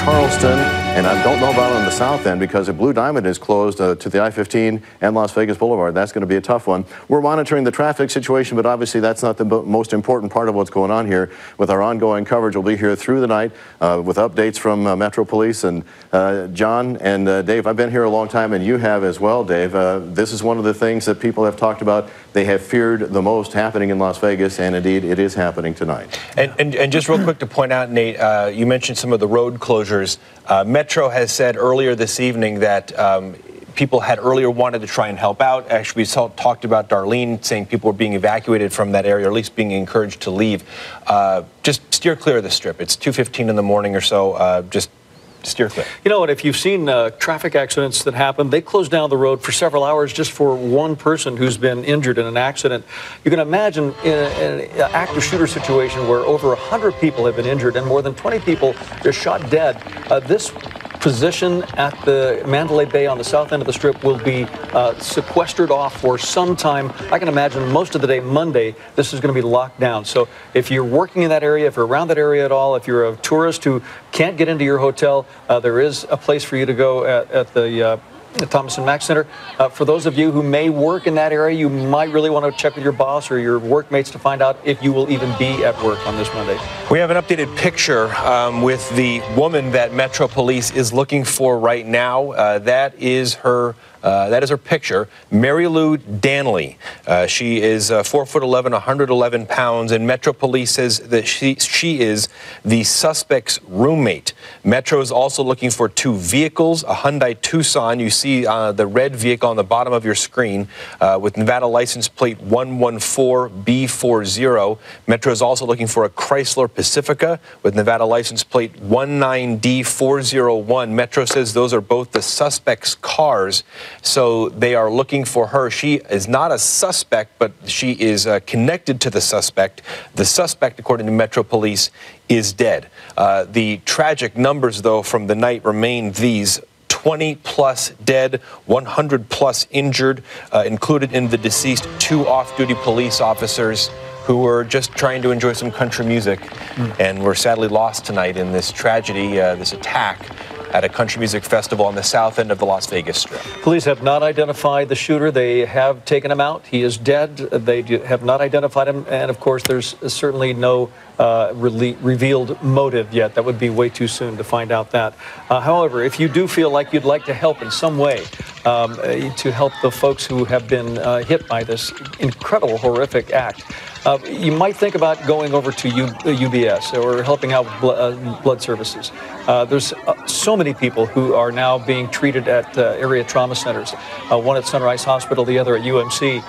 Charleston, and I don't know about on the south end because the Blue Diamond is closed to the I-15 and Las Vegas Boulevard. That's going to be a tough one. We're monitoring the traffic situation, but obviously that's not the most important part of what's going on here. With our ongoing coverage, we'll be here through the night with updates from Metro Police. And John and Dave, I've been here a long time, and you have as well, Dave. This is one of the things that people have talked about. They have feared the most happening in Las Vegas, and indeed it is happening tonight. And just real quick to point out, Nate, you mentioned some of the road closures. Metro has said earlier this evening that people had earlier wanted to try and help out. Actually, we talked about Darlene saying people were being evacuated from that area, or at least being encouraged to leave. Just steer clear of the Strip. It's 2:15 in the morning or so. Just steer clear. You know what, if you've seen traffic accidents that happen, they close down the road for several hours just for one person who's been injured in an accident. You can imagine in an active shooter situation where over 100 people have been injured and more than 20 people are shot dead. This position at the Mandalay Bay on the south end of the Strip will be sequestered off for some time. I can imagine most of the day Monday this is going to be locked down. So if you're working in that area, if you're around that area at all, if you're a tourist who can't get into your hotel, there is a place for you to go at the Thomas and Mack Center. For those of you who may work in that area, you might really want to check with your boss or your workmates to find out if you will even be at work on this Monday. We have an updated picture with the woman that Metro Police is looking for right now. That is her picture, Mary Lou Danley. She is 4'11", 111 pounds, and Metro Police says that she is the suspect's roommate. Metro is also looking for two vehicles, a Hyundai Tucson. You see the red vehicle on the bottom of your screen with Nevada license plate 114B40. Metro is also looking for a Chrysler Pacifica with Nevada license plate 19D401. Metro says those are both the suspect's cars. So they are looking for her. She is not a suspect, but she is connected to the suspect. The suspect, according to Metro Police, is dead. The tragic numbers, though, from the night remain these: 20-plus dead, 100-plus injured, included in the deceased 2 off-duty police officers who were just trying to enjoy some country music and were sadly lost tonight in this tragedy, this attack at a country music festival on the south end of the Las Vegas Strip. Police have not identified the shooter. They have taken him out. He is dead. They have not identified him. And, of course, there's certainly no revealed motive yet. That would be way too soon to find out that. However, if you do feel like you'd like to help in some way to help the folks who have been hit by this incredible, horrific act, you might think about going over to UBS or helping out with blood services. There's so many people who are now being treated at area trauma centers, one at Sunrise Hospital, the other at UMC.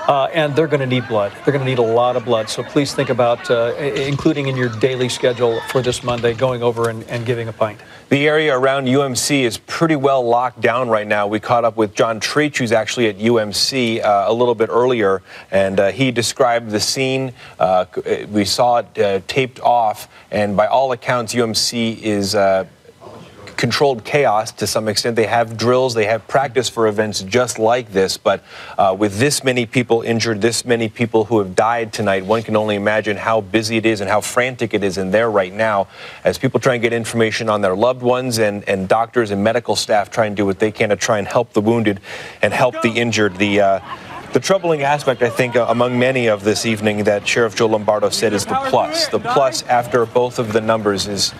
And they're going to need blood. They're going to need a lot of blood. So please think about including in your daily schedule for this Monday, going over and giving a pint. The area around UMC is pretty well locked down right now. We caught up with John Treach, who's actually at UMC a little bit earlier, and he described the scene. We saw it taped off, and by all accounts, UMC is controlled chaos to some extent. They have drills, they have practice for events just like this, but with this many people injured, this many people who have died tonight, one can only imagine how busy it is and how frantic it is in there right now as people try and get information on their loved ones, and doctors and medical staff try and do what they can to try and help the wounded and help the injured. The troubling aspect, I think, among many of this evening that Sheriff Joe Lombardo said is the plus. The plus after both of the numbers is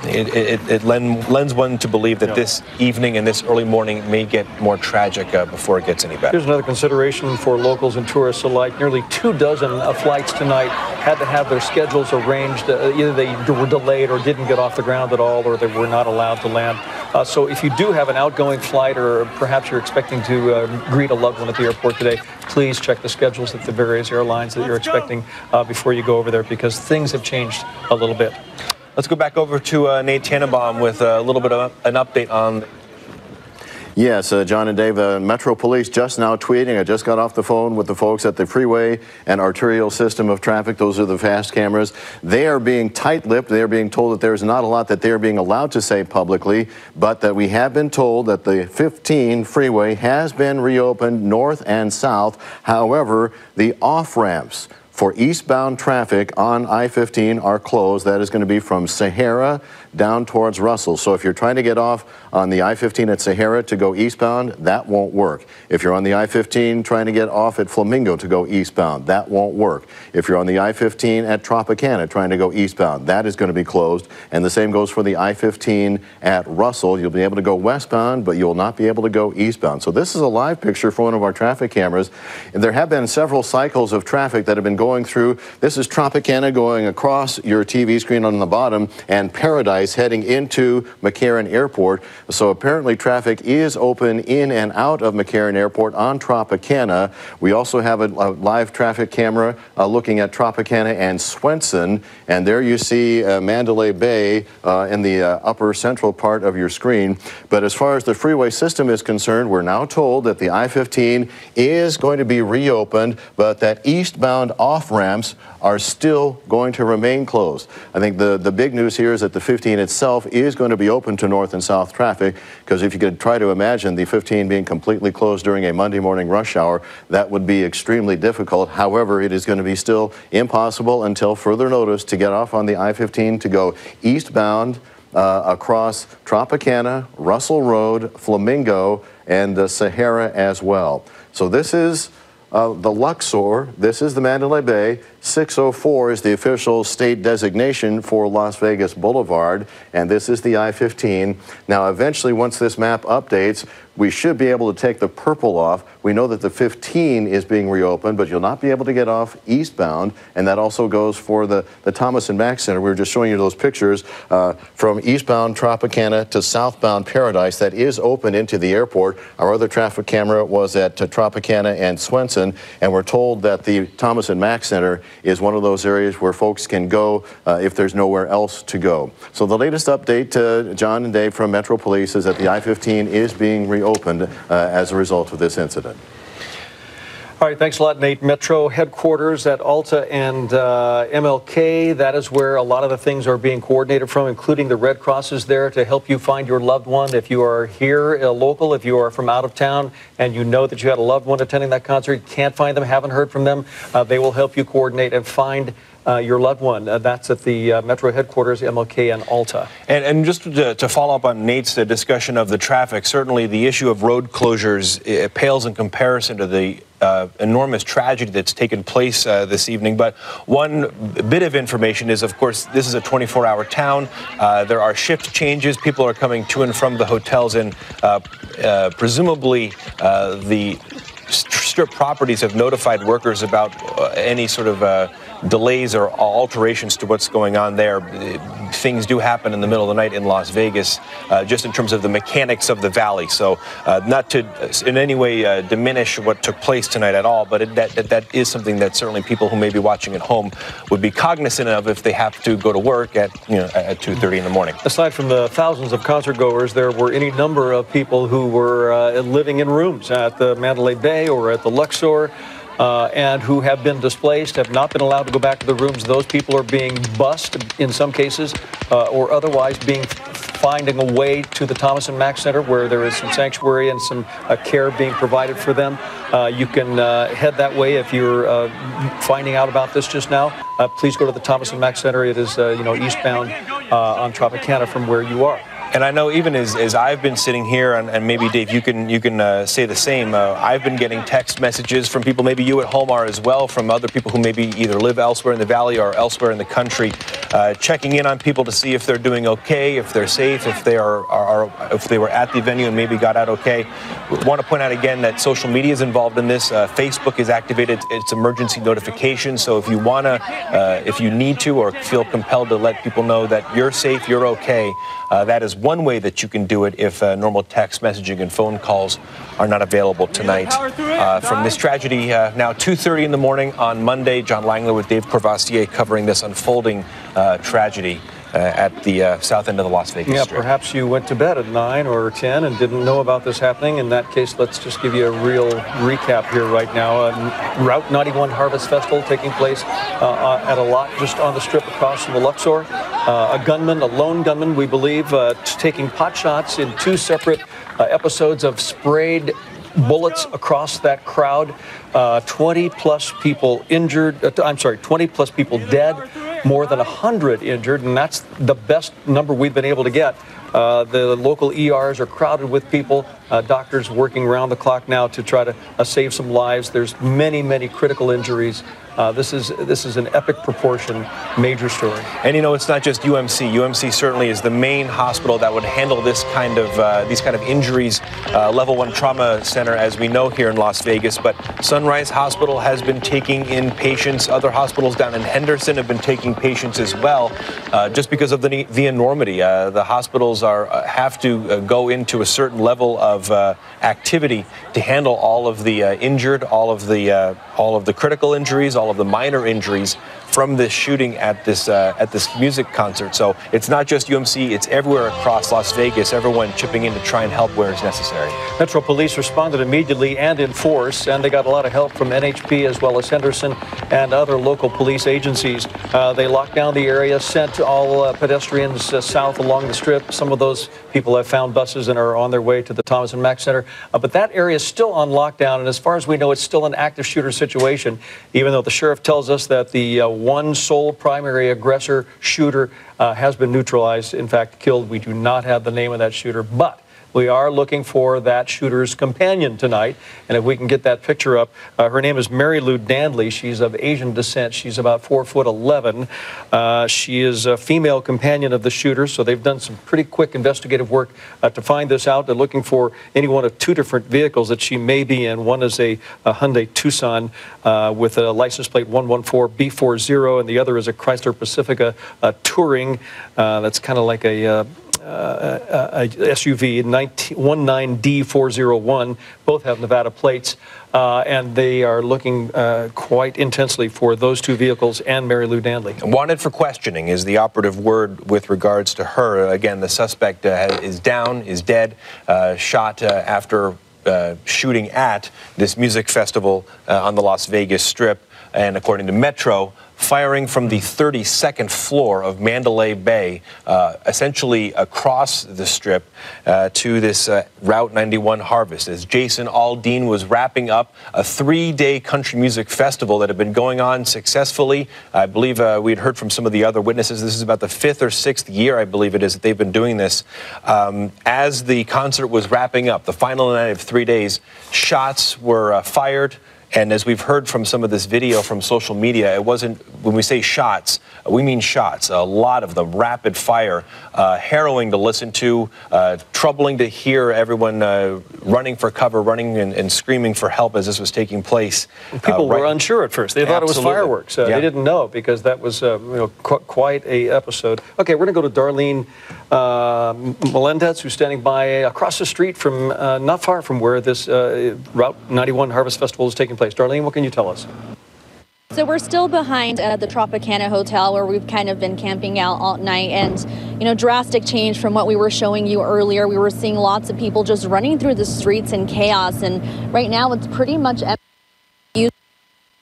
it lends one to believe that this evening and this early morning may get more tragic before it gets any better. Here's another consideration for locals and tourists alike. Nearly 24 flights tonight had to have their schedules arranged. Either they were delayed or didn't get off the ground at all, or they were not allowed to land. So if you do have an outgoing flight, or perhaps you're expecting to greet a loved one at the airport today, please check the schedules at the various airlines that you're expecting before you go over there, because things have changed a little bit. Let's go back over to Nate Tannenbaum with a little bit of an update on. Yes, John and Dave, Metro Police just now tweeting. I just got off the phone with the folks at the freeway and arterial system of traffic. Those are the fast cameras. They are being tight-lipped. They are being told that there's not a lot that they are being allowed to say publicly, but that we have been told that the 15 freeway has been reopened north and south. However, the off-ramps for eastbound traffic on I-15 are closed. That is going to be from Sahara down towards Russell. So if you're trying to get off on the I-15 at Sahara to go eastbound, that won't work. If you're on the I-15 trying to get off at Flamingo to go eastbound, that won't work. If you're on the I-15 at Tropicana trying to go eastbound, that is going to be closed. And the same goes for the I-15 at Russell. You'll be able to go westbound, but you'll not be able to go eastbound. So this is a live picture for one of our traffic cameras. And there have been several cycles of traffic that have been going through. This is Tropicana going across your TV screen on the bottom, and Paradise heading into McCarran Airport. So apparently traffic is open in and out of McCarran Airport on Tropicana. We also have a live traffic camera looking at Tropicana and Swenson, and there you see Mandalay Bay in the upper central part of your screen. But as far as the freeway system is concerned, we're now told that the I-15 is going to be reopened, but that eastbound off-ramps are still going to remain closed. I think the big news here is that the 15 itself is going to be open to north and south traffic, because if you could try to imagine the 15 being completely closed during a Monday morning rush hour, that would be extremely difficult. However, it is going to be still impossible until further notice to get off on the I-15 to go eastbound across Tropicana, Russell Road, Flamingo, and Sahara as well. So this is the Luxor, this is the Mandalay Bay. 604 is the official state designation for Las Vegas Boulevard, and this is the I-15. Now, eventually, once this map updates, we should be able to take the purple off. We know that the 15 is being reopened, but you'll not be able to get off eastbound, and that also goes for the Thomas and Mack Center. We were just showing you those pictures from eastbound Tropicana to southbound Paradise that is open into the airport. Our other traffic camera was at Tropicana and Swenson, and we're told that the Thomas and Mack Center is one of those areas where folks can go if there's nowhere else to go. So the latest update, John and Dave from Metro Police, is that the I-15 is being reopened as a result of this incident. All right, thanks a lot, Nate. Metro headquarters at Alta and MLK, that is where a lot of the things are being coordinated from, including the Red Cross is there to help you find your loved one. If you are here local, if you are from out of town and you know that you had a loved one attending that concert, can't find them, haven't heard from them, they will help you coordinate and find your loved one. That's at the Metro headquarters, MLK and Alta. And just to follow up on Nate's discussion of the traffic, certainly the issue of road closures pales in comparison to the enormous tragedy that's taken place this evening. But one bit of information is, of course, this is a 24-hour town. There are shift changes. People are coming to and from the hotels, and presumably the strip properties have notified workers about any sort of delays or alterations to what's going on there. Things do happen in the middle of the night in Las Vegas, just in terms of the mechanics of the valley. So not to in any way diminish what took place tonight at all, but that is something that certainly people who may be watching at home would be cognizant of if they have to go to work at 2:30 in the morning. Aside from the thousands of concert goers, there were any number of people who were living in rooms at the Mandalay Bay or at the Luxor, and who have been displaced, have not been allowed to go back to the rooms. Those people are being bused in some cases, or otherwise finding a way to the Thomas and Mack Center, where there is some sanctuary and some care being provided for them. You can head that way if you're finding out about this just now. Please go to the Thomas and Mack Center. It is eastbound on Tropicana from where you are. And I know even as I've been sitting here, and maybe Dave, you can say the same. I've been getting text messages from people, maybe you at home are as well, from other people who maybe either live elsewhere in the valley or elsewhere in the country, checking in on people to see if they're doing okay, if they're safe, if they if they were at the venue and maybe got out okay. Want to point out again that social media is involved in this. Facebook has activated its emergency notification. So if you if you need to or feel compelled to let people know that you're safe, you're okay, that is one way that you can do it if normal text messaging and phone calls are not available tonight. From this tragedy, now 2:30 in the morning on Monday, John Langler with Dave Courvoisier covering this unfolding tragedy at the south end of the Las Vegas Strip. Perhaps you went to bed at 9 or 10 and didn't know about this happening. In that case, let's just give you a real recap here right now. Route 91 Harvest Festival taking place at a lot just on the strip across from the Luxor. A lone gunman, we believe, taking pot shots in 2 separate episodes of sprayed bullets across that crowd. 20 plus people injured. 20 plus people dead. more than 100 injured, and that's the best number we've been able to get. The local ERs are crowded with people, doctors working around the clock now to try to save some lives. There's many, many critical injuries. This is an epic proportion, major story. And you know, it's not just UMC. UMC certainly is the main hospital that would handle this kind of these kind of injuries, level 1 trauma center, as we know here in Las Vegas. But Sunrise Hospital has been taking in patients. Other hospitals down in Henderson have been taking patients as well, just because of the enormity. The hospitals have to go into a certain level of activity to handle all of the injured, all of the critical injuries, all of the minor injuries from this shooting at this music concert. So it's not just UMC, it's everywhere across Las Vegas, everyone chipping in to try and help where it's necessary. Metro Police responded immediately and in force, and they got a lot of help from NHP as well as Henderson and other local police agencies. They locked down the area, sent all pedestrians south along the strip. Some of those people have found buses and are on their way to the Thomas and Mack Center. But that area is still on lockdown, and as far as we know, it's still an active shooter situation, even though the sheriff tells us that the one sole primary aggressor shooter has been neutralized, in fact killed. We do not have the name of that shooter, but we are looking for that shooter's companion tonight, and if we can get that picture up. Her name is Mary Lou Dandley. She's of Asian descent. She's about 4'11". She is a female companion of the shooter, so they've done some pretty quick investigative work to find this out. They're looking for any one of two different vehicles that she may be in. One is a Hyundai Tucson with a license plate 114B40, and the other is a Chrysler Pacifica Touring. That's kind of like a SUV, 19D401. Both have Nevada plates, and they are looking quite intensely for those two vehicles and Mary Lou Dandley. Wanted for questioning is the operative word with regards to her. Again, the suspect is down, is dead, shot after shooting at this music festival on the Las Vegas Strip, and according to Metro, firing from the 32nd floor of Mandalay Bay, essentially across the strip to this Route 91 harvest. As Jason Aldean was wrapping up a 3-day country music festival that had been going on successfully. I believe we had heard from some of the other witnesses. This is about the 5th or 6th year, I believe it is, that they've been doing this. As the concert was wrapping up, the final night of 3 days, shots were fired. And as we've heard from some of this video from social media, it wasn't, when we say shots, we mean shots. A lot of them, rapid fire, harrowing to listen to, troubling to hear everyone running for cover, running and screaming for help as this was taking place. People were unsure at first. They thought it was fireworks. They didn't know, because that was quite a episode. Okay, we're going to go to Darlene Melendez, who's standing by across the street from, not far from where this Route 91 Harvest Festival is taking place. Darlene, what can you tell us? So we're still behind the Tropicana Hotel, where we've kind of been camping out all night, and drastic change from what we were showing you earlier. We were seeing lots of people just running through the streets in chaos, and right now it's pretty much empty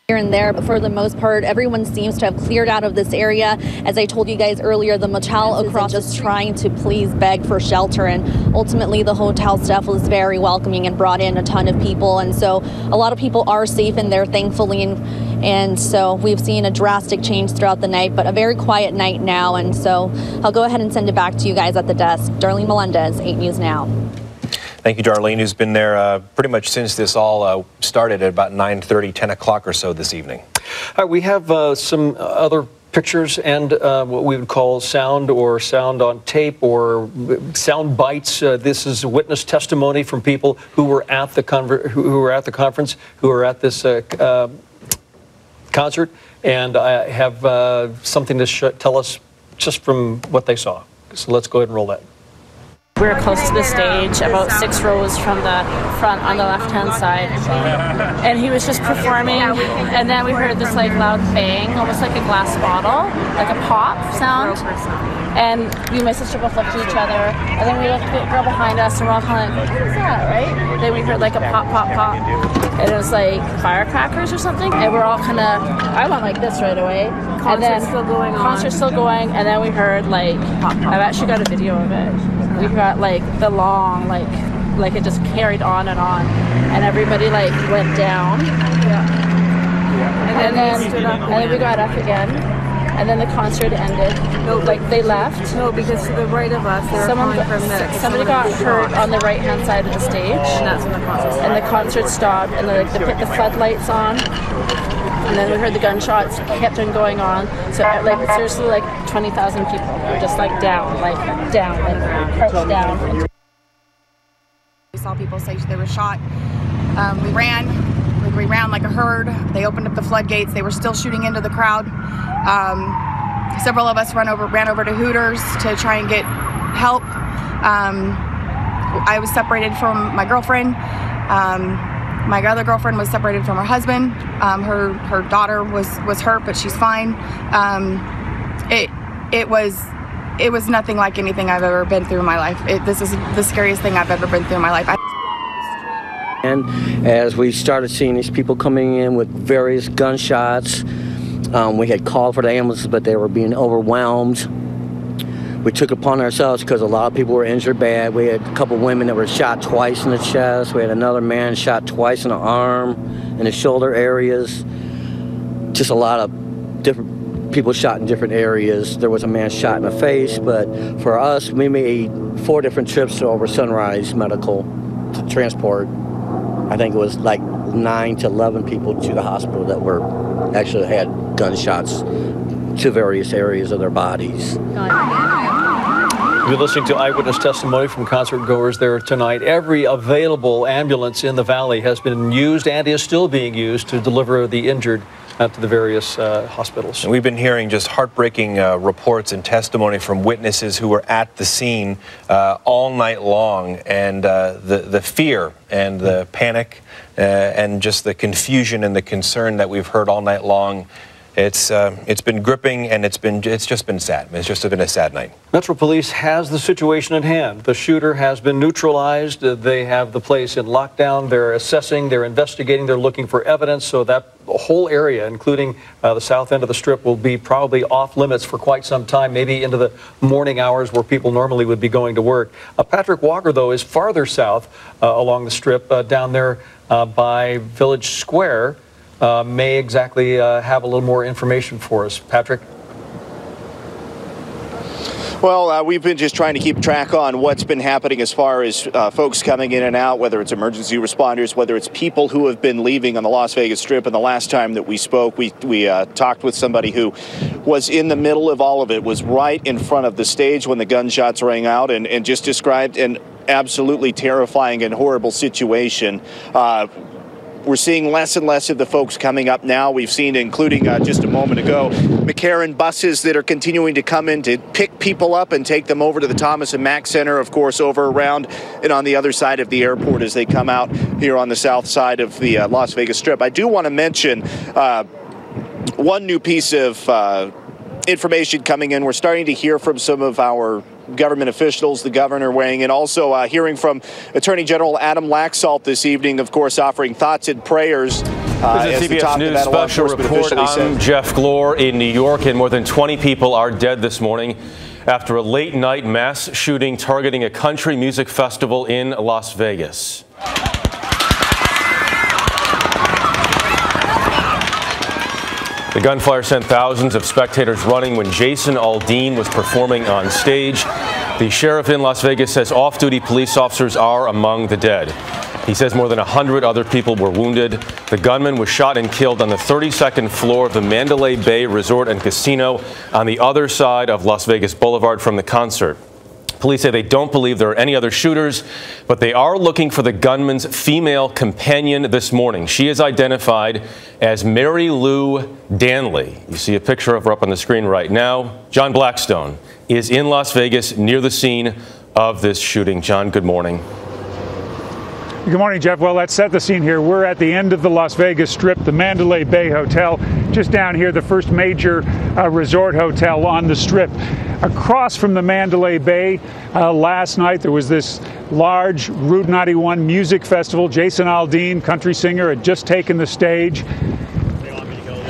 here and there, but for the most part, everyone seems to have cleared out of this area. As I told you guys earlier, the motel across just trying to please beg for shelter, and ultimately the hotel staff was very welcoming and brought in a ton of people, and so a lot of people are safe in there, thankfully, and so we've seen a drastic change throughout the night, but a very quiet night now, and so I'll go ahead and send it back to you guys at the desk. Darlene Melendez, 8 News Now. Thank you, Darlene, who's been there pretty much since this all started at about 9:30, 10 o'clock or so this evening. All right, we have some other pictures and what we would call sound or sound on tape or sound bites. This is witness testimony from people who were at the conference, who were at this concert, and I have something to tell us just from what they saw. So let's go ahead and roll that. We were close to the stage, about 6 rows from the front on the left-hand side. And he was just performing, and then we heard this like loud bang, almost like a glass bottle, like a pop sound. And me and my sister both looked at each other, and then we looked at the girl behind us, and we're all kind of like, what is that, right? Then we heard like a pop, pop, pop. And it was like firecrackers or something. And we're all kind of, I went like this right away. Concert's still going on. Concert's still going, and then we heard like, pop, pop. I've actually got a video of it. We got like the long, like it just carried on, and everybody like went down. Yeah. And then we got up again, and then the concert ended. No, Like they left. No, because to the right of us, they were coming from this. Somebody got hurt on the right-hand side of the stage, And that's when the concert started. and the concert stopped, and they put the floodlights on, and then we heard the gunshots kept on going on. So like seriously, like 20,000 people were just like down, crouched down. We saw people say they were shot. We ran like a herd. They opened up the floodgates. They were still shooting into the crowd. Several of us ran over to Hooters to try and get help. I was separated from my girlfriend. My other girlfriend was separated from her husband. Her daughter was hurt, but she's fine. It was nothing like anything I've ever been through in my life. This is the scariest thing I've ever been through in my life. And as we started seeing these people coming in with various gunshots, we had called for the ambulances, but they were being overwhelmed. We took upon ourselves, because a lot of people were injured bad. We had a couple women that were shot twice in the chest. We had another man shot twice in the arm, in the shoulder areas. Just a lot of different people shot in different areas. There was a man shot in the face, but for us, we made 4 different trips over Sunrise Medical to transport. I think it was like 9 to 11 people to the hospital that were actually had gunshots to various areas of their bodies. You're listening to eyewitness testimony from concert goers there tonight. Every available ambulance in the valley has been used and is still being used to deliver the injured to the various hospitals. And we've been hearing just heartbreaking reports and testimony from witnesses who were at the scene all night long, and the fear and the panic and just the confusion and the concern that we've heard all night long. It's been gripping, and it's just been sad. It's just been a sad night. Metro Police has the situation at hand. The shooter has been neutralized. They have the place in lockdown. They're assessing, they're investigating, they're looking for evidence. So that whole area, including the south end of the Strip, will be probably off limits for quite some time, maybe into the morning hours where people normally would be going to work. Patrick Walker, though, is farther south along the Strip, down there by Village Square. May exactly have a little more information for us. Patrick? Well, we've been just trying to keep track on what's been happening as far as folks coming in and out, whether it's emergency responders, whether it's people who have been leaving on the Las Vegas Strip. And the last time that we spoke, we talked with somebody who was in the middle of all of it, was right in front of the stage when the gunshots rang out, and just described an absolutely terrifying and horrible situation. We're seeing less and less of the folks coming up now. We've seen, including just a moment ago, McCarran buses that are continuing to come in to pick people up and take them over to the Thomas and Mack Center, of course, over around and on the other side of the airport as they come out here on the south side of the Las Vegas Strip. I do want to mention one new piece of information coming in. We're starting to hear from some of our government officials, the governor weighing in, also hearing from Attorney General Adam Laxalt this evening, of course, offering thoughts and prayers. This is a CBS News special report. I'm Jeff Glor in New York, and more than 20 people are dead this morning after a late night mass shooting targeting a country music festival in Las Vegas. The gunfire sent thousands of spectators running when Jason Aldean was performing on stage. The sheriff in Las Vegas says off-duty police officers are among the dead. He says more than 100 other people were wounded. The gunman was shot and killed on the 32nd floor of the Mandalay Bay Resort and Casino on the other side of Las Vegas Boulevard from the concert. Police say they don't believe there are any other shooters, but they are looking for the gunman's female companion this morning. She is identified as Mary Lou Danley. You see a picture of her up on the screen right now. John Blackstone is in Las Vegas near the scene of this shooting. John, good morning. Good morning, Jeff. Well, let's set the scene here. We're at the end of the Las Vegas Strip, the Mandalay Bay Hotel. Just down here, the first major resort hotel on the Strip. Across from the Mandalay Bay, last night there was this large Route 91 music festival. Jason Aldean, country singer, had just taken the stage.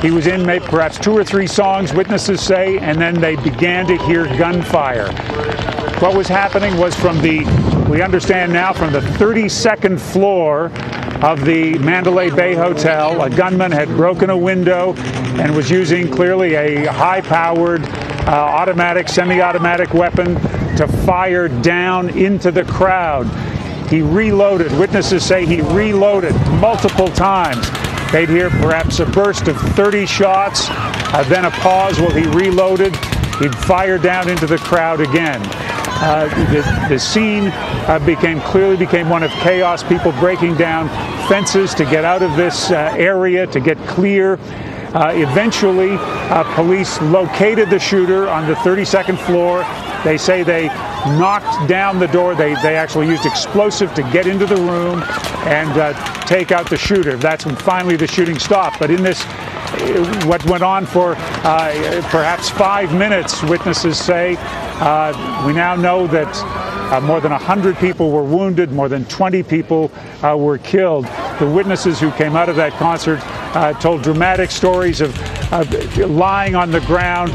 He was in maybe perhaps 2 or 3 songs, witnesses say, and then they began to hear gunfire. What was happening was we understand now, from the 32nd floor of the Mandalay Bay Hotel. A gunman had broken a window and was using clearly a high-powered automatic, semi-automatic weapon to fire down into the crowd. He reloaded. Witnesses say he reloaded multiple times. They'd hear perhaps a burst of 30 shots, then a pause while he reloaded. He'd fire down into the crowd again. The scene clearly became one of chaos, people breaking down fences to get out of this area, to get clear. Eventually, police located the shooter on the 32nd floor. They say they knocked down the door. They actually used explosive to get into the room and take out the shooter. That's when finally the shooting stopped. But in this, what went on for perhaps 5 minutes, witnesses say, we now know that more than 100 people were wounded, more than 20 people were killed. The witnesses who came out of that concert told dramatic stories of lying on the ground,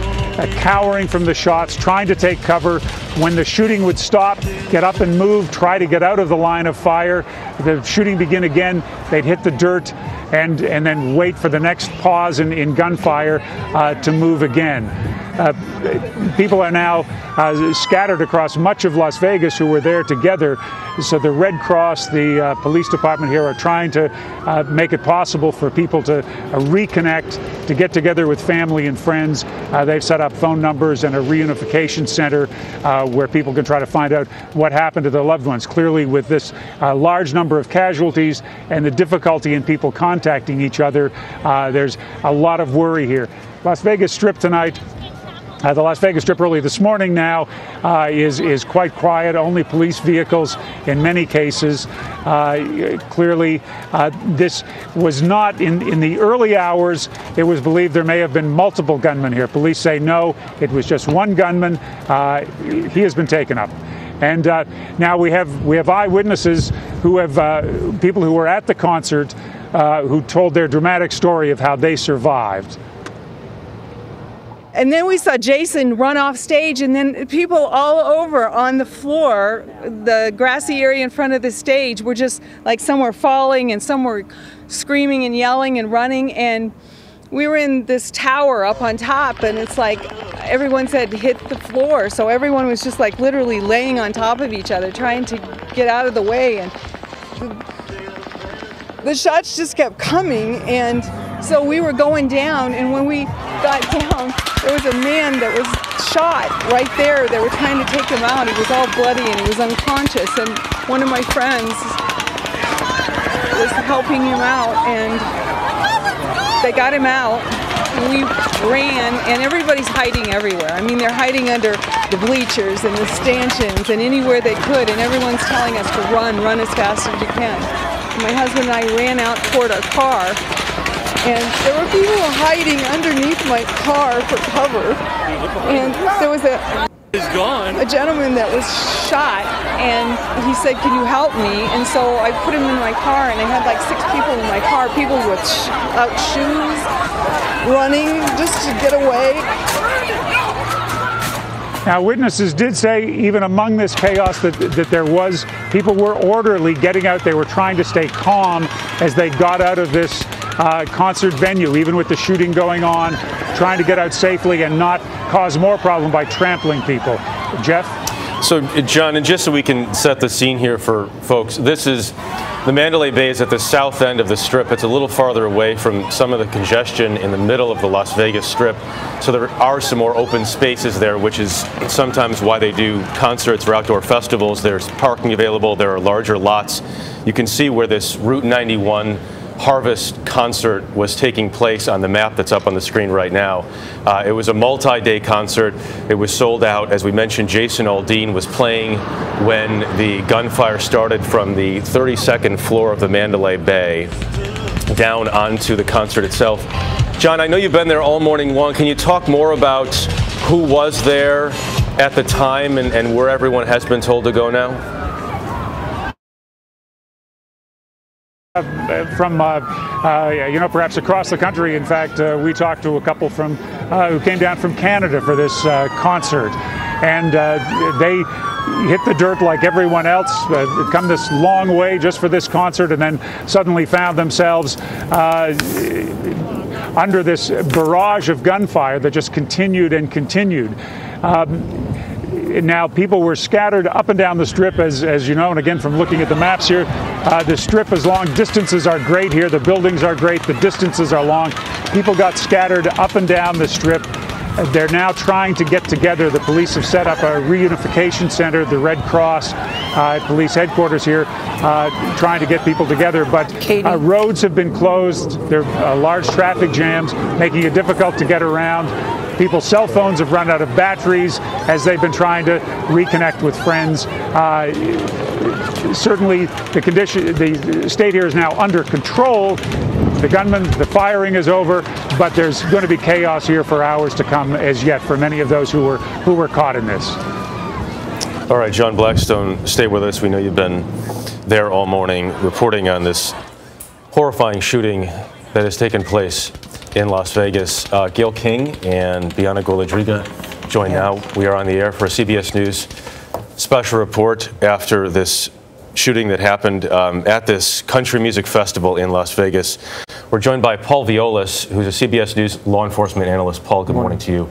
cowering from the shots, trying to take cover. When the shooting would stop, get up and move, try to get out of the line of fire. The shooting begin again, they'd hit the dirt and then wait for the next pause in gunfire to move again. People are now scattered across much of Las Vegas who were there together. So the Red Cross, the police department here are trying to make it possible for people to reconnect, to get together with family and friends. They've set up phone numbers and a reunification center where people can try to find out what happened to their loved ones. Clearly, with this large number of casualties and the difficulty in people contacting each other, there's a lot of worry here. Las Vegas Strip tonight. The Las Vegas Strip early this morning now is quite quiet, only police vehicles in many cases. Clearly, this was not, in the early hours, it was believed there may have been multiple gunmen here. Police say no, it was just one gunman. He has been taken up. And now we have eyewitnesses who have, people who were at the concert who told their dramatic story of how they survived. And then we saw Jason run off stage, and then people all over on the floor, the grassy area in front of the stage, were just like some were falling and some were screaming and yelling and running. And we were in this tower up on top, and it's like everyone said hit the floor. So everyone was just like literally laying on top of each other, trying to get out of the way. And the shots just kept coming, and so we were going down, and when we got down, there was a man that was shot right there. They were trying to take him out. He was all bloody and he was unconscious, and one of my friends was helping him out, and they got him out. We ran, and everybody's hiding everywhere. I mean, they're hiding under the bleachers and the stanchions and anywhere they could, and everyone's telling us to run as fast as you can. And my husband and I ran out toward our car, and there were people hiding underneath my car for cover. And there was a gentleman that was shot, and he said, "Can you help me?" And so I put him in my car, and I had like 6 people in my car, people without shoes, running just to get away. Now, witnesses did say, even among this chaos, that there was, people were orderly getting out. They were trying to stay calm as they got out of this concert venue, even with the shooting going on, trying to get out safely and not cause more problem by trampling people. Jeff? So, John, and just so we can set the scene here for folks, this is the Mandalay Bay is at the south end of the Strip. It's a little farther away from some of the congestion in the middle of the Las Vegas Strip. So there are some more open spaces there, which is sometimes why they do concerts or outdoor festivals. There's parking available. There are larger lots. You can see where this Route 91 Harvest concert was taking place on the map that's up on the screen right now. It was a multi-day concert. It was sold out. As we mentioned, Jason Aldean was playing when the gunfire started from the 32nd floor of the Mandalay Bay down onto the concert itself. John, I know you've been there all morning long. Can you talk more about who was there at the time and where everyone has been told to go now? From perhaps across the country. In fact, we talked to a couple from who came down from Canada for this concert, and they hit the dirt like everyone else, come this long way just for this concert, and then suddenly found themselves under this barrage of gunfire that just continued and continued. Now, people were scattered up and down the strip, as you know, and again, from looking at the maps here, the strip is long. Distances are great here. The buildings are great. The distances are long. People got scattered up and down the strip. They're now trying to get together. The police have set up a reunification center, the Red Cross police headquarters here, trying to get people together. But roads have been closed. There are large traffic jams, making it difficult to get around. People's cell phones have run out of batteries as they've been trying to reconnect with friends. Certainly, the state here is now under control. The gunman, the firing is over, but there's going to be chaos here for hours to come as yet for many of those who were caught in this. All right, John Blackstone, stay with us. We know you've been there all morning reporting on this horrifying shooting that has taken place in Las Vegas. Gail King and Bianna Golodryga join now. We are on the air for a CBS News special report after this shooting that happened at this country music festival in Las Vegas. We're joined by Paul Violas, who's a CBS News law enforcement analyst. Paul, good morning to you.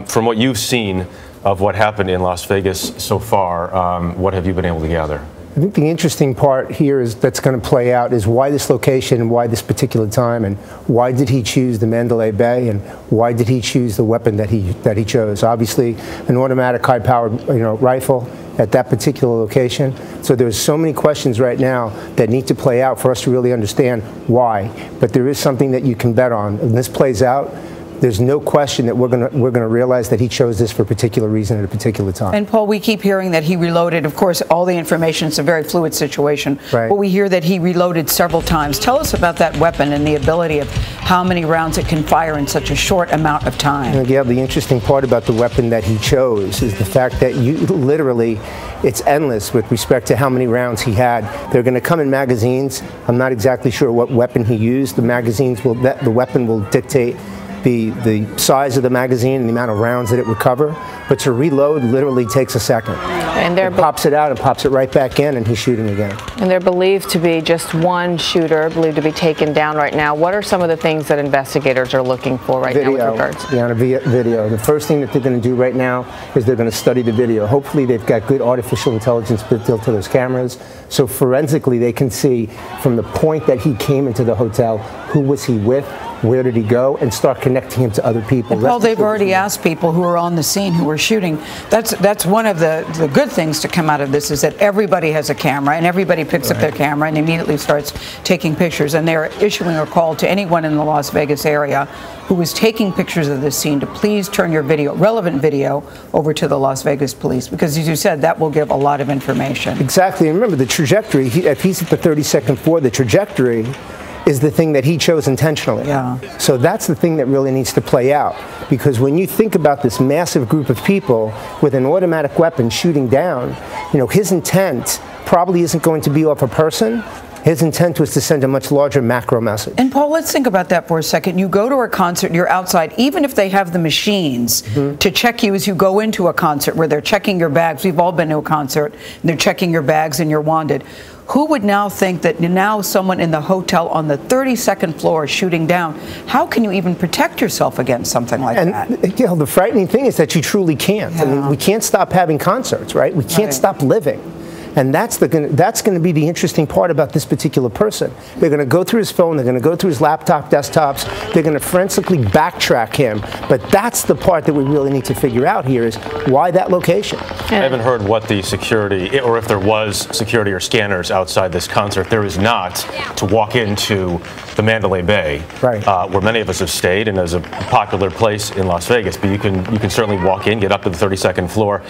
From what you've seen of what happened in Las Vegas so far, what have you been able to gather? I think the interesting part here is that's going to play out is why this location and why this particular time, and why did he choose the Mandalay Bay, and why did he choose the weapon that he chose? Obviously, an automatic high-powered rifle at that particular location. So there's so many questions right now that need to play out for us to really understand why. But there is something that you can bet on. When this plays out, there's no question that we're gonna realize that he chose this for a particular reason at a particular time. And Paul, we keep hearing that he reloaded. Of course, all the information is a very fluid situation, right. But we hear that he reloaded several times. Tell us about that weapon and the ability of how many rounds it can fire in such a short amount of time. Yeah, the interesting part about the weapon that he chose is the fact that it's endless with respect to how many rounds he had. They're going to come in magazines. I'm not exactly sure what weapon he used. The weapon will dictate the size of the magazine and the amount of rounds that it would cover. But to reload literally takes a second. And it pops it out and pops it right back in, and he's shooting again. And they're believed to be just one shooter, believed to be taken down right now. What are some of the things that investigators are looking for right now with regards? Video. The first thing that they're going to do right now is they're going to study the video. Hopefully they've got good artificial intelligence built into those cameras, so forensically they can see from the point that he came into the hotel, who was he with, where did he go, and start connecting him to other people. And Paul, they've already asked people who were on the scene who were shooting. That's one of the good things to come out of this, is that everybody has a camera and everybody picks up their camera and immediately starts taking pictures. And they're issuing a call to anyone in the Las Vegas area who is taking pictures of this scene to please turn your relevant video over to the Las Vegas police, because as you said, that will give a lot of information. Exactly. And remember the trajectory. If he's at the 32nd floor, the trajectory is the thing that he chose intentionally. Yeah. So that's the thing that really needs to play out, because when you think about this massive group of people with an automatic weapon shooting down, his intent probably isn't going to be off a person. His intent was to send a much larger macro message. And Paul, let's think about that for a second. You go to a concert, you're outside, even if they have the machines to check you as you go into a concert, where they're checking your bags. We've all been to a concert, and they're checking your bags and you're wanted. Who would now think that now someone in the hotel on the 32nd floor is shooting down? How can you even protect yourself against something like that? The frightening thing is that you truly can't. Yeah. I mean, we can't stop having concerts, right? We can't stop living. And that's going to be the interesting part about this particular person. They're going to go through his phone, they're going to go through his laptop, desktops, they're going to forensically backtrack him. But that's the part that we really need to figure out here, is why that location. I haven't heard what the security, or if there was security or scanners outside this concert. There is not to walk into the Mandalay Bay, right, where many of us have stayed and is a popular place in Las Vegas. But you can certainly walk in, get up to the 32nd floor.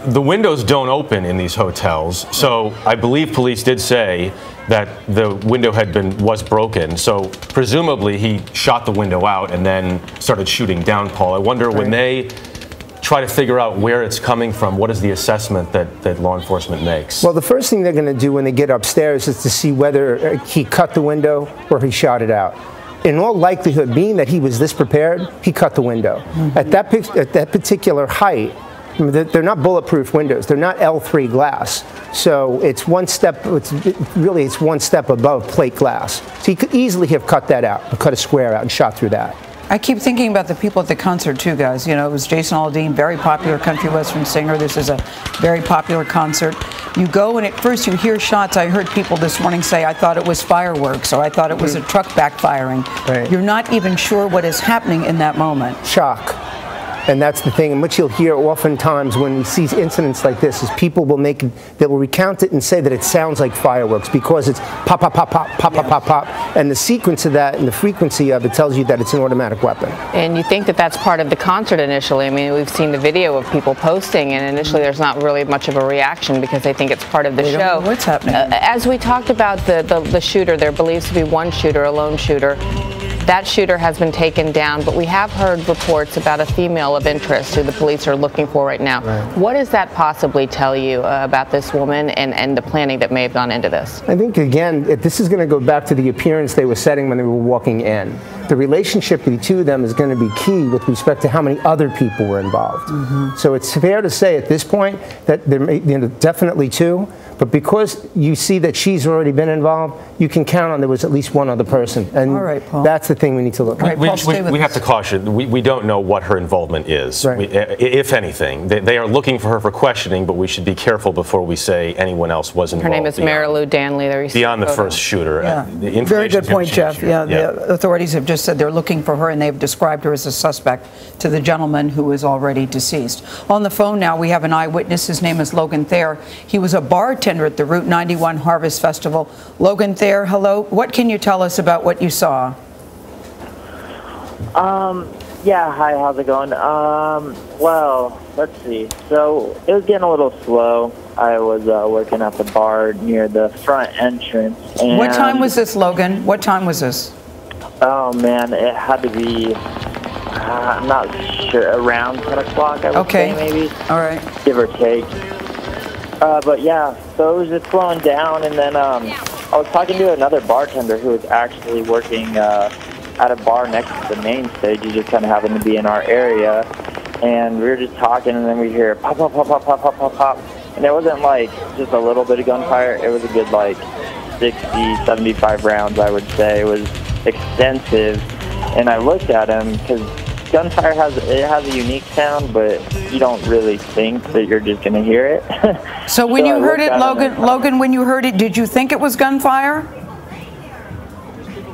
The windows don't open in these hotels, so I believe police did say that the window was broken. So presumably he shot the window out and then started shooting down, Paul. I wonder, when they try to figure out where it's coming from, what is the assessment that law enforcement makes? Well, the first thing they're going to do when they get upstairs is to see whether he cut the window or he shot it out. In all likelihood, being that he was this prepared, he cut the window. At that particular height, I mean, they're not bulletproof windows. They're not L3 glass. So it's one step, it's one step above plate glass. So you could easily have cut that out, and cut a square out and shot through that. I keep thinking about the people at the concert too, guys. You know, it was Jason Aldean, very popular country western singer. This is a very popular concert. You go and at first you hear shots. I heard people this morning say, I thought it was fireworks, or I thought it was a truck backfiring. Right. You're not even sure what is happening in that moment. Shock. And that's the thing, and what you'll hear oftentimes when we see incidents like this is people will they will recount it and say that it sounds like fireworks because it's pop, pop, pop, pop, pop, pop, pop, pop. And the sequence of that and the frequency of it tells you that it's an automatic weapon. And you think that that's part of the concert initially. I mean, we've seen the video of people posting, and initially there's not really much of a reaction because they think it's part of the show. Don't know what's happening? As we talked about the shooter, there believes to be one shooter, a lone shooter. That shooter has been taken down, but we have heard reports about a female of interest who the police are looking for right now. Right. What does that possibly tell you about this woman and the planning that may have gone into this? I think, again, this is going to go back to the appearance they were setting when they were walking in. The relationship between the two of them is going to be key with respect to how many other people were involved. Mm-hmm. So it's fair to say at this point that there may, definitely two. But because you see that she's already been involved, you can count on there was at least one other person. And all right, Paul. That's the thing we need to look at. We have to caution, we don't know what her involvement is, right. If anything. They are looking for her for questioning, but we should be careful before we say anyone else was involved. Her name is Marilou Danley. Beyond the first shooter. Yeah. Very good point, Jeff. Yeah, the authorities have just said they're looking for her, and they've described her as a suspect to the gentleman who is already deceased. On the phone now, we have an eyewitness. His name is Logan Thayer. He was a bartender at the Route 91 Harvest Festival. Logan Thayer, hello. What can you tell us about what you saw? Yeah, hi, how's it going? Well, let's see. So it was getting a little slow. I was working at the bar near the front entrance. And what time was this, Logan? What time was this? Oh, man, it had to be, I'm not sure, around 10 o'clock, I would say, maybe. All right. Give or take. But yeah, so it was just slowing down, and then I was talking to another bartender who was actually working at a bar next to the main stage. He just kind of happened to be in our area, and we were just talking, and then we hear pop, pop, pop, pop, pop, pop, pop, pop, and it wasn't like just a little bit of gunfire. It was a good like 60, 75 rounds, I would say. It was extensive, and I looked at him because gunfire has a unique sound, but you don't really think that you're just going to hear it. So when you heard it, Logan, when you heard it, did you think it was gunfire?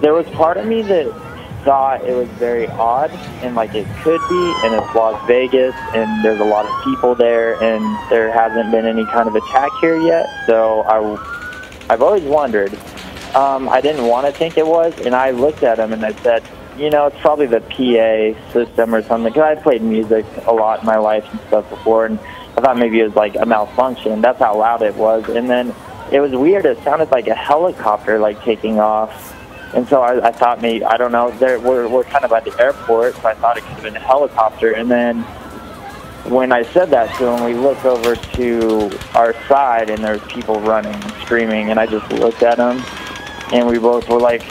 There was part of me that thought it was very odd, and like it could be, and it's Las Vegas, and there's a lot of people there, and there hasn't been any kind of attack here yet. So I've always wondered. I didn't want to think it was, and I looked at him and I said, you know, it's probably the PA system or something, because I played music a lot in my life and stuff before, and I thought maybe it was like a malfunction. That's how loud it was. And then it was weird. It sounded like a helicopter, like, taking off. And so I thought maybe, I don't know, we're kind of at the airport, so I thought it could have been a helicopter. And then when I said that to him, we looked over to our side, and there's people running and screaming, and I just looked at him, and we both were like,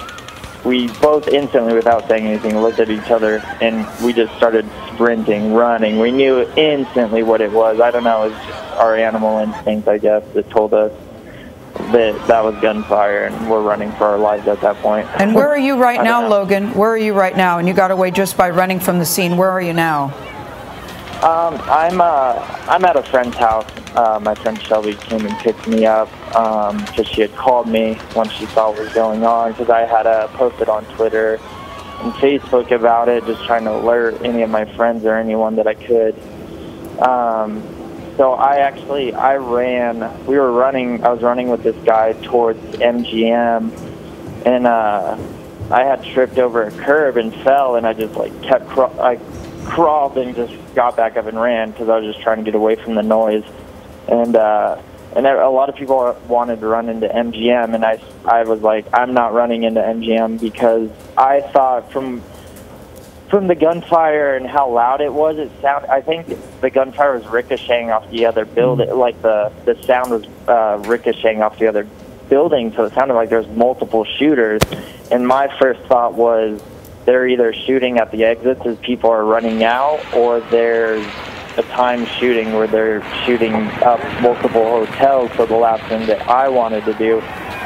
we both instantly, without saying anything, looked at each other, and we just started sprinting, running. We knew instantly what it was. I don't know, it was just our animal instinct, I guess, that told us that was gunfire, and we're running for our lives at that point. And where are you right now, Logan? Where are you right now? And you got away just by running from the scene. Where are you now? I'm at a friend's house. My friend Shelby came and picked me up because she had called me once she saw what was going on, because I had posted on Twitter and Facebook about it, just trying to alert any of my friends or anyone that I could. So I ran. I was running with this guy towards MGM, and I had tripped over a curb and fell, and I just like I crawled and just got back up and ran because I was just trying to get away from the noise. And a lot of people wanted to run into MGM, and I was like, I'm not running into MGM, because I thought from the gunfire and how loud it was, I think the gunfire was ricocheting off the other building, like the sound was ricocheting off the other building, so it sounded like there's multiple shooters. And my first thought was they're either shooting at the exits as people are running out, or there's a timed shooting where they're shooting up multiple hotels. So the last thing that I wanted to do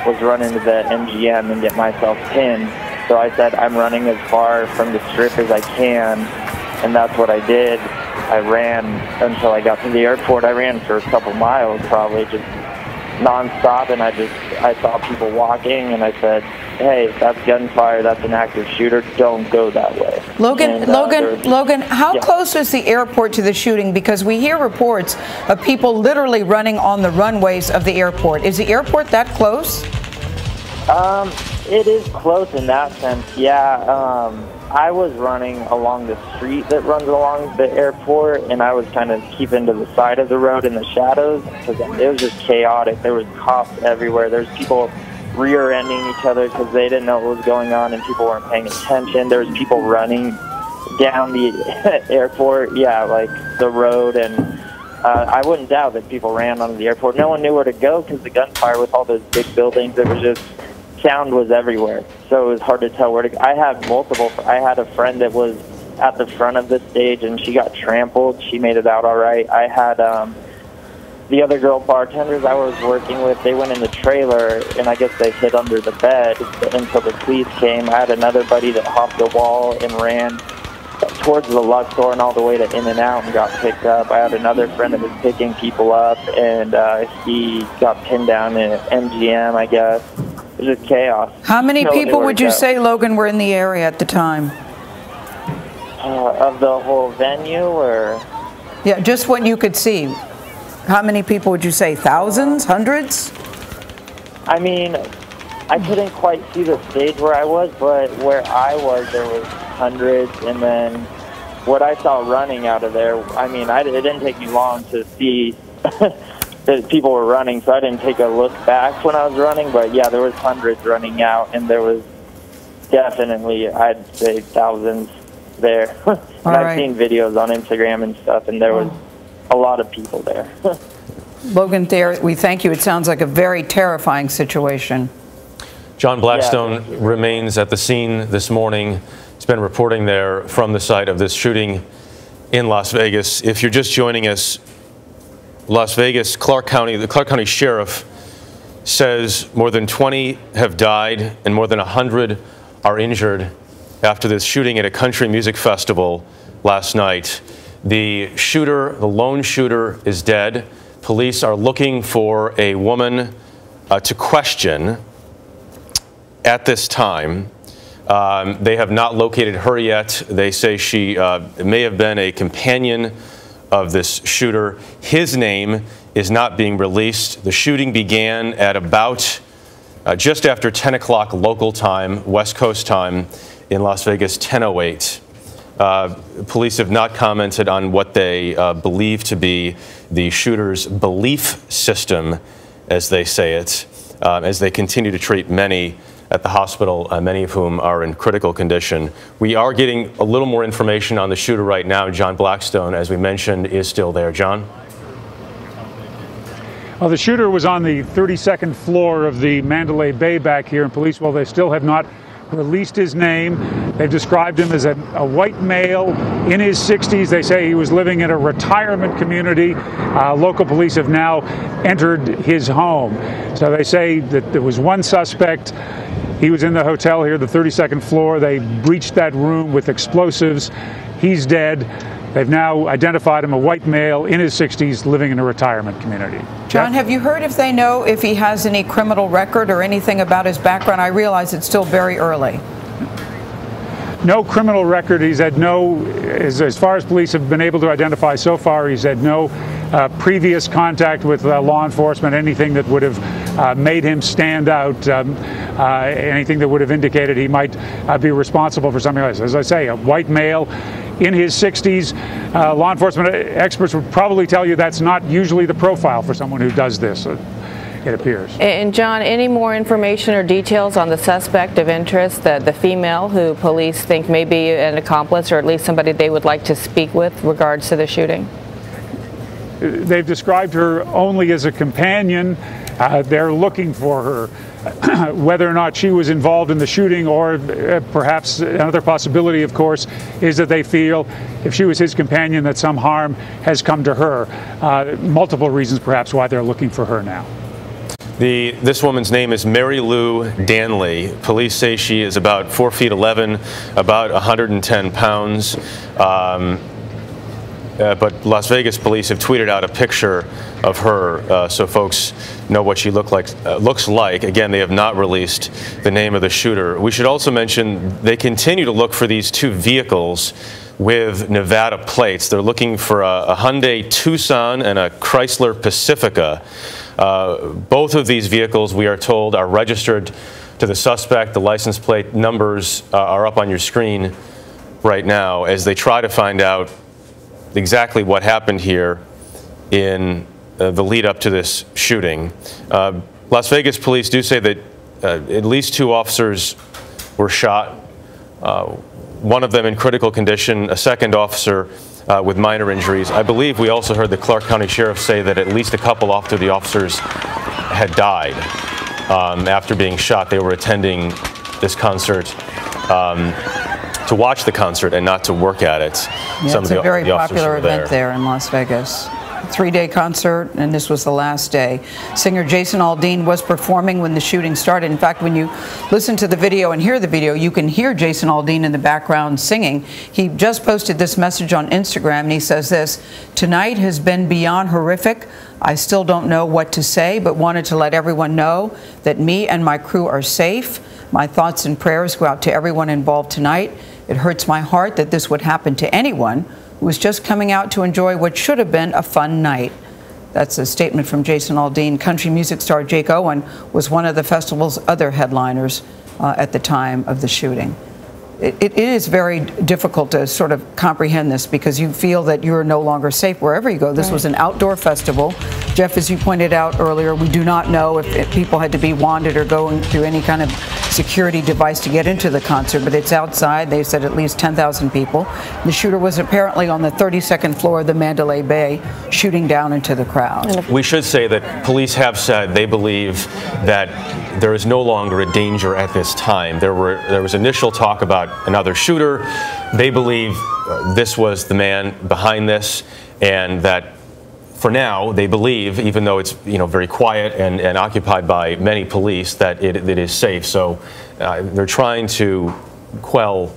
was run into the MGM and get myself pinned. So I said, I'm running as far from the strip as I can, and that's what I did. I ran until I got to the airport. I ran for a couple miles, probably just nonstop, and I saw people walking, and I said, hey, that's gunfire, that's an active shooter, don't go that way. Logan, how close is the airport to the shooting? Because we hear reports of people literally running on the runways of the airport. Is the airport that close? It is close in that sense, yeah. I was running along the street that runs along the airport, and I was kind of keeping to the side of the road in the shadows because it was just chaotic. There was cops everywhere. There's people rear-ending each other because they didn't know what was going on and people weren't paying attention. There was people running down the airport, yeah, like the road, and I wouldn't doubt that people ran onto the airport. No one knew where to go because the gunfire with all those big buildings, it was just, sound was everywhere, so it was hard to tell where to go. I had a friend that was at the front of the stage and she got trampled. She made it out all right. I had the other girl bartenders I was working with, they went in the trailer and I guess they hid under the bed until the police came. I had another buddy that hopped the wall and ran towards the Luxor and all the way to In-N-Out and got picked up. I had another friend that was picking people up, and he got pinned down in MGM, I guess. It was just chaos. How many people would you say, Logan, were in the area at the time? Of the whole venue, or? Yeah, just what you could see. How many people would you say? Thousands? Hundreds? I mean, I couldn't quite see the stage where I was, but where I was, there was hundreds, and then what I saw running out of there, I mean, it didn't take me long to see that people were running, so I didn't take a look back when I was running, but yeah, there was hundreds running out, and there was definitely, I'd say, thousands there. And I've seen videos on Instagram and stuff, and there was a lot of people there. Logan Thayer, we thank you. It sounds like a very terrifying situation. John Blackstone remains at the scene this morning. He's been reporting there from the site of this shooting in Las Vegas. If you're just joining us, Las Vegas, the Clark County Sheriff says more than 20 have died and more than 100 are injured after this shooting at a country music festival last night. The shooter, the lone shooter, is dead. Police are looking for a woman to question at this time. They have not located her yet. They say she may have been a companion of this shooter. His name is not being released. The shooting began at about just after 10 o'clock local time, West Coast time, in Las Vegas, 10:08. Police have not commented on what they believe to be the shooter's belief system, as they say it, as they continue to treat many at the hospital, many of whom are in critical condition. We are getting a little more information on the shooter right now. John Blackstone, as we mentioned, is still there. John? Well, the shooter was on the 32nd floor of the Mandalay Bay back here, and police, well, they still have not released his name. They've described him as a white male in his 60s. They say he was living in a retirement community. Local police have now entered his home. So they say that there was one suspect. He was in the hotel here, the 32nd floor. They breached that room with explosives. He's dead. They've now identified him, a white male in his 60s living in a retirement community. John, have you heard if they know if he has any criminal record or anything about his background? I realize it's still very early. No criminal record. He's had no, as far as police have been able to identify so far, he's had no previous contact with law enforcement, anything that would have made him stand out, anything that would have indicated he might be responsible for something like this. As I say, a white male in his 60s. Law enforcement experts would probably tell you that's not usually the profile for someone who does this, it appears. And John, any more information or details on the suspect of interest, the female who police think may be an accomplice, or at least somebody they would like to speak with regards to the shooting? They've described her only as a companion. They're looking for her. Whether or not she was involved in the shooting, or perhaps another possibility, of course, is that they feel if she was his companion that some harm has come to her. Multiple reasons perhaps why they're looking for her now. This woman's name is Mary Lou Danley. Police say she is about 4'11", about 110 pounds. But Las Vegas police have tweeted out a picture of her so folks know what she looks like. Again, they have not released the name of the shooter. We should also mention they continue to look for these two vehicles with Nevada plates. They're looking for a Hyundai Tucson and a Chrysler Pacifica. Both of these vehicles, we are told, are registered to the suspect. The license plate numbers are up on your screen right now as they try to find out exactly what happened here in the lead up to this shooting. Las Vegas police do say that at least 2 officers were shot, one of them in critical condition, a second officer with minor injuries. I believe we also heard the Clark County Sheriff say that at least a couple after the officers had died after being shot. They were attending this concert to watch the concert and not to work at it. Yeah, it's a very popular event there in Las Vegas. 3-day concert, and this was the last day. Singer Jason Aldean was performing when the shooting started. In fact, when you listen to the video and hear the video, you can hear Jason Aldean in the background singing. He just posted this message on Instagram, and he says this: "Tonight has been beyond horrific. I still don't know what to say, but wanted to let everyone know that me and my crew are safe. My thoughts and prayers go out to everyone involved tonight. It hurts my heart that this would happen to anyone who was just coming out to enjoy what should have been a fun night." That's a statement from Jason Aldean. Country music star Jake Owen was one of the festival's other headliners at the time of the shooting. It is very difficult to sort of comprehend this because you feel that you're no longer safe wherever you go. This was an outdoor festival. Jeff, as you pointed out earlier, we do not know if people had to be wanded or going through any kind of security device to get into the concert, but it's outside. They said at least 10,000 people. The shooter was apparently on the 32nd floor of the Mandalay Bay, shooting down into the crowd. We should say that police have said they believe that there is no longer a danger at this time. There was initial talk about another shooter. They believe this was the man behind this, and that for now they believe, even though it's very quiet and occupied by many police, that it is safe. So they're trying to quell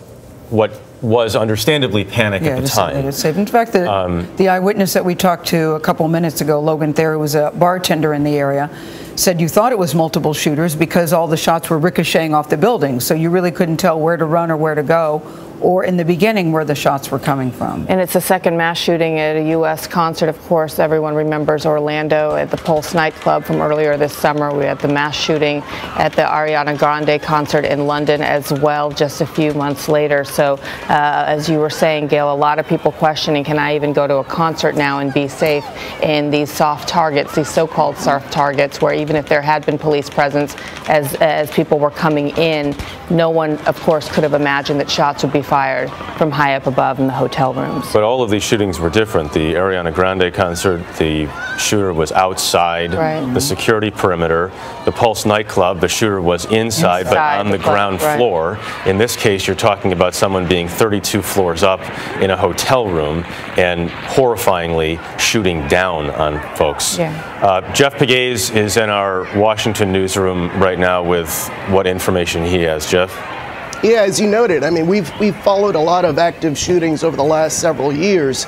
what was understandably panic at the time. It is safe. In fact, the eyewitness that we talked to a couple minutes ago, Logan Thayer, who was a bartender in the area, said you thought it was multiple shooters because all the shots were ricocheting off the building, so you really couldn't tell where to run or where to go, or in the beginning where the shots were coming from. And it's the second mass shooting at a U.S. concert. Of course, everyone remembers Orlando at the Pulse nightclub from earlier this summer. We had the mass shooting at the Ariana Grande concert in London as well, just a few months later. So as you were saying, Gail, a lot of people questioning, can I even go to a concert now and be safe in these soft targets, these so-called soft targets, where even if there had been police presence as people were coming in, no one, of course, could have imagined that shots would be fired from high up above in the hotel rooms. But all of these shootings were different. The Ariana Grande concert, the shooter was outside the security perimeter. The Pulse nightclub, the shooter was inside but on the ground floor. In this case, you're talking about someone being 32 floors up in a hotel room and horrifyingly shooting down on folks. Jeff Pegues is in our Washington newsroom right now with what information he has. Jeff? Yeah, as you noted, I mean, we've followed a lot of active shootings over the last several years,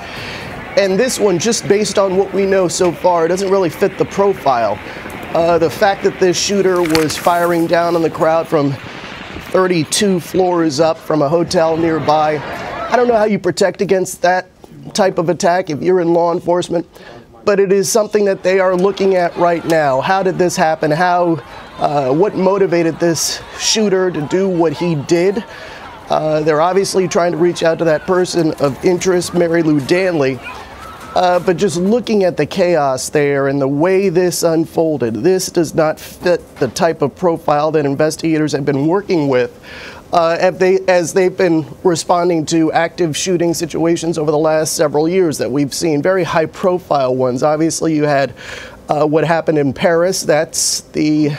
and this one, just based on what we know so far, doesn't really fit the profile. The fact that this shooter was firing down on the crowd from 32 floors up from a hotel nearby, I don't know how you protect against that type of attack if you're in law enforcement, but it is something that they are looking at right now. How did this happen? What motivated this shooter to do what he did? They're obviously trying to reach out to that person of interest, Mary Lou Danley. But just looking at the chaos there and the way this unfolded, this does not fit the type of profile that investigators have been working with as they've been responding to active shooting situations over the last several years that we've seen, very high-profile ones. Obviously, you had What happened in Paris, that's the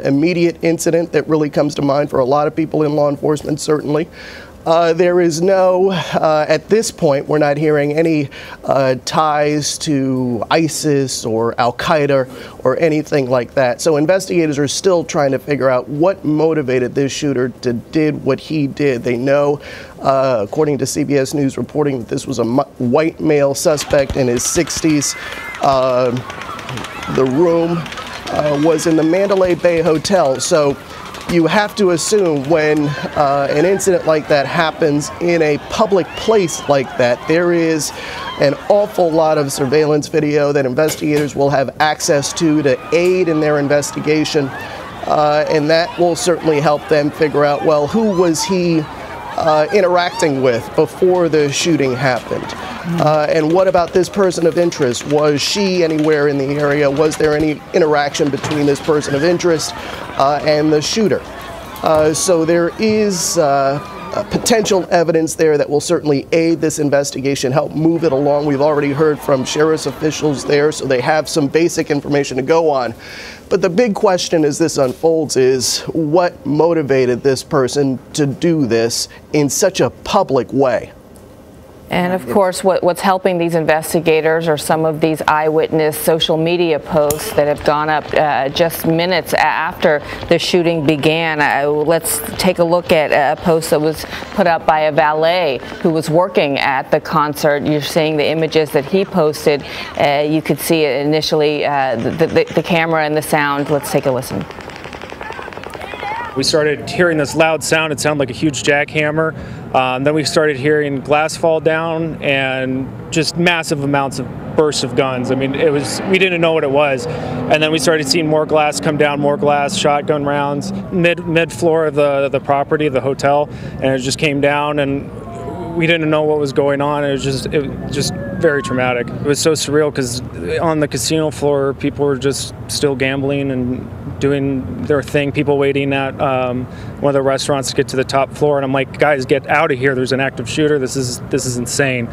immediate incident that really comes to mind for a lot of people in law enforcement, certainly. There is no, at this point, we're not hearing any ties to ISIS or Al-Qaeda or anything like that. So investigators are still trying to figure out what motivated this shooter to did what he did. They know, according to CBS News reporting, that this was a white male suspect in his 60s. The room was in the Mandalay Bay Hotel. So you have to assume when an incident like that happens in a public place like that, there is an awful lot of surveillance video that investigators will have access to aid in their investigation. And that will certainly help them figure out, well, who was he interacting with before the shooting happened? And what about this person of interest? Was she anywhere in the area? Was there any interaction between this person of interest and the shooter? So there is potential evidence there that will certainly aid this investigation, help move it along. We've already heard from sheriff's officials there, so they have some basic information to go on. But the big question as this unfolds is what motivated this person to do this in such a public way? And of course, what's helping these investigators are some of these eyewitness social media posts that have gone up just minutes after the shooting began. Let's take a look at a post that was put up by a valet who was working at the concert. You're seeing the images that he posted. You could see it initially, the camera and the sound. Let's take a listen. We started hearing this loud sound. It sounded like a huge jackhammer. Then we started hearing glass fall down and just massive amounts of bursts of guns. I mean, we didn't know what it was. And then we started seeing more glass come down, more glass, shotgun rounds, mid floor of the property, the hotel, and it just came down, and we didn't know what was going on. It was just very traumatic. It was so surreal because on the casino floor, people were just still gambling and doing their thing, people waiting at one of the restaurants to get to the top floor, and I'm like, guys, get out of here, there's an active shooter, this is insane.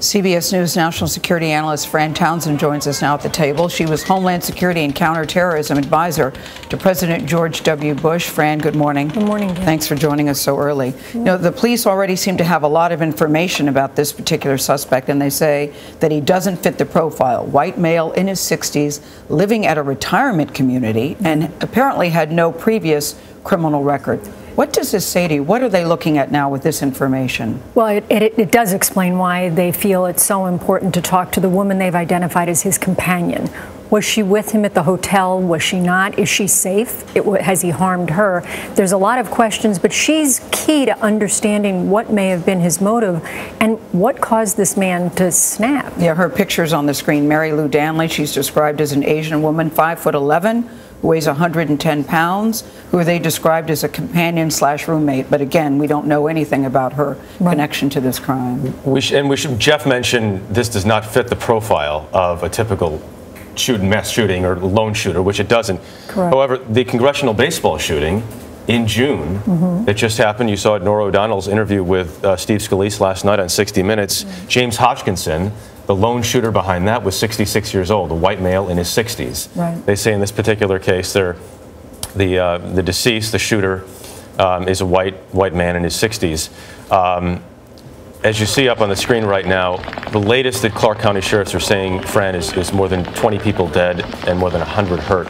CBS News national security analyst Fran Townsend joins us now at the table. She was Homeland Security and Counterterrorism Advisor to President George W. Bush. Fran, good morning. Good morning. Thanks for joining us so early. You know, the police already seem to have a lot of information about this particular suspect, and they say that he doesn't fit the profile. White male in his 60s, living at a retirement community, and apparently had no previous criminal record. What does this say to you? What are they looking at now with this information? Well, it does explain why they feel it's so important to talk to the woman they've identified as his companion. Was she with him at the hotel? Was she not? Is she safe? Has he harmed her? There's a lot of questions, but she's key to understanding what may have been his motive and what caused this man to snap. Yeah, her picture's on the screen. Mary Lou Danley, she's described as an Asian woman, 5'11", who weighs 110 pounds, who they described as a companion/roommate. But again, we don't know anything about her connection to this crime. Jeff mentioned this does not fit the profile of a typical mass shooting or lone shooter, which it doesn't. Correct. However, the congressional baseball shooting in June that just happened, you saw at Norah O'Donnell's interview with Steve Scalise last night on 60 Minutes. James Hodgkinson, the lone shooter behind that, was 66 years old, a white male in his 60s. Right. They say in this particular case, the deceased, the shooter, is a white man in his 60s. As you see up on the screen right now, the latest that Clark County sheriffs are saying, Fran, is more than 20 people dead and more than 100 hurt.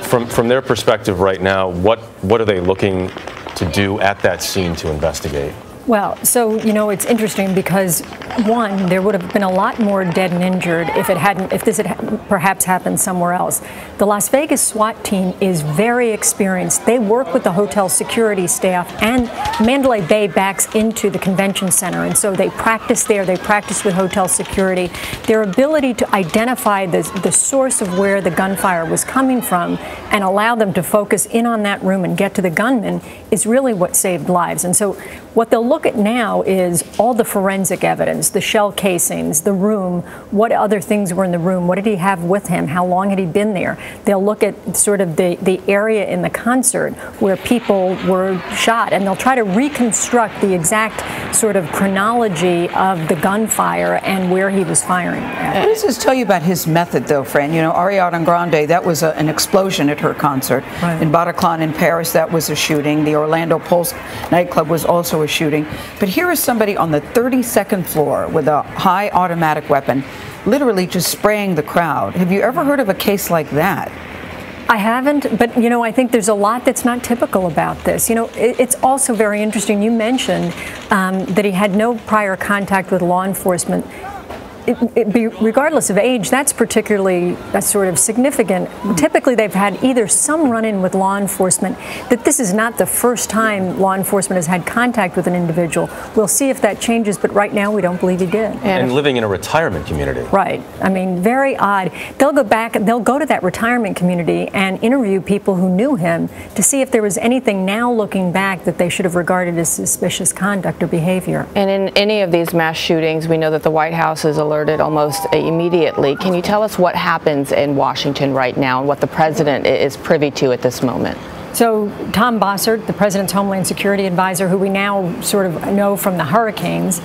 From their perspective right now, what are they looking to do at that scene to investigate? Well, so, you know, it's interesting because, one, there would have been a lot more dead and injured if this had perhaps happened somewhere else. The Las Vegas SWAT team is very experienced. They work with the hotel security staff, and Mandalay Bay backs into the convention center, and so they practice there. They practice with hotel security. Their ability to identify the source of where the gunfire was coming from and allow them to focus in on that room and get to the gunman is really what saved lives. And so what they'll look look at now is all the forensic evidence, the shell casings, the room, what other things were in the room, what did he have with him, how long had he been there. They'll look at sort of the area in the concert where people were shot, and they'll try to reconstruct the exact sort of chronology of the gunfire and where he was firing at. What does this tell you about his method, though, Fran? You know, Ariana Grande, that was an explosion at her concert. Right. In Bataclan in Paris, that was a shooting. The Orlando Pulse nightclub was also a shooting. But here is somebody on the 32nd floor with a high automatic weapon, literally just spraying the crowd. Have you ever heard of a case like that? I haven't, but, you know, I think there's a lot that's not typical about this. You know, it's also very interesting. You mentioned that he had no prior contact with law enforcement. Regardless of age, that's particularly sort of significant. Typically, they've had either some run-in with law enforcement, that this is not the first time law enforcement has had contact with an individual. We'll see if that changes, but right now we don't believe he did. And living in a retirement community. Right. I mean, very odd. They'll go back, they'll go to that retirement community and interview people who knew him to see if there was anything now looking back that they should have regarded as suspicious conduct or behavior. And in any of these mass shootings, we know that the White House is alerted almost immediately. Can you tell us what happens in Washington right now and what the president is privy to at this moment? So Tom Bossert, the president's Homeland Security advisor, who we now sort of know from the hurricanes,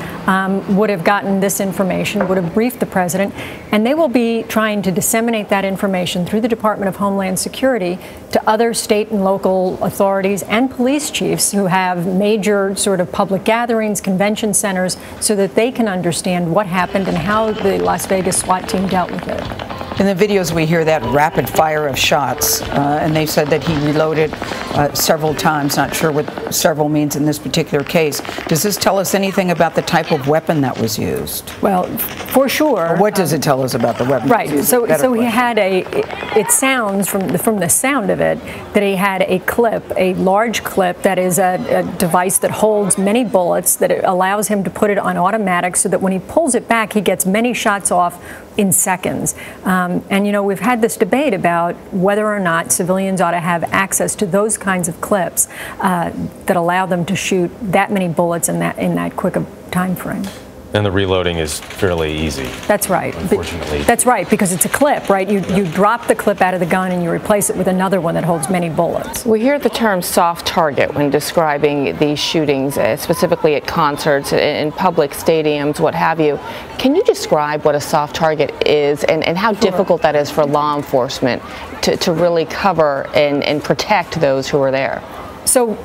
would have gotten this information, would have briefed the president, and they will be trying to disseminate that information through the Department of Homeland Security to other state and local authorities and police chiefs who have major sort of public gatherings, convention centers, so that they can understand what happened and how the Las Vegas SWAT team dealt with it. In the videos, we hear that rapid fire of shots, and they said that he reloaded several times. Not sure what several means in this particular case. Does this tell us anything about the type of weapon that was used? Well, for sure. Or what does it tell us about the weapon? Right. So he had it sounds from the sound of it that he had a clip, a large clip that is a device that holds many bullets, that it allows him to put it on automatic so that when he pulls it back, he gets many shots off in seconds. And, you know, we've had this debate about whether or not civilians ought to have access to those kinds of clips that allow them to shoot that many bullets in that quick a time frame. And the reloading is fairly easy. That's right. Unfortunately. That's right, because it's a clip, right? You drop the clip out of the gun and you replace it with another one that holds many bullets. We hear the term soft target when describing these shootings, specifically at concerts, in public stadiums, what have you. Can you describe what a soft target is and how difficult that is for law enforcement to really cover and protect those who are there? So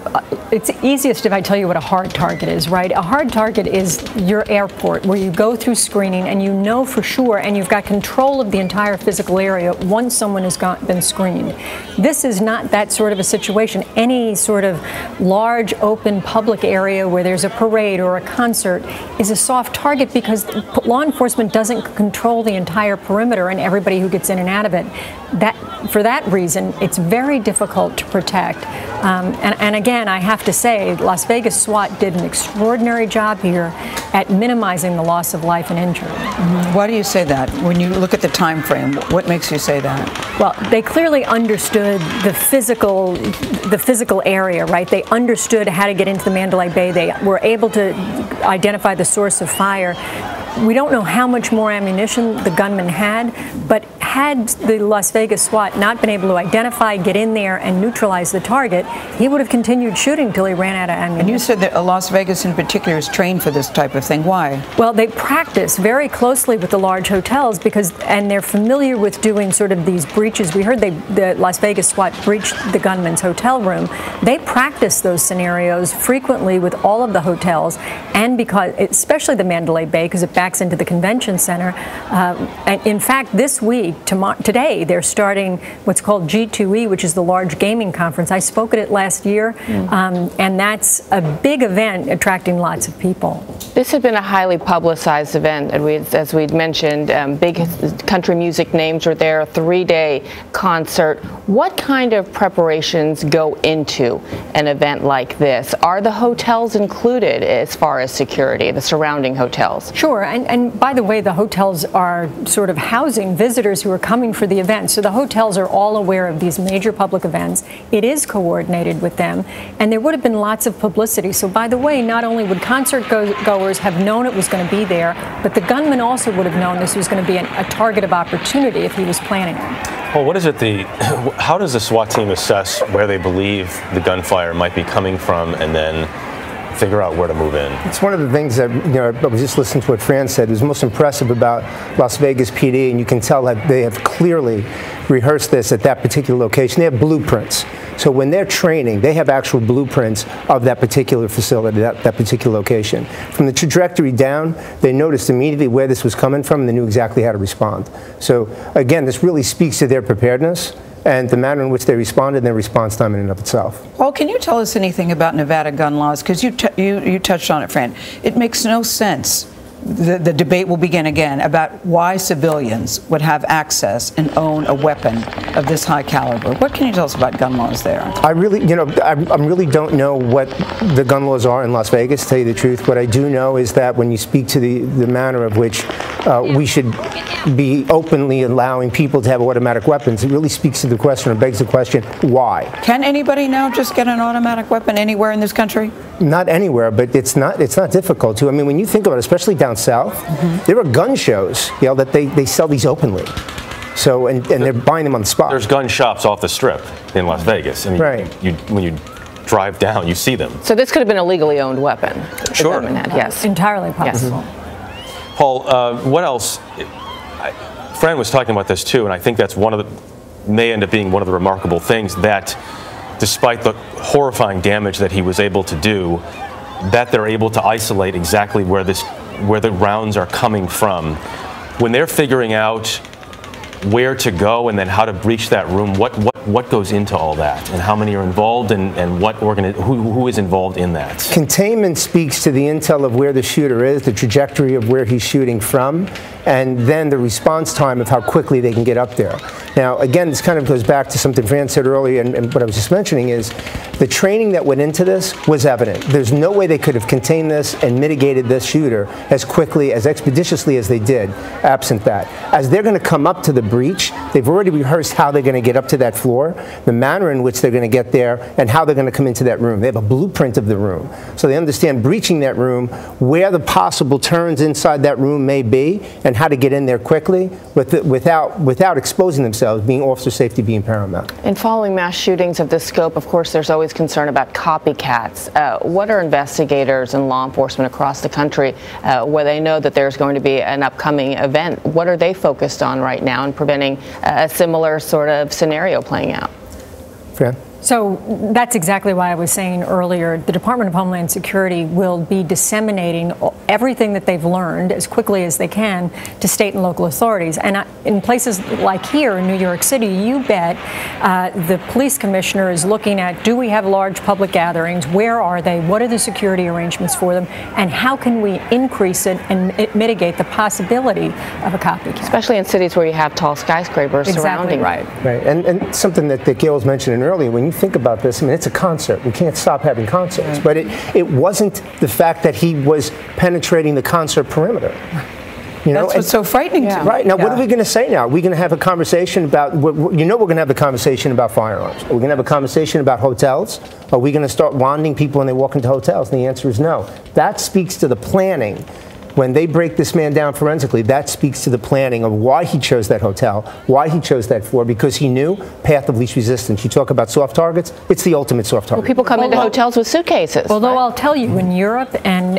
it's easiest if I tell you what a hard target is, right? A hard target is your airport where you go through screening and you know for sure and you've got control of the entire physical area once someone has been screened. This is not that sort of a situation. Any sort of large open public area where there's a parade or a concert is a soft target because law enforcement doesn't control the entire perimeter and everybody who gets in and out of it. For that reason, it's very difficult to protect. And again, I have to say, Las Vegas SWAT did an extraordinary job here at minimizing the loss of life and injury. Why do you say that? When you look at the time frame, what makes you say that? Well, they clearly understood the physical area, right? They understood how to get into the Mandalay Bay. They were able to identify the source of fire. We don't know how much more ammunition the gunman had, but had the Las Vegas SWAT not been able to identify, get in there, and neutralize the target, he would have continued shooting till he ran out of ammunition. And you said that Las Vegas in particular is trained for this type of thing. Why? Well, they practice very closely with the large hotels and they're familiar with doing sort of these breaches. We heard the Las Vegas SWAT breached the gunman's hotel room. They practice those scenarios frequently with all of the hotels, and because, especially the Mandalay Bay, because it backs into the convention center. And in fact, this week, today, they're starting what's called G2E, which is the large gaming conference. I spoke at it last year, and that's a big event attracting lots of people. This had been a highly publicized event, and as we'd mentioned, big country music names were there, a 3-day concert. What kind of preparations go into an event like this? Are the hotels included as far as security, the surrounding hotels? Sure, and by the way, the hotels are sort of housing visitors who are were coming for the event. So the hotels are all aware of these major public events. It is coordinated with them, and there would have been lots of publicity. So by the way, not only would concert goers have known it was going to be there, but the gunman also would have known this was going to be a target of opportunity if he was planning it. Well, what is it how does the SWAT team assess where they believe the gunfire might be coming from and then figure out where to move in? It's one of the things that, I was just listening to what Fran said, was most impressive about Las Vegas PD, and you can tell that they have clearly rehearsed this at that particular location. They have blueprints. So when they're training, they have actual blueprints of that particular facility, that particular location. From the trajectory down, they noticed immediately where this was coming from, and they knew exactly how to respond. So again, this really speaks to their preparedness and the manner in which they responded and their response time in and of itself. Well, can you tell us anything about Nevada gun laws? Because you touched on it, Fran. It makes no sense. The debate will begin again about why civilians would have access and own a weapon of this high caliber. What can you tell us about gun laws there? I really, I really don't know what the gun laws are in Las Vegas, to tell you the truth. What I do know is that when you speak to the manner of which we should be openly allowing people to have automatic weapons, it really speaks to the question, or begs the question, why? Can anybody now just get an automatic weapon anywhere in this country? Not anywhere, but it's not difficult to. I mean, when you think about it, especially down south, there are gun shows, that they sell these openly. So, and they're buying them on the spot. There's gun shops off the strip in Las Vegas. I mean, right. When you drive down, you see them. So this could have been a legally owned weapon. Sure. Yes. Entirely possible. Yes. Paul, what else? Fran was talking about this too, and I think that's may end up being one of the remarkable things, that despite the horrifying damage that he was able to do, that they're able to isolate exactly where the rounds are coming from. When they're figuring out where to go and then how to breach that room, what goes into all that, and how many are involved, and who is involved in that? Containment speaks to the intel of where the shooter is, the trajectory of where he's shooting from, and then the response time of how quickly they can get up there. Now, again, this kind of goes back to something Fran said earlier, and what I was just mentioning is the training that went into this was evident. There's no way they could have contained this and mitigated this shooter as quickly, as expeditiously as they did, absent that. As they're going to come up to the breach, they've already rehearsed how they're going to get up to that floor, the manner in which they're going to get there, and how they're going to come into that room. They have a blueprint of the room. So they understand breaching that room, where the possible turns inside that room may be, and how to get in there quickly without exposing themselves, being officer safety being paramount. In following mass shootings of this scope, of course, there's always concern about copycats. What are investigators and law enforcement across the country, where they know that there's going to be an upcoming event, what are they focused on right now in preventing a similar sort of scenario playing out? Fran? So that's exactly why I was saying earlier, the Department of Homeland Security will be disseminating everything that they've learned as quickly as they can to state and local authorities. And in places like here in New York City, you bet the police commissioner is looking at, do we have large public gatherings? Where are they? What are the security arrangements for them? And how can we increase it and mitigate the possibility of a copycat? Especially in cities where you have tall skyscrapers surrounding. Right. And something that Gail was mentioning earlier, when you think about this, I mean, it's a concert. We can't stop having concerts. But it wasn't the fact that he was penetrating the concert perimeter. That's what's so frightening to me. Right. Now, what are we going to say now? Are we going to have a conversation about, we're going to have the conversation about firearms. Are we going to have a conversation about hotels? Are we going to start wanding people when they walk into hotels? And the answer is no. That speaks to the planning. When they break this man down forensically, that speaks to the planning of why he chose that hotel, why he chose that floor, because he knew path of least resistance. You talk about soft targets, it's the ultimate soft target. Well, people come into hotels with suitcases. Although I'll tell you, in Europe and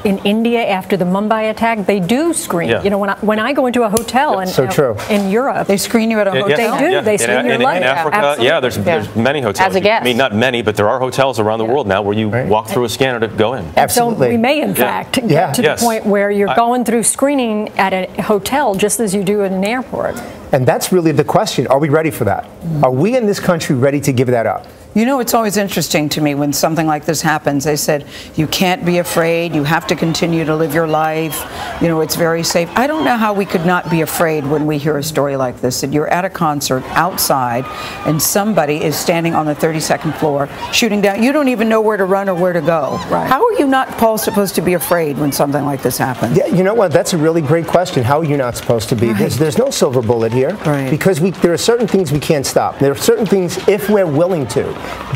in India after the Mumbai attack, they do screen. Yeah. When I go into a hotel in Europe, they screen you at a hotel. They do. Yeah. They screen your luggage. In Africa, there's many hotels. As a guest. I mean, not many, but there are hotels around the world now where you walk through a scanner to go in. Absolutely. So we may, in fact, get to the point where you're going through screening at a hotel just as you do at an airport. And that's really the question. Are we ready for that? Are we in this country ready to give that up? You know, it's always interesting to me when something like this happens. They said, you can't be afraid, you have to continue to live your life, you know, it's very safe. I don't know how we could not be afraid when we hear a story like this, that you're at a concert outside and somebody is standing on the 32nd floor shooting down. You don't even know where to run or where to go. Right. How are you not, Paul, supposed to be afraid when something like this happens? Yeah, you know what? That's a really great question. How are you not supposed to be? Right. There's no silver bullet here, right, because there are certain things we can't stop. There are certain things, if we're willing to,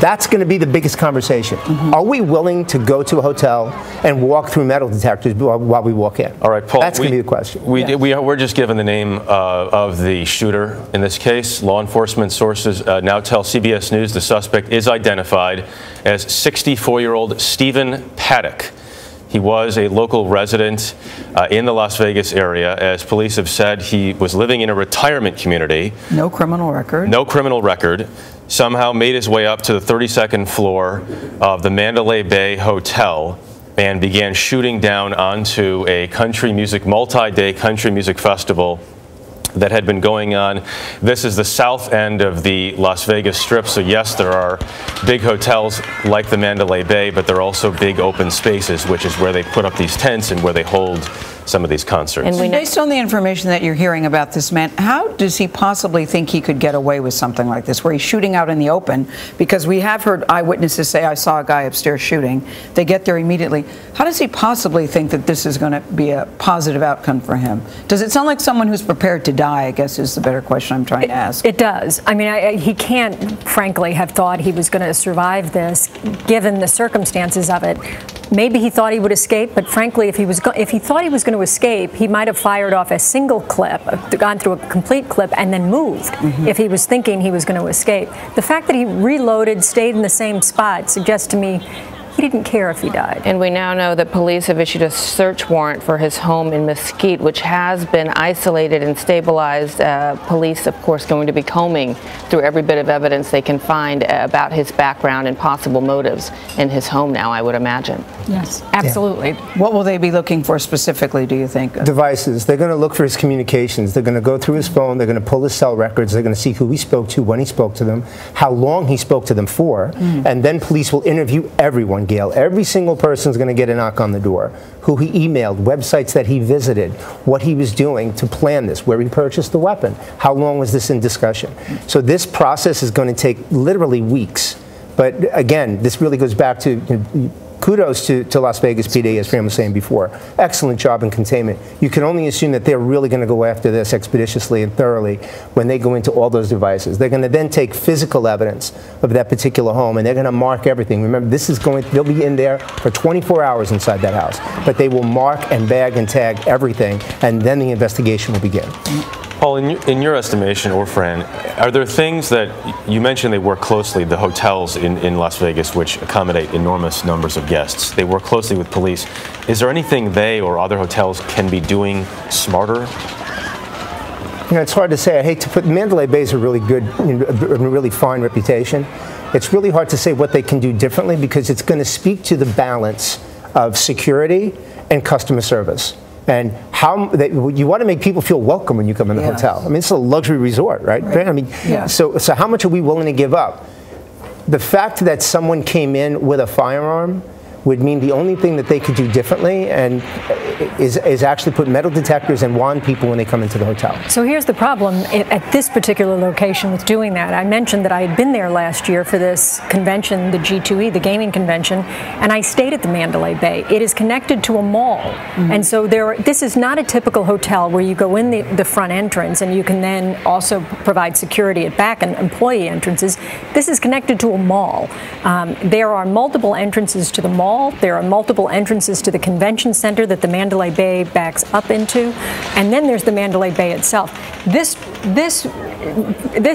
that's going to be the biggest conversation. Are we willing to go to a hotel and walk through metal detectors while we walk in? All right, Paul. That's going to be the question. We're just given the name of the shooter in this case. Law enforcement sources now tell CBS News the suspect is identified as 64-year-old Stephen Paddock. He was a local resident in the Las Vegas area. As police have said, he was living in a retirement community. No criminal record. No criminal record. Somehow made his way up to the 32nd floor of the Mandalay Bay Hotel and began shooting down onto a multi-day country music festival that had been going on. This is the south end of the Las Vegas Strip, so yes, there are big hotels like the Mandalay Bay, but there are also big open spaces, which is where they put up these tents and where they hold some of these concerts. And based on the information that you're hearing about this man, how does he possibly think he could get away with something like this, where he's shooting out in the open? Because we have heard eyewitnesses say, I saw a guy upstairs shooting. They get there immediately. How does he possibly think that this is going to be a positive outcome for him? Does it sound like someone who's prepared to die, I guess is the better question I'm trying to ask. It does. I mean, he can't, frankly, have thought he was going to survive this, given the circumstances of it. Maybe he thought he would escape, but frankly, if he thought he was going to escape, he might have fired off a single clip, gone through a complete clip, and then moved if he was thinking he was going to escape. The fact that he reloaded, stayed in the same spot, suggests to me he didn't care if he died. And we now know that police have issued a search warrant for his home in Mesquite, which has been isolated and stabilized. Police, of course, going to be combing through every bit of evidence they can find about his background and possible motives in his home now, I would imagine. Yes, absolutely. Yeah. What will they be looking for specifically, do you think? Devices. They're going to look for his communications. They're going to go through his phone. They're going to pull his cell records. They're going to see who he spoke to, when he spoke to them, how long he spoke to them for, and then police will interview everyone, Gail. Every single person's going to get a knock on the door. Who he emailed, websites that he visited, what he was doing to plan this, where he purchased the weapon, how long was this in discussion. So this process is going to take literally weeks. But again, this really goes back to kudos to Las Vegas PD, as Fran was saying before. Excellent job in containment. You can only assume that they're really going to go after this expeditiously and thoroughly when they go into all those devices. They're going to then take physical evidence of that particular home, and they're going to mark everything. Remember, they'll be in there for 24 hours inside that house, but they will mark and bag and tag everything, and then the investigation will begin. Paul, in your estimation, or Fran, are there things that you mentioned they work closely, the hotels in Las Vegas, which accommodate enormous numbers of guests, they work closely with police. Is there anything they or other hotels can be doing smarter? You know, it's hard to say. I hate to put Mandalay Bay is a really good, a really fine reputation. It's really hard to say what they can do differently because it's going to speak to the balance of security and customer service. And how you want to make people feel welcome when you come in the hotel. I mean, it's a luxury resort, right? I mean, so how much are we willing to give up? The fact that someone came in with a firearm would mean the only thing that they could do differently and is actually put metal detectors and wand people when they come into the hotel. So here's the problem at this particular location with doing that. I mentioned that I had been there last year for this convention, the G2E, the gaming convention, and I stayed at the Mandalay Bay. It is connected to a mall. And so this is not a typical hotel where you go in the front entrance and you can then also provide security at back and employee entrances. This is connected to a mall. There are multiple entrances to the mall. There are multiple entrances to the convention center that the Mandalay Bay backs up into, and then there's the Mandalay Bay itself. This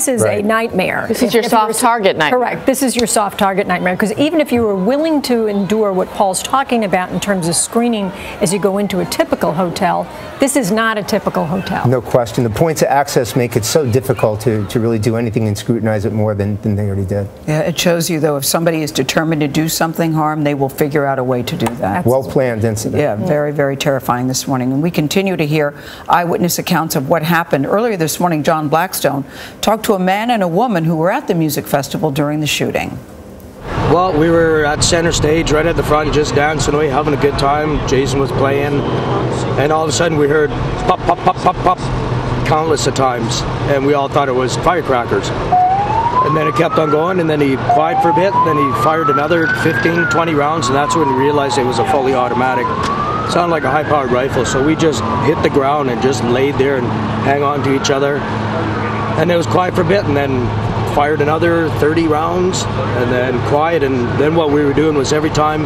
is a nightmare. This is your soft target nightmare. Correct. This is your soft target nightmare, because even if you were willing to endure what Paul's talking about in terms of screening as you go into a typical hotel, this is not a typical hotel. No question. The points of access make it so difficult to really do anything and scrutinize it more than they already did. Yeah, it shows you, though, if somebody is determined to do something harm, they will figure out a way to do that. Well-planned incident. Yeah, very, very terrifying this morning. And we continue to hear eyewitness accounts of what happened. Earlier this morning, John Blackstone talked to a man and a woman who were at the music festival during the shooting. Well, we were at center stage, right at the front, just dancing away, having a good time. Jason was playing, and all of a sudden we heard pop, pop, pop, pop, pop, countless of times, and we all thought it was firecrackers. And then it kept on going, and then he quiet for a bit, then he fired another 15, 20 rounds, and that's when we realized it was a fully automatic. It sounded like a high-powered rifle, so we just hit the ground and just laid there and hang on to each other. And it was quiet for a bit, and then fired another 30 rounds, and then quiet, and then what we were doing was every time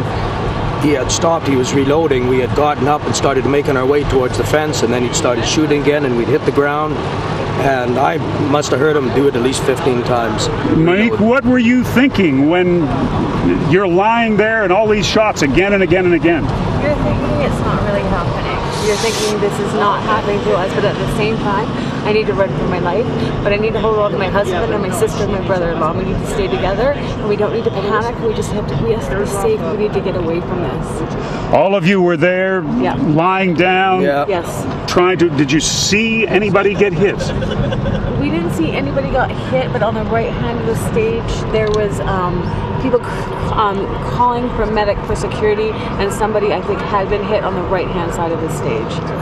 he had stopped, he was reloading, we had gotten up and started making our way towards the fence, and then he started shooting again, and we'd hit the ground. And I must have heard him do it at least 15 times. Mike, what were you thinking when you're lying there and all these shots again and again and again? You're thinking it's not really happening. You're thinking this is not happening to us, but at the same time, I need to run for my life, but I need to hold on to my husband and my sister and my brother-in-law. We need to stay together, and we don't need to panic. We just have to be safe. We need to get away from this. All of you were there, lying down, Yes. trying to, did you see anybody get hit? We didn't see anybody got hit, but on the right hand of the stage, there was people calling for medic for security, and somebody, I think, had been hit on the right-hand side of the stage.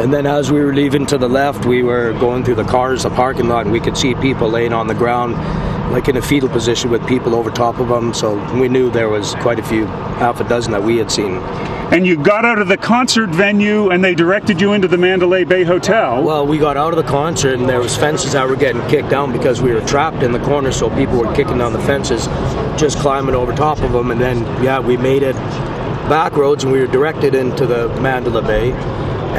And then as we were leaving to the left, we were going through the cars, the parking lot, and we could see people laying on the ground, like in a fetal position with people over top of them. So we knew there was quite a few, half a dozen that we had seen. And you got out of the concert venue and they directed you into the Mandalay Bay Hotel. Well, we got out of the concert and there was fences that were getting kicked down because we were trapped in the corner, so people were kicking down the fences, just climbing over top of them. And then, we made it back roads and we were directed into the Mandalay Bay.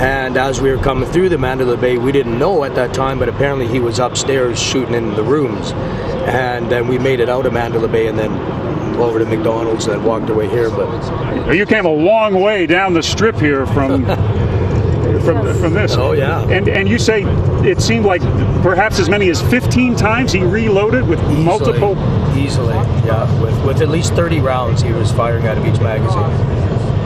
And as we were coming through the Mandalay Bay, we didn't know at that time, but apparently he was upstairs shooting in the rooms. And then we made it out of Mandalay Bay and then over to McDonald's and then walked our way here. But you came a long way down the strip here from from this. Oh yeah. And you say it seemed like perhaps as many as 15 times he reloaded with multiple. Easily, yeah. With at least 30 rounds he was firing out of each magazine.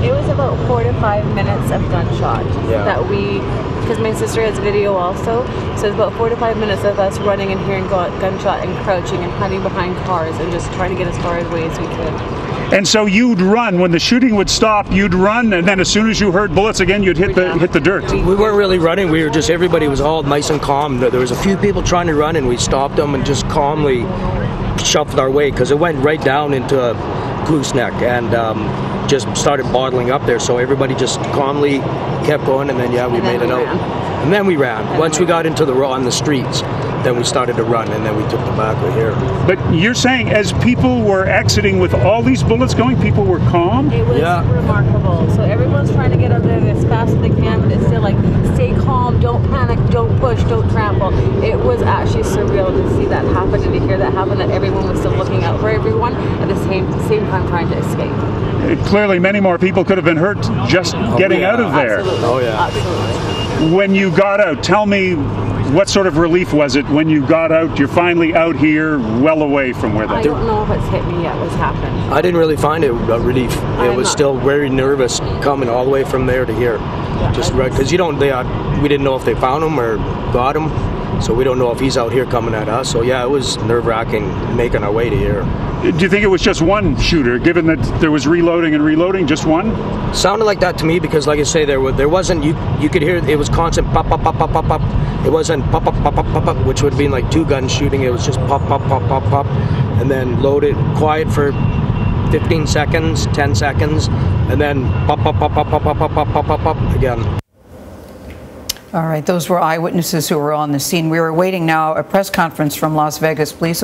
It was about 4 to 5 minutes of gunshot that we, because my sister has video also, so it's about 4 to 5 minutes of us running and hearing gunshot and crouching and hiding behind cars and just trying to get as far away as we could. And so you'd run when the shooting would stop. You'd run, and then as soon as you heard bullets again, you'd hit the dirt. We weren't really running. We were just, everybody was all nice and calm. There was a few people trying to run, and we stopped them and just calmly shuffled our way because it went right down into a gooseneck and just started bottling up there. So everybody just calmly kept going, and then we made it out. And then we ran. Once we got into on the streets, then we started to run, and then we took the back way here. But you're saying as people were exiting with all these bullets going, people were calm? It was remarkable. So everyone's trying to get out there as fast as they can, but it's still like, stay calm, don't panic, don't push, don't trample. It was actually surreal to see that happen and to hear that happen, that everyone was still looking out for everyone at the same time trying to escape. Clearly many more people could have been hurt just getting out of there. Absolutely. Oh yeah. Absolutely. When you got out, tell me, what sort of relief was it when you got out? You're finally out here, well away from where that. I don't know if it's hit me yet. What's happened? I didn't really find it a relief. It was still very nervous coming all the way from there to here. Just right, because we didn't know if they found him or got him, so we don't know if he's out here coming at us. So it was nerve-wracking making our way to here. Do you think it was just one shooter, given that there was reloading and reloading, just one? Sounded like that to me because, like I say, there wasn't, you could hear it was constant pop, pop, pop, pop, pop, pop. It wasn't pop, pop, pop, pop, pop, pop, which would have been like two guns shooting. It was just pop, pop, pop, pop, pop, and then loaded, quiet for 15 seconds, 10 seconds, and then pop, pop, pop, pop, pop, pop, pop, pop, pop, pop, pop again. All right, those were eyewitnesses who were on the scene. We were waiting now a press conference from Las Vegas Police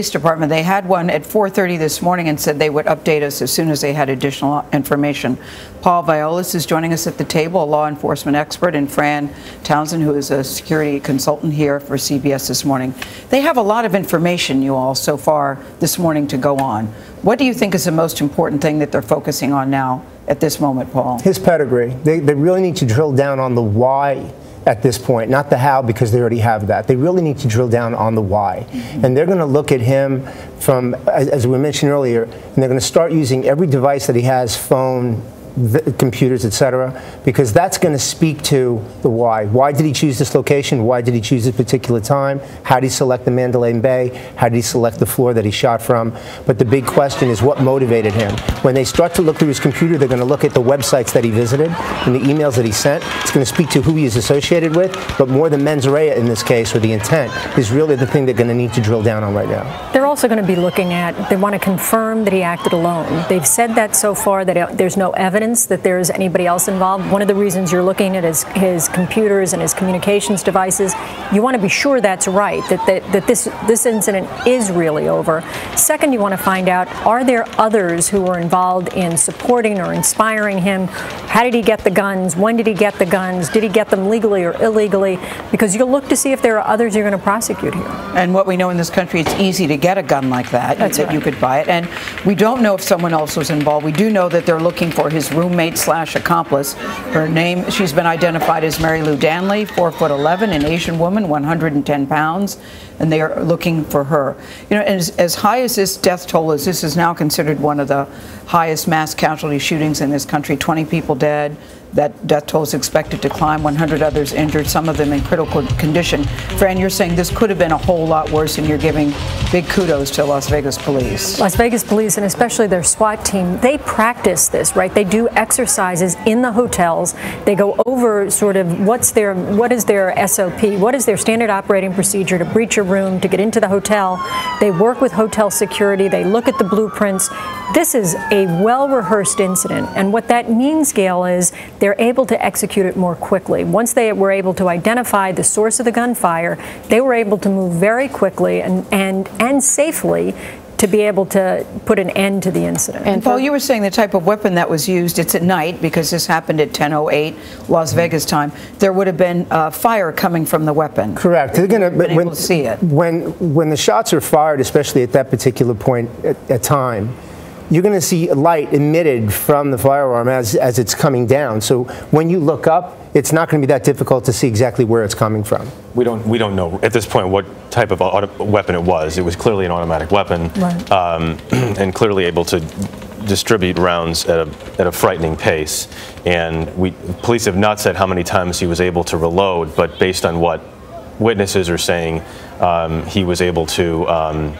Department. They had one at 4:30 this morning and said they would update us as soon as they had additional information. Paul Violas is joining us at the table, a law enforcement expert, and Fran Townsend, who is a security consultant here for CBS this morning. They have a lot of information, you all, so far this morning to go on. What do you think is the most important thing that they're focusing on now at this moment, Paul? His pedigree. They really need to drill down on the why at this point, not the how, because they already have that. They really need to drill down on the why. And they're going to look at him from, as we mentioned earlier, and they're going to start using every device that he has, phone, computers, etc., because that's going to speak to the why. Why did he choose this location? Why did he choose this particular time? How did he select the Mandalay Bay? How did he select the floor that he shot from? But the big question is what motivated him. When they start to look through his computer, they're going to look at the websites that he visited and the emails that he sent. It's going to speak to who he is associated with, but more than mens rea in this case, or the intent, is really the thing they're going to need to drill down on right now. They're also going to be looking at, they want to confirm that he acted alone. They've said that so far, that there's no evidence that there's anybody else involved. One of the reasons you're looking at his computers and his communications devices, you want to be sure that's right, that this incident is really over. Second, you want to find out, are there others who were involved in supporting or inspiring him? How did he get the guns? When did he get the guns? Did he get them legally or illegally? Because you'll look to see if there are others you're going to prosecute here. And what we know in this country, it's easy to get a gun like that, that you could buy it. And we don't know if someone else was involved. We do know that they're looking for his roommate / accomplice. Her name, she's been identified as Mary Lou Danley, 4'11", an Asian woman, 110 pounds. And they are looking for her. You know, as high as this death toll is, this is now considered one of the highest mass casualty shootings in this country. 20 people dead. That death toll is expected to climb, 100 others injured, some of them in critical condition. Fran, you're saying this could have been a whole lot worse, and you're giving big kudos to Las Vegas police. Las Vegas police, and especially their SWAT team, they practice this, right? They do exercises in the hotels. They go over sort of what is their SOP, what is their standard operating procedure to breach a room, to get into the hotel. They work with hotel security. They look at the blueprints. This is a well-rehearsed incident, and what that means, Gail, is they're able to execute it more quickly. Once they were able to identify the source of the gunfire, they were able to move very quickly and safely to be able to put an end to the incident. And Paul, you were saying the type of weapon that was used, it's at night because this happened at 10:08 Las Vegas time. There would have been fire coming from the weapon. Correct. They're going to able to see it. When the shots are fired, especially at that particular point at time, you're going to see light emitted from the firearm as it's coming down. So when you look up, it's not going to be that difficult to see exactly where it's coming from. We don't know at this point what type of weapon it was. It was clearly an automatic weapon, right. And clearly able to distribute rounds at a frightening pace. And police have not said how many times he was able to reload, but based on what witnesses are saying, he was able to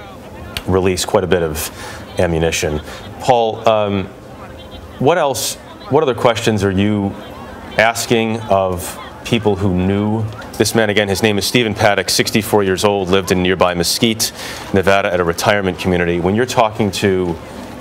release quite a bit of ammunition. Paul, what other questions are you asking of people who knew this man? Again, his name is Stephen Paddock, 64 years old, lived in nearby Mesquite, Nevada, at a retirement community. When you're talking to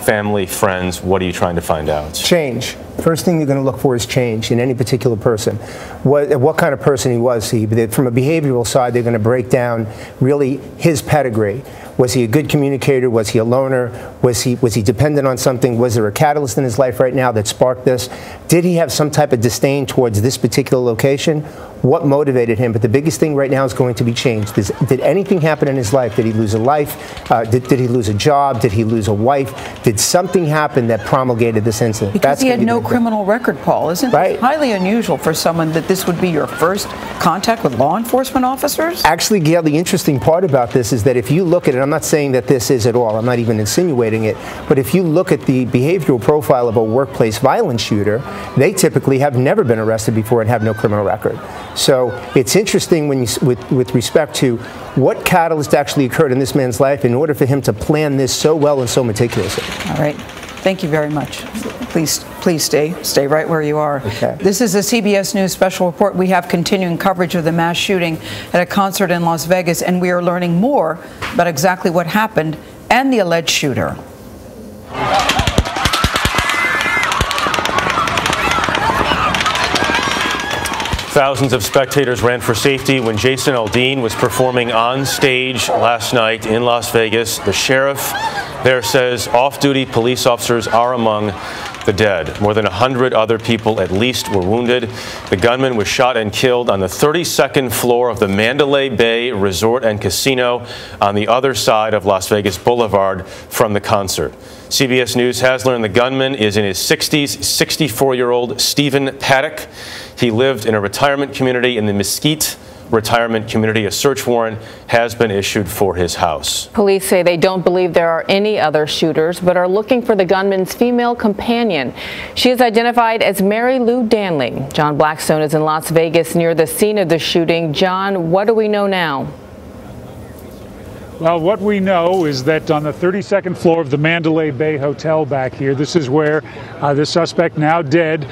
family, friends, what are you trying to find out? Change. First thing you're going to look for is change in any particular person. What kind of person he was. From a behavioral side, they're going to break down really his pedigree. Was he a good communicator? Was he a loner? Was he dependent on something? Was there a catalyst in his life right now that sparked this? Did he have some type of disdain towards this particular location? What motivated him? But the biggest thing right now is going to be change. Did anything happen in his life? Did he lose a life? Did he lose a job? Did he lose a wife? Did something happen that promulgated this incident? Because he had no criminal record, Paul. Isn't it highly unusual for someone that this would be your first contact with law enforcement officers? Actually, Gail, the interesting part about this is that if you look at it, I'm not saying that this is at all, I'm not even insinuating it, but if you look at the behavioral profile of a workplace violence shooter, they typically have never been arrested before and have no criminal record. So it's interesting when with respect to what catalyst actually occurred in this man's life in order for him to plan this so well and so meticulously. All right. Thank you very much. Please stay right where you are. Okay. This is a CBS News special report. We have continuing coverage of the mass shooting at a concert in Las Vegas, and we are learning more about exactly what happened and the alleged shooter. Thousands of spectators ran for safety when Jason Aldean was performing on stage last night in Las Vegas. The sheriff there says off-duty police officers are among the dead. More than 100 other people at least were wounded. The gunman was shot and killed on the 32nd floor of the Mandalay Bay Resort and Casino on the other side of Las Vegas Boulevard from the concert. CBS News has learned the gunman is in his 60s, 64-year-old Stephen Paddock. He lived in a retirement community in the Mesquite retirement community. A search warrant has been issued for his house. Police say they don't believe there are any other shooters, but are looking for the gunman's female companion. She is identified as Mary Lou Danley. John Blackstone is in Las Vegas near the scene of the shooting. John, what do we know now? Well, what we know is that on the 32nd floor of the Mandalay Bay Hotel back here, this is where the suspect, now dead,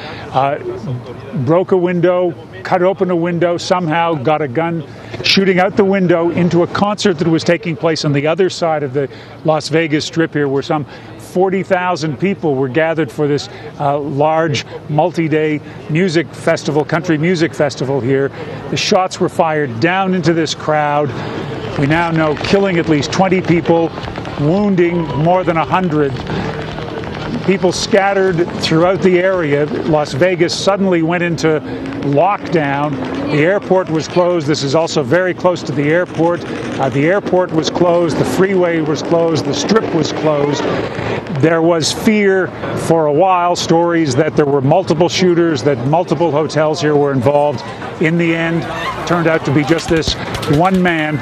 broke a window, cut open a window, somehow got a gun shooting out the window into a concert that was taking place on the other side of the Las Vegas Strip here, where some 40,000 people were gathered for this large multi-day music festival, country music festival here. The shots were fired down into this crowd. We now know killing at least 20 people, wounding more than 100. People scattered throughout the area. Las Vegas suddenly went into lockdown. The airport was closed. This is also very close to the airport. The airport was closed. The freeway was closed. The Strip was closed. There was fear for a while, stories that there were multiple shooters, that multiple hotels here were involved. In the end, it turned out to be just this one man.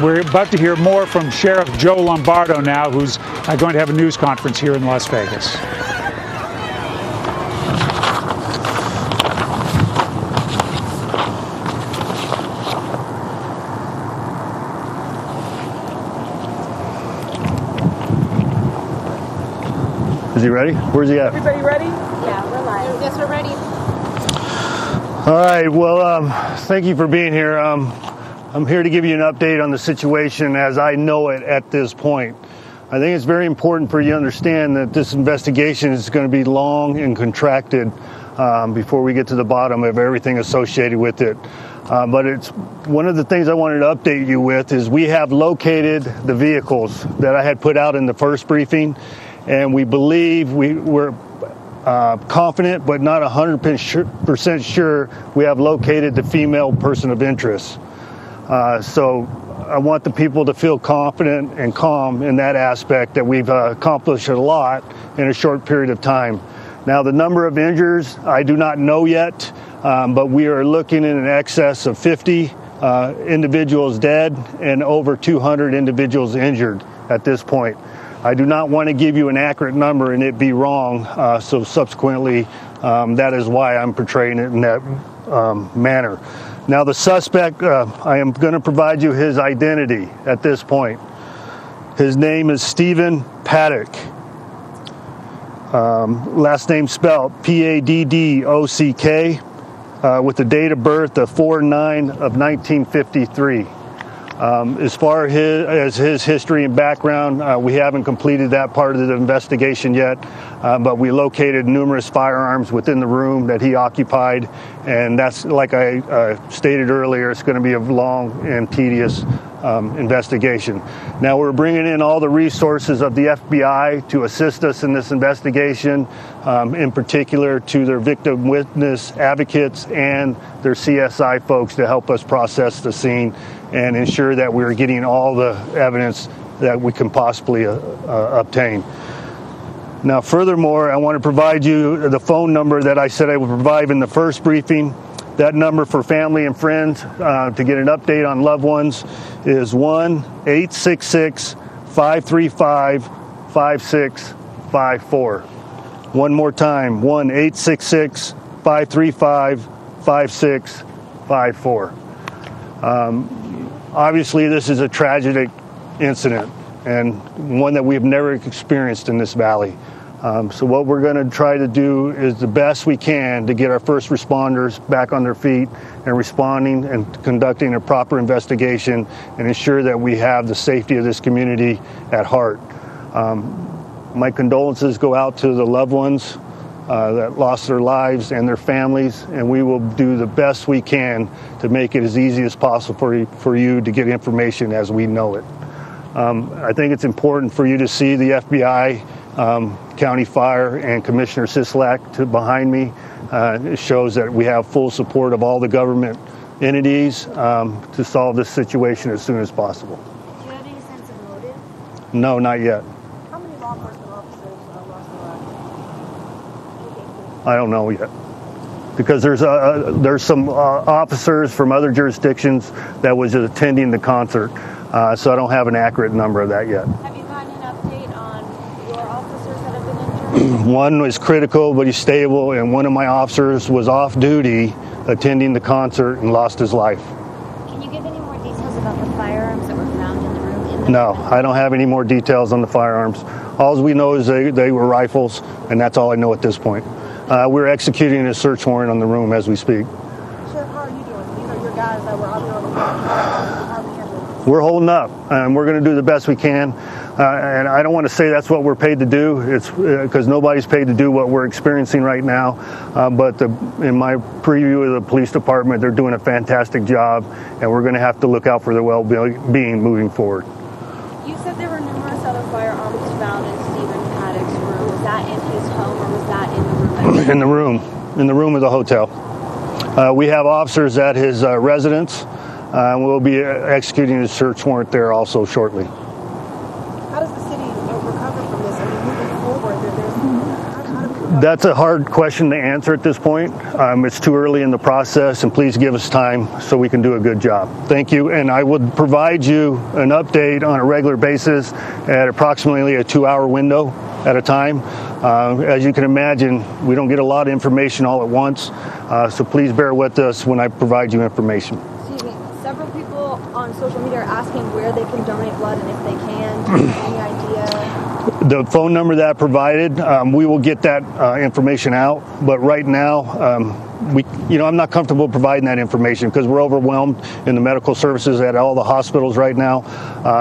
We're about to hear more from Sheriff Joe Lombardo now, who's going to have a news conference here in Las Vegas. Is he ready? Where's he at? Everybody ready? Yeah, we're live. Yes, we're ready. All right, well, thank you for being here. I'm here to give you an update on the situation as I know it at this point. I think it's very important for you to understand that this investigation is going to be long and contracted before we get to the bottom of everything associated with it. But it's one of the things I wanted to update you with is we have located the vehicles that I had put out in the first briefing, and we believe we're confident but not 100% sure we have located the female person of interest. So I want the people to feel confident and calm in that aspect, that we've accomplished a lot in a short period of time. Now, the number of injuries, I do not know yet, but we are looking in an excess of 50 individuals dead and over 200 individuals injured at this point. I do not want to give you an accurate number and it be wrong, so subsequently that is why I'm portraying it in that manner. Now, the suspect, I am going to provide you his identity at this point. His name is Stephen Paddock. Last name spelled P-A-D-D-O-C-K, with the date of birth of 4/9 of 1953. As far as his history and background, we haven't completed that part of the investigation yet, but we located numerous firearms within the room that he occupied, and that's, like I stated earlier, it's going to be a long and tedious investigation. Now, we're bringing in all the resources of the FBI to assist us in this investigation, in particular to their victim witness advocates and their CSI folks to help us process the scene and ensure that we're getting all the evidence that we can possibly obtain. Now, furthermore, I want to provide you the phone number that I said I would provide in the first briefing. That number for family and friends to get an update on loved ones is 1-866-535-5654. One more time, 1-866-535-5654. Obviously, this is a tragic incident and one that we have never experienced in this valley. So what we're going to try to do is the best we can to get our first responders back on their feet and responding and conducting a proper investigation and ensure that we have the safety of this community at heart. My condolences go out to the loved ones that lost their lives and their families, and we will do the best we can to make it as easy as possible for you to get information as we know it. I think it's important for you to see the FBI, County Fire, and Commissioner Sisolak behind me. It shows that we have full support of all the government entities to solve this situation as soon as possible. Do you have any sense of motive? No, not yet. How many law enforcement officers lost their lives? I don't know yet. because there's some officers from other jurisdictions that was attending the concert, so I don't have an accurate number of that yet. Have you gotten an update on your officers that have been injured? One was critical, but he's stable, and one of my officers was off duty attending the concert and lost his life. Can you give any more details about the firearms that were found in the room? No, I don't have any more details on the firearms. All we know is they were rifles, and that's all I know at this point. We're executing a search warrant on the room as we speak. Sheriff, how are you doing? These are your guys that were out here on the road. We're holding up, and we're going to do the best we can. And I don't want to say that's what we're paid to do. It's because nobody's paid to do what we're experiencing right now. But in my preview of the police department, they're doing a fantastic job, and we're going to have to look out for their well-being moving forward. You said there were numerous other firearms found in Stephen Paddock's room. Was that in his home, or was that in the room? In the room of the hotel. We have officers at his residence, and we'll be executing a search warrant there also shortly. How does the city recover from this? I mean, moving forward, That's a hard question to answer at this point. It's too early in the process, and please give us time so we can do a good job. Thank you, and I would provide you an update on a regular basis at approximately a 2-hour window at a time. As you can imagine, we don't get a lot of information all at once, so please bear with us when I provide you information. Excuse me. Several people on social media are asking where they can donate blood and if they can. Do you have any idea? The phone number that I provided, we will get that information out. But right now, I'm not comfortable providing that information because we're overwhelmed in the medical services at all the hospitals right now.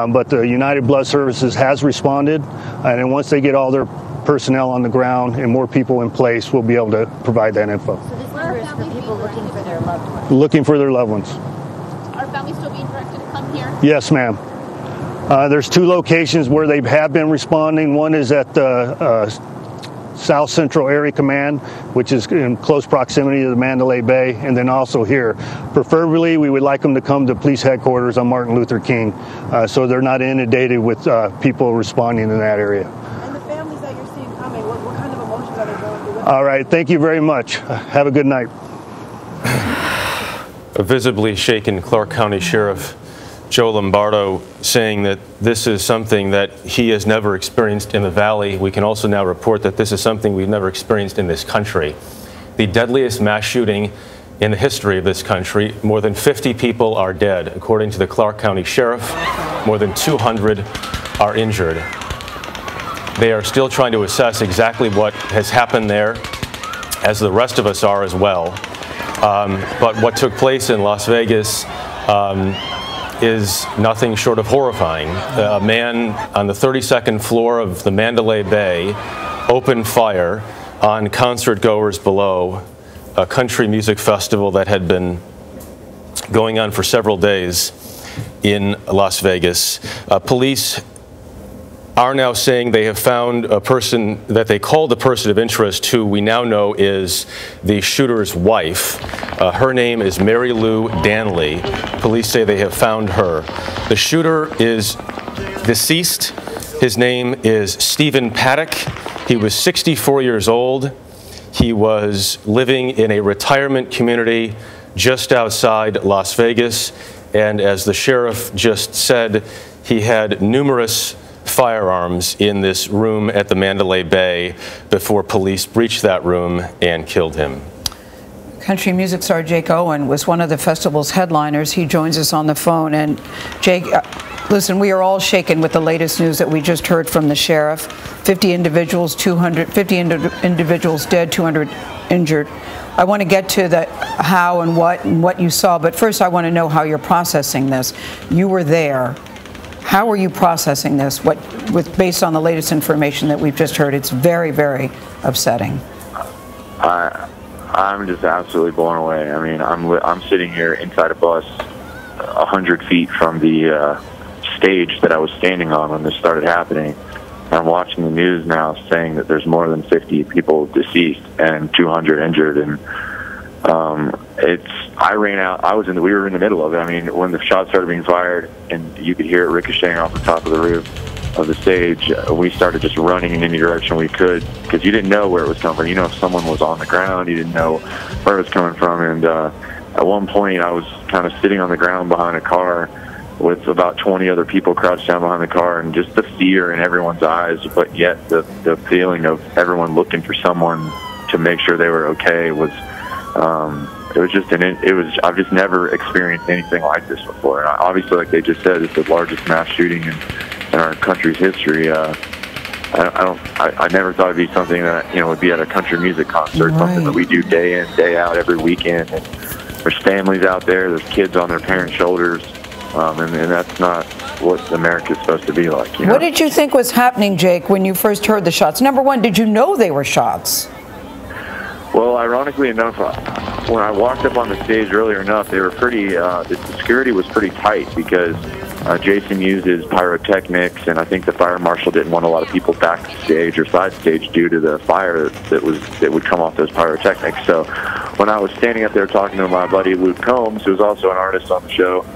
But the United Blood Services has responded, and then once they get all their personnel on the ground and more people in place, we'll be able to provide that info. So this number is for people looking for their loved ones. Looking for their loved ones. Are families still being directed to come here? Yes, ma'am. There's 2 locations where they have been responding. One is at the South Central Area Command, which is in close proximity to the Mandalay Bay, and then also here. Preferably, we would like them to come to police headquarters on Martin Luther King, so they're not inundated with people responding in that area. And the families that you're seeing coming, what kind of emotions are they going through? All right, thank you very much. Have a good night. A visibly shaken Clark County Sheriff Joe Lombardo saying that this is something that he has never experienced in the Valley. We can also now report that this is something we've never experienced in this country. The deadliest mass shooting in the history of this country. More than 50 people are dead, according to the Clark County Sheriff. More than 200 are injured. They are still trying to assess exactly what has happened there, as the rest of us are as well. But what took place in Las Vegas is nothing short of horrifying. A man on the 32nd floor of the Mandalay Bay opened fire on concert goers below, a country music festival that had been going on for several days in Las Vegas. Police are now saying they have found a person that they called a person of interest, who we now know is the shooter's wife. Her name is Mary Lou Danley. Police say they have found her. The shooter is deceased. His name is Stephen Paddock. He was 64 years old. He was living in a retirement community just outside Las Vegas. And as the sheriff just said, he had numerous firearms in this room at the Mandalay Bay before police breached that room and killed him. Country music star Jake Owen was one of the festival's headliners. He joins us on the phone. And Jake, listen, we are all shaken with the latest news that we just heard from the sheriff. 50 individuals, 50 individuals dead, 200 injured. I want to get to the how and what you saw, but first I want to know how you're processing this. You were there. How are you processing this? Based on the latest information that we've just heard, it's very, very upsetting. I'm just absolutely blown away. I mean, I'm sitting here inside a bus 100 feet from the stage that I was standing on when this started happening. I'm watching the news now saying that there's more than 50 people deceased and 200 injured, and I ran out. We were in the middle of it. I mean, when the shots started being fired and you could hear it ricocheting off the top of the roof, of the stage, we started just running in any direction we could because you didn't know where it was coming from. You know, if someone was on the ground, you didn't know where it was coming from. And at one point, I was kind of sitting on the ground behind a car with about 20 other people crouched down behind the car, and just the fear in everyone's eyes, but yet the feeling of everyone looking for someone to make sure they were okay was, it was just I've just never experienced anything like this before. And obviously, like they just said, it's the largest mass shooting in our country's history. I never thought it'd be something that, you know, would be at a country music concert, something that we do day in, day out, every weekend. And there's families out there, there's kids on their parents' shoulders. And that's not what America's supposed to be like. You know? What did you think was happening, Jake, when you first heard the shots? Number one, did you know they were shots? Well, ironically enough, when I walked up on the stage earlier enough, they were pretty, the security was pretty tight because Jason uses pyrotechnics, and I think the fire marshal didn't want a lot of people backstage or side stage due to the fire that would come off those pyrotechnics. So when I was standing up there talking to my buddy Luke Combs, who was also an artist on the show,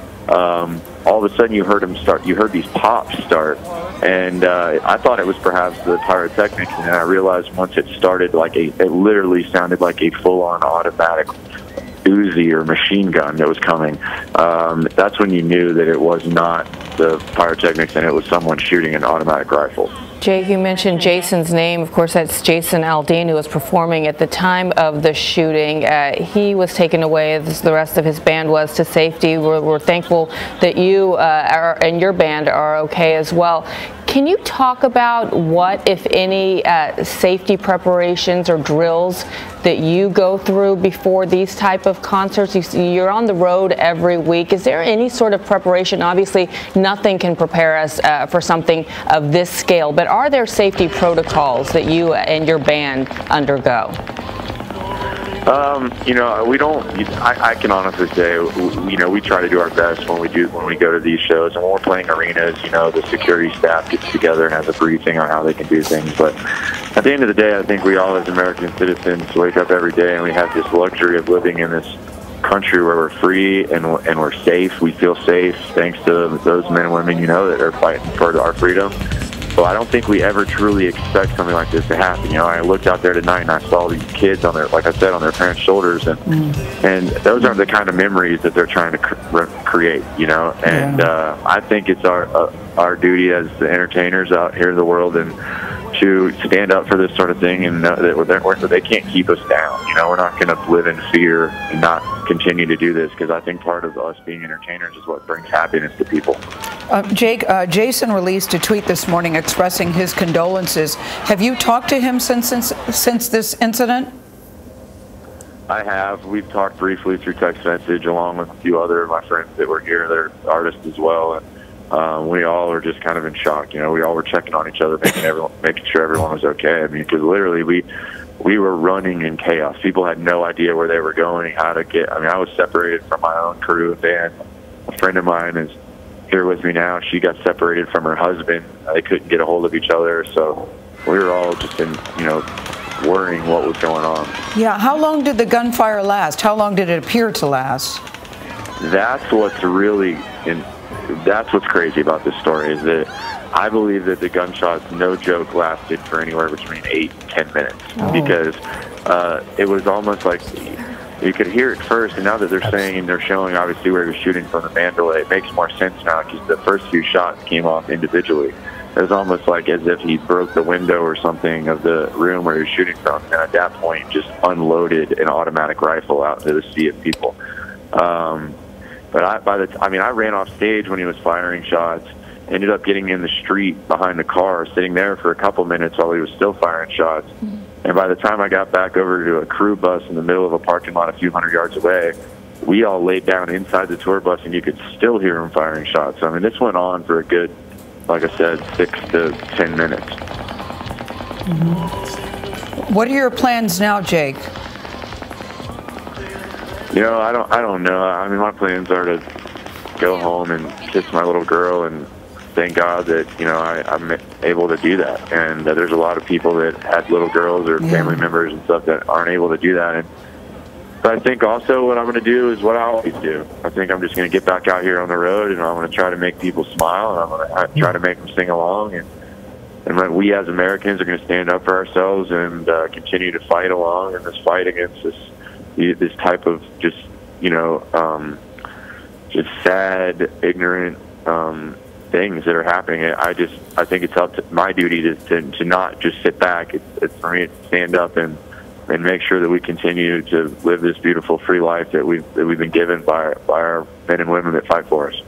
all of a sudden you heard these pops start, and I thought it was perhaps the pyrotechnics, and then I realized once it started, it literally sounded like a full-on automatic Uzi or machine gun that was coming. That's when you knew that it was not the pyrotechnics and it was someone shooting an automatic rifle. Jake, you mentioned Jason's name. Of course, that's Jason Aldean, who was performing at the time of the shooting. He was taken away, as the rest of his band was, to safety. We're thankful that you and your band are okay as well. Can you talk about what, if any, safety preparations or drills that you go through before these type of concerts? You're on the road every week. Is there any sort of preparation? Obviously, nothing can prepare us for something of this scale, but are there safety protocols that you and your band undergo? You know, we don't. I can honestly say, you know, we try to do our best when we go to these shows, and when we're playing arenas, you know, the security staff gets together and has a briefing on how they can do things. But at the end of the day, I think we all, as American citizens, wake up every day and we have this luxury of living in this country where we're free and we're safe. We feel safe thanks to those men and women, you know, that are fighting for our freedom. So I don't think we ever truly expect something like this to happen. You know, I looked out there tonight and I saw these kids on their, like I said, on their parents' shoulders, and those are the kind of memories that they're trying to create. You know, and I think it's our duty as the entertainers out here in the world and to stand up for this sort of thing, and that they can't keep us down. You know, we're not going to live in fear and not continue to do this, because I think part of us being entertainers is what brings happiness to people. Jake, Jason released a tweet this morning expressing his condolences. Have you talked to him since this incident? I have. We've talked briefly through text message, along with a few other of my friends that were here. They're artists as well, and we all are just kind of in shock. You know, we all were checking on each other, making sure everyone was okay. I mean, because literally we were running in chaos. People had no idea where they were going, how to get. I mean, I was separated from my own crew and band. A friend of mine is here with me now. She got separated from her husband. They couldn't get a hold of each other, so we were all just in, you know, worrying what was going on. Yeah. How long did the gunfire last? How long did it appear to last? That's what's crazy about this story, is that I believe that the gunshots, no joke, lasted for anywhere between 8 and 10 minutes, because it was almost like you could hear it first, and now that they're showing obviously where he was shooting from the Mandalay, it makes more sense now, because the first few shots came off individually. It was almost like as if he broke the window or something of the room where he was shooting from, and at that point just unloaded an automatic rifle out into the sea of people. But I ran off stage when he was firing shots, ended up getting in the street behind the car, sitting there for a couple minutes while he was still firing shots. And by the time I got back over to a crew bus in the middle of a parking lot a few hundred yards away, we all laid down inside the tour bus, and you could still hear him firing shots. I mean, this went on for a good, like I said, 6 to 10 minutes. What are your plans now, Jake? You know, I don't know. I mean, my plans are to go home and kiss my little girl, and thank God that, you know, I'm able to do that. And there's a lot of people that had little girls or family members and stuff that aren't able to do that. And But I think also what I'm going to do is what I always do. I think I'm just going to get back out here on the road, and I'm going to try to make people smile, and I'm going to try to make them sing along. And we as Americans are going to stand up for ourselves and continue to fight along in this fight against this type of just, just sad, ignorant things that are happening. I think it's up to my duty to not just sit back. It's for me to stand up and make sure that we continue to live this beautiful, free life that we've been given by our men and women that fight for us.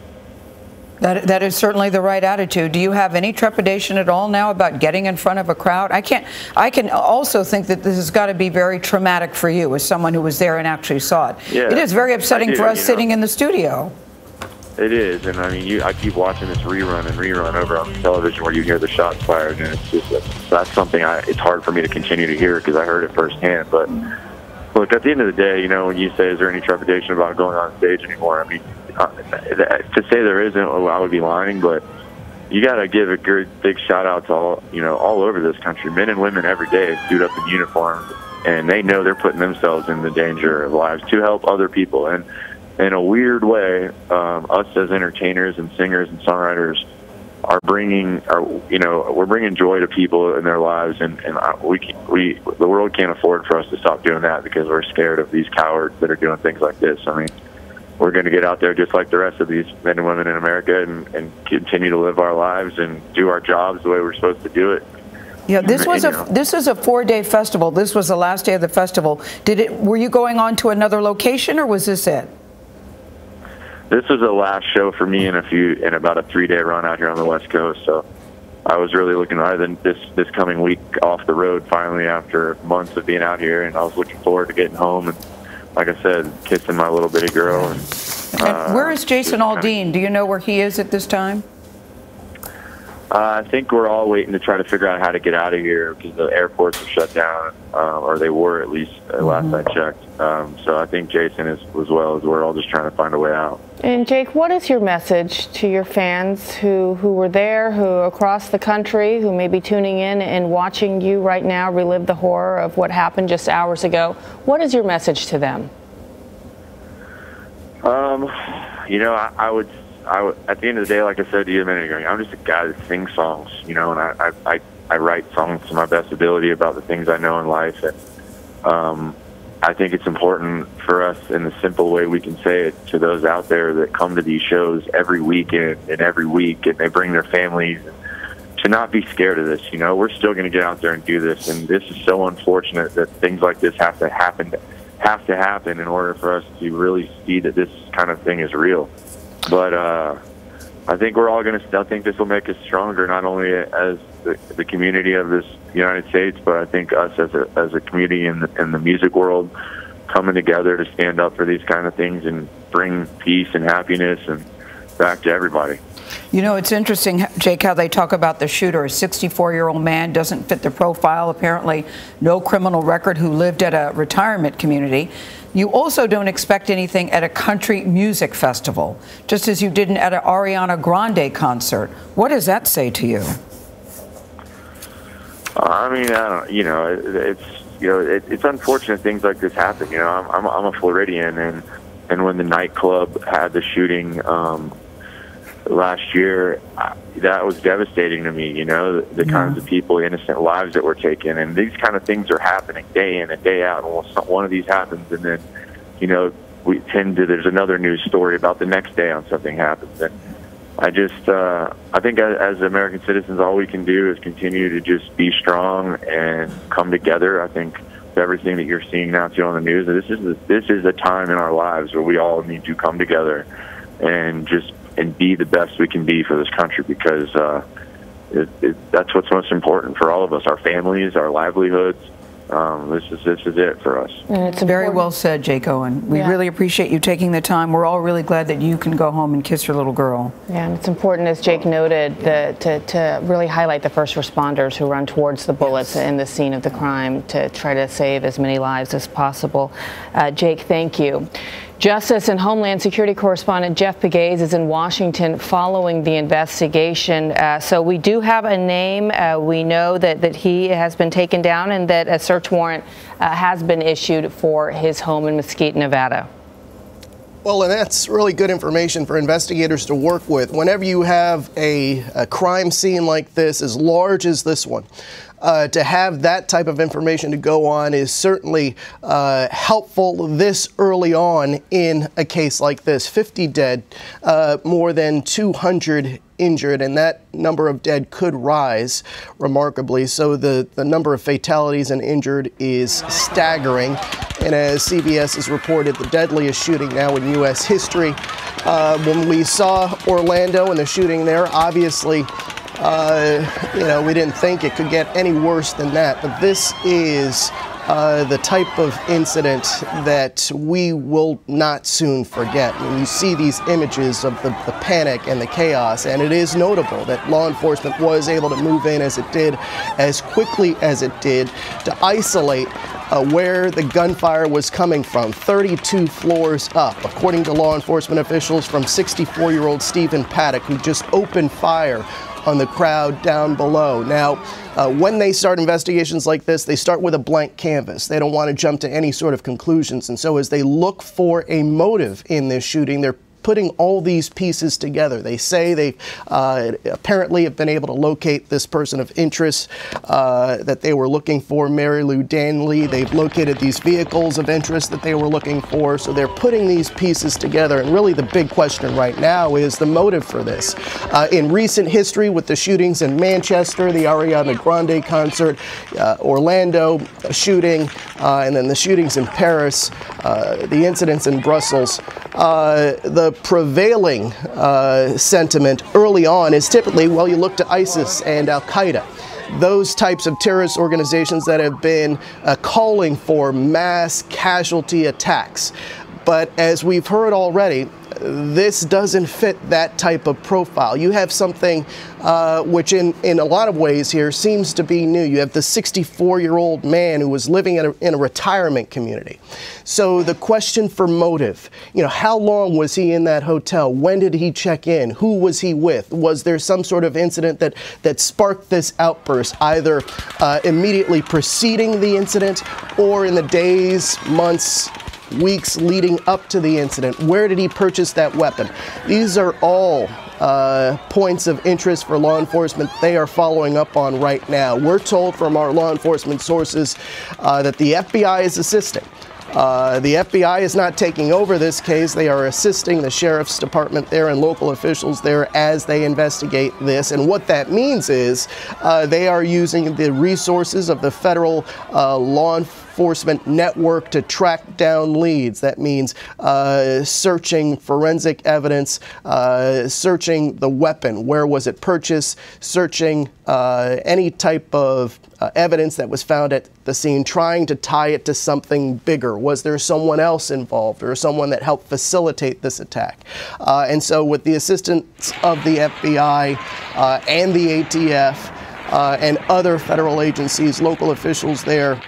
That is certainly the right attitude. Do you have any trepidation at all now about getting in front of a crowd? I can also think that this has got to be very traumatic for you as someone who was there and actually saw it. Yeah, it is very upsetting for us sitting in the studio. It is, and I mean, I keep watching this rerun over on television where you hear the shots fired, and it's just that's something it's hard for me to continue to hear because I heard it firsthand. But look, at the end of the day, when you say, is there any trepidation about going on stage anymore? I mean, to say there isn't, I would be lying, but you got to give a good big shout out to all over this country, men and women every day suit up in uniform, and they know they're putting themselves in the danger of lives to help other people. And in a weird way, us as entertainers and singers and songwriters are we're bringing joy to people in their lives, and the world can't afford for us to stop doing that because we're scared of these cowards that are doing things like this. I mean, we're going to get out there just like the rest of these men and women in America and continue to live our lives and do our jobs the way we're supposed to do it. Yeah, this is a 4-day festival. This was the last day of the festival. Were you going on to another location, or was this it? This was the last show for me in about a 3-day run out here on the West Coast. So I was really looking rather than this coming week off the road finally after months of being out here, and I was looking forward to getting home and, like I said, kissing my little bitty girl. And where is Jason Aldean? Do you know where he is at this time? I think we're all waiting to try to figure out how to get out of here because the airports are shut down, or they were at least last I checked. So I think Jason is as well as we're all just trying to find a way out. And Jake, what is your message to your fans who were there, who across the country, who may be tuning in and watching you right now relive the horror of what happened just hours ago? What is your message to them? I would at the end of the day, like I said to you a minute ago, I'm just a guy that sings songs, and I write songs to my best ability about the things I know in life. And I think it's important for us in the simple way we can say it to those out there that come to these shows every weekend and every week, and they bring their families, to not be scared of this. We're still going to get out there and do this, and this is so unfortunate that things like this have to happen in order for us to really see that this kind of thing is real. But I think we're all I think this will make us stronger, not only as the community of this United States, but I think us as a community in the music world coming together to stand up for these kind of things and bring peace and happiness and back to everybody. It's interesting, Jake, how they talk about the shooter. A 64-year-old man, doesn't fit the profile, apparently no criminal record, who lived at a retirement community. You also don't expect anything at a country music festival, just as you didn't at an Ariana Grande concert. What does that say to you? I mean, it's unfortunate things like this happen. I'm a Floridian, and when the nightclub had the shooting last year, that was devastating to me. The kinds of people, innocent lives that were taken, and these kind of things are happening day in and day out. And one of these happens, and then there's another news story about the next day on something happens. And I think as American citizens, all we can do is continue to just be strong and come together. I think everything that you're seeing now too on the news, this is a time in our lives where we all need to come together and be the best we can be for this country, because that's what's most important for all of us, our families, our livelihoods. This is it for us. And it's very well said, Jake Owen. We really appreciate you taking the time. We're all really glad that you can go home and kiss your little girl. Yeah, and it's important, as Jake noted, to really highlight the first responders who run towards the bullets in the scene of the crime to try to save as many lives as possible. Jake, thank you. Justice and Homeland Security correspondent Jeff Pegues is in Washington following the investigation. So we do have a name. We know that he has been taken down and that a search warrant has been issued for his home in Mesquite, Nevada. Well, and that's really good information for investigators to work with. Whenever you have a crime scene like this, as large as this one, to have that type of information to go on is certainly helpful this early on in a case like this. 50 dead, more than 200 injured, and that number of dead could rise remarkably. So the number of fatalities and injured is staggering. And as CBS has reported, the deadliest shooting now in U.S. history. When we saw Orlando and the shooting there, obviously, we didn't think it could get any worse than that. But this is the type of incident that we will not soon forget. I mean, you see these images of the panic and the chaos, and it is notable that law enforcement was able to move in as it did, as quickly as it did, to isolate where the gunfire was coming from, 32 floors up, according to law enforcement officials, from 64-year-old Stephen Paddock, who just opened fire on the crowd down below. Now, when they start investigations like this, they start with a blank canvas. They don't want to jump to any sort of conclusions. And so as they look for a motive in this shooting, they're putting all these pieces together. They say they apparently have been able to locate this person of interest that they were looking for, Mary Lou Danley. They've located these vehicles of interest that they were looking for. So they're putting these pieces together. And really the big question right now is the motive for this. In recent history, with the shootings in Manchester, the Ariana Grande concert, Orlando shooting, and then the shootings in Paris, the incidents in Brussels, the prevailing sentiment early on is typically, well, you look to ISIS and Al-Qaeda, those types of terrorist organizations that have been calling for mass casualty attacks. But as we've heard already, this doesn't fit that type of profile. You have something which in a lot of ways here seems to be new. You have the 64-year-old man who was living in a retirement community. So the question for motive, how long was he in that hotel? When did he check in? Who was he with? Was there some sort of incident that sparked this outburst, either immediately preceding the incident or in the days, months, weeks leading up to the incident? Where did he purchase that weapon? These are all points of interest for law enforcement they are following up on right now. We're told from our law enforcement sources that the FBI is assisting. The FBI is not taking over this case. They are assisting the sheriff's department there and local officials there as they investigate this. And what that means is they are using the resources of the federal law enforcement network to track down leads. That means searching forensic evidence, searching the weapon. Where was it purchased? Searching any type of evidence that was found at the scene, trying to tie it to something bigger. Was there someone else involved or someone that helped facilitate this attack? And so with the assistance of the FBI and the ATF and other federal agencies, local officials there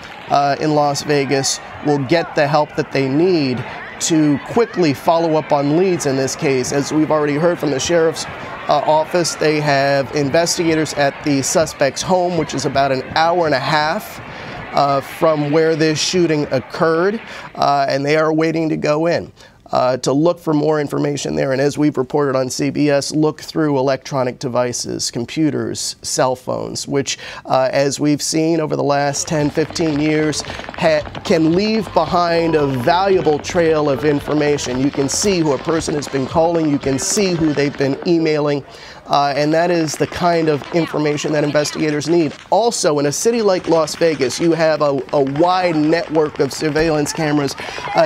in Las Vegas will get the help that they need to quickly follow up on leads in this case. As we've already heard from the sheriff's office, they have investigators at the suspect's home, which is about an hour and a half from where this shooting occurred, and they are waiting to go in to look for more information there. And as we've reported on CBS, look through electronic devices, computers, cell phones, which, as we've seen over the last 10, 15 years, can leave behind a valuable trail of information. You can see who a person has been calling. You can see who they've been emailing. And that is the kind of information that investigators need. Also, in a city like Las Vegas, you have a wide network of surveillance cameras,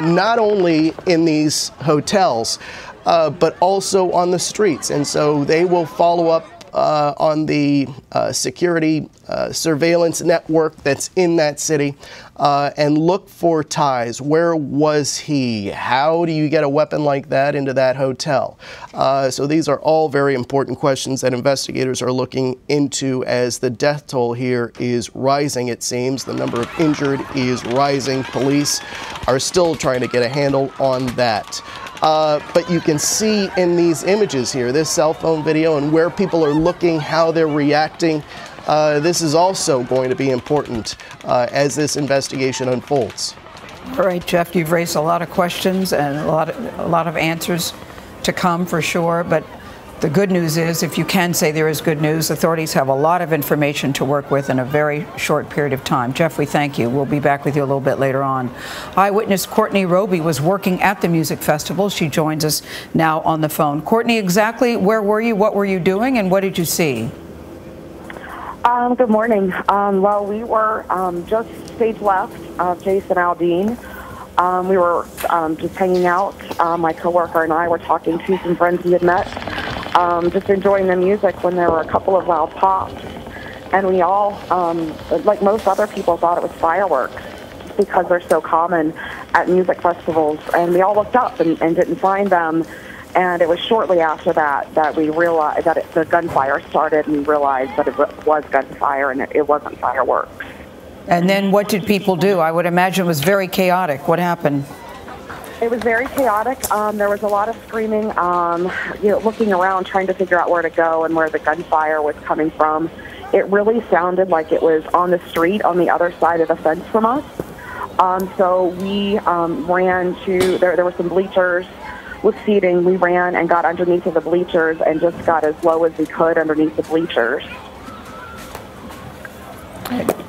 not only in these hotels, but also on the streets. And so they will follow up on the security surveillance network that's in that city and look for ties. Where was he? How do you get a weapon like that into that hotel? So these are all very important questions that investigators are looking into as the death toll here is rising, it seems. The number of injured is rising. Police are still trying to get a handle on that. But you can see in these images here, this cell phone video, and where people are looking, how they're reacting. This is also going to be important as this investigation unfolds. All right, Jeff, you've raised a lot of questions and a lot of answers to come for sure. But the good news is, if you can say there is good news, authorities have a lot of information to work with in a very short period of time. Jeff, we thank you. We'll be back with you a little bit later on. Eyewitness Courtney Roby was working at the music festival. She joins us now on the phone. Courtney, exactly where were you? What were you doing? And what did you see? Good morning. Well, we were just stage left of Jason Aldean. We were just hanging out. My coworker and I were talking to some friends we had met, just enjoying the music when there were a couple of loud pops. And we all, like most other people, thought it was fireworks because they're so common at music festivals. And we all looked up and didn't find them. And it was shortly after that we realized that the gunfire started, and we realized that it was gunfire and it wasn't fireworks. And then what did people do? I would imagine it was very chaotic. What happened? It was very chaotic. There was a lot of screaming, looking around, trying to figure out where to go and where the gunfire was coming from. It really sounded like it was on the street on the other side of the fence from us. So we ran to, there were some bleachers with seating. We ran and got underneath of the bleachers and just got as low as we could underneath the bleachers.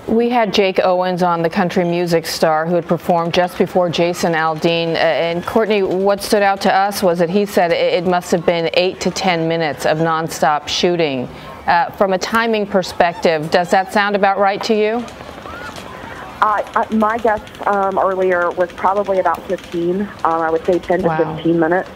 We had Jake Owens on, the country music star who had performed just before Jason Aldean. And Courtney, what stood out to us was that he said it must have been 8 to 10 minutes of nonstop shooting. From a timing perspective, does that sound about right to you? My guess earlier was probably about 15. I would say 10 to 15 minutes.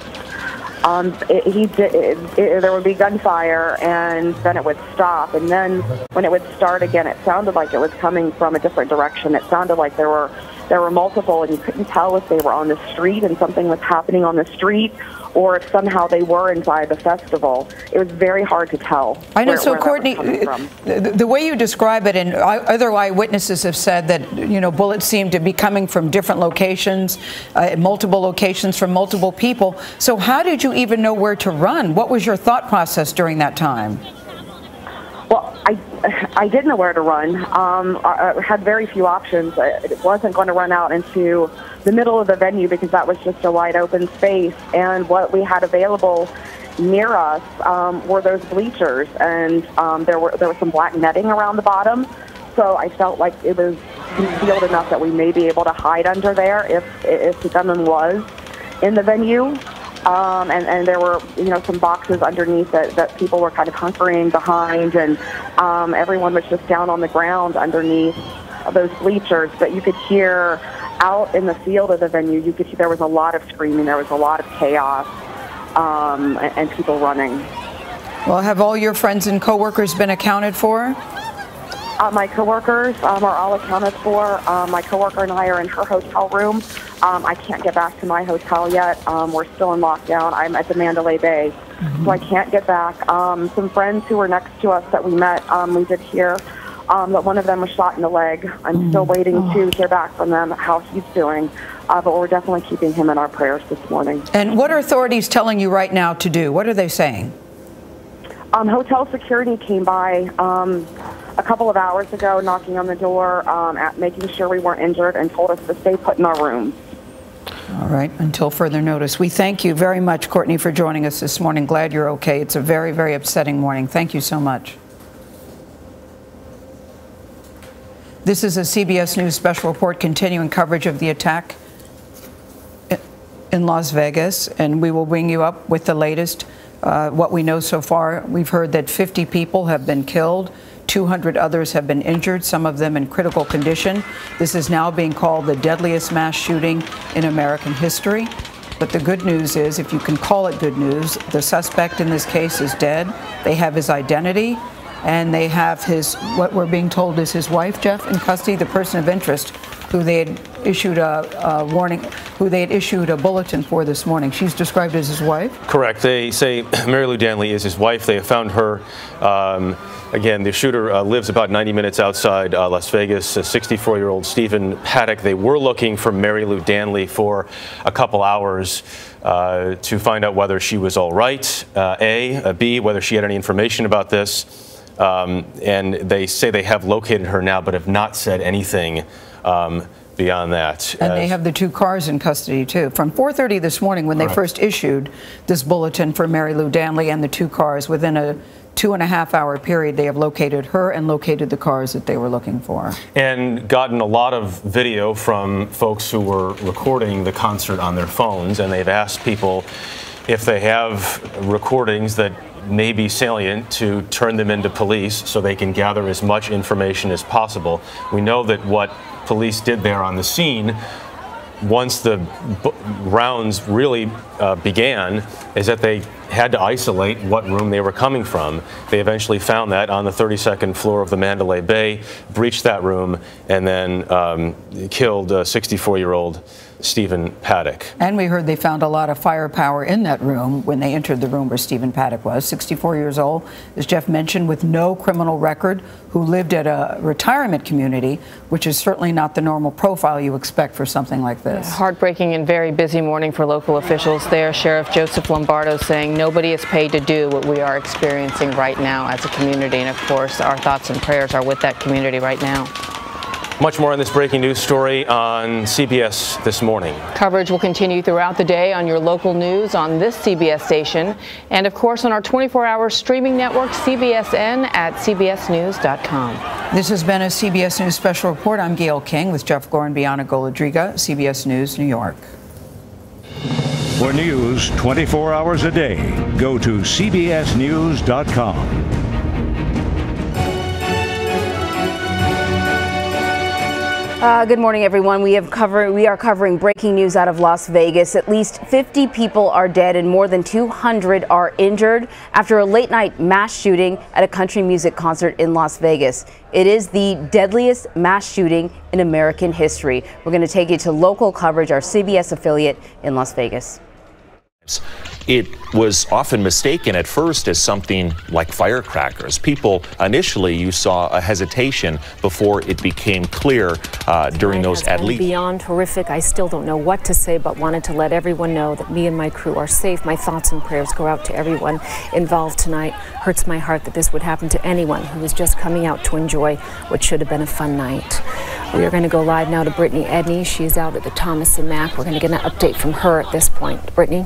There would be gunfire, and then it would stop. And then when it would start again, it sounded like it was coming from a different direction. It sounded like there were multiple, and you couldn't tell if they were on the street and something was happening on the street, or if somehow they were inside the festival. It was very hard to tell. I know. So, Courtney, the way you describe it, and other eyewitnesses have said that, bullets seem to be coming from different locations, multiple locations from multiple people. So how did you even know where to run? What was your thought process during that time? Well, I didn't know where to run. I had very few options. I wasn't going to run out into the middle of the venue because that was just a wide open space. And what we had available near us were those bleachers, and there was some black netting around the bottom. So I felt like it was concealed enough that we may be able to hide under there if the gunman was in the venue. And there were, some boxes underneath that people were kind of hunkering behind, and everyone was just down on the ground underneath those bleachers. But you could hear out in the field of the venue, there was a lot of screaming, there was a lot of chaos, and people running. Well, have all your friends and coworkers been accounted for? My coworkers are all accounted for. My coworker and I are in her hotel room. I can't get back to my hotel yet. We're still in lockdown. I'm at the Mandalay Bay, so I can't get back. Some friends who were next to us that we met, we did hear that one of them was shot in the leg. I'm still waiting to hear back from them how he's doing, but we're definitely keeping him in our prayers this morning. And what are authorities telling you right now to do? What are they saying? Hotel security came by a couple of hours ago, knocking on the door, making sure we weren't injured, and told us to stay put in our rooms. All right, until further notice. We thank you very much, Courtney, for joining us this morning. Glad you're okay. It's a very, very upsetting morning. Thank you so much. This is a CBS News special report continuing coverage of the attack in Las Vegas, and we will bring you up with the latest. What we know so far, we've heard that 50 people have been killed, 200 others have been injured, some of them in critical condition. This is now being called the deadliest mass shooting in American history. But the good news is, if you can call it good news, the suspect in this case is dead. They have his identity, and they have his, what we're being told is his wife, Jeff, in custody, the person of interest, who they had issued a warning, who they had issued a bulletin for this morning. She's described as his wife? Correct. They say Mary Lou Danley is his wife. They have found her. Again, the shooter lives about 90 minutes outside Las Vegas, 64-year-old Stephen Paddock. They were looking for Mary Lou Danley for a couple hours to find out whether she was all right, B, whether she had any information about this. And they say they have located her now, but have not said anything beyond that. And they have the 2 cars in custody, too. From 4:30 this morning, when they first issued this bulletin for Mary Lou Danley and the 2 cars, within a 2.5-hour period, they have located her and located the cars that they were looking for. And gotten a lot of video from folks who were recording the concert on their phones, and they've asked people if they have recordings that may be salient to turn them into police so they can gather as much information as possible. We know that what police did there on the scene, once the rounds really began, is that they had to isolate what room they were coming from. They eventually found that on the 32nd floor of the Mandalay Bay, breached that room, and then killed 64-year-old Stephen Paddock. And we heard they found a lot of firepower in that room when they entered the room where Stephen Paddock was, 64 years old, as Jeff mentioned, with no criminal record, who lived at a retirement community, which is certainly not the normal profile you expect for something like this. Heartbreaking and very busy morning for local officials there. Sheriff Joseph Lombardo saying nobody is paid to do what we are experiencing right now as a community. And of course, our thoughts and prayers are with that community right now. Much more on this breaking news story on CBS This Morning. Coverage will continue throughout the day on your local news on this CBS station, and of course on our 24-hour streaming network, CBSN, at cbsnews.com. This has been a CBS News Special Report. I'm Gail King with Jeff Gore and Bianca Goladriga, CBS News, New York. For news 24 hours a day, go to cbsnews.com. Good morning, everyone. We are covering breaking news out of Las Vegas. At least 50 people are dead and more than 200 are injured after a late-night mass shooting at a country music concert in Las Vegas. It is the deadliest mass shooting in American history. We're going to take you to local coverage, our CBS affiliate in Las Vegas. It was often mistaken at first as something like firecrackers. People, initially, you saw a hesitation before it became clear during those at least. Beyond horrific. I still don't know what to say, but wanted to let everyone know that me and my crew are safe. My thoughts and prayers go out to everyone involved tonight. Hurts my heart that this would happen to anyone who was just coming out to enjoy what should have been a fun night. We are going to go live now to Brittany Edney. She's out at the Thomas and Mack. We're going to get an update from her at this point. Brittany?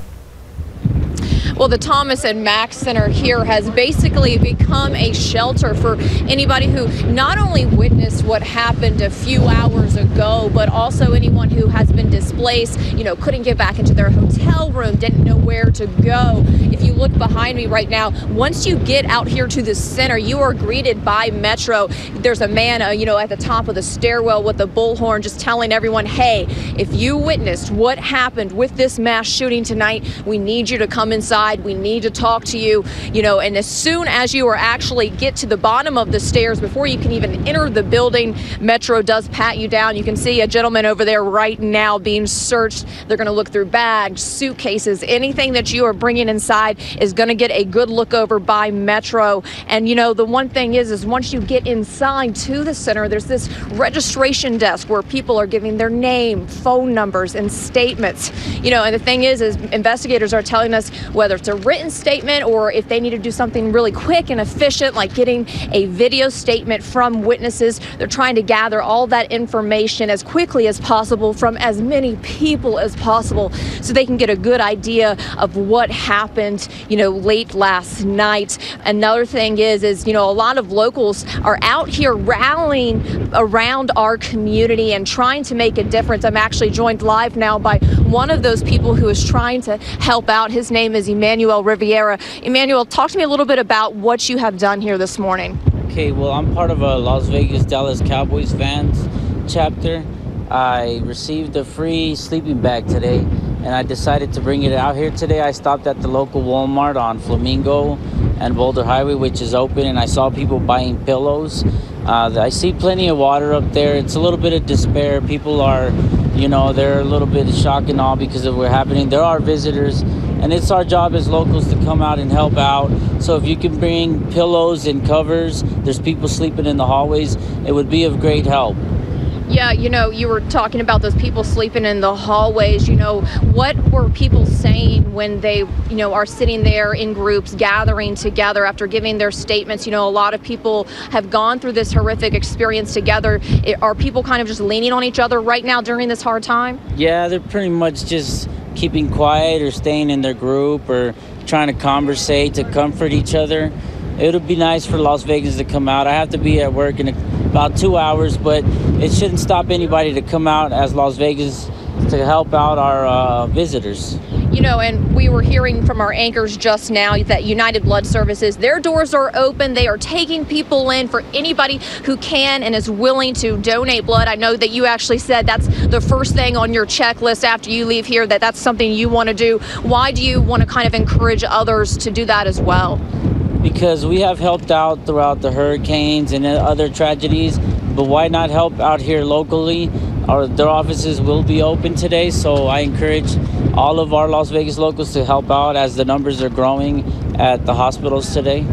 Well, the Thomas and Mack Center here has basically become a shelter for anybody who not only witnessed what happened a few hours ago, but also anyone who has been displaced, couldn't get back into their hotel room, didn't know where to go. If you look behind me right now, once you get out here to the center, you are greeted by Metro. There's a man, at the top of the stairwell with the bullhorn just telling everyone, hey, if you witnessed what happened with this mass shooting tonight, we need you to come inside. We need to talk to you, and as soon as you are actually get to the bottom of the stairs, before you can even enter the building, Metro does pat you down. You can see a gentleman over there right now being searched. They're going to look through bags, suitcases, anything that you are bringing inside is going to get a good look over by Metro. And the one thing is once you get inside to the center, there's this registration desk where people are giving their name, phone numbers, and statements. And the thing is investigators are telling us whether it's a written statement or if they need to do something really quick and efficient, like getting a video statement from witnesses. They're trying to gather all that information as quickly as possible from as many people as possible so they can get a good idea of what happened, late last night. Another thing is a lot of locals are out here rallying around our community and trying to make a difference. I'm actually joined live now by one of those people who is trying to help out. His name is Emmanuel Riviera. Emmanuel, talk to me a little bit about what you have done here this morning. Okay, well, I'm part of a Las Vegas Dallas Cowboys fans chapter. I received a free sleeping bag today, and I decided to bring it out here today. I stopped at the local Walmart on Flamingo and Boulder Highway, which is open, and I saw people buying pillows. I see plenty of water up there. It's a little bit of despair. People are, you know, they're a little bit shocked and all because of what's happening. There are visitors, and it's our job as locals to come out and help out. So if you can bring pillows and covers, there's people sleeping in the hallways, it would be of great help. Yeah, you know, you were talking about those people sleeping in the hallways. You know, what were people saying when they, you know, are sitting there in groups, gathering together after giving their statements? You know, a lot of people have gone through this horrific experience together. Are people kind of just leaning on each other right now during this hard time? Yeah, they're pretty much just keeping quiet or staying in their group or trying to conversate to comfort each other. It would be nice for Las Vegas to come out. I have to be at work in about 2 hours, but it shouldn't stop anybody to come out as Las Vegas to help out our visitors. You know, and we were hearing from our anchors just now that United Blood Services, their doors are open. They are taking people in for anybody who can and is willing to donate blood. I know that you actually said that's the first thing on your checklist after you leave here, that's something you want to do. Why do you want to kind of encourage others to do that as well? Because we have helped out throughout the hurricanes and other tragedies, but why not help out here locally? Their offices will be open today, so I encourage all of our Las Vegas locals to help out as the numbers are growing at the hospitals today.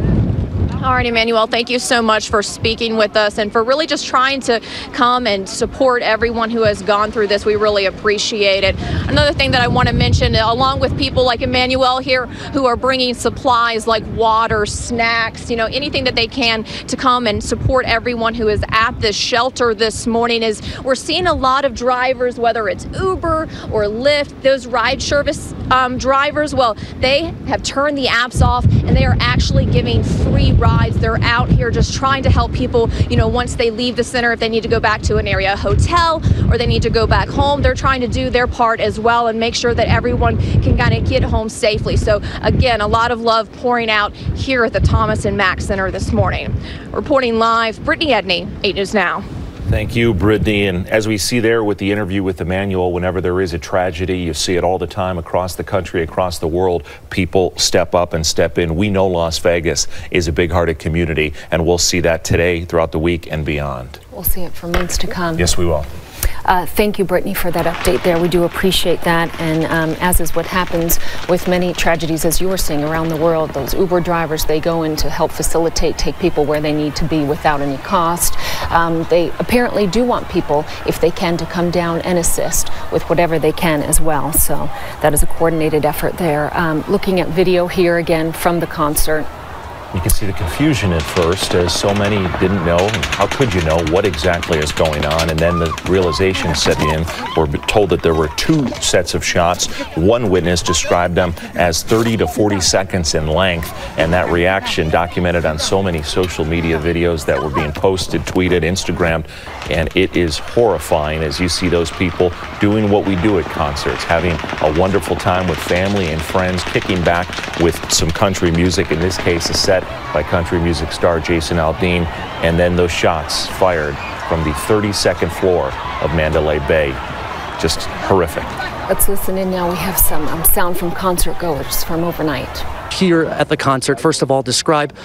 All right, Emmanuel, thank you so much for speaking with us and for really just trying to come and support everyone who has gone through this. We really appreciate it. Another thing that I want to mention, along with people like Emmanuel here who are bringing supplies like water, snacks, you know, anything that they can to come and support everyone who is at this shelter this morning, is we're seeing a lot of drivers, whether it's Uber or Lyft, those ride service drivers, well, they have turned the apps off and they are actually giving free rides. They're out here just trying to help people, you know, once they leave the center, if they need to go back to an area hotel or they need to go back home, they're trying to do their part as well and make sure that everyone can kind of get home safely. So again, a lot of love pouring out here at the Thomas and Mack Center this morning. Reporting live, Brittany Edney, 8 News Now. Thank you, Brittany. And as we see there with the interview with Emmanuel, whenever there is a tragedy, you see it all the time across the country, across the world, people step up and step in. We know Las Vegas is a big-hearted community, and we'll see that today, throughout the week, and beyond. We'll see it for months to come. Yes, we will. Thank you, Brittany, for that update there. We do appreciate that. And as is what happens with many tragedies, as you were seeing around the world, those Uber drivers, they go in to help facilitate, take people where they need to be without any cost. They apparently do want people, if they can, to come down and assist with whatever they can as well. So that is a coordinated effort there. Looking at video here again from the concert. You can see the confusion at first, as so many didn't know. How could you know what exactly is going on? And then the realization set in. We're told that there were 2 sets of shots. One witness described them as 30 to 40 seconds in length. And that reaction documented on so many social media videos that were being posted, tweeted, Instagrammed. And it is horrifying as you see those people doing what we do at concerts, having a wonderful time with family and friends, kicking back with some country music, in this case a set by country music star Jason Aldean, and then those shots fired from the 32nd floor of Mandalay Bay. Just horrific. Let's listen in now. We have some sound from concert goers from overnight. Here at the concert, first of all, describe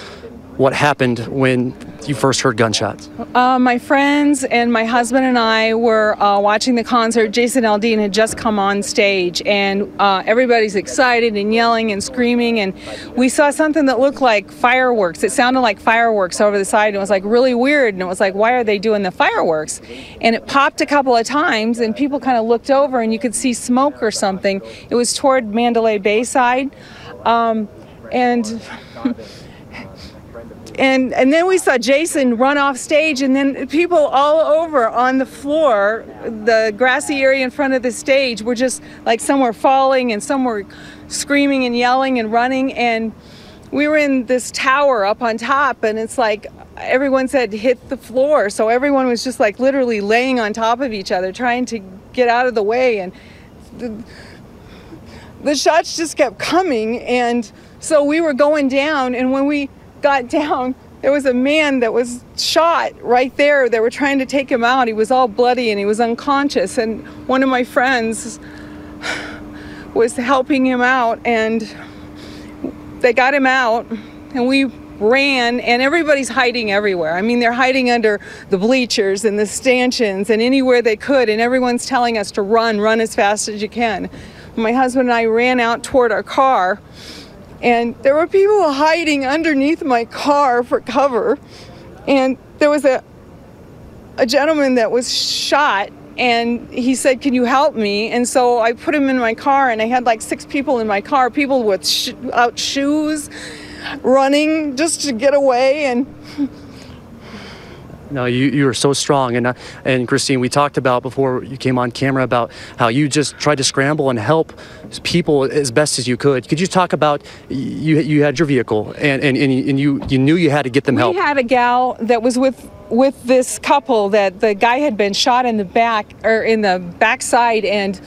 what happened when you first heard gunshots. My friends and my husband and I were watching the concert. Jason Aldean had just come on stage, and everybody's excited and yelling and screaming, and we saw something that looked like fireworks. It sounded like fireworks over the side, and it was like really weird, and it was like, why are they doing the fireworks? And it popped a couple of times, and people kind of looked over, and you could see smoke or something. It was toward Mandalay Bay side, And then we saw Jason run off stage, and then people all over on the floor, the grassy area in front of the stage, were just like, some were falling and some were screaming and yelling and running. And we were in this tower up on top, and it's like everyone said hit the floor. So everyone was just like literally laying on top of each other, trying to get out of the way. And the shots just kept coming. And so we were going down, and when we got down, there was a man that was shot right there. They were trying to take him out. He was all bloody and he was unconscious. And one of my friends was helping him out, and they got him out, and we ran, and everybody's hiding everywhere. I mean, they're hiding under the bleachers and the stanchions and anywhere they could, and everyone's telling us to run as fast as you can. My husband and I ran out toward our car, and there were people hiding underneath my car for cover, and there was a gentleman that was shot, and he said, "Can you help me?" And so I put him in my car, and I had like 6 people in my car, people with out shoes, running just to get away. And no, you are so strong. And Christine, we talked about before you came on camera about how you just tried to scramble and help people as best as you could. Could you talk about you had your vehicle and you knew you had to get them help? We had a gal that was with this couple that the guy had been shot in the back, or in the backside, and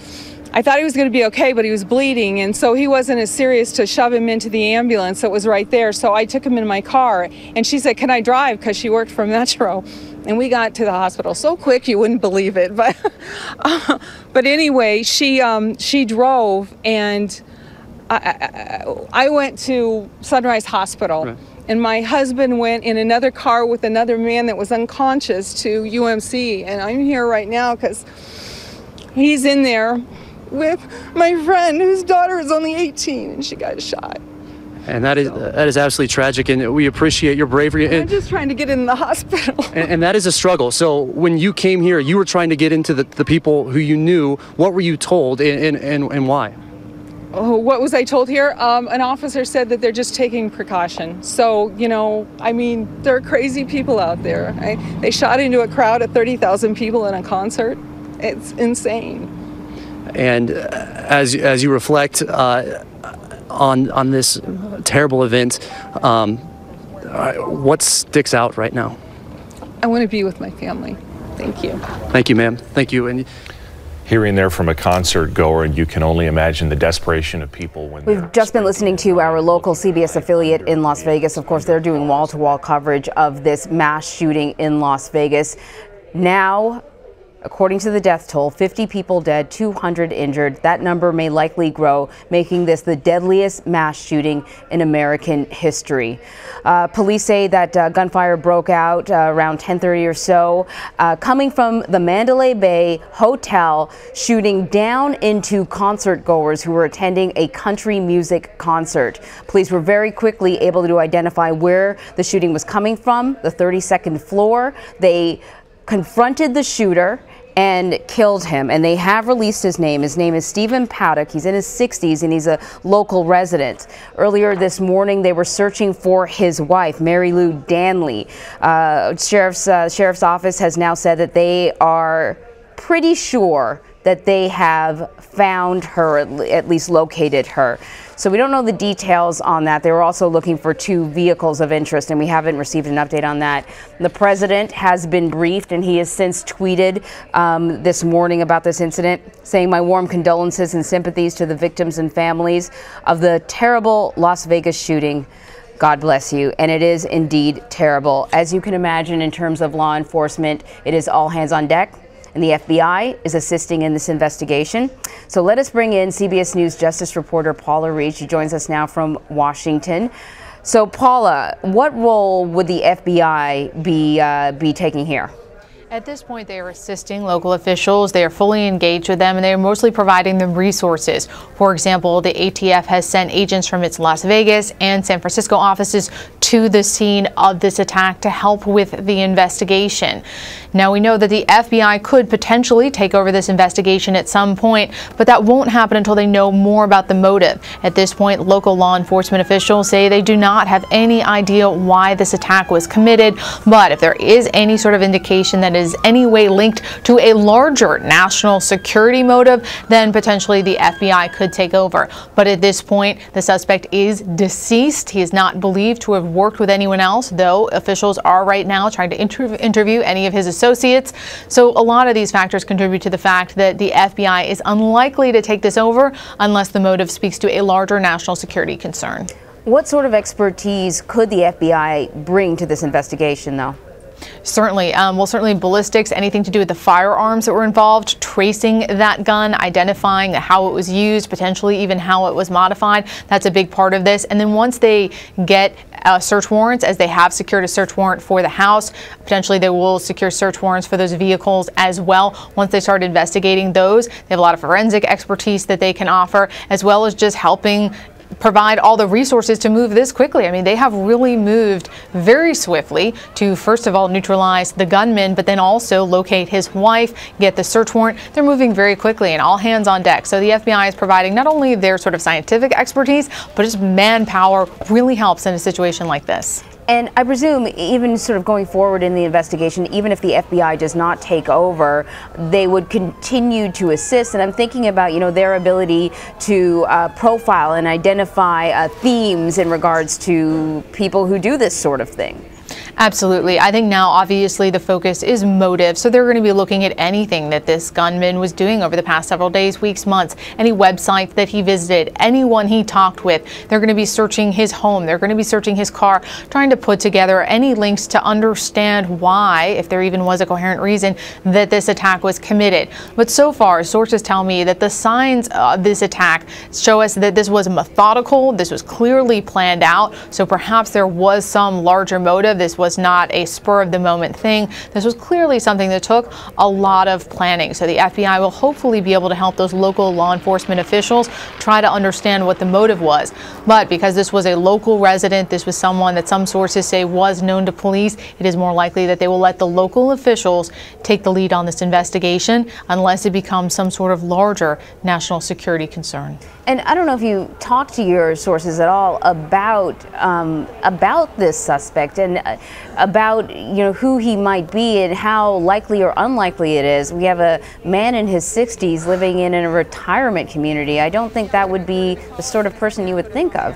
I thought he was going to be okay, but he was bleeding, and so he wasn't as serious to shove him into the ambulance that was right there. So I took him in my car, and she said, "Can I drive?" Because she worked for Metro, and we got to the hospital so quick you wouldn't believe it. But but anyway, she drove, and I went to Sunrise Hospital. Right. And my husband went in another car with another man that was unconscious to UMC, and I'm here right now because he's in there with my friend whose daughter is only 18 and she got shot. And that is absolutely tragic, and we appreciate your bravery. I'm just trying to get in the hospital. And that is a struggle. So when you came here, you were trying to get into the people who you knew. What were you told, and why? Oh, what was I told here? An officer said that they're just taking precaution. So, you know, I mean, there are crazy people out there. They shot into a crowd of 30,000 people in a concert. It's insane. And as you reflect on this terrible event, what sticks out right now? I want to be with my family. Thank you. Thank you, ma'am. Thank you. And hearing there from a concert goer, and you can only imagine the desperation of people when we've just been listening to our local CBS affiliate in Las Vegas. Of course, they're doing wall-to-wall coverage of this mass shooting in Las Vegas. Now, according to the death toll, 50 people dead, 200 injured. That number may likely grow, making this the deadliest mass shooting in American history. Police say that gunfire broke out around 10:30 or so, coming from the Mandalay Bay Hotel, shooting down into concert goers who were attending a country music concert. Police were very quickly able to identify where the shooting was coming from, the 32nd floor. They confronted the shooter and killed him, and they have released his name. His name is Stephen Paddock. He's in his 60s, and he's a local resident. Earlier this morning, they were searching for his wife, Mary Lou Danley. Sheriff's office has now said that they are pretty sure that they have found her, at least located her. So we don't know the details on that. They were also looking for 2 vehicles of interest, and we haven't received an update on that. The president has been briefed, and he has since tweeted this morning about this incident, saying, "My warm condolences and sympathies to the victims and families of the terrible Las Vegas shooting. God bless you." And it is indeed terrible. As you can imagine, in terms of law enforcement, it is all hands on deck. And the FBI is assisting in this investigation. So let us bring in CBS News Justice reporter Paula Reed. She joins us now from Washington. So Paula, what role would the FBI be taking here? At this point, they are assisting local officials. They are fully engaged with them, and they are mostly providing them resources. For example, the ATF has sent agents from its Las Vegas and San Francisco offices to the scene of this attack to help with the investigation. Now, we know that the FBI could potentially take over this investigation at some point, but that won't happen until they know more about the motive. At this point, local law enforcement officials say they do not have any idea why this attack was committed, but if there is any sort of indication that is any way linked to a larger national security motive, then potentially the FBI could take over. But at this point, the suspect is deceased. He is not believed to have worked with anyone else, though officials are right now trying to interview any of his associates. So a lot of these factors contribute to the fact that the FBI is unlikely to take this over unless the motive speaks to a larger national security concern. What sort of expertise could the FBI bring to this investigation, though? Certainly. Well, certainly ballistics, anything to do with the firearms that were involved, tracing that gun, identifying how it was used, potentially even how it was modified. That's a big part of this. And then once they get search warrants, as they have secured a search warrant for the house, potentially they will secure search warrants for those vehicles as well. Once they start investigating those, they have a lot of forensic expertise that they can offer, as well as just helping provide all the resources to move this quickly. I mean, they have really moved very swiftly to, first of all, neutralize the gunman, but then also locate his wife, get the search warrant. They're moving very quickly and all hands on deck. So the FBI is providing not only their sort of scientific expertise, but just manpower really helps in a situation like this. And I presume even sort of going forward in the investigation, even if the FBI does not take over, they would continue to assist. And I'm thinking about, their ability to profile and identify themes in regards to people who do this sort of thing. Absolutely. I think now, obviously, the focus is motive. So they're going to be looking at anything that this gunman was doing over the past several days, weeks, months, any website that he visited, anyone he talked with. They're going to be searching his home. They're going to be searching his car, trying to put together any links to understand why, if there even was a coherent reason, that this attack was committed. But so far, sources tell me that the signs of this attack show us that this was methodical. This was clearly planned out. So perhaps there was some larger motive. This was not a spur of the moment thing. This was clearly something that took a lot of planning. So the FBI will hopefully be able to help those local law enforcement officials try to understand what the motive was. But because this was a local resident, this was someone that some sources say was known to police, it is more likely that they will let the local officials take the lead on this investigation unless it becomes some sort of larger national security concern. And I don't know if you talked to your sources at all about this suspect and about who he might be and how likely or unlikely it is. We have a man in his 60s living in a retirement community. I don't think that would be the sort of person you would think of.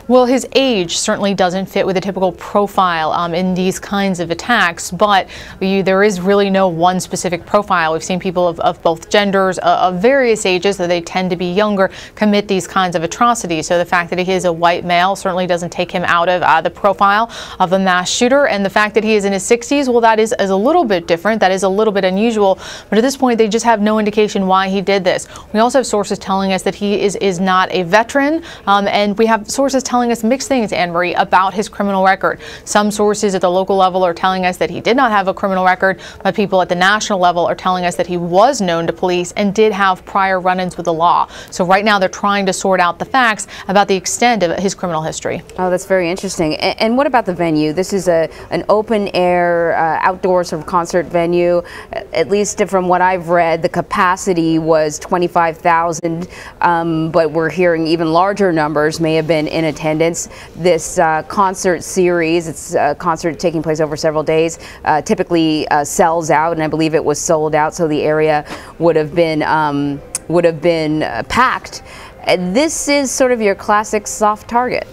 Well, his age certainly doesn't fit with a typical profile in these kinds of attacks, but there is really no one specific profile. We've seen people of both genders, of various ages, that they tend to be younger, commit these kinds of atrocities. So the fact that he is a white male certainly doesn't take him out of the profile of a mass shooter. And the fact that he is in his 60s, well, that is a little bit different. That is a little bit unusual. But at this point, they just have no indication why he did this. We also have sources telling us that he is not a veteran, and we have sources telling us mixed things, Anne-Marie, about his criminal record. Some sources at the local level are telling us that he did not have a criminal record, but people at the national level are telling us that he was known to police and did have prior run-ins with the law. So right now they're trying to sort out the facts about the extent of his criminal history. Oh, that's very interesting. And what about the venue? This is an open-air, outdoor sort of concert venue. At least from what I've read, the capacity was 25,000, but we're hearing even larger numbers may have been in attendance. This concert series, it's a concert taking place over several days, typically sells out, and I believe it was sold out, so the area would have been packed. This is sort of your classic soft target.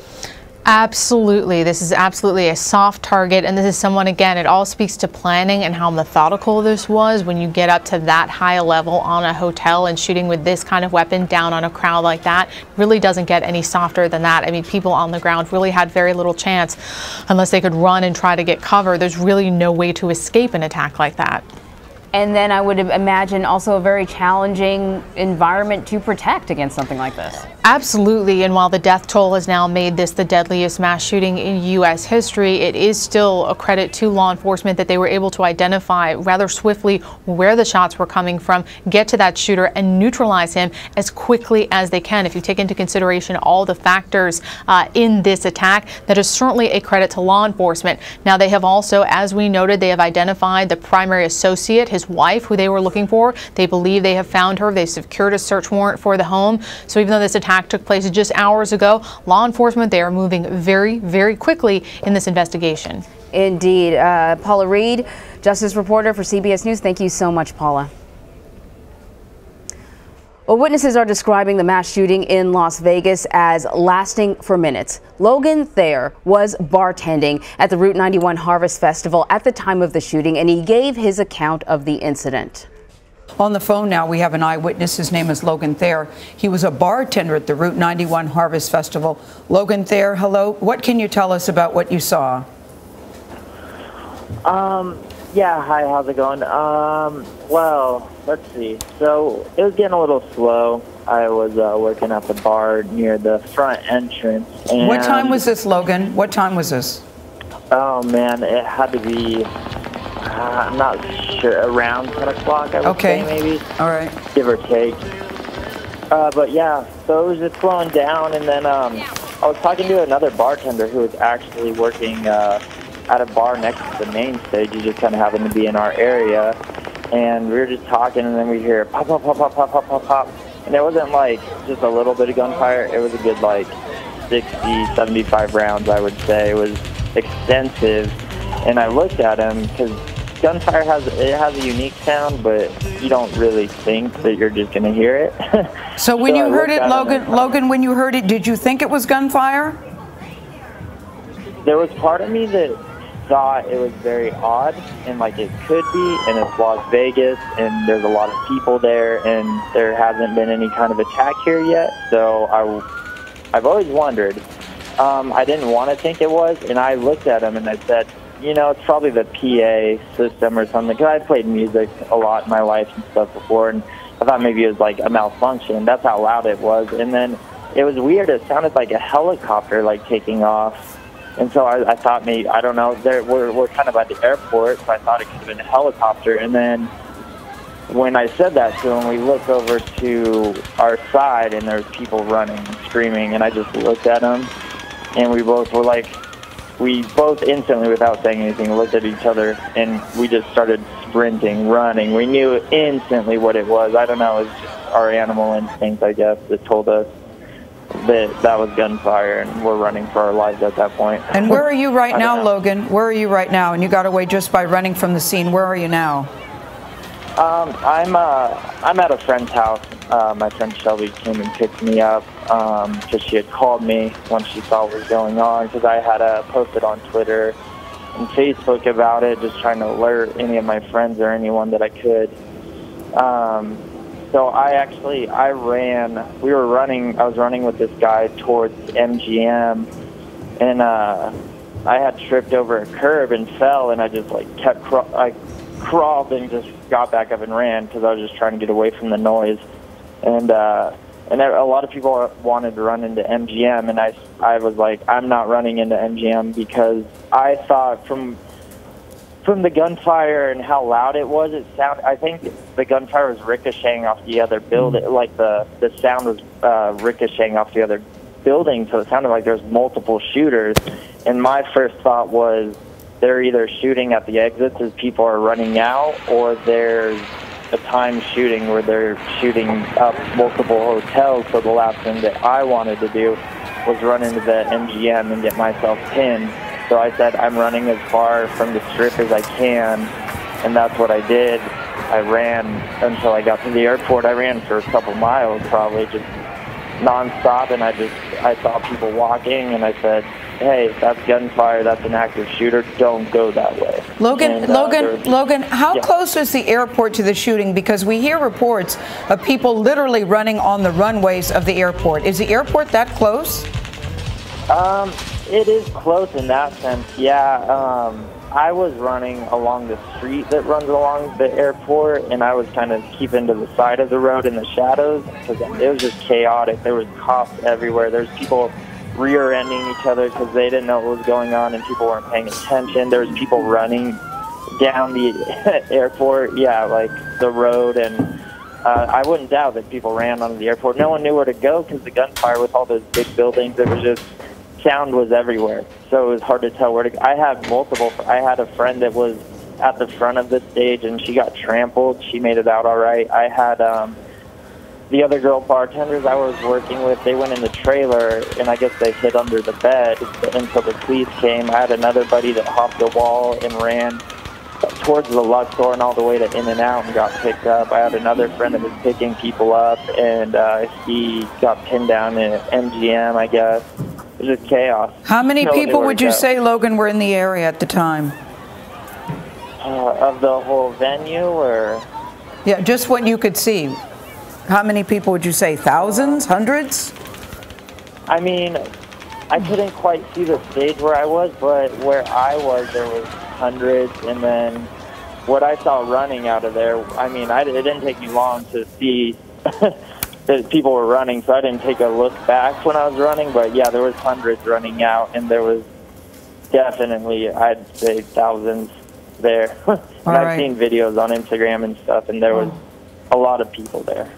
Absolutely. This is absolutely a soft target, and this is someone, again, it all speaks to planning and how methodical this was when you get up to that high a level on a hotel and shooting with this kind of weapon down on a crowd like that. Really doesn't get any softer than that. I mean, people on the ground really had very little chance unless they could run and try to get cover. There's really no way to escape an attack like that. And then I would imagine also a very challenging environment to protect against something like this. Absolutely. And while the death toll has now made this the deadliest mass shooting in U.S. history, it is still a credit to law enforcement that they were able to identify rather swiftly where the shots were coming from, get to that shooter, and neutralize him as quickly as they can. If you take into consideration all the factors in this attack, that is certainly a credit to law enforcement. Now, they have also, as we noted, they have identified the primary associate, his wife, who they were looking for. They believe they have found her. They secured a search warrant for the home. So even though this attack took place just hours ago, law enforcement, they are moving very, very quickly in this investigation. Indeed. Paula Reed, Justice reporter for CBS News. Thank you so much, Paula. Well, witnesses are describing the mass shooting in Las Vegas as lasting for minutes. Logan Thayer was bartending at the Route 91 Harvest Festival at the time of the shooting, and he gave his account of the incident. On the phone now, we have an eyewitness. His name is Logan Thayer. He was a bartender at the Route 91 Harvest Festival. Logan Thayer, hello. What can you tell us about what you saw? Yeah, hi, how's it going? Well, let's see. So it was getting a little slow. I was working at the bar near the front entrance. And what time was this, Logan? What time was this? Oh, man, it had to be, I'm not sure, around 10 o'clock, I would say, maybe. All right. Give or take. But yeah, so it was just slowing down, and then I was talking to another bartender who was actually working at a bar next to the main stage. He just kind of happened to be in our area, and we were just talking, and then we hear pop, pop, pop, pop, pop, pop, pop, pop, and it wasn't like just a little bit of gunfire. It was a good like 60, 75 rounds, I would say. It was extensive, and I looked at him because gunfire has a unique sound, but you don't really think that you're just going to hear it. So when you heard it, Logan, when you heard it, did you think it was gunfire? There was part of me that thought it was very odd, and like it could be, and it's Las Vegas, and there's a lot of people there, and there hasn't been any kind of attack here yet, so I've always wondered. I didn't want to think it was, and I looked at him and I said, you know, it's probably the PA system or something, because I've played music a lot in my life and stuff before, and I thought maybe it was like a malfunction. That's how loud it was. And then it was weird. It sounded like a helicopter like taking off. And so I thought maybe, I don't know, we're kind of at the airport, so I thought it could have been a helicopter. And then when I said that to him, we looked over to our side, and there's people running and screaming, and I just looked at him, and we both were like, we both instantly, without saying anything, looked at each other, and we just started sprinting, running. We knew instantly what it was. I don't know, it was just our animal instinct, I guess, that told us that was gunfire, and we're running for our lives at that point. And where are you right now, Logan? Where are you right now? And you got away just by running from the scene. Where are you now? I'm at a friend's house. My friend Shelby came and picked me up because she had called me once she saw what was going on, because I had posted on Twitter and Facebook about it, just trying to alert any of my friends or anyone that I could. So I ran. We were running. I was running with this guy towards MGM, and I had tripped over a curb and fell, and I just like I crawled and just got back up and ran because I was just trying to get away from the noise. And a lot of people wanted to run into MGM, and I was like, I'm not running into MGM, because I thought from the gunfire and how loud it was, I think the gunfire was ricocheting off the other building, like the sound was ricocheting off the other building, so it sounded like there was multiple shooters. And my first thought was they're either shooting at the exits as people are running out, or there's a time shooting where they're shooting up multiple hotels. So the last thing that I wanted to do was run into the MGM and get myself pinned. So I said, I'm running as far from the strip as I can, and that's what I did. I ran until I got to the airport. I ran for a couple miles, probably just nonstop, and I saw people walking, and I said, hey, that's gunfire, that's an active shooter, don't go that way. Logan, how close is the airport to the shooting? Because we hear reports of people literally running on the runways of the airport. Is the airport that close? It is close in that sense, yeah. I was running along the street that runs along the airport, and I was kind of keeping to the side of the road in the shadows, because it was just chaotic. There was cops everywhere. There's people rear-ending each other because they didn't know what was going on, and people weren't paying attention. There was people running down the airport, like the road, and I wouldn't doubt that people ran onto the airport. No one knew where to go because the gunfire with all those big buildings, it was just, sound was everywhere, so it was hard to tell where to go. I had a friend that was at the front of the stage, and she got trampled. She made it out all right. I had the other girl bartenders I was working with, they went in the trailer, and I guess they hid under the bed until the police came. I had another buddy that hopped the wall and ran towards the Luxor and all the way to In-N-Out and got picked up. I had another friend that was picking people up, and he got pinned down in MGM, I guess. It was just chaos. How many people would you say, Logan, were in the area at the time? Of the whole venue, or? Yeah, just what you could see. How many people would you say? Thousands? Hundreds? I mean, I couldn't quite see the stage where I was, but where I was, there was hundreds, and then what I saw running out of there, I mean, it didn't take me long to see that people were running, so I didn't take a look back when I was running, but yeah, there was hundreds running out, and there was definitely, I'd say, thousands there. And I've seen videos on Instagram and stuff, and there was a lot of people there.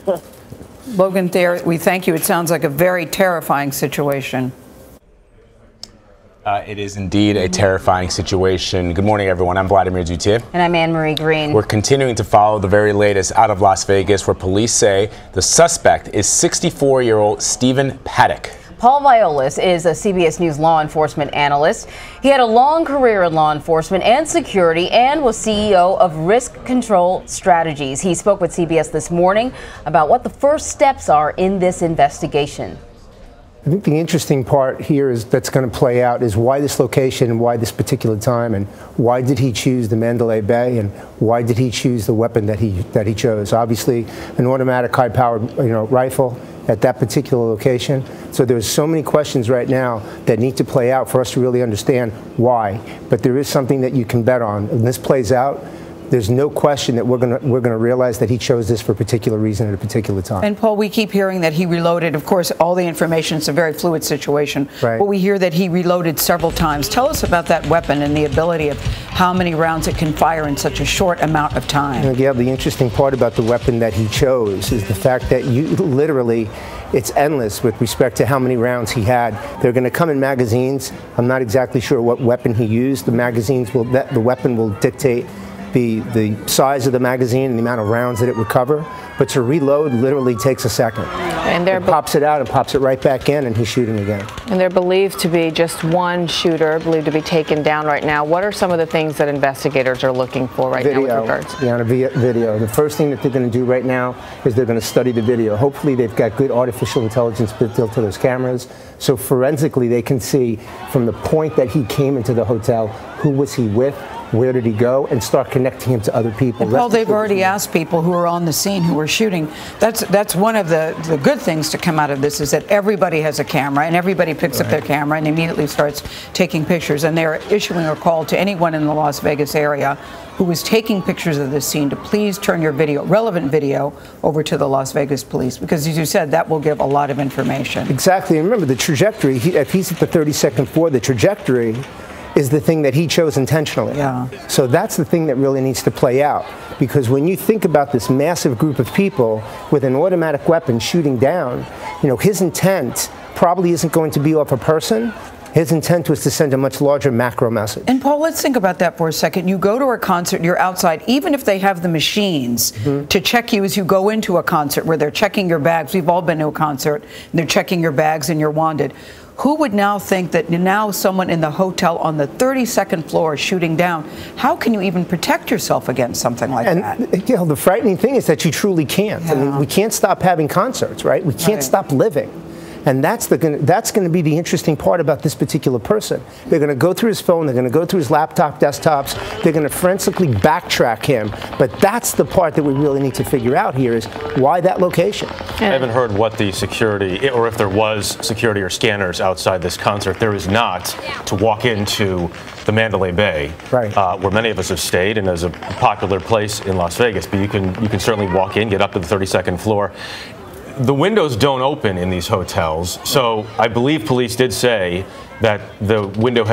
Logan Thayer, we thank you. It sounds like a very terrifying situation. It is indeed a terrifying situation. Good morning, everyone. I'm Vladimir Duthier. And I'm Anne-Marie Green. We're continuing to follow the very latest out of Las Vegas, where police say the suspect is 64-year-old Stephen Paddock. Paul Violas is a CBS News law enforcement analyst. He had a long career in law enforcement and security and was CEO of Risk Control Strategies. He spoke with CBS this morning about what the first steps are in this investigation. I think the interesting part here is that's going to play out is why this location and why this particular time, and why did he choose the Mandalay Bay, and why did he choose the weapon that he chose. Obviously, an automatic high-powered rifle at that particular location. So there's so many questions right now that need to play out for us to really understand why. But there is something that you can bet on. When this plays out, there's no question that we're gonna realize that he chose this for a particular reason at a particular time. And Paul, we keep hearing that he reloaded. Of course, all the information, it's a very fluid situation. Right. But we hear that he reloaded several times. Tell us about that weapon and the ability of how many rounds it can fire in such a short amount of time. Yeah, the interesting part about the weapon that he chose is the fact that it's endless with respect to how many rounds he had. They're going to come in magazines. I'm not exactly sure what weapon he used. The weapon will dictate the size of the magazine and the amount of rounds that it would cover. But to reload literally takes a second. And it pops it out and pops it right back in, and he's shooting again. And they're believed to be just one shooter, believed to be taken down right now. What are some of the things that investigators are looking for right now with regards? Yeah, video. The first thing that they're going to do right now is they're going to study the video. Hopefully they've got good artificial intelligence built into those cameras, so forensically they can see from the point that he came into the hotel, who was he with, where did he go, and start connecting him to other people. And Paul, they've already asked people who were on the scene, who were shooting. That's one of the good things to come out of this, is that everybody has a camera, and everybody picks up their camera and immediately starts taking pictures. And they're issuing a call to anyone in the Las Vegas area who was taking pictures of this scene to please turn your relevant video, over to the Las Vegas police, because as you said, that will give a lot of information. Exactly, and remember the trajectory, if he's at the 32nd floor, the trajectory is the thing that he chose intentionally. Yeah. So that's the thing that really needs to play out, because when you think about this massive group of people with an automatic weapon shooting down, his intent probably isn't going to be off a person. His intent was to send a much larger macro message. And Paul, let's think about that for a second. You go to a concert, you're outside, even if they have the machines to check you as you go into a concert, where they're checking your bags. We've all been to a concert, and they're checking your bags and you're wanted. Who would now think that now someone in the hotel on the 32nd floor is shooting down? How can you even protect yourself against something like that? And the frightening thing is that you truly can't. I mean, we can't stop having concerts, right? We can't stop living. And that's going to be the interesting part about this particular person. They're going to go through his phone, they're going to go through his laptop, desktops, they're going to forensically backtrack him. But that's the part that we really need to figure out here, is why that location? I haven't heard what the security, or if there was security or scanners outside this concert. There is not, to walk into the Mandalay Bay, where many of us have stayed and is a popular place in Las Vegas. But you can certainly walk in, get up to the 32nd floor. The windows don't open in these hotels, so I believe police did say that the window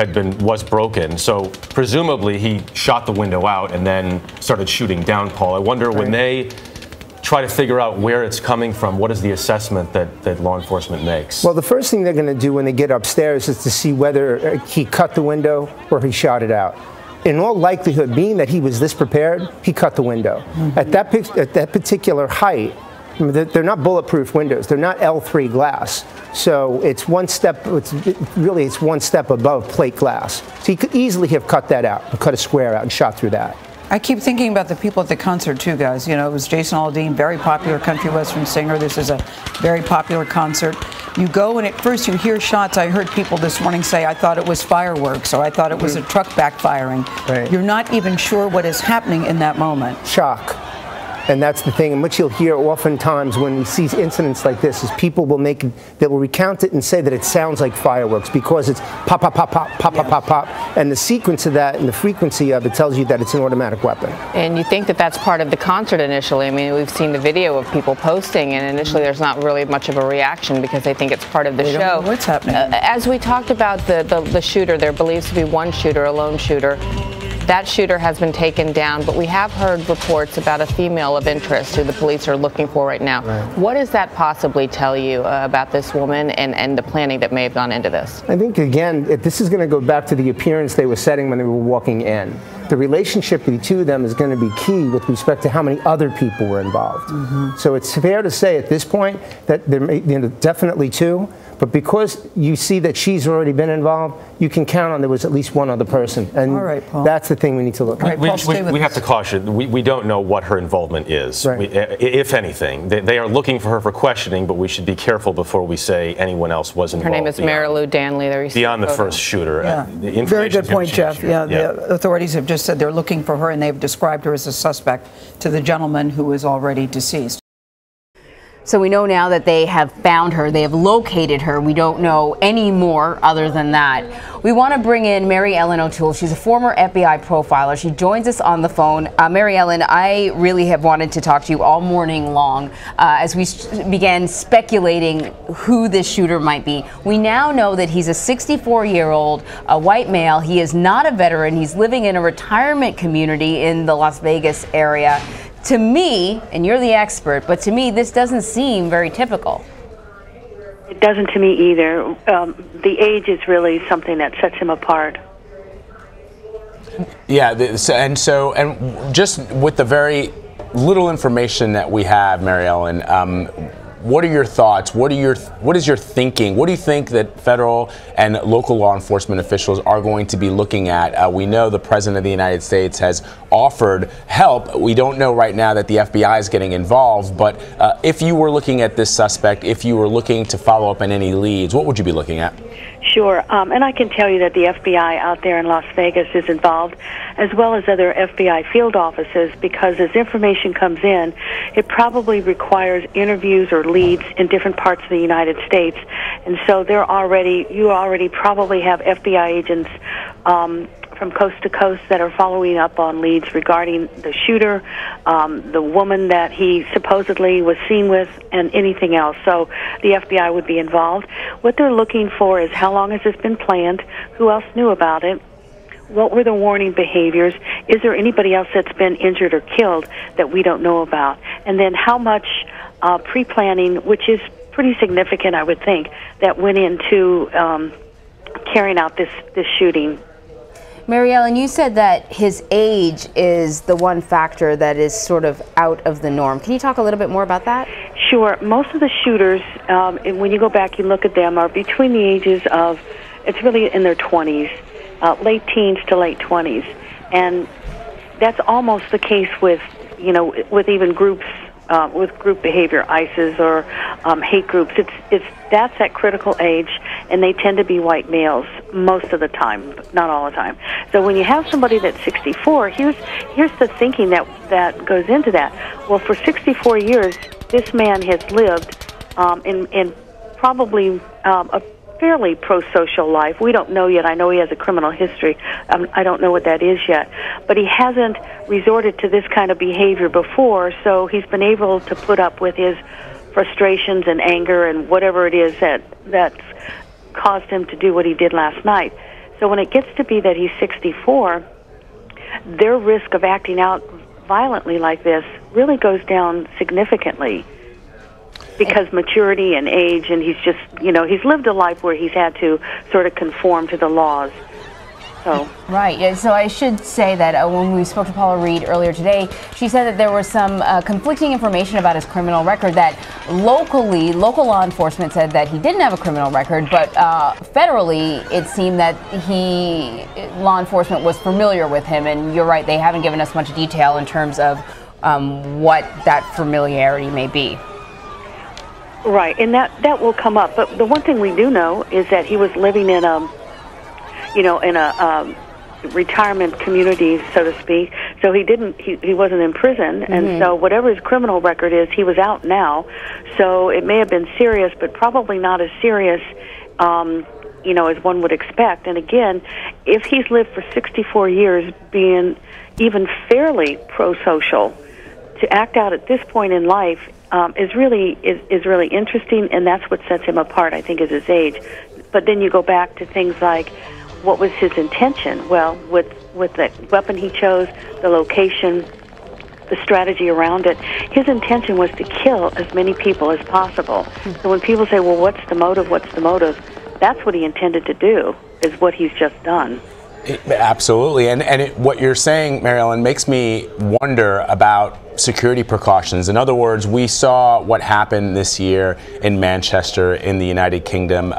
was broken. So presumably he shot the window out and then started shooting down, Paul. I wonder, when they try to figure out where it's coming from, what is the assessment that law enforcement makes? Well, the first thing they're going to do when they get upstairs is to see whether he cut the window or he shot it out. In all likelihood, being that he was this prepared, he cut the window. At that particular height, they're not bulletproof windows. They're not L3 glass. So it's one step. It's one step above plate glass. So he could easily have cut that out, cut a square out, and shot through that. I keep thinking about the people at the concert too, guys. It was Jason Aldean, very popular country western singer. This is a very popular concert. You go, and at first you hear shots. I heard people this morning say, I thought it was fireworks, or I thought it was a truck backfiring. You're not even sure what is happening in that moment. Shock. And that's the thing. And what you'll hear oftentimes when we see incidents like this is people will they will recount it and say that it sounds like fireworks because it's pop, pop, pop, pop, pop, pop, pop, pop. And the sequence of that and the frequency of it tells you that it's an automatic weapon. And you think that that's part of the concert initially. I mean, we've seen the video of people posting, and initially there's not really much of a reaction because they think it's part of the show. Don't know what's happening? As we talked about the shooter, there believes to be one shooter, a lone shooter. That shooter has been taken down, but we have heard reports about a female of interest who the police are looking for right now. Right. What does that possibly tell you about this woman and the planning that may have gone into this? I think, again, this is going to go back to the appearance they were setting when they were walking in. The relationship between the two of them is going to be key with respect to how many other people were involved. So it's fair to say at this point that there may definitely two. But because you see that she's already been involved, you can count on there was at least one other person. And all right, Paul. That's the thing we need to look at. We have to caution, we don't know what her involvement is, if anything. They are looking for her for questioning, but we should be careful before we say anyone else was involved. Her name is Marilou Danley. Beyond the first shooter. Yeah. Very good point, Jeff. Yeah, the authorities have just said they're looking for her, and they've described her as a suspect to the gentleman who is already deceased. So we know now that they have found her, they have located her. We don't know any more other than that. We want to bring in Mary Ellen O'Toole. She's a former FBI profiler. She joins us on the phone. Mary Ellen, I really have wanted to talk to you all morning long as we began speculating who this shooter might be. We now know that he's a 64-year-old white male. He is not a veteran. He's living in a retirement community in the Las Vegas area. To me, and you're the expert, but to me, this doesn't seem very typical. It doesn't to me either. The age is really something that sets him apart. Yeah, and just with the very little information that we have, Mary Ellen, what are your thoughts? What is your thinking? What do you think that federal and local law enforcement officials are going to be looking at? We know the President of the United States has offered help. We don't know right now that the FBI is getting involved, but if you were looking at this suspect, if you were looking to follow up on any leads, what would you be looking at? Sure, and I can tell you that the FBI out there in Las Vegas is involved, as well as other FBI field offices, because as information comes in, it probably requires interviews or leads in different parts of the United States, and so you already probably have FBI agents from coast to coast that are following up on leads regarding the shooter, the woman that he supposedly was seen with, and anything else. So the FBI would be involved. What they're looking for is how long has this been planned? Who else knew about it? What were the warning behaviors? Is there anybody else that's been injured or killed that we don't know about? And then how much pre-planning, which is pretty significant, I would think, that went into carrying out this shooting. Mary Ellen, you said that his age is the one factor that is sort of out of the norm. Can you talk a little bit more about that? Sure. Most of the shooters, when you go back, you look at them, are between the ages of, it's really in their 20s, late teens to late 20s. And that's almost the case with, with even groups, with group behavior, ISIS or hate groups. That's that critical age, and they tend to be white males most of the time, but not all the time. So when you have somebody that's 64, here's the thinking that goes into that. Well, for 64 years, this man has lived in probably a fairly pro-social life. We don't know yet. I know he has a criminal history. I don't know what that is yet. But he hasn't resorted to this kind of behavior before, so he's been able to put up with his frustrations and anger and whatever it is that's caused him to do what he did last night. So when it gets to be that he's 64, their risk of acting out violently like this really goes down significantly, because maturity and age, and he's just, he's lived a life where he's had to sort of conform to the laws. So. Right. Yeah, so I should say that when we spoke to Paula Reed earlier today, she said that there was some conflicting information about his criminal record, that local law enforcement said that he didn't have a criminal record, but federally it seemed that law enforcement was familiar with him, and you're right, they haven't given us much detail in terms of what that familiarity may be. Right, and that will come up. But the one thing we do know is that he was living in a retirement community, so to speak. So he wasn't in prison, and so whatever his criminal record is, he was out now. So it may have been serious, but probably not as serious, as one would expect. And again, if he's lived for 64 years being even fairly pro-social, to act out at this point in life is really interesting, and that's what sets him apart, I think, is his age. But then you go back to things like, what was his intention? Well, with the weapon he chose, the location, the strategy around it, his intention was to kill as many people as possible. So when people say, well, what's the motive, that's what he intended to do, is what he's just done. Absolutely, and what you're saying, Mary Ellen, makes me wonder about security precautions. In other words, we saw what happened this year in Manchester in the United Kingdom,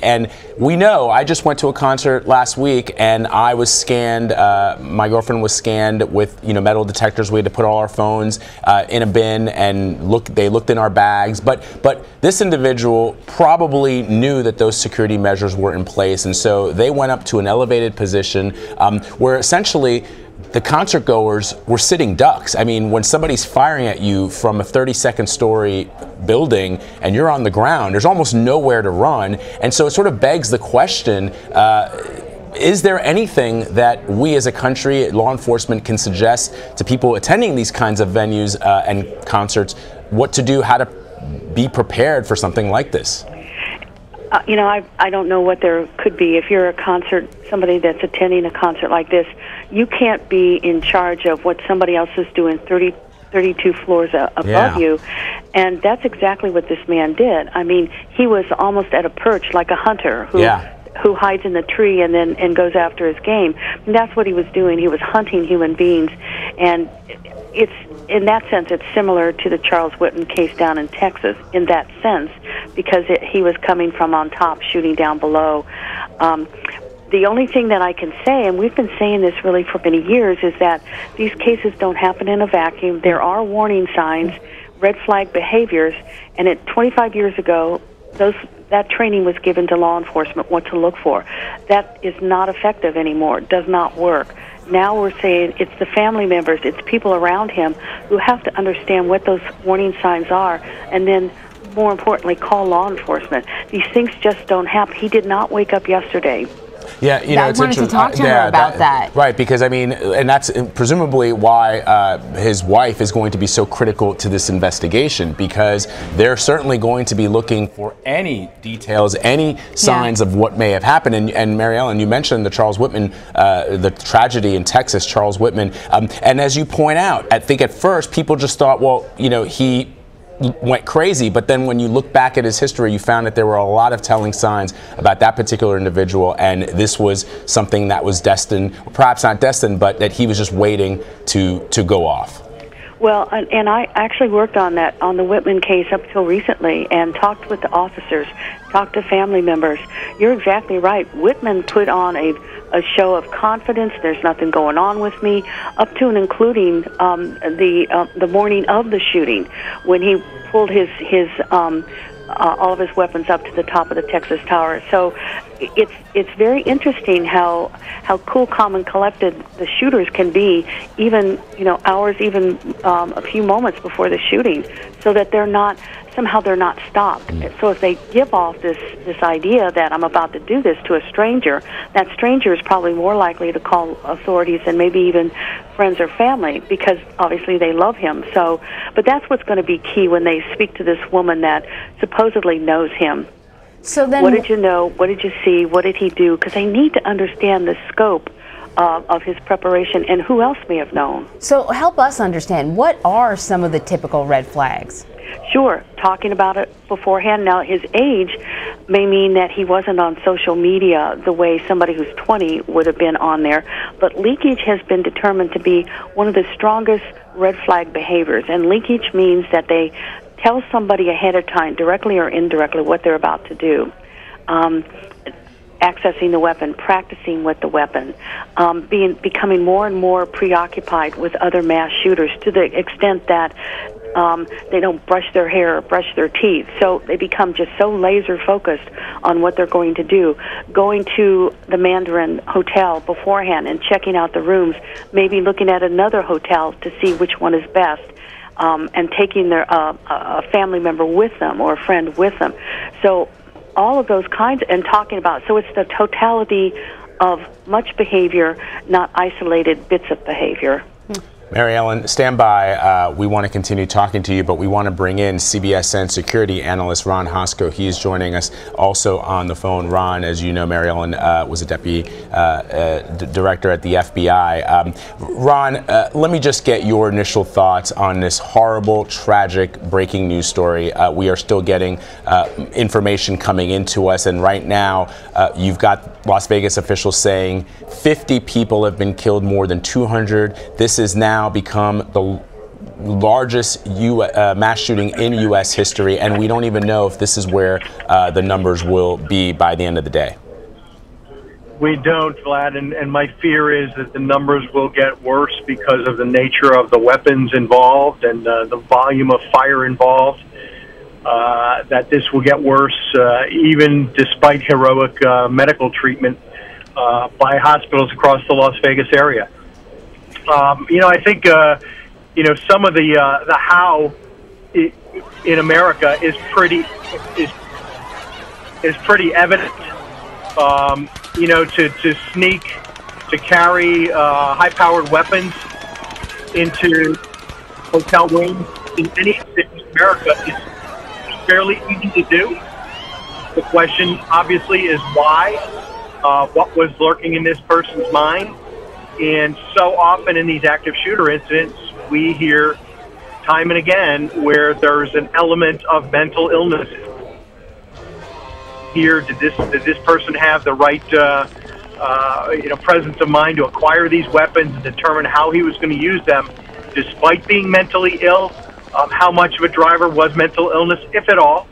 and we know, I just went to a concert last week and I was scanned, my girlfriend was scanned with metal detectors. We had to put all our phones in a bin and they looked in our bags, but this individual probably knew that those security measures were in place, and so they went up to an elevated position where essentially the concert goers were sitting ducks. I mean, when somebody's firing at you from a 32nd story building and you're on the ground, there's almost nowhere to run. And so it sort of begs the question, is there anything that we as a country, law enforcement, can suggest to people attending these kinds of venues and concerts, what to do, how to be prepared for something like this? I don't know what there could be. If you're somebody that's attending a concert like this, you can't be in charge of what somebody else is doing 32 floors above you. And that's exactly what this man did. I mean, he was almost at a perch, like a hunter who hides in the tree and goes after his game. And that's what he was doing. He was hunting human beings. And in that sense, it's similar to the Charles Whitman case down in Texas, in that sense, because he was coming from on top, shooting down below. The only thing that I can say, and we've been saying this really for many years, is that these cases don't happen in a vacuum. There are warning signs, red flag behaviors, and 25 years ago, that training was given to law enforcement, what to look for. That is not effective anymore. It does not work. Now we're saying it's the family members, it's people around him who have to understand what those warning signs are, and then, more importantly, call law enforcement. These things just don't happen. He did not wake up yesterday. Yeah, I wanted to talk to her about that. Right, because I mean, and that's presumably why his wife is going to be so critical to this investigation, because they're certainly going to be looking for any details, any signs of what may have happened. And Mary Ellen, you mentioned the Charles Whitman, the tragedy in Texas, Charles Whitman, and as you point out, I think at first people just thought, well, he went crazy, but then when you look back at his history, you found that there were a lot of telling signs about that particular individual, and this was something that was destined, perhaps not destined, but that he was just waiting to go off. Well, and I actually worked on the Whitman case up till recently, and talked with the officers, talked to family members. You're exactly right. Whitman put on a show of confidence. There's nothing going on with me, up to and including the morning of the shooting, when he pulled his all of his weapons up to the top of the Texas Tower. So it's very interesting how cool, calm, and collected the shooters can be, even hours, even a few moments before the shooting, so that they're not stopped. So if they give off this idea that I'm about to do this to a stranger, that stranger is probably more likely to call authorities than maybe even friends or family, because obviously they love him. So, but that's what's going to be key when they speak to this woman that supposedly knows him. So then, what did you know? What did you see? What did he do? Because they need to understand the scope of his preparation and who else may have known. So help us understand, what are some of the typical red flags? Sure, talking about it beforehand. Now, his age may mean that he wasn't on social media the way somebody who's 20 would have been on there, but leakage has been determined to be one of the strongest red flag behaviors, and leakage means that they tell somebody ahead of time, directly or indirectly, what they're about to do. accessing the weapon, practicing with the weapon, becoming more and more preoccupied with other mass shooters to the extent that they don't brush their hair or brush their teeth. So they become just so laser focused on what they're going to do. Going to the Mandarin Hotel beforehand and checking out the rooms, maybe looking at another hotel to see which one is best, and taking their a family member with them or a friend with them. So all of those kinds, and talking about, so it's the totality of much behavior, not isolated bits of behavior. Mary Ellen, stand by. We want to continue talking to you, but we want to bring in CBSN security analyst Ron Hosko. He is joining us also on the phone. Ron, as you know, Mary Ellen was a deputy director at the FBI. Ron, let me just get your initial thoughts on this horrible, tragic breaking news story. We are still getting information coming into us, and right now you've got Las Vegas officials saying 50 people have been killed, more than 200. This is now become the largest mass shooting in U.S. history, and we don't even know if this is where the numbers will be by the end of the day. We don't, Vlad, and my fear is that the numbers will get worse because of the nature of the weapons involved and the volume of fire involved, that this will get worse even despite heroic medical treatment by hospitals across the Las Vegas area. I think, some of the how in America is pretty evident. To sneak, to carry high-powered weapons into hotel rooms in any city in America is fairly easy to do. The question, obviously, is why, what was lurking in this person's mind. And so often in these active shooter incidents, we hear time and again where there's an element of mental illness. Here, did this person have the right presence of mind to acquire these weapons and determine how he was going to use them, despite being mentally ill? How much of a driver was mental illness, if at all?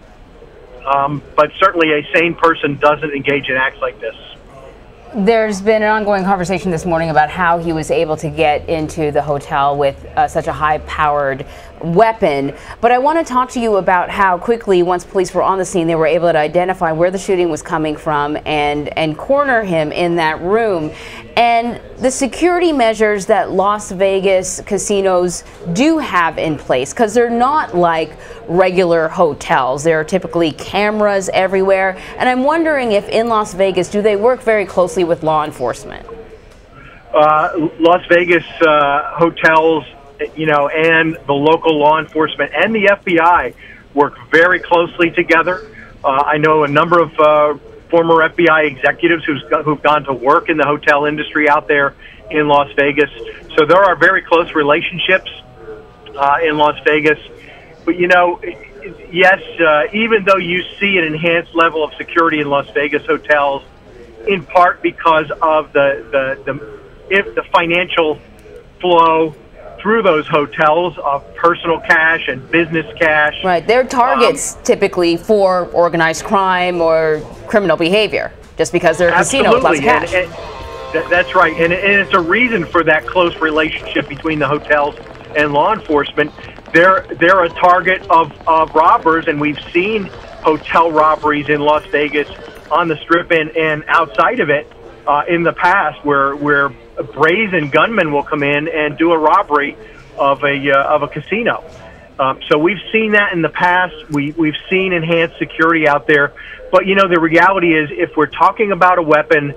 But certainly a sane person doesn't engage in acts like this. There's been an ongoing conversation this morning about how he was able to get into the hotel with such a high-powered weapon. But I want to talk to you about how quickly, once police were on the scene, they were able to identify where the shooting was coming from and corner him in that room. And the security measures that Las Vegas casinos do have in place, because they're not like regular hotels. There are typically cameras everywhere. And I'm wondering if in Las Vegas, do they work very closely with law enforcement? Las Vegas hotels, and the local law enforcement and the FBI work very closely together. I know a number of former FBI executives who've gone to work in the hotel industry out there in Las Vegas. So there are very close relationships in Las Vegas. But, yes, even though you see an enhanced level of security in Las Vegas hotels, in part because of the financial flow through those hotels of personal cash and business cash. Right, they're targets typically for organized crime or criminal behavior, just because they're a casino with lots of cash. That's right, and it's a reason for that close relationship between the hotels and law enforcement. They're a target of robbers, and we've seen hotel robberies in Las Vegas on the Strip and outside of it in the past, where brazen gunmen will come in and do a robbery of a casino. So we've seen that in the past. We've seen enhanced security out there. But the reality is, if we're talking about a weapon,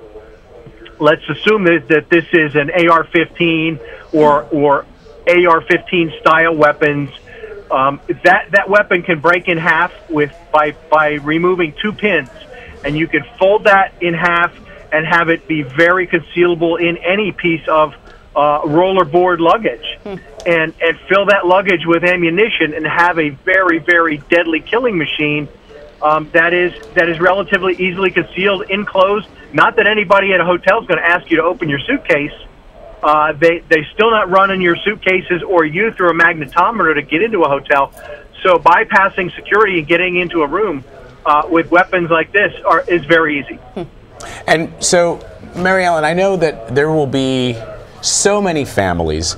let's assume that this is an AR-15 or AR-15 style weapons. That weapon can break in half by removing 2 pins, and you can fold that in half and have it be very concealable in any piece of rollerboard luggage, and fill that luggage with ammunition and have a very, very deadly killing machine that is relatively easily concealed, enclosed. Not that anybody at a hotel is going to ask you to open your suitcase. They still not running your suitcases or you through a magnetometer to get into a hotel. So bypassing security and getting into a room with weapons like this is very easy. And so, Mary Ellen, I know that there will be so many families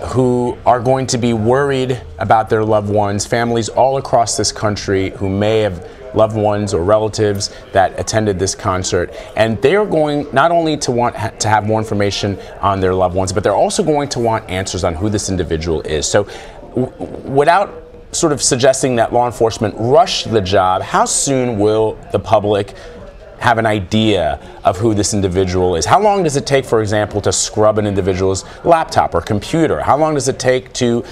who are going to be worried about their loved ones, families all across this country who may have loved ones or relatives that attended this concert, and they are going not only to want to have more information on their loved ones, but they're also going to want answers on who this individual is. So without sort of suggesting that law enforcement rush the job, how soon will the public have an idea of who this individual is? How long does it take, for example, to scrub an individual's laptop or computer? How long does it take to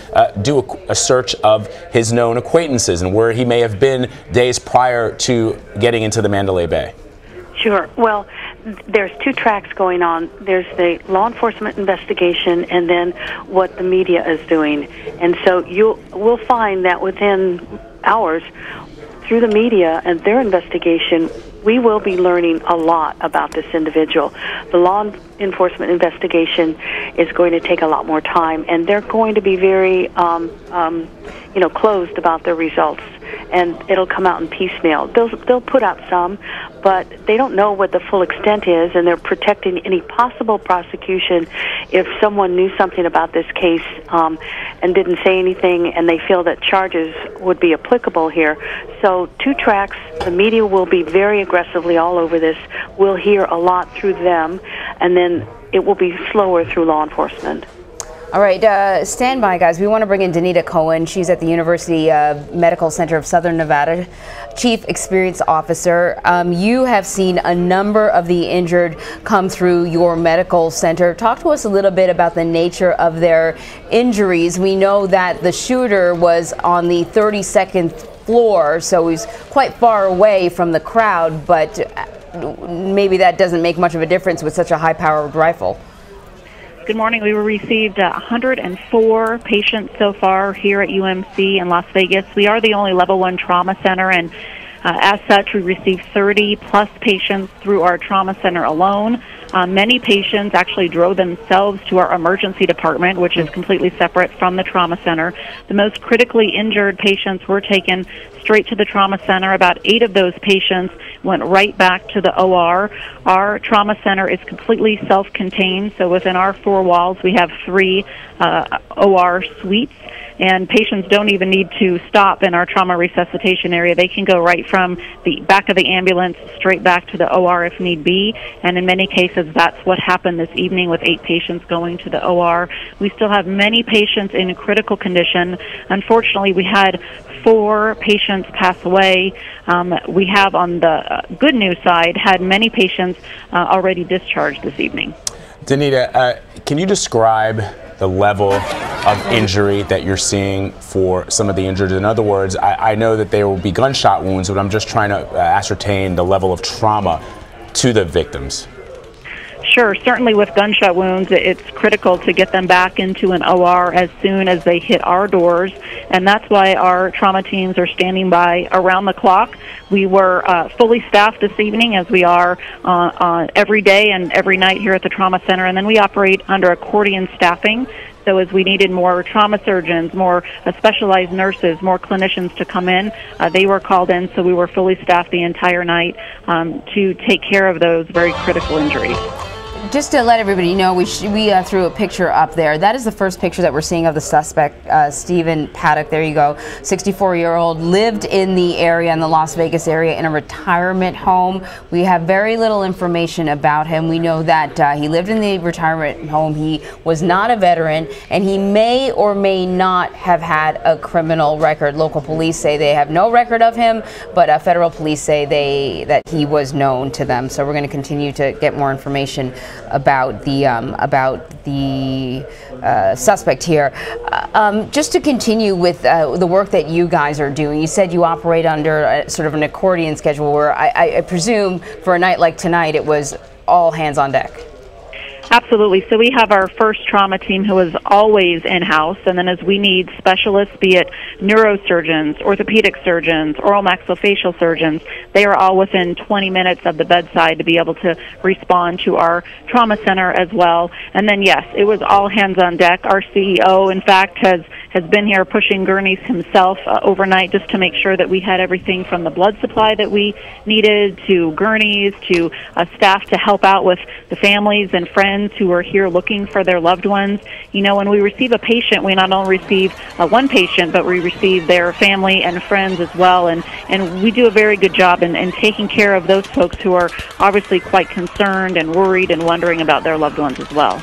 do a search of his known acquaintances and where he may have been days prior to getting into the Mandalay Bay? Sure. Well, there's two tracks going on. There's the law enforcement investigation and then what the media is doing. And so we'll find that within hours, through the media and their investigation, we will be learning a lot about this individual. The law enforcement investigation is going to take a lot more time, and they're going to be very, closed about their results. And it'll come out in piecemeal. They'll put out some, but they don't know what the full extent is, and they're protecting any possible prosecution if someone knew something about this case and didn't say anything, and they feel that charges would be applicable here. So two tracks. The media will be very aggressively all over this. We'll hear a lot through them, and then it will be slower through law enforcement. All right, stand by, guys. We want to bring in Danita Cohen. She's at the University Medical Center of Southern Nevada, Chief Experience Officer. You have seen a number of the injured come through your medical center. Talk to us a little bit about the nature of their injuries. We know that the shooter was on the 32nd floor, so he's quite far away from the crowd, but maybe that doesn't make much of a difference with such a high-powered rifle. Good morning. We received 104 patients so far here at UMC in Las Vegas. We are the only level 1 trauma center, and as such, we received 30-plus patients through our trauma center alone. Many patients actually drove themselves to our emergency department, which is completely separate from the trauma center. The most critically injured patients were taken straight to the trauma center. About 8 of those patients went right back to the OR. Our trauma center is completely self-contained, so within our 4 walls we have 3 OR suites. And patients don't even need to stop in our trauma resuscitation area. They can go right from the back of the ambulance straight back to the OR if need be. And in many cases, that's what happened this evening with 8 patients going to the OR. We still have many patients in critical condition. Unfortunately, we had 4 patients pass away. We have, on the good news side, had many patients already discharged this evening. Danita, can you describe the level of injury that you're seeing for some of the injured? In other words, I know that there will be gunshot wounds, but I'm just trying to ascertain the level of trauma to the victims. Sure. Certainly with gunshot wounds, it's critical to get them back into an OR as soon as they hit our doors, and that's why our trauma teams are standing by around the clock. We were fully staffed this evening, as we are every day and every night here at the trauma center, and then we operate under accordion staffing. So as we needed more trauma surgeons, more specialized nurses, more clinicians to come in, they were called in, so we were fully staffed the entire night to take care of those very critical injuries. Just to let everybody know, we threw a picture up there. That is the first picture that we're seeing of the suspect, Stephen Paddock. There you go. 64-year-old, lived in the area, in the Las Vegas area, in a retirement home. We have very little information about him. We know that he lived in the retirement home. He was not a veteran, and he may or may not have had a criminal record. Local police say they have no record of him, but federal police say that he was known to them. So we're going to continue to get more information about the suspect here. Just to continue with the work that you guys are doing, you said you operate under sort of an accordion schedule where I presume for a night like tonight it was all hands on deck. Absolutely. So we have our first trauma team who is always in-house, and then as we need specialists, be it neurosurgeons, orthopedic surgeons, oral maxillofacial surgeons, they are all within 20 minutes of the bedside to be able to respond to our trauma center as well. And then, yes, it was all hands on deck. Our CEO, in fact, has been here pushing gurneys himself overnight just to make sure that we had everything from the blood supply that we needed to gurneys to staff to help out with the families and friends who are here looking for their loved ones. You know, when we receive a patient, we not only receive one patient, but we receive their family and friends as well. And we do a very good job in taking care of those folks who are obviously quite concerned and worried and wondering about their loved ones as well.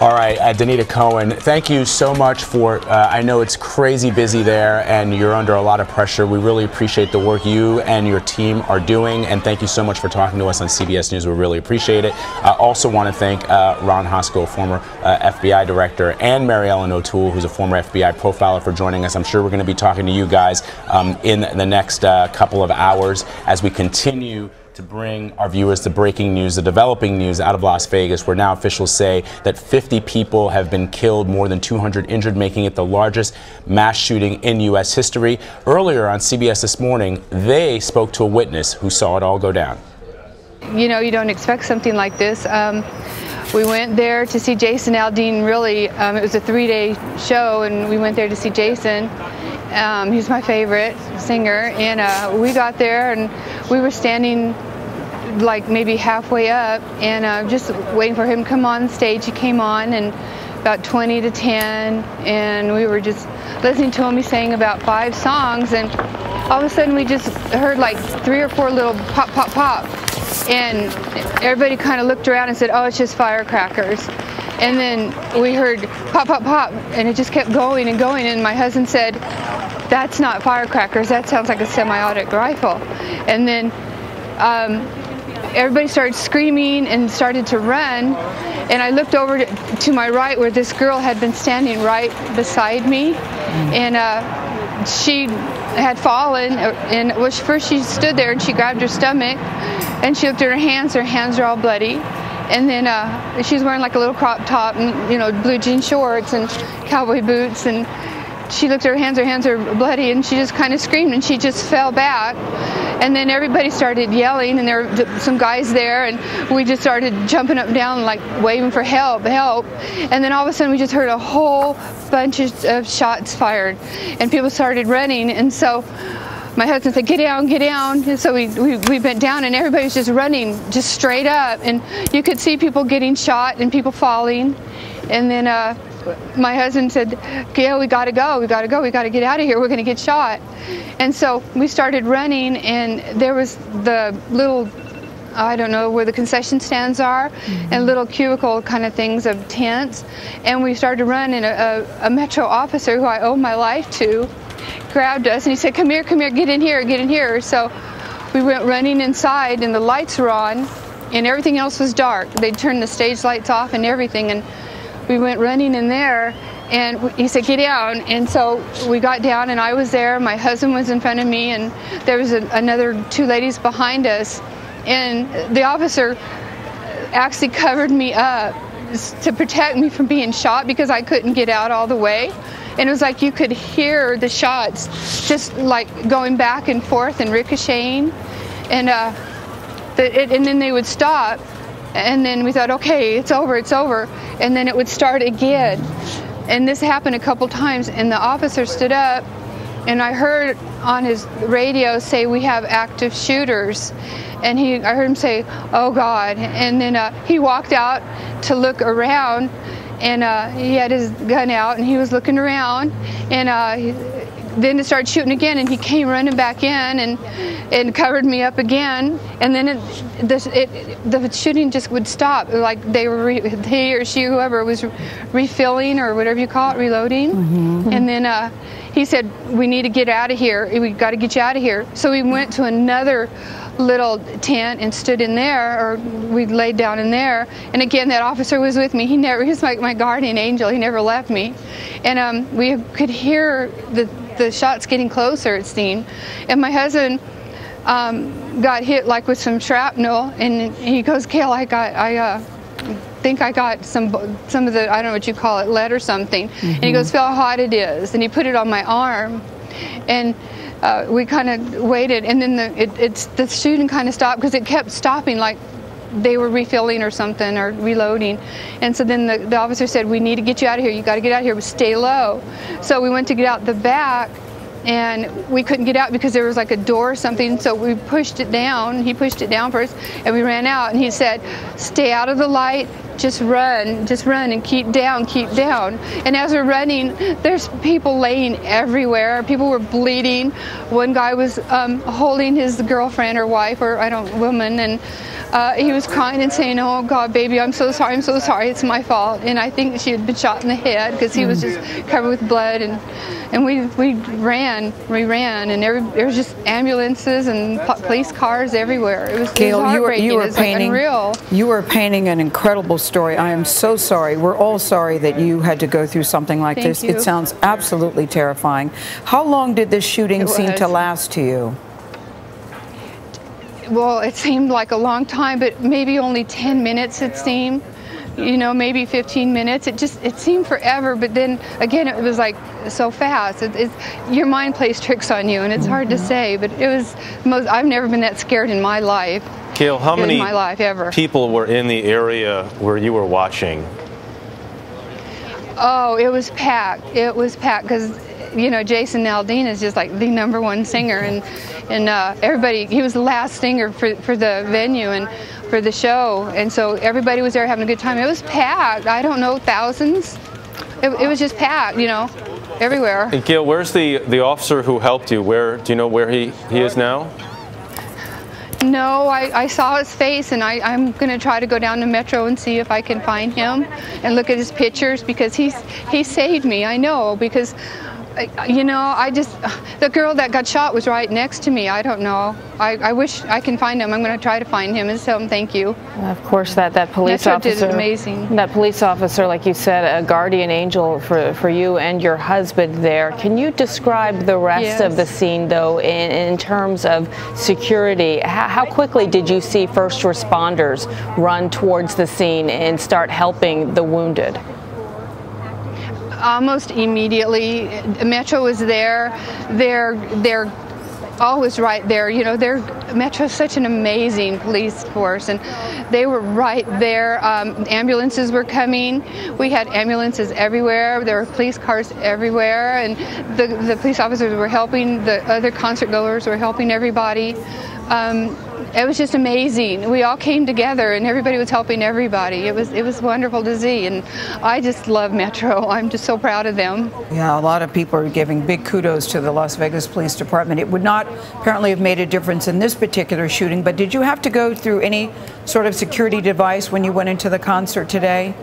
All right, Danita Cohen, thank you so much for, I know it's crazy busy there and you're under a lot of pressure. We really appreciate the work you and your team are doing, and thank you so much for talking to us on CBS News. We really appreciate it. I also want to thank Ron Hosko, former FBI director, and Mary Ellen O'Toole, who's a former FBI profiler, for joining us. I'm sure we're going to be talking to you guys in the next couple of hours as we continue to bring our viewers the breaking news, the developing news out of Las Vegas, where now officials say that 50 people have been killed, more than 200 injured, making it the largest mass shooting in U.S. history. Earlier on CBS This Morning, they spoke to a witness who saw it all go down. You know, you don't expect something like this. We went there to see Jason Aldean, really. It was a 3-day show, and we went there to see Jason. He's my favorite singer, and we got there, and we were standing like maybe halfway up, and just waiting for him to come on stage. He came on, and about 20 to 10, and we were just listening to him. He sang about 5 songs, and all of a sudden we just heard like 3 or 4 little pop, pop, pop, and everybody kind of looked around and said, "Oh, it's just firecrackers." And then we heard pop, pop, pop, and it just kept going and going, and my husband said, "That's not firecrackers, that sounds like a semi-automatic rifle." And then everybody started screaming and started to run, and I looked over to my right where this girl had been standing right beside me, and she had fallen, and first she stood there and she grabbed her stomach, and she looked at her hands are all bloody. And then she was wearing like a little crop top and, you know, blue jean shorts and cowboy boots, and she looked at her hands are bloody, and she just kind of screamed, and she just fell back. And then everybody started yelling, and there were some guys there, and we just started jumping up and down, like waving for help, help. And then all of a sudden we just heard a whole bunch of shots fired, and people started running. And so my husband said, "Get down, get down." And so we bent down, and everybody was just running just straight up, and you could see people getting shot and people falling. And then my husband said, "Gail, we gotta go, we gotta go, we gotta get out of here, we're gonna get shot." And so we started running, and there was the little, I don't know where the concession stands are, and little cubicle kind of things of tents, and we started to run, and a Metro officer who I owe my life to grabbed us, and he said, come here, get in here, get in here." So we went running inside, and the lights were on, and everything else was dark. They'd turned the stage lights off and everything, and we went running in there, and he said, "Get down." And so we got down, and I was there, my husband was in front of me, and there was another 2 ladies behind us, and the officer actually covered me up to protect me from being shot because I couldn't get out all the way. And it was like you could hear the shots just like going back and forth and ricocheting, and and then they would stop, and then we thought, okay, it's over, and then it would start again. And this happened a couple times, and the officer stood up, and I heard on his radio say, "We have active shooters," and I heard him say, "Oh God," and then he walked out to look around, and he had his gun out, and he was looking around, and then it started shooting again, and he came running back in and covered me up again, and then the shooting just would stop, like they were he or she, whoever was refilling or whatever you call it, reloading. And then he said, "We need to get out of here. We got to get you out of here." So we went to another little tent and stood in there, or we laid down in there, and again that officer was with me. He was like my guardian angel. He never left me, and we could hear the shots getting closer, it seemed, and my husband got hit like with some shrapnel, and he goes, "Gail, I think I got some of the, I don't know what you call it, lead or something. And he goes, feel how hot it is. And he put it on my arm. And we kind of waited, and then the shooting kind of stopped because it kept stopping, like they were refilling or something or reloading. And so then the officer said, we need to get you out of here. You got to get out of here, but stay low. So we went to get out the back, and we couldn't get out because there was like a door or something. So we pushed it down. He pushed it down first, and we ran out. And he said, stay out of the light. Just run, and keep down, keep down. And as we're running, there's people laying everywhere. People were bleeding. One guy was holding his girlfriend or wife or woman, and he was crying and saying, oh God, baby, I'm so sorry, it's my fault. And I think she had been shot in the head because he was just covered with blood. And we ran, and there was just ambulances and police cars everywhere. It was heartbreaking. You were it was painting, like unreal. You were painting an incredible story. I am so sorry. We're all sorry that you had to go through something like this. It sounds absolutely terrifying. How long did this shooting seem to last to you? Well, it seemed like a long time, but maybe only 10 minutes it seemed. You know, maybe 15 minutes. It seemed forever, but then again, it was like so fast. Your mind plays tricks on you, and it's hard to say, but it was I've never been that scared in my life. Gail, how many in my life ever. people were in the area where you were watching? Oh, it was packed. It was packed because, you know, Jason Aldean is just like the #1 singer, and everybody, he was the last singer for the venue and for the show, and so everybody was there having a good time. It was packed. I don't know, thousands. It was just packed, you know, everywhere. Hey, Gail, where's the officer who helped you? Do you know where he is now? No, I saw his face, and I'm going to try to go down to Metro and see if I can find him and look at his pictures, because he saved me. I know, because you know, the girl that got shot was right next to me. I don't know. I wish I can find him. I'm going to try to find him and tell him thank you. Of course, that police officer did amazing. That police officer, like you said, a guardian angel for you and your husband there. Can you describe the rest of the scene, though, in terms of security? How quickly did you see first responders run towards the scene and start helping the wounded? Almost immediately. Metro was there. They're always right there. You know, Metro's such an amazing police force, and they were right there. Ambulances were coming. We had ambulances everywhere. There were police cars everywhere, and the police officers were helping. The other concert goers were helping everybody. It was just amazing. We all came together, and everybody was helping everybody. It was wonderful to see, and I just love Metro. I'm just so proud of them. Yeah, a lot of people are giving big kudos to the Las Vegas Police Department. It would not apparently have made a difference in this particular shooting, but did you have to go through any sort of security device when you went into the concert today?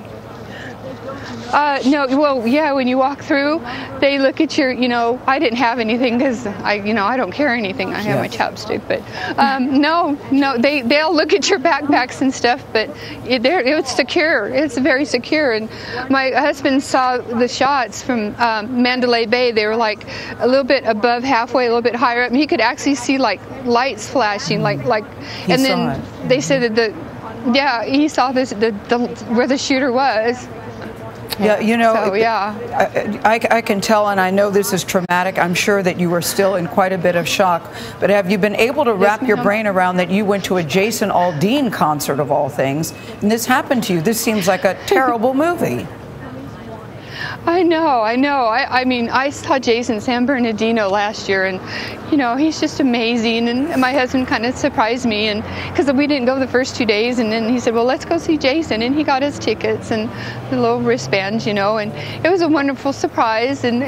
No, well, yeah, when you walk through, they look at your, you know, I didn't have anything because I don't carry anything. I have my chapstick, but no, they'll look at your backpacks and stuff, but it's secure. It's very secure. And my husband saw the shots from Mandalay Bay. They were like a little bit above halfway, a little bit higher up, and he could actually see like lights flashing, like, and then they said that he saw this, where the shooter was. Yeah, you know, so, yeah. I can tell, and I know this is traumatic. I'm sure that you were still in quite a bit of shock. But have you been able to wrap your brain around that you went to a Jason Aldean concert of all things, and this happened to you? This seems like a terrible movie. I know. I mean, I saw Jason San Bernardino last year, and, you know, he's just amazing. And my husband kind of surprised me, and because we didn't go the first 2 days, and then he said, well, let's go see Jason, and he got his tickets and the little wristbands, you know, and it was a wonderful surprise. And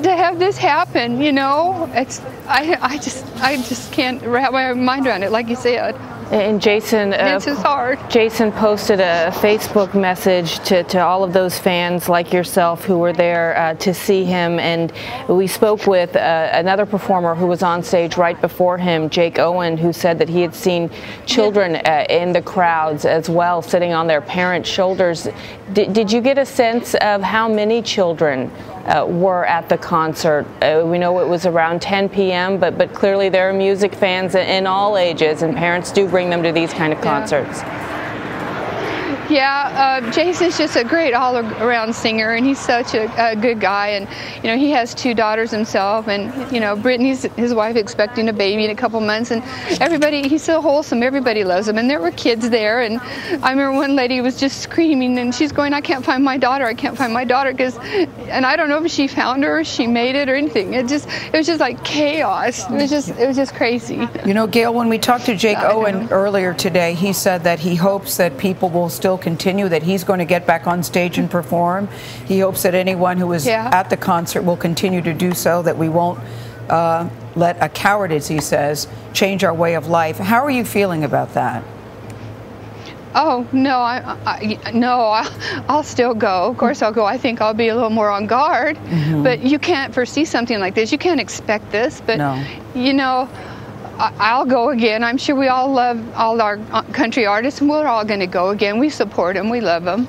to have this happen, you know, I just can't wrap my mind around it, like you said. And Jason, this is hard. Jason posted a Facebook message to all of those fans like yourself who were there to see him, and we spoke with another performer who was on stage right before him, Jake Owen, who said that he had seen children in the crowds as well, sitting on their parents' shoulders. Did you get a sense of how many children were at the concert? We know it was around 10 p.m., but clearly there are music fans in all ages, and parents do bring them to these kind of concerts. Yeah, Jason's just a great all-around singer, and he's such a good guy. And you know, he has 2 daughters himself, and you know, Brittany's his wife expecting a baby in a couple months, and everybody, he's so wholesome. Everybody loves him, and there were kids there. And I remember one lady was just screaming, and she's going, "I can't find my daughter! I can't find my daughter!" And I don't know if she found her, or she made it, or anything. It was just like chaos. It was just crazy. You know, Gail, when we talked to Jake Owen earlier today, he said that he hopes that people will still continue, that he's going to get back on stage and perform. He hopes that anyone who was at the concert will continue to do so, that we won't let a coward, as he says, change our way of life. How are you feeling about that? Oh, no, I'll still go. Of course I'll go. I think I'll be a little more on guard. But you can't foresee something like this. You can't expect this. But, you know, I'll go again. I'm sure we all love all our country artists, and we're all going to go again. We support them. We love them.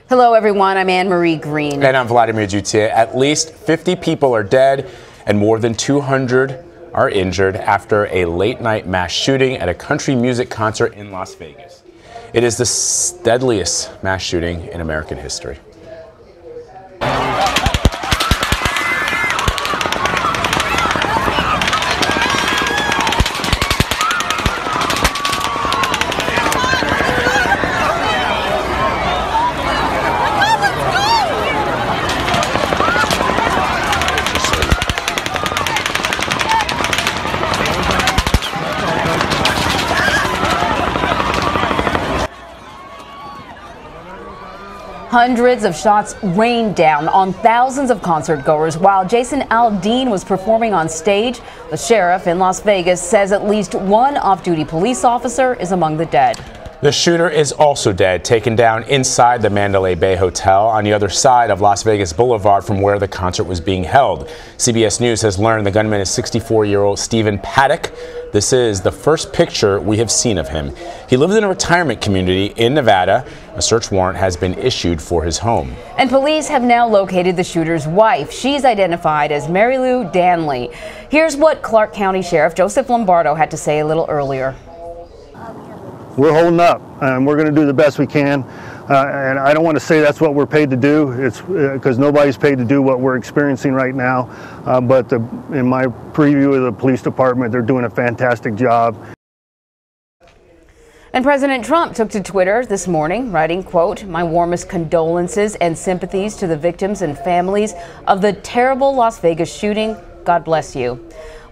Hello, everyone. I'm Anne Marie Green. And I'm Vladimir Duthier. At least 50 people are dead and more than 200 are injured after a late-night mass shooting at a country music concert in Las Vegas. It is the deadliest mass shooting in American history. Hundreds of shots rained down on thousands of concert goers while Jason Aldean was performing on stage. The sheriff in Las Vegas says at least one off-duty police officer is among the dead. The shooter is also dead, taken down inside the Mandalay Bay Hotel on the other side of Las Vegas Boulevard from where the concert was being held. CBS News has learned the gunman is 64-year-old Stephen Paddock. This is the first picture we have seen of him. He lives in a retirement community in Nevada. A search warrant has been issued for his home. And police have now located the shooter's wife. She's identified as Mary Lou Danley. Here's what Clark County Sheriff Joseph Lombardo had to say a little earlier. We're holding up, and we're going to do the best we can. And I don't want to say that's what we're paid to do. It's because nobody's paid to do what we're experiencing right now. But in my preview of the police department, they're doing a fantastic job. And President Trump took to Twitter this morning, writing, quote, "My warmest condolences and sympathies to the victims and families of the terrible Las Vegas shooting. God bless you."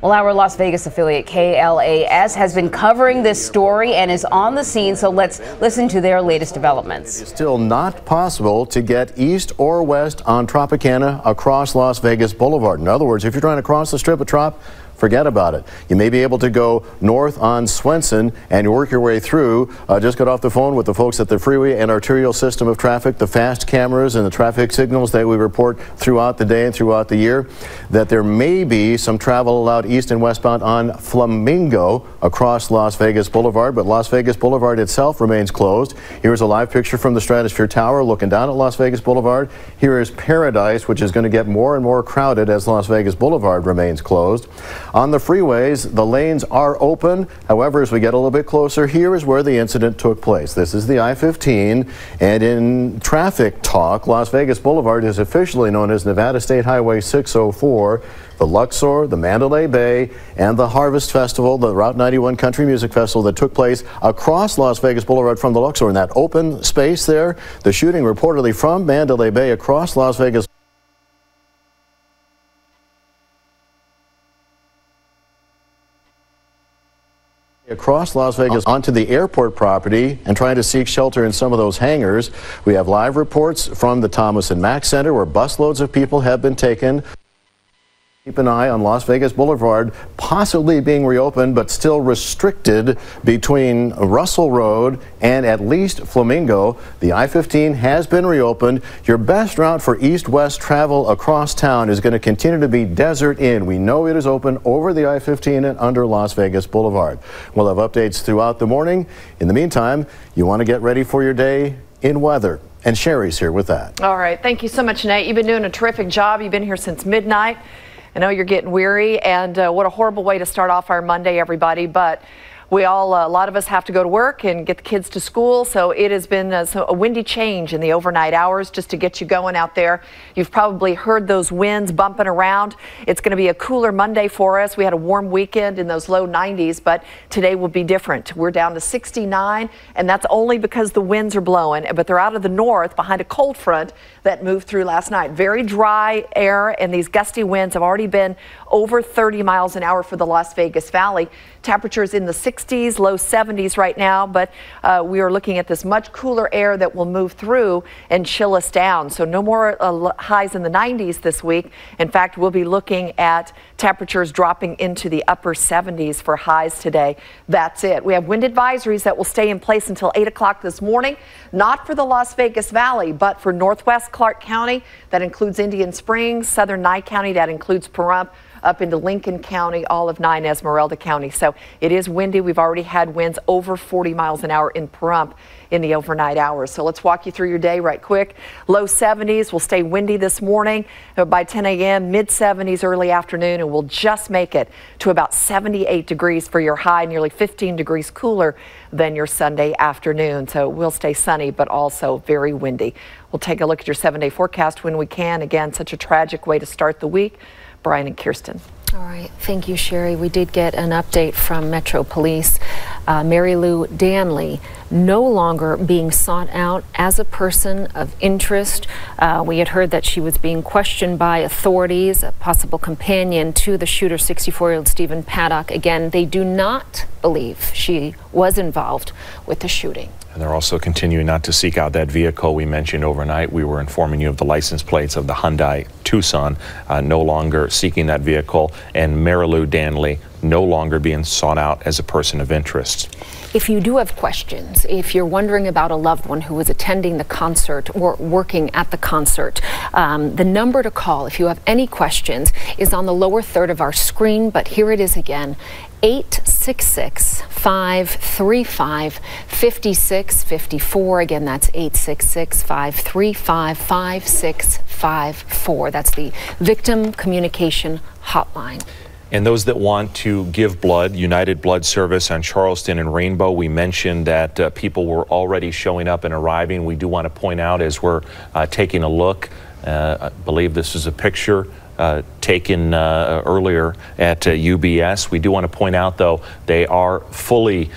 Well, our Las Vegas affiliate KLAS has been covering this story and is on the scene, so let's listen to their latest developments. It's still not possible to get east or west on Tropicana across Las Vegas Boulevard. In other words, if you're trying to cross the Strip of Trop, forget about it. You may be able to go north on Swenson and work your way through. Just got off the phone with the folks at the freeway and arterial system of traffic, the fast cameras and the traffic signals that we report throughout the day and throughout the year, that there may be some travel allowed east and westbound on Flamingo across Las Vegas Boulevard, but Las Vegas Boulevard itself remains closed. Here's a live picture from the Stratosphere Tower looking down at Las Vegas Boulevard. Here is Paradise, which is going to get more and more crowded as Las Vegas Boulevard remains closed. On the freeways, the lanes are open. However, as we get a little bit closer, here is where the incident took place. This is the I-15, and in traffic talk, Las Vegas Boulevard is officially known as Nevada State Highway 604. The Luxor, the Mandalay Bay, and the Harvest Festival, the Route 91 Country Music Festival that took place across Las Vegas Boulevard from the Luxor. In that open space there, the shooting reportedly from Mandalay Bay across Las Vegas. Across Las Vegas onto the airport property and trying to seek shelter in some of those hangars. We have live reports from the Thomas and Mack Center where busloads of people have been taken. Keep an eye on Las Vegas Boulevard possibly being reopened but still restricted between Russell Road and at least Flamingo. The I-15 has been reopened. Your best route for east-west travel across town is going to continue to be Desert Inn. We know it is open over the I-15 and under Las Vegas Boulevard. We'll have updates throughout the morning. In the meantime, you want to get ready for your day in weather. And Sherry's here with that. All right. Thank you so much, Nate. You've been doing a terrific job. You've been here since midnight. I know you're getting weary, and what a horrible way to start off our Monday, everybody. But a lot of us have to go to work and get the kids to school, so it has been a windy change in the overnight hours just to get you going out there. You've probably heard those winds bumping around. It's going to be a cooler Monday for us. We had a warm weekend in those low 90s, but today will be different. We're down to 69, and that's only because the winds are blowing, but they're out of the north behind a cold front that moved through last night. Very dry air, and these gusty winds have already been over 30 miles an hour for the Las Vegas Valley. Temperatures in the 60s, low 70s right now, but we are looking at this much cooler air that will move through and chill us down. So no more highs in the 90s this week. In fact, we'll be looking at temperatures dropping into the upper 70s for highs today. That's it. We have wind advisories that will stay in place until 8 o'clock this morning, not for the Las Vegas Valley, but for northwest Clark County. That includes Indian Springs, southern Nye County, that includes Pahrump, up into Lincoln County, all of 9 Esmeralda County. So it is windy. We've already had winds over 40 miles an hour in Pahrump in the overnight hours. So let's walk you through your day right quick. Low 70s, will stay windy this morning by 10 a.m., mid 70s early afternoon, and we'll just make it to about 78 degrees for your high, nearly 15 degrees cooler than your Sunday afternoon. So we'll stay sunny, but also very windy. We'll take a look at your 7-day forecast when we can. Again, such a tragic way to start the week. Brian and Kirsten. All right. Thank you, Sherry. We did get an update from Metro Police. Mary Lou Danley no longer being sought out as a person of interest. We had heard that she was being questioned by authorities, a possible companion to the shooter, 64-year-old Stephen Paddock. Again, they do not believe she was involved with the shooting. And they're also continuing not to seek out that vehicle we mentioned overnight. We were informing you of the license plates of the Hyundai Tucson, no longer seeking that vehicle, and Mary Lou Danley no longer being sought out as a person of interest. If you do have questions, if you're wondering about a loved one who was attending the concert or working at the concert, the number to call if you have any questions is on the lower third of our screen, but here it is again. 866-535-5654. Again, that's 866-535-5654. That's the Victim Communication Hotline. And those that want to give blood, United Blood Service on Charleston and Rainbow, we mentioned that people were already showing up and arriving. We do want to point out as we're taking a look, I believe this is a picture taken earlier at UBS. We do want to point out, though, they are fully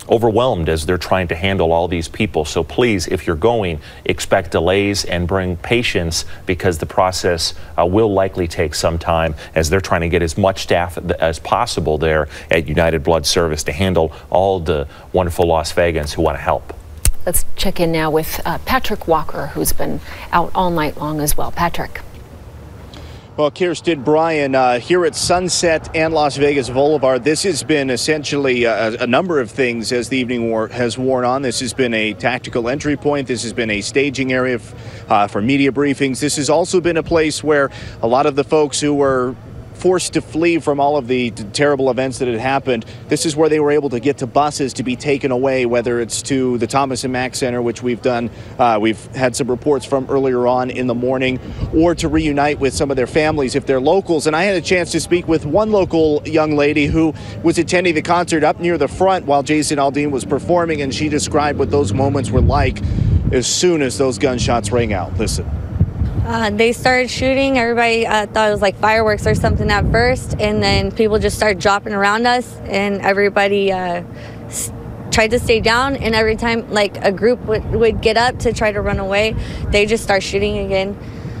overwhelmed as they're trying to handle all these people. So please, if you're going, expect delays and bring patience, because the process will likely take some time as they're trying to get as much staff as possible there at United Blood Service to handle all the wonderful Las Vegans who want to help. Let's check in now with Patrick Walker, who's been out all night long as well. Patrick. Well, Kirsten, Brian, here at Sunset and Las Vegas Boulevard, this has been essentially a number of things as the evening has worn on. This has been a tactical entry point. This has been a staging area for media briefings. This has also been a place where a lot of the folks who were forced to flee from all of the terrible events that had happened, this is where they were able to get to buses to be taken away, whether it's to the Thomas and Mack Center, which we've done, we've had some reports from earlier on in the morning, or to reunite with some of their families if they're locals. And I had a chance to speak with one local young lady who was attending the concert up near the front while Jason Aldean was performing, and she described what those moments were like as soon as those gunshots rang out. Listen. They started shooting. Everybody thought it was like fireworks or something at first, and then people just started dropping around us, and everybody tried to stay down, and every time like a group would get up to try to run away, they just start shooting again,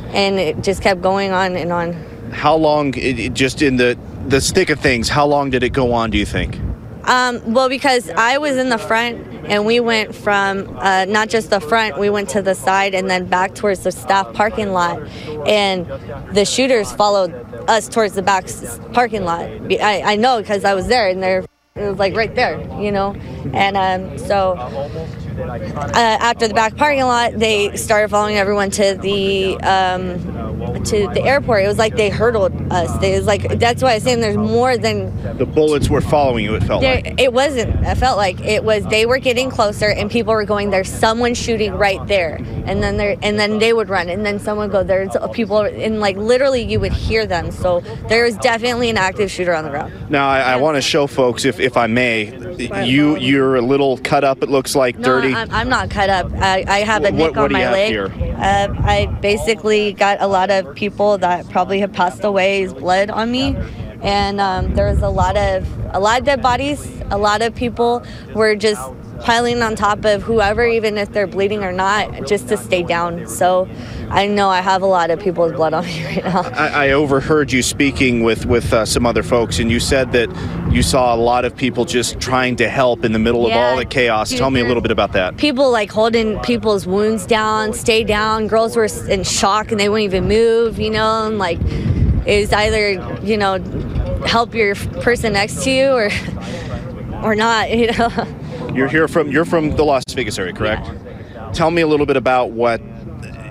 and it just kept going on and on. How long, just in the thick of things, how long did it go on, do you think? Well, because I was in the front, and we went from not just the front, we went to the side and then back towards the staff parking lot, and the shooters followed us towards the back parking lot. I know because I was there, and it was like right there, you know, and so after the back parking lot, they started following everyone to the airport. It was like they hurdled us. It was like, that's why I'm saying there's more than the bullets were following you. It felt like it wasn't. I felt like it was. They were getting closer, and people were going, "There's someone shooting right there," and then they would run, and then someone would go, "There's people," and like literally you would hear them. So there was definitely an active shooter on the ground. Now I want to show folks, if I may, you're a little cut up. It looks like dirty. I'm not cut up. I have a nick on my leg. I basically got a lot of people that probably have passed away's blood on me, and there was a lot of dead bodies. A lot of people were just piling on top of whoever, even if they're bleeding or not, just to stay down. So I know I have a lot of people's blood on me right now. I overheard you speaking with some other folks, and you said that you saw a lot of people just trying to help in the middle of all the chaos. Tell me a little bit about that. People like holding people's wounds down, stay down. Girls were in shock and they wouldn't even move, you know, and like it was either, you know, help your person next to you or not, you know. You're from the Las Vegas area, correct? Yeah. Tell me a little bit about what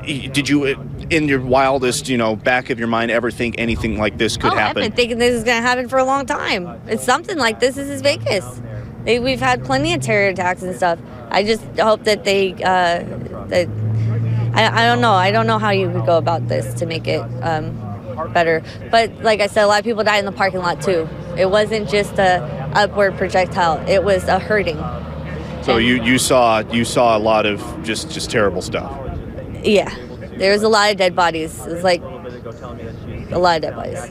did you, in your wildest, you know, back of your mind, ever think anything like this could happen? I've been thinking this is going to happen for a long time. It's something like this. This is Vegas. We've had plenty of terror attacks and stuff. I just hope that they, I don't know. I don't know how you would go about this to make it better. But like I said, a lot of people died in the parking lot too. It wasn't just a upward projectile. It was a hurting. So you saw a lot of just terrible stuff. Yeah, there was a lot of dead bodies. It was like a lot of dead bodies.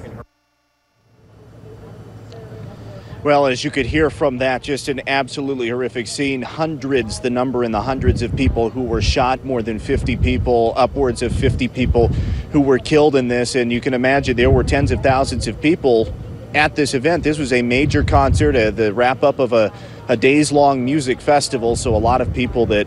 Well, as you could hear from that, just an absolutely horrific scene. The number in the hundreds of people who were shot, more than 50 people, upwards of 50 people who were killed in this. And you can imagine there were tens of thousands of people at this event. This was a major concert, the wrap-up of a days-long music festival. So a lot of people that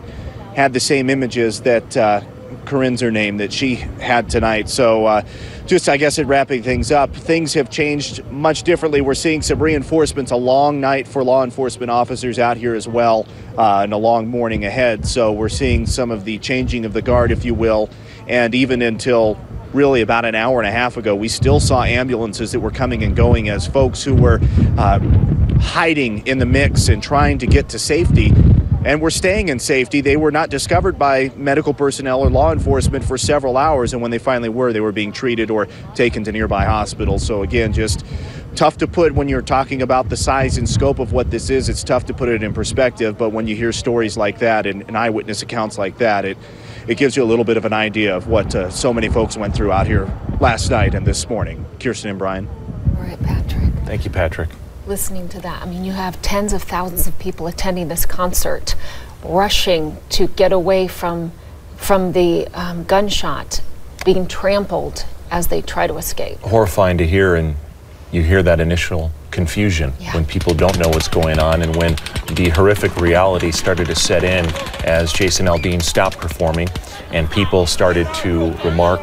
had the same images that Corinne's her name, that she had tonight. So just, I guess, in wrapping things up, things have changed much differently. We're seeing some reinforcements, a long night for law enforcement officers out here as well, and a long morning ahead. So we're seeing some of the changing of the guard, if you will, and even until really about an hour and a half ago, we still saw ambulances that were coming and going as folks who were hiding in the mix and trying to get to safety and were staying in safety. They were not discovered by medical personnel or law enforcement for several hours, and when they finally were, they were being treated or taken to nearby hospitals. So again, just tough to put when you're talking about the size and scope of what this is. It's tough to put it in perspective, but when you hear stories like that and eyewitness accounts like that, it gives you a little bit of an idea of what so many folks went through out here last night and this morning. Kirsten and Brian. All right, Patrick. Thank you, Patrick. Listening to that, I mean, you have tens of thousands of people attending this concert, rushing to get away from the gunshot, being trampled as they try to escape. Horrifying to hear, and you hear that initial confusion when people don't know what's going on, and when the horrific reality started to set in as Jason Aldean stopped performing and people started to remark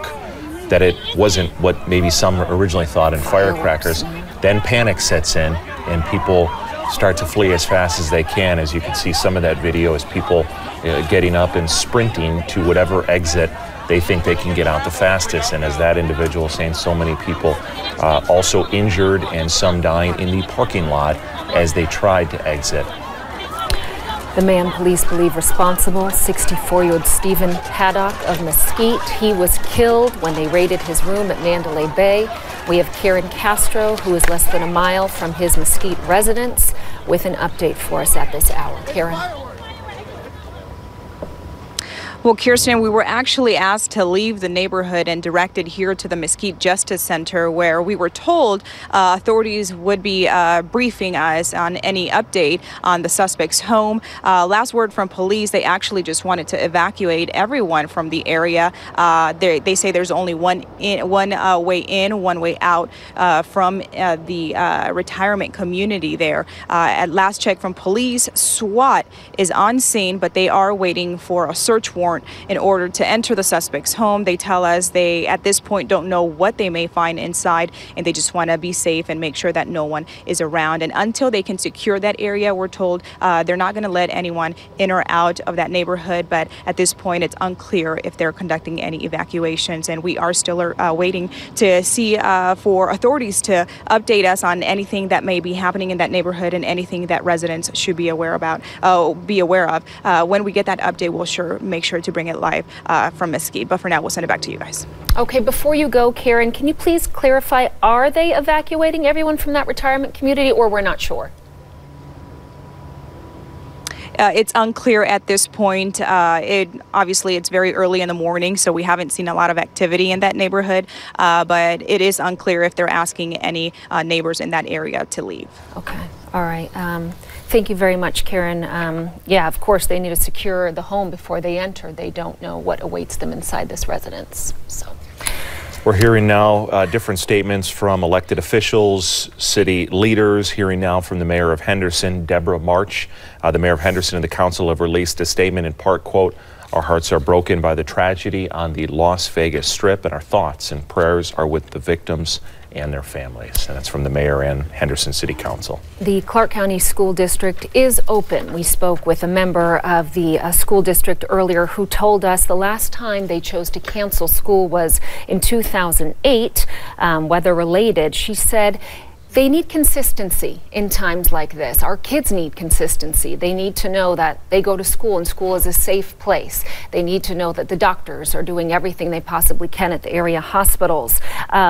that it wasn't what maybe some originally thought in firecrackers. Then panic sets in and people start to flee as fast as they can. As you can see some of that video as people getting up and sprinting to whatever exit they think they can get out the fastest. And as that individual saying, so many people also injured and some dying in the parking lot as they tried to exit. The man police believe responsible, 64-year-old Stephen Paddock of Mesquite. He was killed when they raided his room at Mandalay Bay. We have Karen Castro, who is less than a mile from his Mesquite residence, with an update for us at this hour. Karen. Well, Kirsten, we were actually asked to leave the neighborhood and directed here to the Mesquite Justice Center, where we were told authorities would be briefing us on any update on the suspect's home. Last word from police, they actually just wanted to evacuate everyone from the area. They say there's only one way in, one way out from the retirement community there. At last check from police, SWAT is on scene, but they are waiting for a search warrant warrant in order to enter the suspect's home. They tell us they, at this point, don't know what they may find inside, and they just want to be safe and make sure that no one is around. And until they can secure that area, we're told they're not going to let anyone in or out of that neighborhood. But at this point, it's unclear if they're conducting any evacuations, and we are still waiting to see for authorities to update us on anything that may be happening in that neighborhood and anything that residents should be aware of. When we get that update, we'll make sure to bring it live from Mesquite. But for now, we'll send it back to you guys. Okay, before you go, Karen, can you please clarify, are they evacuating everyone from that retirement community, or we're not sure? It's unclear at this point. Obviously, it's very early in the morning, so we haven't seen a lot of activity in that neighborhood, but it is unclear if they're asking any neighbors in that area to leave. Okay. All right. Thank you very much, Karen. Yeah, of course, they need to secure the home before they enter. They don't know what awaits them inside this residence. So. We're hearing now different statements from elected officials, city leaders, hearing now from the mayor of Henderson, Deborah March. The mayor of Henderson and the council have released a statement in part, quote, "Our hearts are broken by the tragedy on the Las Vegas Strip, and our thoughts and prayers are with the victims and their families." And that's from the mayor and Henderson City Council. The Clark County School District is open. We spoke with a member of the school district earlier who told us the last time they chose to cancel school was in 2008, weather related. She said, they need consistency in times like this. Our kids need consistency. They need to know that they go to school and school is a safe place. They need to know that the doctors are doing everything they possibly can at the area hospitals.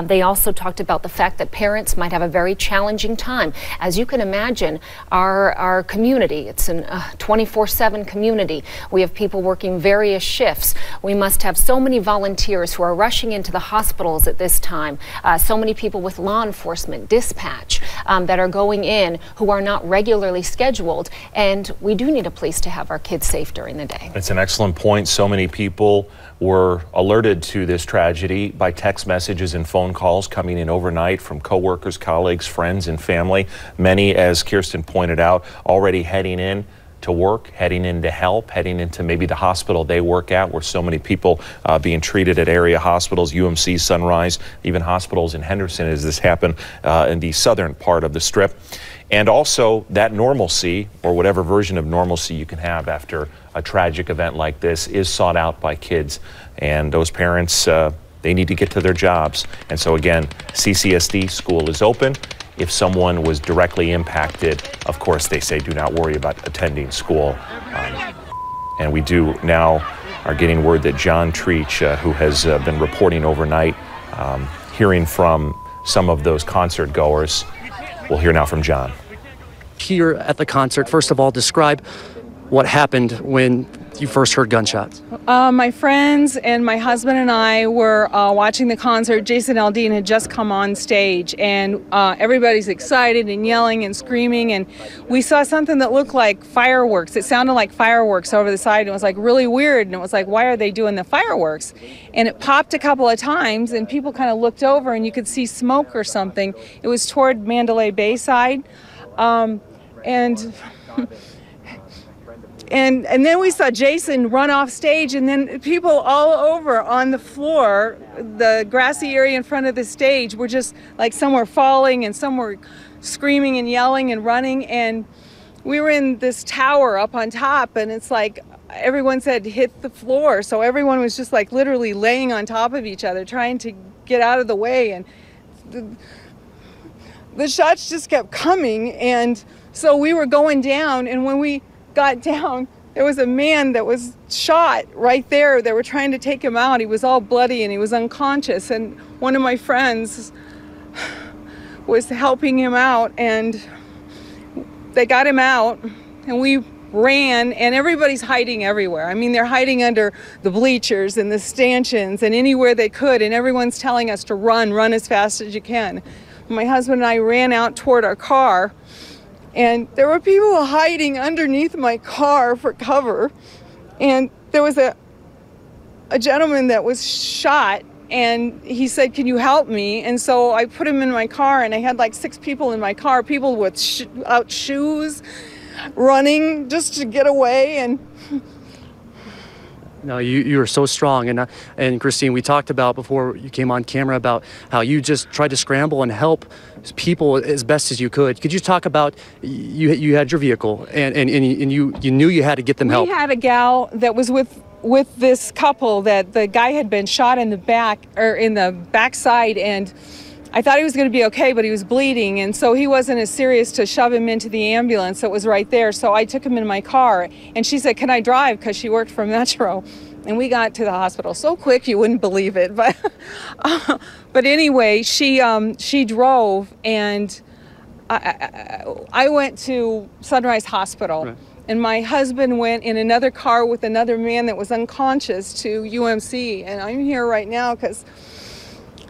They also talked about the fact that parents might have a very challenging time. As you can imagine, our community, it's a 24/7 community. We have people working various shifts. We must have so many volunteers who are rushing into the hospitals at this time. So many people with law enforcement, dispatch, that are going in who are not regularly scheduled, and we do need a place to have our kids safe during the day. It's an excellent point. So many people were alerted to this tragedy by text messages and phone calls coming in overnight from coworkers, colleagues, friends, and family. Many, as Kirsten pointed out, already heading in to work, heading in to help, heading into maybe the hospital they work at, where so many people being treated at area hospitals, UMC, Sunrise, even hospitals in Henderson, as this happened in the southern part of the Strip. And also that normalcy, or whatever version of normalcy you can have after a tragic event like this, is sought out by kids. And those parents, they need to get to their jobs. And so again, CCSD school is open. If someone was directly impacted, of course, they say do not worry about attending school. And we do now are getting word that John Treach, who has been reporting overnight, hearing from some of those concert goers. We'll hear now from John. Here at the concert, first of all, describe what happened when you first heard gunshots. My friends and my husband and I were watching the concert. Jason Aldean had just come on stage, and everybody's excited and yelling and screaming, and we saw something that looked like fireworks. It sounded like fireworks over the side, and it was like really weird, and it was like, why are they doing the fireworks? And it popped a couple of times, and people kind of looked over, and you could see smoke or something. It was toward Mandalay Bay side, And then we saw Jason run off stage, and then people all over on the floor, the grassy area in front of the stage, were just like, some were falling and some were screaming and yelling and running. And we were in this tower up on top, and it's like everyone said hit the floor. So everyone was just like literally laying on top of each other, trying to get out of the way. And the shots just kept coming. And so we were going down, and when we got down, there was a man that was shot right there. They were trying to take him out. He was all bloody and he was unconscious, and one of my friends was helping him out, and they got him out, and we ran, and everybody's hiding everywhere. I mean, they're hiding under the bleachers and the stanchions and anywhere they could, and everyone's telling us to run as fast as you can. My husband and I ran out toward our car, and there were people hiding underneath my car for cover. And there was a gentleman that was shot, and he said, "Can you help me?" And so I put him in my car, and I had like 6 people in my car, people with out shoes, running just to get away. And No, you are so strong. And Christine, we talked about before you came on camera about how you just tried to scramble and help people as best as you could. Could you talk about you had your vehicle and you knew you had to get them help? We had a gal that was with this couple that the guy had been shot in the back or in the backside, and I thought he was going to be okay, but he was bleeding, and so he wasn't as serious to shove him into the ambulance that was right there. So I took him in my car, and she said, "Can I drive?" Because she worked for Metro, and we got to the hospital so quick you wouldn't believe it. But but anyway, she drove, and I went to Sunrise Hospital. Right. And my husband went in another car with another man that was unconscious to UMC, and I'm here right now because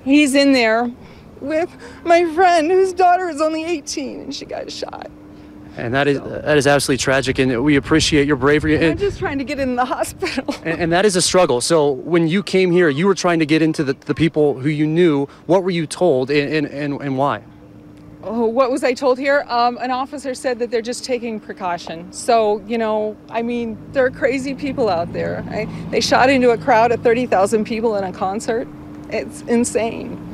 he's in there with my friend whose daughter is only 18 and she got shot. And that is absolutely tragic, and we appreciate your bravery. I'm just trying to get in the hospital. And that is a struggle. So when you came here, you were trying to get into the people who you knew. What were you told and why? Oh, what was I told here? An officer said that they're just taking precaution. So, you know, I mean, there are crazy people out there. They shot into a crowd of 30,000 people in a concert. It's insane.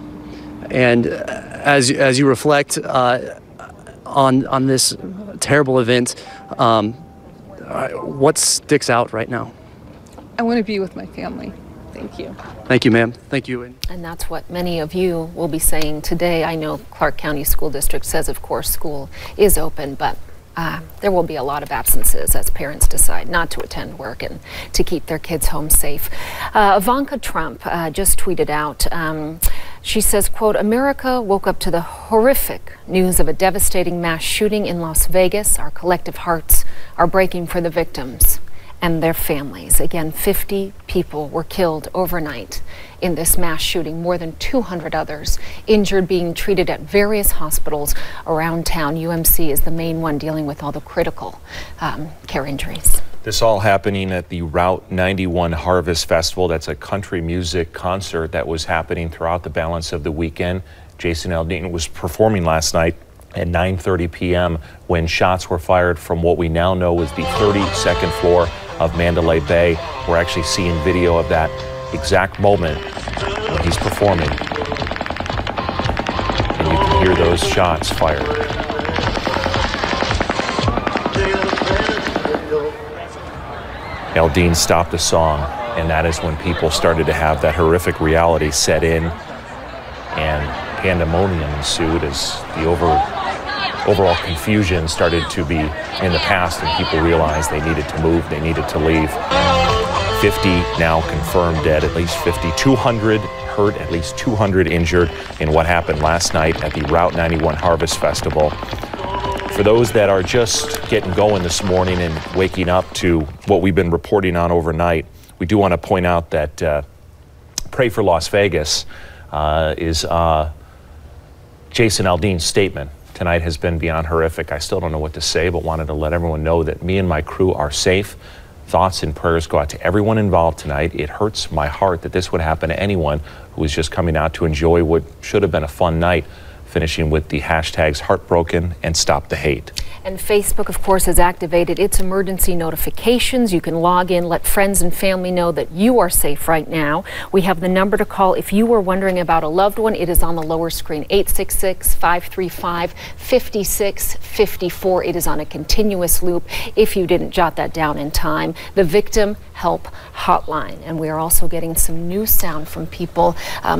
And as you reflect on this terrible event, what sticks out right now? I want to be with my family. Thank you. Thank you, ma'am. Thank you. And that's what many of you will be saying today. I know Clark County School District says, of course, school is open, but there will be a lot of absences as parents decide not to attend work and to keep their kids home safe. Ivanka Trump just tweeted out, she says, quote, "America woke up to the horrific news of a devastating mass shooting in Las Vegas. Our collective hearts are breaking for the victims and their families." Again, 50 people were killed overnight in this mass shooting, more than 200 others injured, being treated at various hospitals around town. UMC is the main one dealing with all the critical care injuries. This all happening at the Route 91 Harvest Festival. That's a country music concert that was happening throughout the balance of the weekend. Jason Aldean was performing last night at 9:30 p.m. when shots were fired from what we now know is the 32nd floor of Mandalay Bay. We're actually seeing video of that exact moment when he's performing. And you can hear those shots fired. Aldean stopped the song, and that is when people started to have that horrific reality set in, and pandemonium ensued as the overall confusion started to be in the past, and people realized they needed to move, they needed to leave. 50 now confirmed dead, at least 50, 200 hurt, at least 200 injured in what happened last night at the Route 91 Harvest Festival. For those that are just getting going this morning and waking up to what we've been reporting on overnight, we do want to point out that Pray for Las Vegas is Jason Aldean's statement tonight has been beyond horrific. I still don't know what to say, but wanted to let everyone know that me and my crew are safe. Thoughts and prayers go out to everyone involved tonight. It hurts my heart that this would happen to anyone who was just coming out to enjoy what should have been a fun night, finishing with the hashtags heartbroken and stop the hate. And Facebook, of course, has activated its emergency notifications. You can log in, let friends and family know that you are safe right now. We have the number to call if you were wondering about a loved one. It is on the lower screen, 866-535-5654. It is on a continuous loop if you didn't jot that down in time. The Victim Help Hotline. And we are also getting some new sound from people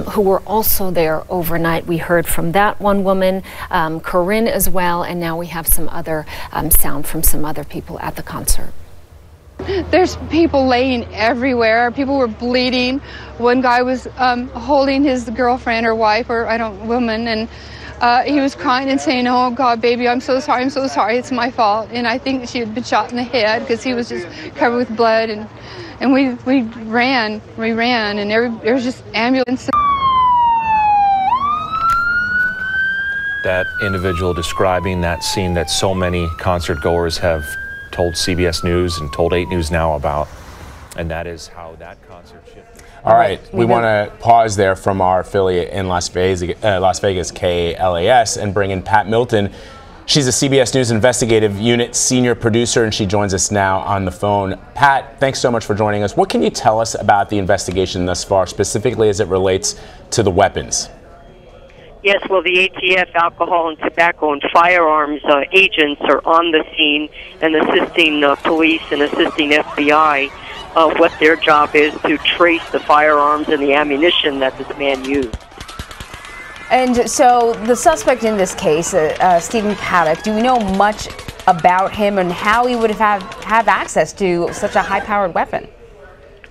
who were also there overnight. We heard from that one woman, Corinne as well, and now we have some other sound from some other people at the concert. There's people laying everywhere. People were bleeding. One guy was holding his girlfriend or wife or woman, and he was crying and saying, "Oh God, baby, I'm so sorry, it's my fault." And I think she had been shot in the head because he was just covered with blood, and we ran, and there was just ambulance. That individual describing that scene that so many concert goers have told CBS News and told 8 News Now about, and that is how that concert shifted. All right, we want to pause there from our affiliate in Las Vegas, KLAS, and bring in Pat Milton. She's a CBS News Investigative Unit senior producer, and she joins us now on the phone. Pat, thanks so much for joining us. What can you tell us about the investigation thus far, specifically as it relates to the weapons? Yes, well, the ATF, alcohol and tobacco and firearms agents are on the scene and assisting police and assisting FBI. What their job is to trace the firearms and the ammunition that this man used. And so the suspect in this case, Stephen Paddock, do we know much about him and how he would have access to such a high-powered weapon?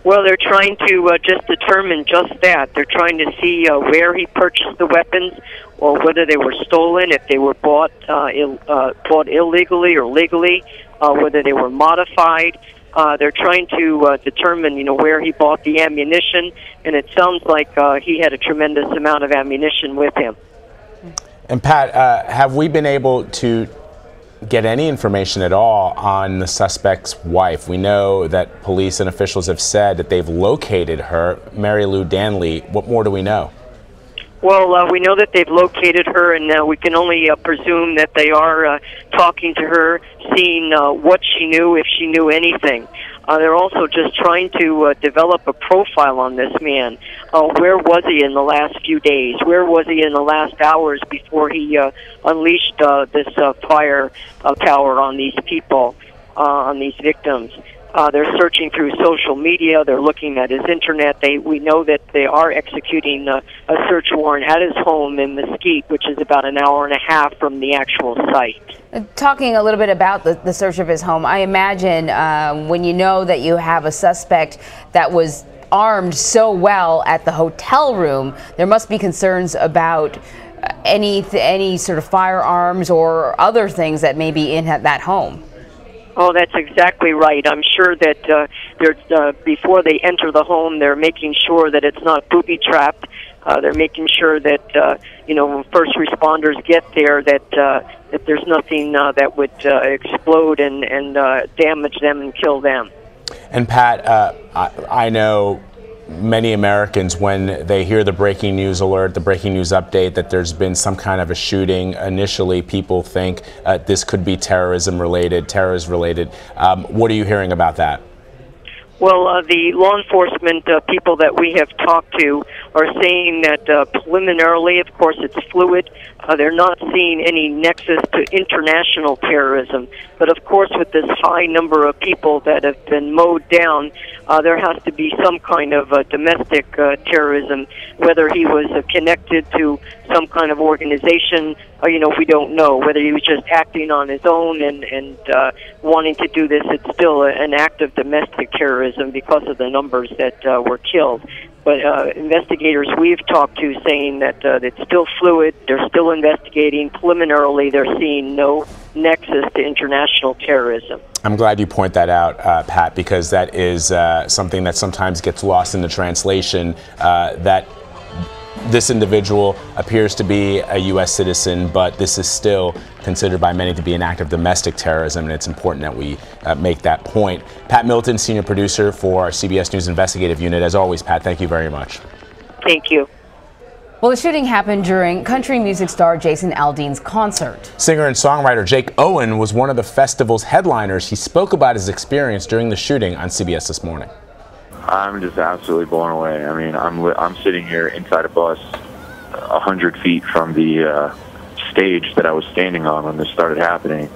Well, they're trying to just determine just that. They're trying to see where he purchased the weapons, or whether they were stolen, if they were bought illegally or legally, whether they were modified. They're trying to determine, where he bought the ammunition, and it sounds like he had a tremendous amount of ammunition with him. And Pat, have we been able to get any information at all on the suspect's wife? We know that police and officials have said that they've located her, Mary Lou Danley. What more do we know? Well, we know that they've located her, and we can only presume that they are talking to her, seeing what she knew, if she knew anything. They're also just trying to develop a profile on this man. Where was he in the last few days? Where was he in the last hours before he unleashed this fire power on these people, on these victims? They're searching through social media. They're looking at his internet. We know that they are executing a search warrant at his home in Mesquite, which is about an hour and a half from the actual site. Talking a little bit about the search of his home, I imagine when you know that you have a suspect that was armed so well at the hotel room, there must be concerns about any sort of firearms or other things that may be in that home. Oh, that's exactly right. I'm sure that before they enter the home, they're making sure that it's not booby-trapped. They're making sure that, when first responders get there, that there's nothing that would explode and damage them and kill them. And Pat, I know many Americans, when they hear the breaking news alert, the breaking news update that there's been some kind of a shooting, initially people think this could be terrorism related. What are you hearing about that? Well, the law enforcement people that we have talked to are saying that preliminarily, of course, it's fluid. They're not seeing any nexus to international terrorism. But, of course, with this high number of people that have been mowed down, there has to be some kind of domestic terrorism, whether he was connected to some kind of organization. We don't know. Whether he was just acting on his own and wanting to do this, it's still an act of domestic terrorism because of the numbers that were killed. But investigators we've talked to saying that it's still fluid, they're still investigating. Preliminarily, they're seeing no nexus to international terrorism. I'm glad you point that out, Pat, because that is something that sometimes gets lost in the translation, that this individual appears to be a U.S. citizen, but this is still considered by many to be an act of domestic terrorism, and it's important that we make that point. Pat Milton, senior producer for our CBS News Investigative Unit. As always, Pat, thank you very much. Thank you. Well, the shooting happened during country music star Jason Aldean's concert. Singer and songwriter Jake Owen was one of the festival's headliners. He spoke about his experience during the shooting on CBS This Morning. I'm just absolutely blown away. I mean, I'm sitting here inside a bus 100 feet from the stage that I was standing on when this started happening.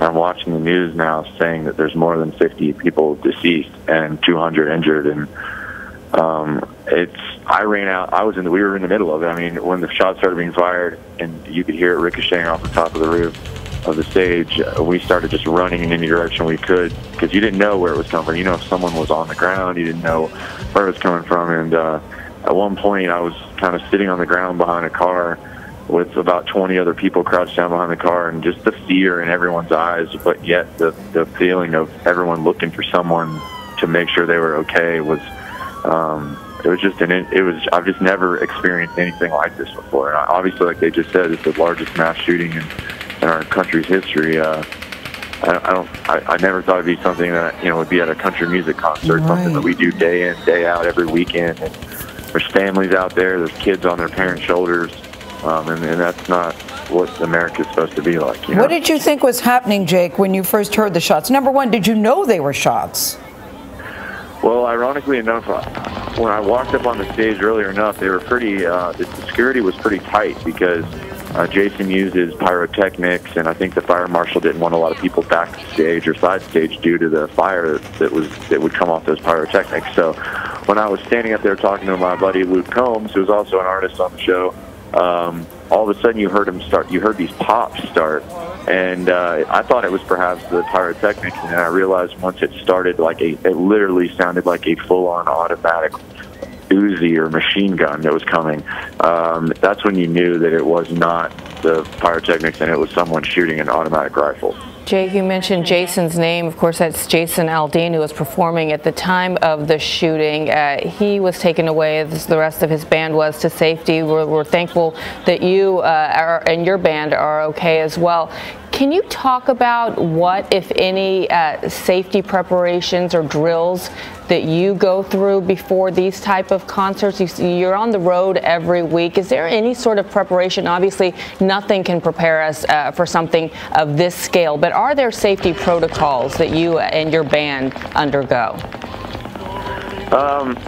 I'm watching the news now saying that there's more than 50 people deceased and 200 injured, and I ran out. We were in the middle of it. I mean, when the shots started being fired and you could hear it ricocheting off the top of the roof of the stage, we started just running in any direction we could, because you didn't know where it was coming from. If someone was on the ground, you didn't know where it was coming from. And at one point, I was kind of sitting on the ground behind a car with about 20 other people crouched down behind the car, and just the fear in everyone's eyes, but yet the feeling of everyone looking for someone to make sure they were okay was, I've just never experienced anything like this before. And obviously, like they just said, it's the largest mass shooting in our country's history. I never thought it'd be something that would be at a country music concert, something that we do day in, day out, every weekend. And there's families out there, there's kids on their parents' shoulders, and that's not what America's supposed to be like. You know? What did you think was happening, Jake, when you first heard the shots? Number one, did you know they were shots? Well, ironically enough, when I walked up on the stage earlier enough, they were pretty, the security was pretty tight because Jason uses pyrotechnics, and I think the fire marshal didn't want a lot of people backstage or side stage due to the fire that would come off those pyrotechnics. So when I was standing up there talking to my buddy Luke Combs, who's also an artist on the show, all of a sudden you heard these pops start, and I thought it was perhaps the pyrotechnics, and then I realized once it started, it literally sounded like a full-on automatic Uzi or machine gun that was coming. That's when you knew that it was not the pyrotechnics and it was someone shooting an automatic rifle. Jake, you mentioned Jason's name. Of course, that's Jason Aldean, who was performing at the time of the shooting. He was taken away, as the rest of his band was, to safety. We're thankful that you and your band are okay as well. Can you talk about what, if any, safety preparations or drills that you go through before these type of concerts? You're on the road every week. Is there any sort of preparation? Obviously, nothing can prepare us for something of this scale, but are there safety protocols that you and your band undergo?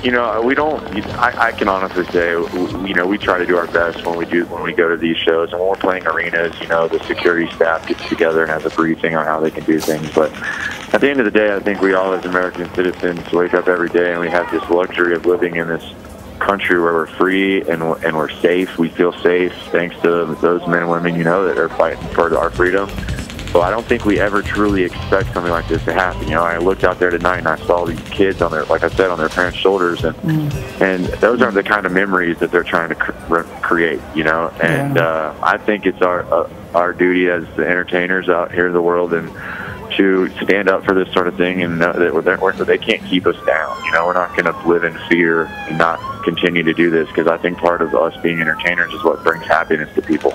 You know, we don't. I can honestly say, you know, we try to do our best when we go to these shows, and when we're playing arenas, you know, the security staff gets together and has a briefing on how they can do things. But at the end of the day, I think we all, as American citizens, wake up every day and we have this luxury of living in this country where we're free and we're safe. We feel safe thanks to those men and women, you know, that are fighting for our freedom. So I don't think we ever truly expect something like this to happen. You know, I looked out there tonight and I saw these kids on their, like I said, on their parents' shoulders, and those aren't the kind of memories that they're trying to create. You know, and I think it's our duty as the entertainers out here in the world and to stand up for this sort of thing and know that they can't keep us down. You know, we're not going to live in fear and not continue to do this, because I think part of us being entertainers is what brings happiness to people.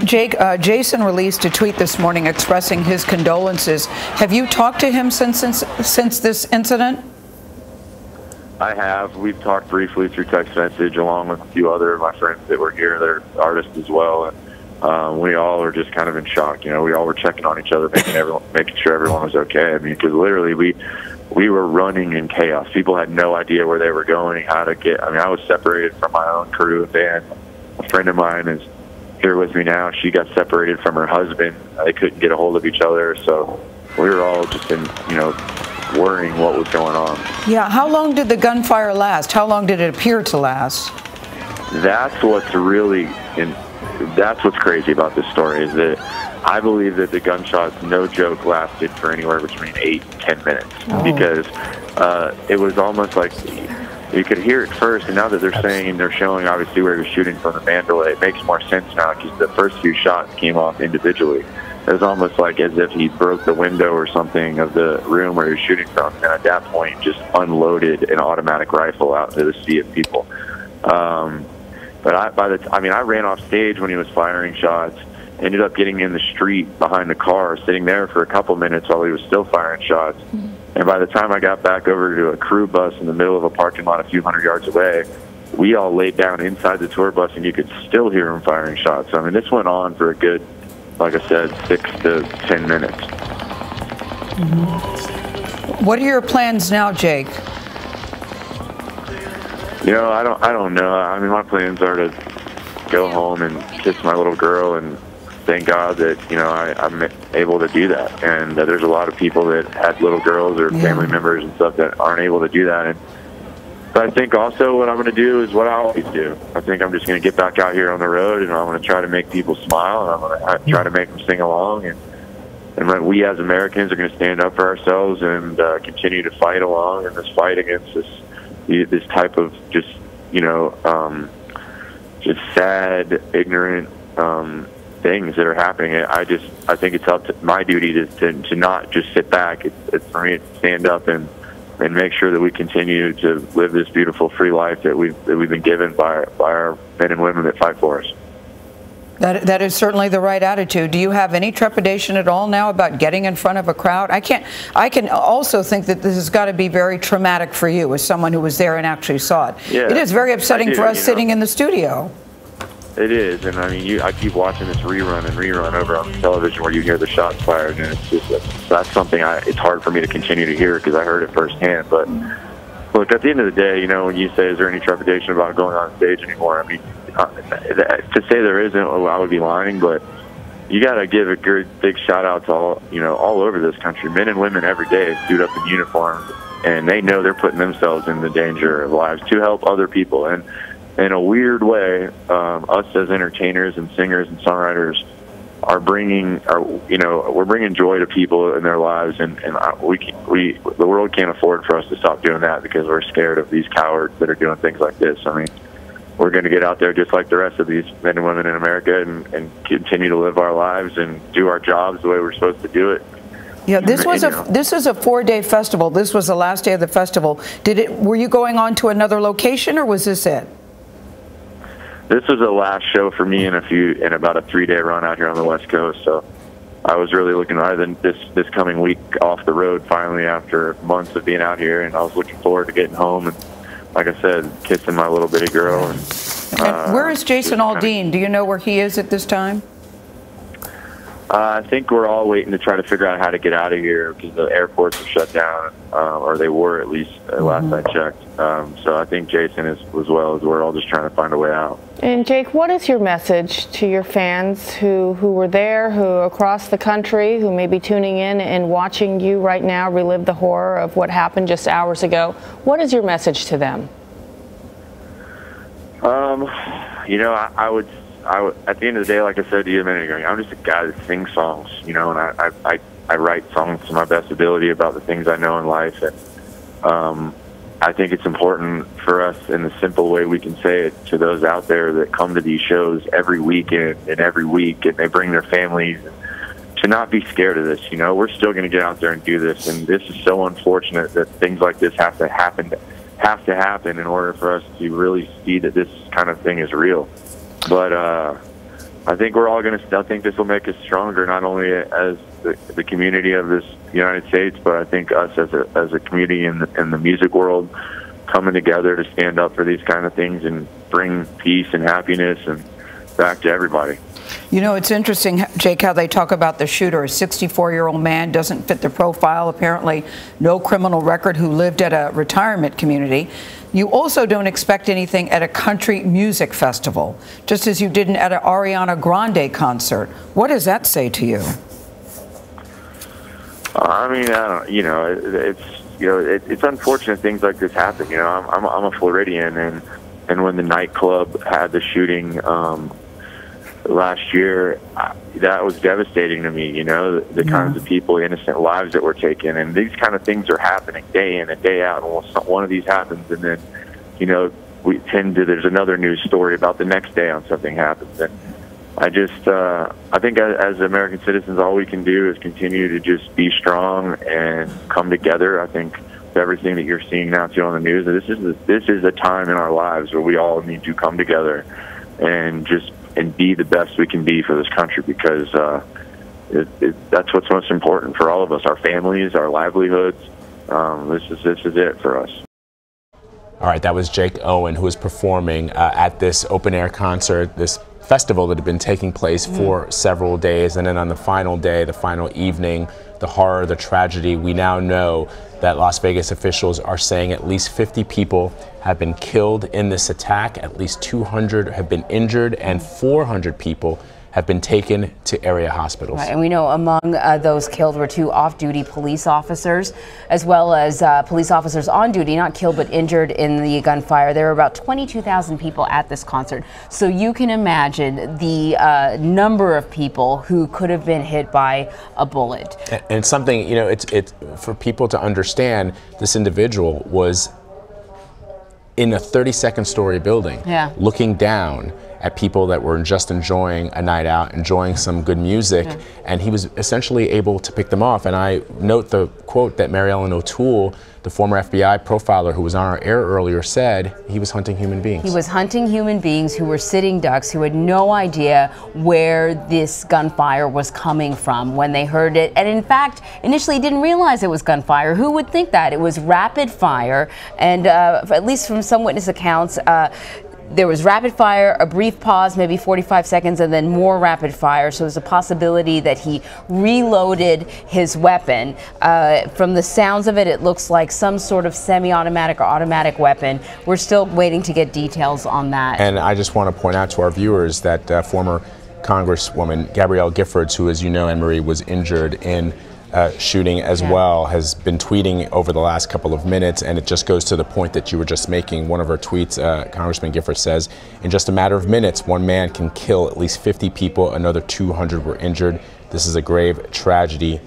Jake, Jason released a tweet this morning expressing his condolences. Have you talked to him since this incident? I have. We've talked briefly through text message, along with a few other of my friends that were here. They're artists as well, and we all are just kind of in shock. You know, we all were checking on each other, making sure everyone was okay. I mean, because literally we were running in chaos. People had no idea where they were going, how to get. I mean, I was separated from my own crew and band. A friend of mine is here with me now. She got separated from her husband. They couldn't get a hold of each other, so we were all just in, you know, worrying what was going on. Yeah. How long did the gunfire last? How long did it appear to last? That's what's really, that's what's crazy about this story, is that I believe that the gunshots, no joke, lasted for anywhere between 8 and 10 minutes, because it was almost like you could hear it first, and now that they're showing obviously where he was shooting from the Mandalay, it makes more sense now, because the first few shots came off individually. It was almost like as if he broke the window or something of the room where he was shooting from, and at that point just unloaded an automatic rifle out into the sea of people. But I ran off stage when he was firing shots, ended up getting in the street behind the car, sitting there for a couple minutes while he was still firing shots. And by the time I got back over to a crew bus in the middle of a parking lot a few hundred yards away, we all laid down inside the tour bus, and you could still hear him firing shots. So, I mean, this went on for a good, like I said, 6 to 10 minutes. What are your plans now, Jake? You know, I don't know. I mean, my plans are to go home and kiss my little girl, and thank God that, you know, I'm able to do that. And there's a lot of people that had little girls or family members and stuff that aren't able to do that. But I think also what I'm going to do is what I always do. I think I'm just going to get back out here on the road, and I'm going to try to make people smile, and I'm going to try to make them sing along. And we as Americans are going to stand up for ourselves and continue to fight along in this fight against this type of just, you know, just sad, ignorant things that are happening. I think it's up to my duty to not just sit back. It's for me to stand up and make sure that we continue to live this beautiful free life that we've been given by our men and women that fight for us. That is certainly the right attitude. Do you have any trepidation at all now about getting in front of a crowd? I can also think that this has got to be very traumatic for you as someone who was there and actually saw it. Yeah, it is very upsetting for us sitting in the studio. It is, and I mean, I keep watching this rerun over on the television where you hear the shots fired, and it's just that's something it's hard for me to continue to hear because I heard it firsthand. But look, at the end of the day, you know, when you say, is there any trepidation about going on stage anymore? I mean, to say there isn't, I would be lying, but you got to give a good big shout out to all over this country, men and women every day suit up in uniform, and they know they're putting themselves in the danger of lives to help other people. And in a weird way, us as entertainers and singers and songwriters are we're bringing joy to people in their lives, and the world can't afford for us to stop doing that because we're scared of these cowards that are doing things like this. I mean, we're going to get out there just like the rest of these men and women in America and continue to live our lives and do our jobs the way we're supposed to do it. Yeah, this is a 4-day festival. This was the last day of the festival. Were you going on to another location, or was this it? This was the last show for me in about a 3-day run out here on the West Coast. So I was really looking other than this coming week off the road finally after months of being out here, and I was looking forward to getting home and, like I said, kissing my little bitty girl. And where is Jason Aldean? Do you know where he is at this time? I think we're all waiting to try to figure out how to get out of here because the airports are shut down, or they were at least last I checked. So I think Jason is as well as we're all just trying to find a way out. And Jake, what is your message to your fans who were there, who across the country, who may be tuning in and watching you right now relive the horror of what happened just hours ago? What is your message to them? You know, I would at the end of the day, like I said to you a minute ago, I'm just a guy that sings songs, you know, and I write songs to my best ability about the things I know in life. And I think it's important for us in the simple way we can say it to those out there that come to these shows every weekend and every week, and they bring their families, to not be scared of this. You know, we're still going to get out there and do this, and this is so unfortunate that things like this have to happen in order for us to really see that this kind of thing is real. But I think we're all going to. I think this will make us stronger, not only as the community of this United States, but I think us as a community in the music world coming together to stand up for these kind of things and bring peace and happiness and back to everybody. You know, it's interesting, Jake, how they talk about the shooter. A 64-year-old man, doesn't fit the profile, apparently no criminal record, who lived at a retirement community. You also don't expect anything at a country music festival, just as you didn't at an Ariana Grande concert. What does that say to you? I mean, I don't, it's unfortunate things like this happen. You know, I'm a Floridian, and when the nightclub had the shooting last year, that was devastating to me. You know, the kinds of people, innocent lives that were taken, and these kind of things are happening day in and day out. And one of these happens, and then, you know, there's another news story about the next day on something happens. And I think as American citizens, all we can do is continue to just be strong and come together. I think everything that you're seeing now too on the news, this is a time in our lives where we all need to come together and be the best we can be for this country, because that's what's most important for all of us, our families, our livelihoods. This is it for us. All right, that was Jake Owen, who was performing at this open-air concert, this festival that had been taking place for several days. And then on the final day, the final evening, the horror, the tragedy, we now know that Las Vegas officials are saying at least 50 people have been killed in this attack, at least 200 have been injured, and 400 people have been taken to area hospitals. Right, and we know among those killed were 2 off-duty police officers, as well as police officers on duty, not killed but injured in the gunfire. There were about 22,000 people at this concert, so you can imagine the number of people who could have been hit by a bullet. And something, you know, it's for people to understand, this individual was in a 32nd story building, looking down at people that were just enjoying a night out, enjoying some good music, and he was essentially able to pick them off. And I note the quote that Mary Ellen O'Toole, the former FBI profiler who was on our air earlier, said he was hunting human beings. He was hunting human beings who were sitting ducks, who had no idea where this gunfire was coming from when they heard it. And in fact, initially didn't realize it was gunfire. Who would think that? It was rapid fire, and at least from some witness accounts, there was rapid fire, a brief pause, maybe 45 seconds, and then more rapid fire. So there's a possibility that he reloaded his weapon. From the sounds of it, it looks like some sort of semi-automatic or automatic weapon. We're still waiting to get details on that. And I just want to point out to our viewers that former Congresswoman Gabrielle Giffords, who, as you know, Anne-Marie, was injured in shooting as well, has been tweeting over the last couple of minutes, and it just goes to the point that you were just making. One of her tweets, Congressman Giffords says, in just a matter of minutes, one man can kill at least 50 people, another 200 were injured. This is a grave tragedy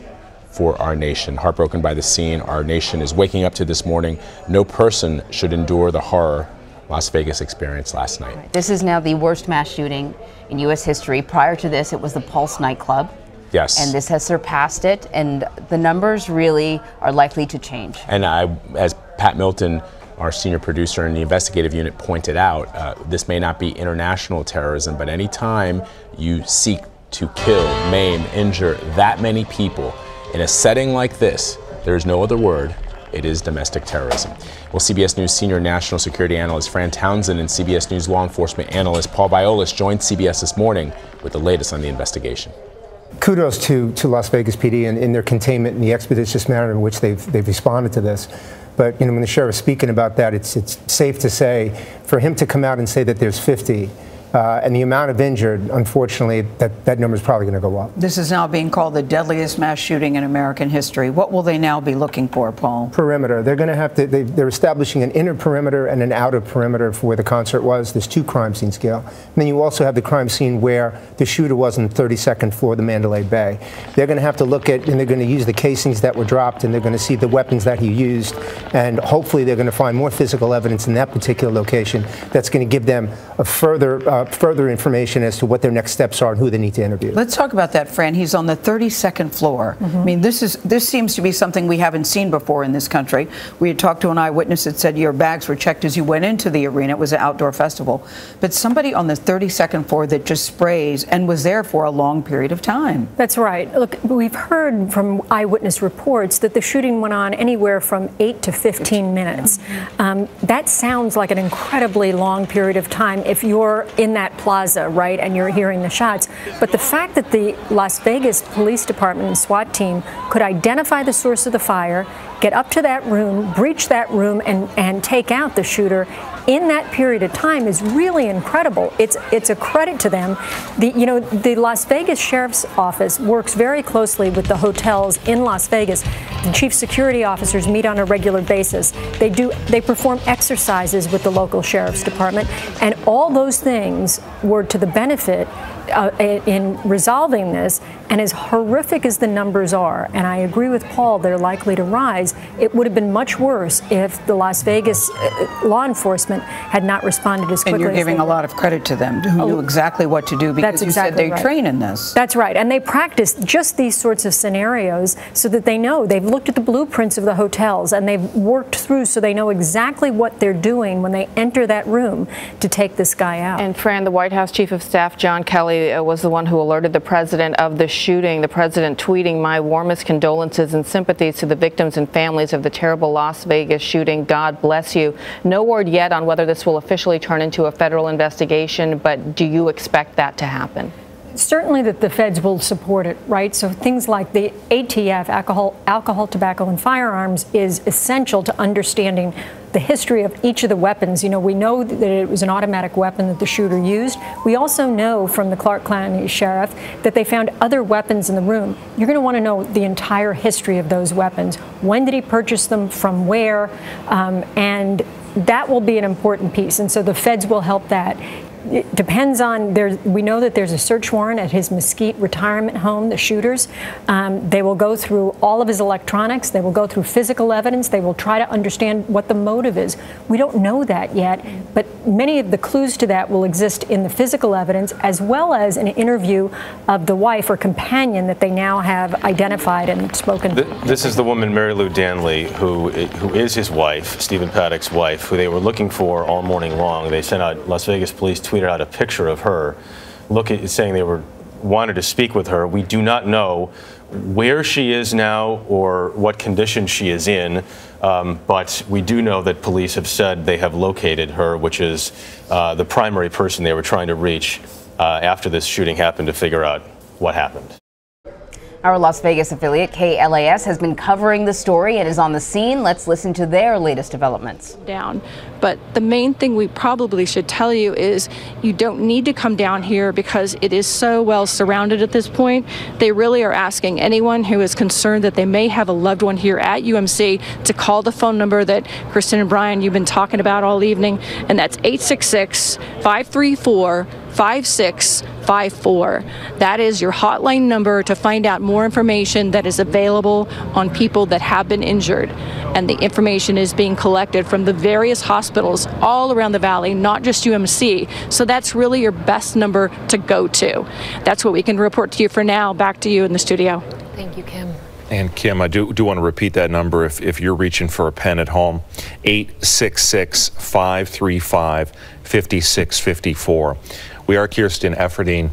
for our nation. Heartbroken by the scene, our nation is waking up to this morning. No person should endure the horror Las Vegas experienced last night. This is now the worst mass shooting in U.S. history. Prior to this, it was the Pulse nightclub. Yes. And this has surpassed it, and the numbers really are likely to change. And as Pat Milton, our senior producer in the investigative unit, pointed out, this may not be international terrorism, but any time you seek to kill, maim, injure that many people in a setting like this, there's no other word. It is domestic terrorism. Well, CBS News senior national security analyst Fran Townsend and CBS News law enforcement analyst Paul Violas joined CBS this morning with the latest on the investigation. Kudos to Las Vegas PD in their containment and the expeditious manner in which they've responded to this. But when the sheriff's speaking about that, it's safe to say for him to come out and say that there's 50 and the amount of injured, unfortunately, that number is probably going to go up. This is now being called the deadliest mass shooting in American history. What will they now be looking for, Paul? Perimeter. They're going to have to. They're establishing an inner perimeter and an outer perimeter for where the concert was. There's 2 crime scene scale. And then you also have the crime scene where the shooter was on the 32nd floor of the Mandalay Bay. They're going to have to look at, and they're going to use the casings that were dropped, and they're going to see the weapons that he used, and hopefully they're going to find more physical evidence in that particular location that's going to give them a further information as to what their next steps are and who they need to interview. Let's talk about that, Fran. He's on the 32nd floor. I mean, this seems to be something we haven't seen before in this country. We had talked to an eyewitness that said your bags were checked as you went into the arena. It was an outdoor festival. But somebody on the 32nd floor that just sprays and was there for a long period of time. That's right. Look, we've heard from eyewitness reports that the shooting went on anywhere from 8 to 15 minutes. That sounds like an incredibly long period of time if you're in that plaza, right, and you're hearing the shots. But the fact that the Las Vegas Police Department and SWAT team could identify the source of the fire, get up to that room, breach that room, and take out the shooter in that period of time is really incredible. It's a credit to them. The Las Vegas Sheriff's Office works very closely with the hotels in Las Vegas. The chief security officers meet on a regular basis. They perform exercises with the local sheriff's department, and all those things were to the benefit in resolving this. And as horrific as the numbers are, and I agree with Paul, they're likely to rise, it would have been much worse if the Las Vegas law enforcement had not responded as quickly. And you're giving a lot of credit to them, who knew exactly what to do, because you said they train in this. That's right, and they practice just these sorts of scenarios so that they know. They've looked at the blueprints of the hotels, and they've worked through so they know exactly what they're doing when they enter that room to take this guy out. And Fran, the White House Chief of Staff John Kelly was the one who alerted the president of the shooting. The president tweeting, "My warmest condolences and sympathies to the victims and families of the terrible Las Vegas shooting. God bless you." No word yet on whether this will officially turn into a federal investigation, but do you expect that to happen? Certainly that the feds will support it, right? So things like the ATF, alcohol, tobacco, and firearms, is essential to understanding the history of each of the weapons. We know that it was an automatic weapon that the shooter used. We also know from the Clark County Sheriff that they found other weapons in the room. You're going to want to know the entire history of those weapons. When did he purchase them? From where? And that will be an important piece. And so the feds will help that. It depends on, we know that there's a search warrant at his Mesquite retirement home, the shooters. They will go through all of his electronics. They will go through physical evidence. They will try to understand what the motive is. We don't know that yet, but many of the clues to that will exist in the physical evidence, as well as an interview of the wife or companion that they now have identified and spoken to. This is the woman, Mary Lou Danley, who is his wife, Stephen Paddock's wife, who they were looking for all morning long. They sent out, Las Vegas police tweeted out a picture of her saying they were wanted to speak with her. We do not know where she is now or what condition she is in, but we do know that police have said they have located her, which is the primary person they were trying to reach after this shooting happened, to figure out what happened. Our Las Vegas affiliate, KLAS, has been covering the story and is on the scene. Let's listen to their latest developments. Down. But the main thing we probably should tell you is you don't need to come down here because it is so well surrounded at this point. They really are asking anyone who is concerned that they may have a loved one here at UMC to call the phone number that Kristen and Brian, you've been talking about all evening, and that's 866-534-5654. That is your hotline number to find out more information that is available on people that have been injured. And the information is being collected from the various hospitals all around the valley, not just UMC. So that's really your best number to go to. That's what we can report to you for now. Back to you in the studio. Thank you, Kim. And Kim, I do want to repeat that number if you're reaching for a pen at home, 866-535-5654. We are, Kirsten, efforting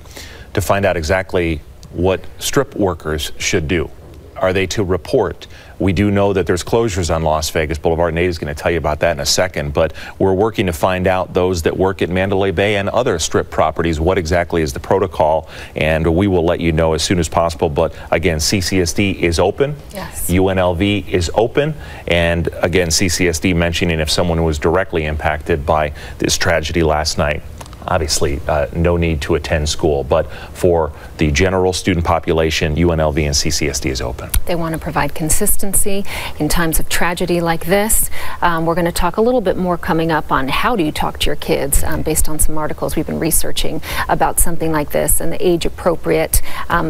to find out exactly what strip workers should do. Are they to report? We do know that there's closures on Las Vegas Boulevard. Nate is going to tell you about that in a second, but we're working to find out those that work at Mandalay Bay and other strip properties, what exactly is the protocol, and we will let you know as soon as possible. But again, CCSD is open. Yes. UNLV is open. And again, CCSD mentioning if someone was directly impacted by this tragedy last night, obviously no need to attend school, but for the general student population, UNLV and CCSD is open. They want to provide consistency in times of tragedy like this. We're going to talk a little bit more coming up on how do you talk to your kids based on some articles we've been researching about something like this and the age appropriate,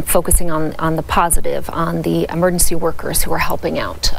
focusing on the positive, on the emergency workers who are helping out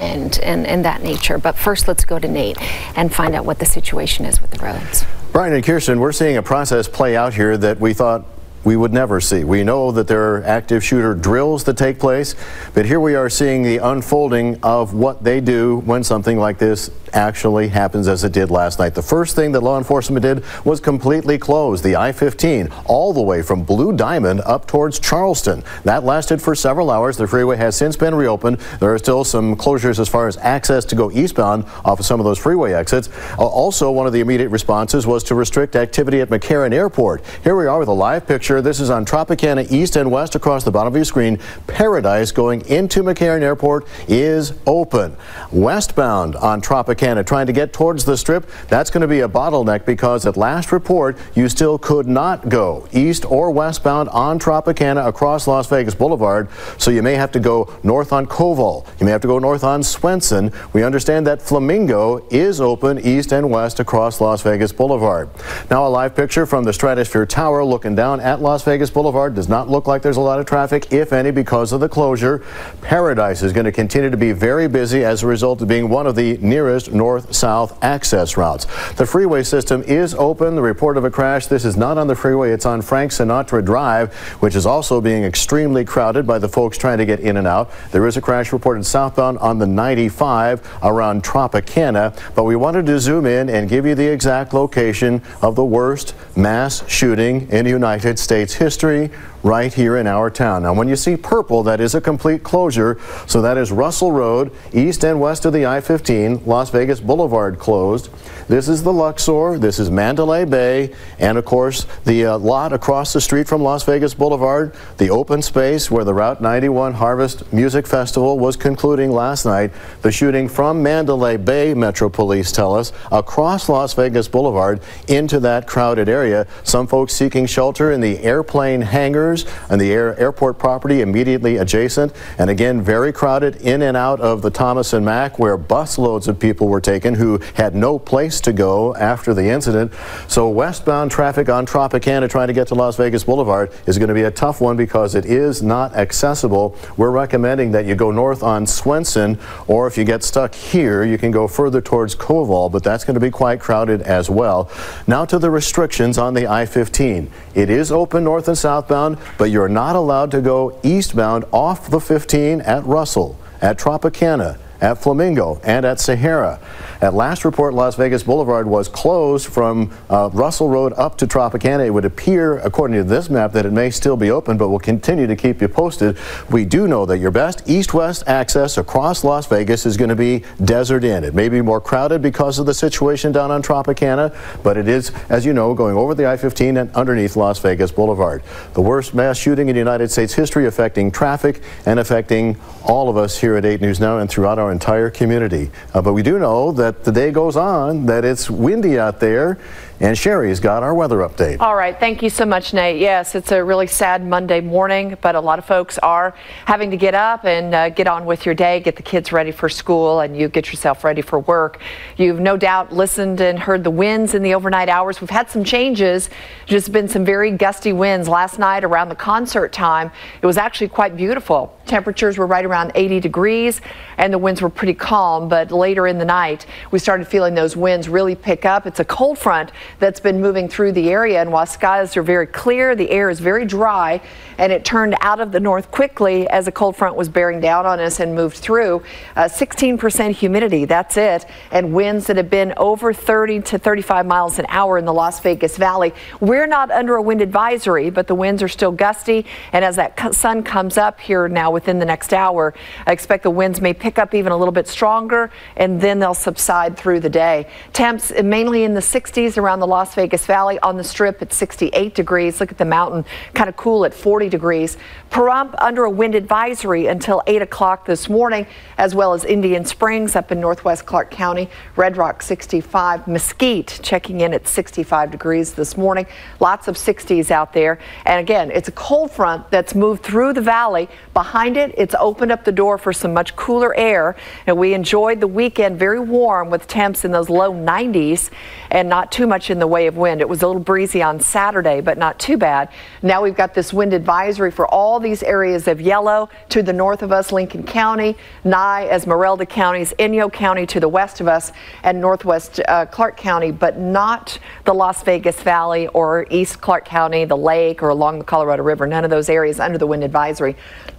and that nature. But first, let's go to Nate and find out what the situation is with the roads. Brian and Kirsten, we're seeing a process play out here that we thought we would never see. We know that there are active shooter drills that take place, but here we are seeing the unfolding of what they do when something like this actually happens, as it did last night. The first thing that law enforcement did was completely close the I-15 all the way from Blue Diamond up towards Charleston. That lasted for several hours. The freeway has since been reopened. There are still some closures as far as access to go eastbound off of some of those freeway exits. Also, one of the immediate responses was to restrict activity at McCarran Airport. Here we are with a live picture. This is on Tropicana east and west across the bottom of your screen. Paradise going into McCarran Airport is open. Westbound on Tropicana, trying to get towards the Strip, that's going to be a bottleneck because at last report, you still could not go east or westbound on Tropicana across Las Vegas Boulevard. So you may have to go north on Koval. You may have to go north on Swenson. We understand that Flamingo is open east and west across Las Vegas Boulevard. Now a live picture from the Stratosphere Tower looking down at Las Vegas Boulevard. Does not look like there's a lot of traffic, if any, because of the closure. Paradise is going to continue to be very busy as a result of being one of the nearest north-south access routes. The freeway system is open. The report of a crash, this is not on the freeway, it's on Frank Sinatra Drive, which is also being extremely crowded by the folks trying to get in and out. There is a crash reported southbound on the 95 around Tropicana, but we wanted to zoom in and give you the exact location of the worst mass shooting in United States history, right here in our town. Now, when you see purple, that is a complete closure. So that is Russell Road, east and west of the I-15, Las Vegas Boulevard closed. This is the Luxor, this is Mandalay Bay, and of course the lot across the street from Las Vegas Boulevard, the open space where the Route 91 Harvest Music Festival was concluding last night. The shooting from Mandalay Bay, Metro Police tell us, across Las Vegas Boulevard into that crowded area. Some folks seeking shelter in the airplane hangars and the airport property immediately adjacent, and again very crowded in and out of the Thomas and Mack, where busloads of people were taken who had no place to go after the incident. So westbound traffic on Tropicana trying to get to Las Vegas Boulevard is going to be a tough one because it is not accessible. We're recommending that you go north on Swenson, or if you get stuck here, you can go further towards Koval, but that's going to be quite crowded as well. Now to the restrictions on the I-15. It is open north and southbound, but you're not allowed to go eastbound off the 15 at Russell, at Tropicana, at Flamingo and at Sahara. At last report, Las Vegas Boulevard was closed from Russell Road up to Tropicana. It would appear, according to this map, that it may still be open, but we'll continue to keep you posted. We do know that your best east-west access across Las Vegas is going to be Desert Inn. It may be more crowded because of the situation down on Tropicana, but it is, as you know, going over the I-15 and underneath Las Vegas Boulevard. The worst mass shooting in United States history, affecting traffic and affecting all of us here at 8 News Now and throughout our entire community. But we do know that the day goes on, that it's windy out there, and Sherry's got our weather update. All right, thank you so much, Nate. Yes, it's a really sad Monday morning, but a lot of folks are having to get up and get on with your day, get the kids ready for school, and you get yourself ready for work. You've no doubt listened and heard the winds in the overnight hours. We've had some changes. There's been some very gusty winds last night around the concert time. It was actually quite beautiful. Temperatures were right around 80 degrees, and the winds were pretty calm, but later in the night, we started feeling those winds really pick up. It's a cold front that's been moving through the area, and while skies are very clear, the air is very dry, and it turned out of the north quickly as a cold front was bearing down on us and moved through. 16% humidity, that's it, and winds that have been over 30 to 35 miles an hour in the Las Vegas Valley. We're not under a wind advisory, but the winds are still gusty, and as that sun comes up here now within the next hour, I expect the winds may pick up even a little bit stronger, and then they'll subside through the day. Temps mainly in the 60s around the Las Vegas Valley. On the Strip at 68 degrees. Look at the mountain, kind of cool at 40 degrees. Pahrump under a wind advisory until 8 o'clock this morning, as well as Indian Springs up in northwest Clark County. Red Rock 65. Mesquite checking in at 65 degrees this morning. Lots of 60s out there. And again, it's a cold front that's moved through the valley. Behind it, it's opened up the door for some much cooler air. And we enjoyed the weekend very warm with temps in those low 90s and not too much in the way of wind. It was a little breezy on Saturday, but not too bad. Now we've got this wind advisory for all these areas of yellow to the north of us, Lincoln County, Nye, Esmeralda counties, Inyo County to the west of us, and northwest Clark County, but not the Las Vegas Valley or East Clark County, the lake, or along the Colorado River. None of those areas under the wind advisory.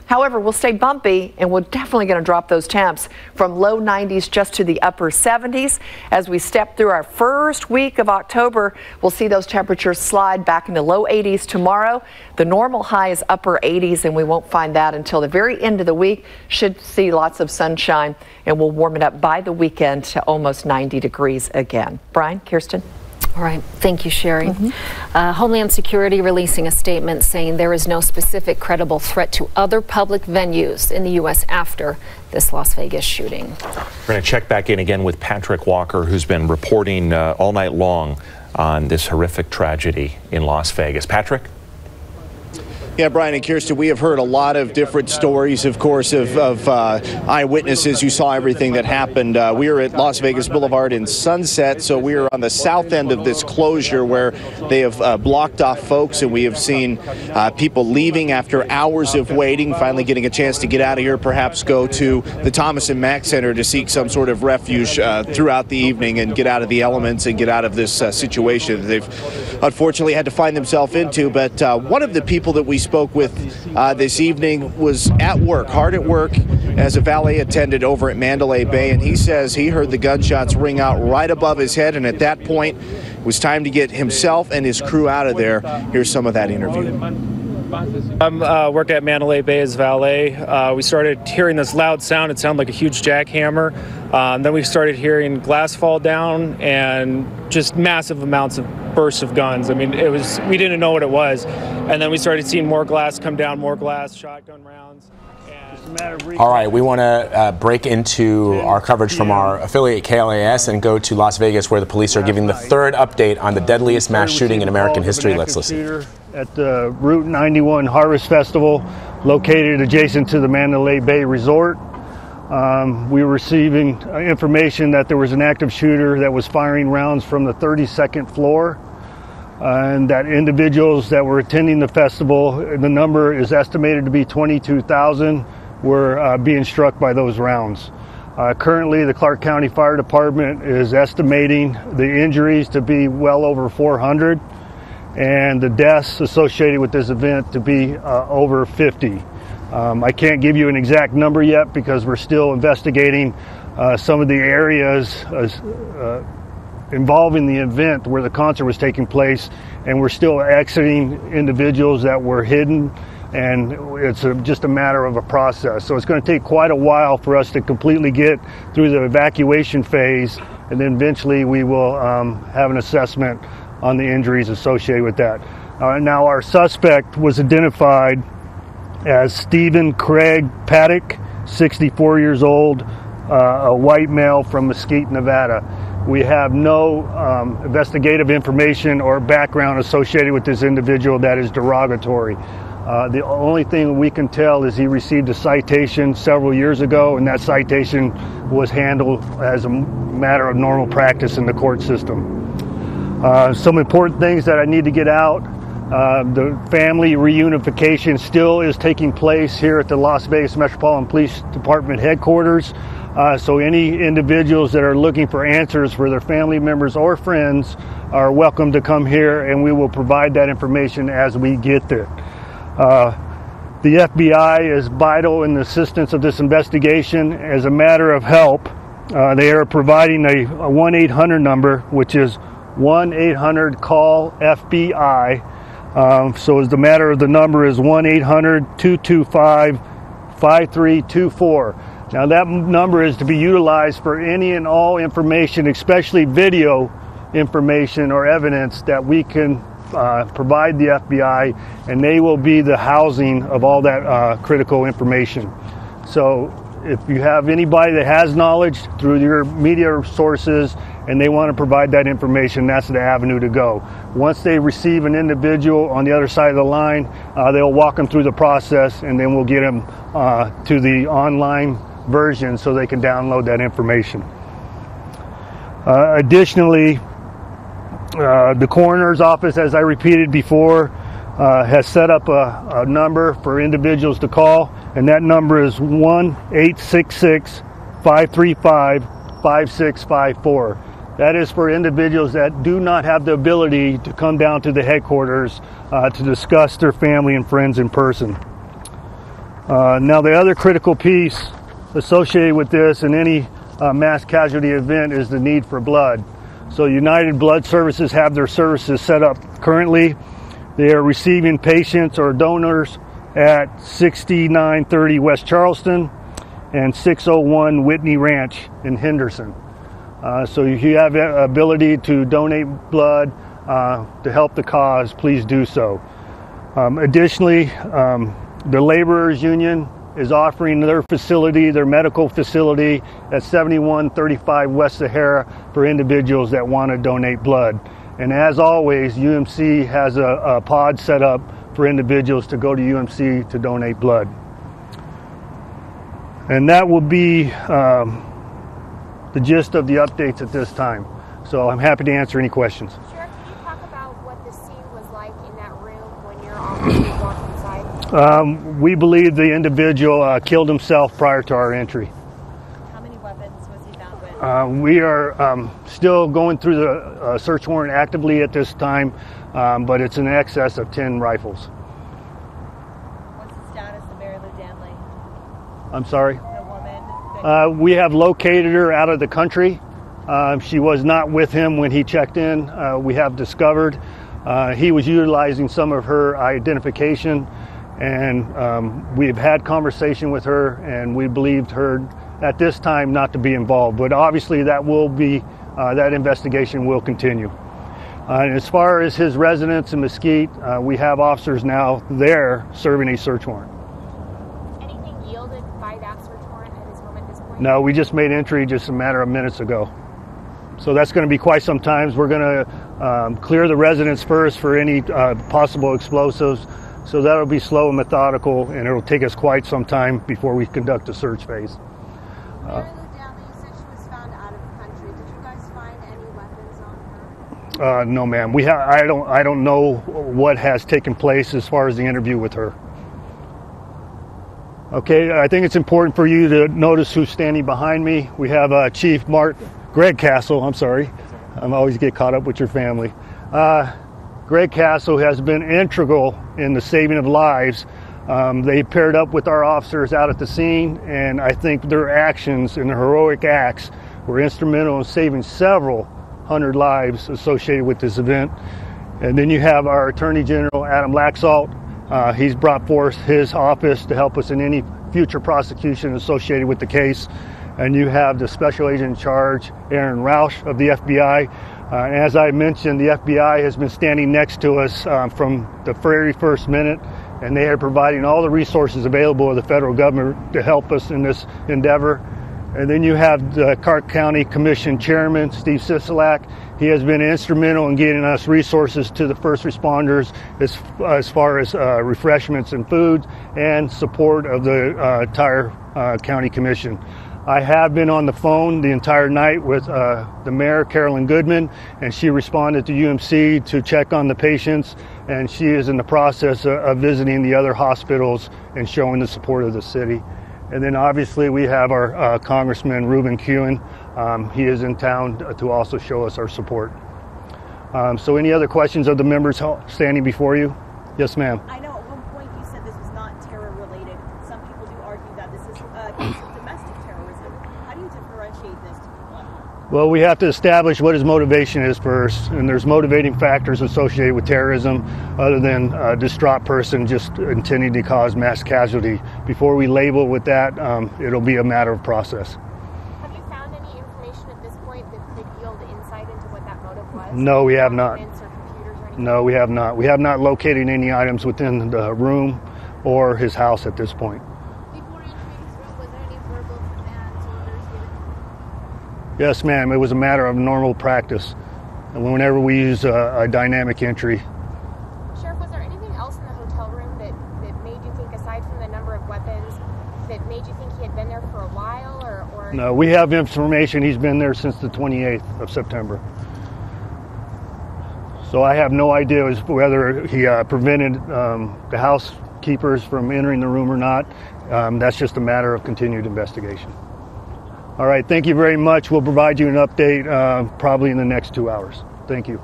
However, we'll stay bumpy, and we're definitely going to drop those temps from low 90s just to the upper 70s. As we step through our first week of October, we'll see those temperatures slide back into low 80s tomorrow. The normal high is upper 80s, and we won't find that until the very end of the week. Should see lots of sunshine, and we'll warm it up by the weekend to almost 90 degrees again. Brian, Kirsten? All right. Thank you, Sherry. Homeland Security releasing a statement saying there is no specific credible threat to other public venues in the U.S. after this Las Vegas shooting. We're going to check back in again with Patrick Walker, who's been reporting all night long on this horrific tragedy in Las Vegas. Patrick? Yeah, Brian and Kirsten, we have heard a lot of different stories, of course, of eyewitnesses who saw everything that happened. We are at Las Vegas Boulevard in Sunset, so we are on the south end of this closure where they have blocked off folks, and we have seen people leaving after hours of waiting, finally getting a chance to get out of here, perhaps go to the Thomas and Mack Center to seek some sort of refuge throughout the evening and get out of the elements and get out of this situation they've unfortunately had to find themselves into. But one of the people that we spoke with this evening was at work, hard at work, as a valet attendant over at Mandalay Bay, and he says he heard the gunshots ring out right above his head, and at that point it was time to get himself and his crew out of there. Here's some of that interview. I work at Mandalay Bay as valet. We started hearing this loud sound. It sounded like a huge jackhammer. Then we started hearing glass fall down and just massive amounts of bursts of guns. I mean, we didn't know what it was. And then we started seeing more glass come down, more glass, shotgun rounds. All right, we want to break into our coverage from our affiliate KLAS and go to Las Vegas, where the police are giving the third update on the deadliest mass shooting in American history. Let's listen. At the Route 91 Harvest Festival, located adjacent to the Mandalay Bay Resort. We were receiving information that there was an active shooter that was firing rounds from the 32nd floor, and that individuals that were attending the festival, the number is estimated to be 22,000, were being struck by those rounds. Currently, the Clark County Fire Department is estimating the injuries to be well over 400, and the deaths associated with this event to be over 50. I can't give you an exact number yet because we're still investigating some of the areas involving the event where the concert was taking place, and we're still exiting individuals that were hidden, and it's just a matter of a process. So it's going to take quite a while for us to completely get through the evacuation phase, and then eventually we will have an assessment on the injuries associated with that. Now our suspect was identified as Stephen Craig Paddock, 64 years old, a white male from Mesquite, Nevada. We have no investigative information or background associated with this individual that is derogatory. The only thing we can tell is he received a citation several years ago, and that citation was handled as a matter of normal practice in the court system. Some important things that I need to get out. The family reunification still is taking place here at the Las Vegas Metropolitan Police Department headquarters. So any individuals that are looking for answers for their family members or friends are welcome to come here, and we will provide that information as we get there. The FBI is vital in the assistance of this investigation. As a matter of help, they are providing a 1-800 number, which is 1-800-CALL-FBI. So as the matter of the number is 1-800-225-5324. Now that number is to be utilized for any and all information, especially video information or evidence that we can provide the FBI, and they will be the housing of all that critical information. So if you have anybody that has knowledge through your media sources and they want to provide that information, that's the avenue to go. Once they receive an individual on the other side of the line, they'll walk them through the process, and then we'll get them to the online version so they can download that information. Additionally, the coroner's office, as I repeated before, has set up a number for individuals to call, and that number is 1-866-535-5654. That is for individuals that do not have the ability to come down to the headquarters to discuss their family and friends in person. Now the other critical piece associated with this and any mass casualty event is the need for blood. So United Blood Services have their services set up currently. They are receiving patients or donors at 6930 West Charleston and 601 Whitney Ranch in Henderson. So if you have the ability to donate blood to help the cause, please do so. Additionally, the Laborers Union is offering their facility, their medical facility at 7135 West Sahara for individuals that want to donate blood. And as always, UMC has a pod set up for individuals to go to UMC to donate blood. And that will be the gist of the updates at this time. So I'm happy to answer any questions. Sheriff, can you talk about what the scene was like in that room when your officers walked inside? We believe the individual killed himself prior to our entry. How many weapons was he found with? We are still going through the search warrant actively at this time, but it's in excess of 10 rifles. What's the status of Mary Lou Danley? I'm sorry? The woman? We have located her out of the country. She was not with him when he checked in. We have discovered he was utilizing some of her identification, and we've had conversation with her, and we believed her at this time not to be involved. But obviously that will be, that investigation will continue. As far as his residence in Mesquite, we have officers now there serving a search warrant. Anything yielded by that search warrant at this moment, this point? No, we just made entry just a matter of minutes ago. So that's going to be quite some time. We're going to clear the residence first for any possible explosives. So that'll be slow and methodical, and it'll take us quite some time before we conduct the search phase. Mary Lou Danley, you said she was found out of the country. Did you guys find any weapons on her? No, ma'am. I don't know what has taken place as far as the interview with her. Okay, I think it's important for you to notice who's standing behind me. We have Chief Greg Castle. I'm sorry. I always get caught up with your family. Greg Castle has been integral in the saving of lives They paired up with our officers out at the scene, and I think their actions and their heroic acts were instrumental in saving several hundred lives associated with this event. And then you have our Attorney General, Adam Laxalt. He's brought forth his office to help us in any future prosecution associated with the case. And you have the Special Agent in Charge, Aaron Rausch of the FBI. As I mentioned, the FBI has been standing next to us from the very first minute, and they are providing all the resources available to the federal government to help us in this endeavor. And then you have the Clark County Commission Chairman, Steve Sisolak. He has been instrumental in getting us resources to the first responders as far as refreshments and food and support of the entire county commission. I have been on the phone the entire night with the mayor, Carolyn Goodman, and she responded to UMC to check on the patients, and she is in the process of visiting the other hospitals and showing the support of the city. And then obviously we have our Congressman Ruben Kuhn. He is in town to also show us our support. So any other questions of the members standing before you? Yes, ma'am. I know at one point you said this was not terror related. Some people do argue that this is a case of domestic terrorism. How do you differentiate this to people? Well, we have to establish what his motivation is first, and there's motivating factors associated with terrorism other than a distraught person just intending to cause mass casualty. Before we label with that, it'll be a matter of process. Have you found any information at this point that could yield insight into what that motive was? No, we have not. No, we have not. We have not located any items within the room or his house at this point. Yes, ma'am. It was a matter of normal practice. And whenever we use a dynamic entry. Sheriff, was there anything else in the hotel room that made you think, aside from the number of weapons, that made you think he had been there for a while? Or... No, we have information he's been there since the 28th of September. So I have no idea as whether he prevented the housekeepers from entering the room or not. That's just a matter of continued investigation. All right, thank you very much. We'll provide you an update probably in the next 2 hours. Thank you.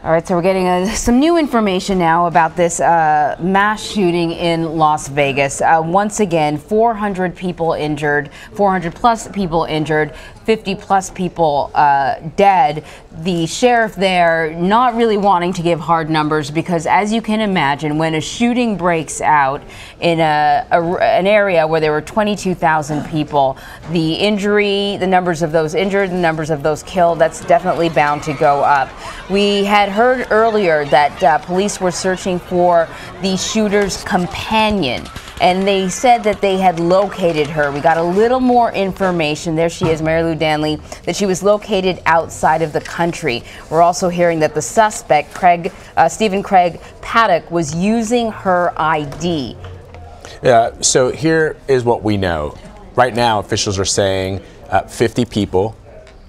All right, so we're getting some new information now about this mass shooting in Las Vegas. Once again, 400 people injured, 400 plus people injured, 50 plus people dead. The sheriff there not really wanting to give hard numbers because, as you can imagine, when a shooting breaks out in an area where there were 22,000 people, the numbers of those injured, the numbers of those killed, that's definitely bound to go up. We had heard earlier that police were searching for the shooter's companion, and they said that they had located her. We got a little more information. There she is, Mary Lou Danley, that she was located outside of the country. We're also hearing that the suspect, Stephen Craig Paddock, was using her ID. Yeah, so here is what we know. Right now, officials are saying 50 people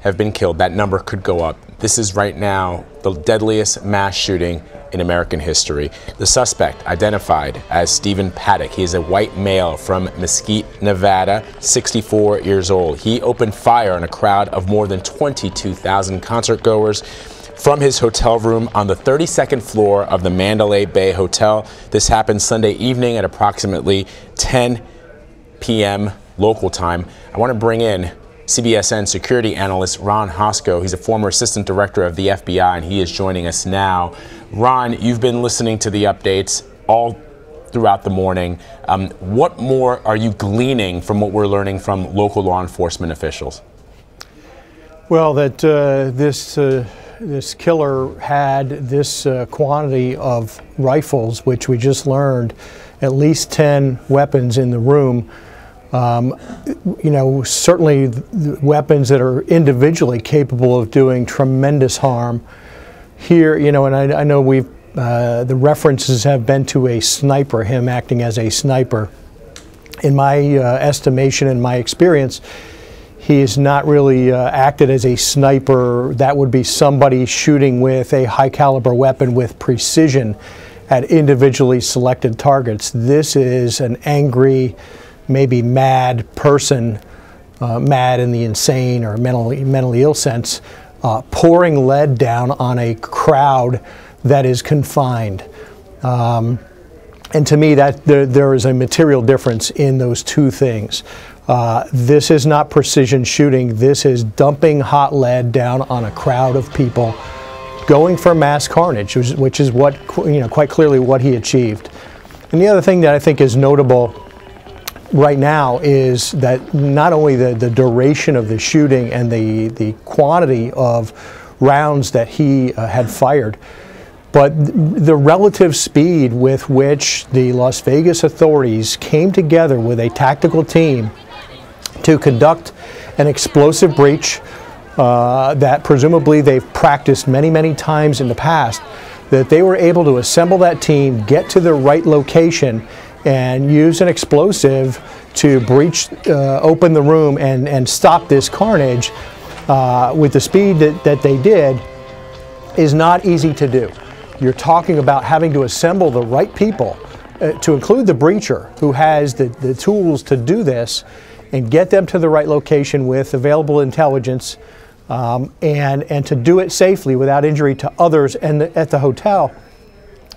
have been killed. That number could go up. This is right now the deadliest mass shooting in American history. The suspect identified as Stephen Paddock. He is a white male from Mesquite, Nevada, 64 years old. He opened fire on a crowd of more than 22,000 concertgoers from his hotel room on the 32nd floor of the Mandalay Bay Hotel. This happened Sunday evening at approximately 10 p.m. local time. I want to bring in CBSN security analyst Ron Hosko. He's a former assistant director of the FBI, and he is joining us now. Ron, you've been listening to the updates all throughout the morning. What more are you gleaning from what we're learning from local law enforcement officials? Well, that this killer had this quantity of rifles, which we just learned, at least 10 weapons in the room. You know, certainly weapons that are individually capable of doing tremendous harm. Here, you know, and I know the references have been to a sniper, him acting as a sniper. In my estimation and my experience, he has not really acted as a sniper. That would be somebody shooting with a high caliber weapon with precision at individually selected targets. This is an angry, maybe mad person, mad in the insane or mentally ill sense, pouring lead down on a crowd that is confined. And to me, that there is a material difference in those two things. This is not precision shooting. This is dumping hot lead down on a crowd of people, going for mass carnage, which is what, quite clearly what he achieved. And the other thing that I think is notable right now is that not only the duration of the shooting and the quantity of rounds that he had fired, but the relative speed with which the Las Vegas authorities came together with a tactical team to conduct an explosive breach that presumably they've practiced many, many times in the past, that they were able to assemble that team, get to the right location, and use an explosive to breach, open the room and stop this carnage with the speed that they did is not easy to do. You're talking about having to assemble the right people, to include the breacher who has the tools to do this, and get them to the right location with available intelligence, and to do it safely without injury to others and at the hotel,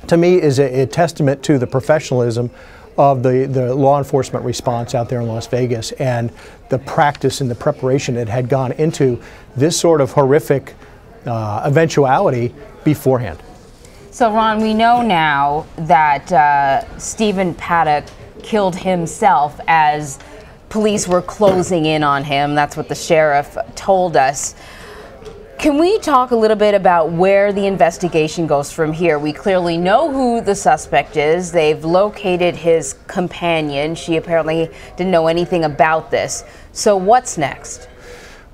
to me is a testament to the professionalism of the law enforcement response out there in Las Vegas and the practice and the preparation that had gone into this sort of horrific eventuality beforehand. So, Ron, we know now that Stephen Paddock killed himself as police were closing in on him. That's what the sheriff told us. Can we talk a little bit about where the investigation goes from here? We clearly know who the suspect is. They've located his companion. She apparently didn't know anything about this. So what's next?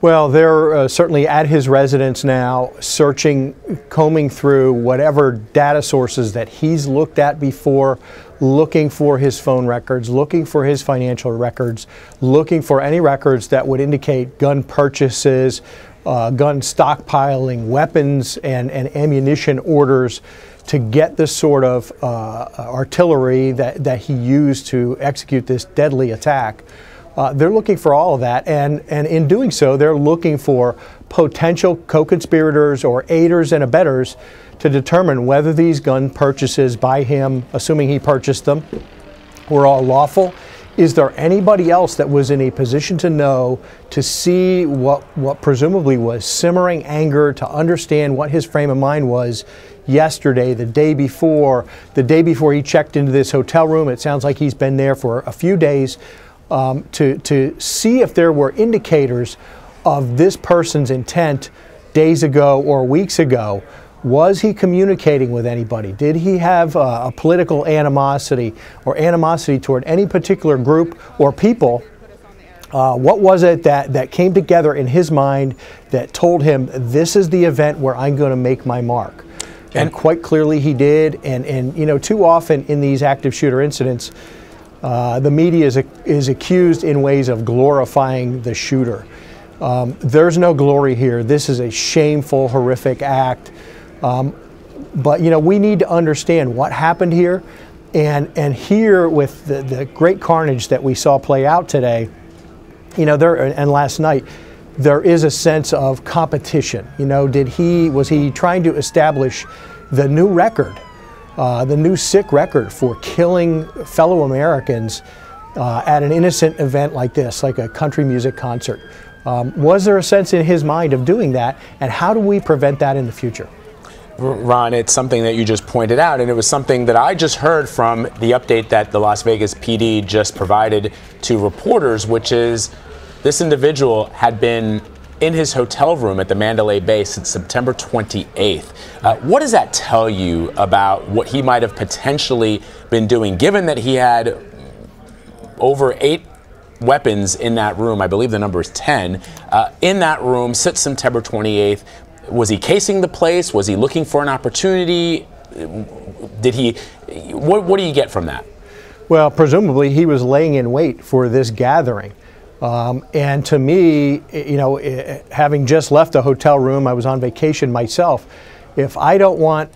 Well, they're certainly at his residence now, searching, combing through whatever data sources that he's looked at before, looking for his phone records, looking for his financial records, looking for any records that would indicate gun purchases, gun stockpiling, weapons and ammunition orders to get the sort of artillery that he used to execute this deadly attack. They're looking for all of that, and in doing so, they're looking for potential co-conspirators or aiders and abettors to determine whether these gun purchases by him, assuming he purchased them, were all lawful. Is there anybody else that was in a position to know, to see what presumably was simmering anger, to understand what his frame of mind was yesterday, the day before he checked into this hotel room? It sounds like he's been there for a few days. To see if there were indicators of this person's intent days ago or weeks ago. Was he communicating with anybody? Did he have a political animosity or animosity toward any particular group or people? What was it that came together in his mind that told him this is the event where I'm going to make my mark? And quite clearly he did. And you know, too often in these active shooter incidents, the media is accused in ways of glorifying the shooter. There's no glory here. This is a shameful, horrific act. But you know, we need to understand what happened here, and here with the great carnage that we saw play out today, you know, and last night, there is a sense of competition. You know, was he trying to establish the new record? The new sick record for killing fellow Americans at an innocent event like this, like a country music concert. Was there a sense in his mind of doing that, and how do we prevent that in the future? Ron, it's something that you just pointed out, and it was something that I just heard from the update that the Las Vegas PD just provided to reporters, which is this individual had been in his hotel room at the Mandalay Bay since September 28th. What does that tell you about what he might have potentially been doing, given that he had over 8 weapons in that room? I believe the number is 10 in that room since September 28th. Was he casing the place? Was he looking for an opportunity? Did he? What do you get from that? Well, presumably he was laying in wait for this gathering. And to me, you know, having just left a hotel room, I was on vacation myself. If I don't want,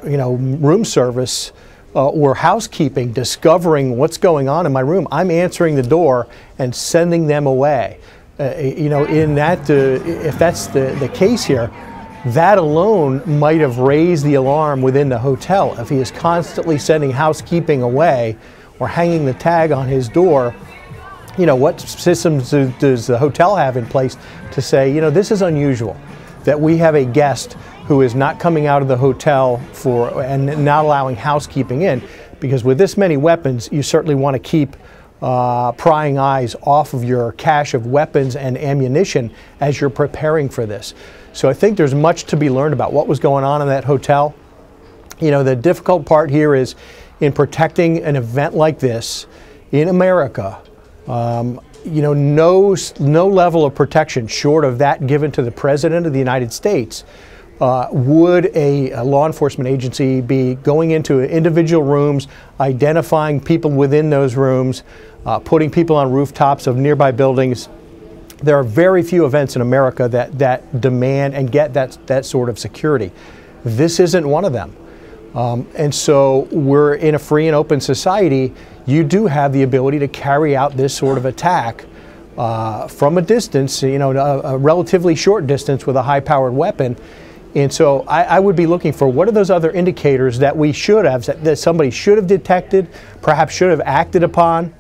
you know, room service or housekeeping discovering what's going on in my room, I'm answering the door and sending them away. You know, in that, if that's the case here, that alone might have raised the alarm within the hotel. If he is constantly sending housekeeping away or hanging the tag on his door, you know, what systems does the hotel have in place to say, you know, this is unusual, that we have a guest who is not coming out of the hotel and not allowing housekeeping in? Because with this many weapons, you certainly want to keep prying eyes off of your cache of weapons and ammunition as you're preparing for this. So I think there's much to be learned about what was going on in that hotel. You know, the difficult part here is in protecting an event like this in America. You know, no level of protection short of that given to the President of the United States would a law enforcement agency be going into individual rooms, identifying people within those rooms, putting people on rooftops of nearby buildings. There are very few events in America that demand and get that sort of security. This isn't one of them. And so we're in a free and open society. You do have the ability to carry out this sort of attack from a distance, you know, a relatively short distance with a high-powered weapon. And so I would be looking for what are those other indicators that we should have, that somebody should have detected, perhaps should have acted upon,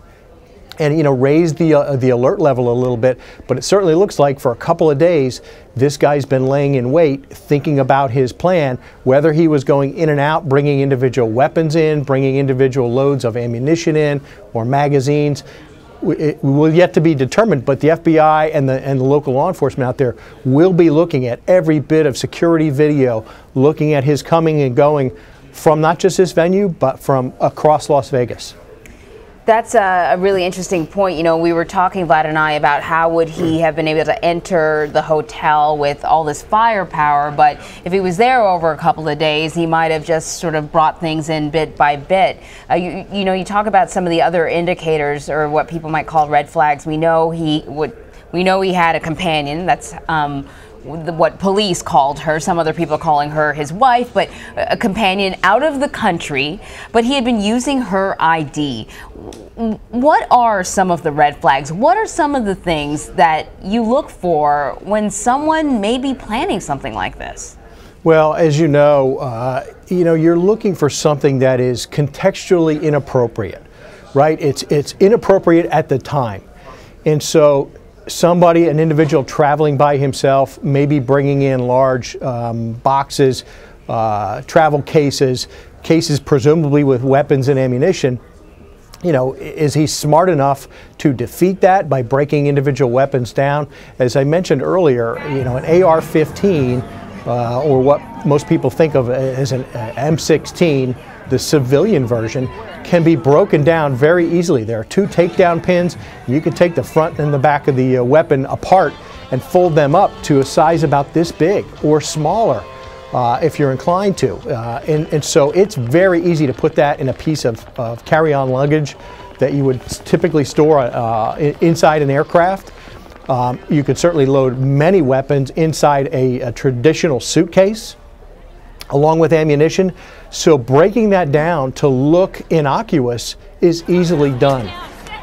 and, you know, raised the alert level a little bit. But it certainly looks like for a couple of days, this guy's been laying in wait, thinking about his plan, whether he was going in and out, bringing individual weapons in, bringing individual loads of ammunition in, or magazines. It will yet to be determined, but the FBI and the local law enforcement out there will be looking at every bit of security video, looking at his coming and going from not just this venue, but from across Las Vegas. That's a really interesting point. You know, we were talking, Vlad and I, about how would he have been able to enter the hotel with all this firepower, but if he was there over a couple of days, he might have just sort of brought things in bit by bit. You know, you talk about some of the other indicators, or what people might call red flags. We know he had a companion. That's what police called her, some other people calling her his wife, but a companion out of the country, but he had been using her ID. What are some of the red flags? What are some of the things that you look for when someone may be planning something like this? Well, as you know, you're looking for something that is contextually inappropriate, right? It's inappropriate at the time. And so somebody, an individual traveling by himself, maybe bringing in large boxes, travel cases presumably with weapons and ammunition. You know, is he smart enough to defeat that by breaking individual weapons down? As I mentioned earlier, you know, an AR-15, or what most people think of as an M16, the civilian version, can be broken down very easily. There are two takedown pins. You can take the front and the back of the weapon apart and fold them up to a size about this big or smaller if you're inclined to. And so it's very easy to put that in a piece of carry-on luggage that you would typically store inside an aircraft. You could certainly load many weapons inside a traditional suitcase along with ammunition. So breaking that down to look innocuous is easily done.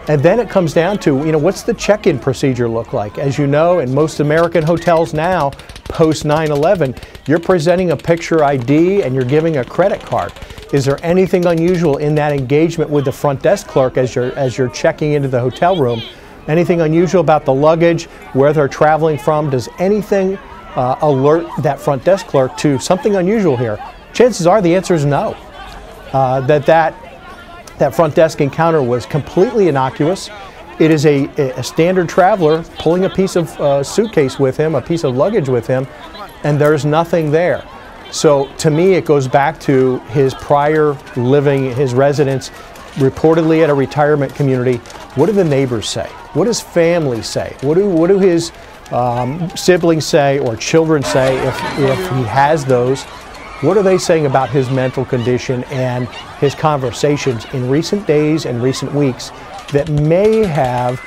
And then it comes down to, you know, what's the check-in procedure look like? As you know, in most American hotels now, post 9/11, you're presenting a picture ID and you're giving a credit card. Is there anything unusual in that engagement with the front desk clerk as you're checking into the hotel room? Anything unusual about the luggage, where they're traveling from? Does anything alert that front desk clerk to something unusual here? Chances are the answer is no. That front desk encounter was completely innocuous. It is a standard traveler pulling a piece of suitcase with him, a piece of luggage with him, and there's nothing there. So to me, it goes back to his prior living, his residence, reportedly at a retirement community. What do the neighbors say? What does family say? What do his siblings say or children say if he has those? What are they saying about his mental condition and his conversations in recent days and recent weeks that may have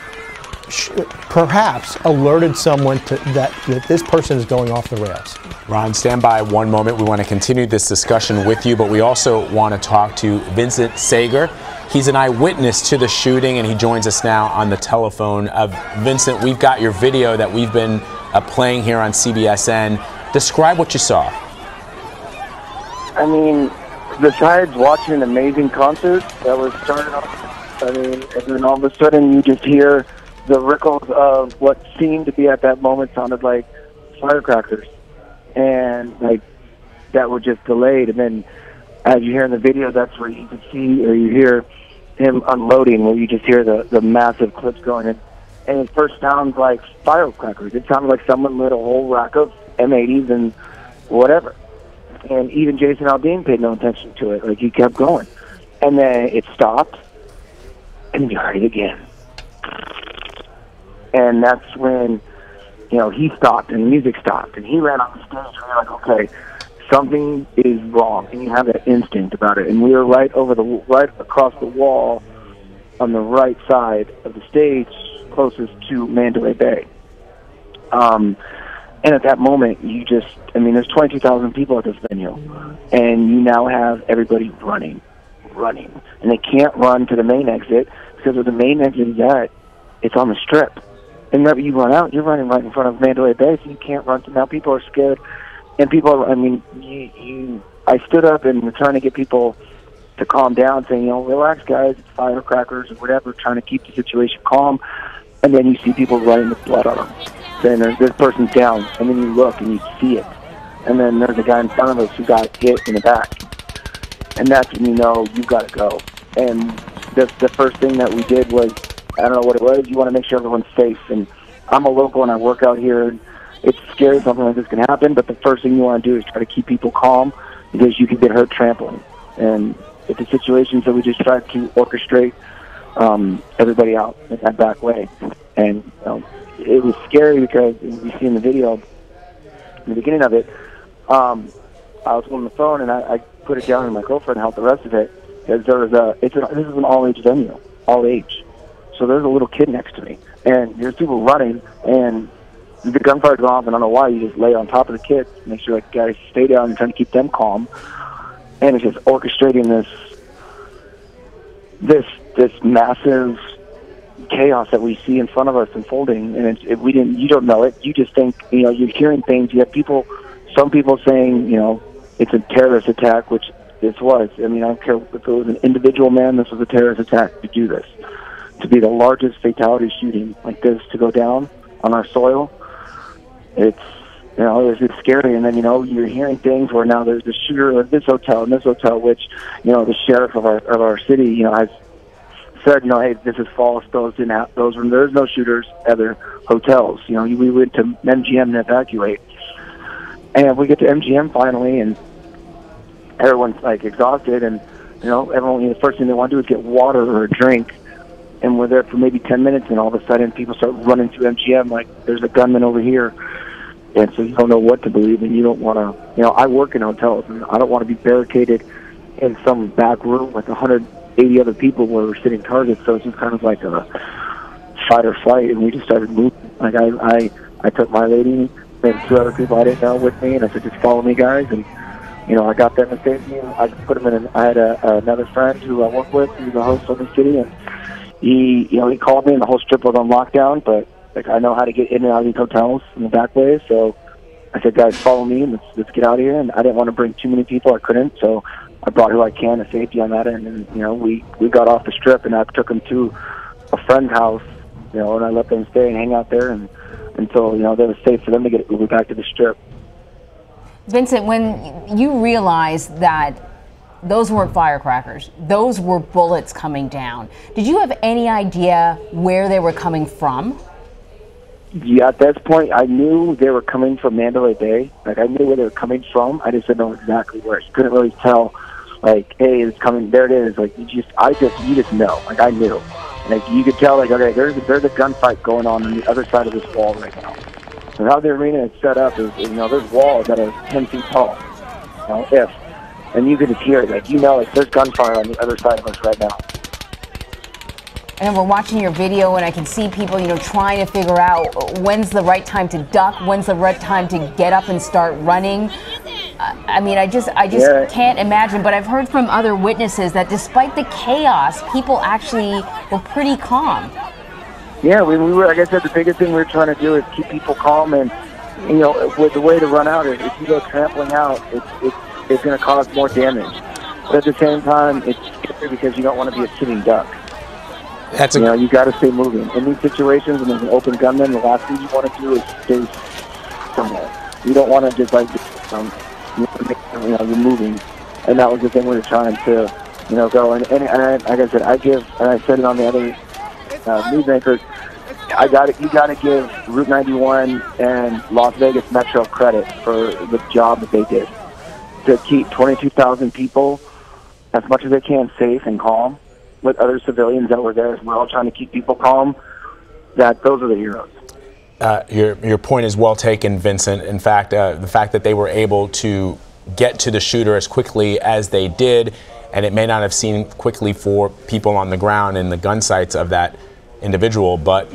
perhaps alerted someone to that this person is going off the rails. Ron, stand by one moment. We want to continue this discussion with you, but we also want to talk to Vincent Sager. He's an eyewitness to the shooting, and he joins us now on the telephone. Vincent, we've got your video that we've been playing here on CBSN. Describe what you saw. I mean, besides watching an amazing concert that was started off, I mean, and then all of a sudden you just hear the ripples of what seemed to be at that moment sounded like firecrackers. And, like, that were just delayed. And then as you hear in the video, that's where you can see or you hear him unloading, where you just hear the massive clips going in. And it first sounds like firecrackers. It sounded like someone lit a whole rack of M80s and whatever. And even Jason Aldean paid no attention to it. Like, he kept going. And then it stopped, and you heard it again. And that's when, you know, he stopped and the music stopped. And he ran off the stage, and you're like, okay, something is wrong. And you have that instinct about it. And we were right across the wall on the right side of the stage, closest to Mandalay Bay. And at that moment, you just, I mean, there's 22,000 people at this venue, and you now have everybody running. And they can't run to the main exit, because where the main exit is at, it's on the Strip. And whenever you run out, you're running right in front of Mandalay Bay, so you can't run to, now people are scared. And people are, I mean, I stood up and was trying to get people to calm down, saying, you know, relax, guys, it's firecrackers or whatever, trying to keep the situation calm. And then you see people running with blood on them, saying, this person's down. And then you look and you see it. And then there's a guy in front of us who got hit in the back. And that's when you know you've got to go. And the first thing that we did was, I don't know what it was, you want to make sure everyone's safe. And I'm a local and I work out here. It's scary something like this can happen, but the first thing you want to do is try to keep people calm, because you can get hurt trampling. And it's a situation, so we just tried to orchestrate everybody out in that back way. And it was scary, because you see in the video, in the beginning of it, I was on the phone and I put it down, and my girlfriend held the rest of it, because there was this is an all-age venue, all age. So there's a little kid next to me, and there's people running, and the gunfire goes off, and I don't know why, you just lay on top of the kids, make sure like guys stay down and trying to keep them calm. And it's just orchestrating this massive chaos that we see in front of us unfolding, and you don't know it. You just think, you know, you're hearing things. You have some people saying, you know, it's a terrorist attack, which this was. I mean, I don't care if it was an individual man. This was a terrorist attack to do this, to be the largest fatality shooting like this to go down on our soil. It's, you know, it's scary. And then, you know, you're hearing things where now there's the shooter of this hotel and this hotel, which, you know, the sheriff of our city, you know, has said, you know, hey, this is false. There's no shooters at other hotels. You know, we went to MGM to evacuate, and we get to MGM finally, and everyone's like exhausted, and you know, the first thing they want to do is get water or a drink. And we're there for maybe 10 minutes, and all of a sudden people start running through MGM like there's a gunman over here. And so you don't know what to believe, and you don't want to, you know, I work in hotels, and I don't want to be barricaded in some back room with 180 other people where we're sitting targets. So it's just kind of like a fight or flight, and we just started moving. Like I took my lady and 2 other people I didn't know with me, and I said, just follow me, guys. And, you know, I got them to safety. I put them in, I had another friend who I work with, who's the host of the city, and he called me, and the whole Strip was on lockdown, but like I know how to get in and out of these hotels in the back way. So I said, guys, follow me, and let's get out of here. And I didn't want to bring too many people. I couldn't, so I brought who I can to safety on that end. And you know, we got off the Strip, and I took them to a friend's house, you know, and I let them stay and hang out there, and until, you know, it was safe for them to get Uber back to the Strip. Vincent, when you realized that those weren't firecrackers, those were bullets coming down, did you have any idea where they were coming from? Yeah, at that point, I knew they were coming from Mandalay Bay. Like, I knew where they were coming from. I just didn't know exactly where. You couldn't really tell, like, hey, it's coming, there it is. Like, you just know. Like, I knew. Like, you could tell, like, okay, there's a gunfight going on the other side of this wall right now. So how the arena is set up is, you know, there's walls that are 10 feet tall. You know, and you can just hear it. Like, you know, like, there's gunfire on the other side of us right now. And we're watching your video, and I can see people, trying to figure out when's the right time to duck, when's the right time to get up and start running. I mean, I just can't imagine. But I've heard from other witnesses that despite the chaos, people actually were pretty calm. Yeah, we were. Like I said, the biggest thing we were trying to do is keep people calm, and with the way to run out is if you go trampling out, it's going to cause more damage. But at the same time, it's scary because you don't want to be a sitting duck. You got to stay moving. In these situations, when there's an open gunman, the last thing you want to do is stay somewhere. You don't want to just you're moving. And that was the thing we were trying to, go. And like I said, I said it on the other news anchors, you got to give Route 91 and Las Vegas Metro credit for the job that they did to keep 22,000 people as much as they can safe and calm, with other civilians that were there as well, trying to keep people calm. Those are the heroes. Your point is well taken, Vincent. In fact, the fact that they were able to get to the shooter as quickly as they did, and it may not have seemed quickly for people on the ground in the gun sights of that individual, but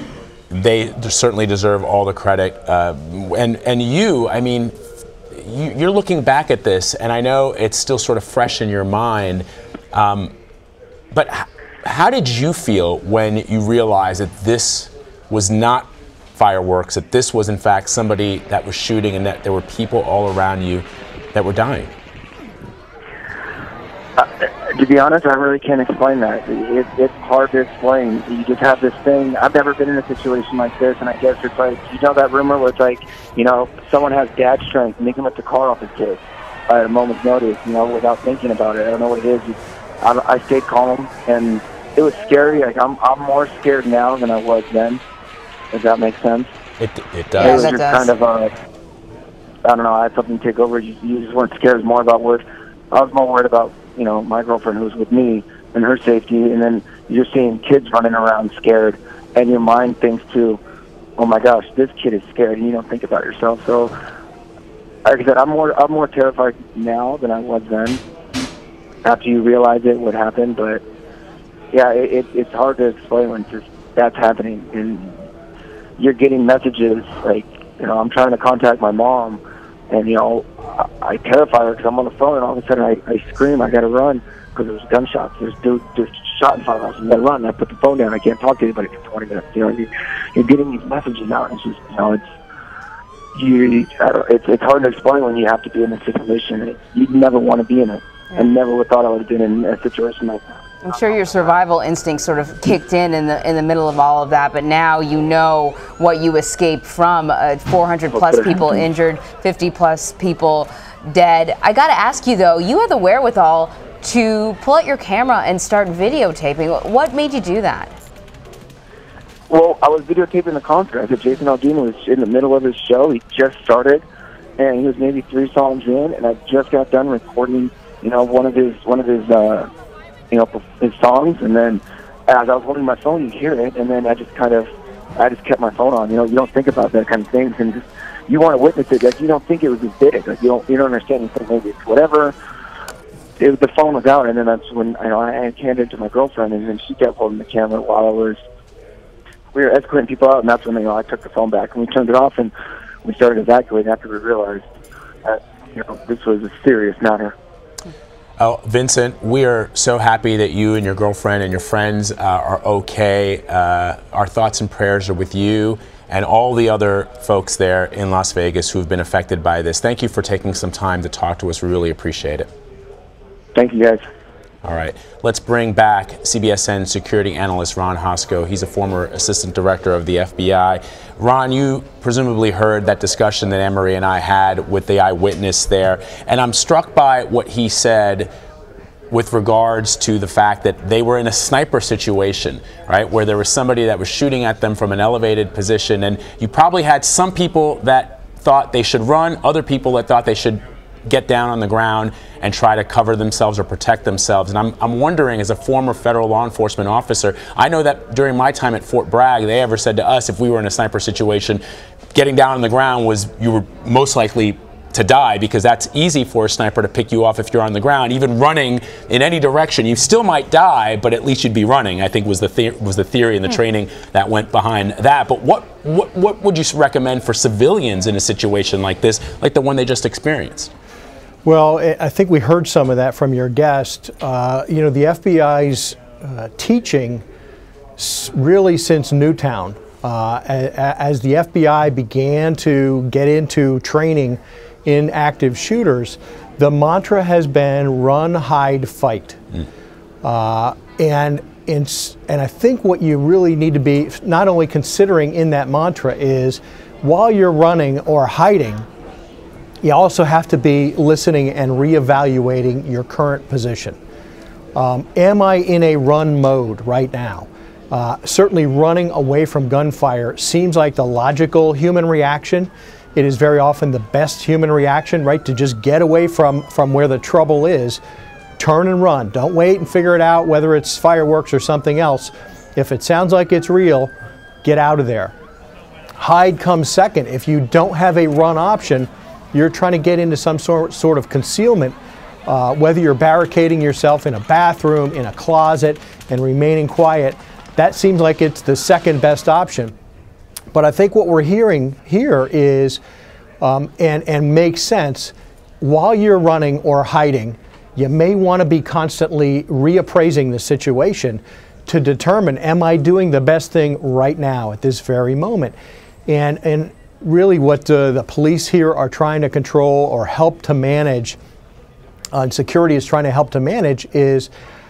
they certainly deserve all the credit. And you, I mean, you're looking back at this, and I know it's still sort of fresh in your mind, but how did you feel when you realized that this was not fireworks, that this was in fact somebody that was shooting, and that there were people all around you that were dying? To be honest, I really can't explain that. It's hard to explain. You just have this thing. I've never been in a situation like this, and I guess it's like, that rumor where it's like, someone has dad strength and they can let the car off his kid at a moment's notice, without thinking about it. I don't know what it is. I stayed calm, and it was scary. Like I'm more scared now than I was then. Does that make sense? It does. Yeah, it was just kind of I don't know. I had something take over. You just weren't scared more about what. I was more worried about my girlfriend who was with me and her safety, and then you're seeing kids running around scared, and your mind thinks too, oh my gosh, this kid is scared, and you don't think about yourself. So, like I said, I'm more terrified now than I was then. After you realize what happened, but yeah, it's hard to explain when that's happening, and you're getting messages like, I'm trying to contact my mom, and I terrify her because I'm on the phone, and all of a sudden I scream, I got to run because there's gunshots. There's shot in front of us. I got to run. I put the phone down. I can't talk to anybody for 20 minutes. You're getting these messages out. And it's just it's hard to explain when you have to be in a situation. You'd never want to be in it. I never would have thought I would have been in a situation like that. I'm sure your survival instinct sort of kicked in the middle of all of that, but now you know what you escaped from. 400 plus people injured, 50 plus people dead. I got to ask you though, you had the wherewithal to pull out your camera and start videotaping. What made you do that? Well, I was videotaping the concert. I said Jason Aldean was in the middle of his show. He just started, and he was maybe 3 songs in, and I just got done recording, one of his his songs, and then as I was holding my phone, you hear it, and then I just kept my phone on. You don't think about that kind of thing, and just you want to witness it. Like you don't think it was as big. Like you don't understand. You think maybe it's whatever. The phone was out, and then that's when I handed it to my girlfriend, and then she kept holding the camera while we were escorting people out, and that's when I took the phone back and we turned it off, and we started evacuating after we realized that this was a serious matter. Oh, Vincent, we are so happy that you and your girlfriend and your friends are okay. Our thoughts and prayers are with you and all the other folks there in Las Vegas who have been affected by this. Thank you for taking some time to talk to us. We really appreciate it. Thank you, guys. All right, let's bring back CBSN security analyst Ron Hosko. He's a former assistant director of the FBI. Ron, you presumably heard that discussion that Anne-Marie and I had with the eyewitness there, and I'm struck by what he said with regards to the fact that they were in a sniper situation, right, where there was somebody that was shooting at them from an elevated position, and you probably had some people that thought they should run, other people that thought they should get down on the ground and try to cover themselves or protect themselves. And I'm wondering, as a former federal law enforcement officer, I know that during my time at Fort Bragg, they ever said to us, if we were in a sniper situation, getting down on the ground was, you were most likely to die, because that's easy for a sniper to pick you off if you're on the ground. Even running in any direction, you still might die, but at least you'd be running, I think was the theory and the training that went behind that. But what would you recommend for civilians in a situation like this, like the one they just experienced? Well, I think we heard some of that from your guest. You know, the FBI's teaching really since Newtown, as the FBI began to get into training in active shooters, the mantra has been run, hide, fight. And I think what you really need to be not only considering in that mantra is, while you're running or hiding, you also have to be listening and reevaluating your current position. Am I in a run mode right now? Certainly running away from gunfire seems like the logical human reaction. It is very often the best human reaction, right? To just get away from where the trouble is, turn and run. Don't wait and figure it out whether it's fireworks or something else. If it sounds like it's real, get out of there. Hide comes second. If you don't have a run option, you're trying to get into some sort of concealment, whether you're barricading yourself in a bathroom, in a closet, and remaining quiet. That seems like it's the second best option. But I think what we're hearing here is, and makes sense, while you're running or hiding, you may want to be constantly reappraising the situation to determine, am I doing the best thing right now at this very moment? And really what the police here are trying to control or help to manage, and security is trying to help to manage, is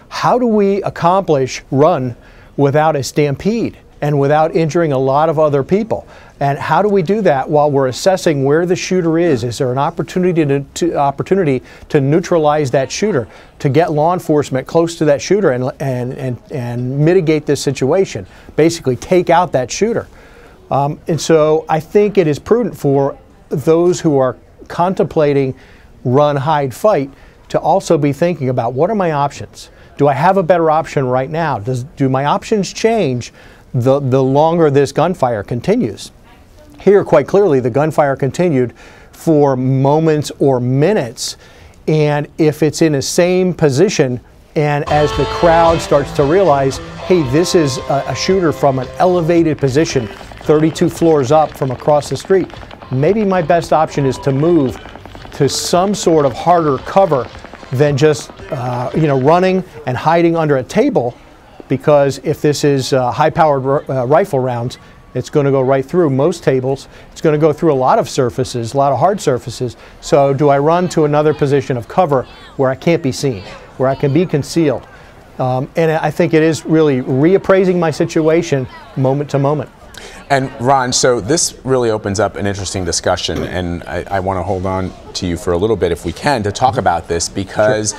how do we accomplish run without a stampede and without injuring a lot of other people? And how do we do that while we're assessing where the shooter is? Is there an opportunity to neutralize that shooter, to get law enforcement close to that shooter and mitigate this situation, basically take out that shooter? And so I think it is prudent for those who are contemplating run, hide, fight to also be thinking about, what are my options? Do I have a better option right now? Do my options change the longer this gunfire continues? Here, quite clearly, the gunfire continued for moments or minutes, and if it's in the same position, and as the crowd starts to realize, hey, this is a shooter from an elevated position, 32 floors up from across the street, maybe my best option is to move to some sort of harder cover than just running and hiding under a table, because if this is high-powered rifle rounds, it's going to go right through most tables. It's going to go through a lot of surfaces, a lot of hard surfaces. So do I run to another position of cover where I can't be seen, where I can be concealed? And I think it is really reappraising my situation moment to moment. And Ron, so this really opens up an interesting discussion, and I want to hold on to you for a little bit if we can to talk about this, because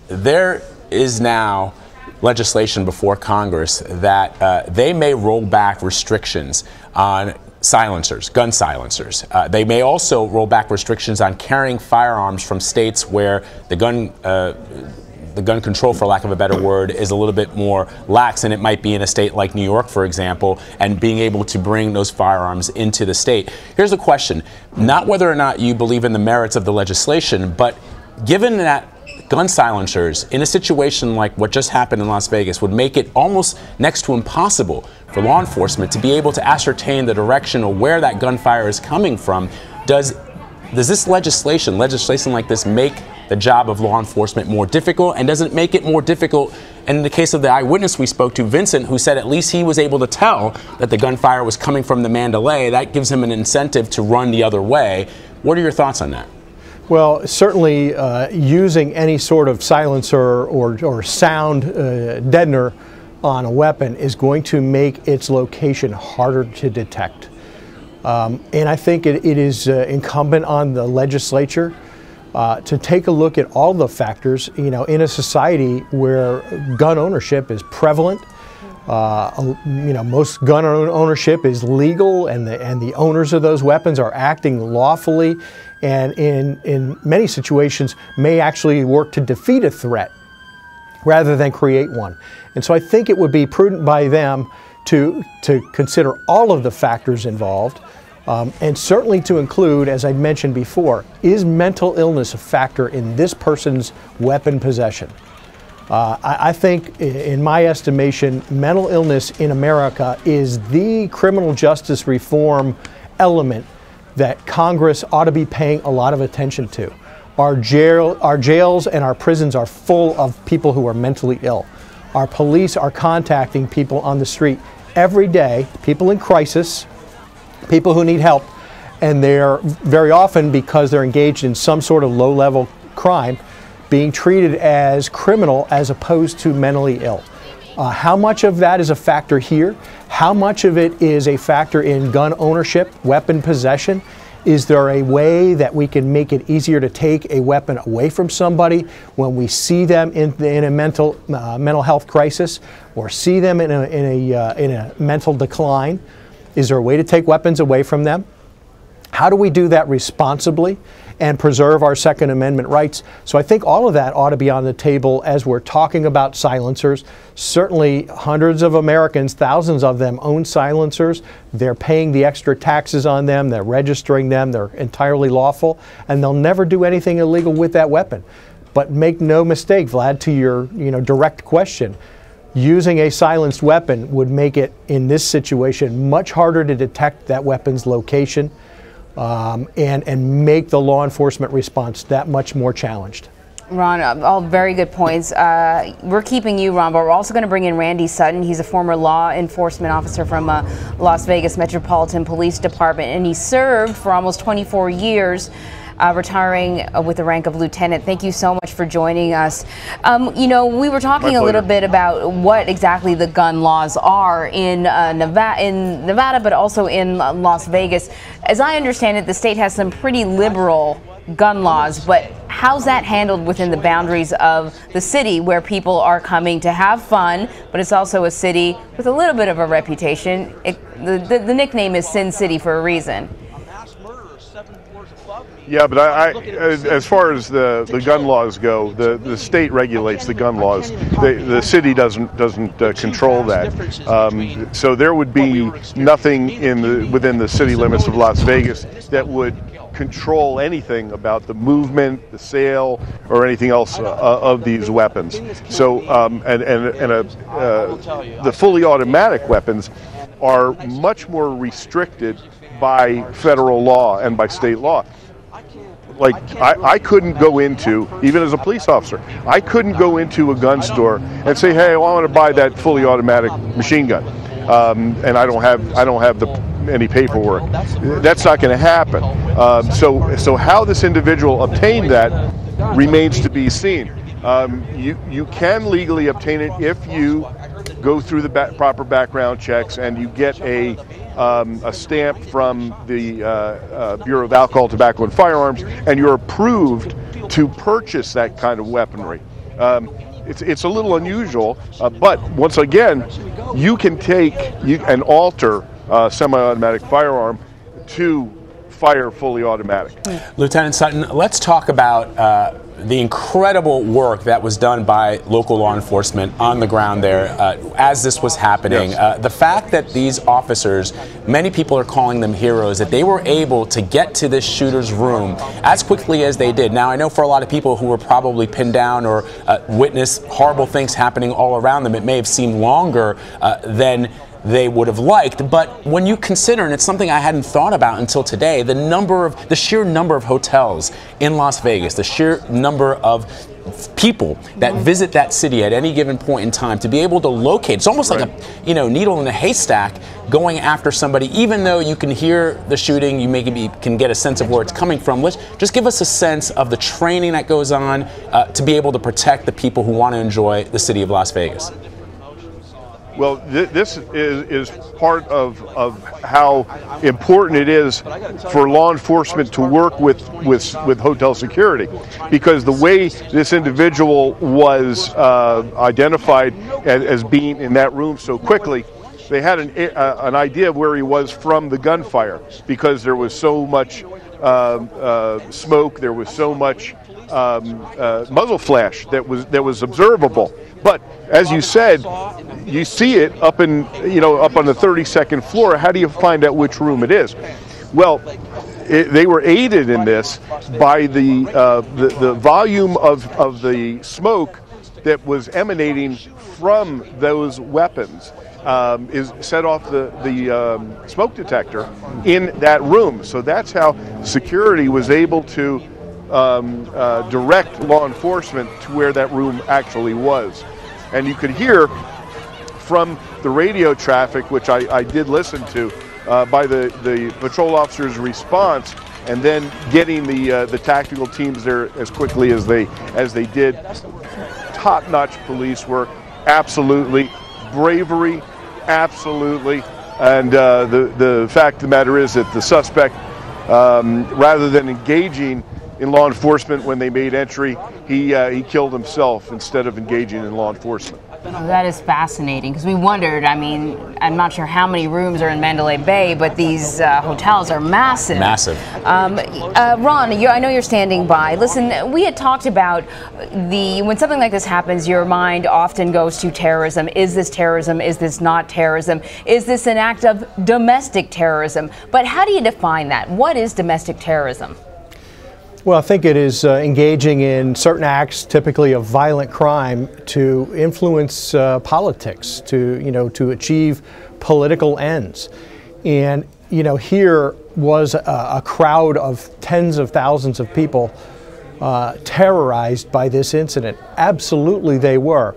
there is now legislation before Congress that they may roll back restrictions on silencers, gun silencers. They may also roll back restrictions on carrying firearms from states where the gun control, for lack of a better word, is a little bit more lax than it might be in a state like New York, for example, and being able to bring those firearms into the state. Here's the question, not whether or not you believe in the merits of the legislation, but given that gun silencers in a situation like what just happened in Las Vegas would make it almost next to impossible for law enforcement to be able to ascertain the direction or where that gunfire is coming from, does this legislation like this make the job of law enforcement more difficult? And does it make it more difficult in the case of the eyewitness we spoke to, Vincent, who said at least he was able to tell that the gunfire was coming from the Mandalay? That gives him an incentive to run the other way. What are your thoughts on that? Well, certainly using any sort of silencer or sound deadener on a weapon is going to make its location harder to detect. And I think it is incumbent on the legislature to take a look at all the factors, in a society where gun ownership is prevalent. Most gun ownership is legal, and the owners of those weapons are acting lawfully, and in many situations may actually work to defeat a threat rather than create one. And so I think it would be prudent by them to consider all of the factors involved, And certainly to include, as I mentioned before, is mental illness a factor in this person's weapon possession? I think, in my estimation, mental illness in America is the criminal justice reform element that Congress ought to be paying a lot of attention to. Our jails and our prisons are full of people who are mentally ill. Our police are contacting people on the street every day, people in crisis, people who need help, and they're very often, because they're engaged in some sort of low-level crime, being treated as criminal as opposed to mentally ill. How much of that is a factor here? How much of it is a factor in gun ownership, weapon possession? Is there a way that we can make it easier to take a weapon away from somebody when we see them in a mental health crisis, or see them in a mental decline? Is there a way to take weapons away from them? How do we do that responsibly and preserve our Second Amendment rights? So I think all of that ought to be on the table as we're talking about silencers. Certainly hundreds of Americans, thousands of them, own silencers. They're paying the extra taxes on them, they're registering them, they're entirely lawful, and they'll never do anything illegal with that weapon. But make no mistake, Vlad, to your direct question, using a silenced weapon would make it, in this situation, much harder to detect that weapon's location, and make the law enforcement response that much more challenged. Ron, all very good points. We're keeping you, Ron, but we're also going to bring in Randy Sutton. He's a former law enforcement officer from Las Vegas Metropolitan Police Department, and he served for almost 24 years. Retiring with the rank of lieutenant. Thank you so much for joining us. We were talking a little bit about what exactly the gun laws are in Nevada, but also in Las Vegas. As I understand it, the state has some pretty liberal gun laws, but how's that handled within the boundaries of the city, where people are coming to have fun, but it's also a city with a little bit of a reputation? The nickname is Sin City for a reason. Yeah, but as far as the gun laws go, the state regulates the gun laws. The city doesn't control that. So there would be nothing within the city limits of Las Vegas that would control anything about the movement, the sale, or anything else of these weapons. So the fully automatic weapons are much more restricted by federal law and by state law. Like, I couldn't go into, even as a police officer, I couldn't go into a gun store and say, hey, I want to buy that fully automatic machine gun, and I don't have any paperwork. That's not going to happen. So how this individual obtained that remains to be seen. You can legally obtain it if you go through the proper background checks and you get a stamp from the Bureau of Alcohol, Tobacco, and Firearms, and you're approved to purchase that kind of weaponry. It's a little unusual, but once again, you can take and alter a semi-automatic firearm to fire fully automatic. Lieutenant Sutton, let's talk about the incredible work that was done by local law enforcement on the ground there as this was happening. Yes. The fact that these officers, many people are calling them heroes, that they were able to get to this shooter's room as quickly as they did. Now, I know for a lot of people who were probably pinned down or witnessed horrible things happening all around them, it may have seemed longer than they would have liked, but when you consider, and it's something I hadn't thought about until today, the sheer number of hotels in Las Vegas, the sheer number of people that visit that city at any given point in time, to be able to locate, it's almost like a needle in a haystack going after somebody, even though you can hear the shooting, you maybe can get a sense of where it's coming from. Let's just give us a sense of the training that goes on to be able to protect the people who want to enjoy the city of Las Vegas. Well, this is part of how important it is for law enforcement to work with hotel security, because the way this individual was identified as being in that room so quickly, they had an idea of where he was from the gunfire, because there was so much smoke, there was so much muzzle flash that was observable. But as you said, you see it up on the 32nd floor. How do you find out which room it is? Well, they were aided in this by the volume of the smoke that was emanating from those weapons. Is set off the smoke detector in that room. So that's how security was able to direct law enforcement to where that room actually was. And you could hear from the radio traffic, which I did listen to, by the patrol officer's response, and then getting the tactical teams there as quickly as they did. Top-notch police work, absolutely. Bravery, absolutely. And the fact of the matter is that the suspect, rather than engaging in law enforcement when they made entry, he killed himself instead of engaging in law enforcement. Oh, that is fascinating, because we wondered, I mean, I'm not sure how many rooms are in Mandalay Bay, but these hotels are massive. Massive. Ron, I know you're standing by. Listen, we had talked about when something like this happens, your mind often goes to terrorism. Is this terrorism? Is this not terrorism? Is this an act of domestic terrorism? But how do you define that? What is domestic terrorism? Well, I think it is engaging in certain acts, typically of violent crime, to influence politics, to achieve political ends. And here was a crowd of tens of thousands of people terrorized by this incident. Absolutely, they were.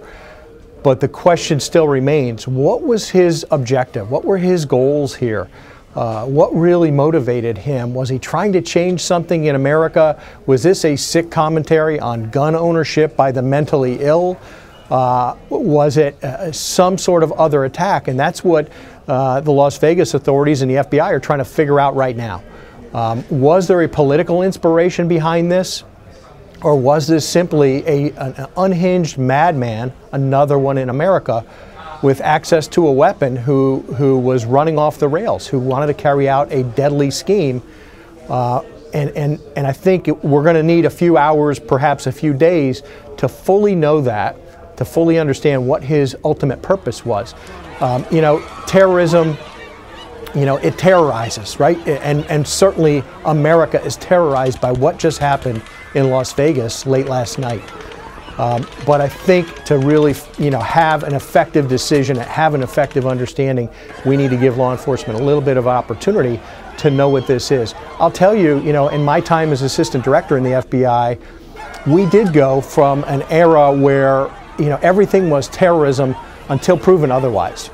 But the question still remains: what was his objective? What were his goals here? What really motivated him? Was he trying to change something in America? Was this a sick commentary on gun ownership by the mentally ill? Was it some sort of other attack? And that's what the Las Vegas authorities and the FBI are trying to figure out right now. Was there a political inspiration behind this? Or was this simply an unhinged madman, another one in America, with access to a weapon who was running off the rails, who wanted to carry out a deadly scheme? And I think we're going to need a few hours, perhaps a few days, to fully know that, to fully understand what his ultimate purpose was. Terrorism, it terrorizes, right? And certainly America is terrorized by what just happened in Las Vegas late last night. But I think to really, have an effective decision, have an effective understanding, we need to give law enforcement a little bit of opportunity to know what this is. I'll tell you, in my time as assistant director in the FBI, we did go from an era where, everything was terrorism until proven otherwise.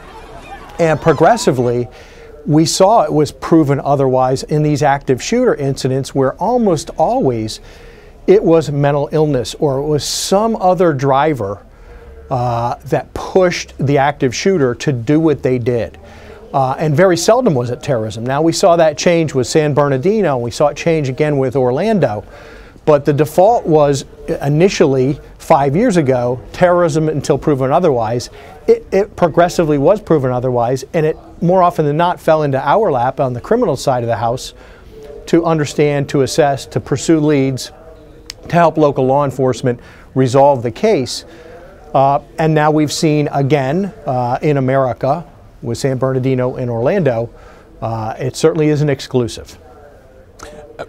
And progressively, we saw it was proven otherwise in these active shooter incidents where almost always it was mental illness or it was some other driver that pushed the active shooter to do what they did. And very seldom was it terrorism. Now, we saw that change with San Bernardino, and we saw it change again with Orlando. But the default was initially, 5 years ago, terrorism until proven otherwise. It progressively was proven otherwise, and it more often than not fell into our lap on the criminal side of the house to understand, to assess, to pursue leads, to help local law enforcement resolve the case. And now we've seen again in America with San Bernardino and Orlando, it certainly isn't exclusive.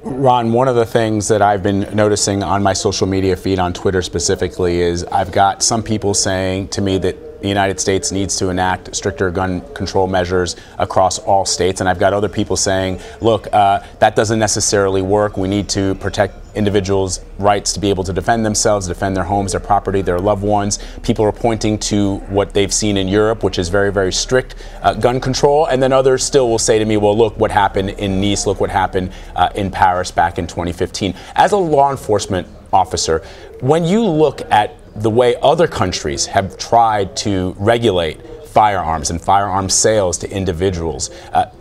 Ron, one of the things that I've been noticing on my social media feed, on Twitter specifically, is I've got some people saying to me that the United States needs to enact stricter gun control measures across all states. And I've got other people saying, look, that doesn't necessarily work. We need to protect individuals' rights to be able to defend themselves, defend their homes, their property, their loved ones. People are pointing to what they've seen in Europe, which is very, very strict gun control. And then others still will say to me, well, look what happened in Nice, look what happened in Paris back in 2015. As a law enforcement officer, when you look at the way other countries have tried to regulate firearms and firearm sales to individuals,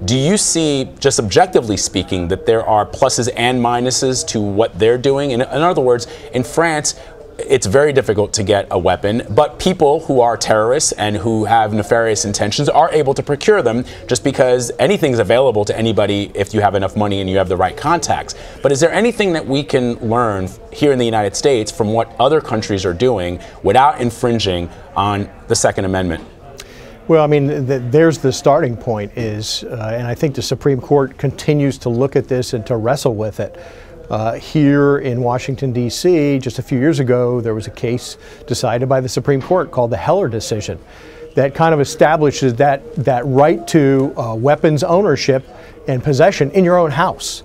do you see, just objectively speaking, that there are pluses and minuses to what they're doing? In other words, in France, it's very difficult to get a weapon, but people who are terrorists and who have nefarious intentions are able to procure them just because anything's available to anybody if you have enough money and you have the right contacts. But is there anything that we can learn here in the United States from what other countries are doing without infringing on the Second Amendment? Well, I mean, there's the starting point and I think the Supreme Court continues to look at this and to wrestle with it. Here in Washington, D.C., just a few years ago, there was a case decided by the Supreme Court called the Heller decision that kind of establishes that right to weapons ownership and possession in your own house.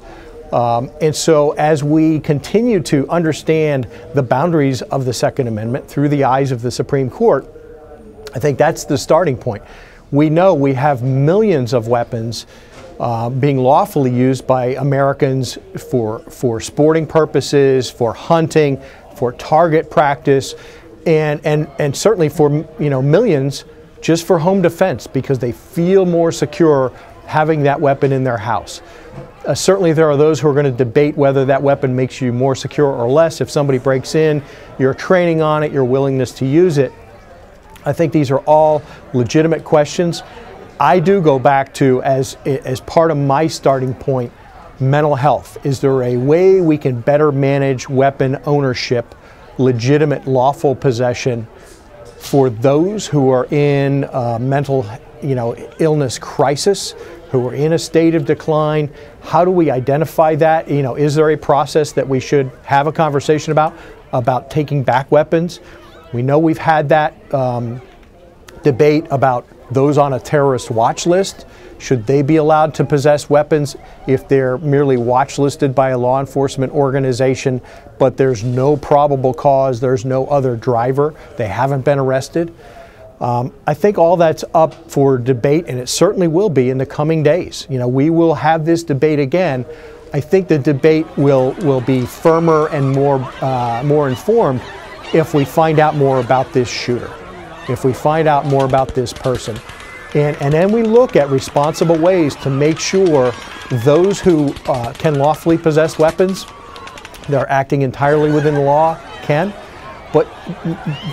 And so as we continue to understand the boundaries of the Second Amendment through the eyes of the Supreme Court, I think that's the starting point. We know we have millions of weapons being lawfully used by Americans for sporting purposes, for hunting, for target practice, and certainly for millions just for home defense because they feel more secure having that weapon in their house. Certainly there are those who are going to debate whether that weapon makes you more secure or less. If somebody breaks in, your training on it, your willingness to use it. I think these are all legitimate questions. I do go back to, as part of my starting point, mental health. Is there a way we can better manage weapon ownership, legitimate lawful possession for those who are in mental illness crisis, who are in a state of decline? How do we identify that? Is there a process that we should have a conversation about taking back weapons? We know we've had that debate about those on a terrorist watch list. Should they be allowed to possess weapons if they're merely watch listed by a law enforcement organization, but there's no probable cause, there's no other driver, they haven't been arrested? I think all that's up for debate, and it certainly will be in the coming days. We will have this debate again. I think the debate will be firmer and more informed if we find out more about this shooter, if we find out more about this person. And then we look at responsible ways to make sure those who can lawfully possess weapons, they're acting entirely within the law, can. But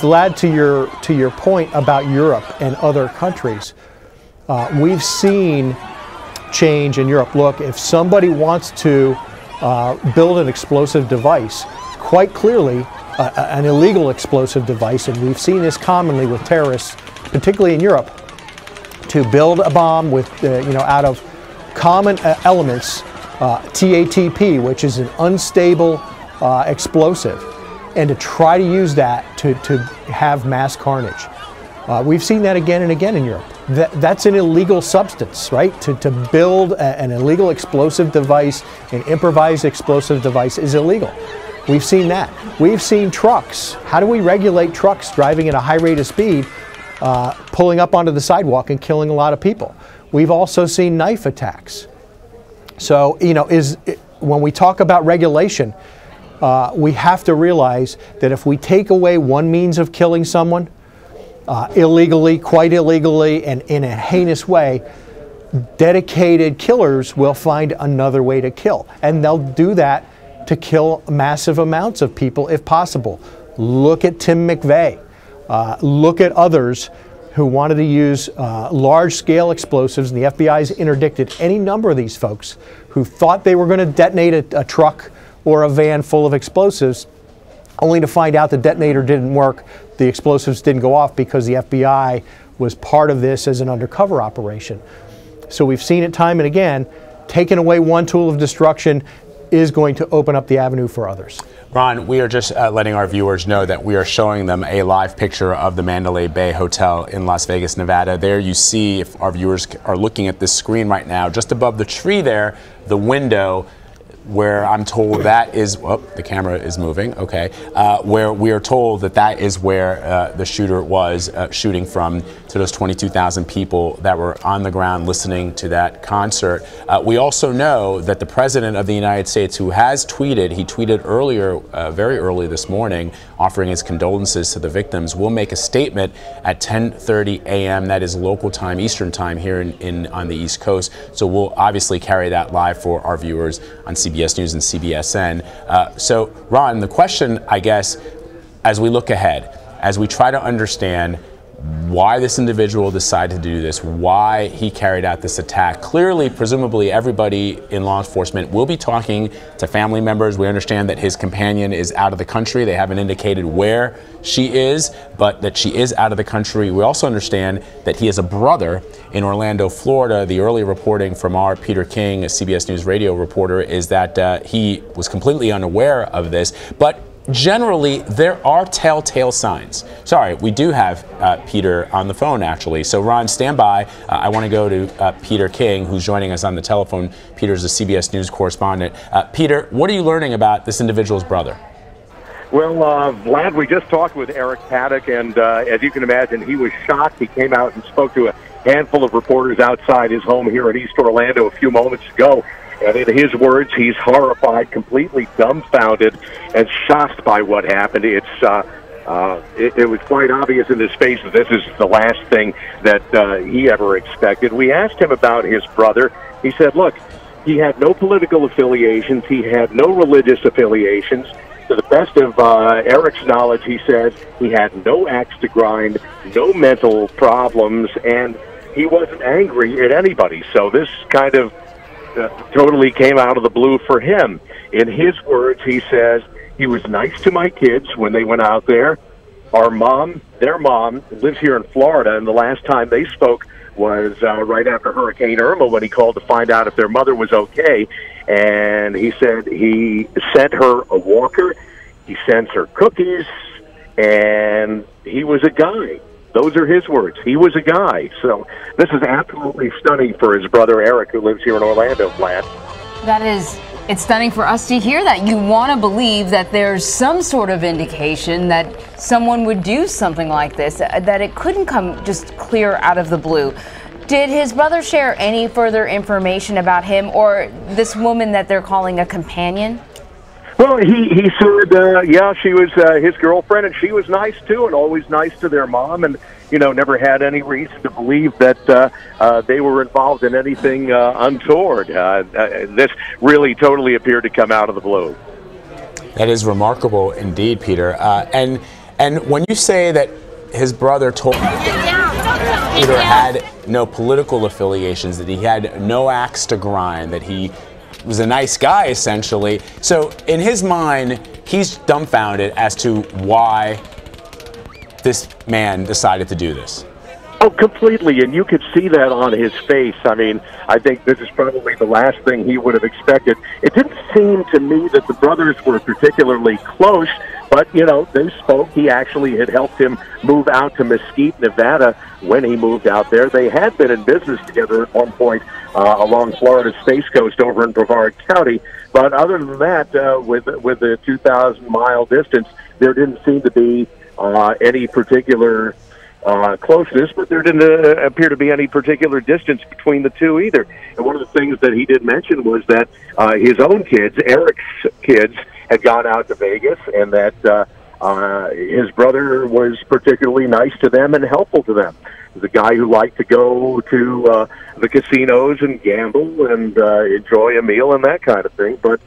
Vlad, to your point about Europe and other countries, we've seen change in Europe. Look, if somebody wants to build an explosive device, quite clearly an illegal explosive device, and we've seen this commonly with terrorists, particularly in Europe, to build a bomb with, out of common elements, TATP, which is an unstable explosive, and to try to use that to have mass carnage. We've seen that again and again in Europe. That's an illegal substance, right? To build an illegal explosive device, an improvised explosive device, is illegal. We've seen that. We've seen trucks. How do we regulate trucks driving at a high rate of speed, pulling up onto the sidewalk and killing a lot of people? We've also seen knife attacks. So, when we talk about regulation, we have to realize that if we take away one means of killing someone, illegally, quite illegally, and in a heinous way, dedicated killers will find another way to kill. And they'll do that to kill massive amounts of people if possible. Look at Tim McVeigh. Look at others who wanted to use large-scale explosives, and the FBI's interdicted any number of these folks who thought they were going to detonate a truck or a van full of explosives, only to find out the detonator didn't work, the explosives didn't go off because the FBI was part of this as an undercover operation. So we've seen it time and again. Taking away one tool of destruction is going to open up the avenue for others. Ron, we are just letting our viewers know that we are showing them a live picture of the Mandalay Bay Hotel in Las Vegas, Nevada. There you see, if our viewers are looking at this screen right now, just above the tree there, the window where I'm told that is, well, the camera is moving, okay, where we are told that is where the shooter was shooting from, to those 22,000 people that were on the ground listening to that concert. We also know that the President of the United States, who has tweeted, he tweeted earlier, very early this morning, offering his condolences to the victims, will make a statement at 10:30 a.m. That is local time, Eastern time here on the East Coast. So we'll obviously carry that live for our viewers on CBS News and CBSN. So, Ron, the question, I guess, as we look ahead, as we try to understand why this individual decided to do this, why he carried out this attack. Clearly, presumably, everybody in law enforcement will be talking to family members. We understand that his companion is out of the country. They haven't indicated where she is, but that she is out of the country. We also understand that he has a brother in Orlando, Florida. The early reporting from our Peter King, a CBS News radio reporter, is that he was completely unaware of this. But generally, there are telltale signs. Sorry, we do have Peter on the phone, actually. So, Ron, stand by. I want to go to Peter King, who's joining us on the telephone. Peter's a CBS News correspondent. Peter, what are you learning about this individual's brother? Well, Vlad, we just talked with Eric Paddock, and as you can imagine, he was shocked. He came out and spoke to a handful of reporters outside his home here in East Orlando a few moments ago. And in his words, he's horrified, completely dumbfounded, and shocked by what happened. It was quite obvious in his face that this is the last thing that he ever expected. We asked him about his brother. He said, look, he had no political affiliations. He had no religious affiliations. To the best of Eric's knowledge, he said he had no axe to grind, no mental problems, and he wasn't angry at anybody. So this kind of totally came out of the blue for him. In his words, he says, he was nice to my kids when they went out there. Our mom, their mom, lives here in Florida, and the last time they spoke was right after Hurricane Irma, when he called to find out if their mother was okay. And he said he sent her a walker, he sends her cookies, and he was a guy. Those are his words. He was a guy. So this is absolutely stunning for his brother Eric, who lives here in Orlando, Vlad. It's stunning for us to hear that. You want to believe that there's some sort of indication that someone would do something like this, that it couldn't come just clear out of the blue. Did his brother share any further information about him or this woman that they're calling a companion? Well, he said, yeah, she was his girlfriend, and she was nice, too, and always nice to their mom, and, you know, never had any reason to believe that they were involved in anything untoward. This really totally appeared to come out of the blue. That is remarkable indeed, Peter. And when you say that his brother told Peter had no political affiliations, that he had no axe to grind, that he was a nice guy, essentially. So in his mind, he's dumbfounded as to why this man decided to do this. Oh, completely, and you could see that on his face. I mean, I think this is probably the last thing he would have expected. It didn't seem to me that the brothers were particularly close, but, you know, they spoke. He actually had helped him move out to Mesquite, Nevada, when he moved out there. They had been in business together at one point along Florida's Space Coast over in Brevard County, but other than that, with the 2,000-mile distance, there didn't seem to be any particular closeness, but there didn't appear to be any particular distance between the two either. And one of the things that he did mention was that his own kids, Eric's kids, had gone out to Vegas, and that his brother was particularly nice to them and helpful to them. He was a guy who liked to go to the casinos and gamble and enjoy a meal and that kind of thing, but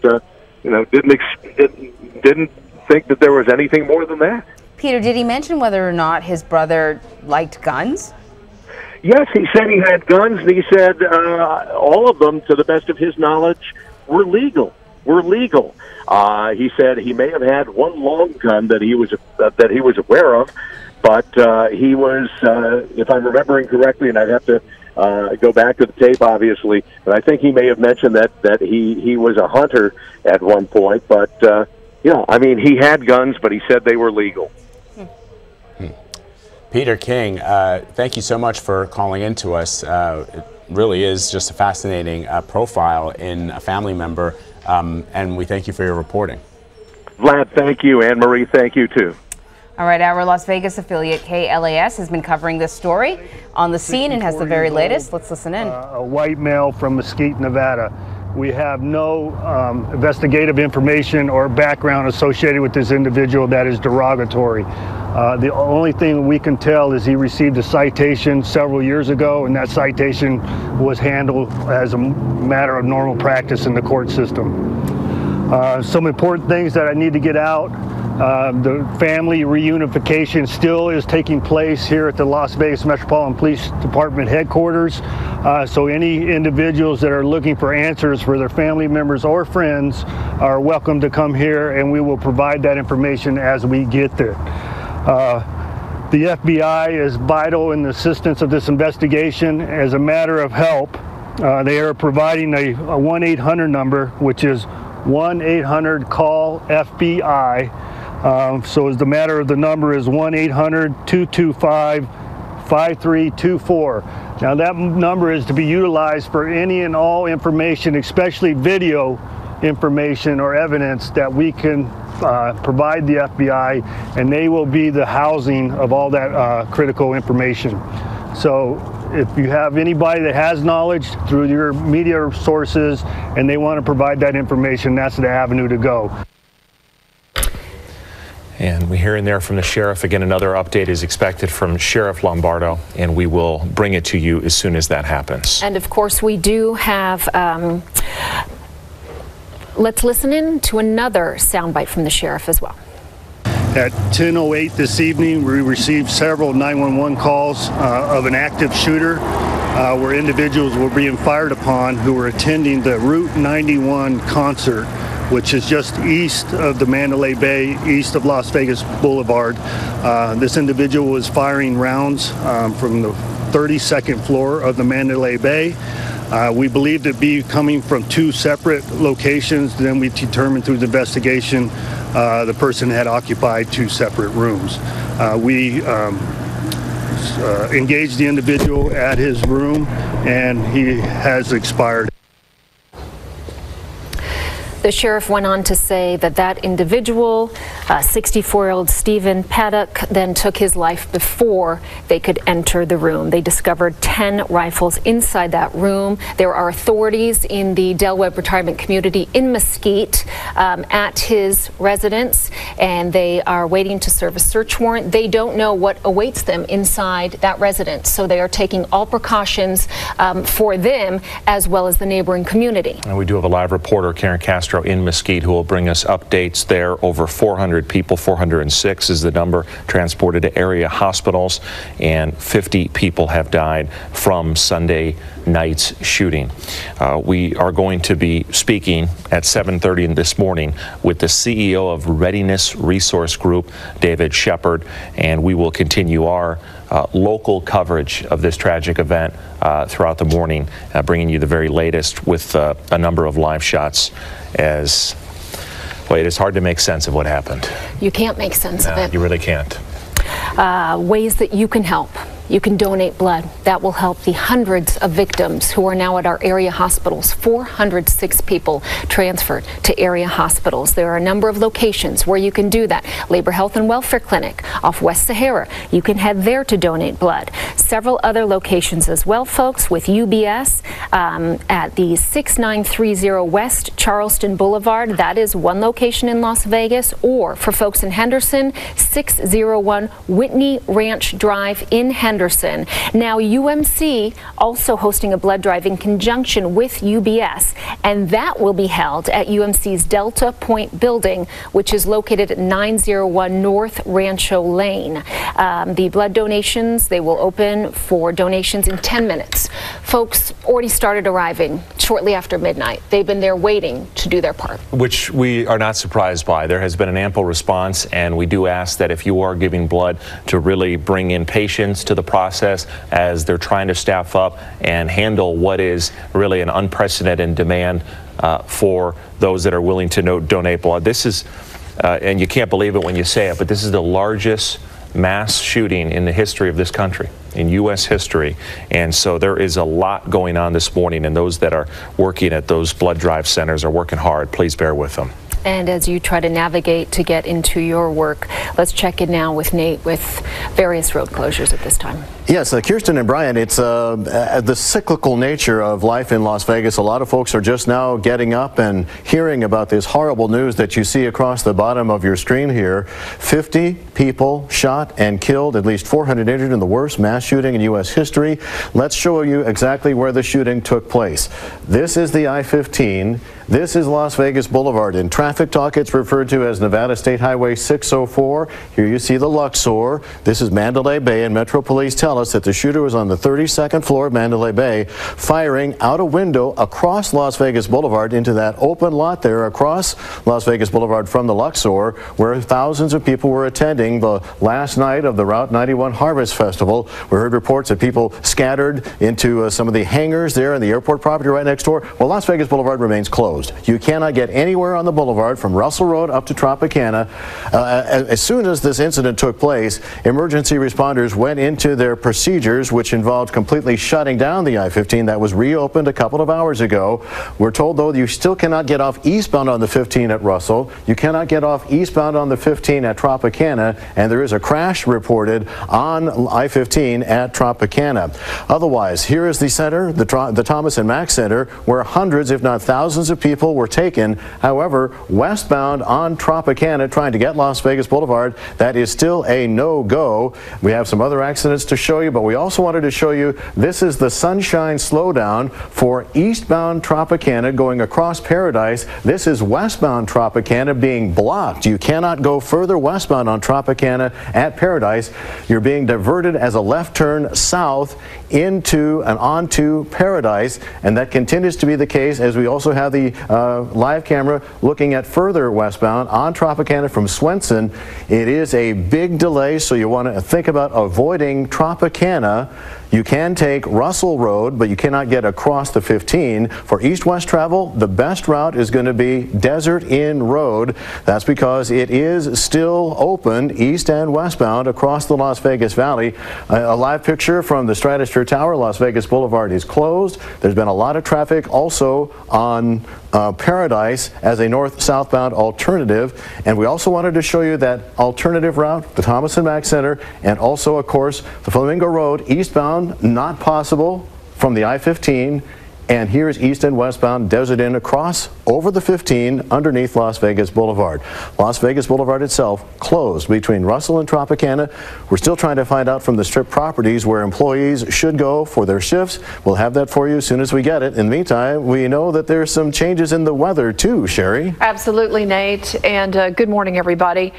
you know, didn't think that there was anything more than that. Peter, did he mention whether or not his brother liked guns? Yes, he said he had guns, and he said all of them, to the best of his knowledge, were legal. He said he may have had one long gun that he was aware of, but he was, if I'm remembering correctly, and I'd have to go back to the tape, obviously, but I think he may have mentioned that he was a hunter at one point. But yeah, I mean, he had guns, but he said they were legal. Peter King, thank you so much for calling in to us. It really is just a fascinating profile in a family member, and we thank you for your reporting. Vlad, thank you. Anne-Marie, thank you, too. All right, our Las Vegas affiliate KLAS has been covering this story on the scene and has the very latest. Let's listen in. A white male from Mesquite, Nevada. We have no investigative information or background associated with this individual that is derogatory. The only thing we can tell is he received a citation several years ago, and that citation was handled as a matter of normal practice in the court system. Some important things that I need to get out. The family reunification still is taking place here at the Las Vegas Metropolitan Police Department headquarters. So any individuals that are looking for answers for their family members or friends are welcome to come here, and we will provide that information as we get there. The FBI is vital in the assistance of this investigation. As a matter of help, they are providing a 1-800 number, which is 1-800-CALL-FBI. So as the matter of the number is 1-800-225-5324. Now that number is to be utilized for any and all information, especially video information or evidence that we can provide the FBI, and they will be the housing of all that critical information. So if you have anybody that has knowledge through your media sources and they want to provide that information, that's the avenue to go. And we hear in there from the sheriff. Again, another update is expected from Sheriff Lombardo, and we will bring it to you as soon as that happens. And of course, we do have, let's listen in to another soundbite from the sheriff as well. At 10:08 this evening, we received several 911 calls of an active shooter where individuals were being fired upon who were attending the Route 91 concert, which is just east of the Mandalay Bay, east of Las Vegas Boulevard. This individual was firing rounds from the 32nd floor of the Mandalay Bay. We believed it to be coming from two separate locations. Then we determined through the investigation the person had occupied two separate rooms. We engaged the individual at his room, and he has expired. The sheriff went on to say that that individual, 64-year-old Stephen Paddock, then took his life before they could enter the room. They discovered 10 rifles inside that room. There are authorities in the Del Webb retirement community in Mesquite at his residence, and they are waiting to serve a search warrant. They don't know what awaits them inside that residence, so they are taking all precautions for them as well as the neighboring community. And we do have a live reporter, Karen Castro, in Mesquite, who will bring us updates there. Over 400 people, 406 is the number, transported to area hospitals, and 50 people have died from Sunday night's shooting. We are going to be speaking at 7:30 this morning with the CEO of Readiness Resource Group, David Shepard, and we will continue our local coverage of this tragic event throughout the morning, bringing you the very latest with a number of live shots. As well, it is hard to make sense of what happened. You can't make sense of it. You really can't. Ways that you can help. You can donate blood. That will help the hundreds of victims who are now at our area hospitals. 406 people transferred to area hospitals. There are a number of locations where you can do that. Labor Health and Welfare Clinic off West Sahara. You can head there to donate blood. Several other locations as well, folks, with UBS at the 6930 West Charleston Boulevard. That is one location in Las Vegas. Or for folks in Henderson, 601 Whitney Ranch Drive in Henderson. Now, UMC also hosting a blood drive in conjunction with UBS, and that will be held at UMC's Delta Point building, which is located at 901 North Rancho Lane. The blood donations, they will open for donations in 10 minutes. Folks already started arriving shortly after midnight. They've been there waiting to do their part. Which we are not surprised by. There has been an ample response, and we do ask that if you are giving blood to really bring in patience to the process as they're trying to staff up and handle what is really an unprecedented demand for those that are willing to donate blood. This is, and you can't believe it when you say it, but this is the largest mass shooting in the history of this country, in U.S. history. And so there is a lot going on this morning, and those that are working at those blood drive centers are working hard. Please bear with them. And as you try to navigate to get into your work, let's check in now with Nate with various road closures at this time. Yes, Kirsten and Brian, it's the cyclical nature of life in Las Vegas. A lot of folks are just now getting up and hearing about this horrible news that you see across the bottom of your screen here. 50 people shot and killed, at least 400 injured in the worst mass shooting in U.S. history. Let's show you exactly where the shooting took place. This is the I-15. This is Las Vegas Boulevard. In traffic talk, it's referred to as Nevada State Highway 604. Here you see the Luxor. This is Mandalay Bay, and Metro Police tell us that the shooter was on the 32nd floor of Mandalay Bay, firing out a window across Las Vegas Boulevard into that open lot there across Las Vegas Boulevard from the Luxor, where thousands of people were attending the last night of the Route 91 Harvest Festival. We heard reports of people scattered into some of the hangars there in the airport property right next door. Well, Las Vegas Boulevard remains closed. You cannot get anywhere on the boulevard from Russell Road up to Tropicana. As soon as this incident took place, emergency responders went into their procedures, which involved completely shutting down the I-15 that was reopened a couple of hours ago. We're told, though, you still cannot get off eastbound on the 15 at Russell. You cannot get off eastbound on the 15 at Tropicana, and there is a crash reported on I-15 at Tropicana. Otherwise, here is the center, the Thomas and Mack Center, where hundreds, if not thousands of people were taken. However, westbound on Tropicana trying to get Las Vegas Boulevard, that is still a no-go. We have some other accidents to show you, but we also wanted to show you this is the Sunshine slowdown for eastbound Tropicana going across Paradise. This is westbound Tropicana being blocked. You cannot go further westbound on Tropicana at Paradise. You're being diverted as a left turn south into and onto Paradise, and that continues to be the case as we also have the live camera looking at further westbound on Tropicana from Swenson. It is a big delay, so you want to think about avoiding Tropicana. You can take Russell Road, but you cannot get across the 15. For east-west travel, the best route is going to be Desert Inn Road. That's because it is still open east and westbound across the Las Vegas Valley. A live picture from the Stratosphere Tower. Las Vegas Boulevard is closed. There's been a lot of traffic also on Paradise as a north-southbound alternative. And we also wanted to show you that alternative route, the Thomas and Mack Center, and also, of course, the Flamingo Road eastbound, not possible from the I-15. And here's east and westbound Desert Inn across over the 15 underneath Las Vegas Boulevard. Las Vegas Boulevard itself closed between Russell and Tropicana. We're still trying to find out from the Strip properties where employees should go for their shifts. We'll have that for you as soon as we get it. In the meantime, we know that there's some changes in the weather too, Sherry. Absolutely, Nate. And good morning, everybody.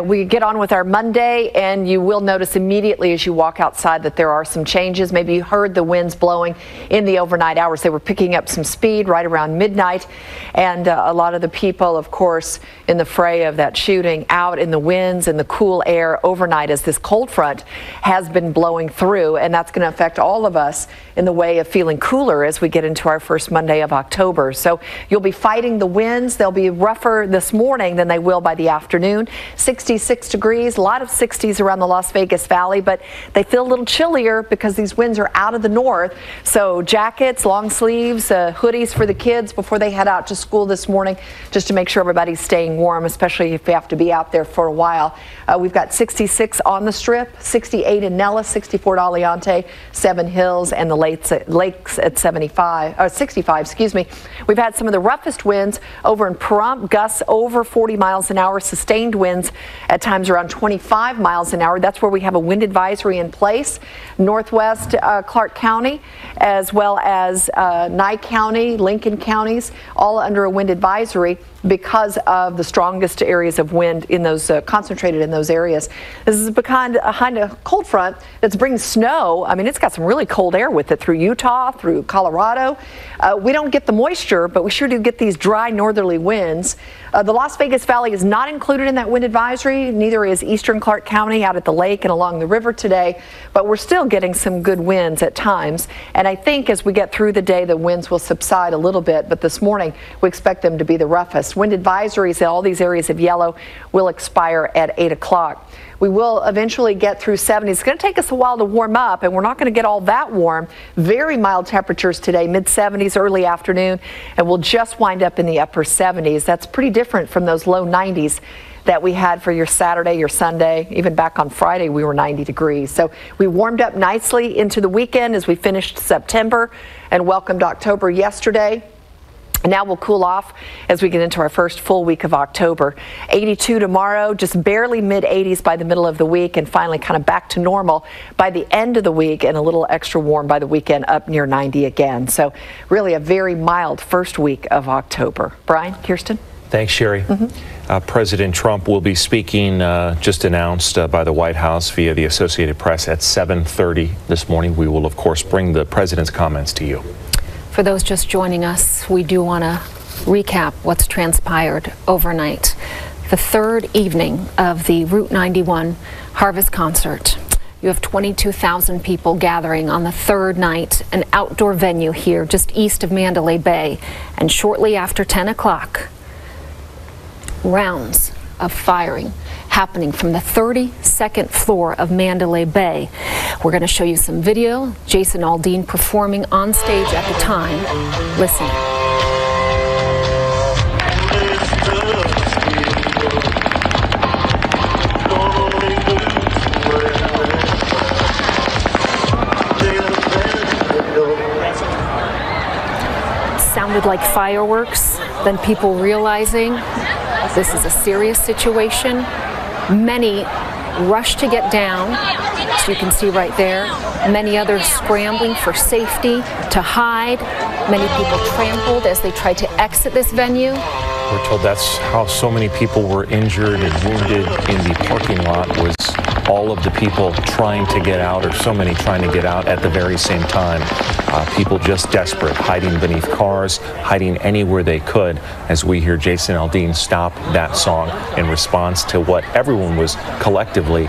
We get on with our Monday, and you will notice immediately as you walk outside that there are some changes. Maybe you heard the winds blowing in the overnight hours. They were picking up some speed right around midnight, and a lot of the people, of course, in the fray of that shooting out in the winds and the cool air overnight as this cold front has been blowing through, and that's going to affect all of us in the way of feeling cooler as we get into our first Monday of October. So you'll be fighting the winds. They'll be rougher this morning than they will by the afternoon. 66 degrees, a lot of 60s around the Las Vegas Valley, but they feel a little chillier because these winds are out of the north. So jackets, long sleeves, hoodies for the kids before they head out to school this morning, just to make sure everybody's staying warm, especially if you have to be out there for a while. We've got 66 on the Strip, 68 in Nellis, 64 at Aliante, 7 Hills, and the lakes at 65, excuse me. We've had some of the roughest winds over in Pahrump, gusts over 40 miles an hour, sustained winds at times around 25 miles an hour. That's where we have a wind advisory in place. Northwest Clark County, as well as Nye County, Lincoln counties, all under a wind advisory because of the strongest areas of wind in those concentrated in those areas. This is behind a cold front that's bringing snow. I mean, it's got some really cold air with it through Utah, through Colorado. We don't get the moisture, but we sure do get these dry northerly winds. The Las Vegas Valley is not included in that wind advisory. Neither is eastern Clark County out at the lake and along the river today, but we're still getting some good winds at times. And I think as we get through the day, the winds will subside a little bit, but this morning we expect them to be the roughest. Wind advisories in all these areas of yellow will expire at 8 o'clock. We will eventually get through 70s. It's going to take us a while to warm up, and we're not going to get all that warm. Very mild temperatures today, mid-70s early afternoon, and we'll just wind up in the upper 70s. That's pretty different from those low 90s that we had for your Saturday, your Sunday. Even back on Friday, we were 90 degrees. So we warmed up nicely into the weekend as we finished September and welcomed October yesterday. Now we'll cool off as we get into our first full week of October. 82 tomorrow, just barely mid-80s by the middle of the week, and finally kind of back to normal by the end of the week, and a little extra warm by the weekend, up near 90 again. So really a very mild first week of October. Brian, Kirsten? Thanks, Sherry. President Trump will be speaking, just announced by the White House via the Associated Press at 7:30 this morning. We will, of course, bring the president's comments to you. For those just joining us, we do want to recap what's transpired overnight. The third evening of the Route 91 Harvest Concert. You have 22,000 people gathering on the third night, an outdoor venue here just east of Mandalay Bay. And shortly after 10 o'clock, rounds of firing happening from the 32nd floor of Mandalay Bay. We're going to show you some video. Jason Aldean performing on stage at the time. Listen. Sounded like fireworks, then people realizing this is a serious situation. Many rushed to get down, as you can see right there. Many others scrambling for safety, to hide. Many people trampled as they tried to exit this venue. We're told that's how so many people were injured and wounded in the parking lot, was all of the people trying to get out, or so many trying to get out at the very same time. People just desperate, hiding beneath cars, hiding anywhere they could, as we hear Jason Aldean stop that song in response to what everyone was collectively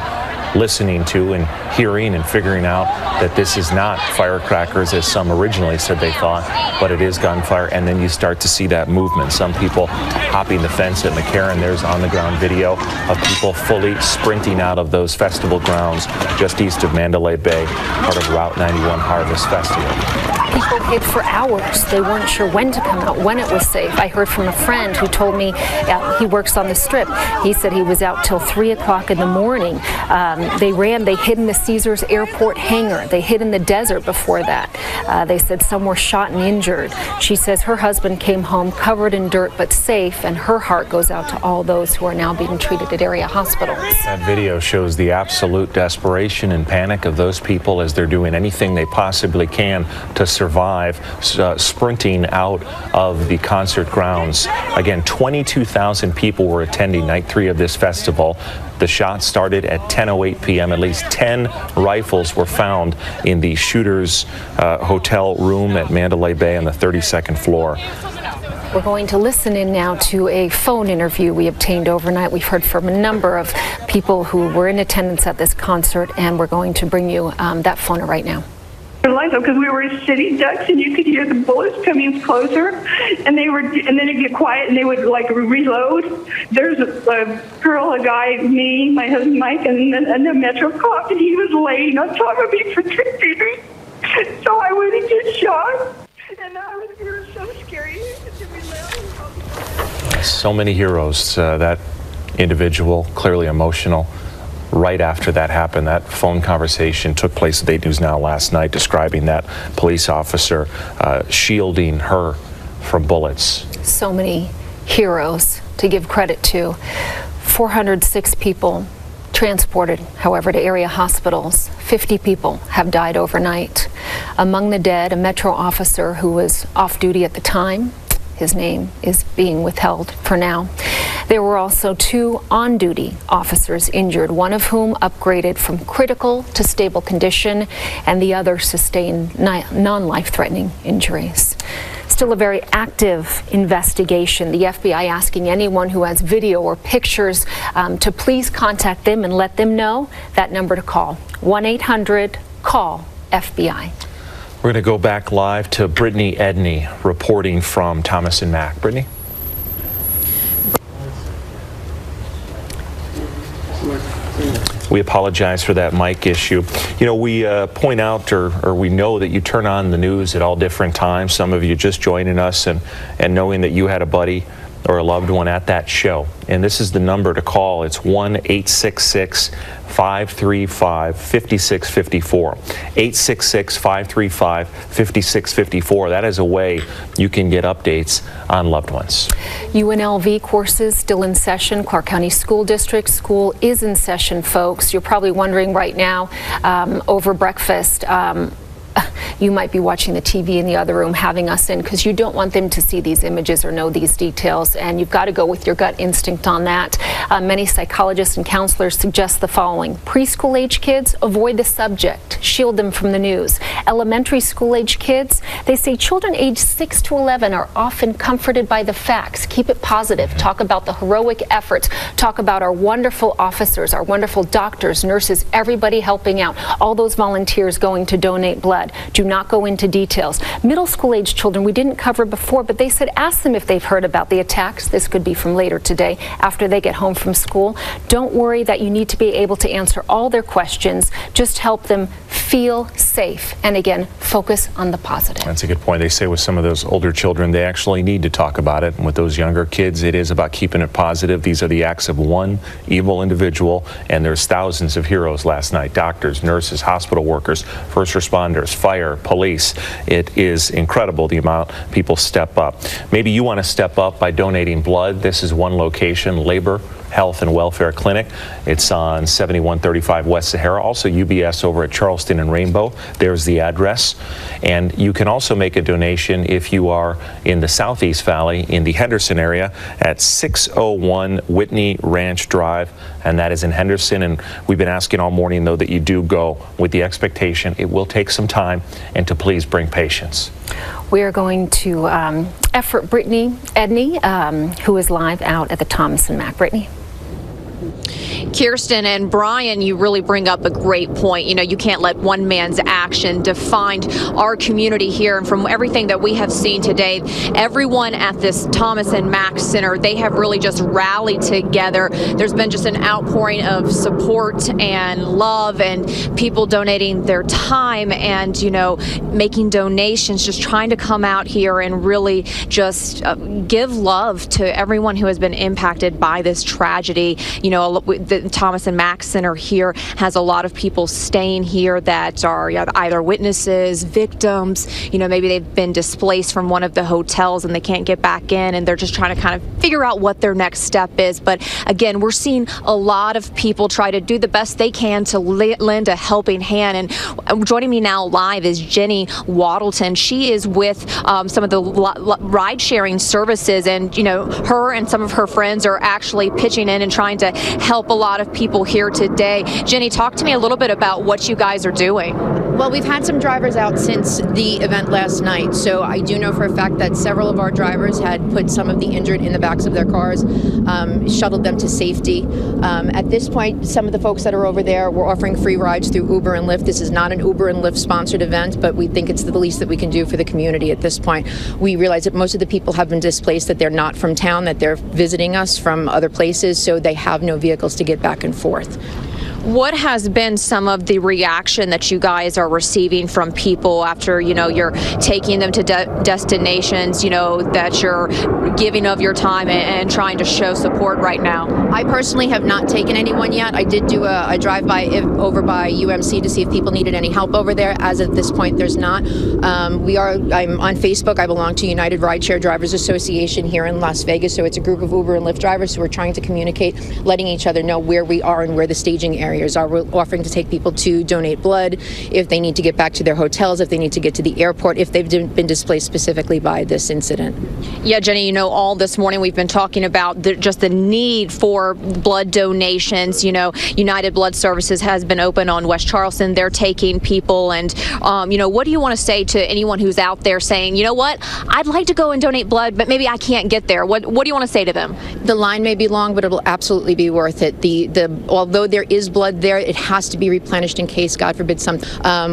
listening to and hearing and figuring out that this is not firecrackers, as some originally said they thought, but it is gunfire. And then you start to see that movement. Some people hopping the fence at McCarran. There's on-the-ground video of people fully sprinting out of those festival grounds just east of Mandalay Bay, part of Route 91 Harvest Festival. People hid for hours. They weren't sure when to come out, when it was safe. I heard from a friend who told me he works on the Strip. He said he was out till 3 o'clock in the morning. They hid in the Caesars Airport hangar. They hid in the desert before that. They said some were shot and injured. She says her husband came home covered in dirt but safe, and her heart goes out to all those who are now being treated at area hospitals. That video shows the absolute desperation and panic of those people as they're doing anything they possibly can to survive, sprinting out of the concert grounds. Again, 22,000 people were attending night 3 of this festival. The shots started at 10:08 p.m. At least 10 rifles were found in the shooter's hotel room at Mandalay Bay on the 32nd floor. We're going to listen in now to a phone interview we obtained overnight. We've heard from a number of people who were in attendance at this concert, and we're going to bring you that phone right now. Because we were sitting ducks, and you could hear the bullets coming closer, and then it'd get quiet, and they would like reload. There's a girl, a guy, me, my husband Mike, and the Metro cop, and he was laying on top of me for 3 feet. So I went and get shot, and it was so scary. So many heroes. That individual, clearly emotional. Right after that happened, that phone conversation took place at 8 News Now last night, describing that police officer shielding her from bullets. So many heroes to give credit to. 406 people transported, however, to area hospitals. 50 people have died overnight. Among the dead, a Metro officer who was off duty at the time. His name is being withheld for now. There were also 2 on-duty officers injured, one of whom upgraded from critical to stable condition, and the other sustained non-life-threatening injuries. Still a very active investigation. The FBI asking anyone who has video or pictures to please contact them and let them know that number to call, 1-800-CALL-FBI. We're going to go back live to Brittany Edney reporting from Thomas and Mack. Brittany? We apologize for that mic issue. You know, we point out or we know that you turn on the news at all different times. Some of you just joining us and knowing that you had a buddy or a loved one at that show. And this is the number to call. It's 1-866-535-5654. 866-535-5654. That is a way you can get updates on loved ones. UNLV courses still in session. Clark County School District school is in session, folks. You're probably wondering right now over breakfast. You might be watching the TV in the other room having us in because you don't want them to see these images or know these details, and you've got to go with your gut instinct on that. Many psychologists and counselors suggest the following. Preschool age kids, avoid the subject. Shield them from the news. Elementary school age kids, they say children aged 6 to 11 are often comforted by the facts. Keep it positive. Talk about the heroic efforts. Talk about our wonderful officers, our wonderful doctors, nurses, everybody helping out. All those volunteers going to donate blood. Do not go into details. Middle school age children we didn't cover before, but they said ask them if they've heard about the attacks. This could be from later today after they get home from school. Don't worry that you need to be able to answer all their questions. Just help them feel safe. And again, focus on the positive. That's a good point. They say with some of those older children, they actually need to talk about it. And with those younger kids, it is about keeping it positive. These are the acts of one evil individual, and there's thousands of heroes last night. Doctors, nurses, hospital workers, first responders, fire, police. It is incredible the amount people step up. Maybe you want to step up by donating blood. This is one location, Labor Health and Welfare Clinic. It's on 7135 West Sahara. Also UBS over at Charleston and Rainbow. There's the address. And you can also make a donation if you are in the Southeast Valley in the Henderson area at 601 Whitney Ranch Drive. And that is in Henderson. And we've been asking all morning, though, that you do go with the expectation it will take some time and to please bring patience. We are going to effort Brittany Edney, who is live out at the Thomas and Mack. Brittany. Kirsten and Brian, you really bring up a great point. You know, you can't let one man's action define our community here. And from everything that we have seen today, everyone at this Thomas and Mack Center, they have really just rallied together. There's been just an outpouring of support and love and people donating their time and, you know, making donations, just trying to come out here and really just give love to everyone who has been impacted by this tragedy. You know, the Thomas and Mack Center here has a lot of people staying here that are either witnesses, victims, you know, maybe they've been displaced from one of the hotels and they can't get back in and they're just trying to kind of figure out what their next step is. But again, we're seeing a lot of people try to do the best they can to lend a helping hand. And joining me now live is Jenny Waddleton. She is with some of the ride sharing services, and, you know, her and some of her friends are actually pitching in and trying to help a lot of people here today. Jenny, talk to me a little bit about what you guys are doing. Well, we've had some drivers out since the event last night, so I do know for a fact that several of our drivers had put some of the injured in the backs of their cars, shuttled them to safety. At this point, some of the folks that are over there, we're offering free rides through Uber and Lyft. This is not an Uber and Lyft sponsored event, but we think it's the least that we can do for the community at this point. We realize that most of the people have been displaced, that they're not from town, that they're visiting us from other places, so they have no vehicles to get back and forth. What has been some of the reaction that you guys are receiving from people after, you know, you're taking them to destinations, you know, that you're giving of your time and trying to show support right now? I personally have not taken anyone yet. I did do a drive-by over by UMC to see if people needed any help over there. As of this point, there's not. I'm on Facebook. I belong to United Rideshare Drivers Association here in Las Vegas, so it's a group of Uber and Lyft drivers who are trying to communicate, letting each other know where we are and where the staging area are. We're offering to take people to donate blood if they need to get back to their hotels, if they need to get to the airport, if they've been displaced specifically by this incident. Yeah, Jenny, you know, all this morning we've been talking about just the need for blood donations. You know, United Blood Services has been open on West Charleston. They're taking people. And, you know, what do you want to say to anyone who's out there saying, you know what, I'd like to go and donate blood, but maybe I can't get there? What do you want to say to them? The line may be long, but it'll absolutely be worth it. Although there is blood there, it has to be replenished in case, God forbid, something.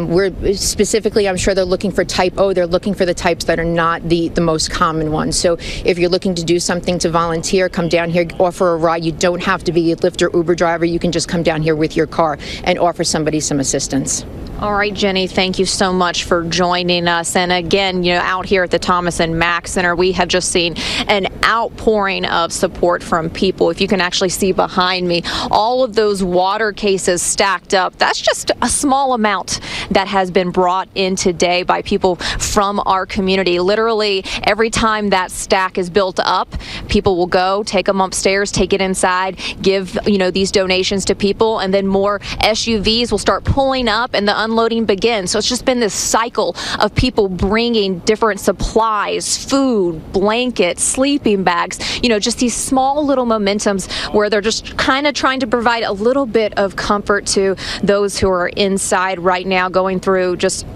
We're specifically, I'm sure they're looking for type O. They're looking for the types that are not the most common ones. So if you're looking to do something to volunteer, come down here, offer a ride. You don't have to be a Lyft or Uber driver. You can just come down here with your car and offer somebody some assistance. All right, Jenny, thank you so much for joining us. And again, you know, out here at the Thomas and Mack Center, we have just seen an outpouring of support from people. If you can actually see behind me, all of those water cases stacked up. That's just a small amount that has been brought in today by people from our community. Literally, every time that stack is built up, people will go, take them upstairs, take it inside, give, these donations to people, and then more SUVs will start pulling up and the unloading begins. So it's just been this cycle of people bringing different supplies, food, blankets, sleeping bags, just these small little momentums where they're just kind of trying to provide a little bit of comfort to those who are inside right now going through just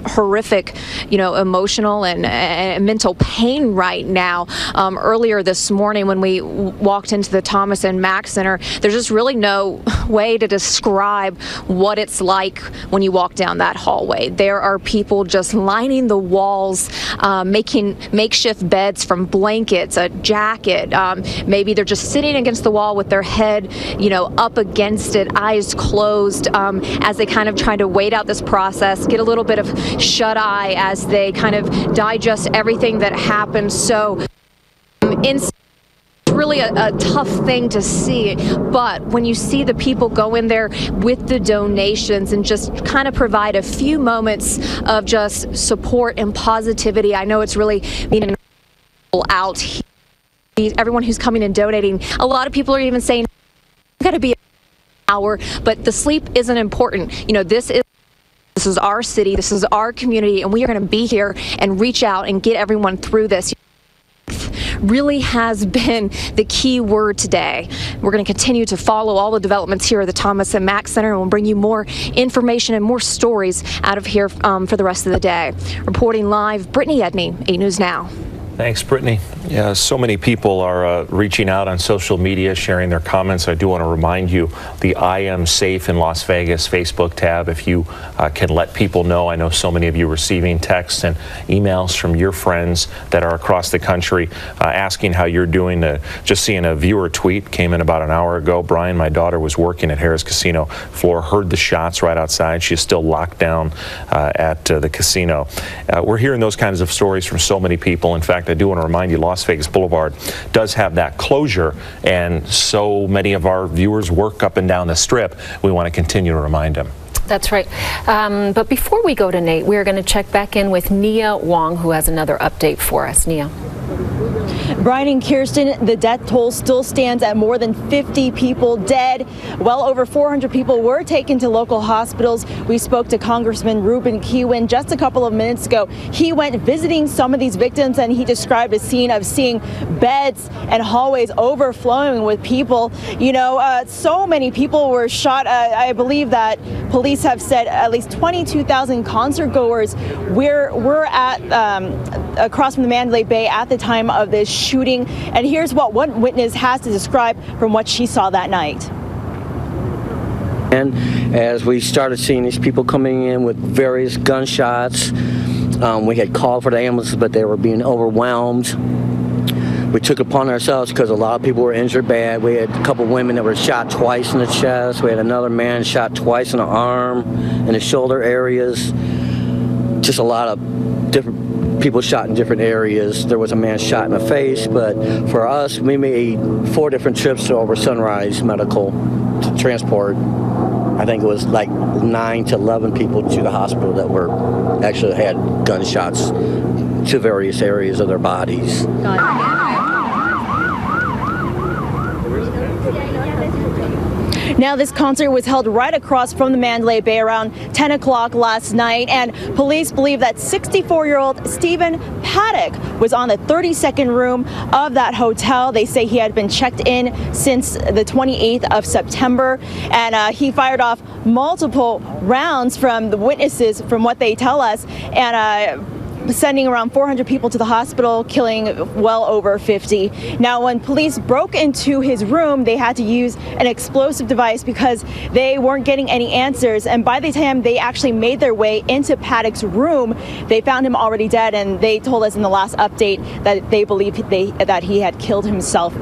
horrific, emotional and mental pain right now. Earlier this morning when we walked into the Thomas and Mack Center, there's just really no way to describe what it's like when you walk down that hallway. There are people just lining the walls, making makeshift beds from blankets, a jacket. Maybe they're just sitting against the wall with their head, up against it, eyes closed, as they kind of try to wait out this process, get a little bit of shut-eye as they kind of digest everything that happened. So it's really a tough thing to see, but when you see the people go in there with the donations and just kind of provide a few moments of just support and positivity, I know it's really meaning out here. Everyone who's coming and donating, a lot of people are even saying it's got to be an hour, but the sleep isn't important. This is our city, this is our community, and we are going to be here and reach out and get everyone through this. Really has been the key word today. We're going to continue to follow all the developments here at the Thomas and Mack Center, and we'll bring you more information and more stories out of here for the rest of the day. Reporting live, Brittany Edney, 8 News Now. Thanks, Brittany. Yeah, so many people are reaching out on social media, sharing their comments. I do want to remind you, the I Am Safe in Las Vegas Facebook tab, if you can let people know. I know so many of you receiving texts and emails from your friends that are across the country asking how you're doing. Just seeing a viewer tweet came in about an hour ago. Brian, my daughter, was working at Harrah's Casino floor, heard the shots right outside. She's still locked down at the casino. We're hearing those kinds of stories from so many people. In fact, I do want to remind you, Las Vegas Boulevard does have that closure, and so many of our viewers work up and down the Strip. We want to continue to remind them. That's right. But before we go to Nate, we're going to check back in with Nia Wong, who has another update for us. Nia. Brian and Kirsten, the death toll still stands at more than 50 people dead. Well over 400 people were taken to local hospitals. We spoke to Congressman Ruben Kihuen just a couple of minutes ago. He went visiting some of these victims, and he described a scene of seeing beds and hallways overflowing with people. So many people were shot. I believe that police have said at least 22,000 concert goers were at across from the Mandalay Bay at the time of this shooting. And here's what one witness has to describe from what she saw that night. And as we started seeing these people coming in with various gunshots, we had called for the ambulances, but they were being overwhelmed. We took it upon ourselves because a lot of people were injured bad. We had a couple women that were shot twice in the chest. We had another man shot twice in the arm and the shoulder areas. Just a lot of different people shot in different areas. There was a man shot in the face, but for us, we made 4 different trips to over Sunrise Medical to transport. I think it was like 9 to 11 people to the hospital that were actually had gunshots to various areas of their bodies. Now, this concert was held right across from the Mandalay Bay around 10 o'clock last night, and police believe that 64-year-old Stephen Paddock was on the 32nd room of that hotel. They say he had been checked in since the 28th of September, and he fired off multiple rounds from the witnesses, from what they tell us, and sending around 400 people to the hospital, killing well over 50. Now, when police broke into his room, they had to use an explosive device because they weren't getting any answers. And by the time they actually made their way into Paddock's room, they found him already dead. And they told us in the last update that they believed that he had killed himself.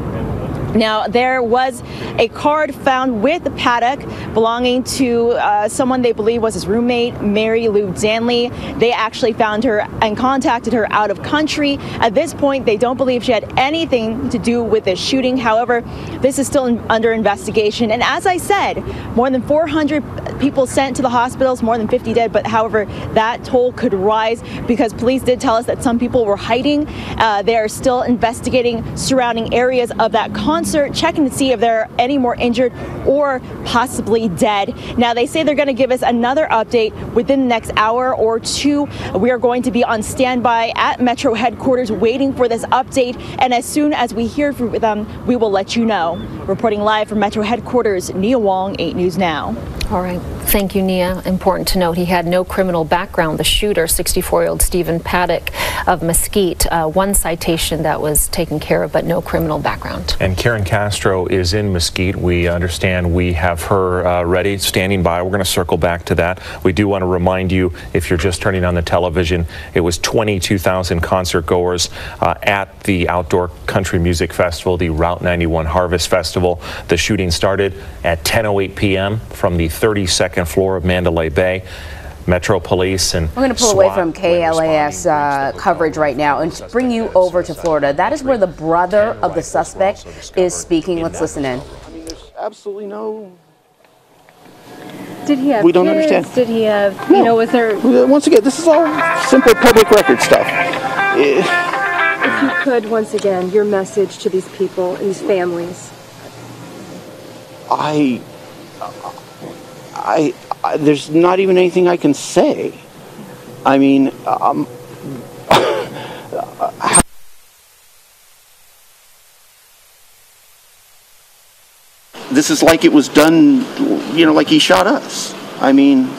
Now, there was a card found with Paddock belonging to someone they believe was his roommate, Mary Lou Danley. They actually found her and contacted her out of country. At this point, they don't believe she had anything to do with this shooting. However, this is still under investigation. And as I said, more than 400 people sent to the hospitals, more than 50 dead. But however, that toll could rise because police did tell us that some people were hiding. They are still investigating surrounding areas of that concert, checking to see if there are any more injured or possibly dead. Now, they say they're going to give us another update within the next hour or two. We are going to be on standby at Metro headquarters waiting for this update. And as soon as we hear from them, we will let you know. Reporting live from Metro headquarters, Nia Wong, 8 News Now. All right. Thank you, Nia. Important to note he had no criminal background. The shooter, 64-year-old Stephen Paddock of Mesquite, one citation that was taken care of, but no criminal background. And Karen Castro is in Mesquite. We understand we have her ready, standing by. We're going to circle back to that. We do want to remind you, if you're just turning on the television, it was 22,000 concert goers at the Outdoor Country Music Festival, the Route 91 Harvest Festival. The shooting started at 10:08 p.m. from the 32nd floor of Mandalay Bay. Metro Police and we're going to pull away from KLAS coverage right now and bring you over to Florida. That is where the brother of the suspect is speaking. Let's listen in. I mean, there's absolutely no. Did he have We don't kids? understand. Did he have, you know, was there... Once again, this is all simple public record stuff. If you could, once again, your message to these people and these families. There's not even anything I can say. I mean, this is like it was done, you know, like he shot us. I mean,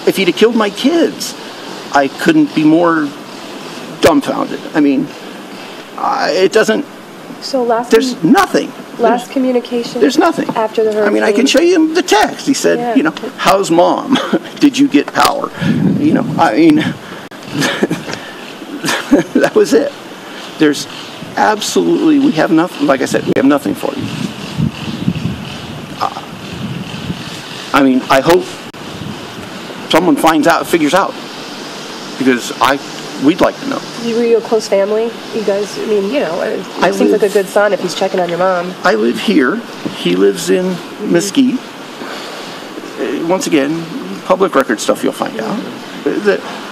if he'd have killed my kids, I couldn't be more dumbfounded. I mean, it doesn't. So there's nothing. Last communication. There's nothing. After the hurricane. I mean, I can show you the text. He said, Yeah. you know, how's mom? Did you get power? You know, I mean, that was it. There's absolutely, we have nothing. Like I said, we have nothing for you. I mean, I hope someone finds out, figures out, because we'd like to know. Were you a close family? You guys, I mean, you know, it seems like a good son if he's checking on your mom. I live here. He lives in Mesquite. Once again, public record stuff you'll find out.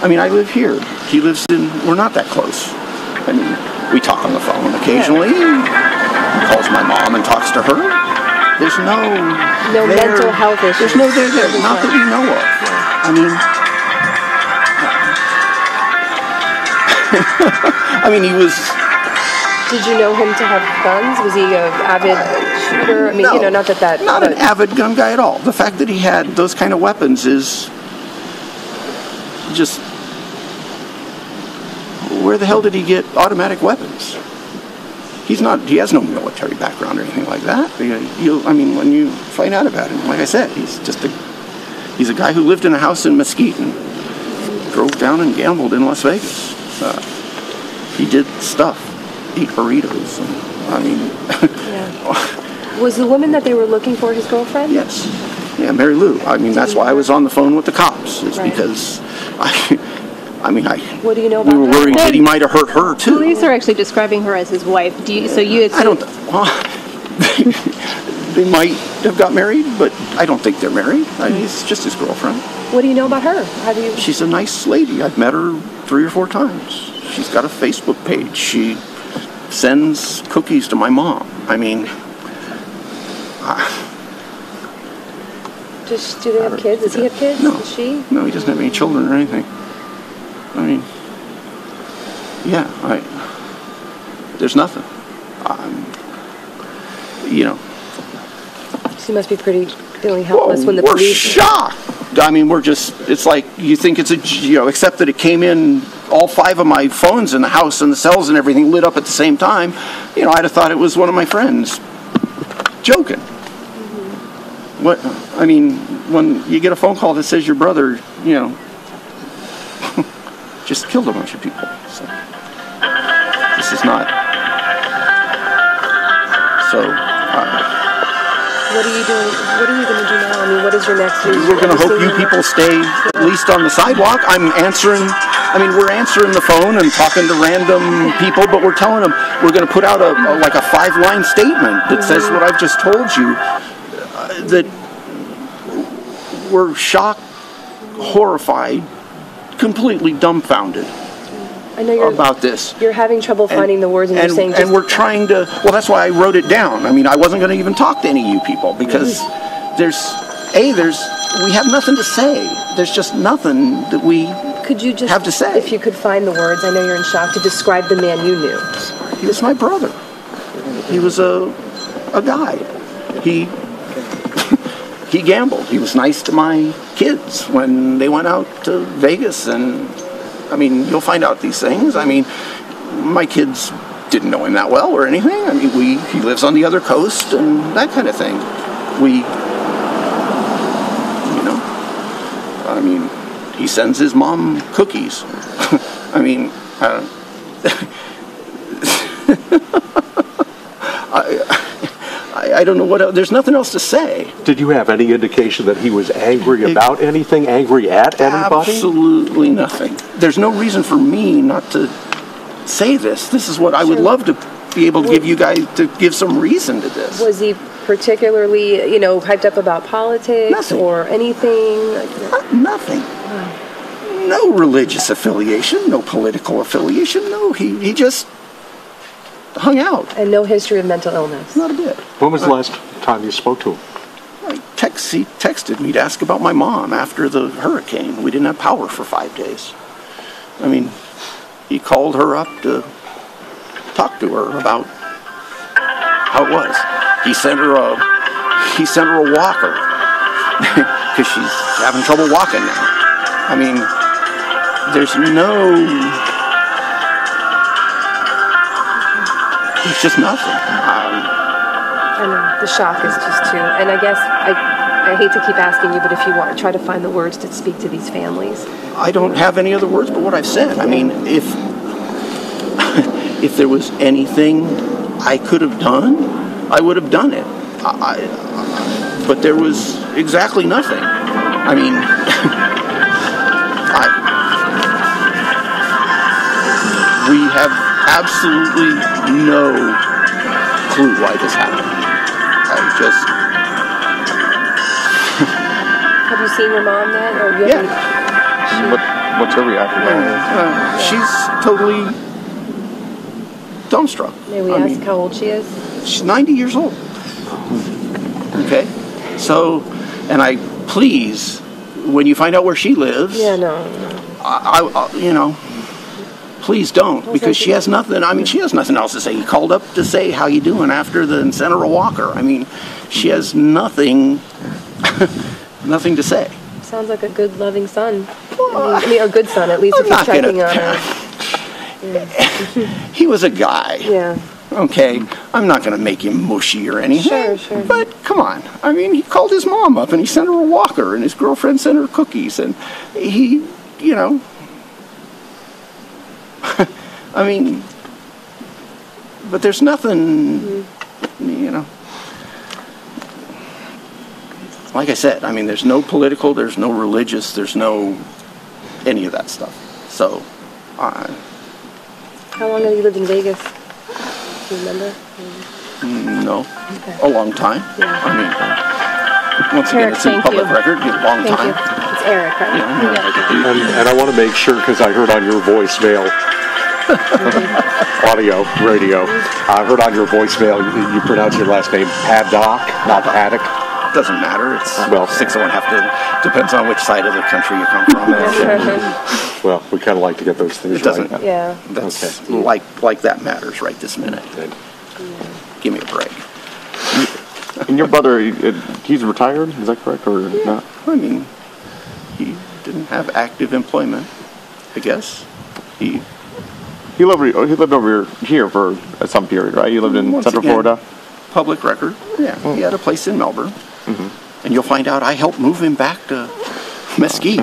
I mean, I live here. He lives in, we're not that close. I mean, we talk on the phone occasionally. He calls my mom and talks to her. There's no mental health issues. There's no there. Not that we know of. I mean, I mean, he was. Did you know him to have guns? Was he an avid shooter? I mean, no, you know, not that. Not an avid gun guy at all. The fact that he had those kind of weapons is just. Where the hell did he get automatic weapons? He's not. He has no military background or anything like that. I mean, when you find out about him, like I said, he's just he's a guy who lived in a house in Mesquite and drove down and gambled in Las Vegas. He did stuff, ate burritos. And, I mean, Yeah. Was the woman that they were looking for his girlfriend? Yes. Yeah, Mary Lou. I mean, that's why I was on the phone with the cops. It's because What do you know about we were her? worried that he might have hurt her too. Police are actually describing her as his wife. I don't. Well, they might have got married, but I don't think they're married. He's just his girlfriend. What do you know about her? How do you? She's a nice lady. I've met her 3 or 4 times. She's got a Facebook page. She sends cookies to my mom. I mean, do they have kids? Does he have kids? No. Does she? No, he doesn't have any children or anything. I mean, yeah, there's nothing. You know. She must be feeling helpless when the we're police. shocked. I mean, it's like you think it's except that it came in, all 5 of my phones in the house and the cells and everything lit up at the same time. You know, I'd have thought it was one of my friends joking. Mm-hmm. What? I mean, when you get a phone call that says your brother, you know, just killed a bunch of people. So this is not So. What are you doing? What are you going to do now? I mean, what is your next move? We're going to hope you people stay at least on the sidewalk. We're answering the phone and talking to random people, but we're telling them we're going to put out a 5-line statement that says what I've just told you, that we're shocked, horrified, completely dumbfounded. I know you're about this. You're having trouble finding the words, and you're saying. And we're trying to. Well, that's why I wrote it down. I mean, I wasn't going to even talk to any of you people because we have nothing to say. There's just nothing that we have to say. If you could find the words, I know you're in shock, to describe the man you knew. He was my brother. He was a guy. He gambled. He was nice to my kids when they went out to Vegas, and I mean, you'll find out these things. I mean, my kids didn't know him that well or anything. I mean, he lives on the other coast and that kind of thing. I mean, he sends his mom cookies. I mean, I don't know what else. There's nothing else to say. Did you have any indication that he was angry about anything, angry at anybody? Absolutely nothing. There's no reason for me not to say this. This is what I would love to be able to give you guys, to give some reason to this. Was he particularly, hyped up about politics or anything? Nothing. No religious affiliation, no political affiliation. No, he just hung out. And no history of mental illness? Not a bit. When was the last time you spoke to him? He texted me to ask about my mom after the hurricane. We didn't have power for 5 days. I mean, he called her up to talk to her about how it was. He sent her a walker because she's having trouble walking now. I mean, there's just nothing. I know, the shock is just too, and I guess I hate to keep asking you, but if you want to try to find the words to speak to these families. I don't have any other words but what I've said. I mean, if there was anything I could have done, I would have done it. But there was exactly nothing. I mean, we have absolutely no clue why this happened. Have you seen your mom then? Or What's her reaction? She's totally dumbstruck. May we ask how old she is? She's 90 years old. Okay? So, and please, when you find out where she lives, please don't, because she has nothing. I mean, she has nothing else to say. He called up to say how you doing after and sent her a walker. I mean, she has nothing, nothing to say. Sounds like a good, loving son. I mean, a good son, at least, if he's checking on her. He was a guy. Yeah. Okay, I'm not going to make him mushy or anything. Sure. But come on. I mean, he called his mom up and he sent her a walker, and his girlfriend sent her cookies, and he, I mean, but there's nothing, Like I said, I mean, there's no political, there's no religious, there's no any of that stuff. So, how long have you lived in Vegas? Do you remember? No. Okay. A long time. Yeah. I mean, once again, it's in public record. It's a long time. It's Eric, right? Yeah. And I want to make sure, because I heard on your voicemail, audio, radio, I heard on your voicemail you pronounce your last name Paddock, not Paddock. Doesn't matter. It's 601 depends on which side of the country you come from. Well, we kind of like to get those things right. Yeah. That's like that matters right this minute. Give me a break. And your brother, he's retired, is that correct, or not? I mean, he didn't have active employment, I guess. He lived over here for some period, right? He lived in Central Florida? Public record. Yeah, he had a place in Melbourne. Mm-hmm. And you'll find out I helped move him back to Mesquite.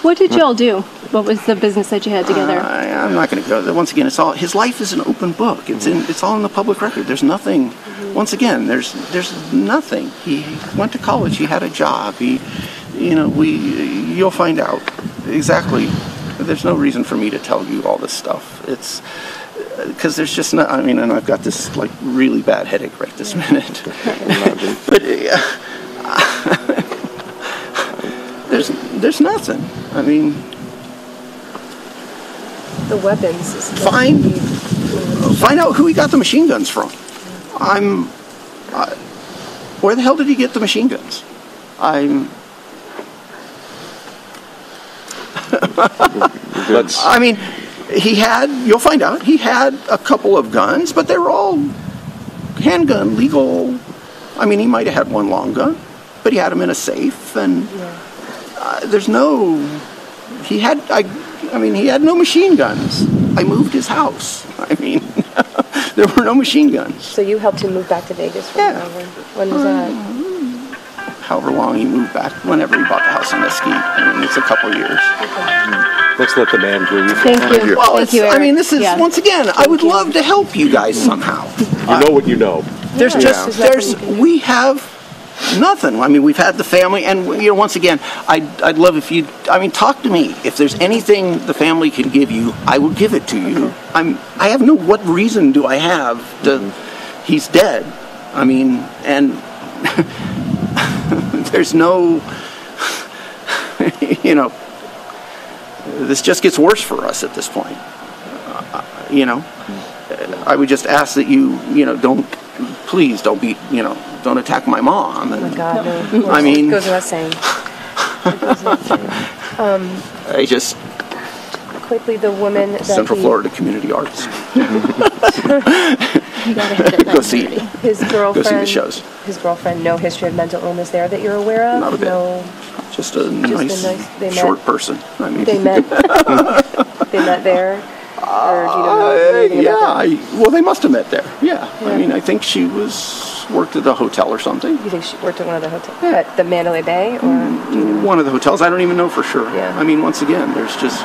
What did y'all do? What was the business that you had together? I'm not going to go there. Once again, his life is an open book. It's all in the public record. There's nothing once again, there's nothing. He went to college. He had a job. You'll find out exactly. There's no reason for me to tell you all this stuff. It's because there's just not. I mean, and I've got this like really bad headache right this minute. But there's nothing. I mean, the weapons. Find out who he got the machine guns from. Where the hell did he get the machine guns? I mean, you'll find out, he had a couple of guns, but they were all handgun legal. I mean, he might have had one long gun, but he had them in a safe, and he had no machine guns. I moved his house. I mean, there were no machine guns. So you helped him move back to Vegas? When was that? However long he moved back, whenever he bought the house in Mesquite. I mean, it's a couple of years. Let's let the man breathe. Thank you. Well, Thank you, Eric. I mean, this is, once again, I would love to help you guys somehow. You know what you know. We have nothing. I mean, we've had the family, and once again, I'd love if you. I mean, talk to me. If there's anything the family can give you, I will give it to you. I have what reason do I have to? He's dead. I mean, and there's no. This just gets worse for us at this point. I would just ask that please don't don't attack my mom. Oh my God, no. I mean, it goes without saying. I just quickly the woman that Central Florida Community Arts. You gotta hit it. Go see his girlfriend. Go see the shows. His girlfriend, no history of mental illness there that you're aware of. Not a bit. No. Just a nice short person. I mean, they met. They met there. Or do you know anything about that? Well, they must have met there. Yeah. I mean, I think she worked at a hotel or something. You think she worked at one of the hotels? At the Mandalay Bay, or one of the hotels? I don't even know for sure. Yeah. I mean, once again, it's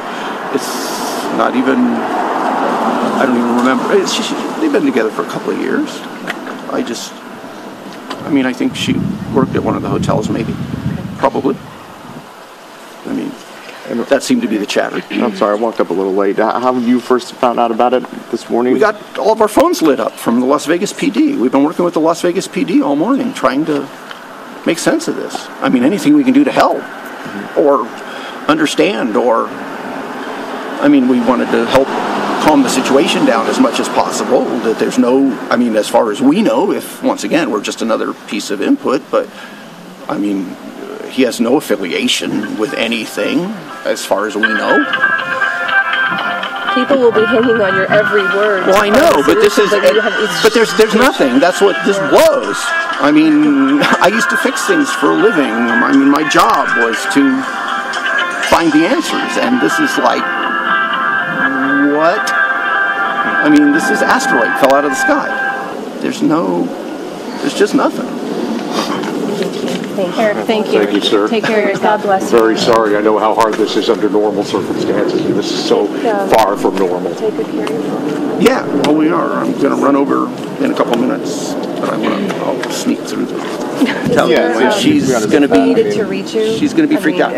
not even. I don't even remember. They've been together for a couple of years. I think she worked at one of the hotels, maybe, probably. I mean, that seemed to be the chatter. I'm sorry, I walked up a little late. How did you first found out about it this morning? We got all of our phones lit up from the Las Vegas PD. We've been working with the Las Vegas PD all morning, trying to make sense of this. I mean, anything we can do to help or understand, or we wanted to help calm the situation down as much as possible. That there's as far as we know, if once again we're just another piece of input, but he has no affiliation with anything as far as we know. People will be hanging on your every word. Well, I know, but there's nothing. That's what this was. I mean, I used to fix things for a living. I mean, my job was to find the answers, and this is like, what? I mean, this is asteroid fell out of the sky. There's just nothing. Thank you. Thank you, sir. Take care of yourself. God bless you. Very sorry. I know how hard this is under normal circumstances, and this is so far from normal. Take good care of yourself. Yeah, well, we are. I'm going to run over in a couple of minutes, but I'll sneak through the hotel. She's going to be. To reach you. She's going to be freaked out.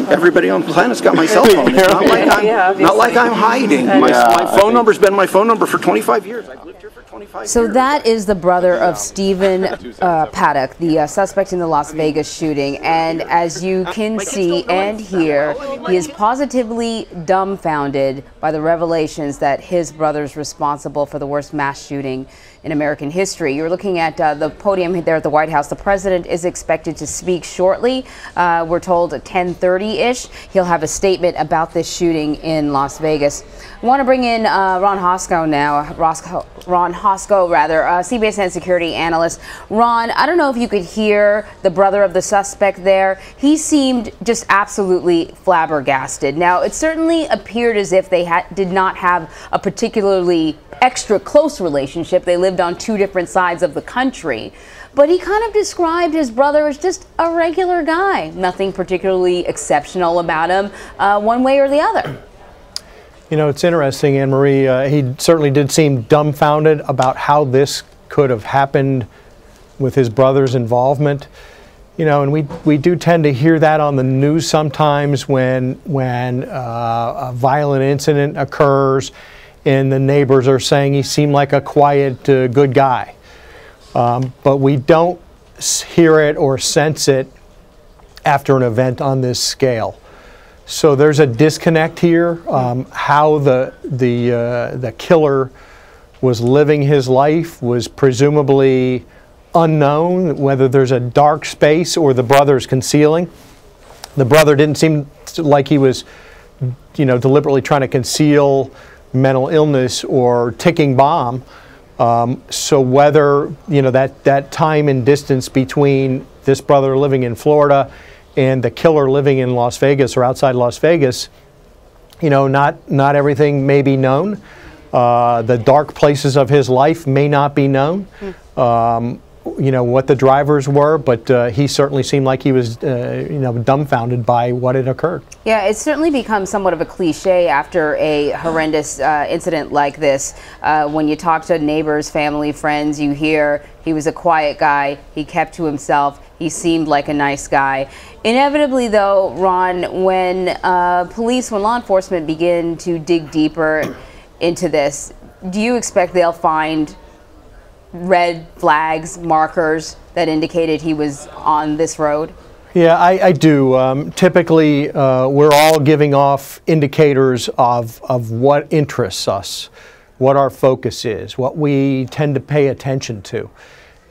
Everybody on the planet's got my cell phone. It's not like I'm hiding. My phone number's been my phone number for 25 years. I've lived here for 25 years. So that is the brother of Stephen Paddock, the suspect in the Las Vegas shooting. And as you can see and hear, he is positively dumbfounded by the revelations that his brother's responsible for the worst mass shooting in American history. You're looking at the podium there at the White House. The president is expected to speak shortly. We're told at 10:30-ish. He'll have a statement about this shooting in Las Vegas. I want to bring in Ron Hosko now. Ron Hosko, CBSN security analyst. Ron, I don't know if you could hear the brother of the suspect there. He seemed just absolutely flabbergasted. Now, it certainly appeared as if they did not have a particularly extra close relationship. They lived on two different sides of the country. But he kind of described his brother as just a regular guy. Nothing particularly exceptional about him, one way or the other. You know, it's interesting, Anne Marie. He certainly did seem dumbfounded about how this could have happened with his brother's involvement. You know, and we do tend to hear that on the news sometimes when a violent incident occurs and the neighbors are saying he seemed like a quiet, good guy. But we don't hear it or sense it after an event on this scale. So there's a disconnect here. How the killer was living his life was presumably unknown, whether there's a dark space or the brother's concealing. The brother didn't seem like he was, you know, deliberately trying to conceal mental illness or ticking bomb. So whether, you know, that time and distance between this brother living in Florida and the killer living in Las Vegas or outside Las Vegas, you know, not everything may be known. The dark places of his life may not be known. You know, what the drivers were, but he certainly seemed like he was, you know, dumbfounded by what had occurred. Yeah, it's certainly become somewhat of a cliche after a horrendous incident like this. When you talk to neighbors, family, friends, you hear he was a quiet guy, he kept to himself, he seemed like a nice guy. Inevitably, though, Ron, when law enforcement begin to dig deeper into this, do you expect they'll find red flags, markers that indicated he was on this road? Yeah, I do. Typically, we're all giving off indicators of what interests us, what our focus is, what we tend to pay attention to.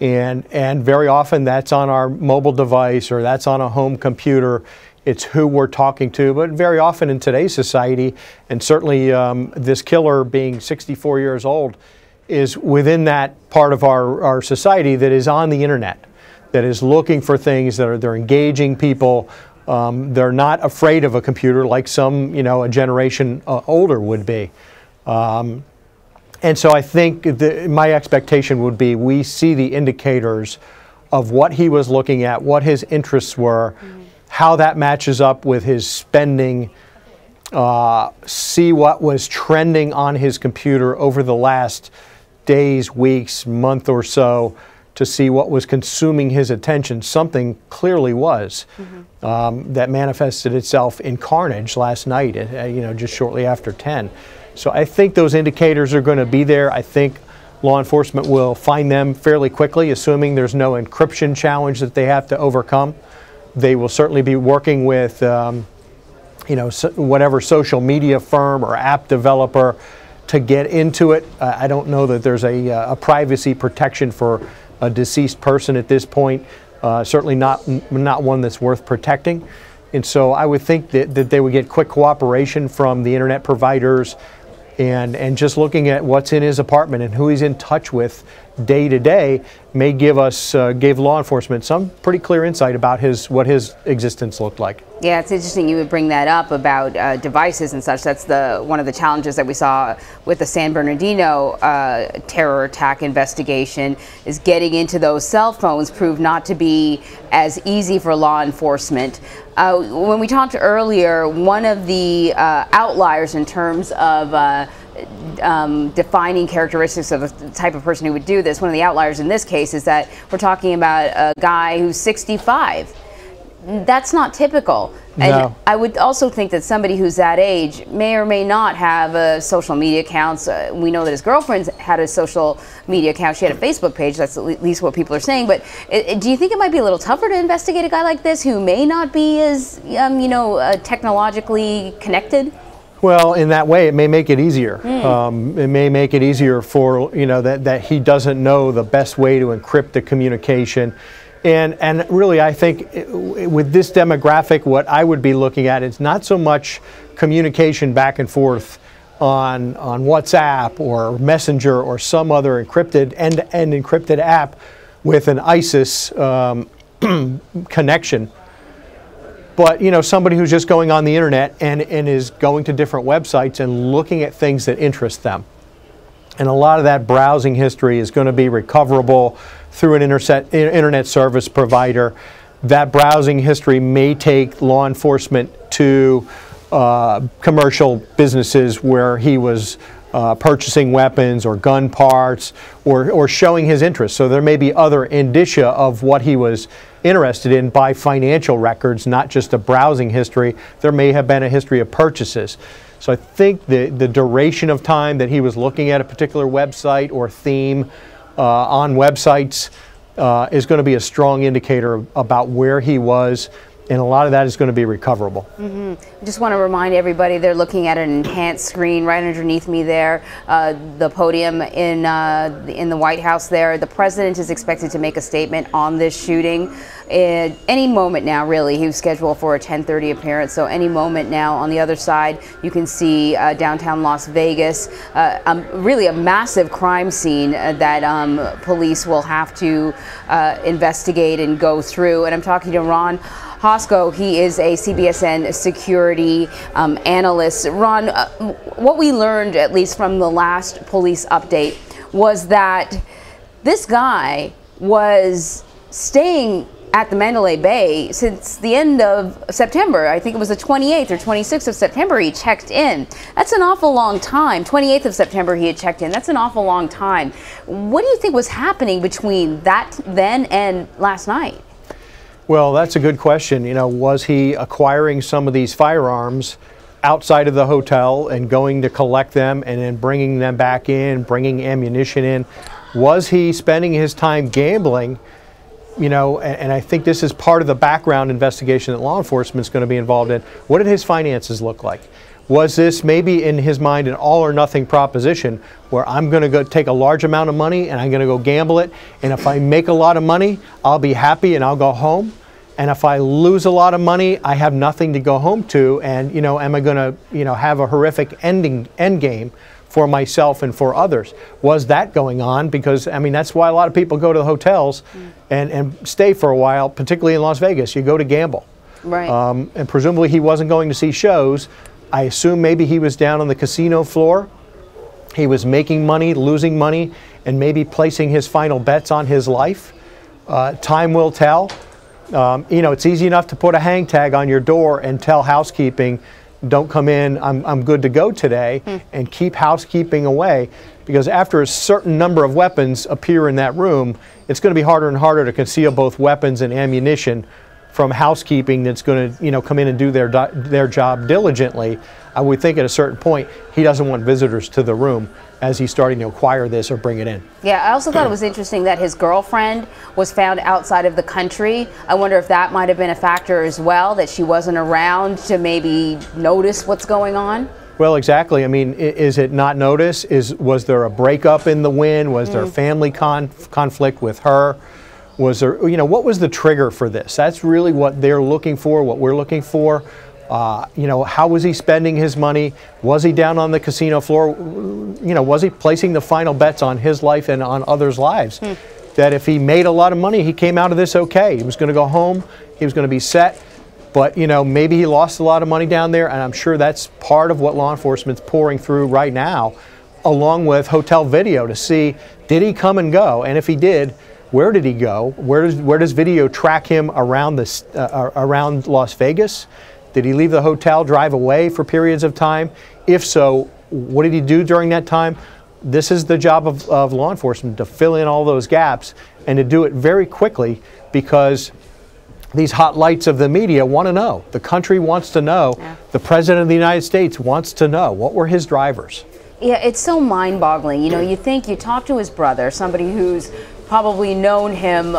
And very often that's on our mobile device or that's on a home computer. It's who we're talking to. But very often in today's society, and certainly this killer being 64 years old, is within that part of our society that is on the internet, that is looking for things, they're engaging people. They're not afraid of a computer like some, you know, a generation older would be. And so I think my expectation would be we see the indicators of what he was looking at, what his interests were, how that matches up with his spending, see what was trending on his computer over the last days, weeks, month or so, to see what was consuming his attention. Something clearly was that manifested itself in carnage last night, you know, just shortly after 10. So I think those indicators are going to be there. I think law enforcement will find them fairly quickly, assuming there's no encryption challenge that they have to overcome. They will certainly be working with, you know, whatever social media firm or app developer to get into it. I don't know that there's a privacy protection for a deceased person at this point. Certainly not one that's worth protecting. And so I would think that they would get quick cooperation from the internet providers and just looking at what's in his apartment and who he's in touch with day to day may give law enforcement some pretty clear insight about what his existence looked like. Yeah, it's interesting you would bring that up about devices and such. That's one of the challenges that we saw with the San Bernardino terror attack investigation, is getting into those cell phones proved not to be as easy for law enforcement. When we talked earlier, one of the outliers in terms of defining characteristics of the type of person who would do this, one of the outliers in this case is that we're talking about a guy who's 65. That's not typical. And no. I would also think that somebody who's that age may or may not have social media accounts. We know that his girlfriend had a social media account. She had a Facebook page. That's at least what people are saying. But do you think it might be a little tougher to investigate a guy like this who may not be as, you know, technologically connected? Well, in that way, it may make it easier. It may make it easier for, you know, that he doesn't know the best way to encrypt the communication. And really, I think with this demographic, what I would be looking at is not so much communication back and forth on WhatsApp or Messenger or some other encrypted end-to-end encrypted app with an ISIS connection. But, you know, somebody who's just going on the internet and is going to different websites and looking at things that interest them. And a lot of that browsing history is going to be recoverable through an internet service provider. That browsing history may take law enforcement to commercial businesses where he was purchasing weapons or gun parts or showing his interest. So there may be other indicia of what he was interested in by financial records, not just a browsing history. There may have been a history of purchases. So I think the duration of time that he was looking at a particular website or theme on websites is going to be a strong indicator about where he was, and a lot of that is going to be recoverable. I just want to remind everybody they're looking at an enhanced screen right underneath me there, the podium in the White House there. The president is expected to make a statement on this shooting any moment now, really. He was scheduled for a 10:30 appearance, so any moment now. On the other side, you can see downtown Las Vegas, really a massive crime scene that police will have to investigate and go through. And I'm talking to Ron Hosko. He is a CBSN security analyst. Ron, what we learned, at least from the last police update, was that this guy was staying at the Mandalay Bay since the end of September. I think it was the 28th or 26th of September he checked in. That's an awful long time. 28th of September he had checked in. That's an awful long time. What do you think was happening between that then and last night? Well, that's a good question. You know, was he acquiring some of these firearms outside of the hotel and going to collect them and then bringing them back in, bringing ammunition in? Was he spending his time gambling? You know, and I think this is part of the background investigation that law enforcement is going to be involved in. What did his finances look like? Was this maybe in his mind an all or nothing proposition where I'm going to go take a large amount of money and I'm going to go gamble it, and if I make a lot of money, I'll be happy and I'll go home, and if I lose a lot of money, I have nothing to go home to, and you know, am I going to, you know, have a horrific end game for myself and for others? Was that going on? Because I mean, that's why a lot of people go to the hotels and stay for a while, particularly in Las Vegas. You go to gamble. Right. And presumably he wasn't going to see shows. I assume maybe he was down on the casino floor. He was making money, losing money, and maybe placing his final bets on his life. Time will tell. You know, it's easy enough to put a hang tag on your door and tell housekeeping, don't come in, I'm good to go today, and keep housekeeping away, because after a certain number of weapons appear in that room, it's going to be harder and harder to conceal both weapons and ammunition from housekeeping that's going to, you know, come in and do their job diligently. I would think at a certain point he doesn't want visitors to the room as he's starting to acquire this or bring it in. Yeah, I also thought it was interesting that his girlfriend was found outside of the country. I wonder if that might have been a factor as well, that she wasn't around to maybe notice what's going on. Well, exactly. I mean, is it not notice? Was there a breakup in the wind? Was there a family conflict with her? Was there, you know, what was the trigger for this? That's really what they're looking for, what we're looking for. You know, how was he spending his money? Was he down on the casino floor? You know, was he placing the final bets on his life and on others' lives? That if he made a lot of money, he came out of this okay. He was going to go home, he was going to be set. But, you know, maybe he lost a lot of money down there, and I'm sure that's part of what law enforcement's pouring through right now, along with hotel video to see, did he come and go? And if he did, where did he go? Where does video track him around around Las Vegas? Did he leave the hotel, drive away for periods of time? If so, what did he do during that time? This is the job of law enforcement, to fill in all those gaps and to do it very quickly, because these hot lights of the media want to know. The country wants to know. Yeah. The President of the United States wants to know. What were his drivers? Yeah, it's so mind-boggling. You know, you talk to his brother, somebody who's probably known him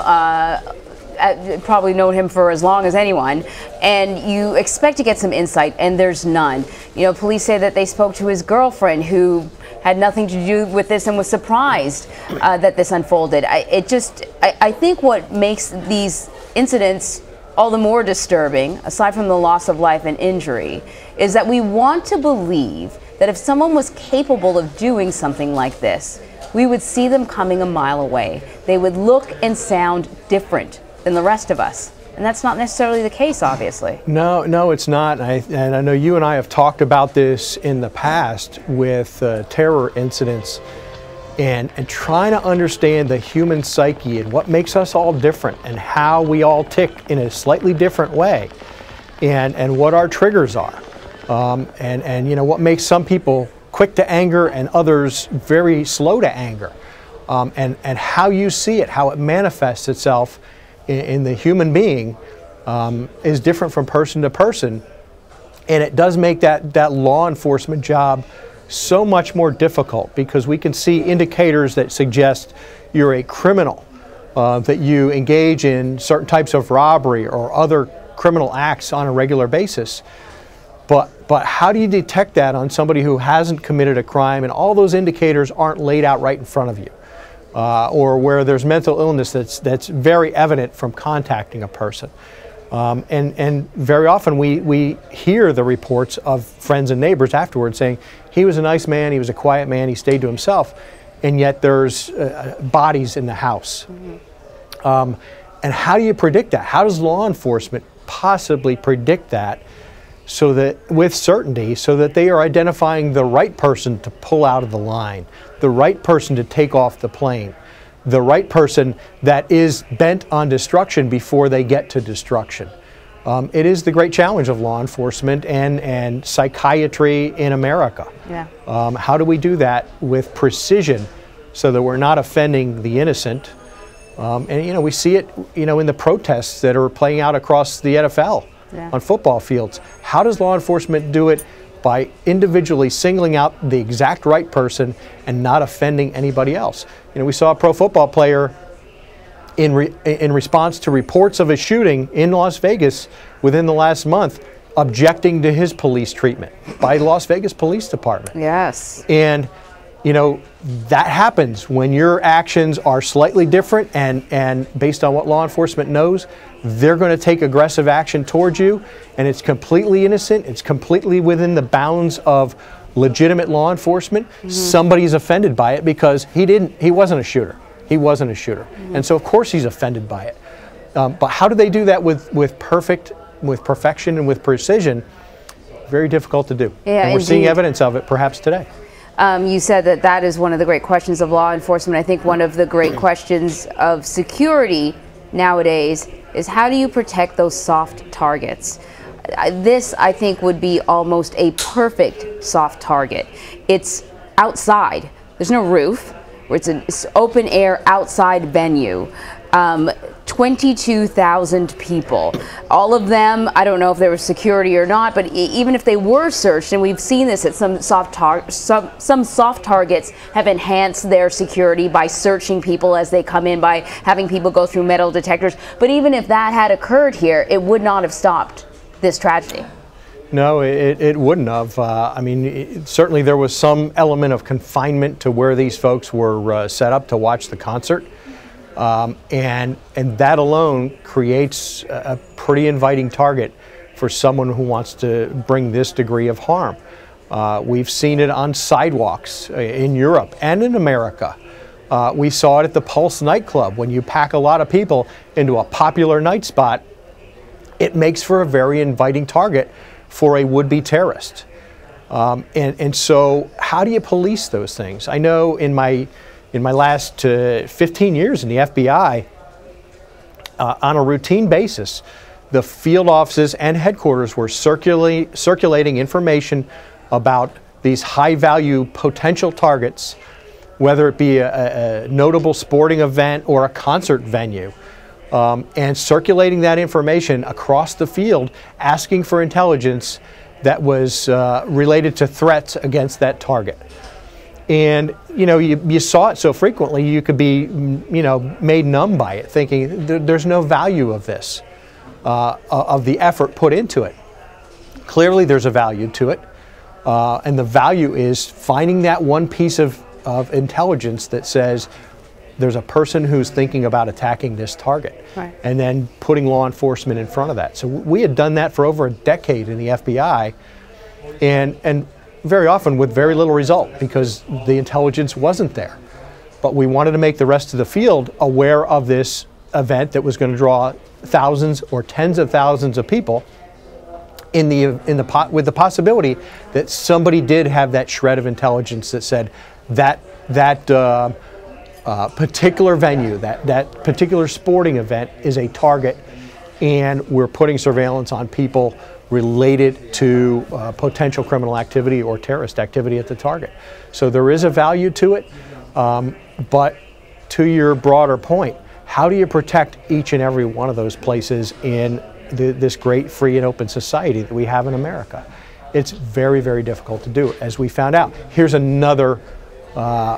for as long as anyone, and you expect to get some insight, and there's none. You know, police say that they spoke to his girlfriend, who had nothing to do with this and was surprised that this unfolded. I think what makes these incidents all the more disturbing, aside from the loss of life and injury, is that we want to believe that if someone was capable of doing something like this, we would see them coming a mile away. They would look and sound different than the rest of us. And that's not necessarily the case, obviously. No, it's not. And I know you and I have talked about this in the past with terror incidents, and trying to understand the human psyche and what makes us all different and how we all tick in a slightly different way, and what our triggers are. And you know, what makes some people quick to anger and others very slow to anger. And how you see it, how it manifests itself in the human being is different from person to person. And it does make that law enforcement job so much more difficult, because we can see indicators that suggest you're a criminal, that you engage in certain types of robbery or other criminal acts on a regular basis. But how do you detect that on somebody who hasn't committed a crime and all those indicators aren't laid out right in front of you? Or where there's mental illness that's very evident from contacting a person. And very often we hear the reports of friends and neighbors afterwards saying, he was a nice man, he was a quiet man, he stayed to himself, and yet there's bodies in the house. And how do you predict that? How does law enforcement possibly predict that so that, with certainty, so that they are identifying the right person to pull out of the line, the right person to take off the plane, the right person that is bent on destruction before they get to destruction? It is the great challenge of law enforcement and psychiatry in America. Yeah. How do we do that with precision so that we're not offending the innocent? And we see it in the protests that are playing out across the NFL on football fields. How does law enforcement do it by individually singling out the exact right person and not offending anybody else? We saw a pro football player in response to reports of a shooting in Las Vegas within the last month, objecting to his police treatment by Las Vegas Police Department. Yes. And that happens when your actions are slightly different, and based on what law enforcement knows, they're going to take aggressive action towards you, and it's completely innocent, it's completely within the bounds of legitimate law enforcement. Somebody's offended by it because he wasn't a shooter. He wasn't a shooter. And so of course he's offended by it. But how do they do that with perfection and with precision? Very difficult to do. Yeah, and we're seeing evidence of it perhaps today. You said that is one of the great questions of law enforcement. I think one of the great questions of security nowadays is, how do you protect those soft targets? This, I think, would be almost a perfect soft target. It's outside. There's no roof. It's an open air outside venue. 22,000 people. All of them, I don't know if there was security or not, but even if they were searched, and we've seen this at some soft targets have enhanced their security by searching people as they come in, by having people go through metal detectors. But even if that had occurred here, it would not have stopped this tragedy. No, it wouldn't have. Certainly there was some element of confinement to where these folks were set up to watch the concert. And that alone creates a pretty inviting target for someone who wants to bring this degree of harm. We've seen it on sidewalks in Europe and in America. We saw it at the Pulse nightclub. When you pack a lot of people into a popular night spot, it makes for a very inviting target for a would-be terrorist. And so how do you police those things? I know in my last 15 years in the FBI, on a routine basis, the field offices and headquarters were circulating information about these high-value potential targets, whether it be a notable sporting event or a concert venue, and circulating that information across the field, asking for intelligence that was related to threats against that target. And you saw it so frequently, you could be made numb by it, thinking there's no value of this, of the effort put into it. Clearly there's a value to it, and the value is finding that one piece of intelligence that says there's a person who's thinking about attacking this target, and then putting law enforcement in front of that. So we had done that for over a decade in the FBI, and very often with very little result because the intelligence wasn't there. But we wanted to make the rest of the field aware of this event that was going to draw thousands or tens of thousands of people with the possibility that somebody did have that shred of intelligence that said that particular venue, that particular sporting event is a target, and we're putting surveillance on people related to potential criminal activity or terrorist activity at the target. So there is a value to it, but to your broader point, how do you protect each and every one of those places in this great free and open society that we have in America? It's very, very difficult to do, as we found out. Here's another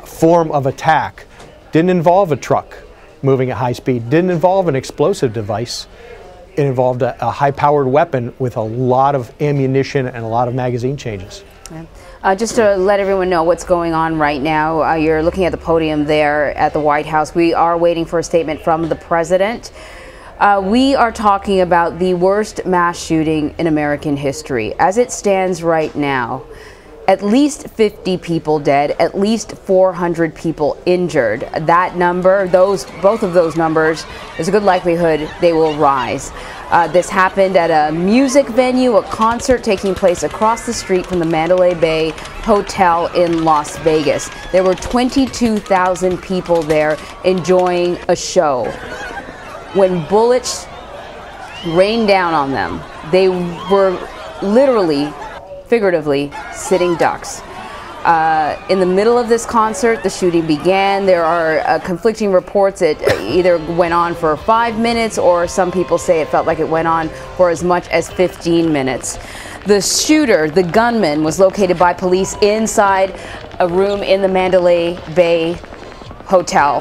form of attack. Didn't involve a truck moving at high speed, didn't involve an explosive device. It involved a high-powered weapon with a lot of ammunition and a lot of magazine changes. Yeah. Just to let everyone know what's going on right now, you're looking at the podium there at the White House. We are waiting for a statement from the president. We are talking about the worst mass shooting in American history. As it stands right now, at least 50 people dead, at least 400 people injured. That number, both of those numbers, there's a good likelihood they will rise. This happened at a music venue, a concert taking place across the street from the Mandalay Bay Hotel in Las Vegas. There were 22,000 people there enjoying a show. When bullets rained down on them, they were literally, figuratively, sitting ducks. In the middle of this concert, the shooting began. There are conflicting reports. It either went on for 5 minutes, or some people say it felt like it went on for as much as 15 minutes. The shooter, the gunman, was located by police inside a room in the Mandalay Bay Hotel.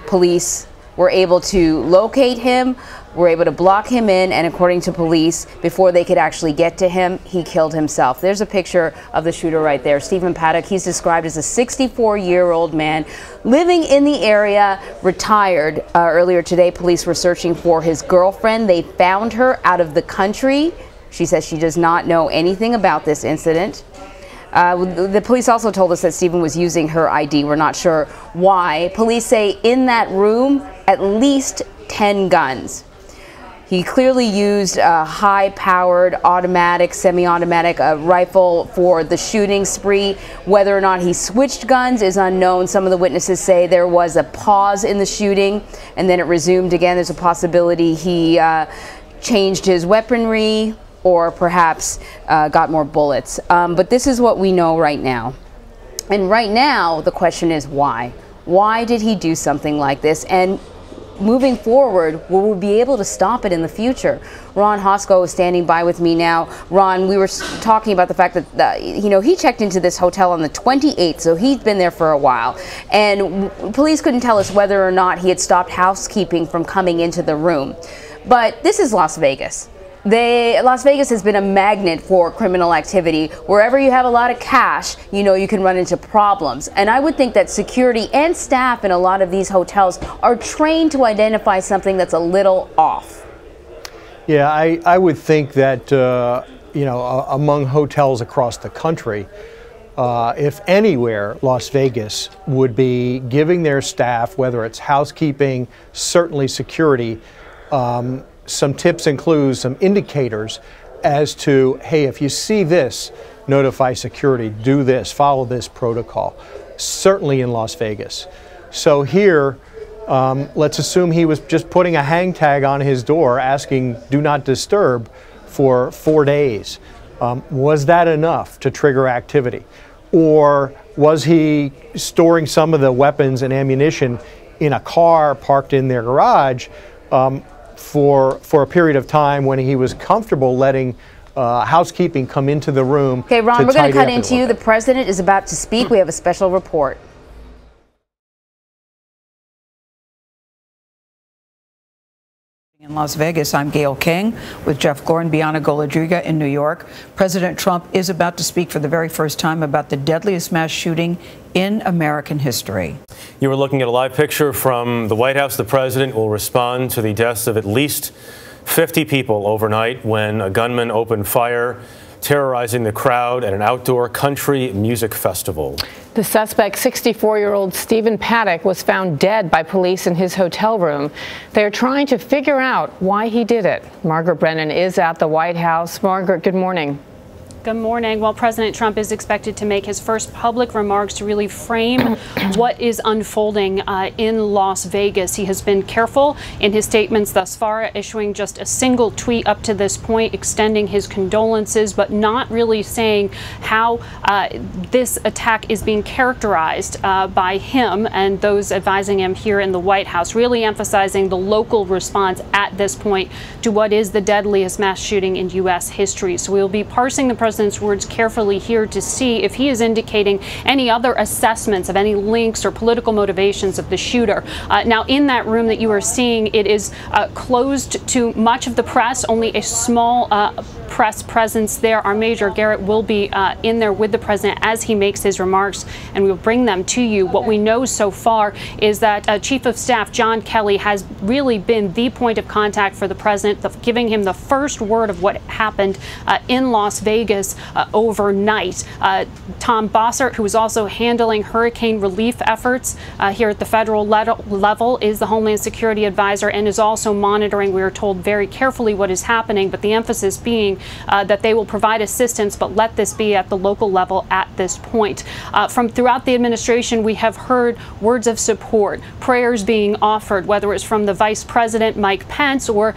Police were able to locate him, were able to block him in, and according to police, before they could actually get to him, he killed himself. There's a picture of the shooter right there. Stephen Paddock, he's described as a 64-year-old man living in the area, retired. Earlier today, police were searching for his girlfriend. They found her out of the country. She says she does not know anything about this incident. The police also told us that Stephen was using her ID. We're not sure why. Police say in that room, at least 10 guns. He clearly used a high-powered automatic, semi-automatic rifle for the shooting spree. Whether or not he switched guns is unknown. Some of the witnesses say there was a pause in the shooting and then it resumed again. There's a possibility he changed his weaponry or perhaps got more bullets. But this is what we know right now. And right now, the question is why? Why did he do something like this? And moving forward, will we be able to stop it in the future? Ron Hosko is standing by with me now. Ron, we were talking about the fact that, he checked into this hotel on the 28th, so he's been there for a while. And police couldn't tell us whether or not he had stopped housekeeping from coming into the room. But this is Las Vegas. Las Vegas has been a magnet for criminal activity. Wherever you have a lot of cash, you can run into problems. And I would think that security and staff in a lot of these hotels are trained to identify something that's a little off. Yeah, I would think that, among hotels across the country, if anywhere, Las Vegas would be giving their staff, whether it's housekeeping, certainly security, some tips and clues, some indicators as to, hey, if you see this, notify security, do this, follow this protocol, certainly in Las Vegas. So here, let's assume he was just putting a hang tag on his door asking do not disturb for 4 days. Was that enough to trigger activity? Or was he storing some of the weapons and ammunition in a car parked in their garage for a period of time when he was comfortable letting housekeeping come into the room? Okay, Ron, we're going to cut into you. The president is about to speak. We have a special report. In Las Vegas, I'm Gail King with Jeff Gore and Bianna Golodryga in New York. President Trump is about to speak for the very first time about the deadliest mass shooting in American history. You were looking at a live picture from the White House. The president will respond to the deaths of at least 50 people overnight when a gunman opened fire, terrorizing the crowd at an outdoor country music festival. The suspect, 64-year-old Stephen Paddock, was found dead by police in his hotel room. They're trying to figure out why he did it. Margaret Brennan is at the White House. Margaret, good morning. Good morning. Well, President Trump is expected to make his first public remarks to really frame what is unfolding in Las Vegas. He has been careful in his statements thus far, issuing just a single tweet up to this point, extending his condolences, but not really saying how this attack is being characterized by him and those advising him here in the White House, really emphasizing the local response at this point to what is the deadliest mass shooting in U.S. history. So we'll be parsing the president's words carefully here to see if he is indicating any other assessments of any links or political motivations of the shooter. Now, in that room that you are seeing, it is closed to much of the press, only a small press presence there. Our Major Garrett will be in there with the president as he makes his remarks, and we'll bring them to you. What we know so far is that Chief of Staff John Kelly has really been the point of contact for the president, giving him the first word of what happened in Las Vegas overnight. Tom Bossert, who is also handling hurricane relief efforts here at the federal level, is the Homeland Security advisor and is also monitoring, we are told, very carefully what is happening, but the emphasis being that they will provide assistance, but let this be at the local level at this point. From throughout the administration, we have heard words of support, prayers being offered, whether it's from the Vice President Mike Pence or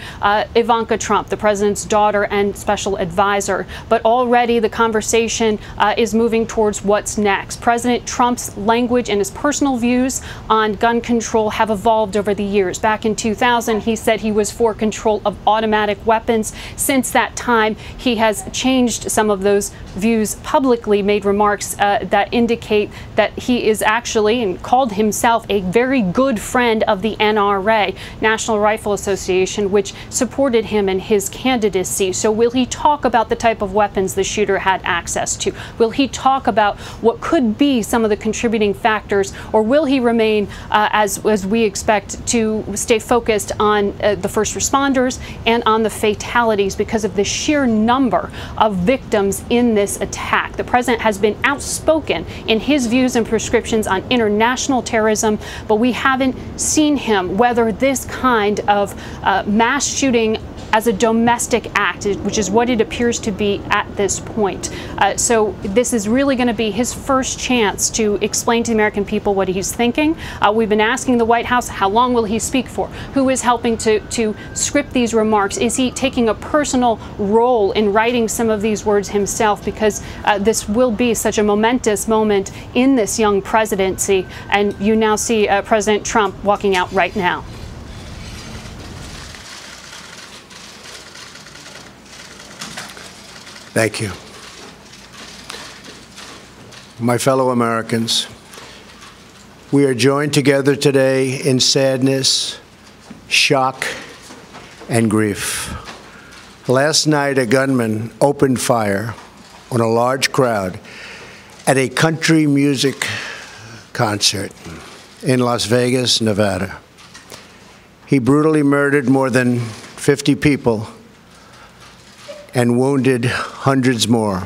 Ivanka Trump, the president's daughter and special advisor. But already the conversation is moving towards what's next. President Trump's language and his personal views on gun control have evolved over the years. Back in 2000, he said he was for control of automatic weapons. Since that time, he has changed some of those views publicly, made remarks that indicate that he is actually, and called himself, a very good friend of the NRA, National Rifle Association, which supported him in his candidacy. So will he talk about the type of weapons the shooter had access to? Will he talk about what could be some of the contributing factors, or will he remain, as we expect, to stay focused on the first responders and on the fatalities because of the sheer number of victims in this attack? The president has been outspoken in his views and prescriptions on international terrorism, but we haven't seen him weather this kind of mass shooting as a domestic act, which is what it appears to be at this point. So this is really going to be his first chance to explain to the American people what he's thinking. We've been asking the White House, how long will he speak for? Who is helping to script these remarks? Is he taking a personal role in writing some of these words himself? Because this will be such a momentous moment in this young presidency. And you now see President Trump walking out right now. Thank you. My fellow Americans, we are joined together today in sadness, shock, and grief. Last night, a gunman opened fire on a large crowd at a country music concert in Las Vegas, Nevada. He brutally murdered more than 50 people and wounded hundreds more.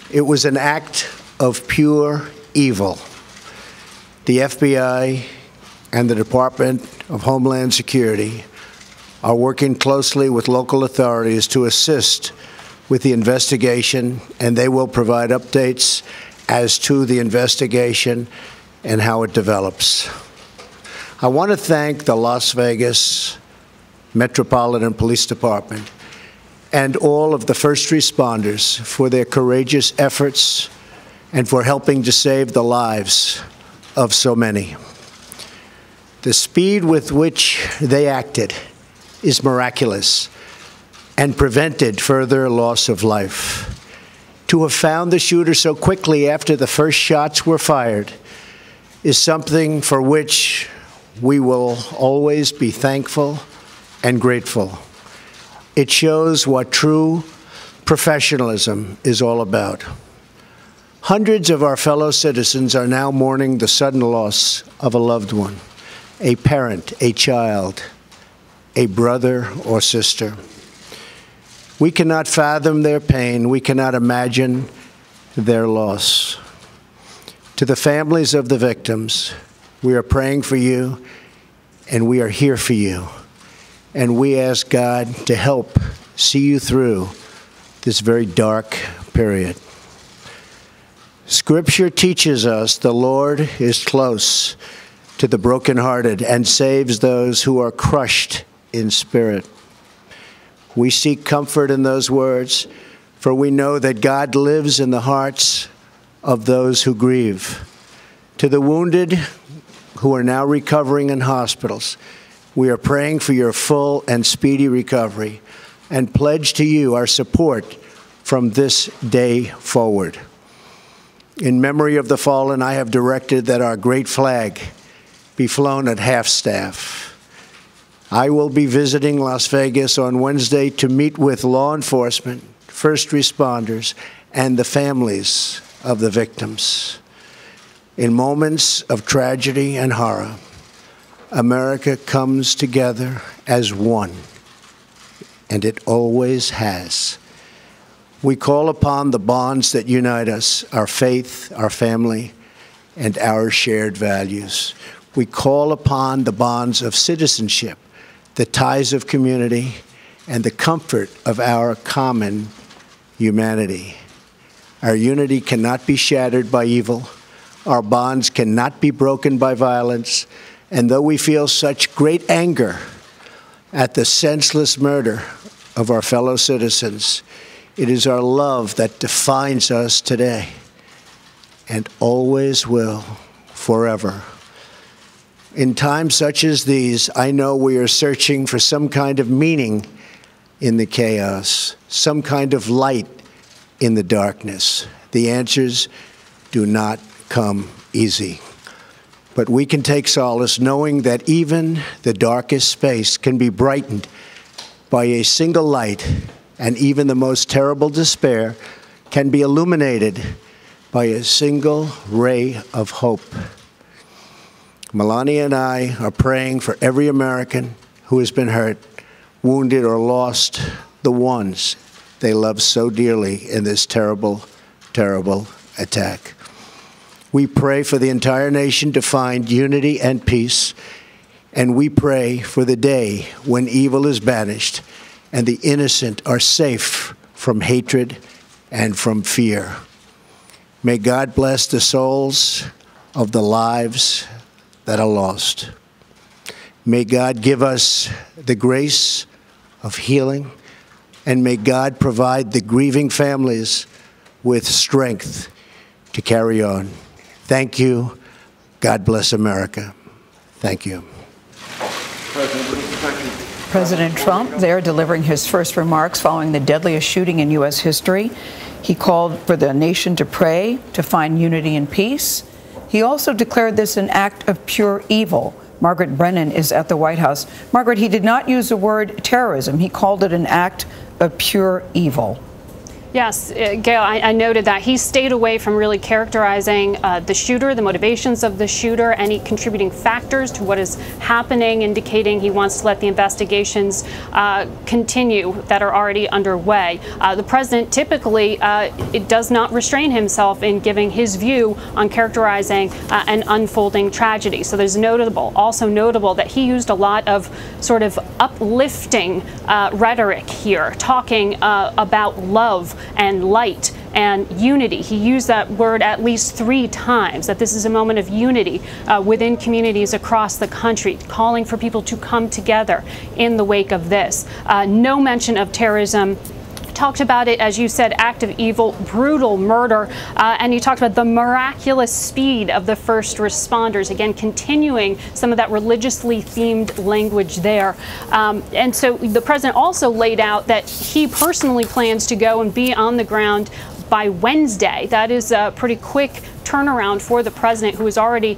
It was an act of pure evil. The FBI and the Department of Homeland Security are working closely with local authorities to assist with the investigation, and they will provide updates as to the investigation and how it develops. I want to thank the Las Vegas Metropolitan Police Department and all of the first responders for their courageous efforts and for helping to save the lives of so many. The speed with which they acted is miraculous and prevented further loss of life. To have found the shooter so quickly after the first shots were fired is something for which we will always be thankful and grateful. It shows what true professionalism is all about. Hundreds of our fellow citizens are now mourning the sudden loss of a loved one, a parent, a child, a brother or sister. We cannot fathom their pain. We cannot imagine their loss. To the families of the victims, we are praying for you, and we are here for you. And we ask God to help see you through this very dark period. Scripture teaches us the Lord is close to the brokenhearted and saves those who are crushed in spirit. We seek comfort in those words, for we know that God lives in the hearts of those who grieve. To the wounded who are now recovering in hospitals, we are praying for your full and speedy recovery and pledge to you our support from this day forward. In memory of the fallen, I have directed that our great flag be flown at half-staff. I will be visiting Las Vegas on Wednesday to meet with law enforcement, first responders, and the families of the victims. In moments of tragedy and horror, America comes together as one, and it always has. We call upon the bonds that unite us, our faith, our family, and our shared values. We call upon the bonds of citizenship, the ties of community, and the comfort of our common humanity. Our unity cannot be shattered by evil. Our bonds cannot be broken by violence. And though we feel such great anger at the senseless murder of our fellow citizens, it is our love that defines us today and always will, forever. In times such as these, I know we are searching for some kind of meaning in the chaos, some kind of light in the darkness. The answers do not come easy. But we can take solace knowing that even the darkest space can be brightened by a single light, and even the most terrible despair can be illuminated by a single ray of hope. Melania and I are praying for every American who has been hurt, wounded, or lost the ones they love so dearly in this terrible, terrible attack. We pray for the entire nation to find unity and peace, and we pray for the day when evil is banished and the innocent are safe from hatred and from fear. May God bless the souls of the lives that are lost. May God give us the grace of healing, and may God provide the grieving families with strength to carry on. Thank you. God bless America. Thank you. President Trump there delivering his first remarks following the deadliest shooting in U.S. history. He called for the nation to pray to find unity and peace. He also declared this an act of pure evil. Margaret Brennan is at the White House. Margaret, he did not use the word terrorism. He called it an act of pure evil. Yes, Gail, I noted that he stayed away from really characterizing the shooter, the motivations of the shooter, any contributing factors to what is happening, indicating he wants to let the investigations continue that are already underway. The president typically it does not restrain himself in giving his view on characterizing an unfolding tragedy. So there's also notable that he used a lot of sort of uplifting rhetoric here, talking about love and light and unity. He used that word at least 3 times, that this is a moment of unity within communities across the country, calling for people to come together in the wake of this. No mention of terrorism. Talked about it, as you said, act of evil, brutal murder, and you talked about the miraculous speed of the first responders, again continuing some of that religiously themed language there. And so the president also laid out that he personally plans to go and be on the ground by Wednesday. That is a pretty quick turnaround for the president, who is already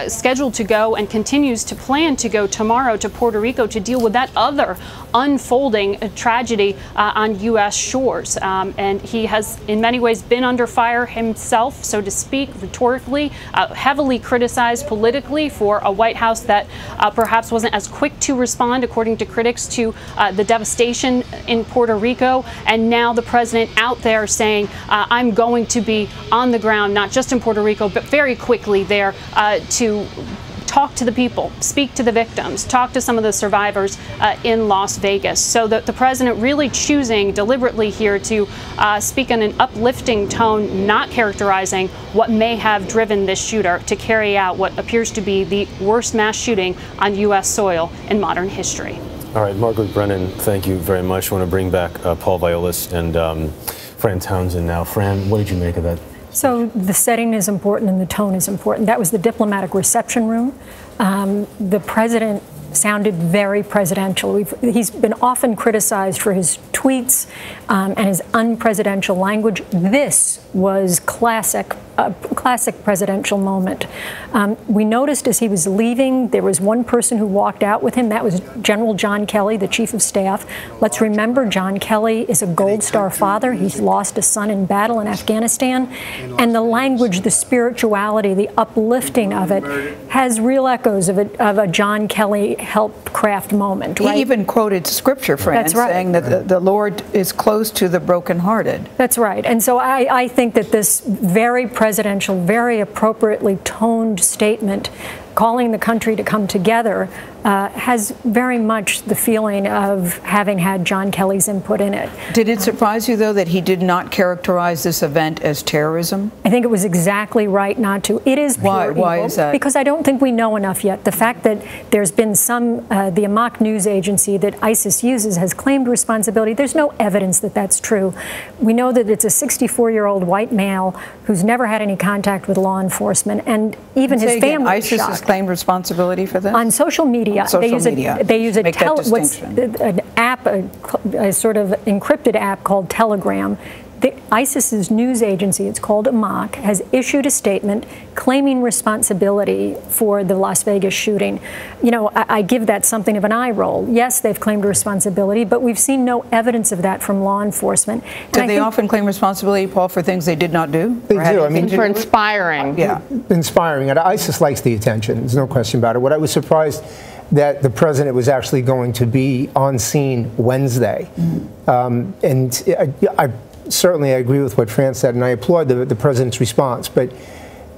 scheduled to go and continues to plan to go tomorrow to Puerto Rico to deal with that other unfolding tragedy on U.S. shores. And he has in many ways been under fire himself, so to speak, rhetorically, heavily criticized politically for a White House that perhaps wasn't as quick to respond, according to critics, to the devastation in Puerto Rico. And now the president out there saying, I'm going to be on the ground, not just in Puerto Rico, but very quickly there to talk talk to the people, speak to the victims, talk to some of the survivors in Las Vegas. So the president really choosing deliberately here to speak in an uplifting tone, not characterizing what may have driven this shooter to carry out what appears to be the worst mass shooting on U.S. soil in modern history. All right, Margaret Brennan, thank you very much. I want to bring back Paul Violas and Fran Townsend now. Fran, what did you make of that? So the setting is important and the tone is important. That was the diplomatic reception room. The president sounded very presidential. He's been often criticized for his tweets and his unpresidential language. This was a classic presidential moment. We noticed as he was leaving, there was one person who walked out with him. That was General John Kelly, the chief of staff. Let's remember, John Kelly is a Gold Star father. He's lost a son in battle in Afghanistan. And the language, the spirituality, the uplifting of it has real echoes of a John Kelly help craft moment, right? He even quoted scripture, Fran, That's right. saying that the Lord is close to the brokenhearted. That's right. And so I think that this very presidential, very appropriately toned statement calling the country to come together has very much the feeling of having had John Kelly's input in it. Did it surprise you, though, that he did not characterize this event as terrorism? I think it was exactly right not to. It is pure evil. Why is that? Because I don't think we know enough yet. The fact that there's been the Amaq news agency that ISIS uses has claimed responsibility. There's no evidence that that's true. We know that it's a 64-year-old white male who's never had any contact with law enforcement, and even his family is ISIS has claimed responsibility for this? On social media. They use an app, a sort of encrypted app called Telegram. ISIS's news agency, it's called Amaq, has issued a statement claiming responsibility for the Las Vegas shooting. You know, I give that something of an eye roll. Yes, they've claimed responsibility, but we've seen no evidence of that from law enforcement. Do they often claim responsibility, Paul, for things they did not do? They do. I mean, for inspiring. Yeah, inspiring. And ISIS likes the attention. There's no question about it. What I was surprised that the president was actually going to be on scene Wednesday, and certainly I agree with what Fran said, and I applaud the president's response. But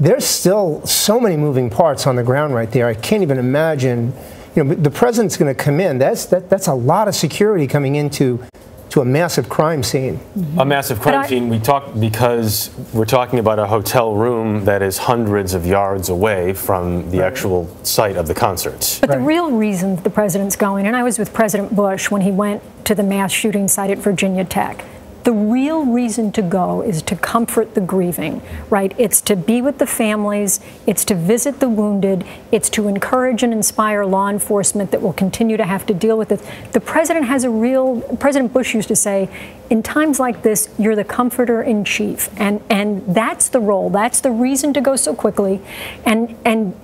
there's still so many moving parts on the ground right there. I can't even imagine. You know, the president's going to come in. That's a lot of security coming into a massive crime scene. A massive crime scene. Because we're talking about a hotel room that is hundreds of yards away from the actual site of the concerts. But the real reason the president's going, and I was with President Bush when he went to the mass shooting site at Virginia Tech. The real reason to go is to comfort the grieving, right? It's to be with the families, it's to visit the wounded, it's to encourage and inspire law enforcement that will continue to have to deal with it. The president has President Bush used to say, in times like this, you're the comforter in chief. And that's the role, that's the reason to go so quickly. And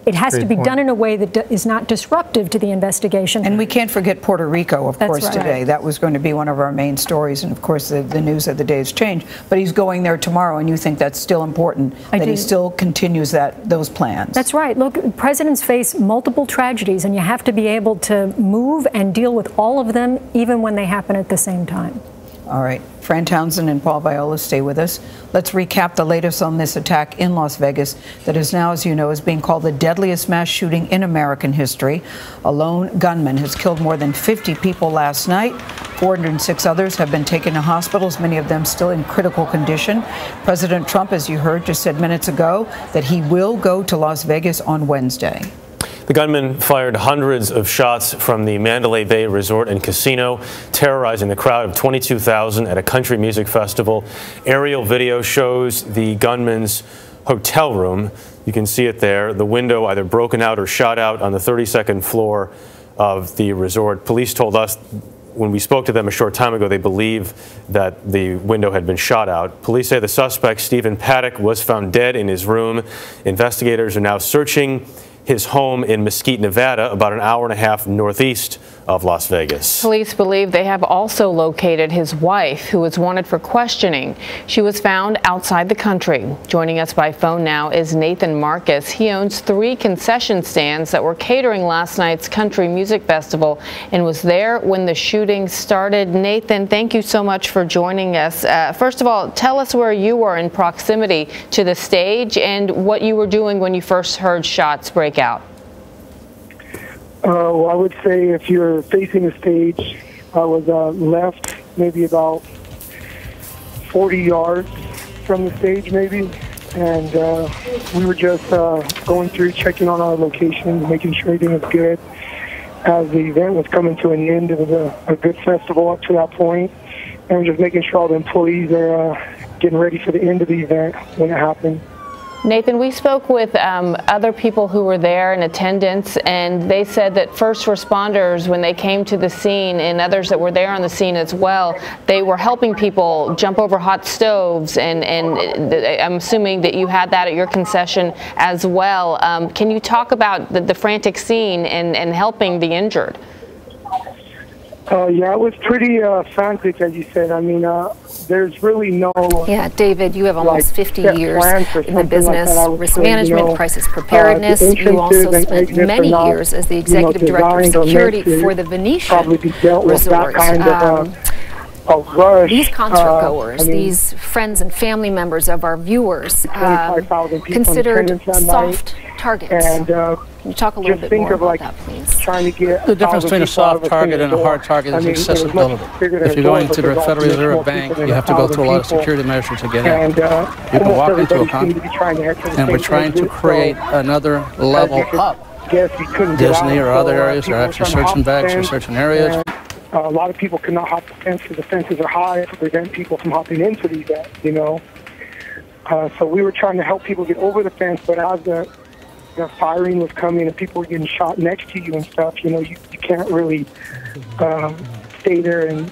it has to be done in a way that is not disruptive to the investigation. And we can't forget Puerto Rico, of course, today. That was going to be one of our main stories. And of course, the news of the day has changed, but he's going there tomorrow, and you think that's still important, that he still continues those plans. That's right. Look, presidents face multiple tragedies, and you have to be able to move and deal with all of them, even when they happen at the same time. All right. Fran Townsend and Paul Viola, stay with us. Let's recap the latest on this attack in Las Vegas that is now, as you know, is being called the deadliest mass shooting in American history. A lone gunman has killed more than 50 people last night. 406 others have been taken to hospitals, many of them still in critical condition. President Trump, as you heard, just said minutes ago that he will go to Las Vegas on Wednesday. The gunman fired hundreds of shots from the Mandalay Bay Resort and Casino, terrorizing the crowd of 22,000 at a country music festival. Aerial video shows the gunman's hotel room. You can see it there. The window either broken out or shot out on the 32nd floor of the resort. Police told us when we spoke to them a short time ago, they believe that the window had been shot out. Police say the suspect, Stephen Paddock, was found dead in his room. Investigators are now searching his home in Mesquite, Nevada, about an hour and a half northeast of Las Vegas. Police believe they have also located his wife, who was wanted for questioning. She was found outside the country. Joining us by phone now is Nathan Marcus. He owns 3 concession stands that were catering last night's country music festival and was there when the shooting started. Nathan, thank you so much for joining us. First of all, tell us where you were in proximity to the stage and what you were doing when you first heard shots break out. Well, I would say if you're facing the stage, I was left maybe about 40 yards from the stage, maybe. And we were just going through, checking on our location, making sure everything was good. As the event was coming to an end, it was a good festival up to that point. And we're just making sure all the employees are getting ready for the end of the event when it happened. Nathan, we spoke with other people who were there in attendance, and they said that first responders, when they came to the scene, and others that were there on the scene as well, they were helping people jump over hot stoves, and I'm assuming that you had that at your concession as well. Can you talk about the frantic scene and helping the injured? Yeah, it was pretty frantic, as you said. I mean, there's really no... Yeah, David, you have almost 50 years in the business, risk say, management, crisis preparedness. You also spent many years as the executive director of security for the Venetian Resort. These concert goers, these friends and family members of our viewers, considered soft targets. Can you talk a little bit more about that, please? The difference between a soft target and a hard target is accessibility. If you're going to the Federal Reserve Bank, you have to go through a lot of security measures to get in. You can walk into a concert, and we're trying to create another level up. Disney or other areas are actually searching bags or searching areas. A lot of people cannot hop the fence because the fences are high to prevent people from hopping into the event, you know. So we were trying to help people get over the fence, but as the firing was coming and people were getting shot next to you and stuff, you know, you can't really stay there and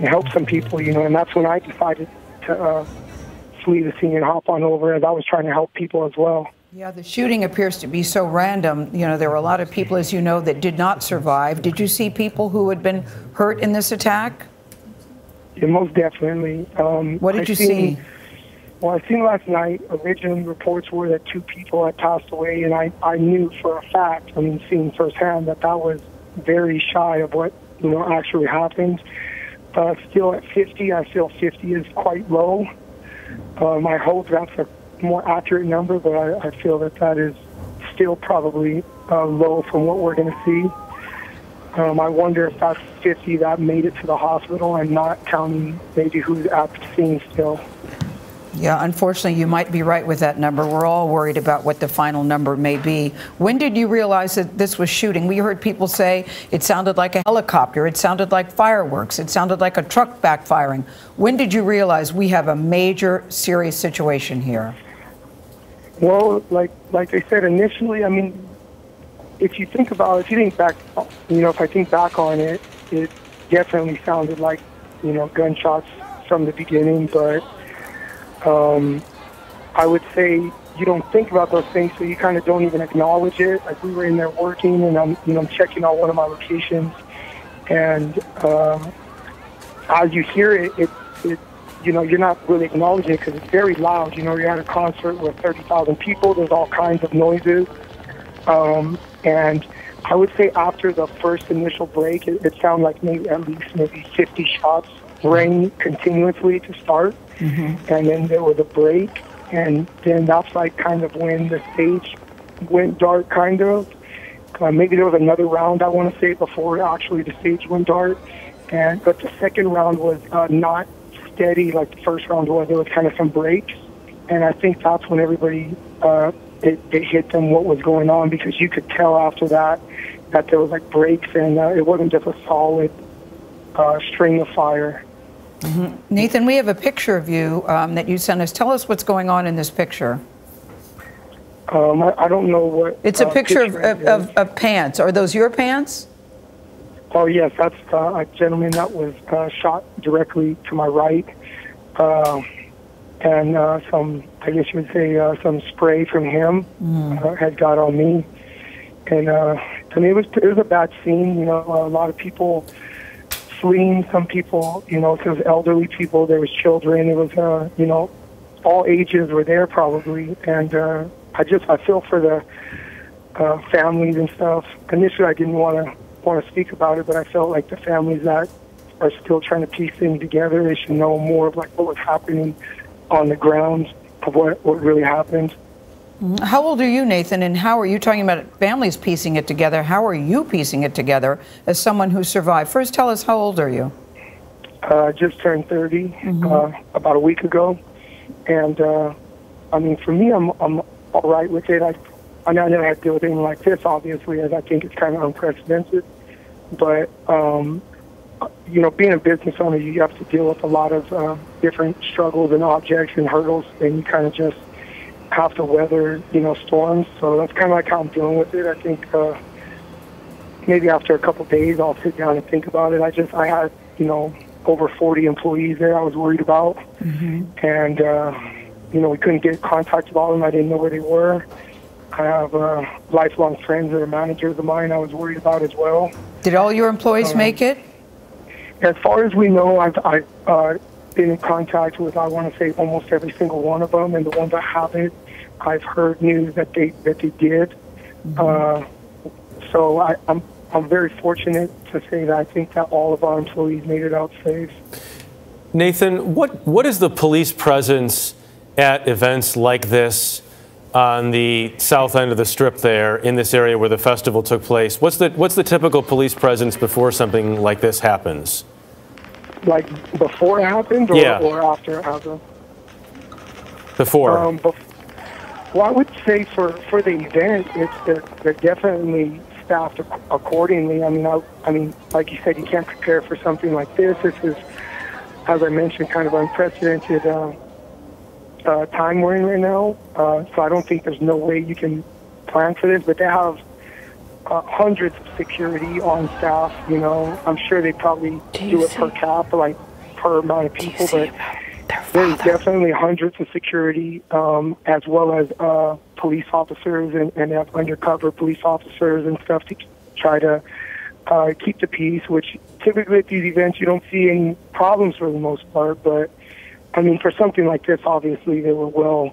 help some people, you know, and that's when I decided to flee the scene and hop on over, as I was trying to help people as well. Yeah, the shooting appears to be so random. You know, there were a lot of people, as you know, that did not survive. Did you see people who had been hurt in this attack? Yeah, most definitely. What did you see? Well, I seen last night, originally reports were that 2 people had passed away, and I knew for a fact, I mean, seeing firsthand, that was very shy of what, you know, actually happened. Still at 50, I feel 50 is quite low. I hope that's a more accurate number, but I feel that is still probably low from what we're going to see. I wonder if that's 50 that made it to the hospital and not counting maybe who's at the scene still. Yeah, unfortunately, you might be right with that number. We're all worried about what the final number may be. When did you realize that this was shooting? We heard people say it sounded like a helicopter, it sounded like fireworks, it sounded like a truck backfiring. When did you realize we have a major, serious situation here? Well, like I said initially, I mean, if you think back, you know, if I think back on it, it definitely sounded like, you know, gunshots from the beginning, but I would say you don't think about those things, so you kind of don't even acknowledge it. Like, we were in there working, and I'm checking out one of my locations, and as you hear it, you know, you're not really acknowledging it because it's very loud. You know, you're at a concert with 30,000 people. There's all kinds of noises, and I would say after the first initial break, it sounded like at least 50 shots rang continuously to start. Mm-hmm. And then there was a break, and then that's like kind of when the stage went dark, kind of. Maybe there was another round, I want to say, before actually the stage went dark. But the second round was not steady like the first round was. There was kind of some breaks, and I think that's when everybody, it hit them what was going on, because you could tell after that there was like breaks, and it wasn't just a solid string of fire. Mm-hmm. Nathan, we have a picture of you that you sent us. Tell us what's going on in this picture. I don't know what... It's a picture of pants. Are those your pants? Oh, yes. That's a gentleman that was shot directly to my right. And some, I guess you would say, some spray from him had got on me. And I mean, it was a bad scene. You know, a lot of people fleeing. Some people, you know, there was elderly people, there was children. It was, you know, all ages were there probably. And I feel for the families and stuff. Initially, I didn't want to speak about it, but I felt like the families that are still trying to piece things together, they should know more of like what was happening on the ground of what really happened. How old are you, Nathan, and how are you talking about families piecing it together? How are you piecing it together as someone who survived? First, tell us, how old are you? Just turned 30 about a week ago. And, I mean, for me, I'm all right with it. I never had to deal with anything like this, obviously, as I think it's kind of unprecedented. But, you know, being a business owner, you have to deal with a lot of different struggles and objects and hurdles, and you kind of just have to weather, you know, storms. So that's kind of like how I'm dealing with it. I think maybe after a couple of days, I'll sit down and think about it. I had, you know, over 40 employees there I was worried about. And, you know, we couldn't get in contact with all of them. I didn't know where they were. I have lifelong friends that are managers of mine I was worried about as well. Did all your employees make it? As far as we know, I've been in contact with, I want to say, almost every single one of them. And the ones that haven't, I've heard news that they did. So I'm very fortunate to say that I think that all of our employees made it out safe. Nathan, what is the police presence at events like this on the south end of the Strip there, in this area where the festival took place? What's the typical police presence before something like this happens? Like before it happened, or, yeah, or after it happened? Before. Well, I would say for the event, they're definitely staffed accordingly. I mean, like you said, you can't prepare for something like this. This is, as I mentioned, kind of unprecedented time we're in right now. So I don't think there's no way you can plan for this. But they have hundreds of security on staff. You know, I'm sure they probably do it per cap, like per amount of people. But there's definitely hundreds of security, as well as police officers, and they have undercover police officers and stuff to try to keep the peace, which typically at these events you don't see any problems for the most part. But, I mean, for something like this, obviously they were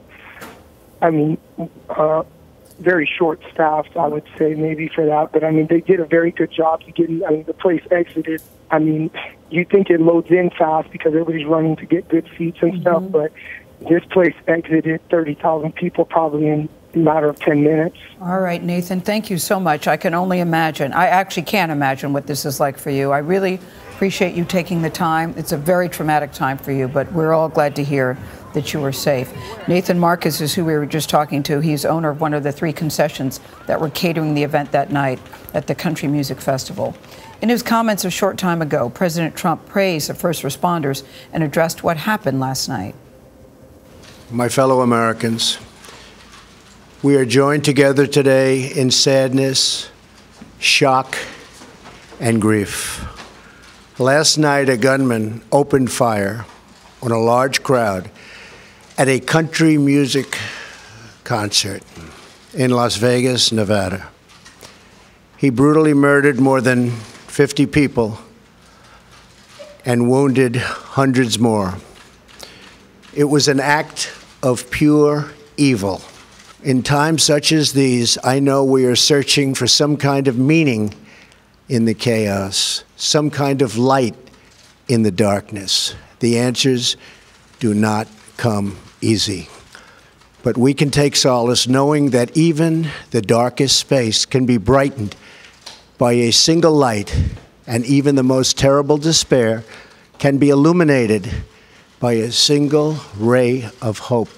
very short-staffed, I would say, maybe for that. But, I mean, they did a very good job to get, the place exited. I mean, you think it loads in fast because everybody's running to get good seats and stuff, but this place exited 30,000 people probably in a matter of 10 minutes. All right, Nathan, thank you so much. I can only imagine. I actually can't imagine what this is like for you. I really appreciate you taking the time. It's a very traumatic time for you, but we're all glad to hear that you were safe. Nathan Marcus is who we were just talking to. He's owner of one of the 3 concessions that were catering the event that night at the Country Music Festival. In his comments a short time ago, President Trump praised the first responders and addressed what happened last night. My fellow Americans, we are joined together today in sadness, shock, and grief. Last night, a gunman opened fire on a large crowd at a country music concert in Las Vegas, Nevada. He brutally murdered more than 50 people and wounded hundreds more. It was an act of pure evil. In times such as these, I know we are searching for some kind of meaning in the chaos, some kind of light in the darkness. The answers do not come easy. But we can take solace knowing that even the darkest space can be brightened by a single light, and even the most terrible despair can be illuminated by a single ray of hope.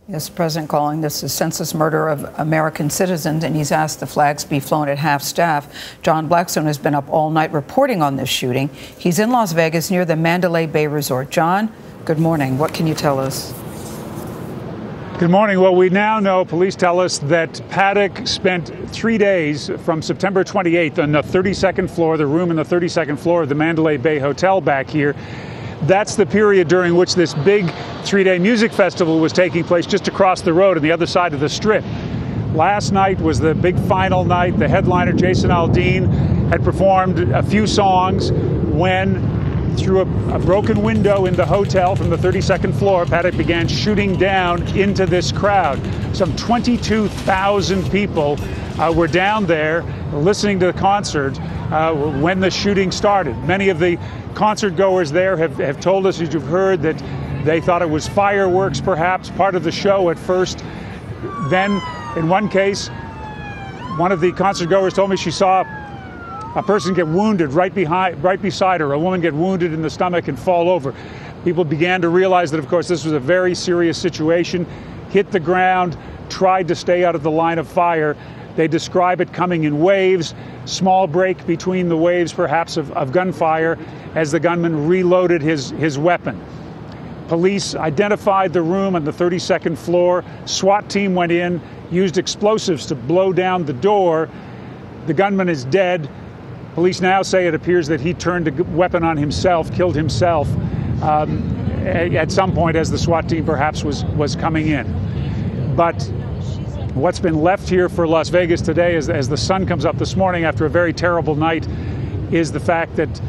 Yes, President calling this a senseless murder of American citizens, and he's asked the flags be flown at half-staff. John Blackstone has been up all night reporting on this shooting. He's in Las Vegas near the Mandalay Bay Resort. John, good morning. What can you tell us? Good morning. Well, we now know, police tell us, that Paddock spent 3 days from September 28th on the 32nd floor, the room in the 32nd floor of the Mandalay Bay Hotel back here. That's the period during which this big 3-day music festival was taking place just across the road on the other side of the Strip. Last night was the big final night. The headliner, Jason Aldean, had performed a few songs when, through a broken window in the hotel from the 32nd floor, Paddock began shooting down into this crowd. Some 22,000 people were down there listening to the concert when the shooting started. Many of the concert goers there have told us, as you've heard, that they thought it was fireworks, perhaps, part of the show at first. Then, in one case, one of the concert goers told me she saw a person get wounded right beside her, a woman get wounded in the stomach and fall over. People began to realize that, of course, this was a very serious situation, hit the ground, tried to stay out of the line of fire. They describe it coming in waves, small break between the waves, perhaps, of gunfire as the gunman reloaded his weapon. Police identified the room on the 32nd floor. SWAT team went in, used explosives to blow down the door. The gunman is dead. Police now say it appears that he turned a weapon on himself, killed himself at some point as the SWAT team perhaps was coming in. But what's been left here for Las Vegas today, as the sun comes up this morning after a very terrible night, is the fact that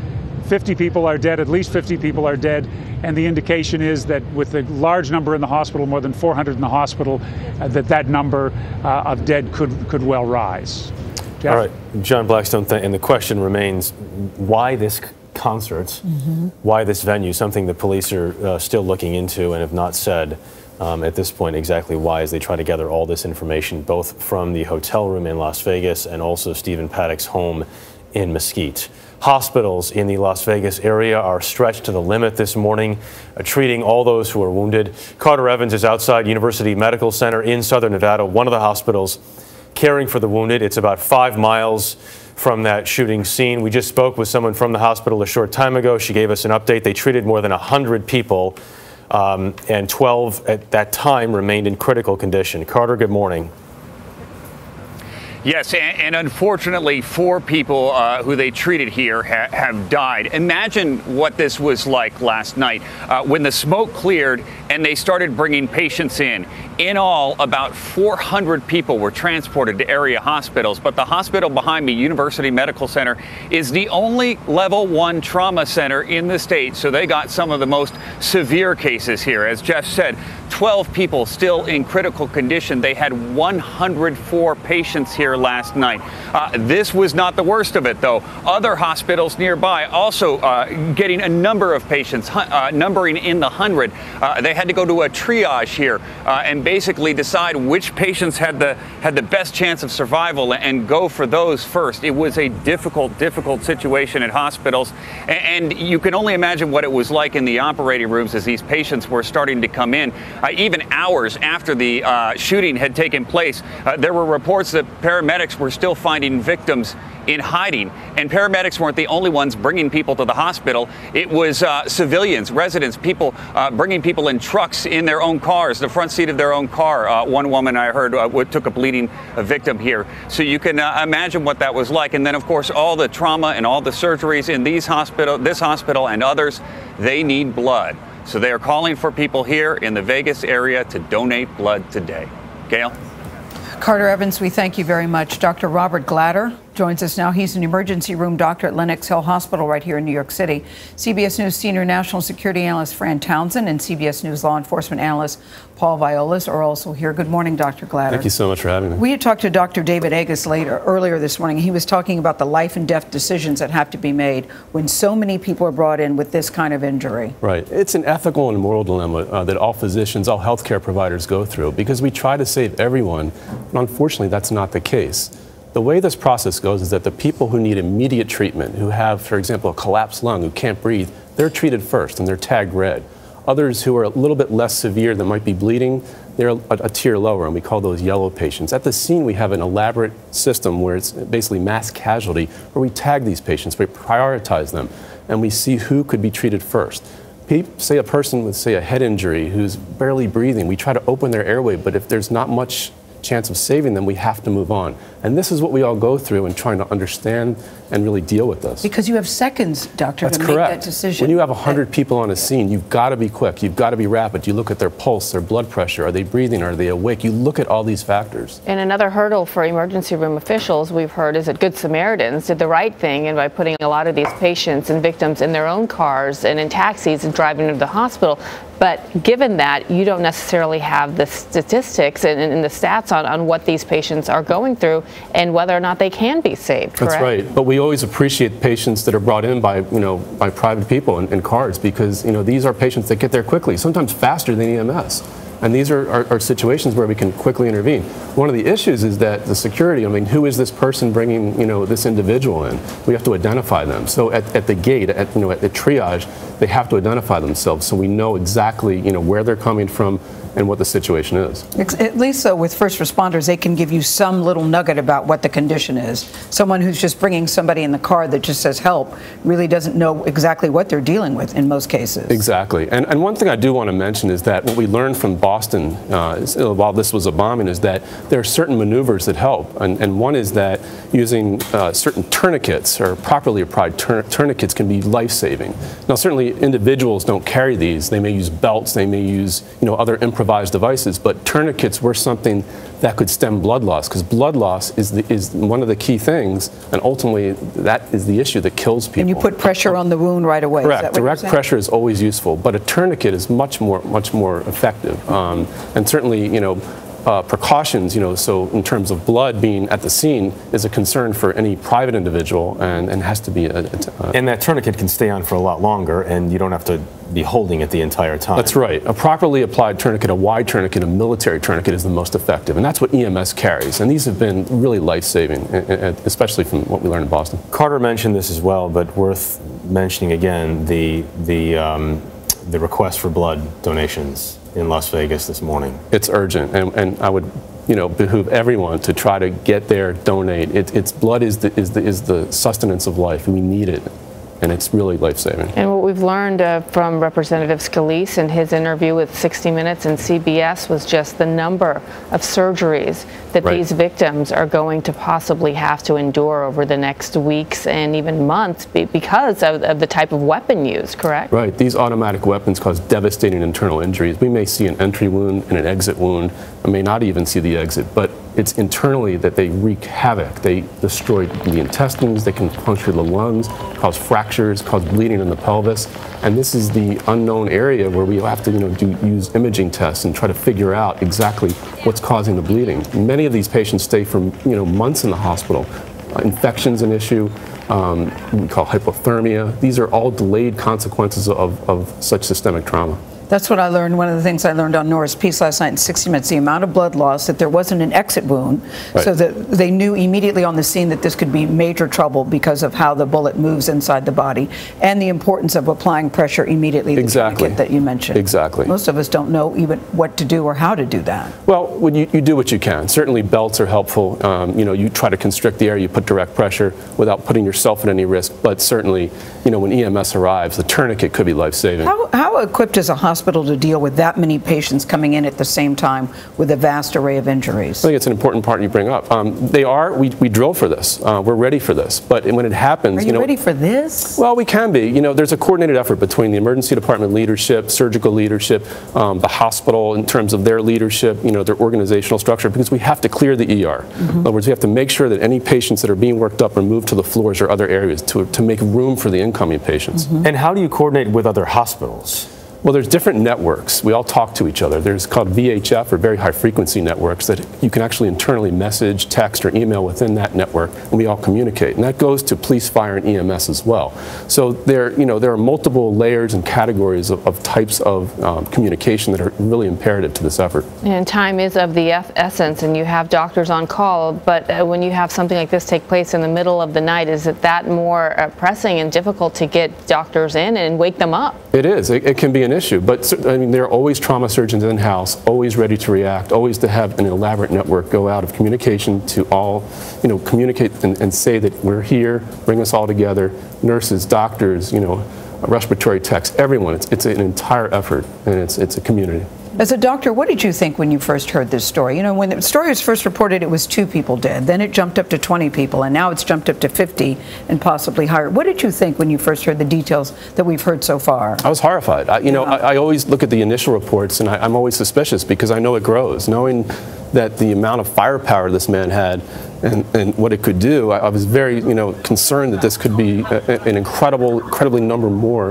50 people are dead, at least 50 people are dead, and the indication is that with the large number in the hospital, more than 400 in the hospital, that number of dead could well rise. Jeff? All right, John Blackstone, and the question remains, why this concert, why this venue, something the police are still looking into and have not said at this point exactly why, as they try to gather all this information, both from the hotel room in Las Vegas and also Stephen Paddock's home in Mesquite. Hospitals in the Las Vegas area are stretched to the limit this morning, treating all those who are wounded. Carter Evans is outside University Medical Center in Southern Nevada, one of the hospitals caring for the wounded. It's about 5 miles from that shooting scene. We just spoke with someone from the hospital a short time ago. She gave us an update. They treated more than 100 people, and 12 at that time remained in critical condition. Carter, good morning. Yes, and unfortunately, 4 people who they treated here have died. Imagine what this was like last night when the smoke cleared and they started bringing patients in. In all, about 400 people were transported to area hospitals, but the hospital behind me, University Medical Center, is the only level 1 trauma center in the state, so they got some of the most severe cases here. As Jeff said, 12 people still in critical condition. They had 104 patients here last night. This was not the worst of it, though. Other hospitals nearby also getting a number of patients, numbering in the 100. They had to go to a triage here and basically decide which patients had the best chance of survival and go for those first. It was a difficult situation at hospitals, and you can only imagine what it was like in the operating rooms as these patients were starting to come in. Even hours after the shooting had taken place, there were reports that paramedics were still finding victims in hiding. And paramedics weren't the only ones bringing people to the hospital. It was civilians, residents, people bringing people in trucks in their own cars, the front seat of their own car. One woman I heard took a bleeding victim here. So you can imagine what that was like. And then, of course, all the trauma and all the surgeries in this hospital and others, they need blood. So they are calling for people here in the Vegas area to donate blood today. Gail? Carter Evans, we thank you very much. Dr. Robert Glatter joins us now. He's an emergency room doctor at Lenox Hill Hospital right here in New York City. CBS News senior national security analyst Fran Townsend and CBS News law enforcement analyst Paul Violas are also here. Good morning, Dr. Glatter. Thank you so much for having me. We had talked to Dr. David Agus earlier this morning. He was talking about the life and death decisions that have to be made when so many people are brought in with this kind of injury. Right. It's an ethical and moral dilemma that all physicians, all healthcare providers go through because we try to save everyone, but unfortunately that's not the case. The way this process goes is that the people who need immediate treatment, who have, for example, a collapsed lung, who can't breathe, they're treated first and they're tagged red. Others who are a little bit less severe that might be bleeding, they're a tier lower, and we call those yellow patients. At the scene, we have an elaborate system where it's basically mass casualty, where we tag these patients, we prioritize them, and we see who could be treated first. Say a person with, say, a head injury who's barely breathing, we try to open their airway, but if there's not much chance of saving them, we have to move on. And this is what we all go through in trying to understand and really deal with this. Because you have seconds, doctor, to make that decision. When you have 100 people on a scene, you've got to be quick. You've got to be rapid. You look at their pulse, their blood pressure. Are they breathing? Are they awake? You look at all these factors. And another hurdle for emergency room officials, we've heard, is that Good Samaritans did the right thing and by putting a lot of these patients and victims in their own cars and in taxis and driving them to the hospital. But given that, you don't necessarily have the statistics and the stats on what these patients are going through and whether or not they can be saved, correct? That's right. But we always appreciate patients that are brought in by, by private people in cars because, these are patients that get there quickly, sometimes faster than EMS. And these are situations where we can quickly intervene. One of the issues is that the security, I mean, who is this person bringing, this individual in? We have to identify them. So at the gate, at triage, they have to identify themselves so we know exactly, where they're coming from and what the situation is. At least with first responders, they can give you some little nugget about what the condition is. Someone who's just bringing somebody in the car that just says help really doesn't know exactly what they're dealing with in most cases. Exactly. And one thing I do want to mention is that what we learned from Boston while this was a bombing is that there are certain maneuvers that help. And one is that using certain tourniquets or properly applied tourniquets can be life-saving. Now certainly individuals don't carry these. They may use belts, they may use other improvised devices, but tourniquets were something that could stem blood loss, because blood loss is one of the key things, and ultimately that is the issue that kills people. And you put pressure on the wound right away. Correct. Direct pressure is always useful, but a tourniquet is much more effective. And certainly, precautions, so in terms of blood being at the scene is a concern for any private individual and has to be and that tourniquet can stay on for a lot longer and you don't have to be holding it the entire time. That's right. A properly applied tourniquet, a wide tourniquet, a military tourniquet is the most effective, and that's what EMS carries. And these have been really life-saving, especially from what we learned in Boston. Carter mentioned this as well, but worth mentioning again, the request for blood donations in Las Vegas this morning. It's urgent, and I would behoove everyone to try to get there, donate. It's blood is the sustenance of life. We need it, and it's really life-saving. And what we've learned from Representative Scalise in his interview with 60 Minutes and CBS was just the number of surgeries that these victims are going to possibly have to endure over the next weeks and even months because of the type of weapon used, correct? Right. These automatic weapons cause devastating internal injuries. We may see an entry wound and an exit wound. I may not even see the exit, but it's internally that they wreak havoc. They destroy the intestines, they can puncture the lungs, cause fractures, cause bleeding in the pelvis. And this is the unknown area where we have to use imaging tests and try to figure out exactly what's causing the bleeding. Many of these patients stay for months in the hospital. Infection's an issue. We call hypothermia. These are all delayed consequences of such systemic trauma. That's what I learned. One of the things I learned on Nora's piece last night in 60 Minutes, the amount of blood loss, that there wasn't an exit wound, so that they knew immediately on the scene that this could be major trouble because of how the bullet moves inside the body, and the importance of applying pressure immediately, the tourniquet that you mentioned. Exactly. Most of us don't know even what to do or how to do that. Well, when you do what you can. Certainly belts are helpful. You try to constrict the air, you put direct pressure without putting yourself at any risk, but certainly, when EMS arrives, the tourniquet could be life-saving. How equipped is a hospital to deal with that many patients coming in at the same time with a vast array of injuries? I think it's an important part you bring up. We drill for this. We're ready for this. But when it happens... Are you ready for this? Well, we can be. There's a coordinated effort between the emergency department leadership, surgical leadership, the hospital in terms of their leadership, their organizational structure, because we have to clear the ER. In other words, we have to make sure that any patients that are being worked up are moved to the floors or other areas to make room for the incoming patients. And how do you coordinate with other hospitals? Well, there's different networks. We all talk to each other. There's called VHF, or very high frequency networks, that you can actually internally message, text, or email within that network, and we all communicate. And that goes to police, fire, and EMS as well. So there are multiple layers and categories of types of communication that are really imperative to this effort. And time is of the essence, and you have doctors on call, but when you have something like this take place in the middle of the night, is it that more pressing and difficult to get doctors in and wake them up? It is. It can be an issue, but I mean, there are always trauma surgeons in-house, always ready to react, always to have an elaborate network go out of communication to all, communicate and say that we're here, bring us all together, nurses, doctors, respiratory techs, everyone. It's an entire effort, and it's a community. As a doctor, what did you think when you first heard this story? When the story was first reported, it was 2 people dead. Then it jumped up to 20 people, and now it's jumped up to 50 and possibly higher. What did you think when you first heard the details that we've heard so far? I was horrified. I always look at the initial reports, and I'm always suspicious because I know it grows. Knowing that the amount of firepower this man had and what it could do, I was very, concerned that this could be an incredibly number more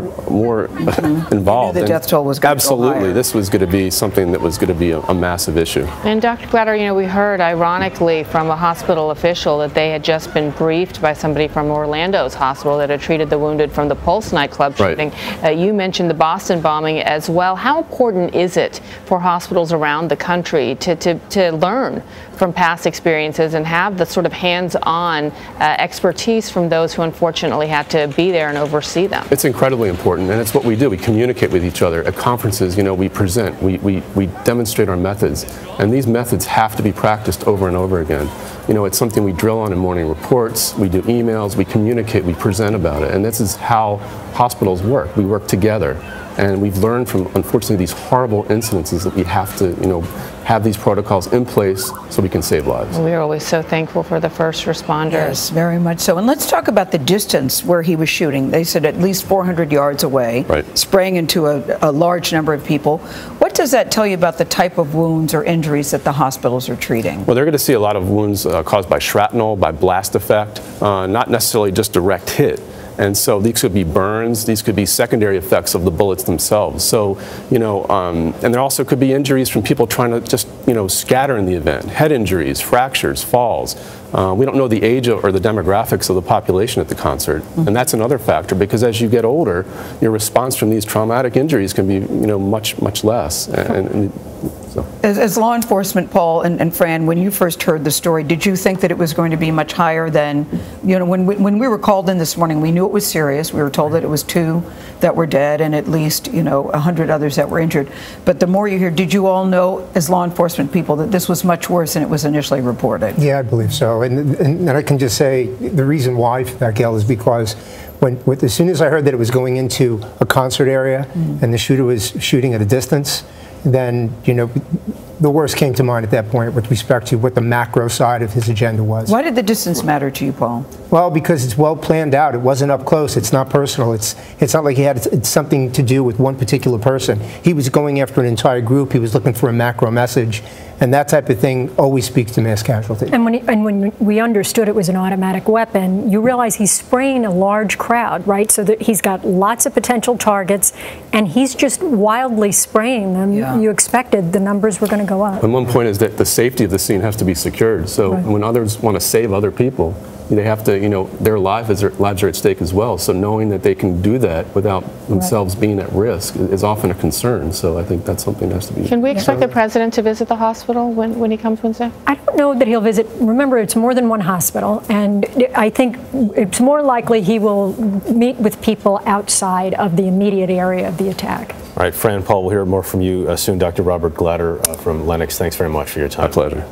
involved. The death toll was going to go higher. Absolutely, this was going to be something that was going to be a massive issue. And Dr. Glatter, we heard ironically from a hospital official that they had just been briefed by somebody from Orlando's hospital that had treated the wounded from the Pulse nightclub shooting. Right. You mentioned the Boston bombing as well. How important is it for hospitals around the country to learn from past experiences and have the sort of hands-on expertise from those who unfortunately had to be there and oversee them? It's incredibly important, and it's what we do. We communicate with each other. At conferences, we present, we demonstrate our methods, and these methods have to be practiced over and over again. It's something we drill on in morning reports, we do emails, we communicate, we present about it, and this is how hospitals work. We work together. And we've learned from, unfortunately, these horrible incidences that we have to, have these protocols in place so we can save lives. We are always so thankful for the first responders. Yes, very much so. And let's talk about the distance where he was shooting. They said at least 400 yards away, right, spraying into a large number of people. What does that tell you about the type of wounds or injuries that the hospitals are treating? Well, they're going to see a lot of wounds caused by shrapnel, by blast effect, not necessarily just direct hit. And so these could be burns, these could be secondary effects of the bullets themselves. So, and there also could be injuries from people trying to just, scatter in the event. Head injuries, fractures, falls. We don't know the age or the demographics of the population at the concert. Mm-hmm. And that's another factor, because as you get older, your response from these traumatic injuries can be, much less. So. As law enforcement, Paul and Fran, when you first heard the story, did you think that it was going to be much higher than, when we were called in this morning, we knew it was serious. We were told that it was 2 that were dead and at least, 100 others that were injured. But the more you hear, did you all know as law enforcement people that this was much worse than it was initially reported? Yeah, I believe so. And I can just say the reason why for that, Gail, is because as soon as I heard that it was going into a concert area and the shooter was shooting at a distance, then, the worst came to mind at that point with respect to what the macro side of his agenda was. Why did the distance matter to you, Paul? Well, because it's well planned out. It wasn't up close. It's not personal. It's not like he had something to do with one particular person. He was going after an entire group. He was looking for a macro message. And that type of thing always speaks to mass casualty. And when we understood it was an automatic weapon, you realize he's spraying a large crowd, right? So that he's got lots of potential targets, and he's just wildly spraying them. Yeah. You expected the numbers were going to go up. And one point is that the safety of the scene has to be secured. So when others want to save other people, they have to, their lives are at stake as well. So knowing that they can do that without themselves being at risk is often a concern. So I think that's something that has to be. Can we expect the president to visit the hospital when he comes Wednesday? I don't know that he'll visit. Remember, it's more than one hospital, and I think it's more likely he will meet with people outside of the immediate area of the attack. All right, Fran, Paul, we'll hear more from you soon. Dr. Robert Glatter from Lennox, thanks very much for your time. My pleasure.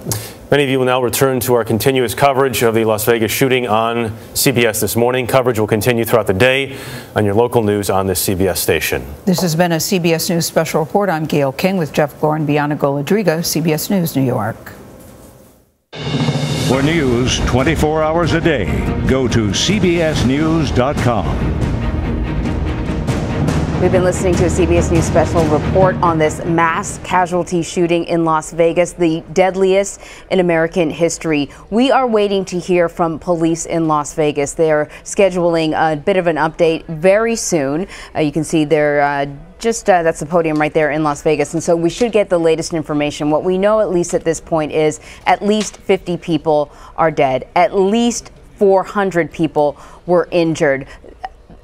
Many of you will now return to our continuous coverage of the Las Vegas shooting on CBS This Morning. Coverage will continue throughout the day on your local news on this CBS station. This has been a CBS News Special Report. I'm Gail King with Jeff Glor and Bianna Golodryga, CBS News, New York. For news 24 hours a day, go to CBSNews.com. We've been listening to a CBS News special report on this mass casualty shooting in Las Vegas, the deadliest in American history. We are waiting to hear from police in Las Vegas. They're scheduling a bit of an update very soon. You can see they're that's the podium right there in Las Vegas. And so we should get the latest information. What we know, at least at this point, is at least 50 people are dead. At least 400 people were injured.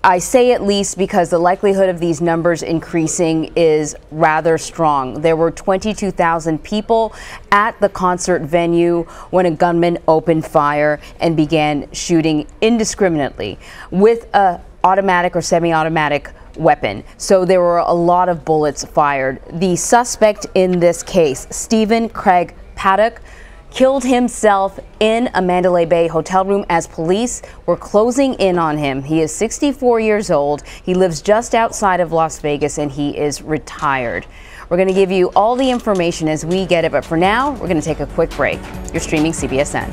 I say at least because the likelihood of these numbers increasing is rather strong. There were 22,000 people at the concert venue when a gunman opened fire and began shooting indiscriminately with an automatic or semi-automatic weapon. So there were a lot of bullets fired. The suspect in this case, Stephen Craig Paddock, killed himself in a Mandalay Bay hotel room as police were closing in on him. He is 64 years old. He lives just outside of Las Vegas and he is retired. We're going to give you all the information as we get it, but for now, we're going to take a quick break. You're streaming CBSN.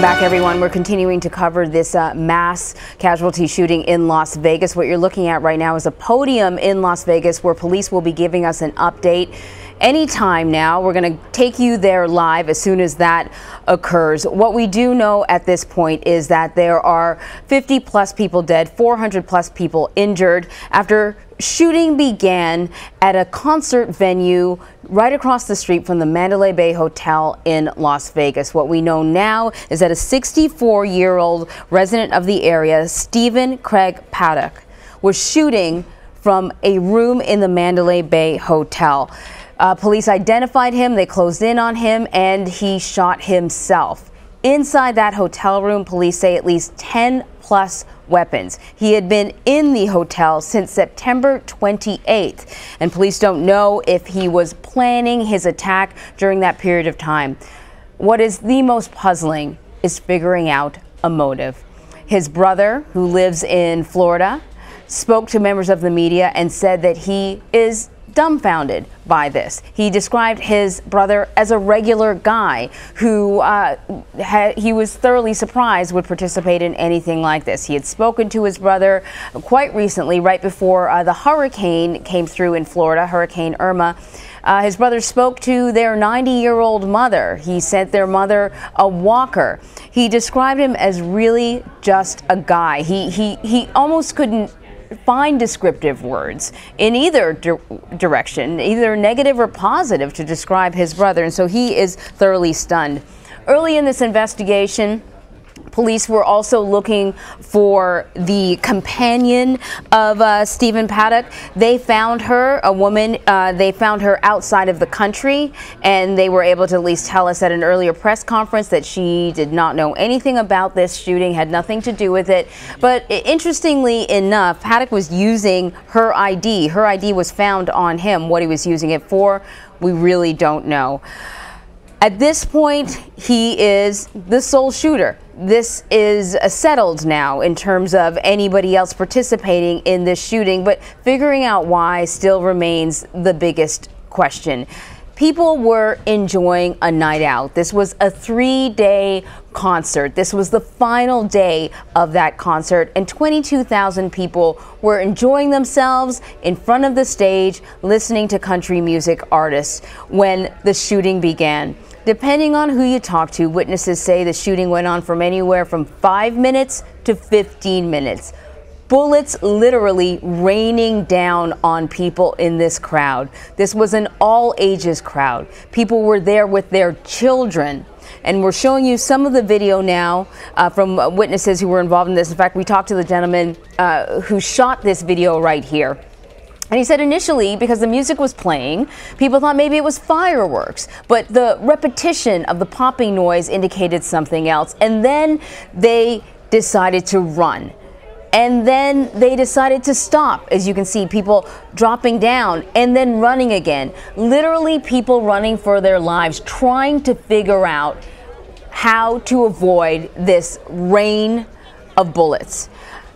Welcome back, everyone. We're continuing to cover this mass casualty shooting in Las Vegas. What you're looking at right now is a podium in Las Vegas where police will be giving us an update anytime now. We're going to take you there live as soon as that occurs. What we do know at this point is that there are 50 plus people dead, 400 plus people injured after shooting began at a concert venue right across the street from the Mandalay Bay Hotel in Las Vegas. What we know now is that a 64-year-old resident of the area, Stephen Craig Paddock, was shooting from a room in the Mandalay Bay Hotel. Police identified him, they closed in on him, and he shot himself. Inside that hotel room, police say at least 10 plus weapons. He had been in the hotel since September 28th, and police don't know if he was planning his attack during that period of time. What is the most puzzling is figuring out a motive. His brother, who lives in Florida, spoke to members of the media and said that he is dumbfounded by this. He described his brother as a regular guy who he was thoroughly surprised would participate in anything like this. He had spoken to his brother quite recently, right before the hurricane came through in Florida, Hurricane Irma. His brother spoke to their 90-year-old mother. He sent their mother a walker. He described him as really just a guy. He almost couldn't find descriptive words in either direction, either negative or positive, to describe his brother, and so he is thoroughly stunned. Early in this investigation, police were also looking for the companion of Stephen Paddock. They found her, a woman, they found her outside of the country, and they were able to at least tell us at an earlier press conference that she did not know anything about this shooting, had nothing to do with it. But interestingly enough, Paddock was using her ID. Her ID was found on him. What he was using it for, we really don't know. At this point, he is the sole shooter. This is settled now in terms of anybody else participating in this shooting, but figuring out why still remains the biggest question. People were enjoying a night out. This was a 3-day concert. This was the final day of that concert, and 22,000 people were enjoying themselves in front of the stage, listening to country music artists when the shooting began. Depending on who you talk to, witnesses say the shooting went on from anywhere from 5 minutes to 15 minutes. Bullets literally raining down on people in this crowd. This was an all-ages crowd. People were there with their children. And we're showing you some of the video now from witnesses who were involved in this. In fact, we talked to the gentleman who shot this video right here. And he said initially, because the music was playing, people thought maybe it was fireworks, but the repetition of the popping noise indicated something else. And then they decided to run. And then they decided to stop. As you can see, people dropping down and then running again. Literally people running for their lives, trying to figure out how to avoid this rain of bullets.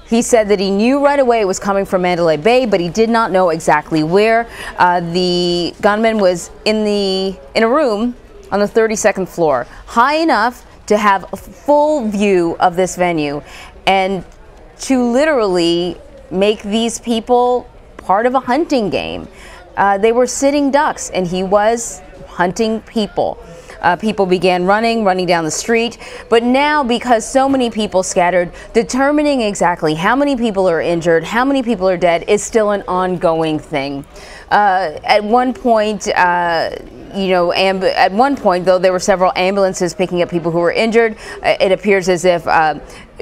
He said that he knew right away it was coming from Mandalay Bay, but he did not know exactly where. The gunman was in a room on the 32nd floor, high enough to have a full view of this venue and to literally make these people part of a hunting game. They were sitting ducks, and he was hunting people. People began running down the street. But now, because so many people scattered, determining exactly how many people are injured, how many people are dead, is still an ongoing thing. At one point, at one point, though, there were several ambulances picking up people who were injured. It appears as if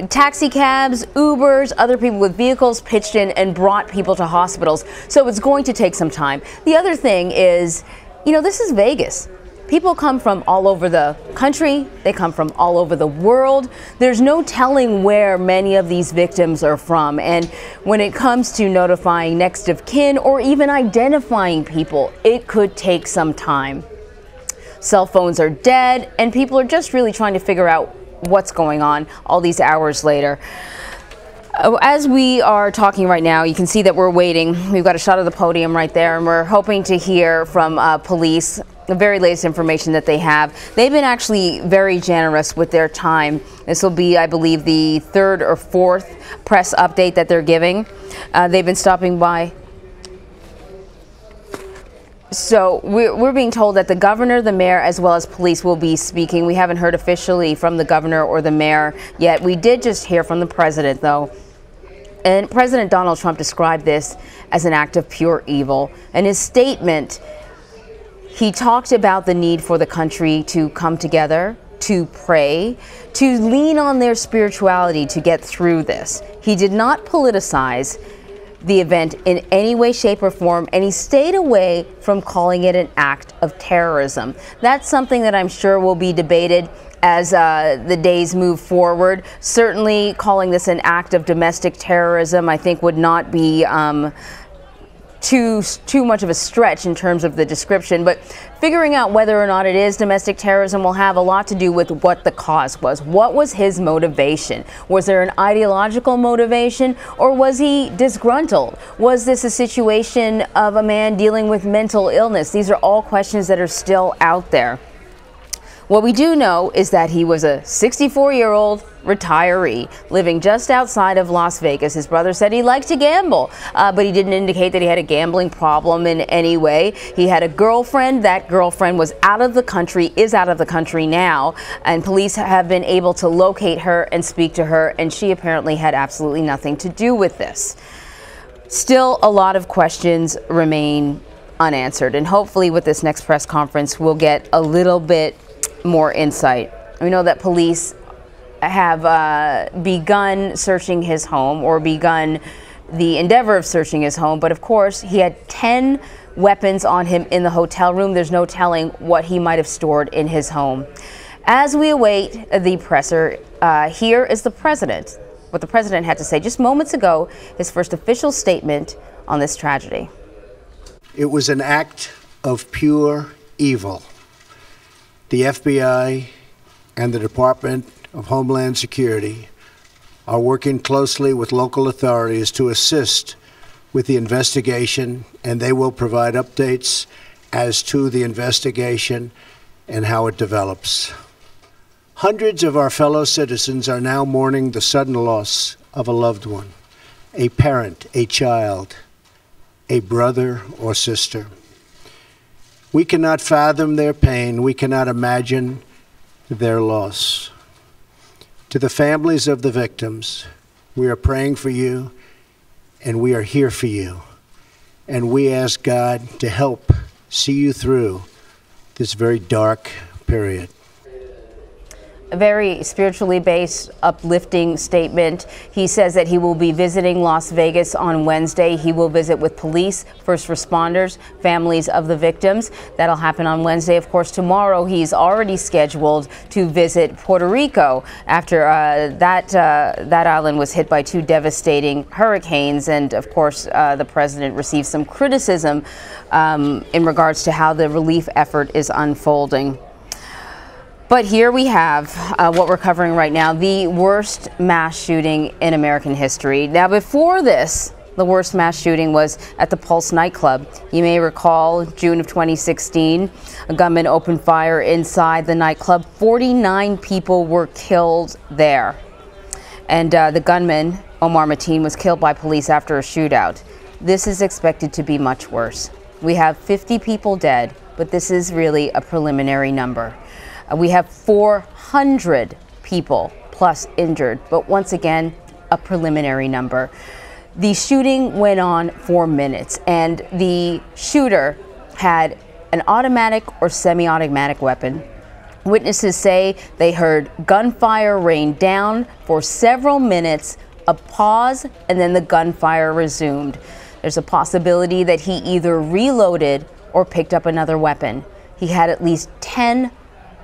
taxi cabs, Ubers, other people with vehicles pitched in and brought people to hospitals. So it's going to take some time. The other thing is, this is Vegas. People come from all over the country. They come from all over the world. There's no telling where many of these victims are from. And when it comes to notifying next of kin or even identifying people, it could take some time. Cell phones are dead, and people are just really trying to figure out what's going on all these hours later. As we are talking right now, you can see that we're waiting. We've got a shot of the podium right there, and we're hoping to hear from police the very latest information that they have. They've been actually very generous with their time. This will be, I believe, the third or fourth press update that they're giving. They've been stopping by. So we're being told that the governor, the mayor, as well as police will be speaking. We haven't heard officially from the governor or the mayor yet. We did just hear from the president, though. And President Donald Trump described this as an act of pure evil. In his statement, he talked about the need for the country to come together, to pray, to lean on their spirituality to get through this. He did not politicize the event in any way, shape, or form, and he stayed away from calling it an act of terrorism. That's something that I'm sure will be debated as the days move forward. Certainly calling this an act of domestic terrorism, I think, would not be too much of a stretch in terms of the description, but figuring out whether or not it is domestic terrorism will have a lot to do with what the cause was. What was his motivation? Was there an ideological motivation, or was he disgruntled? Was this a situation of a man dealing with mental illness? These are all questions that are still out there. What we do know is that he was a 64-year-old retiree living just outside of Las Vegas. His brother said he liked to gamble, but he didn't indicate that he had a gambling problem in any way. He had a girlfriend. That girlfriend was out of the country, is out of the country now, and police have been able to locate her and speak to her, and she apparently had absolutely nothing to do with this. Still, a lot of questions remain unanswered, and hopefully with this next press conference, we'll get a little bit more insight. We know that police have begun searching his home, or begun the endeavor of searching his home, but of course he had 10 weapons on him in the hotel room. There's no telling what he might have stored in his home. As we await the presser, here is the president, what the president had to say just moments ago, his first official statement on this tragedy. It was an act of pure evil. The FBI and the Department of Homeland Security are working closely with local authorities to assist with the investigation, and they will provide updates as to the investigation and how it develops. Hundreds of our fellow citizens are now mourning the sudden loss of a loved one, a parent, a child, a brother or sister. We cannot fathom their pain. We cannot imagine their loss. To the families of the victims, we are praying for you, and we are here for you. And we ask God to help see you through this very dark period. A very spiritually based, uplifting statement. He says that he will be visiting Las Vegas on Wednesday. He will visit with police, first responders, families of the victims. That'll happen on Wednesday. Of course, tomorrow he's already scheduled to visit Puerto Rico after that island was hit by 2 devastating hurricanes. And of course, the president received some criticism in regards to how the relief effort is unfolding. But here we have what we're covering right now, the worst mass shooting in American history. Now, before this, the worst mass shooting was at the Pulse nightclub. You may recall, June of 2016, a gunman opened fire inside the nightclub. 49 people were killed there. And the gunman, Omar Mateen, was killed by police after a shootout. This is expected to be much worse. We have 50 people dead, but this is really a preliminary number. We have 400 people plus injured, but once again, a preliminary number. The shooting went on for minutes, and the shooter had an automatic or semi-automatic weapon. Witnesses say they heard gunfire rain down for several minutes, a pause, and then the gunfire resumed. There's a possibility that he either reloaded or picked up another weapon. He had at least 10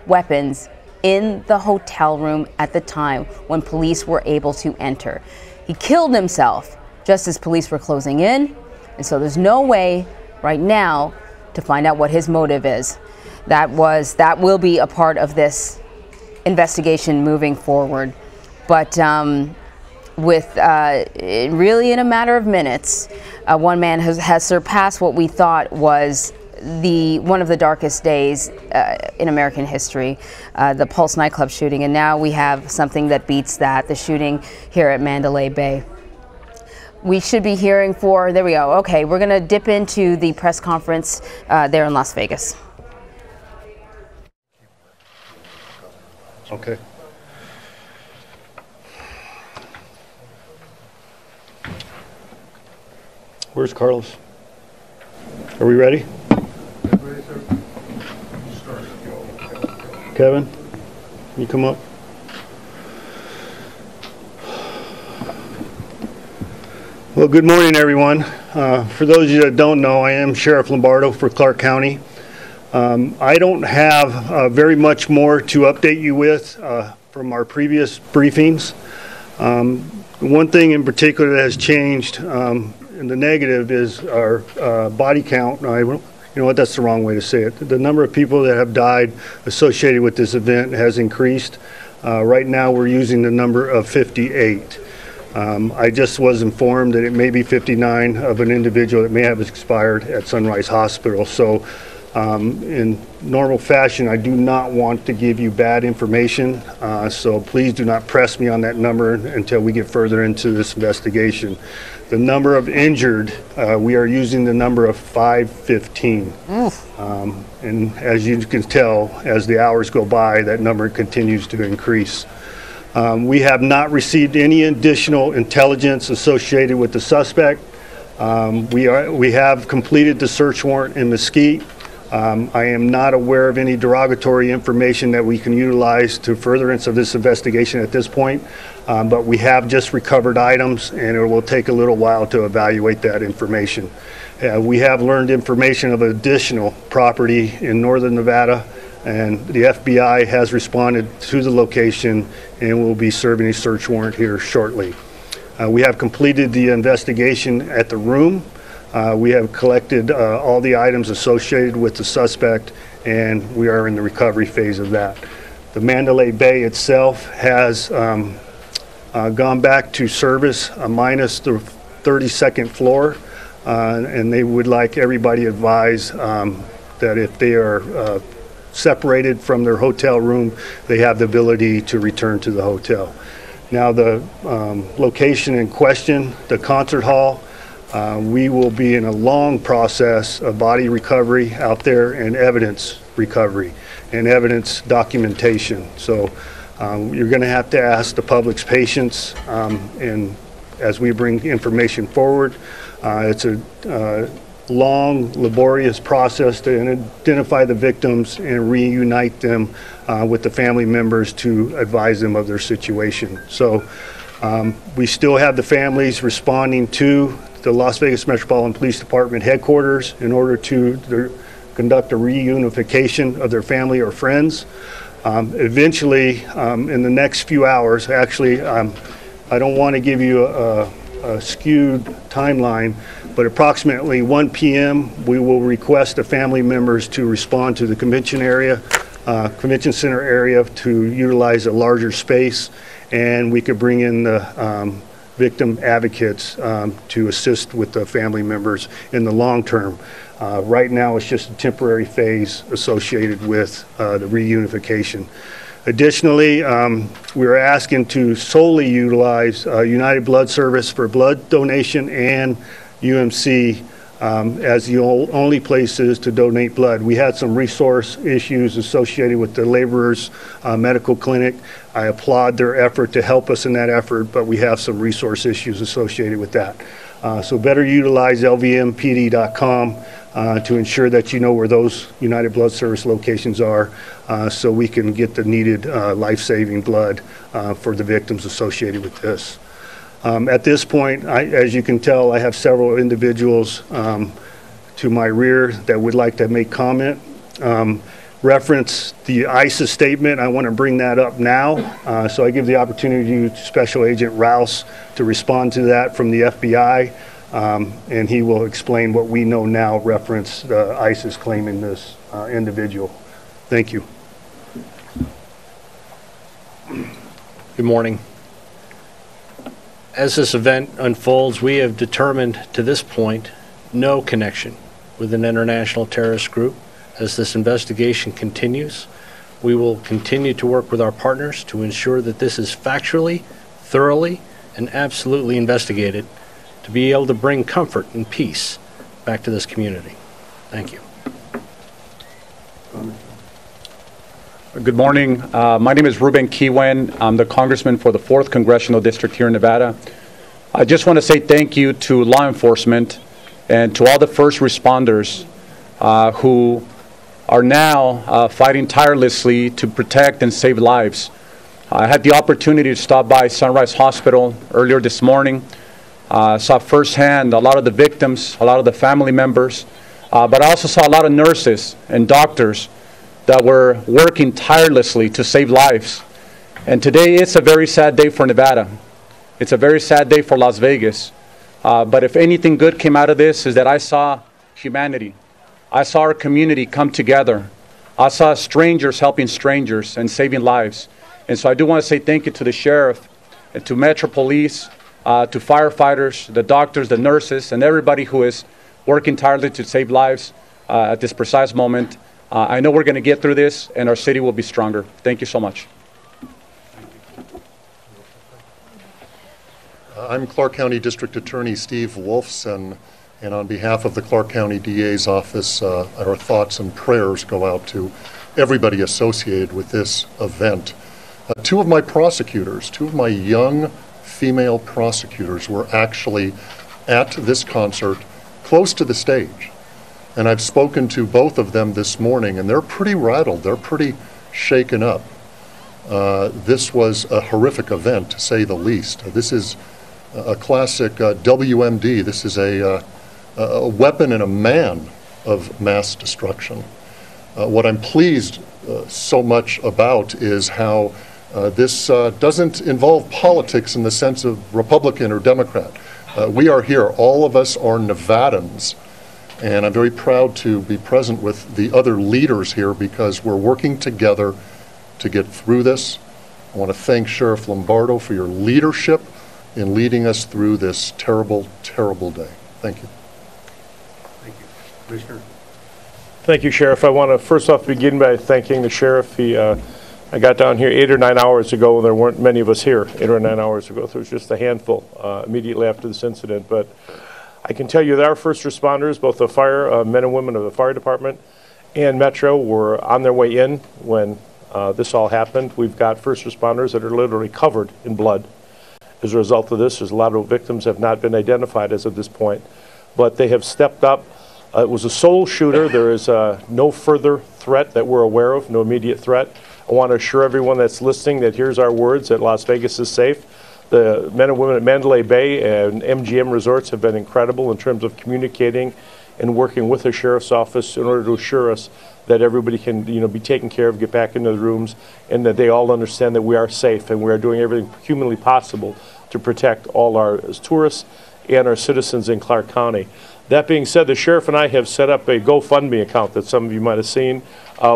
weapons in the hotel room at the time when police were able to enter. He killed himself just as police were closing in, and so there's no way right now to find out what his motive is. That will be a part of this investigation moving forward. But with really in a matter of minutes, one man has surpassed what we thought was one of the darkest days in American history, the Pulse nightclub shooting, and now we have something that beats that, the shooting here at Mandalay Bay. We should be hearing there we go. Okay, we're going to dip into the press conference there in Las Vegas. Okay. Where's Carlos? Are we ready? Ready, sir. Kevin, can you come up? Well, good morning, everyone. For those of you that don't know, I am Sheriff Lombardo for Clark County. I don't have very much more to update you with from our previous briefings. One thing in particular that has changed in the negative is our body count. You know what, that's the wrong way to say it. The number of people that have died associated with this event has increased. Right now we're using the number of 58. I just was informed that it may be 59 of an individual that may have expired at Sunrise Hospital. So in normal fashion, I do not want to give you bad information, so please do not press me on that number until we get further into this investigation. The number of injured, we are using the number of 515. And as you can tell, as the hours go by, that number continues to increase. We have not received any additional intelligence associated with the suspect. We have completed the search warrant in Mesquite. I am not aware of any derogatory information that we can utilize to furtherance of this investigation at this point, but we have just recovered items, and it will take a little while to evaluate that information. We have learned information of additional property in northern Nevada, and the FBI has responded to the location and will be serving a search warrant here shortly. We have completed the investigation at the room. We have collected all the items associated with the suspect, and we are in the recovery phase of that. The Mandalay Bay itself has gone back to service minus the 32nd floor, and they would like everybody advised that if they are separated from their hotel room, they have the ability to return to the hotel. Now the location in question, the concert hall, we will be in a long process of body recovery out there and evidence recovery and evidence documentation. So you're going to have to ask the public's patience, and as we bring information forward, it's a long, laborious process to identify the victims and reunite them with the family members to advise them of their situation. So we still have the families responding to the Las Vegas Metropolitan Police Department headquarters in order to conduct a reunification of their family or friends. Eventually, in the next few hours, actually, I don't want to give you a skewed timeline, but approximately 1 p.m. we will request the family members to respond to the convention center area to utilize a larger space, and we could bring in the victim advocates to assist with the family members in the long term. Right now it's just a temporary phase associated with the reunification. Additionally, we're asking to solely utilize United Blood Service for blood donation and UMC as the only places to donate blood. We had some resource issues associated with the Laborers Medical Clinic. I applaud their effort to help us in that effort, but we have some resource issues associated with that. So better utilize lvmpd.com to ensure that you know where those United Blood Service locations are, so we can get the needed life-saving blood for the victims associated with this. At this point, as you can tell, I have several individuals to my rear that would like to make comment. Reference the ISIS statement, I want to bring that up now. So I give the opportunity to Special Agent Rouse to respond to that from the FBI, and he will explain what we know now reference ISIS claiming this individual. Thank you. Good morning. As this event unfolds, we have determined to this point no connection with an international terrorist group. As this investigation continues, we will continue to work with our partners to ensure that this is factually, thoroughly, and absolutely investigated to be able to bring comfort and peace back to this community. Thank you. Good morning. My name is Ruben Kihuen. I'm the congressman for the 4th Congressional District here in Nevada. I just want to say thank you to law enforcement and to all the first responders who are now fighting tirelessly to protect and save lives. I had the opportunity to stop by Sunrise Hospital earlier this morning. Saw firsthand a lot of the victims, a lot of the family members, but I also saw a lot of nurses and doctors that were working tirelessly to save lives. And today it's a very sad day for Nevada. It's a very sad day for Las Vegas. But if anything good came out of this is that I saw humanity. I saw our community come together. I saw strangers helping strangers and saving lives. And so I do want to say thank you to the sheriff, and to Metro Police, to firefighters, the doctors, the nurses, and everybody who is working tirelessly to save lives at this precise moment. I know we're going to get through this, and our city will be stronger. Thank you so much. I'm Clark County District Attorney Steve Wolfson, and on behalf of the Clark County DA's office, our thoughts and prayers go out to everybody associated with this event. Two of my prosecutors, two of my young female prosecutors were actually at this concert close to the stage. And I've spoken to both of them this morning, and they're pretty rattled. They're pretty shaken up. This was a horrific event, to say the least. This is a classic WMD. This is a weapon and a man of mass destruction. What I'm pleased so much about is how this doesn't involve politics in the sense of Republican or Democrat. We are here. All of us are Nevadans. And I'm very proud to be present with the other leaders here because we're working together to get through this. I want to thank Sheriff Lombardo for your leadership in leading us through this terrible, terrible day. Thank you. Thank you. Commissioner. Thank you, Sheriff. I want to first off begin by thanking the Sheriff. I got down here 8 or 9 hours ago, and there weren't many of us here 8 or 9 hours ago. So it was just a handful immediately after this incident. But I can tell you that our first responders, both the fire men and women of the fire department and Metro, were on their way in when this all happened. We've got first responders that are literally covered in blood. As a result of this, there's a lot of victims have not been identified as of this point, but they have stepped up. It was a sole shooter. There is no further threat that we're aware of, no immediate threat. I want to assure everyone that's listening that here's our words, that Las Vegas is safe. The men and women at Mandalay Bay and MGM Resorts have been incredible in terms of communicating and working with the sheriff's office in order to assure us that everybody can, be taken care of, get back into the rooms, and that they all understand that we are safe and we are doing everything humanly possible to protect all our tourists and our citizens in Clark County. That being said, the sheriff and I have set up a GoFundMe account that some of you might have seen.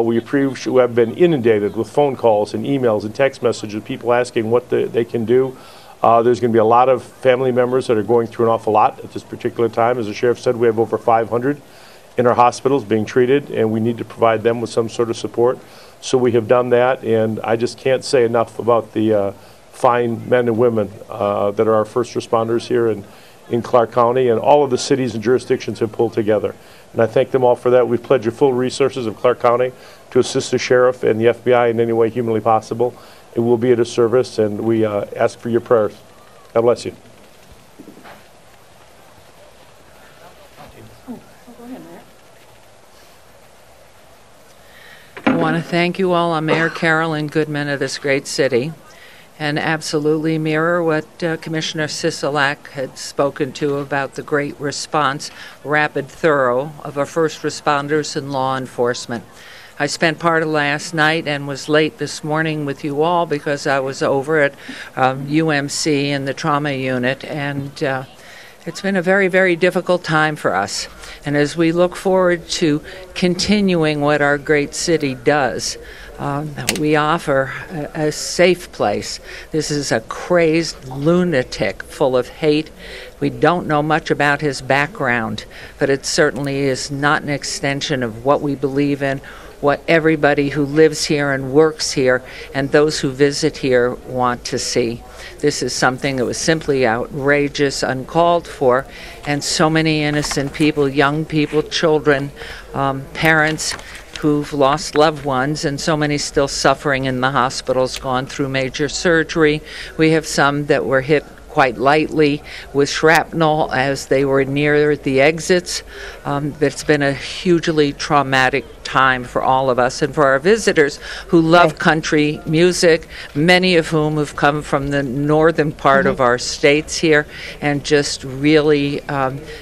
We have been inundated with phone calls and emails and text messages of people asking what they can do. There's going to be a lot of family members that are going through an awful lot at this particular time. As the sheriff said, we have over 500 in our hospitals being treated, and we need to provide them with some sort of support. So we have done that, and I just can't say enough about the fine men and women that are our first responders here in Clark County, and all of the cities and jurisdictions have pulled together. And I thank them all for that. We've pledged the full resources of Clark County to assist the sheriff and the FBI in any way humanly possible. It will be at a service, and we ask for your prayers. God bless you. I want to thank you all. I'm Mayor Carolyn Goodman of this great city, and absolutely mirror what Commissioner Sisolak had spoken to about the great response, rapid, thorough, of our first responders and law enforcement. I spent part of last night and was late this morning with you all because I was over at UMC in the trauma unit, and it's been a very, very difficult time for us. And as we look forward to continuing what our great city does, We offer a safe place. This is a crazed lunatic full of hate. We don't know much about his background, but it certainly is not an extension of what we believe in, what everybody who lives here and works here and those who visit here want to see. This is something that was simply outrageous, uncalled for, and so many innocent people, young people, children, parents who've lost loved ones, and so many still suffering in the hospitals, gone through major surgery. We have some that were hit quite lightly with shrapnel as they were near the exits. It's been a hugely traumatic time for all of us and for our visitors who love country music, many of whom have come from the northern part of our states here and just really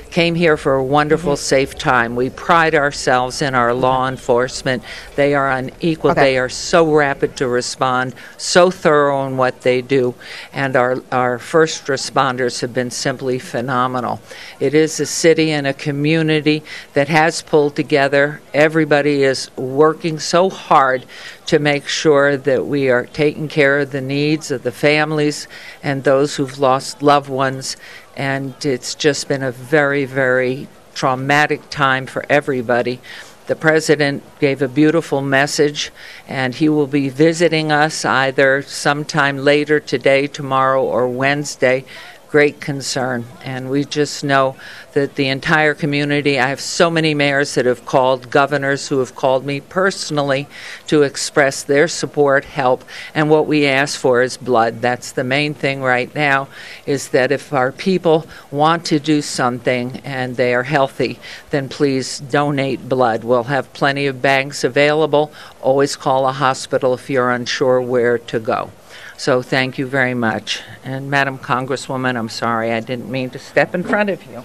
came here for a wonderful, safe time. We pride ourselves in our law enforcement. They are unequal. They are so rapid to respond, so thorough in what they do, and our first responders have been simply phenomenal. It is a city and a community that has pulled together. Everybody is working so hard to make sure that we are taking care of the needs of the families and those who've lost loved ones. And it's just been a very, very traumatic time for everybody. The president gave a beautiful message, and he will be visiting us either sometime later today, tomorrow, or Wednesday. Great concern, and we just know that the entire community, I have so many mayors that have called, governors who have called me personally to express their support, help, and what we ask for is blood. That's the main thing right now, is that if our people want to do something and they are healthy, then please donate blood. We'll have plenty of banks available. Always call a hospital if you're unsure where to go. So thank you very much. And Madam Congresswoman, I'm sorry, I didn't mean to step in front of you. You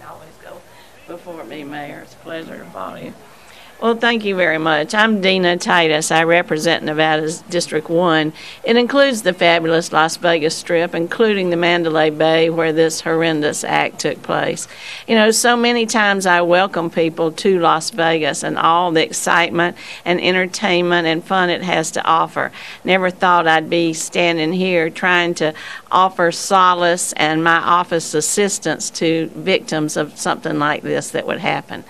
always go before me, Mayor. It's a pleasure to follow you. Well, thank you very much. I'm Dina Titus. I represent Nevada's District 1. It includes the fabulous Las Vegas Strip, including the Mandalay Bay, where this horrendous act took place. You know, so many times I welcome people to Las Vegas and all the excitement and entertainment and fun it has to offer. Never thought I'd be standing here trying to offer solace and my office assistance to victims of something like this that would happen.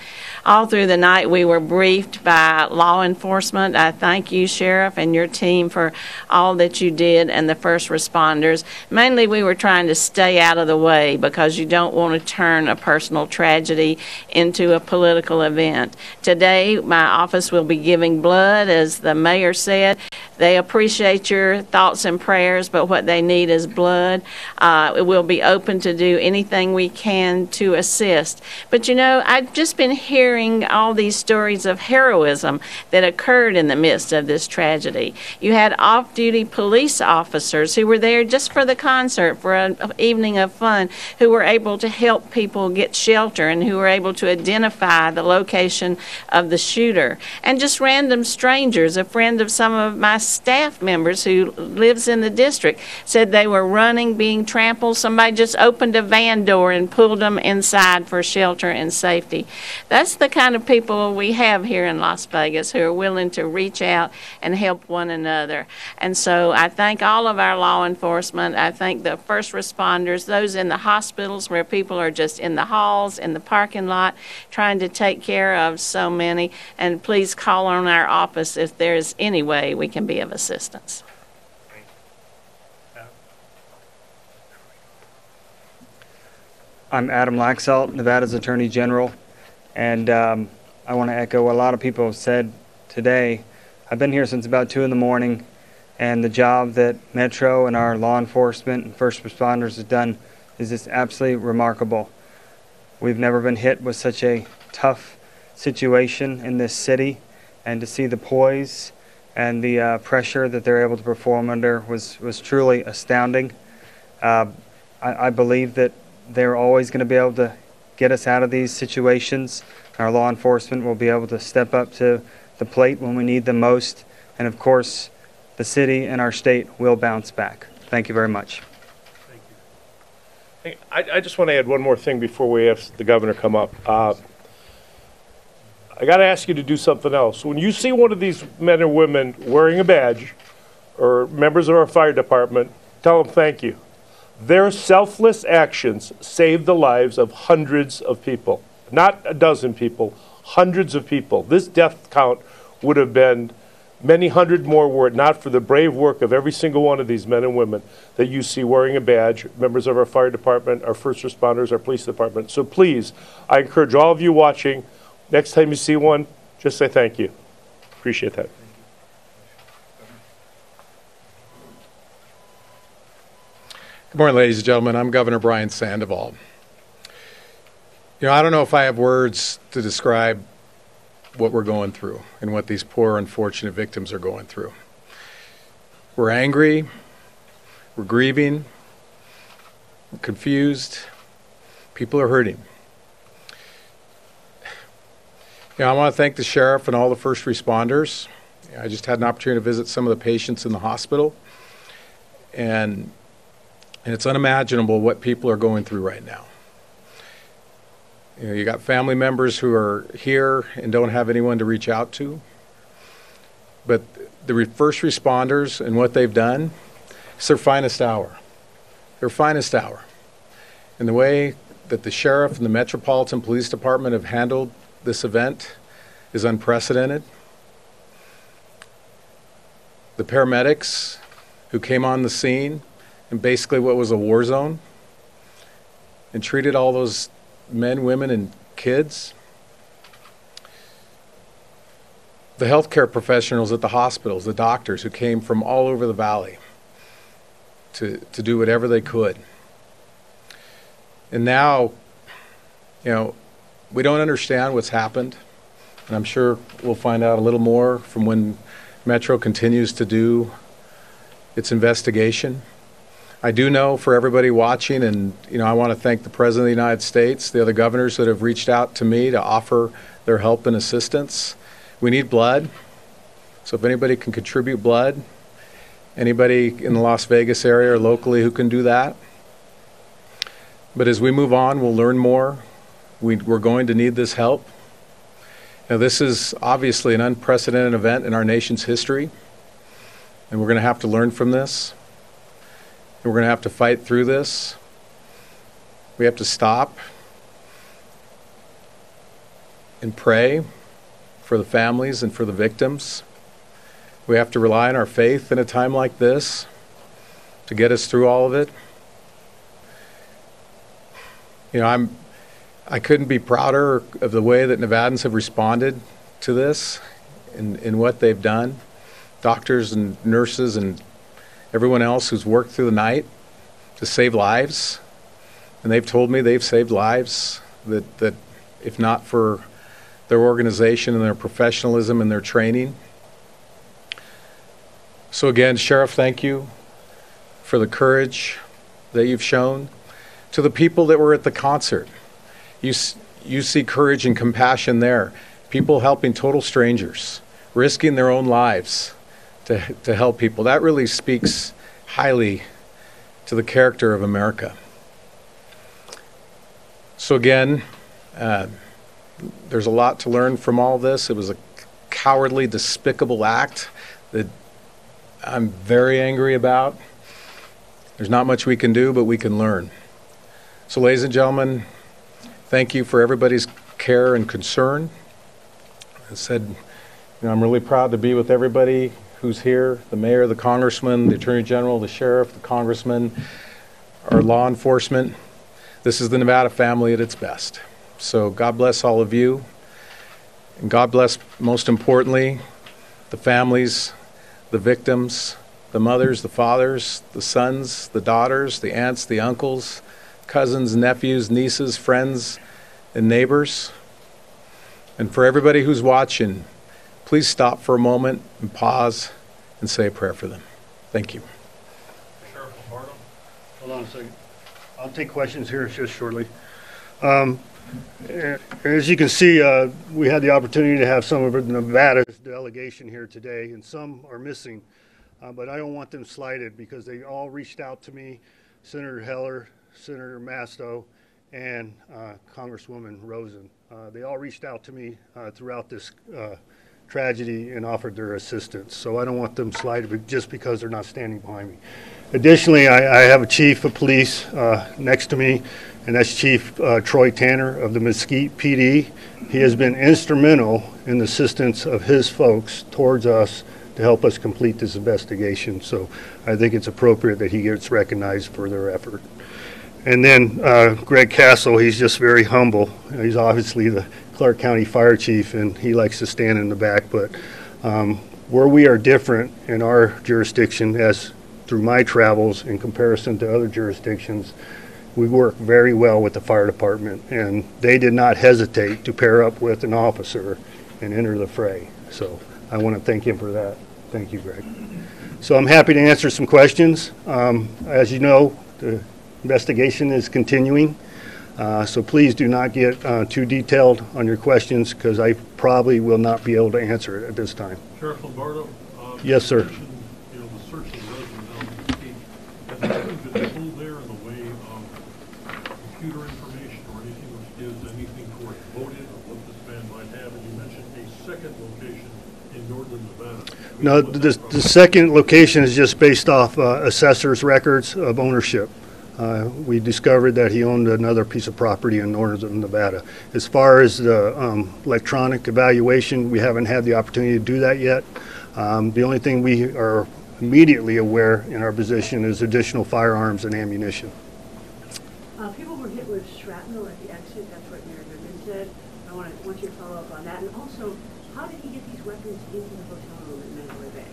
All through the night, we were briefed by law enforcement. I thank you, Sheriff, and your team for all that you did, and the first responders. Mainly, we were trying to stay out of the way because you don't want to turn a personal tragedy into a political event. Today, my office will be giving blood, as the mayor said. They appreciate your thoughts and prayers, but what they need is blood. We'll be open to do anything we can to assist. But you know, I've just been hearing all these stories of heroism that occurred in the midst of this tragedy. You had off-duty police officers who were there just for the concert, for an evening of fun, who were able to help people get shelter and who were able to identify the location of the shooter. And just random strangers, a friend of some of my staff members who lives in the district, said they were running, being trampled. Somebody just opened a van door and pulled them inside for shelter and safety. That's the kind of people we have here in Las Vegas who are willing to reach out and help one another. And so I thank all of our law enforcement. I thank the first responders, those in the hospitals where people are just in the halls, in the parking lot, trying to take care of so many. And please call on our office if there's any way we can be of assistance. I'm Adam Laxalt, Nevada's Attorney General, and I want to echo what a lot of people have said today. I've been here since about 2 in the morning, and the job that Metro and our law enforcement and first responders have done is just absolutely remarkable. We've never been hit with such a tough situation in this city, and to see the poise and the pressure that they're able to perform under was truly astounding. I believe that they're always going to be able to get us out of these situations. Our law enforcement will be able to step up to the plate when we need them most. And of course, the city and our state will bounce back. Thank you very much. Thank you. I just want to add one more thing before we have the governor come up. I got to ask you to do something else. When you see one of these men or women wearing a badge or members of our fire department, tell them thank you. Their selfless actions saved the lives of hundreds of people, not a dozen people, hundreds of people. This death count would have been many hundred more were it not for the brave work of every single one of these men and women that you see wearing a badge, members of our fire department, our first responders, our police department. So please, I encourage all of you watching, next time you see one, just say thank you. Appreciate that. Good morning, ladies and gentlemen. I'm Governor Brian Sandoval. You know, I don't know if I have words to describe what we're going through and what these poor, unfortunate victims are going through. We're angry, we're grieving, we're confused, people are hurting. You know, I want to thank the sheriff and all the first responders. I just had an opportunity to visit some of the patients in the hospital, and it's unimaginable what people are going through right now. You know, you got family members who are here and don't have anyone to reach out to. But the first responders and what they've done, it's their finest hour. Their finest hour. And the way that the sheriff and the Metropolitan Police Department have handled this event is unprecedented. The paramedics who came on the scene in basically what was a war zone and treated all those men, women, and kids. The healthcare professionals at the hospitals, the doctors who came from all over the valley to do whatever they could. And now, you know, we don't understand what's happened, and I'm sure we'll find out a little more from when Metro continues to do its investigation. I do know for everybody watching, and you know, I want to thank the President of the United States, the other governors that have reached out to me to offer their help and assistance. We need blood, so if anybody can contribute blood, anybody in the Las Vegas area or locally who can do that. But as we move on, we'll learn more. We're going to need this help. Now, this is obviously an unprecedented event in our nation's history, and we're going to have to learn from this. We're going to have to fight through this. We have to stop and pray for the families and for the victims. We have to rely on our faith in a time like this to get us through all of it. You know, I couldn't be prouder of the way that Nevadans have responded to this and what they've done. Doctors and nurses and everyone else who's worked through the night to save lives. And they've told me they've saved lives that if not for their organization and their professionalism and their training. So again, Sheriff, thank you for the courage that you've shown. To the people that were at the concert, you see courage and compassion there. People helping total strangers, risking their own lives to help people. That really speaks highly to the character of America. So again, there's a lot to learn from all this. It was a cowardly, despicable act that I'm very angry about. There's not much we can do, but we can learn. So ladies and gentlemen, thank you for everybody's care and concern. I said, you know, I'm really proud to be with everybody who's here, the mayor, the congressman, the attorney general, the sheriff, the congressman, our law enforcement. This is the Nevada family at its best. So God bless all of you. And God bless, most importantly, the families, the victims, the mothers, the fathers, the sons, the daughters, the aunts, the uncles, cousins, nephews, nieces, friends, and neighbors. And for everybody who's watching, please stop for a moment and pause and say a prayer for them. Thank you. Sheriff Lombardo. Hold on a second. I'll take questions here just shortly. As you can see, we had the opportunity to have some of the Nevada's delegation here today, and some are missing. But I don't want them slighted because they all reached out to me, Senator Heller, Senator Masto, and Congresswoman Rosen. They all reached out to me throughout this tragedy and offered their assistance. So I don't want them slighted just because they're not standing behind me. Additionally, I have a chief of police next to me, and that's Chief Troy Tanner of the Mesquite PD. He has been instrumental in the assistance of his folks towards us to help us complete this investigation. So I think it's appropriate that he gets recognized for their effort. And then Greg Castle, he's just very humble. He's obviously the Clark County Fire Chief, and he likes to stand in the back. But where we are different in our jurisdiction, as through my travels in comparison to other jurisdictions, we work very well with the fire department, and they did not hesitate to pair up with an officer and enter the fray. So I want to thank him for that. Thank you, Greg. So I'm happy to answer some questions. As you know, the investigation is continuing, so please do not get too detailed on your questions, because I probably will not be able to answer it at this time. Sheriff Lombardo? Yes, sir. You know, the search of the resident down the state, has anything been told there in the way of computer information or anything which gives anything towards motive of what this man might have? And you mentioned a second location in northern Nevada. No, the second location is just based off assessor's records of ownership. We discovered that he owned another piece of property in northern Nevada. As far as the electronic evaluation, we haven't had the opportunity to do that yet. The only thing we are immediately aware in our position is additional firearms and ammunition. People were hit with shrapnel at the exit. That's what Mayor Goodman said. I want you to follow up on that. And also, how did he get these weapons into the hotel room in Mandalay Bay?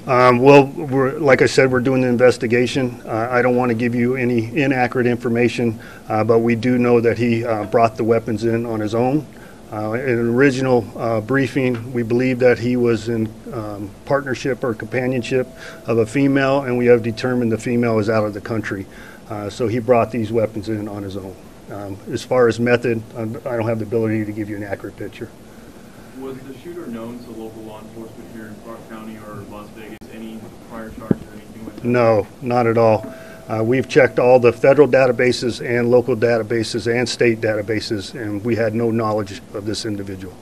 Well, like I said, we're doing the investigation. I don't want to give you any inaccurate information, but we do know that he brought the weapons in on his own. In an original briefing, we believe that he was in partnership or companionship of a female, and we have determined the female is out of the country. So he brought these weapons in on his own. As far as method, I don't have the ability to give you an accurate picture. Was the shooter known to local law enforcement here in Clark County or Las Vegas? Any prior charges or anything like that? No, not at all. We've checked all the federal databases and local databases and state databases, and we had no knowledge of this individual.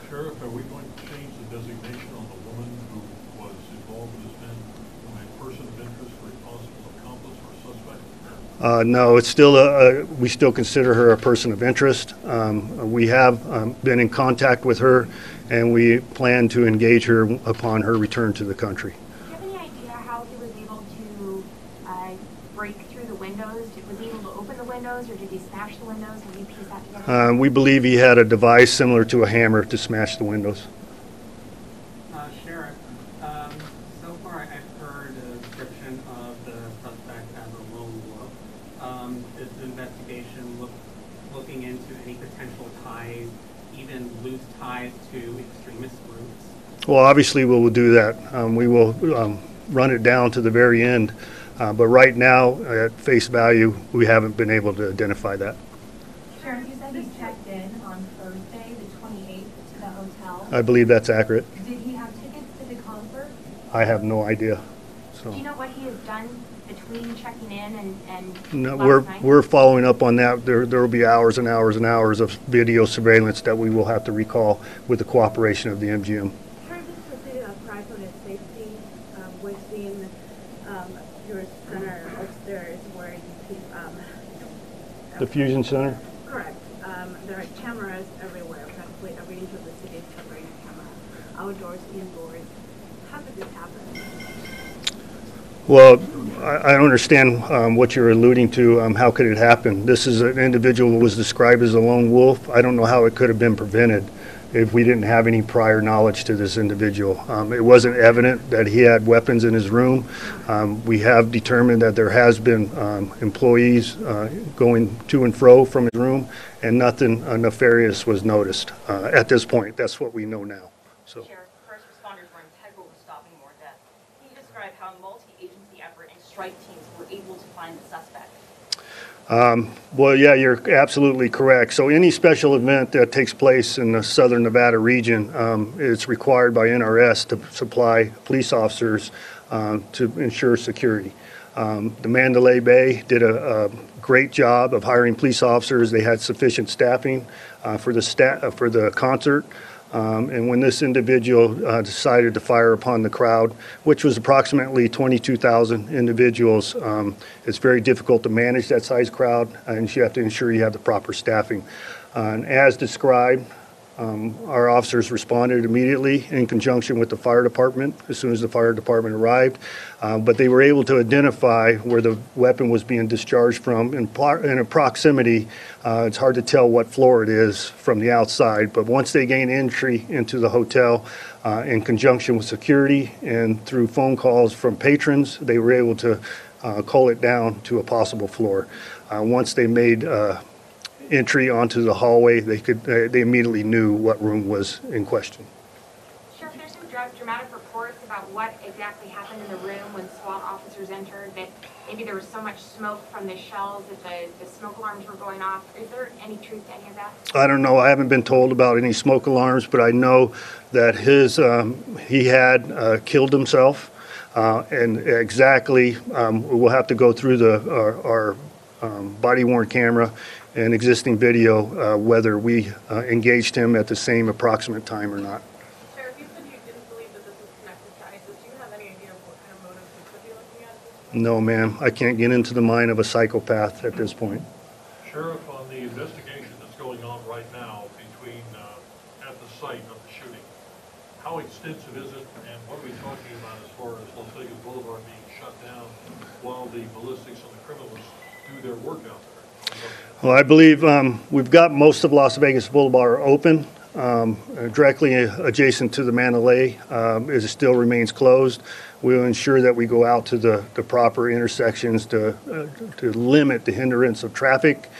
Sheriff, are we going to change the designation on the woman who was involved with this man from a person of interest or a possible accomplice or suspect? No, it's still we still consider her a person of interest. We have been in contact with her, and we plan to engage her upon her return to the country. Do you have any idea how he was able to break through the windows? Was he able to open the windows, or did he smash the windows? Have you pieced that together? We believe he had a device similar to a hammer to smash the windows. Sheriff, so far I've heard a description of the suspect as a lone wolf. Is the investigation looking into any potential ties, even loose ties to extremist groups? Well, obviously we will do that. We will run it down to the very end. But right now, at face value, we haven't been able to identify that. Sheriff, you said he checked in on Thursday, the 28th, to the hotel. I believe that's accurate. Did he have tickets to the concert? I have no idea. So. Do you know what he has done between checking in and No, last night? we're following up on that. There will be hours and hours and hours of video surveillance that we will have to recall with the cooperation of the MGM. Sheriff, this is a private safety within your center upstairs where you keep The Fusion Center? Correct. There are cameras everywhere. Practically every inch of the city is covering a camera. Outdoors, indoors. How did this happen? Well, I don't understand what you're alluding to. How could it happen? This is an individual who was described as a lone wolf. I don't know how it could have been prevented if we didn't have any prior knowledge to this individual. It wasn't evident that he had weapons in his room. We have determined that there has been employees going to and fro from his room, and nothing nefarious was noticed at this point. That's what we know now. So. Sheriff, first responders were integral to stopping more deaths. Can you describe how a multi-agency effort and strike teams were able to find the suspect? Well, yeah, you're absolutely correct. So any special event that takes place in the southern Nevada region, it's required by NRS to supply police officers to ensure security. The Mandalay Bay did a great job of hiring police officers. They had sufficient staffing for the concert. And when this individual decided to fire upon the crowd, which was approximately 22,000 individuals, it's very difficult to manage that size crowd, and you have to ensure you have the proper staffing. And as described, our officers responded immediately in conjunction with the fire department as soon as the fire department arrived, but they were able to identify where the weapon was being discharged from in a proximity. It's hard to tell what floor it is from the outside, but once they gained entry into the hotel in conjunction with security and through phone calls from patrons, they were able to call it down to a possible floor. Once they made entry onto the hallway, they immediately knew what room was in question. Sheriff, there's some dramatic reports about what exactly happened in the room when SWAT officers entered, that maybe there was so much smoke from the shells that the smoke alarms were going off. Is there any truth to any of that? I don't know. I haven't been told about any smoke alarms, but I know that he had killed himself, and exactly we'll have to go through our body-worn camera and existing video, whether we engaged him at the same approximate time or not. Sheriff, you said you didn't believe that this was connected to ISIS. Do you have any idea of what kind of motives you could be looking at? No, ma'am. I can't get into the mind of a psychopath at this point. Sheriff, on the investigation that's going on right now between at the site of the shooting, how extensive is it, and what are we talking about as far as Las Vegas Boulevard being shut down while the ballistics and the criminalists do their work out there? Well, I believe we've got most of Las Vegas Boulevard open. Directly adjacent to the Mandalay, it still remains closed. We'll ensure that we go out to the proper intersections to limit the hindrance of traffic.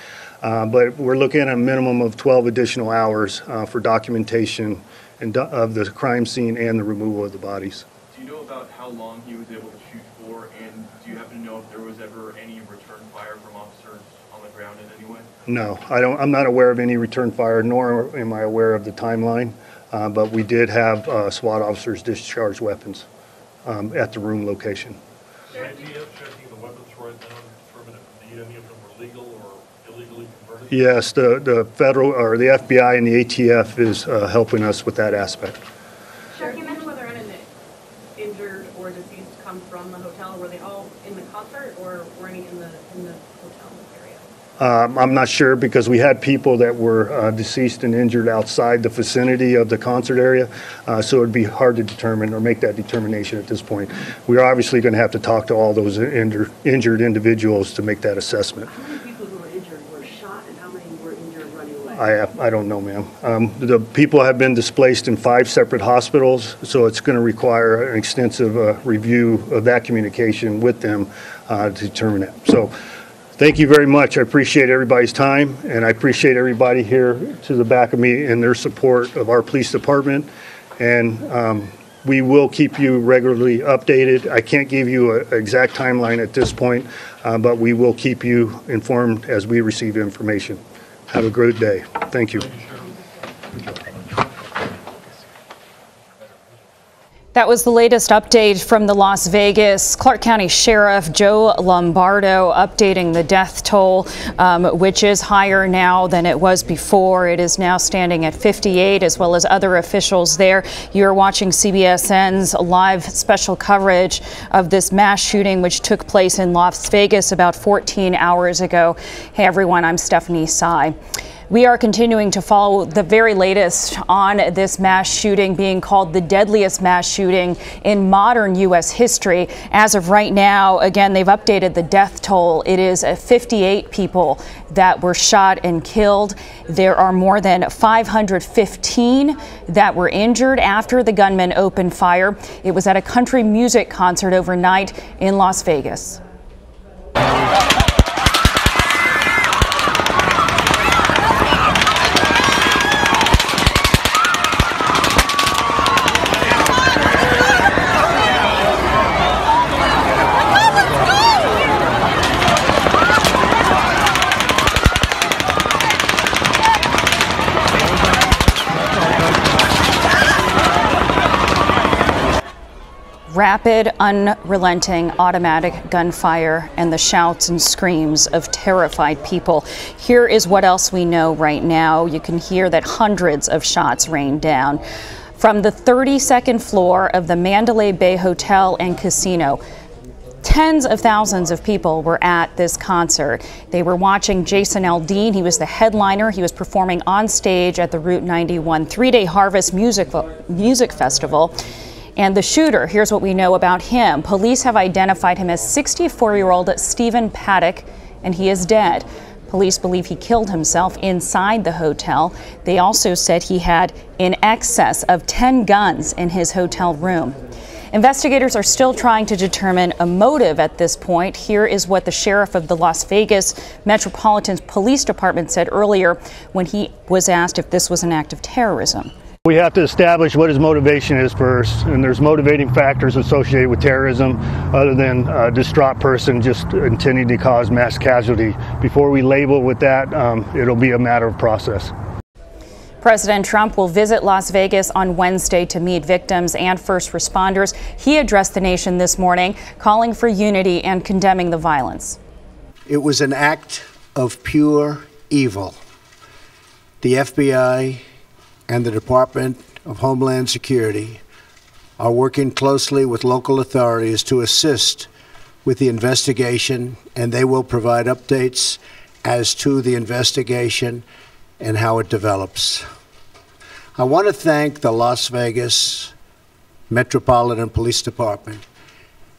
But we're looking at a minimum of 12 additional hours for documentation of the crime scene and the removal of the bodies. Do you know about how long he was able to shoot for, and do you happen to know if there was ever any return fire from officers on the ground in any way? No, I'm not aware of any return fire, nor am I aware of the timeline. But we did have SWAT officers discharge weapons at the room location. Is the ATF checking the weapons right now to determine if any of them were legal or illegally converted? Yes, the federal or the FBI and the ATF is helping us with that aspect. Sheriff, you mentioned whether any of the injured or deceased come from the hotel. Were they all in the concert, or were any in the hotel area? I'm not sure, because we had people that were deceased and injured outside the vicinity of the concert area, so it would be hard to determine or make that determination at this point. We're obviously going to have to talk to all those injured individuals to make that assessment. How many people who were injured were shot, and how many were injured running away? I don't know, ma'am. The people have been displaced in 5 separate hospitals, so it's going to require an extensive review of that communication with them to determine that. So, thank you very much. I appreciate everybody's time, and I appreciate everybody here to the back of me and their support of our police department. And we will keep you regularly updated. I can't give you an exact timeline at this point, but we will keep you informed as we receive information. Have a great day. Thank you. That was the latest update from the Las Vegas. Clark County Sheriff Joe Lombardo updating the death toll, which is higher now than it was before. It is now standing at 58, as well as other officials there. You're watching CBSN's live special coverage of this mass shooting, which took place in Las Vegas about 14 hours ago. Hey, everyone, I'm Stephanie Sy. We are continuing to follow the very latest on this mass shooting, being called the deadliest mass shooting in modern U.S. history. As of right now, again, they've updated the death toll. It is 58 people that were shot and killed. There are more than 515 that were injured after the gunman opened fire. It was at a country music concert overnight in Las Vegas. rapid, unrelenting automatic gunfire and the shouts and screams of terrified people. Here is what else we know right now. You can hear that hundreds of shots rained down from the 32nd floor of the Mandalay Bay Hotel and Casino. Tens of thousands of people were at this concert. They were watching Jason Aldean. He was the headliner. He was performing on stage at the Route 91 three-day Harvest Music Festival. And the shooter, here's what we know about him. Police have identified him as 64-year-old Stephen Paddock, and he is dead. Police believe he killed himself inside the hotel. They also said he had in excess of 10 guns in his hotel room. Investigators are still trying to determine a motive at this point. Here is what the sheriff of the Las Vegas Metropolitan Police Department said earlier when he was asked if this was an act of terrorism. We have to establish what his motivation is first, and there's motivating factors associated with terrorism other than a distraught person just intending to cause mass casualty. Before we label with that, it'll be a matter of process. President Trump will visit Las Vegas on Wednesday to meet victims and first responders. He addressed the nation this morning, calling for unity and condemning the violence. It was an act of pure evil. The FBI and the Department of Homeland Security are working closely with local authorities to assist with the investigation, and they will provide updates as to the investigation and how it develops. I want to thank the Las Vegas Metropolitan Police Department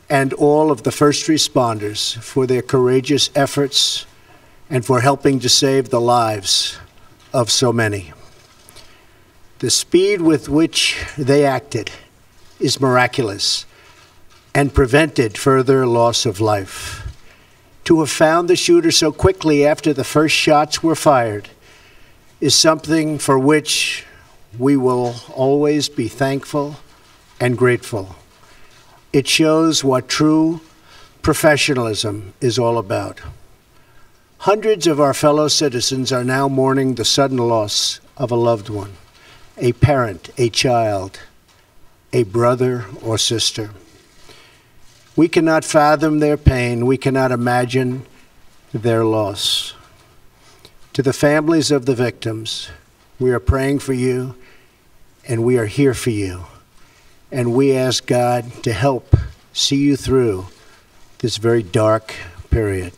and all of the first responders for their courageous efforts and for helping to save the lives of so many. The speed with which they acted is miraculous and prevented further loss of life. To have found the shooter so quickly after the first shots were fired is something for which we will always be thankful and grateful. It shows what true professionalism is all about. Hundreds of our fellow citizens are now mourning the sudden loss of a loved one, a parent, a child, a brother or sister. We cannot fathom their pain. We cannot imagine their loss. To the families of the victims, we are praying for you, and we are here for you. And we ask God to help see you through this very dark period.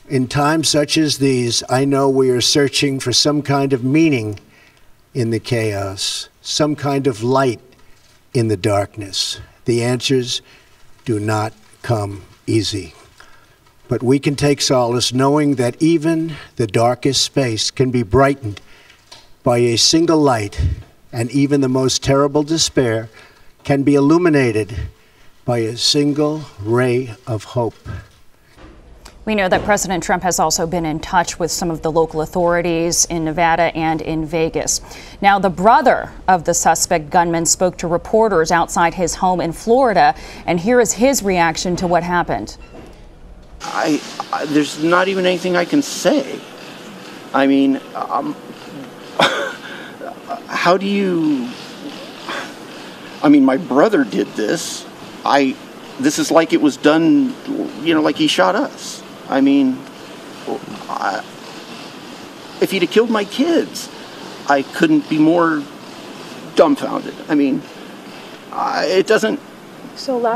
In times such as these, I know we are searching for some kind of meaning in the chaos, some kind of light in the darkness. The answers do not come easy. But we can take solace knowing that even the darkest space can be brightened by a single light, and even the most terrible despair can be illuminated by a single ray of hope. We know that President Trump has also been in touch with some of the local authorities in Nevada and in Vegas. Now, the brother of the suspect gunman spoke to reporters outside his home in Florida, and here is his reaction to what happened. There's not even anything I can say. I mean, how do you, I mean, my brother did this. This is like it was done, you know, like he shot us. I mean, if he'd have killed my kids, I couldn't be more dumbfounded. I mean, it doesn't,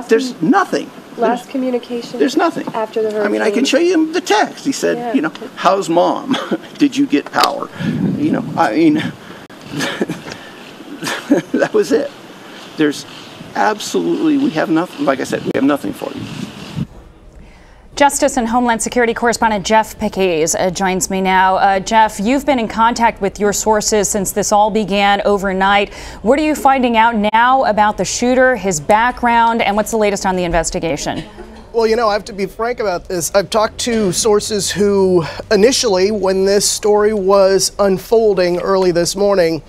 there's nothing. Last communication? There's nothing. After the hurricane? I mean, I can show you the text. He said, Yeah. you know, how's mom? Did you get power? You know, I mean, that was it. There's absolutely, we have nothing, like I said, we have nothing for you. Justice and Homeland Security correspondent Jeff Pegues joins me now. Jeff, you've been in contact with your sources since this all began overnight. What are you finding out now about the shooter, his background, and what's the latest on the investigation? Well, you know, I have to be frank about this. I've talked to sources who initially, when this story was unfolding early this morning,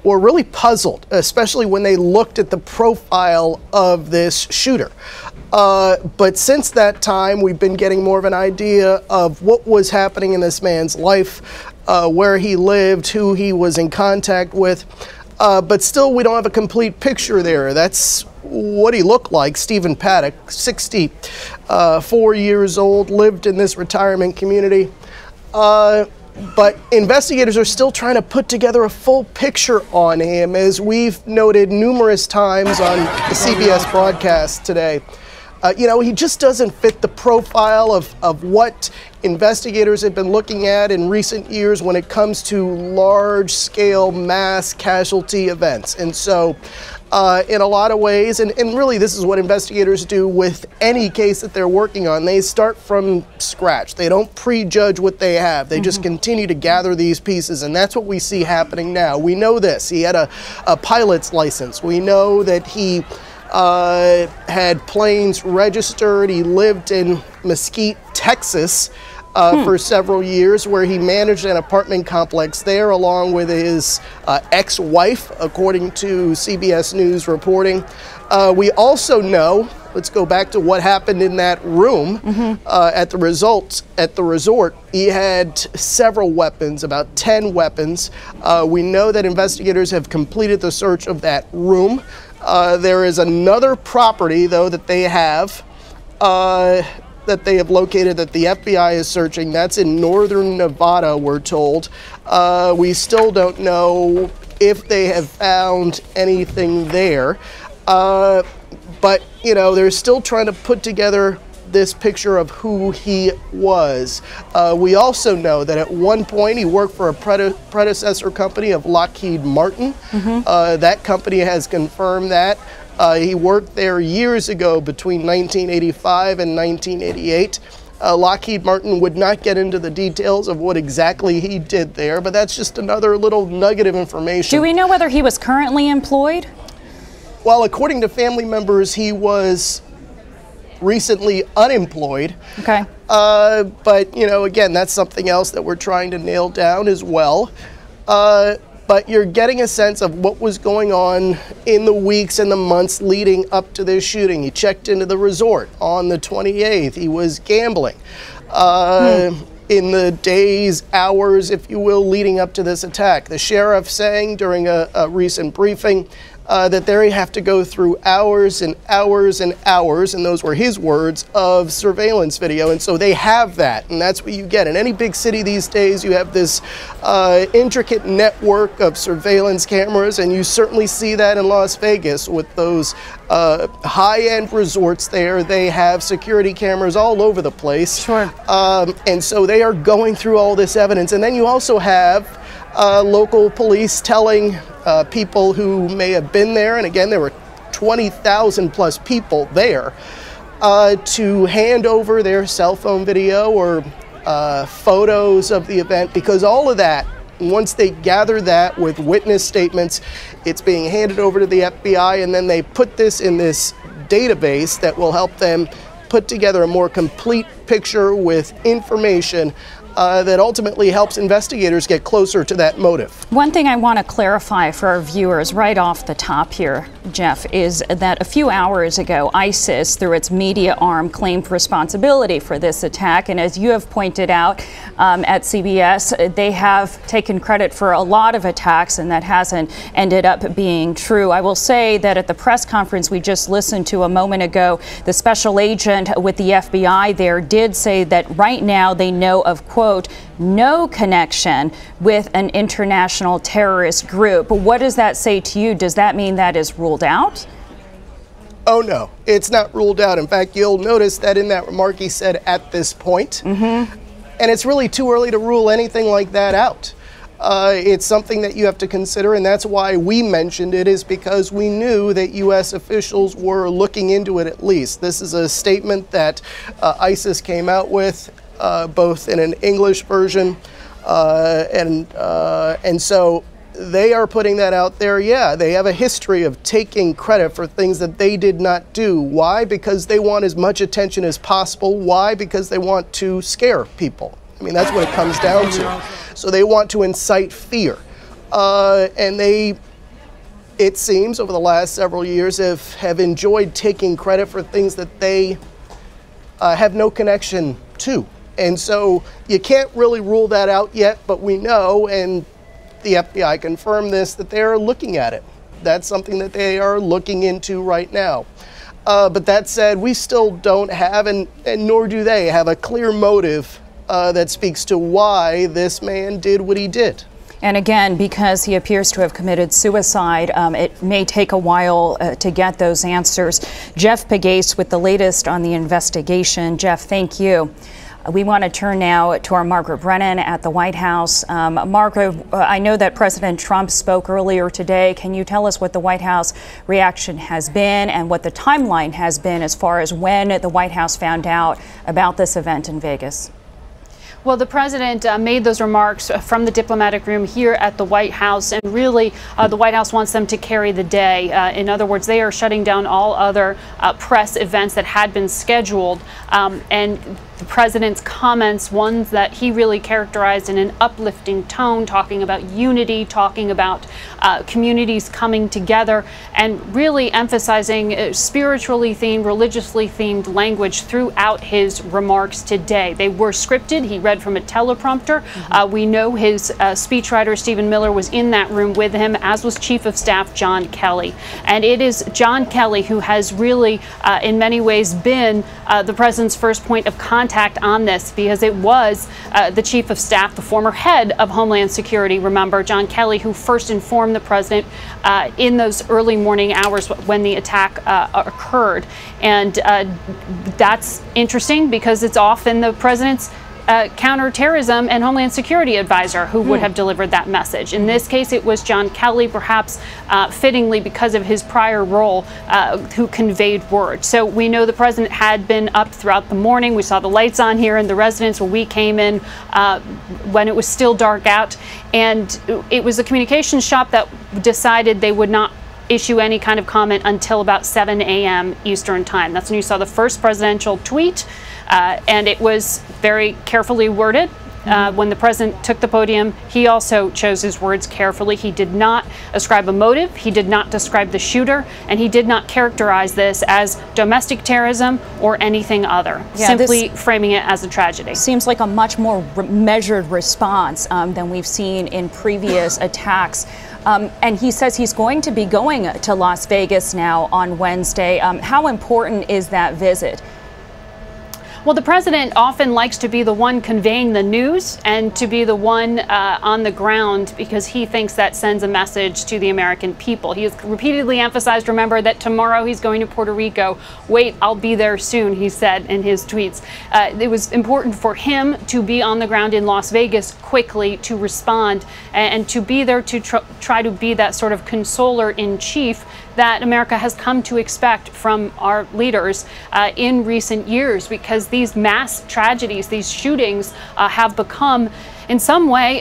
were really puzzled, especially when they looked at the profile of this shooter. But since that time, we've been getting more of an idea of what was happening in this man's life, where he lived, who he was in contact with. But still, we don't have a complete picture there. That's what he looked like. Stephen Paddock, 64 years old, lived in this retirement community. But investigators are still trying to put together a full picture on him, as we've noted numerous times on the CBS broadcast today. You know, he just doesn't fit the profile of what investigators have been looking at in recent years when it comes to large-scale mass casualty events. And so, in a lot of ways, and really this is what investigators do with any case that they're working on, they start from scratch. They don't prejudge what they have. They just continue to gather these pieces, and that's what we see happening now. We know this. He had a pilot's license. We know that he had planes registered. He lived in Mesquite, Texas for several years, where he managed an apartment complex there along with his ex-wife, according to CBS News reporting. We also know, let's go back to what happened in that room at the resort. He had several weapons, about 10 weapons. We know that investigators have completed the search of that room. There is another property, though, that they have located that the FBI is searching. That's in northern Nevada, we're told. We still don't know if they have found anything there. But, you know, they're still trying to put together this picture of who he was. We also know that at one point he worked for a predecessor company of Lockheed Martin. That company has confirmed that. He worked there years ago between 1985 and 1988. Lockheed Martin would not get into the details of what exactly he did there, but that's just another little nugget of information. Do we know whether he was currently employed? Well, according to family members, he was recently unemployed. Okay. But, you know, again, that's something else that we're trying to nail down as well. But you're getting a sense of what was going on in the weeks and the months leading up to this shooting. He checked into the resort on the 28th. He was gambling. In the days, hours, if you will, leading up to this attack. The sheriff saying during a recent briefing that they have to go through hours and hours and hours, and those were his words, of surveillance video. And so they have that, and that's what you get. In any big city these days, you have this intricate network of surveillance cameras, and you certainly see that in Las Vegas with those high-end resorts there. They have security cameras all over the place. Sure. And so they are going through all this evidence. And then you also have local police telling people who may have been there, and again, there were 20,000 plus people there, to hand over their cell phone video or photos of the event, because all of that, once they gather that with witness statements, it's being handed over to the FBI, and then they put this in this database that will help them put together a more complete picture with information that ultimately helps investigators get closer to that motive. One thing I want to clarify for our viewers right off the top here, Jeff, is that a few hours ago, ISIS, through its media arm, claimed responsibility for this attack. And as you have pointed out at CBS, they have taken credit for a lot of attacks, and that hasn't ended up being true. I will say that at the press conference we just listened to a moment ago, the special agent with the FBI there did say that right now they know of, quote, no connection with an international terrorist group. But what does that say to you? Does that mean that is ruled out? Oh, no, it's not ruled out. In fact, you'll notice that in that remark he said at this point. And it's really too early to rule anything like that out. It's something that you have to consider, and that's why we mentioned it, is because we knew that U.S. officials were looking into it at least. This is a statement that ISIS came out with, both in an English version, and so they are putting that out there. Yeah, they have a history of taking credit for things that they did not do. Why? Because they want as much attention as possible. Why? Because they want to scare people. I mean, that's what it comes down to. So they want to incite fear. And they, it seems, over the last several years have enjoyed taking credit for things that they have no connection to. And so you can't really rule that out yet, but we know, and the FBI confirmed this, that they are looking at it. That's something that they are looking into right now. But that said, we still don't have, and nor do they, have a clear motive that speaks to why this man did what he did. And again, because he appears to have committed suicide, it may take a while to get those answers. Jeff Pegues with the latest on the investigation. Jeff, thank you. We want to turn now to our Margaret Brennan at the White House. Margaret, I know that President Trump spoke earlier today. Can you tell us what the White House reaction has been and what the timeline has been as far as when the White House found out about this event in Vegas? Well, the president made those remarks from the diplomatic room here at the White House, and really the White House wants them to carry the day. In other words, they are shutting down all other press events that had been scheduled. And the president's comments, ones that he really characterized in an uplifting tone, talking about unity, talking about communities coming together, and really emphasizing spiritually themed, religiously themed language throughout his remarks today. They were scripted. He read from a teleprompter. We know his speechwriter, Stephen Miller, was in that room with him, as was Chief of Staff John Kelly. And it is John Kelly who has really, in many ways, been the president's first point of contact on this, because it was the Chief of Staff, the former head of Homeland Security, remember, John Kelly, who first informed the president in those early morning hours when the attack occurred. And that's interesting because it's often the president's counterterrorism and Homeland Security advisor who would have delivered that message. In this case, it was John Kelly, perhaps fittingly because of his prior role, who conveyed word. So we know the president had been up throughout the morning. We saw the lights on here in the residence when we came in when it was still dark out. And it was a communications shop that decided they would not issue any kind of comment until about 7 a.m. Eastern time. That's when you saw the first presidential tweet. And it was very carefully worded. When the president took the podium, he also chose his words carefully. He did not ascribe a motive. He did not describe the shooter. And he did not characterize this as domestic terrorism or anything other, simply framing it as a tragedy. Seems like a much more measured response than we've seen in previous attacks. And he says he's going to be going to Las Vegas now on Wednesday. How important is that visit? Well, the president often likes to be the one conveying the news and to be the one on the ground because he thinks that sends a message to the American people. He has repeatedly emphasized, remember, that tomorrow he's going to Puerto Rico. Wait, I'll be there soon, he said in his tweets. It was important for him to be on the ground in Las Vegas quickly to respond and to be there to try to be that sort of consoler in chief that America has come to expect from our leaders in recent years, because these mass tragedies, these shootings have become in some way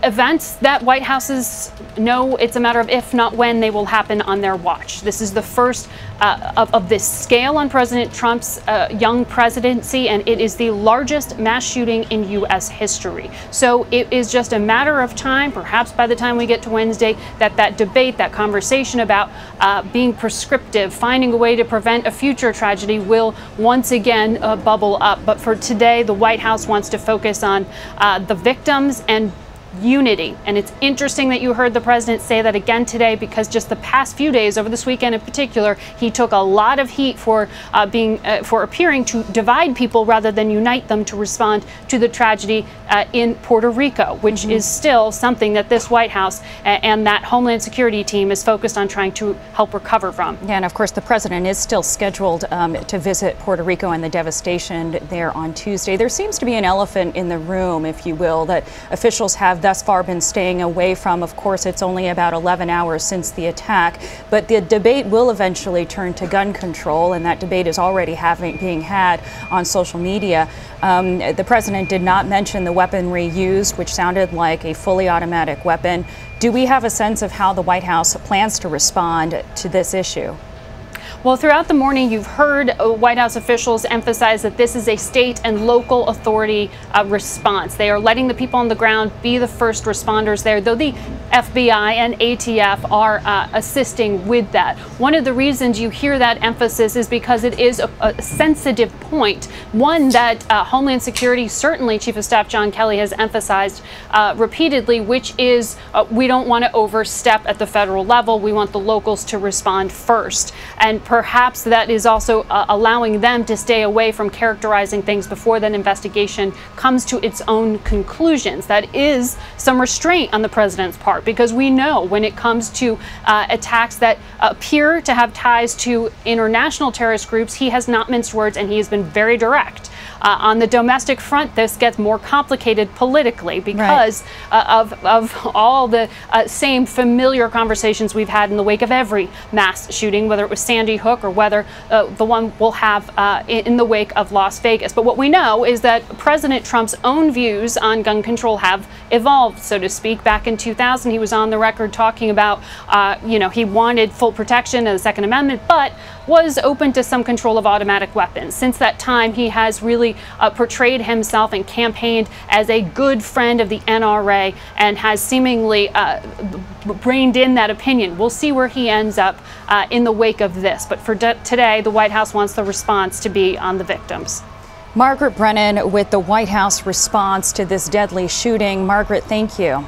events that White Houses know it's a matter of if not when they will happen on their watch. This is the first of this scale on President Trump's young presidency, and it is the largest mass shooting in U.S. history. So it is just a matter of time, perhaps by the time we get to Wednesday, that debate, that conversation about being prescriptive, finding a way to prevent a future tragedy will once again bubble up. But for today, the White House wants to focus on the victims and unity. And it's interesting that you heard the president say that again today, because just the past few days, over this weekend in particular, he took a lot of heat for appearing to divide people rather than unite them to respond to the tragedy in Puerto Rico, which is still something that this White House and that Homeland Security team is focused on trying to help recover from. Yeah, and of course the president is still scheduled to visit Puerto Rico and the devastation there on Tuesday. There seems to be an elephant in the room, if you will, that officials have thus far been staying away from. Of course, it's only about 11 hours since the attack, but the debate will eventually turn to gun control, and that debate is already being had on social media. The president did not mention the weaponry used, which sounded like a fully automatic weapon. Do we have a sense of how the White House plans to respond to this issue? Well, throughout the morning, you've heard White House officials emphasize that this is a state and local authority response. They are letting the people on the ground be the first responders there, though the FBI and ATF are assisting with that. One of the reasons you hear that emphasis is because it is a sensitive point, one that Homeland Security, certainly Chief of Staff John Kelly, has emphasized repeatedly, which is we don't want to overstep at the federal level. We want the locals to respond first. And perhaps that is also allowing them to stay away from characterizing things before that investigation comes to its own conclusions. That is some restraint on the president's part, because we know when it comes to attacks that appear to have ties to international terrorist groups, he has not minced words and he has been very direct. On the domestic front, this gets more complicated politically because of all the same familiar conversations we've had in the wake of every mass shooting, whether it was Sandy Hook or whether the one we'll have in the wake of Las Vegas. But what we know is that President Trump's own views on gun control have evolved, so to speak. Back in 2000, he was on the record talking about, he wanted full protection of the Second Amendment, but was open to some control of automatic weapons. Since that time, he has really portrayed himself and campaigned as a good friend of the NRA and has seemingly reined in that opinion. We'll see where he ends up in the wake of this. But for today, the White House wants the response to be on the victims. Margaret Brennan with the White House response to this deadly shooting. Margaret, thank you.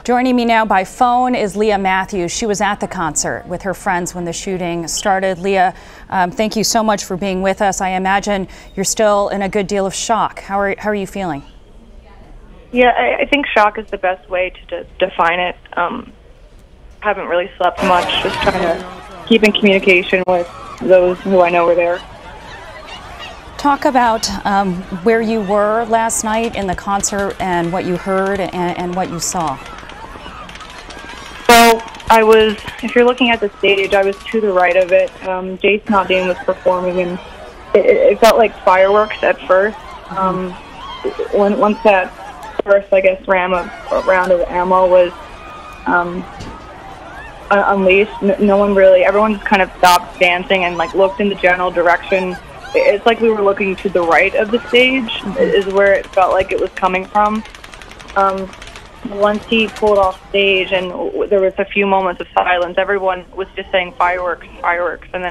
Joining me now by phone is Leah Matthews. She was at the concert with her friends when the shooting started. Leah, thank you so much for being with us. I imagine you're still in a good deal of shock. How are you feeling? Yeah, I think shock is the best way to define it. Haven't really slept much, just trying to keep in communication with those who I know were there. Talk about where you were last night in the concert and what you heard and what you saw. So I was, if you're looking at the stage, I was to the right of it. Jason Aldean was performing, and it felt like fireworks at first. Once that first, I guess, round of ammo was unleashed, no one really, everyone just kind of stopped dancing and looked in the general direction. It's like we were looking to the right of the stage is where it felt like it was coming from. Once he pulled off stage and there was a few moments of silence, everyone was just saying fireworks, fireworks, and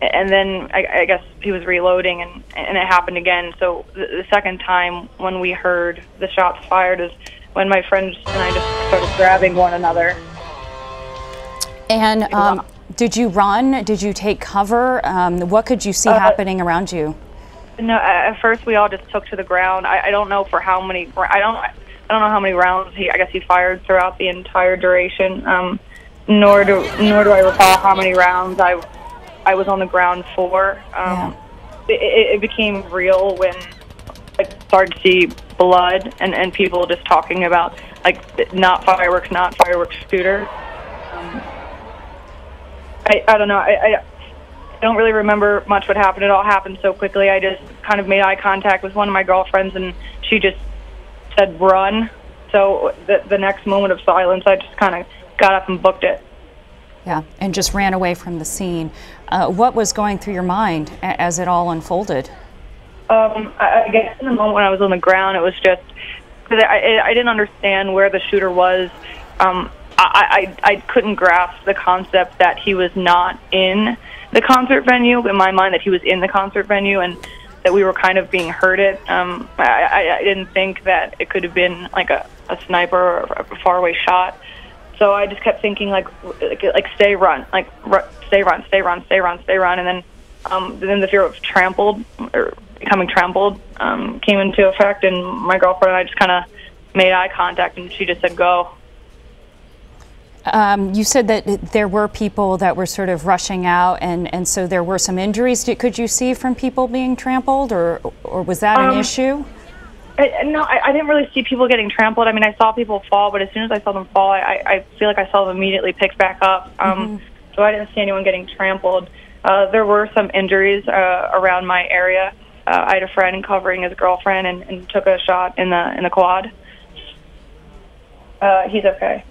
then I guess he was reloading and it happened again. So the second time when we heard the shots fired is when my friends and I just started grabbing one another. And did you run? Did you take cover? What could you see happening around you? No, at first we all just took to the ground. I don't know for how many. I don't know how many rounds I guess he fired throughout the entire duration. Nor do I recall how many rounds I was on the ground for. It became real when I started to see blood and people just talking about not fireworks shooter. I don't know. I don't really remember much what happened. It all happened so quickly. I just kind of made eye contact with one of my girlfriends, and she just said, "Run." So the next moment of silence, I just kind of got up and booked it. Yeah, and just ran away from the scene. What was going through your mind as it all unfolded? I guess in the moment when I was on the ground, it was just because I didn't understand where the shooter was. I couldn't grasp the concept that he was not in the concert venue. In my mind, that he was in the concert venue and that we were kind of being herded. I didn't think that it could have been a sniper or a faraway shot. So I just kept thinking stay run, stay run, stay run, stay run, stay run, and then the fear of trampled or becoming trampled came into effect, and my girlfriend and I just kind of made eye contact, and she just said, "Go." You said that there were people that were sort of rushing out, and so there were some injuries. Could you see from people being trampled, or was that an issue? No, I didn't really see people getting trampled. I mean, I saw people fall, but as soon as I saw them fall, I feel like I saw them immediately pick back up. So I didn't see anyone getting trampled. There were some injuries around my area. I had a friend covering his girlfriend and took a shot in the quad. He's okay.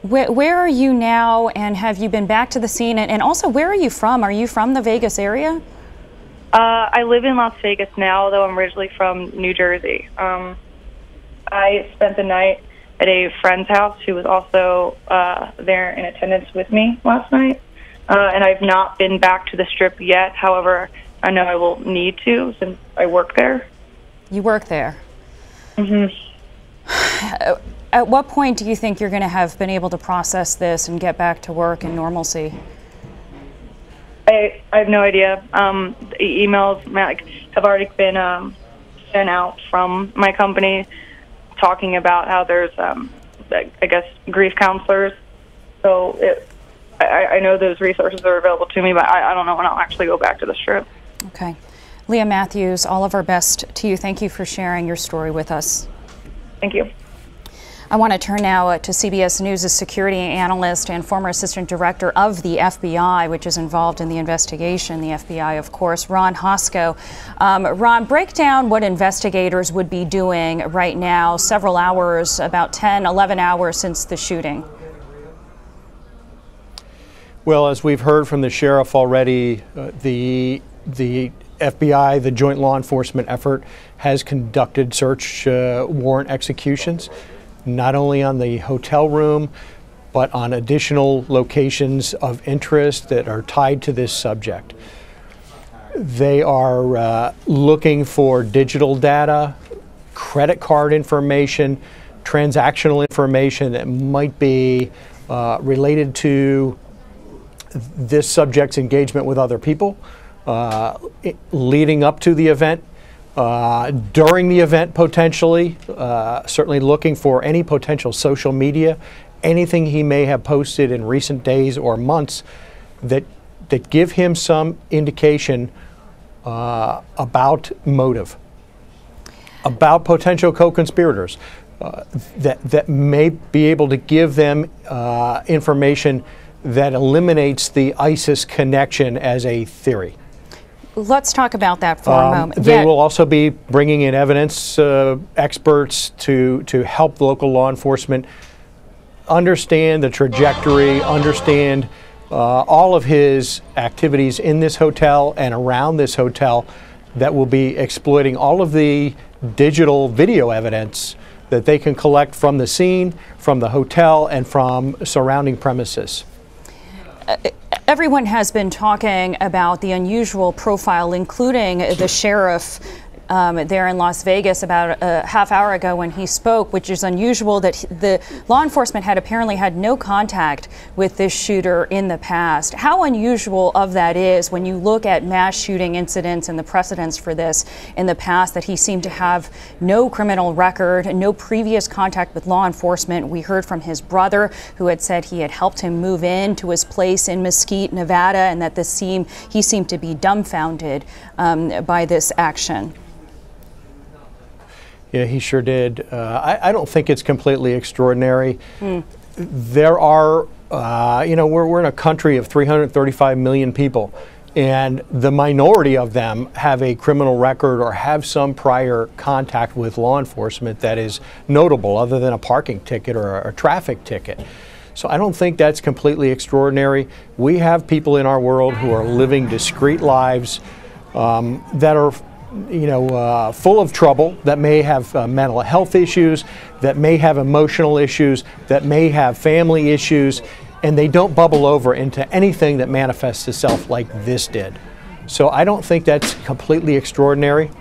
Where are you now, and have you been back to the scene? And also, where are you from? Are you from the Vegas area? I live in Las Vegas now, though I'm originally from New Jersey. I spent the night at a friend's house who was also there in attendance with me last night. And I've not been back to the Strip yet. However, I know I will need to since I work there. You work there? Mm-hmm. At what point do you think you're going to have been able to process this and get back to work and normalcy? I have no idea. The emails have already been sent out from my company talking about how there's, I guess, grief counselors. So I know those resources are available to me, but I don't know when I'll actually go back to the Strip. Okay. Leah Matthews, all of our best to you. Thank you for sharing your story with us. Thank you. I want to turn now to CBS News' security analyst and former assistant director of the FBI, which is involved in the investigation, the FBI, of course, Ron Hosko. Ron, break down what investigators would be doing right now, several hours, about 10, 11 hours since the shooting. Well, as we've heard from the sheriff already, the FBI, the Joint Law Enforcement effort, has conducted search warrant executions, not only on the hotel room, but on additional locations of interest that are tied to this subject. They are looking for digital data, credit card information, transactional information that might be related to this subject's engagement with other people, leading up to the event, during the event potentially, certainly looking for any potential social media, anything he may have posted in recent days or months that give him some indication about motive, about potential co-conspirators, that may be able to give them information that eliminates the ISIS connection as a theory. Let's talk about that for a moment. They will also be bringing in evidence experts to help local law enforcement understand the trajectory, understand all of his activities in this hotel and around this hotel, that will be exploiting all of the digital video evidence that they can collect from the scene, from the hotel, and from surrounding premises. Everyone has been talking about the unusual profile, including the sheriff there in Las Vegas about a half hour ago when he spoke, which is unusual that the law enforcement had apparently had no contact with this shooter in the past. How unusual of that is when you look at mass shooting incidents and the precedents for this in the past, that he seemed to have no criminal record, no previous contact with law enforcement. We heard from his brother, who had said he had helped him move in to his place in Mesquite, Nevada, and that he seemed to be dumbfounded by this action. Yeah, he sure did. I don't think it's completely extraordinary. There are, we're in a country of 335 million people, and the minority of them have a criminal record or have some prior contact with law enforcement that is notable, other than a parking ticket or a traffic ticket. So I don't think that's completely extraordinary. We have people in our world who are living discreet lives that are full of trouble, that may have mental health issues, that may have emotional issues, that may have family issues, and they don't bubble over into anything that manifests itself like this did. So I don't think that's completely extraordinary.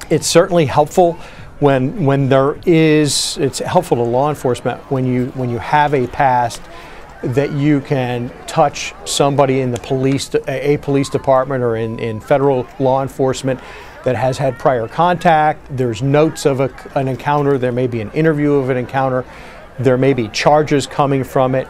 It's certainly helpful when it's helpful to law enforcement when you have a past that you can touch somebody in a police department or in federal law enforcement that has had prior contact. There's notes of an encounter. There may be an interview of an encounter. There may be charges coming from it.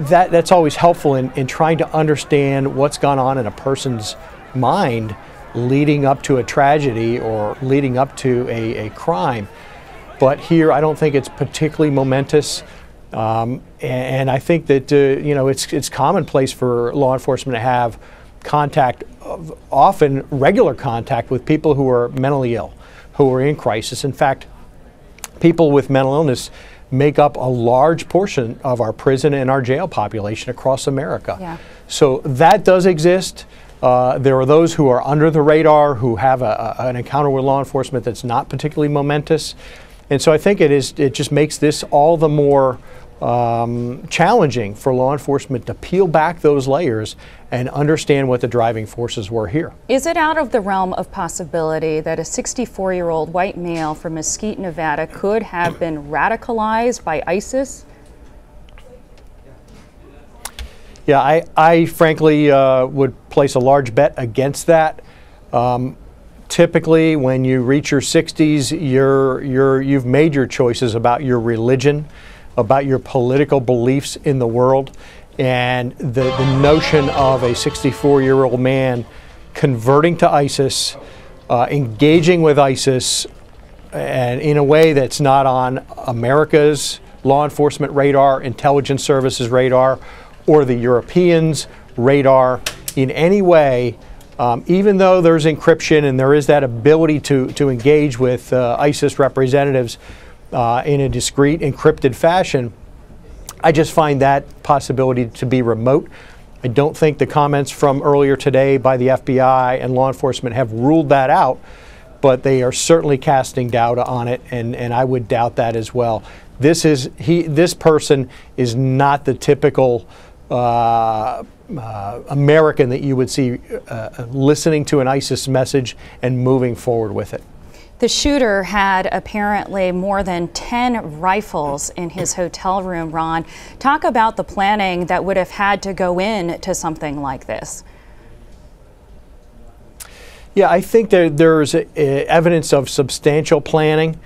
That's always helpful in trying to understand what's gone on in a person's mind leading up to a tragedy or leading up to a crime. But here, I don't think it's particularly momentous. And I think that it's commonplace for law enforcement to have contact, often regular contact, with people who are mentally ill, who are in crisis. In fact, people with mental illness make up a large portion of our prison and our jail population across America. Yeah. So that does exist. There are those who are under the radar, who have an encounter with law enforcement that's not particularly momentous. And so I think it just makes this all the more challenging for law enforcement to peel back those layers and understand what the driving forces were here. Is it out of the realm of possibility that a 64-year-old white male from Mesquite, Nevada could have been radicalized by ISIS? Yeah, I frankly would place a large bet against that. Typically, when you reach your 60s, you've made your choices about your religion, about your political beliefs in the world, and the notion of a 64-year-old man converting to ISIS, engaging with ISIS, and in a way that's not on America's law enforcement radar, intelligence services radar, or the Europeans' radar in any way. Even though there's encryption and there is that ability to engage with ISIS representatives in a discreet, encrypted fashion, I just find that possibility to be remote. I don't think the comments from earlier today by the FBI and law enforcement have ruled that out, but they are certainly casting doubt on it, and I would doubt that as well. This person is not the typical American that you would see listening to an ISIS message and moving forward with it. The shooter had apparently more than 10 rifles in his hotel room, Ron. Talk about the planning that would have had to go into something like this. Yeah, I think there's evidence of substantial planning.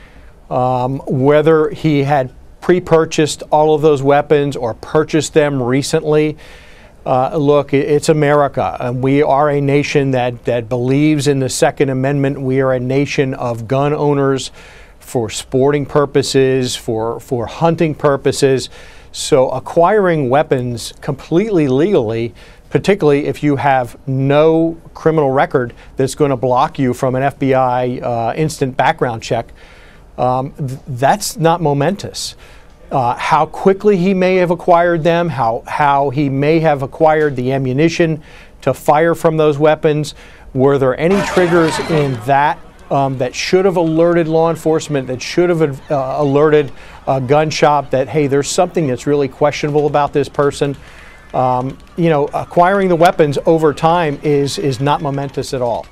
Whether he had pre-purchased all of those weapons or purchased them recently, look, it's America, and we are a nation that believes in the Second Amendment. We are a nation of gun owners for sporting purposes, for hunting purposes. So acquiring weapons completely legally, particularly if you have no criminal record that's going to block you from an FBI instant background check, that's not momentous. How quickly he may have acquired them, how he may have acquired the ammunition to fire from those weapons. Were there any triggers in that that should have alerted law enforcement, that should have alerted a gun shop that, hey, there's something that's really questionable about this person? Acquiring the weapons over time is not momentous at all.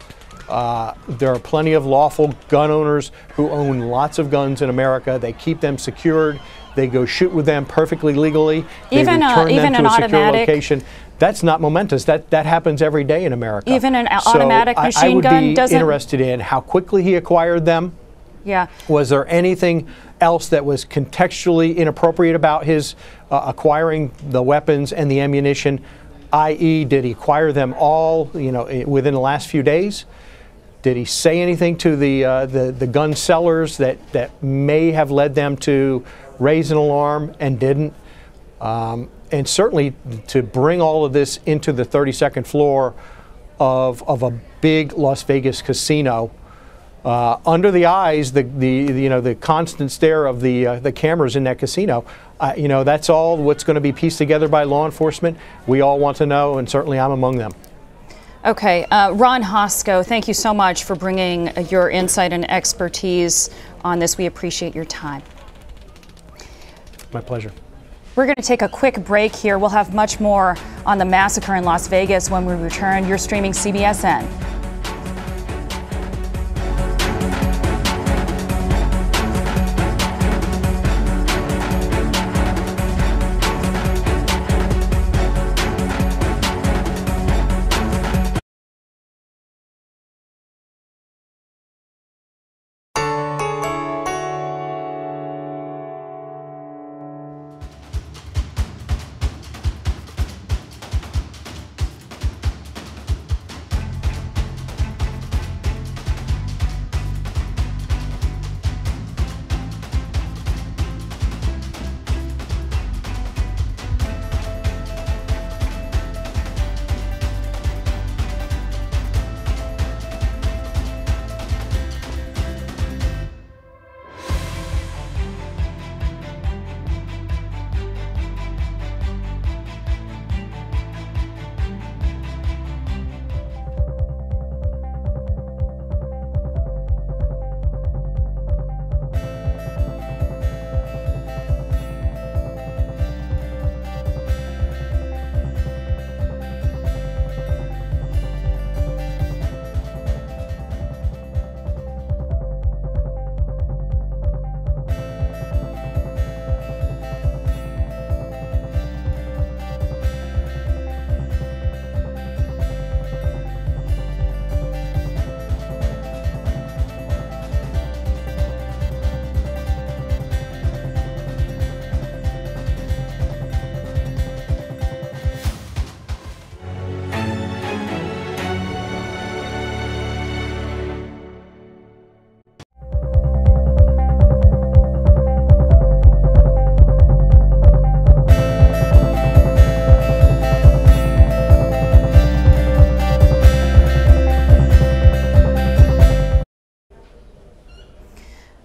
There are plenty of lawful gun owners who own lots of guns in America. They keep them secured. They go shoot with them perfectly legally. They Even return them to a secure automatic location. That's not momentous. That happens every day in America. Even an automatic machine gun I would be doesn't. interested in how quickly he acquired them. Yeah. Was there anything else that was contextually inappropriate about his acquiring the weapons and the ammunition? I.e., did he acquire them all, within the last few days? Did he say anything to the gun sellers that may have led them to raise an alarm and didn't? And certainly to bring all of this into the 32nd floor of a big Las Vegas casino, under the eyes, the constant stare of the cameras in that casino, that's all what's going to be pieced together by law enforcement. We all want to know, and certainly I'm among them. Okay, Ron Hosko, thank you so much for bringing your insight and expertise on this. We appreciate your time. My pleasure. We're going to take a quick break here. We'll have much more on the massacre in Las Vegas when we return. You're streaming CBSN.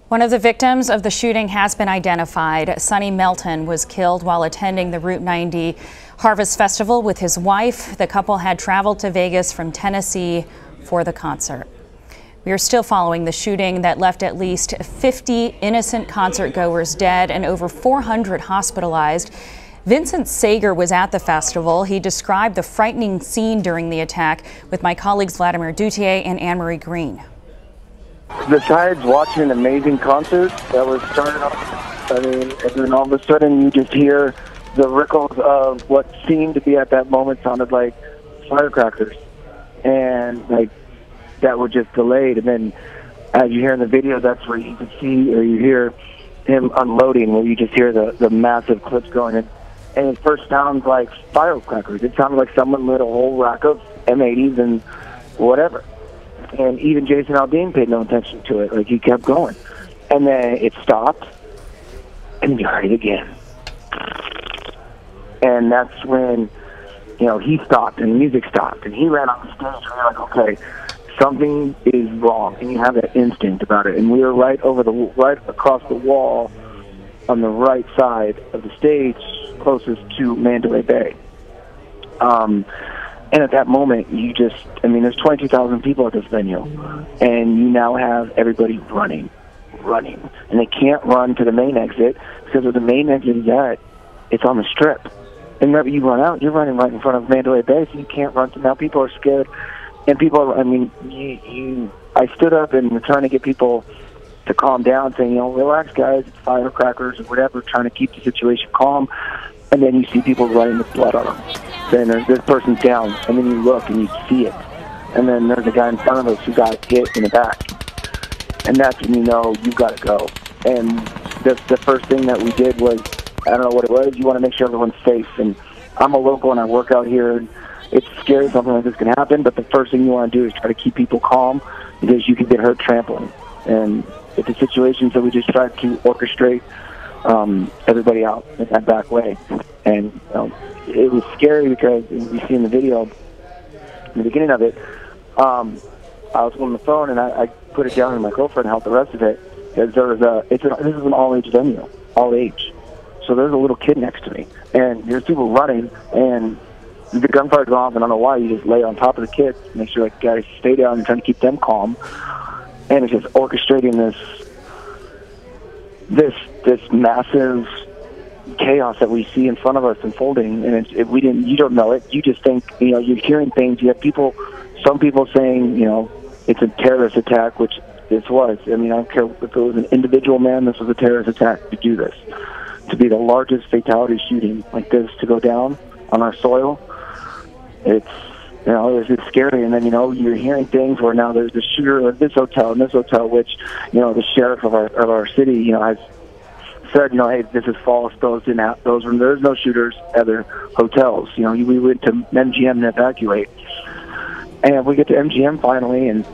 One of the victims of the shooting has been identified. Sonny Melton was killed while attending the Route 90 Harvest Festival with his wife. The couple had traveled to Vegas from Tennessee for the concert. We are still following the shooting that left at least 50 innocent concert goers dead and over 400 hospitalized. Vincent Sager was at the festival. He described the frightening scene during the attack with my colleagues Vladimir Duthier and Anne-Marie Green. Besides watching an amazing concert that was started off, and then all of a sudden you just hear the ripples of what seemed to be at that moment sounded like firecrackers, and like that were just delayed. And then as you hear in the video, that's where you can see or you hear him unloading, where you just hear the massive clips going in. And it first sounds like firecrackers. It sounded like someone lit a whole rack of M80s and whatever. And even Jason Aldean paid no attention to it. Like, he kept going. And then it stopped, and you heard it again. And that's when, he stopped, and the music stopped. And he ran on the stage, and we were like, okay, something is wrong. And you have that instinct about it. And we were right across the wall on the right side of the stage, closest to Mandalay Bay. And at that moment, there's 22,000 people at this venue, and you now have everybody running. And they can't run to the main exit, because where the main exit is at, it's on the Strip. And whenever you run out, you're running right in front of Mandalay Bay, so you can't run. So now people are scared, and I stood up and was trying to get people to calm down, saying, relax, guys, it's firecrackers or whatever, trying to keep the situation calm. And then you see people running with blood on them. Then this person's down, and then you look and you see it. And then there's a guy in front of us who got hit in the back. And that's when you know you've got to go. And the first thing that we did was, I don't know what it was, you want to make sure everyone's safe. And I'm a local and I work out here, and it's scary something like this can happen, but the first thing you want to do is try to keep people calm, because you could get hurt trampling. And it's a situation, so we just tried to orchestrate everybody out in that back way. And it was scary, because you see in the video, in the beginning of it, I was on the phone and I put it down, and my girlfriend helped the rest of it, because this is an all-age venue, all age. So there's a little kid next to me, and there's people running, and the gunfire's going off, and I don't know why, you just lay on top of the kids, make sure guys stay down and trying to keep them calm. And it's just orchestrating this massive chaos that we see in front of us unfolding, and you don't know it. You just think, you're hearing things. You have some people saying, it's a terrorist attack, which this was. I don't care if it was an individual man, this was a terrorist attack to do this. To be the largest fatality shooting like this to go down on our soil, it's scary. And then, you're hearing things where now there's the shooter at this hotel and this hotel, which, the sheriff of our city, has said, hey, this is false. There's no shooters at other hotels. We went to MGM and evacuate. And we get to MGM finally, and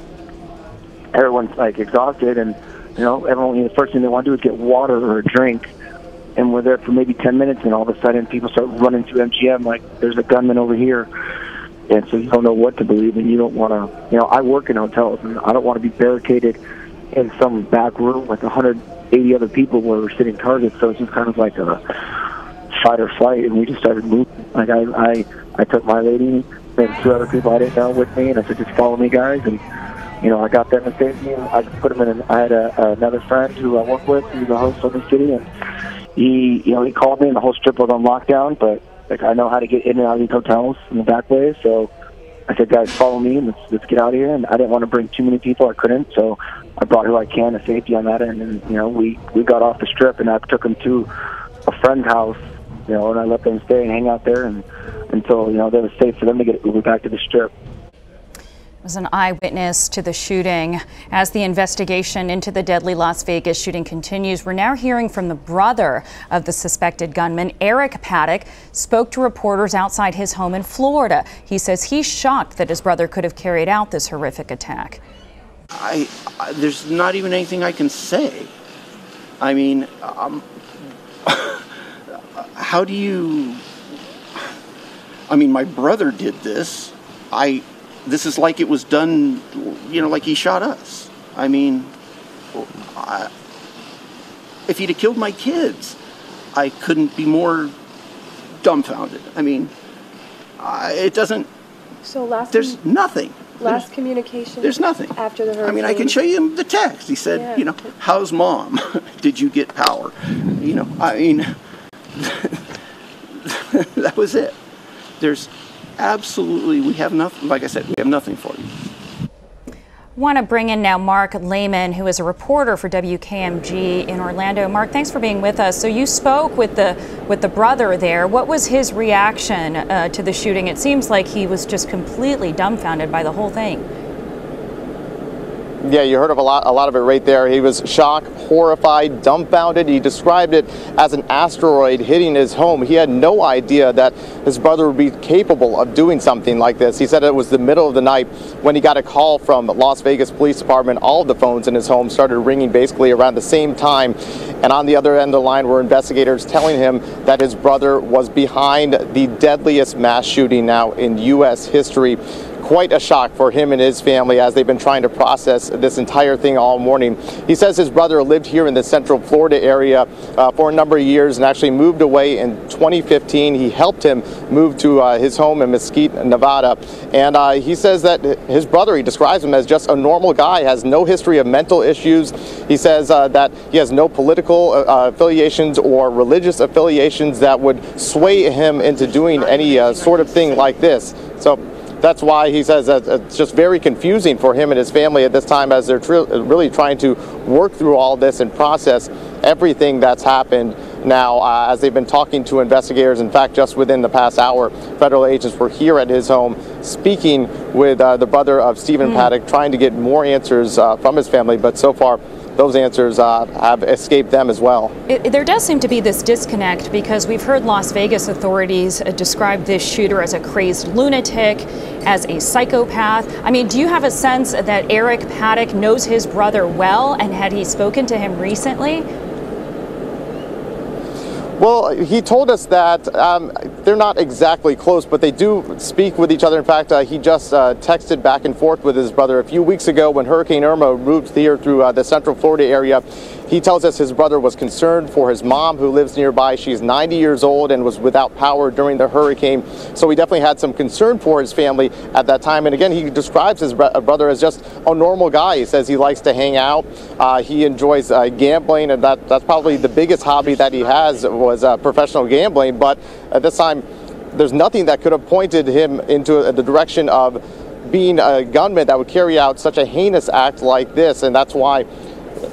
everyone's like exhausted, and, everyone, the first thing they want to do is get water or a drink. And we're there for maybe 10 minutes, and all of a sudden people start running through MGM like there's a gunman over here. And so you don't know what to believe, and you don't want to, I work in hotels, and I don't want to be barricaded in some back room with 180 other people where we're sitting targets. So it's just kind of like a fight or flight, and we just started moving. Like I took my lady and 2 other people I didn't know with me, and I said, just follow me, guys. And, I got them to safety, and I put them in, I had another friend who I work with, who's the host of the city, and he called me, and the whole Strip was on lockdown, but I know how to get in and out of these hotels in the back way. So I said, guys, follow me, and let's get out of here. And I didn't want to bring too many people. I couldn't. So I brought who I can to safety on that end. And, we got off the Strip, and I took them to a friend's house, and I let them stay and hang out there until, it was safe for them to get Uber back to the Strip. Was an eyewitness to the shooting. As the investigation into the deadly Las Vegas shooting continues, we're now hearing from the brother of the suspected gunman. Eric Paddock spoke to reporters outside his home in Florida. He says he's shocked that his brother could have carried out this horrific attack. There's not even anything I can say. How do you... my brother did this. This is like it was done, like he shot us. if he'd have killed my kids, I couldn't be more dumbfounded. I mean, it doesn't. So there's nothing. Last communication. There's nothing after the hurricane. I mean, I can show you the text. He said, Yeah. you know, how's mom? Did you get power? You know, I mean, that was it. There's absolutely, we have nothing. Like I said, we have nothing for you. Want to bring in now Mark Lehman, who is a reporter for WKMG in Orlando. Mark, thanks for being with us. So you spoke with the brother there. What was his reaction to the shooting? It seems like he was just completely dumbfounded by the whole thing. Yeah, you heard of a lot of it right there. He was shocked, horrified, dumbfounded. He described it as an asteroid hitting his home. He had no idea that his brother would be capable of doing something like this. He said it was the middle of the night when he got a call from the Las Vegas Police Department. All of the phones in his home started ringing basically around the same time. And on the other end of the line were investigators telling him that his brother was behind the deadliest mass shooting now in U.S. history. Quite a shock for him and his family as they've been trying to process this entire thing all morning. He says his brother lived here in the Central Florida area for a number of years and actually moved away in 2015. He helped him move to his home in Mesquite, Nevada. And he says that his brother, he describes him as just a normal guy, has no history of mental issues. He says that he has no political affiliations or religious affiliations that would sway him into doing any sort of thing like this. So that's why he says that it's just very confusing for him and his family at this time as they're really trying to work through all this and process everything that's happened now as they've been talking to investigators. In fact, just within the past hour, federal agents were here at his home speaking with the brother of Stephen Paddock, trying to get more answers from his family. But so far, those answers have escaped them as well. There does seem to be this disconnect because we've heard Las Vegas authorities describe this shooter as a crazed lunatic, as a psychopath. I mean, do you have a sense that Eric Paddock knows his brother well, and had he spoken to him recently? Well, he told us that they're not exactly close, but they do speak with each other. In fact, he just texted back and forth with his brother a few weeks ago when Hurricane Irma moved here through the Central Florida area. He tells us his brother was concerned for his mom, who lives nearby. She's 90 years old and was without power during the hurricane. So he definitely had some concern for his family at that time. And again, he describes his brother as just a normal guy. He says he likes to hang out. He enjoys gambling, and that's probably the biggest hobby that he has was professional gambling. But at this time, there's nothing that could have pointed him into the direction of being a gunman that would carry out such a heinous act like this. And that's why,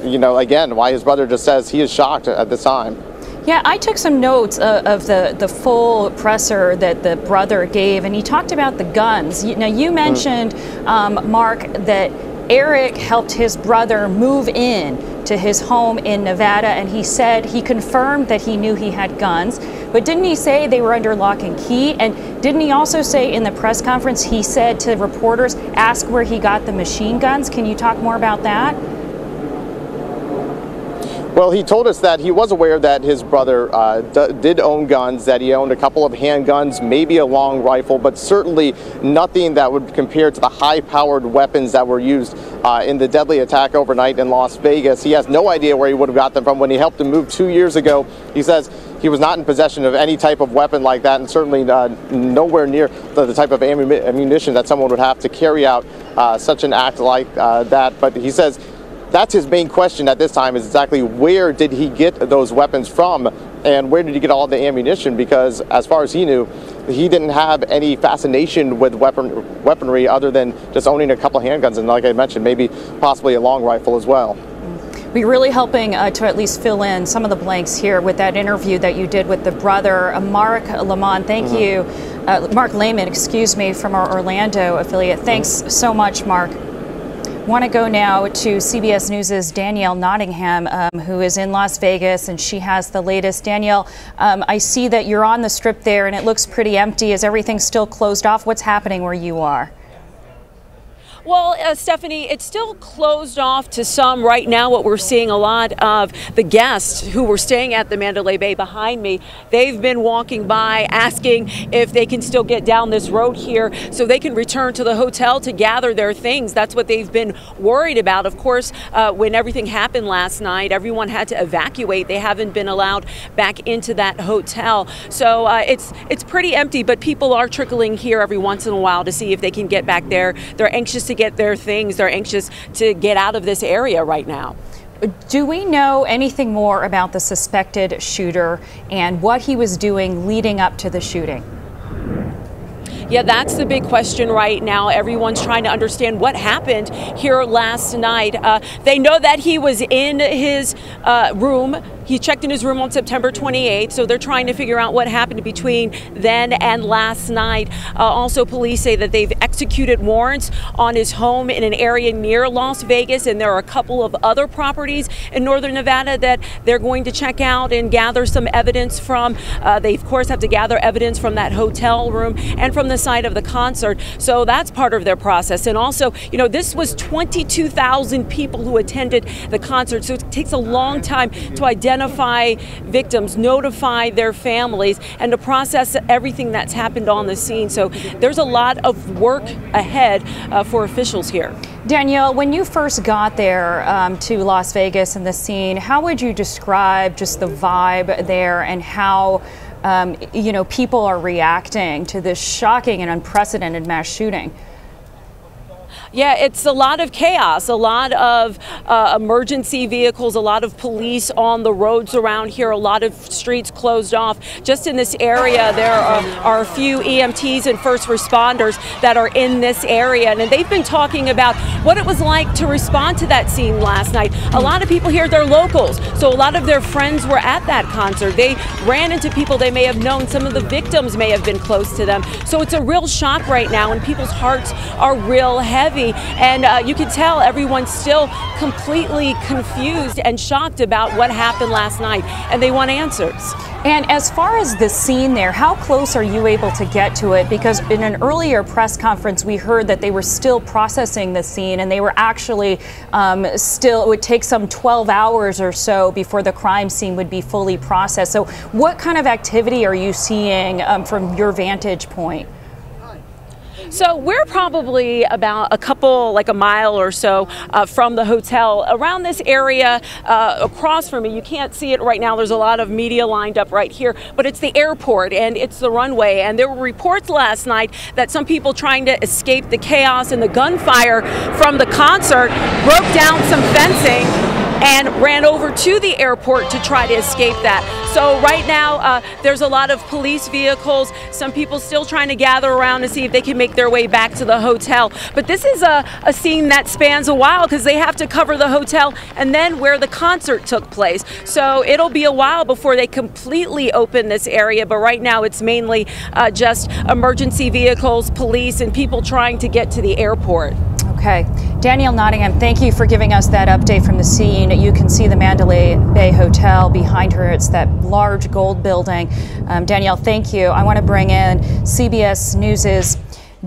you know, again, why his brother just says he is shocked at this time. Yeah, I took some notes of the full presser that the brother gave, and he talked about the guns. Now, you mentioned, Mark, that Eric helped his brother move in to his home in Nevada, and he said he confirmed that he knew he had guns, but didn't he say they were under lock and key? And didn't he also say in the press conference, he said to reporters, ask where he got the machine guns? Can you talk more about that? Well, he told us that he was aware that his brother did own guns, that he owned a couple of handguns, maybe a long rifle, but certainly nothing that would compare to the high-powered weapons that were used in the deadly attack overnight in Las Vegas. He has no idea where he would have got them from. When he helped him move 2 years ago, he says he was not in possession of any type of weapon like that, and certainly nowhere near the type of ammunition that someone would have to carry out such an act like that. But he says that's his main question at this time, is exactly where did he get those weapons from and where did he get all the ammunition, because as far as he knew, he didn't have any fascination with weaponry other than just owning a couple handguns and, like I mentioned, maybe possibly a long rifle as well. We're really helping to at least fill in some of the blanks here with that interview that you did with the brother, Mark Lehman. Thank you. Mark Lehman, excuse me, from our Orlando affiliate. Thanks so much, Mark. Want to go now to CBS News' Danielle Nottingham, who is in Las Vegas, and she has the latest. Danielle, I see that you're on the Strip there, and it looks pretty empty. Is everything still closed off? What's happening where you are? Well, Stephanie, it's still closed off to some right now. What we're seeing, a lot of the guests who were staying at the Mandalay Bay behind me, they've been walking by asking if they can still get down this road here so they can return to the hotel to gather their things. That's what they've been worried about. Of course, when everything happened last night, everyone had to evacuate. They haven't been allowed back into that hotel. So it's pretty empty, but people are trickling here every once in a while to see if they can get back there. They're anxious to get their things. They're anxious to get out of this area right now. Do we know anything more about the suspected shooter and what he was doing leading up to the shooting? Yeah, that's the big question right now. Everyone's trying to understand what happened here last night. They know that he was in his room. He checked in his room on September 28th, so they're trying to figure out what happened between then and last night. Also, police say that they've executed warrants on his home in an area near Las Vegas, and there are a couple of other properties in northern Nevada that they're going to check out and gather some evidence from. They, of course, have to gather evidence from that hotel room and from the site of the concert, so that's part of their process. And also, you know, this was 22,000 people who attended the concert, so it takes a long time to identify victims, notify their families, and to process everything that's happened on the scene. So there's a lot of work ahead for officials here. Danielle, when you first got there to Las Vegas and the scene, how would you describe just the vibe there and how you know, people are reacting to this shocking and unprecedented mass shooting? Yeah, it's a lot of chaos, a lot of emergency vehicles, a lot of police on the roads around here, a lot of streets closed off. Just in this area, there are a few EMTs and first responders that are in this area, and they've been talking about what it was like to respond to that scene last night. A lot of people here, they're locals, so a lot of their friends were at that concert. They ran into people they may have known. Some of the victims may have been close to them. So it's a real shock right now, and people's hearts are real heavy. And you can tell everyone's still completely confused and shocked about what happened last night, and they want answers. And as far as the scene there, how close are you able to get to it? Because in an earlier press conference, we heard that they were still processing the scene, and they were actually still, it would take some 12 hours or so before the crime scene would be fully processed. So what kind of activity are you seeing from your vantage point? So we're probably about a mile or so from the hotel. Around this area, across from me, you can't see it right now. There's a lot of media lined up right here, but it's the airport and it's the runway. And there were reports last night that some people trying to escape the chaos and the gunfire from the concert broke down some fencing and ran over to the airport to try to escape that. So right now, there's a lot of police vehicles, some people still trying to gather around to see if they can make their way back to the hotel. But this is a scene that spans a while because they have to cover the hotel and then where the concert took place. So it'll be a while before they completely open this area, but right now it's mainly just emergency vehicles, police, and people trying to get to the airport. Okay. Danielle Nottingham, thank you for giving us that update from the scene. You can see the Mandalay Bay Hotel behind her. It's that large gold building. Danielle, thank you. I want to bring in CBS News'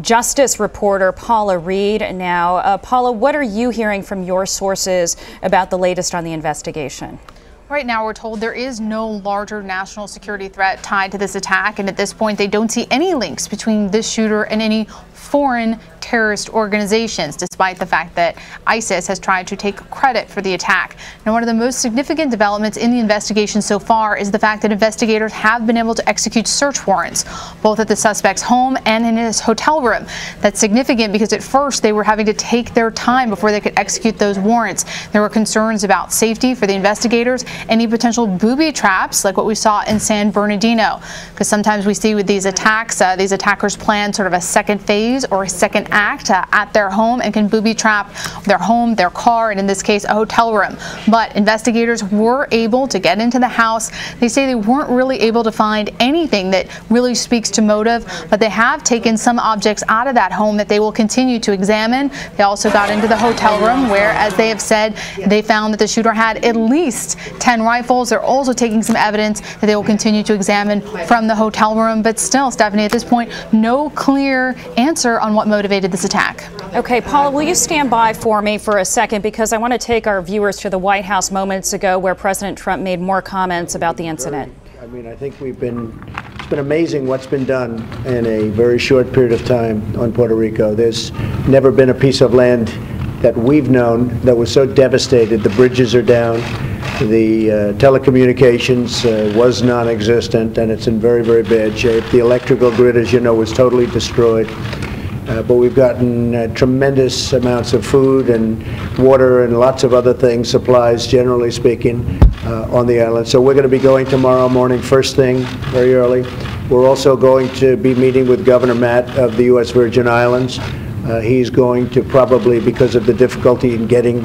justice reporter Paula Reed now. Paula, what are you hearing from your sources about the latest on the investigation? Right now, we're told there is no larger national security threat tied to this attack, and at this point, they don't see any links between this shooter and any foreign terrorist organizations, despite the fact that ISIS has tried to take credit for the attack. Now, one of the most significant developments in the investigation so far is the fact that investigators have been able to execute search warrants, both at the suspect's home and in his hotel room. That's significant because at first they were having to take their time before they could execute those warrants. There were concerns about safety for the investigators, any potential booby traps like what we saw in San Bernardino, because sometimes we see with these attacks, these attackers plan sort of a second phase or a second act at their home and can booby trap their home, their car, and in this case, a hotel room. But investigators were able to get into the house. They say they weren't really able to find anything that really speaks to motive, but they have taken some objects out of that home that they will continue to examine. They also got into the hotel room where, as they have said, they found that the shooter had at least 10 rifles. They're also taking some evidence that they will continue to examine from the hotel room. But still, Stephanie, at this point, no clear answer on what motivated this attack. Okay, Paula, will you stand by for me for a second, because I want to take our viewers to the White House moments ago where President Trump made more comments about the incident. I mean, I think it's been amazing what's been done in a very short period of time on Puerto Rico. There's never been a piece of land that we've known that was so devastated. The bridges are down, the telecommunications was non-existent, and it's in very, very bad shape. The electrical grid, as you know, was totally destroyed. But we've gotten tremendous amounts of food and water and lots of other things, supplies, generally speaking, on the island. So we're going to be going tomorrow morning, first thing, very early. We're also going to be meeting with Governor Matt of the U.S. Virgin Islands. He's going to probably, because of the difficulty in getting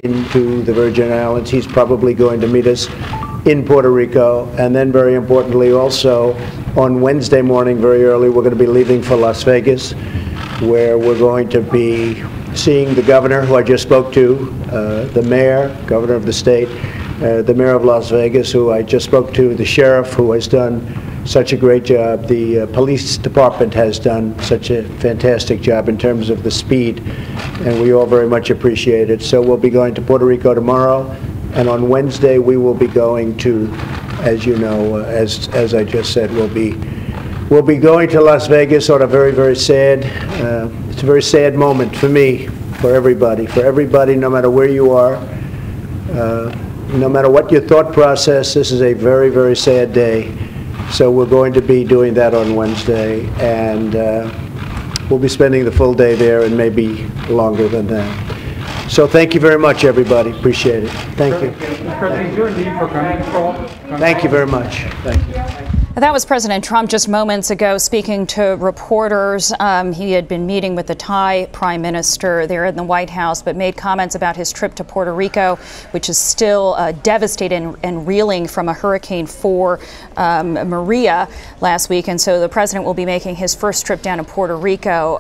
into the Virgin Islands, he's probably going to meet us in Puerto Rico. And then, very importantly, also on Wednesday morning, very early, we're going to be leaving for Las Vegas, where we're going to be seeing the governor, who I just spoke to, the mayor, governor of the state, the mayor of Las Vegas, who I just spoke to, the sheriff, who has done such a great job. The police department has done such a fantastic job in terms of the speed, and we all very much appreciate it. So we'll be going to Puerto Rico tomorrow, and on Wednesday we will be going to, as you know, as I just said, we'll be going to Las Vegas on a very, very sad, it's a very sad moment for me, for everybody, no matter where you are, no matter what your thought process. This is a very, very sad day. So we're going to be doing that on Wednesday, and we'll be spending the full day there and maybe longer than that. So thank you very much, everybody. Appreciate it. Thank you. President, is there a need for gun control? Thank you very much. Thank you. That was President Trump just moments ago speaking to reporters. He had been meeting with the Thai Prime Minister there in the White House, but made comments about his trip to Puerto Rico, which is still devastated and reeling from a Hurricane 4 Maria last week. And so the president will be making his first trip down to Puerto Rico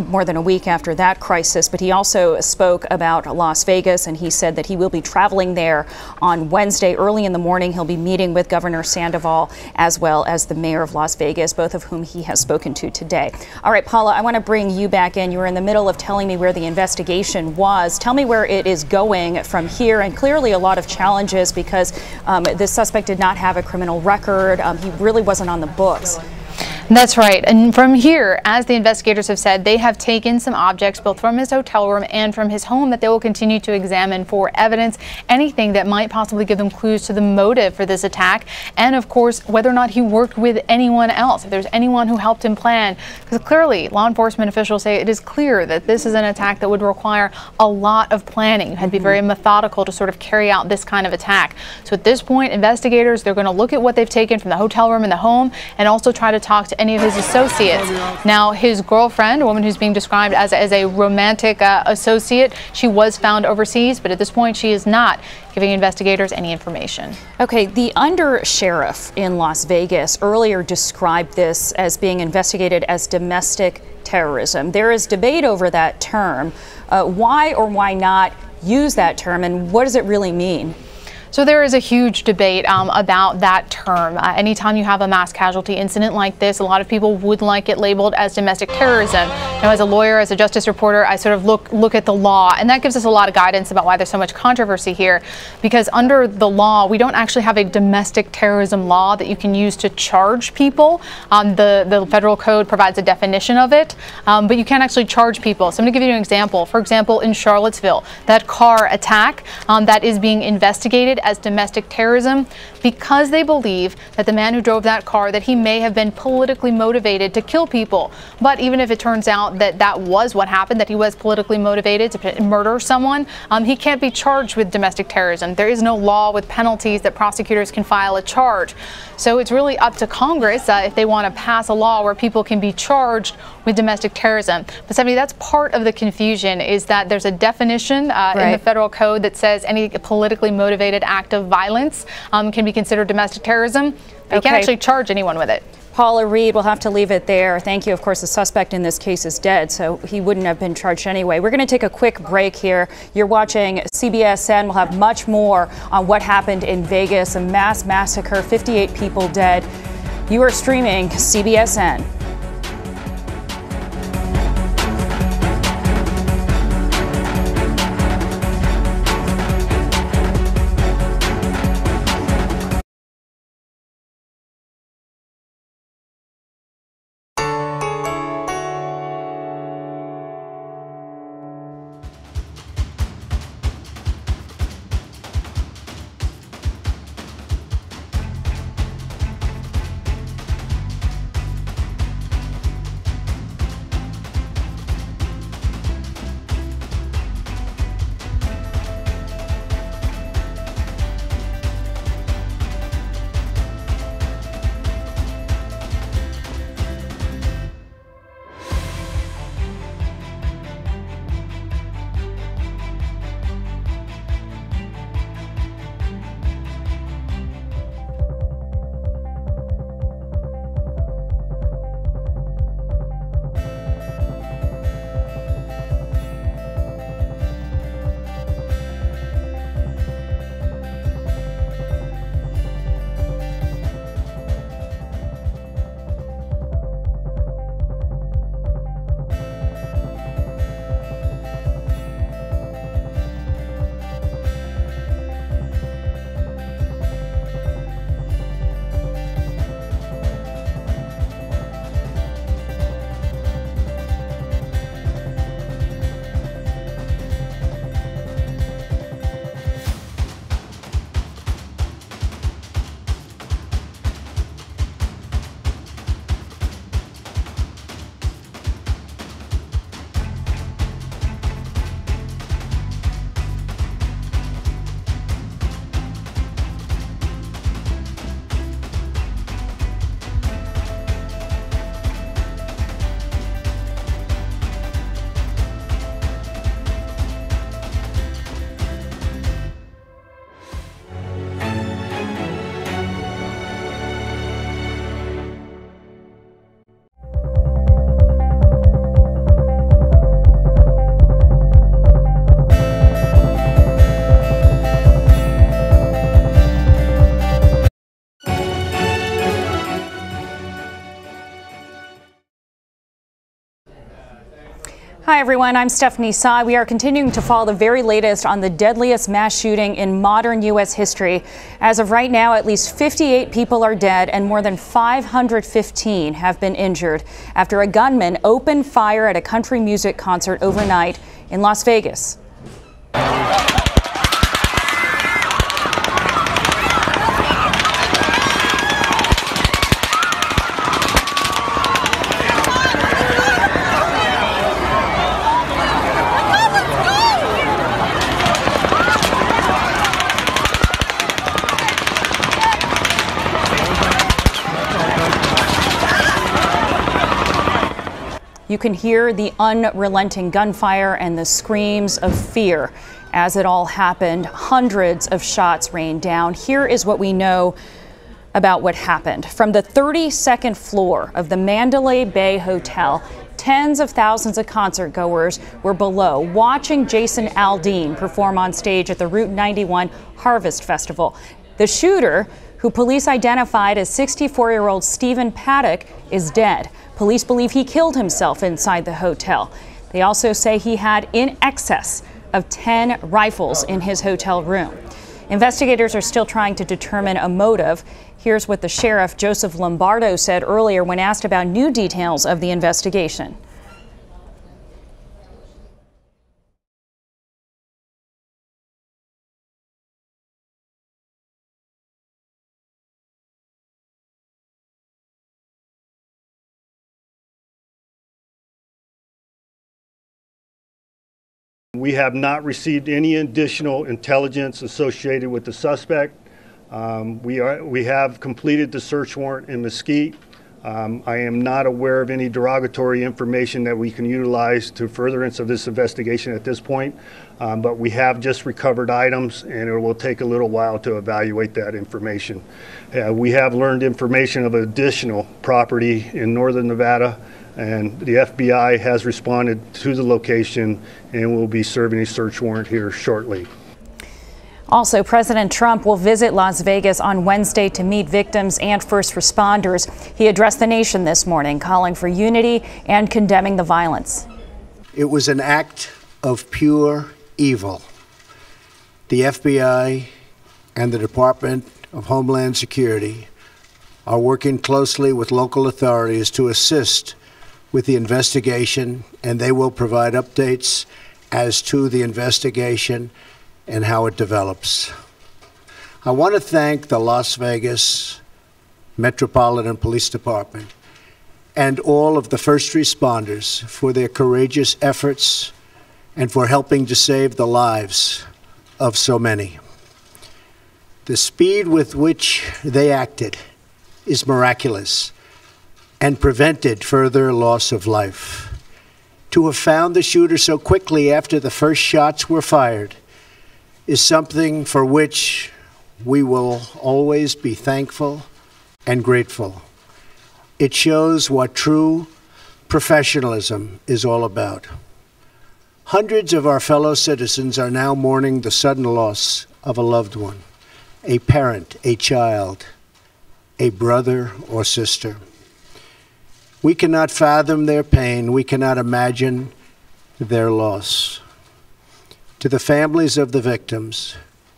more than a week after that crisis. But he also spoke about Las Vegas, and he said that he will be traveling there on Wednesday early in the morning. He'll be meeting with Governor Sandoval as well as the mayor of Las Vegas, both of whom he has spoken to today. All right, Paula, I want to bring you back in. You were in the middle of telling me where the investigation was. Tell me where it is going from here, and clearly a lot of challenges because this suspect did not have a criminal record. He really wasn't on the books. That's right. And from here, as the investigators have said, they have taken some objects both from his hotel room and from his home that they will continue to examine for evidence, anything that might possibly give them clues to the motive for this attack, and of course whether or not he worked with anyone else, if there's anyone who helped him plan, because clearly law enforcement officials say it is clear that this is an attack that would require a lot of planning. You had to be very methodical to sort of carry out this kind of attack. So at this point, investigators, they're going to look at what they've taken from the hotel room and the home, and also try to talk to any of his associates. Now, his girlfriend, a woman who's being described as a romantic associate, she was found overseas, but at this point she is not giving investigators any information. Okay, the under-sheriff in Las Vegas earlier described this as being investigated as domestic terrorism. There is debate over that term. Why or why not use that term, and what does it really mean? So there is a huge debate about that term. Anytime you have a mass casualty incident like this, a lot of people would like it labeled as domestic terrorism. Now, as a lawyer, as a justice reporter, I sort of look at the law, and that gives us a lot of guidance about why there's so much controversy here. Because under the law, we don't actually have a domestic terrorism law that you can use to charge people. The federal code provides a definition of it, but you can't actually charge people. So I'm going to give you an example. For example, in Charlottesville, that car attack that is being investigated as domestic terrorism because they believe that the man who drove that car, that he may have been politically motivated to kill people. But even if it turns out that that was what happened, that he was politically motivated to murder someone, he can't be charged with domestic terrorism. There is no law with penalties that prosecutors can file a charge. So it's really up to Congress if they want to pass a law where people can be charged with domestic terrorism. But Stephanie, that's part of the confusion, is that there's a definition in the federal code that says any politically motivated act of violence can be considered domestic terrorism. But you can't actually charge anyone with it. Paula Reed, we'll have to leave it there. Thank you. Of course, the suspect in this case is dead, so he wouldn't have been charged anyway. We're going to take a quick break here. You're watching CBSN. We'll have much more on what happened in Vegas, a mass massacre, 58 people dead. You are streaming CBSN. Hi, everyone. I'm Stephanie Tsai. We are continuing to follow the very latest on the deadliest mass shooting in modern U.S. history. As of right now, at least 58 people are dead and more than 515 have been injured after a gunman opened fire at a country music concert overnight in Las Vegas. You can hear the unrelenting gunfire and the screams of fear as it all happened. Hundreds of shots rained down. Here is what we know about what happened. From the 32nd floor of the Mandalay Bay Hotel, tens of thousands of concert goers were below watching Jason Aldean perform on stage at the Route 91 Harvest Festival. The shooter, who police identified as 64-year-old Stephen Paddock, is dead. Police believe he killed himself inside the hotel. They also say he had in excess of 10 rifles in his hotel room. Investigators are still trying to determine a motive. Here's what the sheriff, Joseph Lombardo, said earlier when asked about new details of the investigation. We have not received any additional intelligence associated with the suspect. We have completed the search warrant in Mesquite. I am not aware of any derogatory information that we can utilize to furtherance of this investigation at this point, but we have just recovered items, and it will take a little while to evaluate that information. We have learned information of additional property in northern Nevada, and the FBI has responded to the location and will be serving a search warrant here shortly. Also, President Trump will visit Las Vegas on Wednesday to meet victims and first responders. He addressed the nation this morning, calling for unity and condemning the violence. It was an act of pure evil. The FBI and the Department of Homeland Security are working closely with local authorities to assist with the investigation, and they will provide updates as to the investigation and how it develops. I want to thank the Las Vegas Metropolitan Police Department and all of the first responders for their courageous efforts and for helping to save the lives of so many. The speed with which they acted is miraculous and prevented further loss of life. To have found the shooter so quickly after the first shots were fired is something for which we will always be thankful and grateful. It shows what true professionalism is all about. Hundreds of our fellow citizens are now mourning the sudden loss of a loved one, a parent, a child, a brother or sister. We cannot fathom their pain. We cannot imagine their loss. To the families of the victims,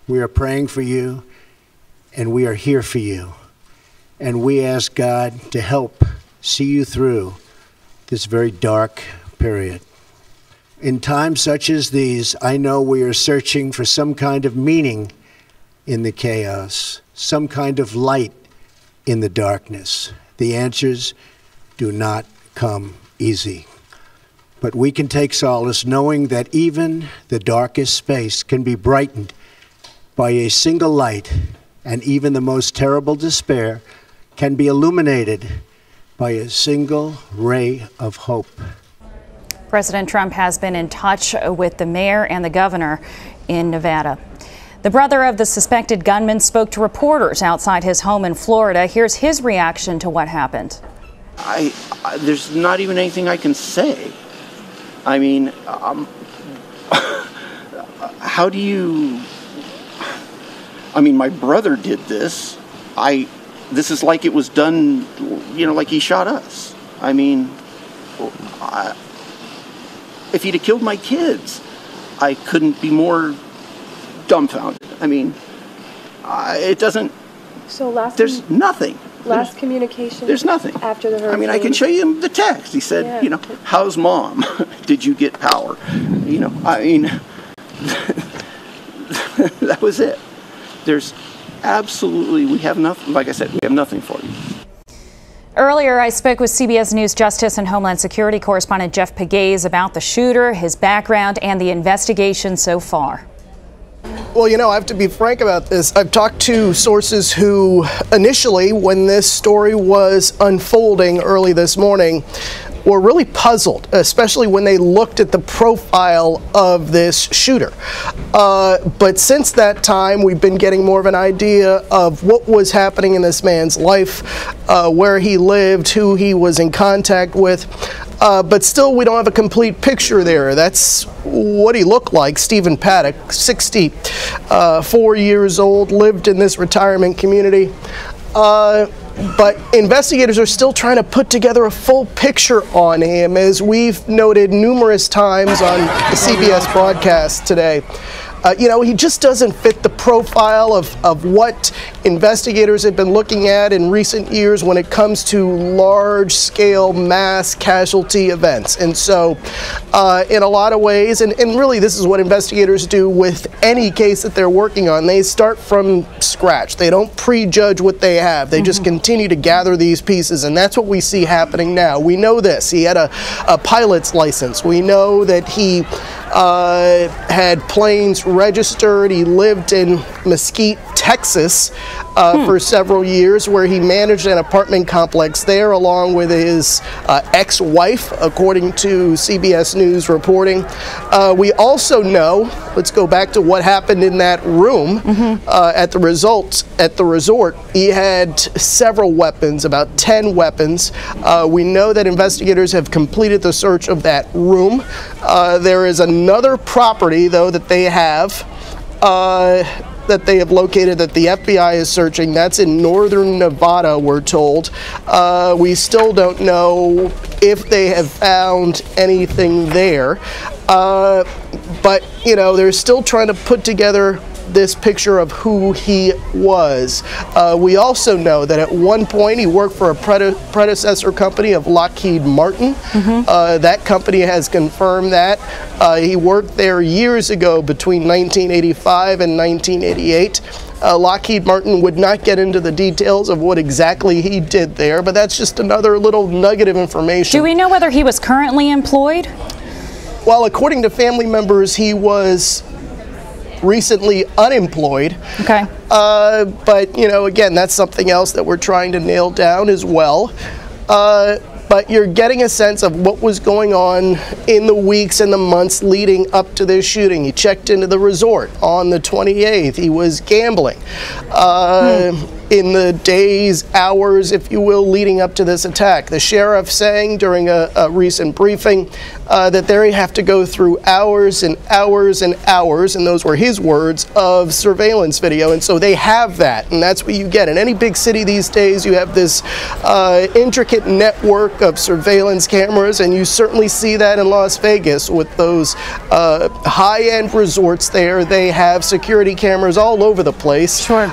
we are praying for you, and we are here for you. And we ask God to help see you through this very dark period. In times such as these, I know we are searching for some kind of meaning in the chaos, some kind of light in the darkness. The answers do not come easy. But we can take solace knowing that even the darkest space can be brightened by a single light, and even the most terrible despair can be illuminated by a single ray of hope. President Trump has been in touch with the mayor and the governor in Nevada. The brother of the suspected gunman spoke to reporters outside his home in Florida. Here's his reaction to what happened. There's not even anything I can say. I mean, how do you... I mean, my brother did this. This is like it was done, you know, like he shot us. I mean, if he'd have killed my kids, I couldn't be more dumbfounded. I mean, it doesn't... So there's nothing. Last communication. There's nothing. After the hurricane. I mean, I can show you the text. He said, Yeah. you know, how's mom? Did you get power? You know, I mean, that was it. There's absolutely, we have nothing. Like I said, we have nothing for you. Earlier, I spoke with CBS News Justice and Homeland Security correspondent Jeff Pegues about the shooter, his background, and the investigation so far. Well, you know, I have to be frank about this. I've talked to sources who initially, when this story was unfolding early this morning, were really puzzled, especially when they looked at the profile of this shooter. But since that time, we've been getting more of an idea of what was happening in this man's life, where he lived, who he was in contact with. But still, we don't have a complete picture there. That's what he looked like. Stephen Paddock, 64 years old, lived in this retirement community. But investigators are still trying to put together a full picture on him, as we've noted numerous times on the CBS broadcast today. You know, he just doesn't fit the profile of what investigators have been looking at in recent years when it comes to large-scale mass casualty events. And so, in a lot of ways, and really this is what investigators do with any case that they're working on, they start from scratch. They don't prejudge what they have. They just continue to gather these pieces, and that's what we see happening now. We know this. He had a pilot's license. We know that he had planes registered. He lived in Mesquite, Texas for several years, where he managed an apartment complex there along with his ex-wife, according to CBS News reporting. We also know, let's go back to what happened in that room at the resort. He had several weapons, about 10 weapons. We know that investigators have completed the search of that room. There is another property, though, that they have located that the FBI is searching. That's in northern Nevada, we're told. We still don't know if they have found anything there. But, you know, they're still trying to put together this picture of who he was. We also know that at one point he worked for a predecessor company of Lockheed Martin. That company has confirmed that. He worked there years ago between 1985 and 1988. Lockheed Martin would not get into the details of what exactly he did there, but that's just another little nugget of information. Do we know whether he was currently employed? Well, according to family members, he was recently unemployed. Okay. But, you know, again, that's something else that we're trying to nail down as well. But you're getting a sense of what was going on in the weeks and the months leading up to this shooting. He checked into the resort on the 28th. He was gambling. In the days, hours, if you will, leading up to this attack. The sheriff saying during a recent briefing that they have to go through hours and hours and hours, and those were his words, of surveillance video. And so they have that, and that's what you get. In any big city these days, you have this intricate network of surveillance cameras, and you certainly see that in Las Vegas with those high-end resorts there. They have security cameras all over the place. Sure.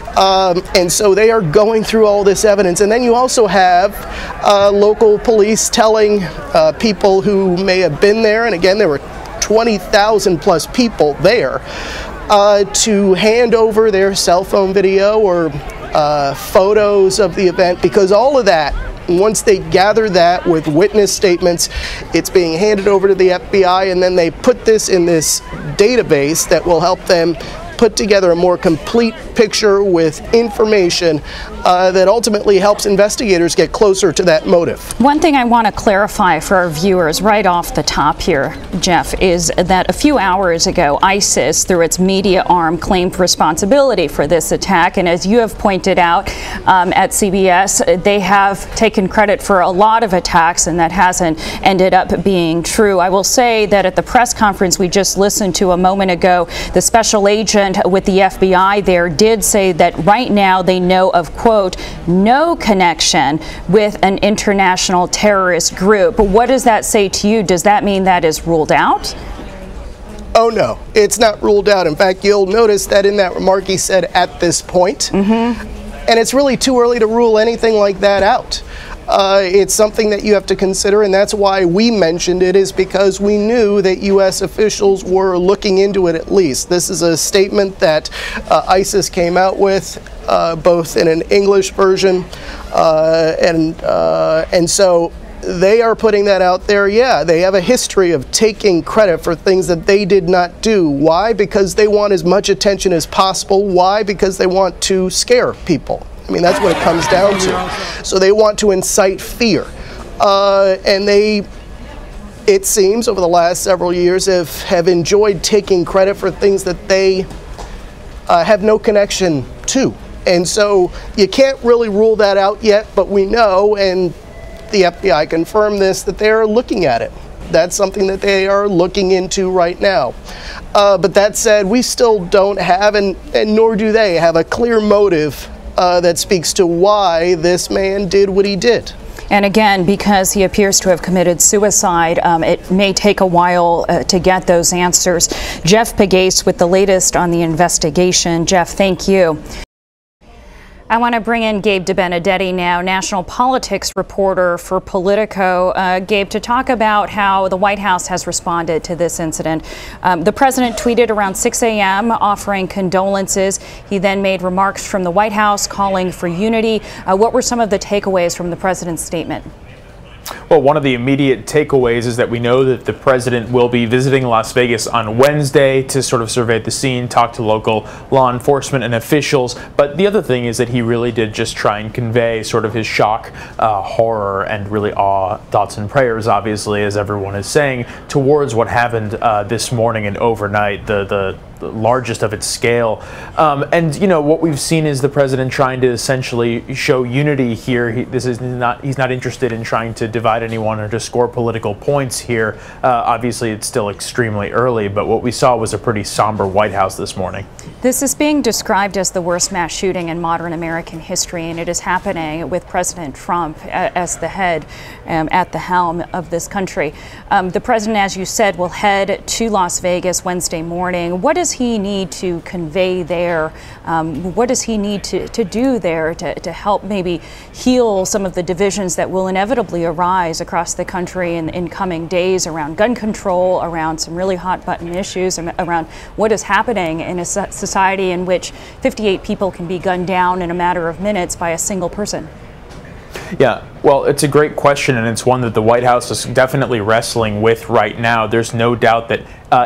And so they are going through all this evidence. And then you also have local police telling people who may have been there, and again, there were 20,000 plus people there, to hand over their cell phone video or photos of the event, because all of that, once they gather that with witness statements, it's being handed over to the FBI, and then they put this in this database that will help them put together a more complete picture with information that ultimately helps investigators get closer to that motive. One thing I want to clarify for our viewers right off the top here, Jeff, is that a few hours ago, ISIS, through its media arm, claimed responsibility for this attack. And as you have pointed out at CBS, they have taken credit for a lot of attacks, and that hasn't ended up being true. I will say that at the press conference we just listened to a moment ago, the special agent with the FBI there did say that right now they know of, quote, no connection with an international terrorist group. But what does that say to you? Does that mean that is ruled out? Oh, no, it's not ruled out. In fact, you'll notice that in that remark he said at this point. And it's really too early to rule anything like that out. It's something that you have to consider, and that's why we mentioned it, is because we knew that U.S. officials were looking into it at least. This is a statement that ISIS came out with, both in an English version, and so they are putting that out there. Yeah, they have a history of taking credit for things that they did not do. Why? Because they want as much attention as possible. Why? Because they want to scare people. I mean, that's what it comes down to. So they want to incite fear. And they, it seems, over the last several years have enjoyed taking credit for things that they have no connection to. And so you can't really rule that out yet, but we know, and the FBI confirmed this, that they are looking at it. That's something that they are looking into right now. But that said, we still don't have, and nor do they, have a clear motive that speaks to why this man did what he did. And again, because he appears to have committed suicide, it may take a while to get those answers. Jeff Pegues with the latest on the investigation. Jeff, thank you. I want to bring in Gabe DeBenedetti now, national politics reporter for Politico. Gabe, to talk about how the White House has responded to this incident. The president tweeted around 6 a.m. offering condolences. He then made remarks from the White House calling for unity. What were some of the takeaways from the president's statement? Well, one of the immediate takeaways is that we know that the president will be visiting Las Vegas on Wednesday to sort of survey the scene, talk to local law enforcement and officials. But the other thing is that he really did just try and convey sort of his shock, horror, and really awe, thoughts and prayers, obviously, as everyone is saying, towards what happened this morning and overnight, the largest of its scale. And, you know, what we've seen is the president trying to essentially show unity here. He's not interested in trying to divide anyone or to score political points here. Obviously, it's still extremely early, but what we saw was a pretty somber White House this morning. This is being described as the worst mass shooting in modern American history, and it is happening with President Trump as the head, at the helm of this country. The president, as you said, will head to Las Vegas Wednesday morning. What does he need to convey there? What does he need to do there to help maybe heal some of the divisions that will inevitably arise across the country in coming days around gun control, around some really hot button issues, around what is happening in a society in which 58 people can be gunned down in a matter of minutes by a single person? Yeah, well, it's a great question, and it's one that the White House is definitely wrestling with right now. There's no doubt that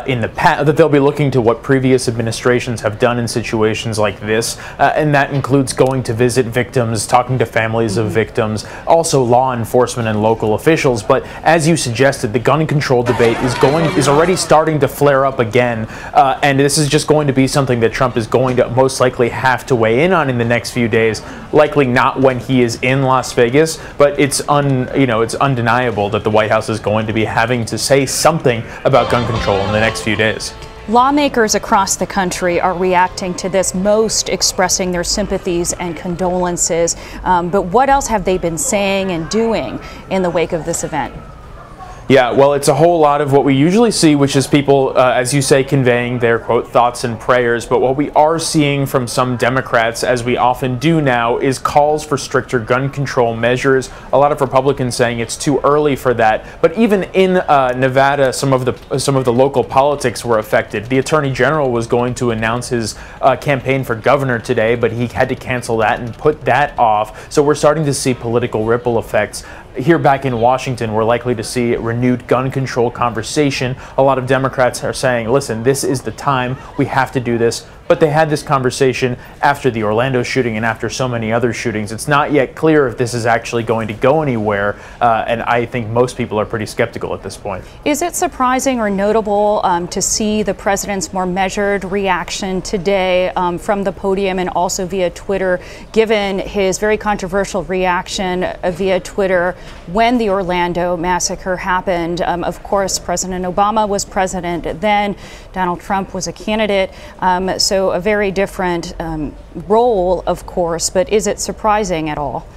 in the past that they'll be looking to what previous administrations have done in situations like this, and that includes going to visit victims, talking to families of victims, also law enforcement and local officials. But as you suggested, the gun control debate is already starting to flare up again, and this is just going to be something that Trump is going to most likely have to weigh in on in the next few days. Likely not when he is in Las Vegas, but it's undeniable that the White House is going to be having to say something about gun control in the next few days. Lawmakers across the country are reacting to this, most expressing their sympathies and condolences. But what else have they been saying and doing in the wake of this event? Yeah, well, it's a whole lot of what we usually see, which is people, as you say, conveying their, quote, thoughts and prayers. But what we are seeing from some Democrats, as we often do now, is calls for stricter gun control measures. A lot of Republicans saying it's too early for that. But even in Nevada, some of the local politics were affected. The Attorney General was going to announce his campaign for governor today, but he had to cancel that and put that off. So we're starting to see political ripple effects. Here back in Washington, we're likely to see a renewed gun control conversation. A lot of Democrats are saying, listen, this is the time, we have to do this. But they had this conversation after the Orlando shooting and after so many other shootings. It's not yet clear if this is actually going to go anywhere, and I think most people are pretty skeptical at this point. Is it surprising or notable to see the president's more measured reaction today from the podium and also via Twitter, given his very controversial reaction via Twitter when the Orlando massacre happened? Of course, President Obama was president then. Donald Trump was a candidate. So a very different role, of course, but is it surprising at all?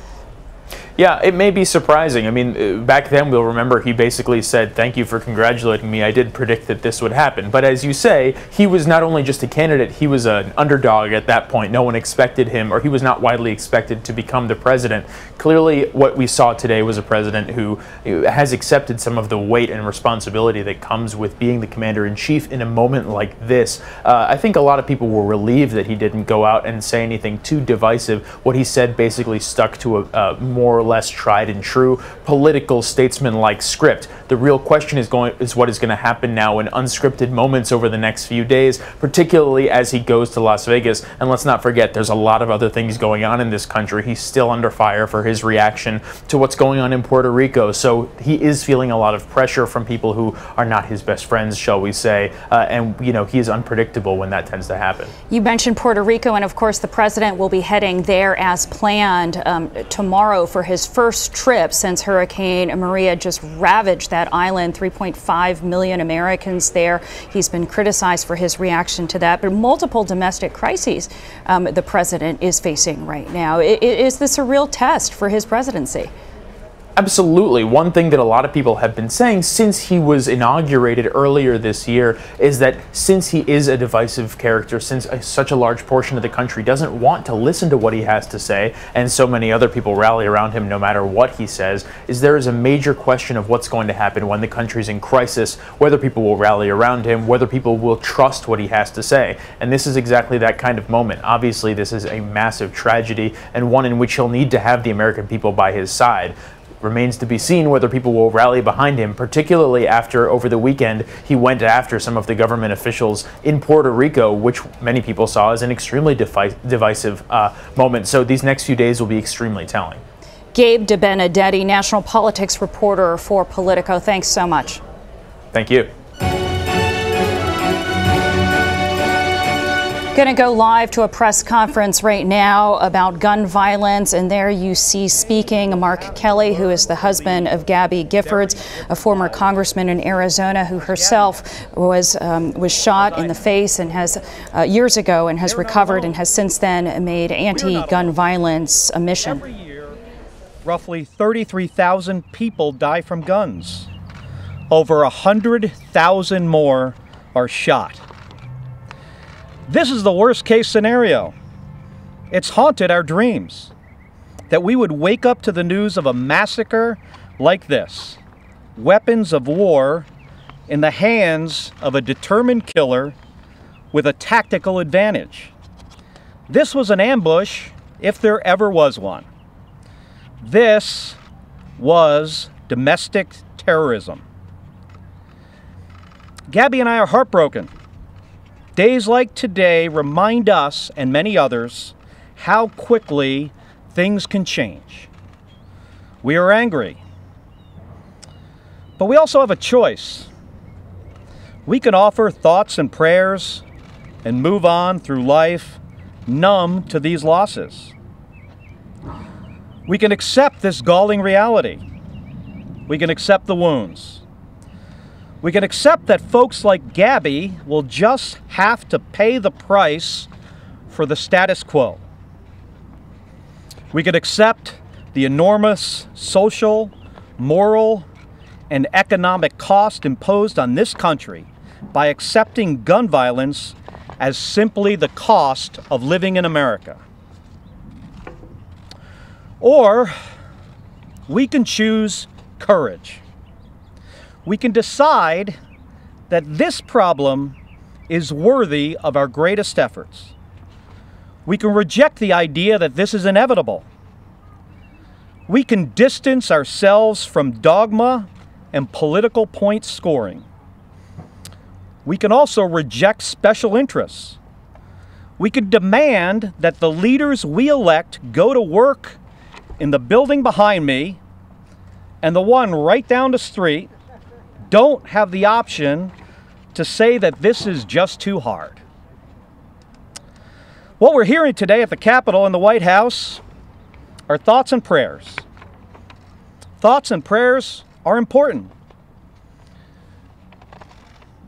Yeah, it may be surprising. I mean, back then we'll remember he basically said, thank you for congratulating me. I did predict that this would happen. But as you say, he was not only just a candidate, he was an underdog at that point. No one expected him, or he was not widely expected to become the president. Clearly, what we saw today was a president who has accepted some of the weight and responsibility that comes with being the commander-in-chief in a moment like this. I think a lot of people were relieved that he didn't go out and say anything too divisive. What he said basically stuck to a more or less tried and true political statesman-like script. The real question is what is going to happen now in unscripted moments over the next few days, particularly as he goes to Las Vegas. And let's not forget, there's a lot of other things going on in this country. He's still under fire for his reaction to what's going on in Puerto Rico. So he is feeling a lot of pressure from people who are not his best friends, shall we say. And, you know, he is unpredictable when that tends to happen. You mentioned Puerto Rico, and of course the president will be heading there as planned tomorrow for his first trip since Hurricane Maria just ravaged that island. 3.5 million Americans there. He's been criticized for his reaction to that, but multiple domestic crises the president is facing right now. Is this a real test for his presidency? Absolutely. One thing that a lot of people have been saying since he was inaugurated earlier this year is that since he is a divisive character, since such a large portion of the country doesn't want to listen to what he has to say, and so many other people rally around him no matter what he says, there is a major question of what's going to happen when the country's in crisis, whether people will rally around him, whether people will trust what he has to say. And this is exactly that kind of moment. Obviously, this is a massive tragedy and one in which he'll need to have the American people by his side. remains to be seen whether people will rally behind him, particularly after over the weekend he went after some of the government officials in Puerto Rico, which many people saw as an extremely divisive moment. So these next few days will be extremely telling. Gabe DeBenedetti, national politics reporter for Politico. Thanks so much. Thank you. Going to go live to a press conference right now about gun violence, and there you see speaking Mark Kelly, who is the husband of Gabby Giffords, a former congressman in Arizona who herself was shot in the face and has years ago and has recovered and has since then made anti-gun violence a mission. Every year, roughly 33,000 people die from guns. Over 100,000 more are shot. This is the worst case scenario. It's haunted our dreams that we would wake up to the news of a massacre like this. Weapons of war in the hands of a determined killer with a tactical advantage. This was an ambush if there ever was one. This was domestic terrorism. Gabby and I are heartbroken. Days like today remind us and many others how quickly things can change. We are angry, but we also have a choice. We can offer thoughts and prayers and move on through life, numb to these losses. We can accept this galling reality. We can accept the wounds. We can accept that folks like Gabby will just have to pay the price for the status quo. We can accept the enormous social, moral, and economic cost imposed on this country by accepting gun violence as simply the cost of living in America. Or we can choose courage. We can decide that this problem is worthy of our greatest efforts. We can reject the idea that this is inevitable. We can distance ourselves from dogma and political point scoring. We can also reject special interests. We can demand that the leaders we elect go to work in the building behind me and the one right down the street don't have the option to say that this is just too hard. What we're hearing today at the Capitol and the White House are thoughts and prayers. Thoughts and prayers are important.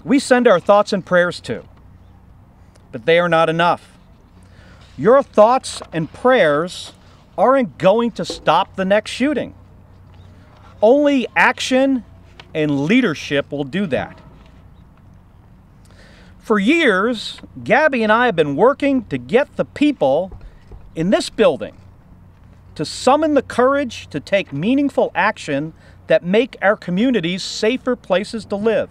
We send our thoughts and prayers too, but they are not enough. Your thoughts and prayers aren't going to stop the next shooting. Only action and leadership will do that. For years, Gabby and I have been working to get the people in this building to summon the courage to take meaningful action that make our communities safer places to live.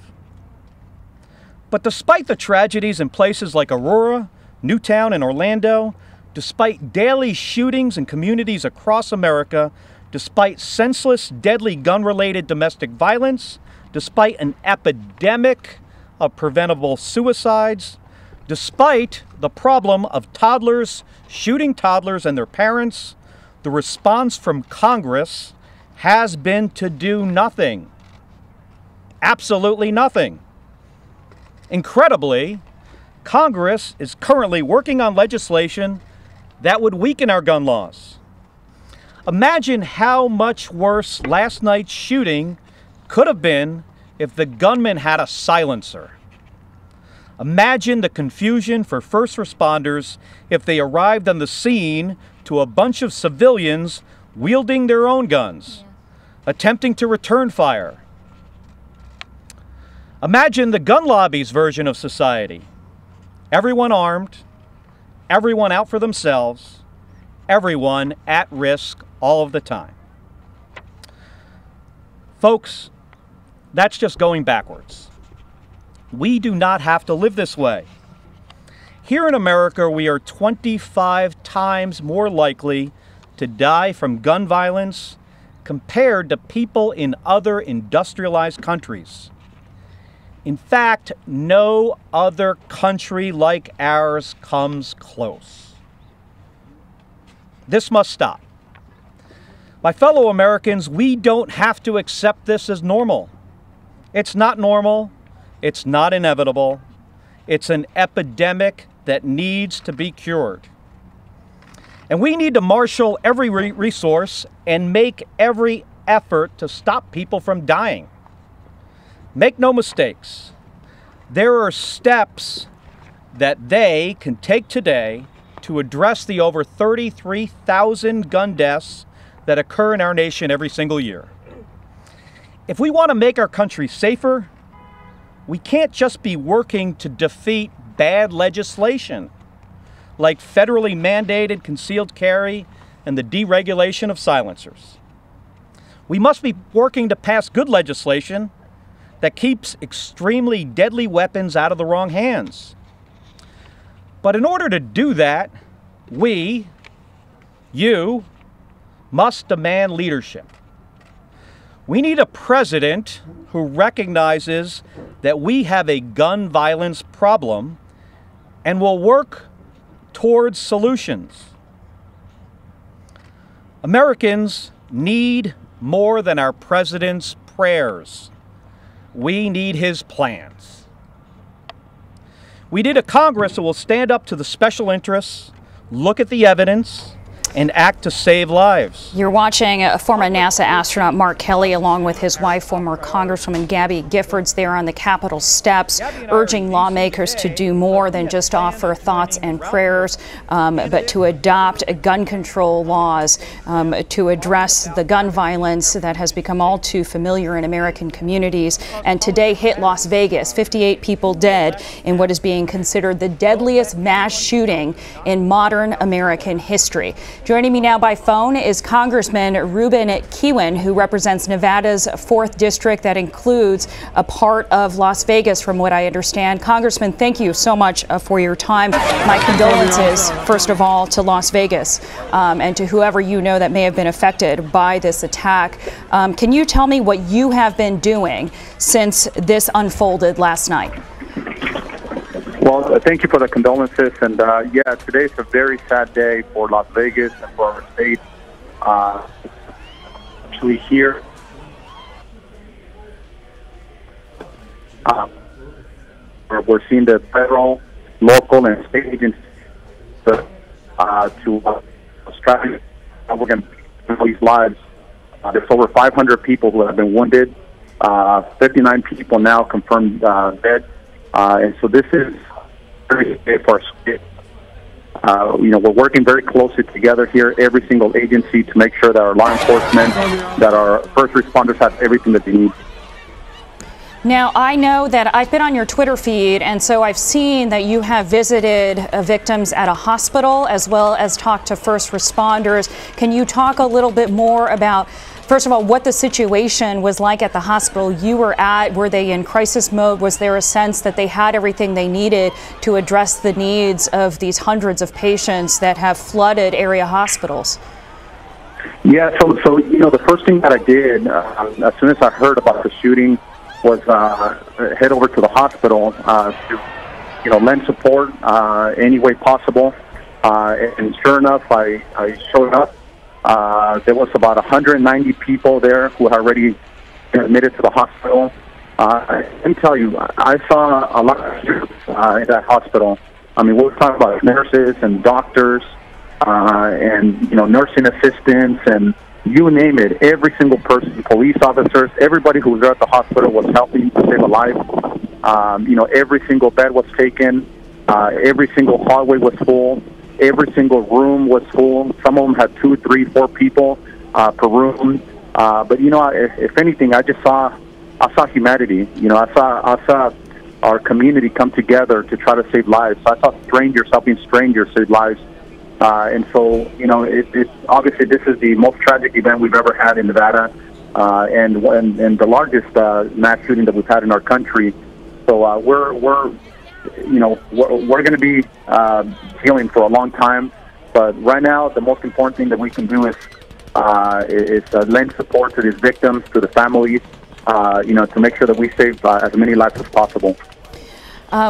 But despite the tragedies in places like Aurora, Newtown, and Orlando, despite daily shootings in communities across America, despite senseless, deadly gun-related domestic violence, despite an epidemic of preventable suicides, despite the problem of toddlers shooting toddlers and their parents, the response from Congress has been to do nothing. Absolutely nothing. Incredibly, Congress is currently working on legislation that would weaken our gun laws. Imagine how much worse last night's shooting could have been if the gunman had a silencer. Imagine the confusion for first responders if they arrived on the scene to a bunch of civilians wielding their own guns, attempting to return fire. Imagine the gun lobby's version of society. Everyone armed, everyone out for themselves, everyone at risk all of the time. Folks, that's just going backwards. We do not have to live this way. Here in America, we are 25 times more likely to die from gun violence compared to people in other industrialized countries. In fact, no other country like ours comes close. This must stop. My fellow Americans, we don't have to accept this as normal. It's not normal. It's not inevitable. It's an epidemic that needs to be cured. And we need to marshal every resource and make every effort to stop people from dying. Make no mistakes. There are steps that they can take today to address the over 33,000 gun deaths that occur in our nation every single year. If we want to make our country safer, we can't just be working to defeat bad legislation like federally mandated concealed carry and the deregulation of silencers. We must be working to pass good legislation that keeps extremely deadly weapons out of the wrong hands. But in order to do that, you, must demand leadership. We need a president who recognizes that we have a gun violence problem and will work towards solutions. Americans need more than our president's prayers. We need his plans. We need a Congress that will stand up to the special interests, look at the evidence, and act to save lives. You're watching a former NASA astronaut Mark Kelly along with his wife, former Congresswoman Gabby Giffords, there on the Capitol steps, urging lawmakers to do more than just offer thoughts and prayers, but to adopt gun control laws to address the gun violence that has become all too familiar in American communities. And today hit Las Vegas, 58 people dead in what is being considered the deadliest mass shooting in modern American history. Joining me now by phone is Congressman Ruben Kihuen, who represents Nevada's 4th District that includes a part of Las Vegas, from what I understand. Congressman, thank you so much for your time. My condolences, first of all, to Las Vegas and to whoever you know that may have been affected by this attack. Can you tell me what you have been doing since this unfolded last night? Well, thank you for the condolences. And yeah, today's a very sad day for Las Vegas and for our state. Actually here, we're seeing the federal, local, and state agencies to strive. We're going to save these lives. There's over 500 people who have been wounded. 59 people now confirmed dead. And so this is very safe for our state. We're working very closely together here, every single agency, to make sure that our law enforcement, that our first responders have everything that they need. Now, I know that I've been on your Twitter feed, and so I've seen that you have visited victims at a hospital as well as talked to first responders. Can you talk a little bit more about, first of all, what the situation was like at the hospital you were at? Were they in crisis mode? Was there a sense that they had everything they needed to address the needs of these hundreds of patients that have flooded area hospitals? Yeah, so the first thing that I did as soon as I heard about the shooting was head over to the hospital to lend support any way possible. And sure enough, I showed up. There was about 190 people there who had already been admitted to the hospital. I can tell you, I saw a lot of students in that hospital. I mean, we're talking about nurses and doctors and nursing assistants and you name it. Every single person, police officers, everybody who was there at the hospital was helping to save a life. Every single bed was taken. Every single hallway was full. Every single room was full. Some of them had 2, 3, 4 people per room. But if anything, I saw humanity. I saw our community come together to try to save lives. I saw strangers helping strangers save lives. And so, it's obviously this is the most tragic event we've ever had in Nevada, and the largest mass shooting that we've had in our country. So we're going to be healing for a long time. But right now, the most important thing that we can do is It's lend support to these victims, to the families, to make sure that we save as many lives as possible.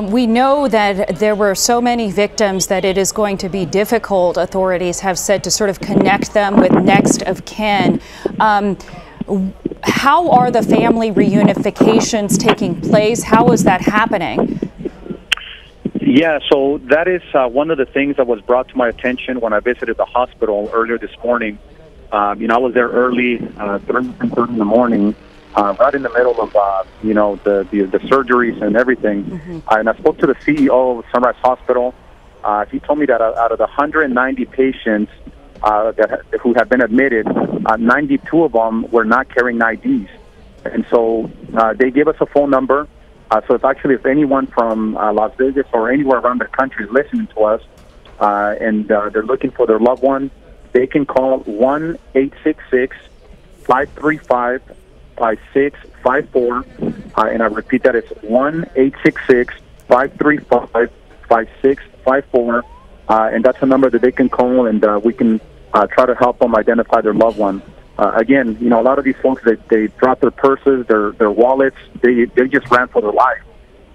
We know that there were so many victims that it is going to be difficult, authorities have said, to sort of connect them with next of kin. How are the family reunifications taking place? How is that happening? Yeah, so that is one of the things that was brought to my attention when I visited the hospital earlier this morning. I was there early, 3:30 in the morning, right in the middle of, the surgeries and everything. Mm-hmm. And I spoke to the CEO of Sunrise Hospital. He told me that out of the 190 patients who have been admitted, 92 of them were not carrying IDs. And so they gave us a phone number. So if anyone from Las Vegas or anywhere around the country is listening to us and they're looking for their loved one, they can call 1-866-535-5654. And I repeat that, it's 1-866-535-5654. And that's a number that they can call, and we can try to help them identify their loved one. Again, a lot of these folks, they drop their purses, their wallets, they just ran for their life.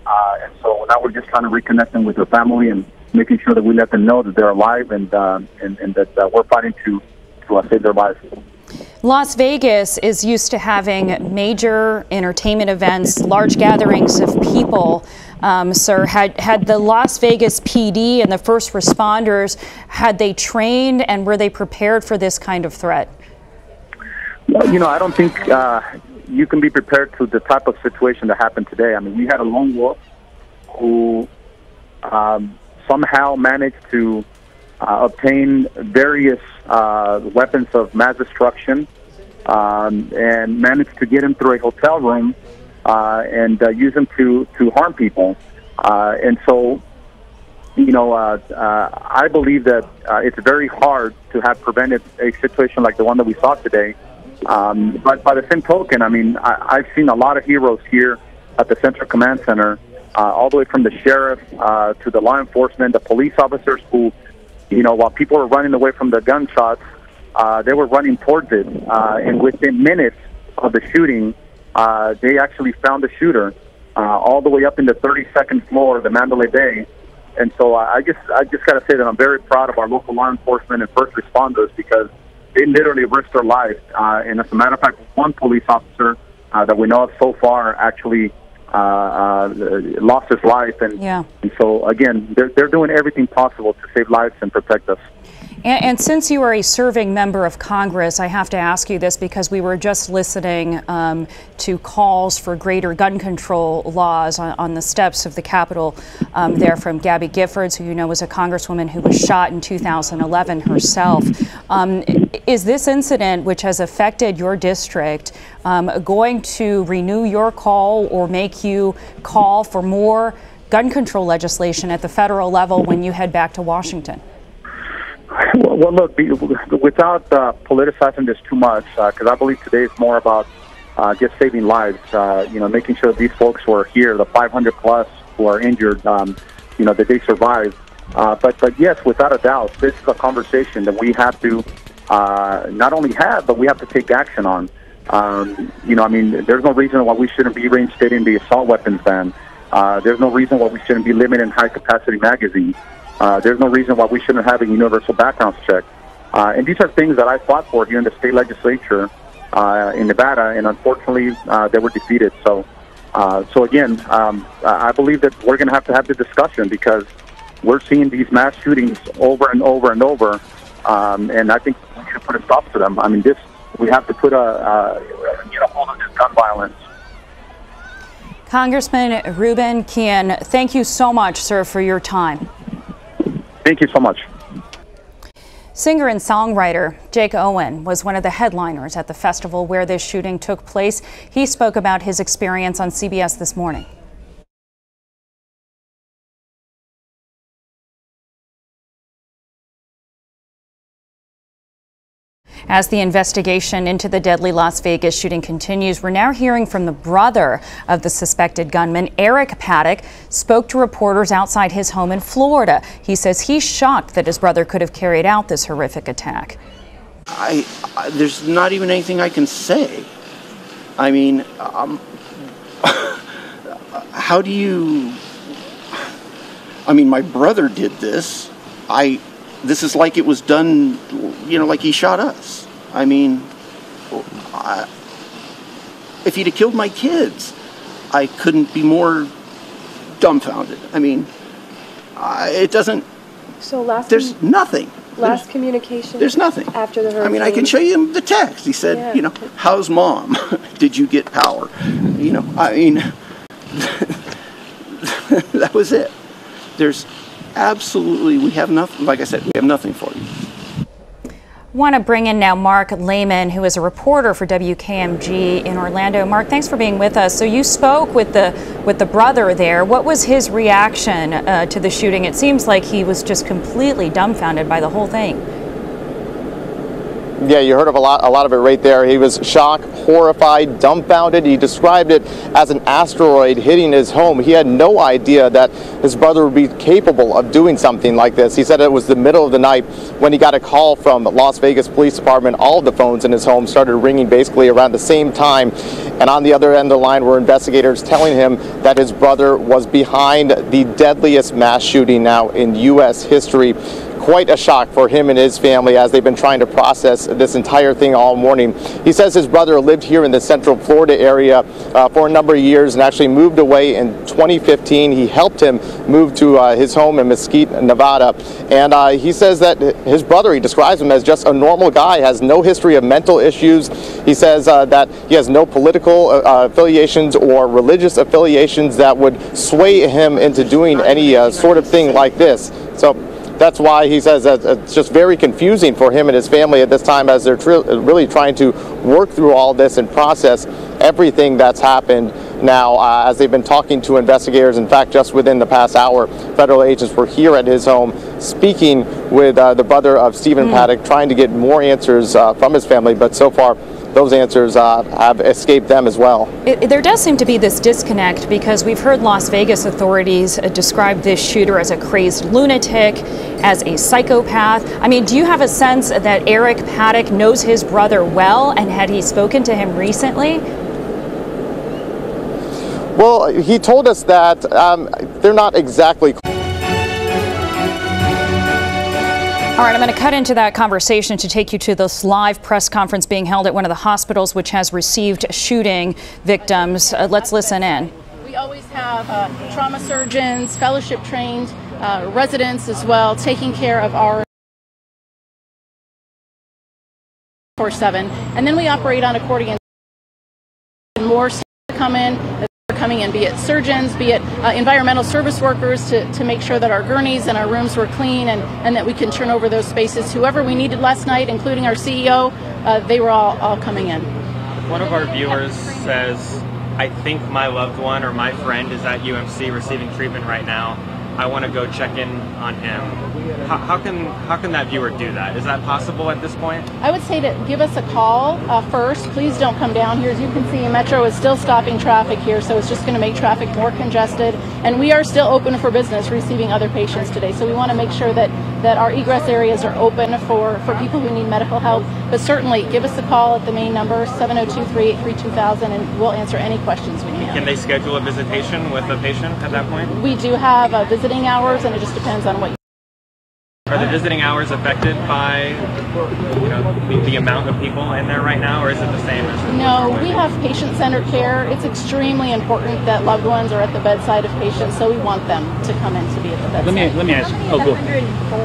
And so now we're just trying to reconnect them with their family and making sure that we let them know that they're alive and that we're fighting to save their lives. Las Vegas is used to having major entertainment events, large gatherings of people. Sir, had the Las Vegas PD and the first responders, had they trained and were they prepared for this kind of threat? Well, I don't think you can be prepared to the type of situation that happened today. I mean, we had a lone wolf who somehow managed to obtain various weapons of mass destruction and managed to get him through a hotel room and use them to harm people. And so, I believe that it's very hard to have prevented a situation like the one that we saw today. But by the same token, I mean, I've seen a lot of heroes here at the Central Command Center, all the way from the sheriff to the law enforcement, the police officers who, while people were running away from the gunshots, they were running towards it. And within minutes of the shooting, they actually found the shooter all the way up in the 32nd floor of the Mandalay Bay. And so I just got to say that I'm very proud of our local law enforcement and first responders, because they literally risked their lives. And as a matter of fact, one police officer that we know of so far actually lost his life. And so, again, they're doing everything possible to save lives and protect us. And since you are a serving member of Congress, I have to ask you this, because we were just listening to calls for greater gun control laws on the steps of the Capitol there from Gabby Giffords, who was a congresswoman who was shot in 2011 herself. Is this incident, which has affected your district, going to renew your call or make you call for more gun control legislation at the federal level when you head back to Washington? Well, look, without politicizing this too much, because I believe today is more about just saving lives, making sure that these folks who are here, the 500 plus who are injured, that they survive. But yes, without a doubt, this is a conversation that we have to not only have, but we have to take action on. There's no reason why we shouldn't be reinstating the assault weapons ban. There's no reason why we shouldn't be limiting high-capacity magazines. There's no reason why we shouldn't have a universal background check. And these are things that I fought for here in the state legislature in Nevada, and unfortunately they were defeated. So again, I believe that we're going to have the discussion, because we're seeing these mass shootings over and over and over, and I think we should put a stop to them. I mean, we have to put a hold on this gun violence. Congressman Ruben Kihn, thank you so much, sir, for your time. Thank you so much. Singer and songwriter Jake Owen was one of the headliners at the festival where this shooting took place. He spoke about his experience on CBS This Morning. As the investigation into the deadly Las Vegas shooting continues, we're now hearing from the brother of the suspected gunman. Eric Paddock spoke to reporters outside his home in Florida. He says he's shocked that his brother could have carried out this horrific attack. there's not even anything I can say. I mean, how do you? I mean, my brother did this. This is like it was done, like he shot us. I mean, if he'd have killed my kids, I couldn't be more dumbfounded. I mean, it doesn't. So there's nothing. Last communication. There's nothing after the hurricane. I mean, I can show you the text. He said, how's mom? Did you get power? I mean, that was it. There's absolutely, we have nothing. Like I said, we have nothing for you. Want to bring in now Mark Lehman, who is a reporter for WKMG in Orlando. Mark, thanks for being with us. So you spoke with the brother there. What was his reaction to the shooting? It seems like he was just completely dumbfounded by the whole thing. Yeah, you heard of a lot of it right there. He was shocked, horrified, dumbfounded. He described it as an asteroid hitting his home. He had no idea that his brother would be capable of doing something like this. He said it was the middle of the night when he got a call from Las Vegas Police Department. All of the phones in his home started ringing basically around the same time. And on the other end of the line were investigators telling him that his brother was behind the deadliest mass shooting now in U.S. history. Quite a shock for him and his family as they've been trying to process this entire thing all morning. He says his brother lived here in the Central Florida area for a number of years and actually moved away in 2015. He helped him move to his home in Mesquite, Nevada. And he says that his brother, he describes him as just a normal guy, has no history of mental issues. He says that he has no political affiliations or religious affiliations that would sway him into doing any sort of thing like this. So that's why he says that it's just very confusing for him and his family at this time as they're really trying to work through all this and process everything that's happened now as they've been talking to investigators. In fact, just within the past hour, federal agents were here at his home speaking with the brother of Stephen Paddock, trying to get more answers from his family, but so far those answers have escaped them as well. There does seem to be this disconnect because we've heard Las Vegas authorities describe this shooter as a crazed lunatic, as a psychopath. I mean, do you have a sense that Eric Paddock knows his brother well, and had he spoken to him recently? Well, he told us that they're not exactly. All right, I'm going to cut into that conversation to take you to this live press conference being held at one of the hospitals which has received shooting victims. Let's listen in. We always have trauma surgeons, fellowship trained residents as well, taking care of our 24/7. And then we operate on accordion. More come in. Coming in, be it surgeons, be it environmental service workers to make sure that our gurneys and our rooms were clean and that we can turn over those spaces. Whoever we needed last night, including our CEO, they were all coming in. One of our viewers says, I think my loved one or my friend is at UMC receiving treatment right now. I want to go check in on him. How can that viewer do that? Is that possible at this point? I would say to give us a call first. Please don't come down here. As you can see, Metro is still stopping traffic here, so it's just going to make traffic more congested. And we are still open for business, receiving other patients today. So we want to make sure that our egress areas are open for people who need medical help. But certainly, give us a call at the main number, 702-383-2000, and we'll answer any questions we can. Can they schedule a visitation with a patient at that point? We do have visiting hours, and it just depends on what you. Are the visiting hours affected by the amount of people in there right now, or is it the same as? No, we have patient-centered care. It's extremely important that loved ones are at the bedside of patients, so we want them to come in to be at the bedside. Let me ask. Oh, go. 104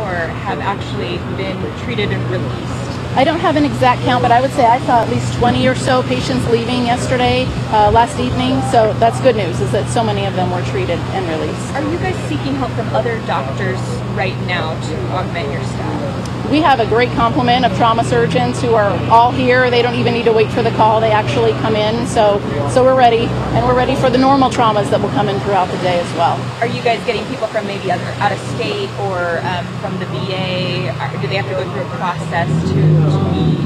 have actually been treated and released. I don't have an exact count, but I would say I saw at least 20 or so patients leaving yesterday, last evening. So that's good news, is that so many of them were treated and released. Are you guys seeking help from other doctors right now to augment your staff? We have a great complement of trauma surgeons who are all here. They don't even need to wait for the call. They actually come in. So we're ready, and we're ready for the normal traumas that will come in throughout the day as well. Are you guys getting people from maybe out of state or from the VA? Do they have to go through a process to be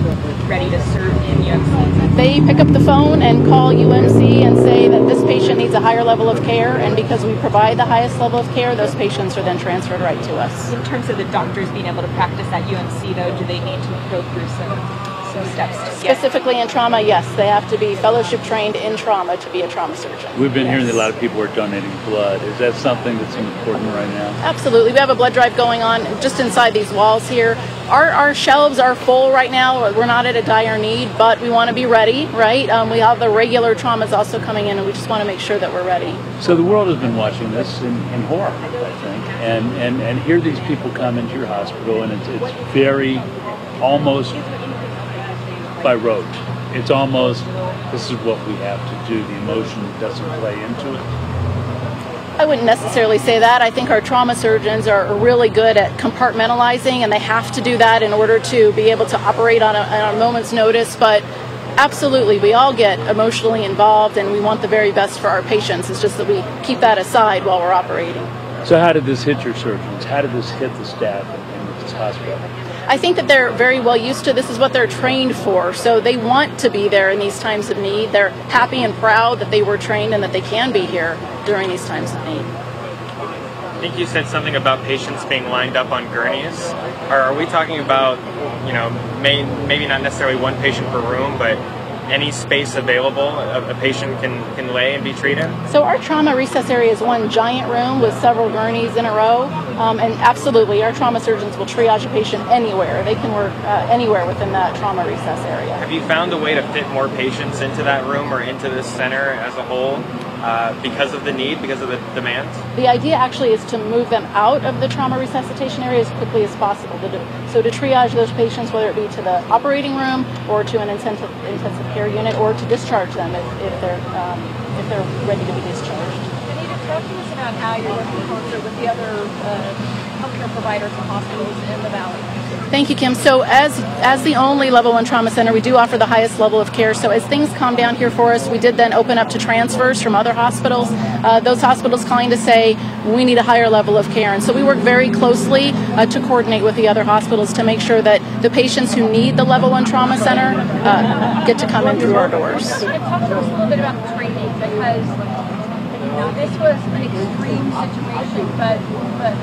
ready to serve in UMC? They pick up the phone and call UMC and say that this patient needs a higher level of care, and because we provide the highest level of care, those patients are then transferred right to us. In terms of the doctors being able to practice at UMC, though, do they need to go through some steps to get? Specifically in trauma, yes, they have to be fellowship trained in trauma to be a trauma surgeon. We've been hearing that a lot of people are donating blood. Is that something that's important right now? Absolutely. We have a blood drive going on just inside these walls here. Our shelves are full right now. We're not at a dire need, but we want to be ready, right? We have the regular traumas also coming in, and we just want to make sure that we're ready. So the world has been watching this in horror, I think, and here these people come into your hospital, and it's very almost by rote. It's almost, this is what we have to do. The emotion doesn't play into it. I wouldn't necessarily say that. I think our trauma surgeons are really good at compartmentalizing, and they have to do that in order to be able to operate on a moment's notice. But absolutely, we all get emotionally involved, and we want the very best for our patients. It's just that we keep that aside while we're operating. So how did this hit your surgeons? How did this hit the staff in this hospital? I think that they're very well used to this. Is what they're trained for, so they want to be there in these times of need. They're happy and proud that they were trained and that they can be here during these times of need. I think you said something about patients being lined up on gurneys. Are we talking about, you know, maybe not necessarily one patient per room, but any space available a patient can lay and be treated? So our trauma recess area is one giant room with several gurneys in a row, and absolutely our trauma surgeons will triage a patient anywhere. They can work anywhere within that trauma recess area. Have you found a way to fit more patients into that room or into this center as a whole because of the need, because of the demand? The idea actually is to move them out of the trauma resuscitation area as quickly as possible. So to triage those patients, whether it be to the operating room or to an intensive care unit, or to discharge them if they're ready to be discharged. Anita, talk to us about how you're working closer with the other healthcare providers and hospitals in the Valley. Thank you, Kim. So as the only level 1 trauma center, we do offer the highest level of care. So as things calm down here for us, we did then open up to transfers from other hospitals. Those hospitals calling to say, we need a higher level of care. And so we work very closely to coordinate with the other hospitals to make sure that the patients who need the level 1 trauma center get to come in through our doors. Talk to us a little bit about the training, because this was an extreme situation, but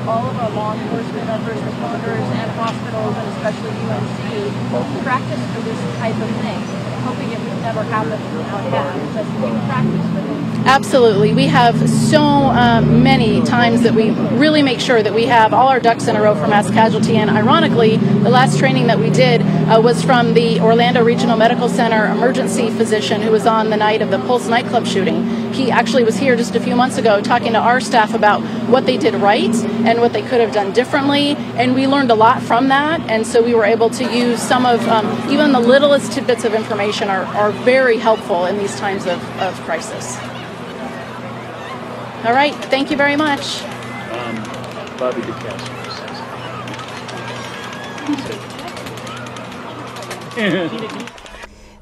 all of our law enforcement, our first responders, and hospitals, and especially UMC, practice for this type of thing, hoping it would never happen. Now it has. But we practice for this. Absolutely. We have so many times that we really make sure that we have all our ducks in a row for mass casualty. And ironically, the last training that we did was from the Orlando Regional Medical Center emergency physician who was on the night of the Pulse nightclub shooting. He actually was here just a few months ago talking to our staff about what they did right and what they could have done differently. And we learned a lot from that. And so we were able to use some of, even the littlest tidbits of information are very helpful in these times of crisis. All right, thank you very much. Bobby DeCastro says.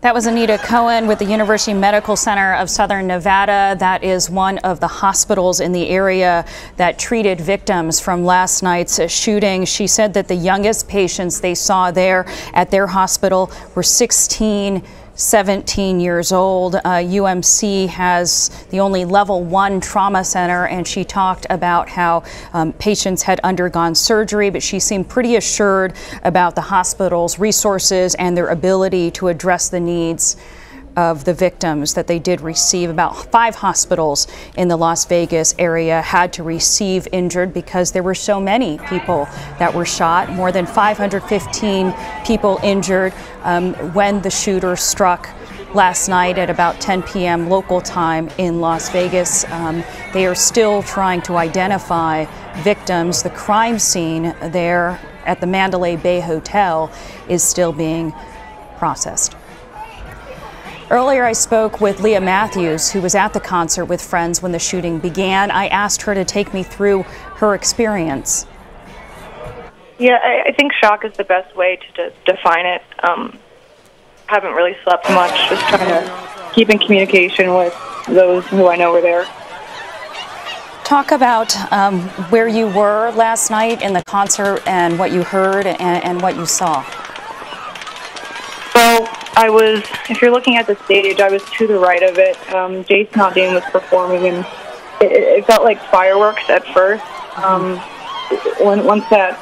That was Anita Cohen with the University Medical Center of Southern Nevada. That is one of the hospitals in the area that treated victims from last night's shooting. She said that the youngest patients they saw there at their hospital were 16, 17 years old. UMC has the only level 1 trauma center, and she talked about how patients had undergone surgery, but she seemed pretty assured about the hospital's resources and their ability to address the needs of the victims that they did receive. About 5 hospitals in the Las Vegas area had to receive injured because there were so many people that were shot. More than 515 people injured when the shooter struck last night at about 10 p.m. local time in Las Vegas. They are still trying to identify victims. The crime scene there at the Mandalay Bay Hotel is still being processed. Earlier, I spoke with Leah Matthews, who was at the concert with friends when the shooting began. I asked her to take me through her experience. Yeah, I think shock is the best way to define it. Haven't really slept much, just trying to keep in communication with those who I know were there. Talk about where you were last night in the concert and what you heard and what you saw. So I was, if you're looking at the stage, I was to the right of it. Jason Aldean was performing, and it felt like fireworks at first. Once that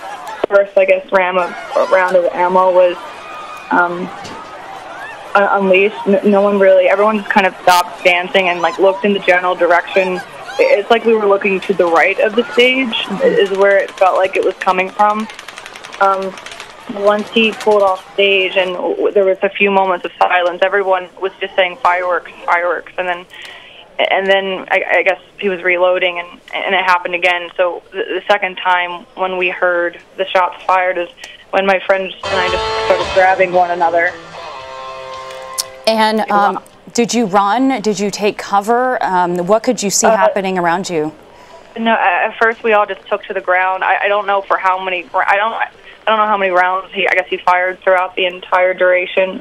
first, I guess, round of ammo was unleashed. No one really, everyone just kind of stopped dancing and like looked in the general direction. It's like we were looking to the right of the stage is where it felt like it was coming from. Once he pulled off stage and there was a few moments of silence, everyone was just saying fireworks, fireworks, and then I guess he was reloading and it happened again. So the second time when we heard the shots fired is when my friends and I just started grabbing one another. And did you run? Did you take cover? What could you see happening around you? No, at first we all just took to the ground. I don't know for how many. I don't know how many rounds I guess he fired throughout the entire duration.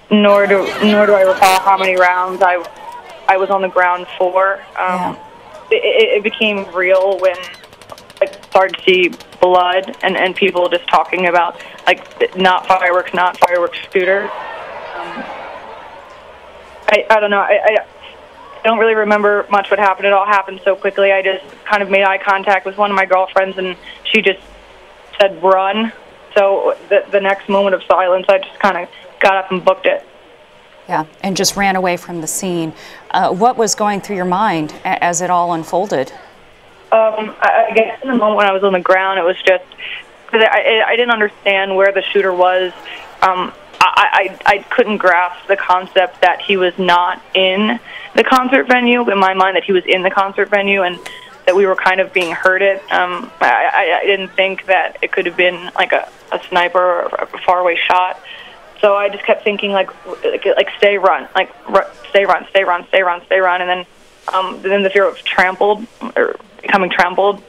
Nor do I recall how many rounds I was on the ground for. It became real when I started to see blood and people just talking about like not fireworks shooter. I don't know. I don't really remember much what happened. It all happened so quickly. I just kind of made eye contact with one of my girlfriends, and she just said, "Run." So the next moment of silence, I just kind of got up and booked it. Yeah, and just ran away from the scene. What was going through your mind as it all unfolded? I guess in the moment when I was on the ground, it was just because I didn't understand where the shooter was. I couldn't grasp the concept that he was not in the concert venue. In my mind, that he was in the concert venue and that we were kind of being herded. I didn't think that it could have been like a sniper or a faraway shot. So I just kept thinking like stay run, stay run, stay run, stay run, stay run, and then the fear of trampled or becoming trampled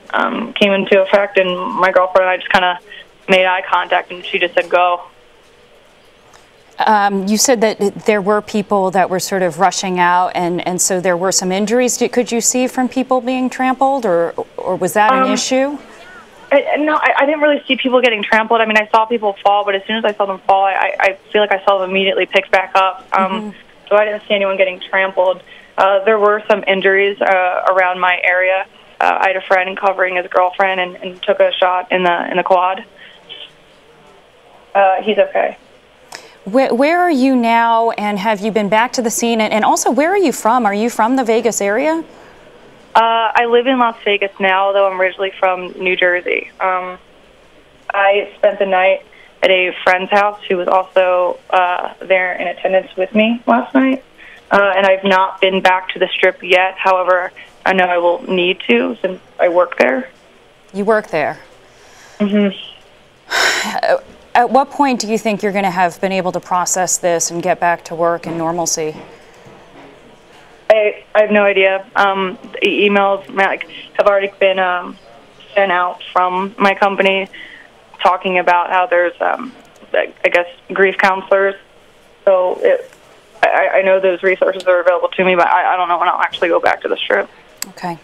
came into effect, and my girlfriend and I just kind of made eye contact, and she just said go. You said that there were people that were sort of rushing out, and so there were some injuries. Could you see from people being trampled, or was that an issue? No, I didn't really see people getting trampled. I mean, I saw people fall, but as soon as I saw them fall, I feel like I saw them immediately picked back up. So I didn't see anyone getting trampled. There were some injuries around my area. I had a friend covering his girlfriend and took a shot in the quad. He's okay. Where are you now, and have you been back to the scene? And also, where are you from? Are you from the Vegas area? I live in Las Vegas now, though I'm originally from New Jersey. I spent the night at a friend's house who was also there in attendance with me last night. And I've not been back to the Strip yet. However, I know I will need to since I work there. You work there? Mm-hmm. At what point do you think you're going to have been able to process this and get back to work and normalcy? I have no idea. The emails have already been sent out from my company talking about how there's, I guess, grief counselors. So I know those resources are available to me, but I don't know when I'll actually go back to the Strip. Okay.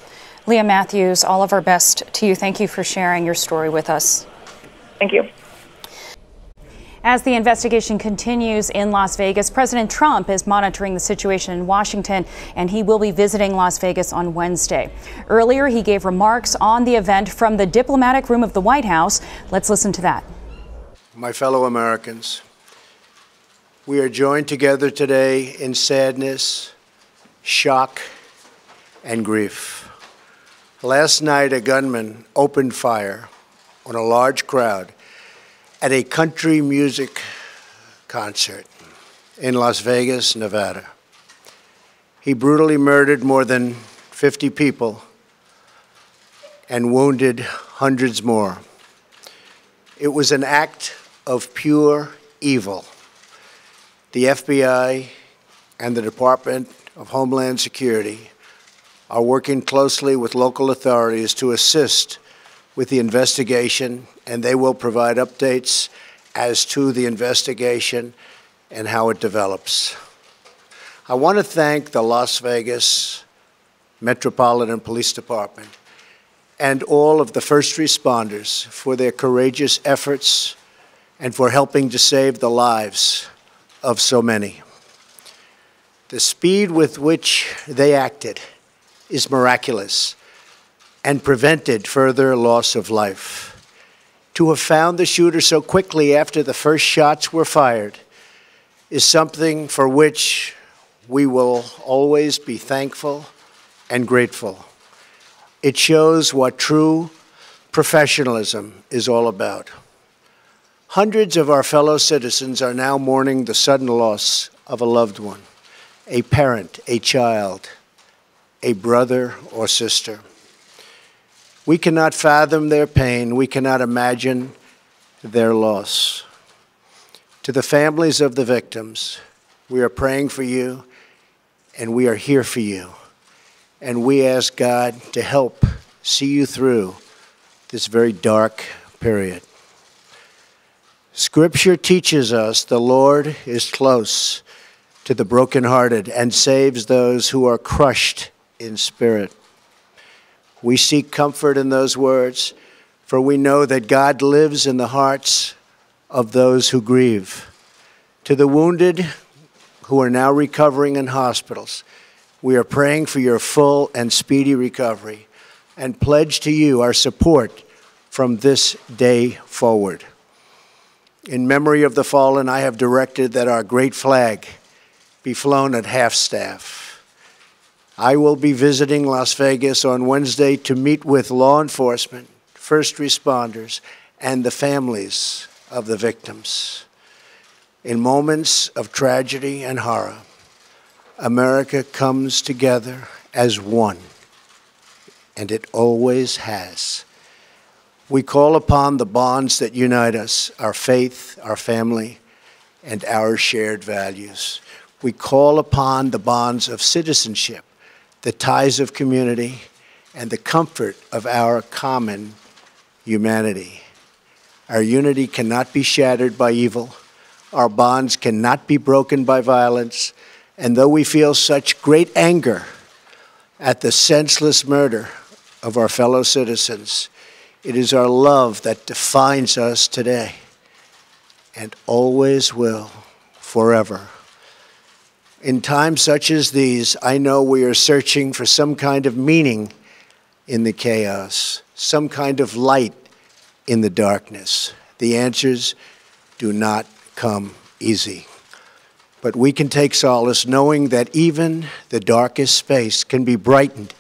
Leah Matthews, all of our best to you. Thank you for sharing your story with us. Thank you. As the investigation continues in Las Vegas, President Trump is monitoring the situation in Washington, and he will be visiting Las Vegas on Wednesday. Earlier, he gave remarks on the event from the diplomatic room of the White House. Let's listen to that. My fellow Americans, we are joined together today in sadness, shock, and grief. Last night, a gunman opened fire on a large crowd at a country music concert in Las Vegas, Nevada. He brutally murdered more than 50 people and wounded hundreds more. It was an act of pure evil. The FBI and the Department of Homeland Security are working closely with local authorities to assist with the investigation, and they will provide updates as to the investigation and how it develops. I want to thank the Las Vegas Metropolitan Police Department and all of the first responders for their courageous efforts and for helping to save the lives of so many. The speed with which they acted is miraculous and prevented further loss of life. To have found the shooter so quickly after the first shots were fired is something for which we will always be thankful and grateful. It shows what true professionalism is all about. Hundreds of our fellow citizens are now mourning the sudden loss of a loved one, a parent, a child, a brother or sister. We cannot fathom their pain. We cannot imagine their loss. To the families of the victims, we are praying for you, and we are here for you. And we ask God to help see you through this very dark period. Scripture teaches us the Lord is close to the brokenhearted and saves those who are crushed in spirit. We seek comfort in those words, for we know that God lives in the hearts of those who grieve. To the wounded who are now recovering in hospitals, we are praying for your full and speedy recovery and pledge to you our support from this day forward. In memory of the fallen, I have directed that our great flag be flown at half-staff. I will be visiting Las Vegas on Wednesday to meet with law enforcement, first responders, and the families of the victims. In moments of tragedy and horror, America comes together as one, and it always has. We call upon the bonds that unite us, our faith, our family, and our shared values. We call upon the bonds of citizenship, the ties of community, and the comfort of our common humanity. Our unity cannot be shattered by evil. Our bonds cannot be broken by violence. And though we feel such great anger at the senseless murder of our fellow citizens, it is our love that defines us today and always will, forever. In times such as these, I know we are searching for some kind of meaning in the chaos, some kind of light in the darkness. The answers do not come easy. But we can take solace knowing that even the darkest space can be brightened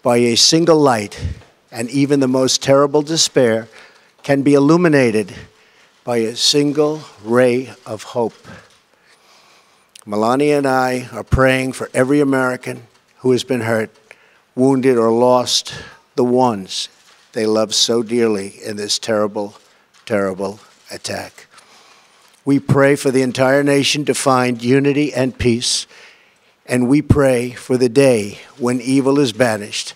by a single light, and even the most terrible despair can be illuminated by a single ray of hope. Melania and I are praying for every American who has been hurt, wounded, or lost the ones they love so dearly in this terrible, terrible attack. We pray for the entire nation to find unity and peace, and we pray for the day when evil is banished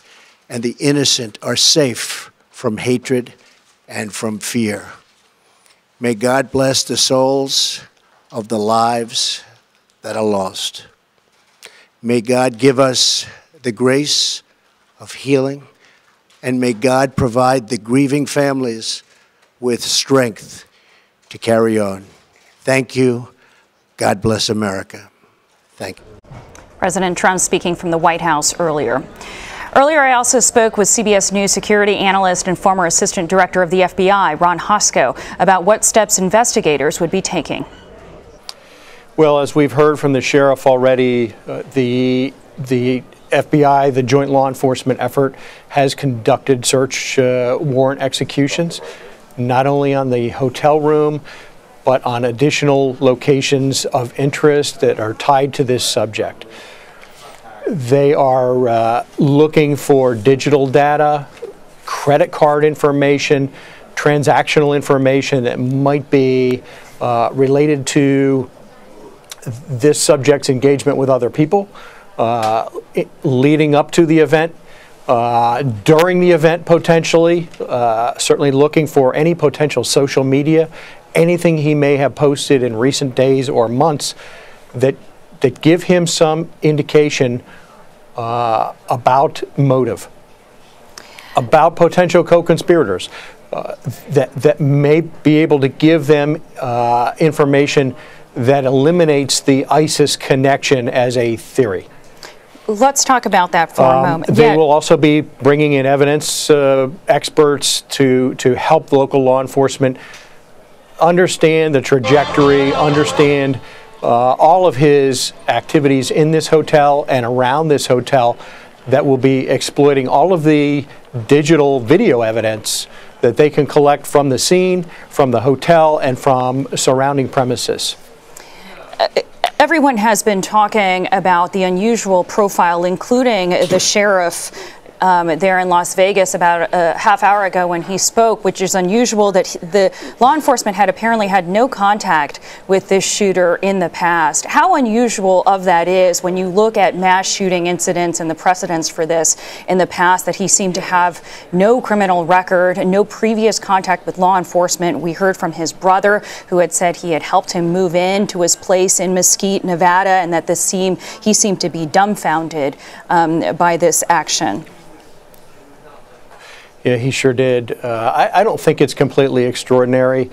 and the innocent are safe from hatred and from fear. May God bless the souls of the lives that are lost. May God give us the grace of healing, and may God provide the grieving families with strength to carry on. Thank you. God bless America. Thank you. President Trump speaking from the White House earlier. Earlier, I also spoke with CBS News security analyst and former assistant director of the FBI, Ron Hosko, about what steps investigators would be taking. Well, as we've heard from the sheriff already, the FBI, the Joint Law Enforcement effort, has conducted search warrant executions, not only on the hotel room, but on additional locations of interest that are tied to this subject. They are looking for digital data, credit card information, transactional information that might be related to this subject's engagement with other people, leading up to the event, during the event potentially, certainly looking for any potential social media, anything he may have posted in recent days or months that give him some indication about motive, about potential co-conspirators, that may be able to give them information that eliminates the ISIS connection as a theory. Let's talk about that for a moment. They will also be bringing in evidence experts to help local law enforcement understand the trajectory, understand all of his activities in this hotel and around this hotel that will be exploiting all of the digital video evidence that they can collect from the scene, from the hotel, and from surrounding premises. Everyone has been talking about the unusual profile, including the sheriff there in Las Vegas about a half hour ago when he spoke, which is unusual that the law enforcement had apparently had no contact with this shooter in the past. How unusual of that is when you look at mass shooting incidents and the precedents for this in the past, that he seemed to have no criminal record, no previous contact with law enforcement. We heard from his brother, who had said he had helped him move into his place in Mesquite, Nevada, and that he seemed to be dumbfounded by this action. Yeah, he sure did. I don't think it's completely extraordinary.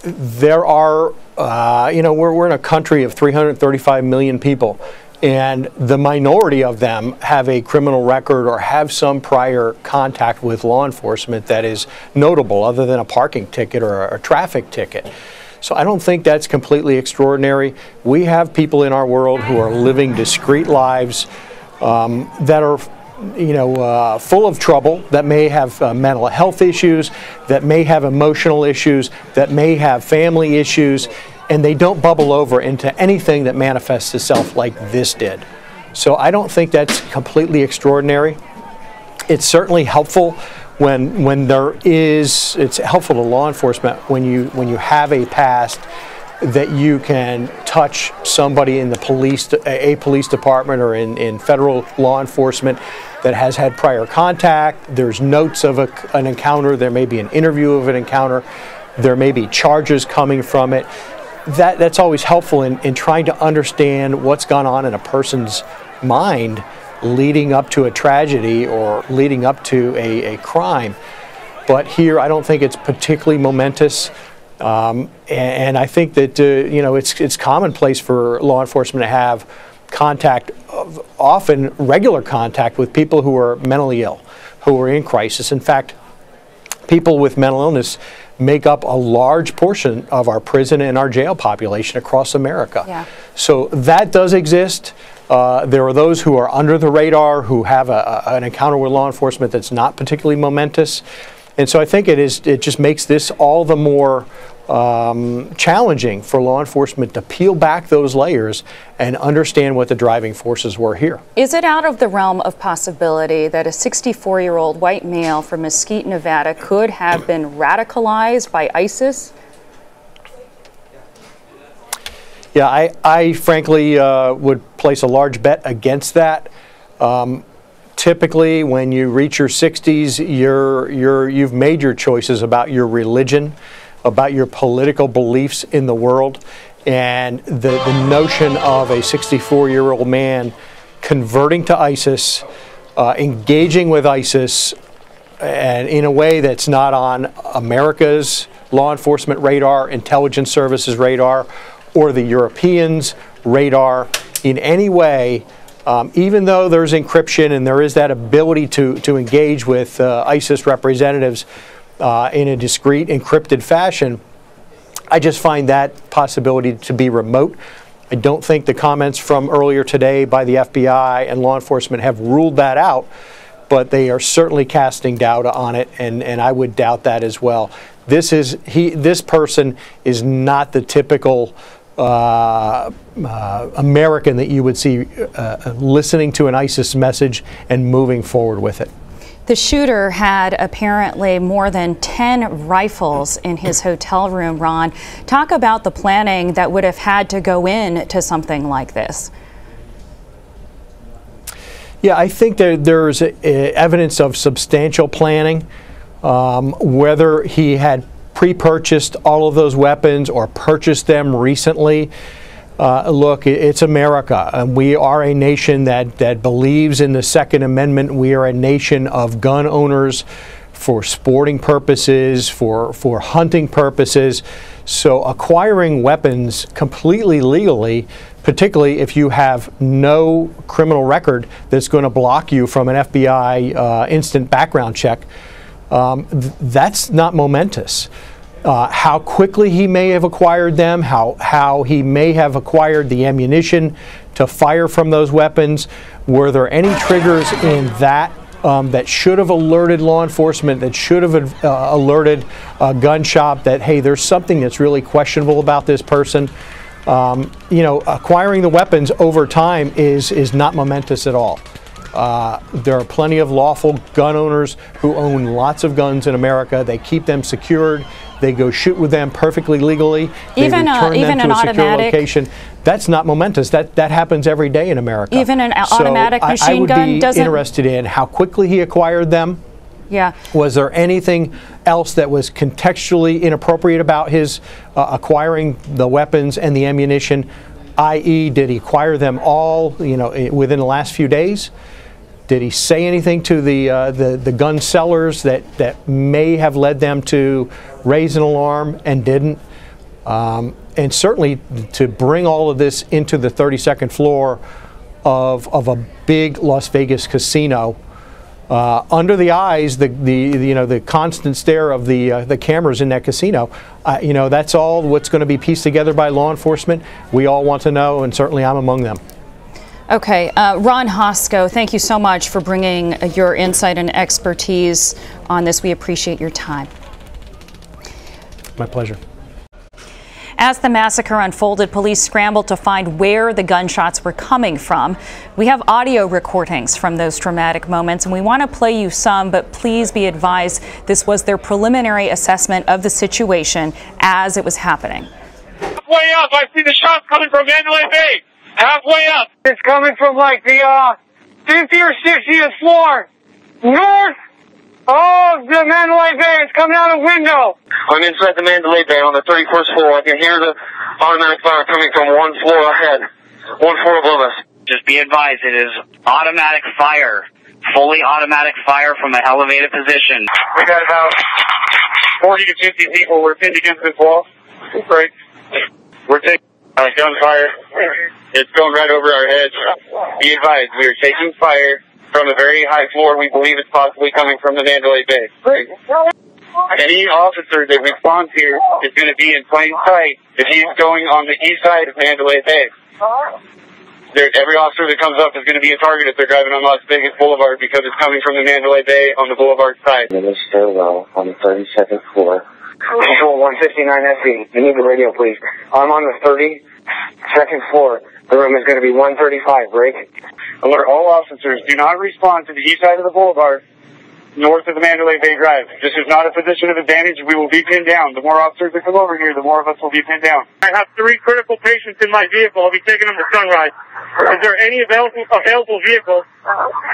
There are, we're in a country of 335 million people, and the minority of them have a criminal record or have some prior contact with law enforcement that is notable, other than a parking ticket or a traffic ticket. So I don't think that's completely extraordinary. We have people in our world who are living discreet lives that are full of trouble, that may have mental health issues, that may have emotional issues, that may have family issues, and they don't bubble over into anything that manifests itself like this did. So I don't think that's completely extraordinary. It's certainly helpful when there is, it's helpful to law enforcement when you have a past that you can touch somebody in a police department or in federal law enforcement that has had prior contact. There's notes of an encounter. There may be an interview of an encounter. There may be charges coming from it. That's always helpful in trying to understand what's gone on in a person's mind leading up to a tragedy or leading up to a crime. But here, I don't think it's particularly momentous. And I think that it's commonplace for law enforcement to have contact, often regular contact, with people who are mentally ill, who are in crisis. In fact, people with mental illness make up a large portion of our prison and our jail population across America. Yeah. So that does exist. There are those who are under the radar, who have an encounter with law enforcement that's not particularly momentous. And so I think it just makes this all the more challenging for law enforcement to peel back those layers and understand what the driving forces were here. Is it out of the realm of possibility that a 64-year-old white male from Mesquite, Nevada could have been radicalized by ISIS? Yeah, I frankly would place a large bet against that. Typically, when you reach your 60s, you've made your choices about your religion, about your political beliefs in the world, and the notion of a 64-year-old man converting to ISIS, engaging with ISIS, and in a way that's not on America's law enforcement radar, intelligence services radar, or the Europeans' radar in any way. Even though there's encryption and there is that ability to engage with ISIS representatives in a discreet, encrypted fashion, I just find that possibility to be remote. I don't think the comments from earlier today by the FBI and law enforcement have ruled that out, but they are certainly casting doubt on it, and I would doubt that as well. This person is not the typical American that you would see listening to an ISIS message and moving forward with it. The shooter had apparently more than 10 rifles in his hotel room, Ron. Talk about the planning that would have had to go into something like this. Yeah, I think there's evidence of substantial planning. Whether he had pre-purchased all of those weapons or purchased them recently. Look, it's America, and we are a nation that believes in the Second Amendment. We are a nation of gun owners sporting purposes, for hunting purposes. So acquiring weapons completely legally, particularly if you have no criminal record that's going to block you from an FBI instant background check, that's not momentous. How quickly he may have acquired them, how he may have acquired the ammunition to fire from those weapons, were there any triggers in that that should have alerted law enforcement, that should have alerted a gun shop that, hey, there's something that's really questionable about this person? You know, acquiring the weapons over time is not momentous at all. There are plenty of lawful gun owners who own lots of guns in America. They keep them secured. They go shoot with them perfectly legally. They return them to a secure location. That's not momentous. That happens every day in America. Even an automatic machine gun I would be doesn't. interested in how quickly he acquired them. Yeah. Was there anything else that was contextually inappropriate about his acquiring the weapons and the ammunition? I.e., did he acquire them all, you know, within the last few days? Did he say anything to the gun sellers that may have led them to raise an alarm and didn't? And certainly to bring all of this into the 32nd floor of a big Las Vegas casino, under the eyes, the constant stare of the cameras in that casino, you know, that's all what's going to be pieced together by law enforcement. We all want to know, and certainly I'm among them. Okay, Ron Hosko, thank you so much for bringing your insight and expertise on this. We appreciate your time. My pleasure. As the massacre unfolded, police scrambled to find where the gunshots were coming from. We have audio recordings from those dramatic moments, and we want to play you some, but please be advised this was their preliminary assessment of the situation as it was happening. Halfway up, I see the shots coming from Mandalay Bay. Halfway up. It's coming from like the 50th or 60th floor north of the Mandalay Bay. It's coming out a window. I'm inside the Mandalay Bay on the 31st floor. I can hear the automatic fire coming from one floor ahead, one floor above us. Just be advised, it is automatic fire, fully automatic fire from an elevated position. We got about 40 to 50 people. We're pinned against this wall. Right. We're taking gunfire. It's going right over our heads. Be advised, we are taking fire from a very high floor. We believe it's possibly coming from the Mandalay Bay. Right. Any officer that responds here is going to be in plain sight if he's going on the east side of Mandalay Bay. Every officer that comes up is going to be a target if they're driving on Las Vegas Boulevard because it's coming from the Mandalay Bay on the boulevard side. In the stairwell on the 32nd floor. Control 159 SB. You need the radio, please. I'm on the 32nd floor. The room is going to be 135. Break. Alert all officers. Do not respond to the east side of the boulevard, north of the Mandalay Bay Drive. This is not a position of advantage. We will be pinned down. The more officers that come over here, the more of us will be pinned down. I have 3 critical patients in my vehicle. I'll be taking them to Sunrise. Is there any available vehicle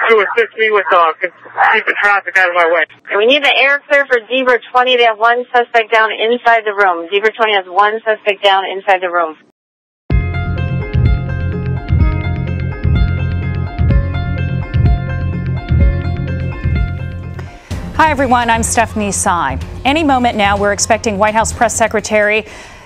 to assist me with keeping traffic out of my way? We need the air clear for Zebra 20. They have 1 suspect down inside the room. Zebra 20 has 1 suspect down inside the room. Hi, everyone. I'm Stephanie Tsai. Any moment now, we're expecting White House Press Secretary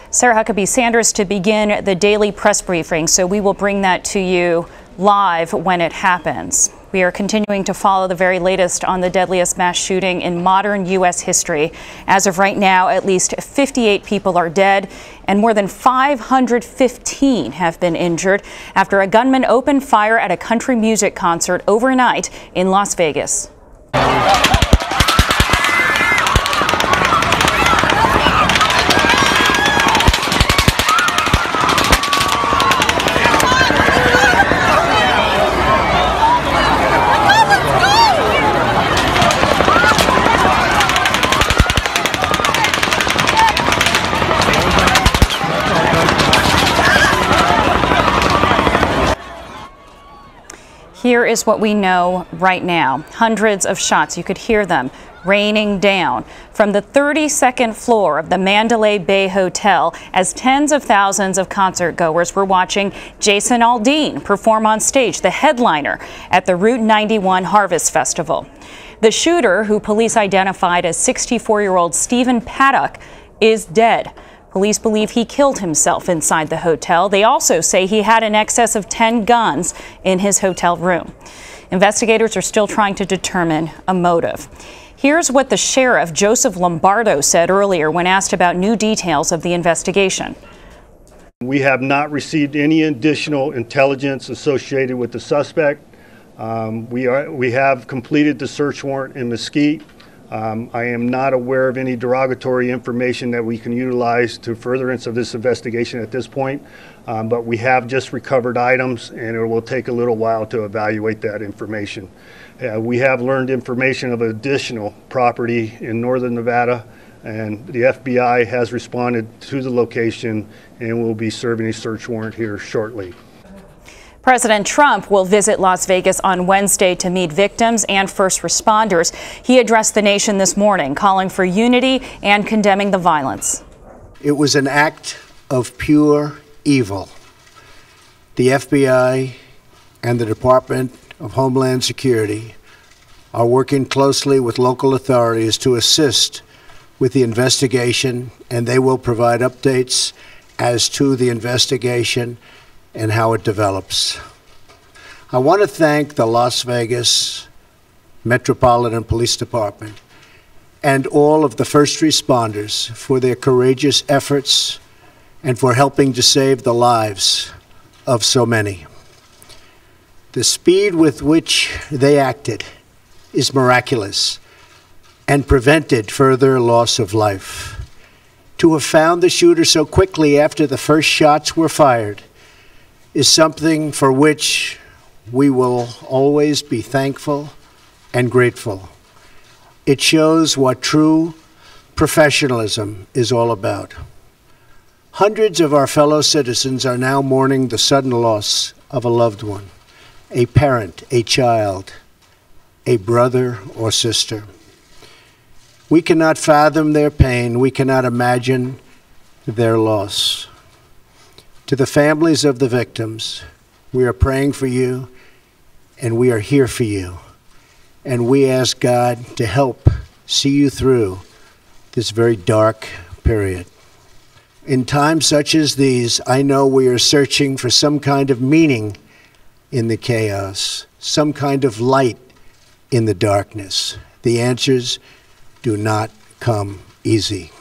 Sarah Huckabee Sanders to begin the daily press briefing, so we will bring that to you live when it happens. We are continuing to follow the very latest on the deadliest mass shooting in modern U.S. history. As of right now, at least 58 people are dead and more than 515 have been injured after a gunman opened fire at a country music concert overnight in Las Vegas. Here is what we know right now. Hundreds of shots, you could hear them raining down from the 32nd floor of the Mandalay Bay Hotel as tens of thousands of concert goers were watching Jason Aldean perform on stage, the headliner at the Route 91 Harvest Festival. The shooter, who police identified as 64-year-old Stephen Paddock, is dead. Police believe he killed himself inside the hotel. They also say he had in excess of 10 guns in his hotel room. Investigators are still trying to determine a motive. Here's what the sheriff, Joseph Lombardo, said earlier when asked about new details of the investigation. We have not received any additional intelligence associated with the suspect. We have completed the search warrant in Mesquite. I am not aware of any derogatory information that we can utilize to furtherance of this investigation at this point, but we have just recovered items, and it will take a little while to evaluate that information. We have learned information of additional property in northern Nevada, and the FBI has responded to the location and will be serving a search warrant here shortly. President Trump will visit Las Vegas on Wednesday to meet victims and first responders. He addressed the nation this morning, calling for unity and condemning the violence. It was an act of pure evil. The FBI and the Department of Homeland Security are working closely with local authorities to assist with the investigation, and they will provide updates as to the investigation and how it develops. I want to thank the Las Vegas Metropolitan Police Department and all of the first responders for their courageous efforts and for helping to save the lives of so many. The speed with which they acted is miraculous and prevented further loss of life. To have found the shooter so quickly after the first shots were fired is something for which we will always be thankful and grateful. It shows what true professionalism is all about. Hundreds of our fellow citizens are now mourning the sudden loss of a loved one, a parent, a child, a brother or sister. We cannot fathom their pain. We cannot imagine their loss. To the families of the victims, we are praying for you, and we are here for you. And we ask God to help see you through this very dark period. In times such as these, I know we are searching for some kind of meaning in the chaos, some kind of light in the darkness. The answers do not come easy.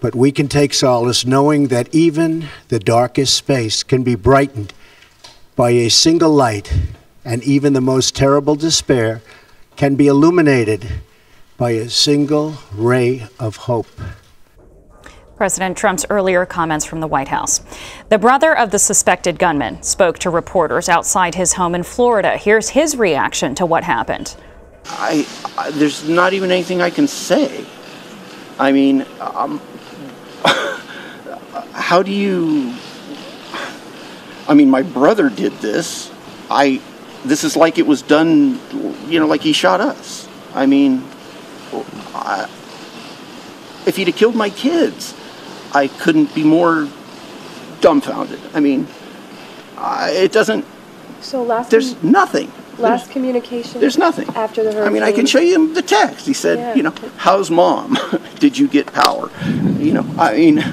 But we can take solace knowing that even the darkest space can be brightened by a single light, and even the most terrible despair can be illuminated by a single ray of hope. President Trump's earlier comments from the White House. The brother of the suspected gunman spoke to reporters outside his home in Florida. Here's his reaction to what happened. There's not even anything I can say. I mean, how do you... I mean, my brother did this. This is like it was done, like he shot us. I mean, if he'd have killed my kids, I couldn't be more dumbfounded. I mean, it doesn't... So there's nothing. Last communication. There's nothing. After the hurricane. I mean, I can show you the text. He said, Yeah. How's mom? Did you get power? I mean,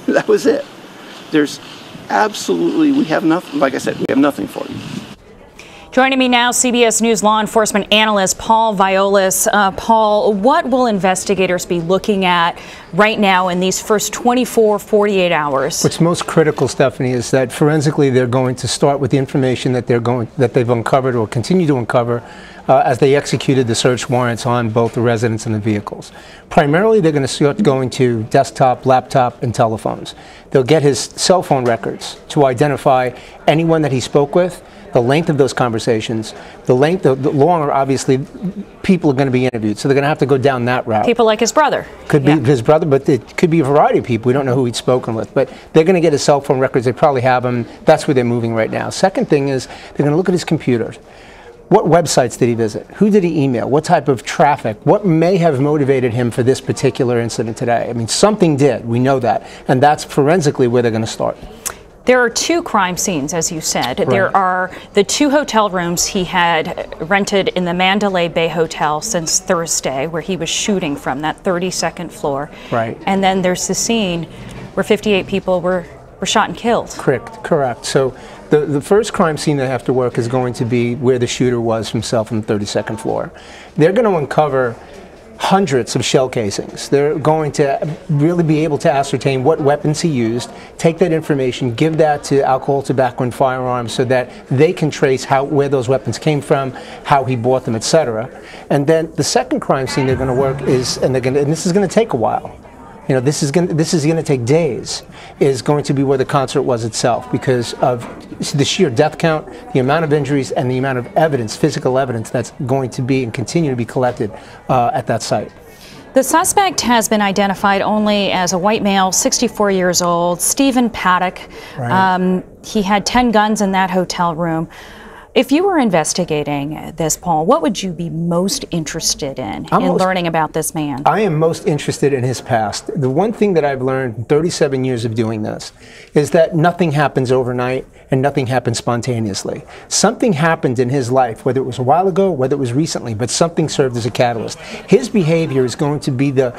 that was it. There's absolutely, we have nothing. Like I said, we have nothing for you. Joining me now, CBS News law enforcement analyst Paul Violas. Paul, what will investigators be looking at right now in these first 24, 48 hours? What's most critical, Stephanie, is that forensically they're going to start with the information that they've uncovered or continue to uncover as they executed the search warrants on both the residents and the vehicles. Primarily, they're going to start going to desktop, laptop, and telephones. They'll get his cell phone records to identify anyone that he spoke with, the length of those conversations, the longer, obviously, people are going to be interviewed. So they're going to have to go down that route. People like his brother. Could be his brother, but it could be a variety of people. We don't know who he'd spoken with. But they're going to get his cell phone records. They probably have them. That's where they're moving right now. Second thing is they're going to look at his computer. What websites did he visit? Who did he email? What type of traffic? What may have motivated him for this particular incident today? I mean, something did. We know that. And that's forensically where they're going to start. There are two crime scenes, as you said. Right. There are the 2 hotel rooms he had rented in the Mandalay Bay Hotel since Thursday, where he was shooting from, that 32nd floor. Right. And then there's the scene where 58 people were shot and killed. Correct. So the first crime scene they have to work is going to be where the shooter was himself on the 32nd floor. They're going to uncover hundreds of shell casings. They're going to really be able to ascertain what weapons he used, take that information, give that to Alcohol, Tobacco, and Firearms so that they can trace where those weapons came from, how he bought them, etc. And then the second crime scene they're going to work is, and this is going to take a while. You know, this is going to take days, is going to be where the concert was itself, because of the sheer death count, the amount of injuries, and the amount of evidence, physical evidence, that's going to be and continue to be collected at that site. The suspect has been identified only as a white male, 64 years old, Stephen Paddock. Right. He had 10 guns in that hotel room. If you were investigating this, Paul, what would you be most interested in learning about this man? I am most interested in his past. The one thing that I've learned in 37 years of doing this is that nothing happens overnight and nothing happens spontaneously. Something happened in his life, whether it was a while ago, whether it was recently, but something served as a catalyst. His behavior is going to be the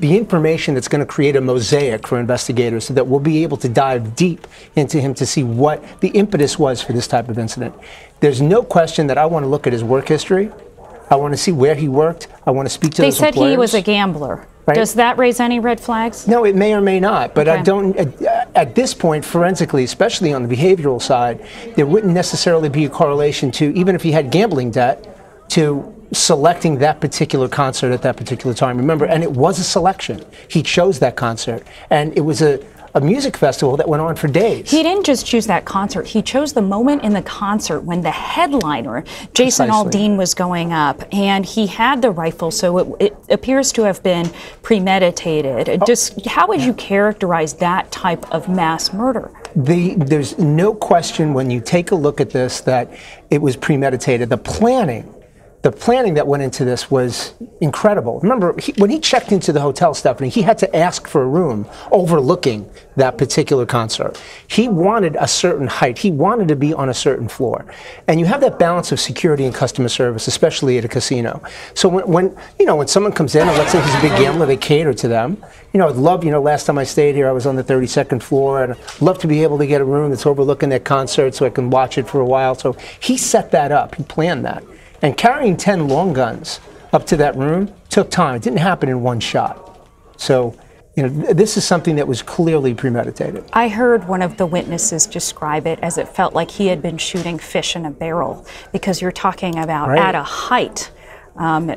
information that's going to create a mosaic for investigators so that we'll be able to dive deep into him to see what the impetus was for this type of incident. There's no question that I want to look at his work history. I want to see where he worked. I want to speak to those employers. They said he was a gambler. Right? Does that raise any red flags? No, it may or may not, but okay. I don't, at this point, forensically, especially on the behavioral side, there wouldn't necessarily be a correlation to, even if he had gambling debt, to selecting that particular concert at that particular time. Remember, and it was a selection. He chose that concert, and it was a music festival that went on for days. He didn't just choose that concert. He chose the moment in the concert when the headliner, Jason Aldean, was going up, and he had the rifle, so it appears to have been premeditated. Just how would you characterize that type of mass murder? There's no question when you take a look at this that it was premeditated. The planning that went into this was incredible. Remember, when he checked into the hotel, Stephanie, he had to ask for a room overlooking that particular concert. He wanted a certain height. He wanted to be on a certain floor. And you have that balance of security and customer service, especially at a casino. So when someone comes in, and let's say he's a big gambler, they cater to them. I'd love, last time I stayed here, I was on the 32nd floor, and I'd love to be able to get a room that's overlooking that concert so I can watch it for a while. So he set that up. He planned that. And carrying 10 long guns up to that room took time. It didn't happen in one shot. So, this is something that was clearly premeditated. I heard one of the witnesses describe it as it felt like he had been shooting fish in a barrel, because you're talking about at a height.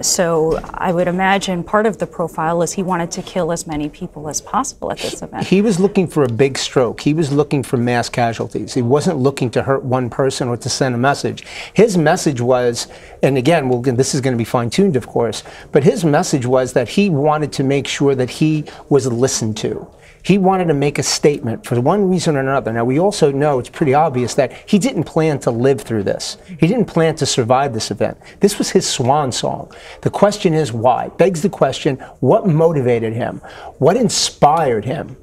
So I would imagine part of the profile is he wanted to kill as many people as possible at this event. He was looking for a big stroke. He was looking for mass casualties. He wasn't looking to hurt one person or to send a message. His message was, and again, this is going to be fine-tuned, of course, but his message was that he wanted to make sure that he was listened to. He wanted to make a statement for one reason or another. Now, we also know it's pretty obvious that he didn't plan to live through this. He didn't plan to survive this event. This was his swan song. The question is why? Begs the question, what motivated him? What inspired him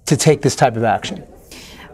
to take this type of action?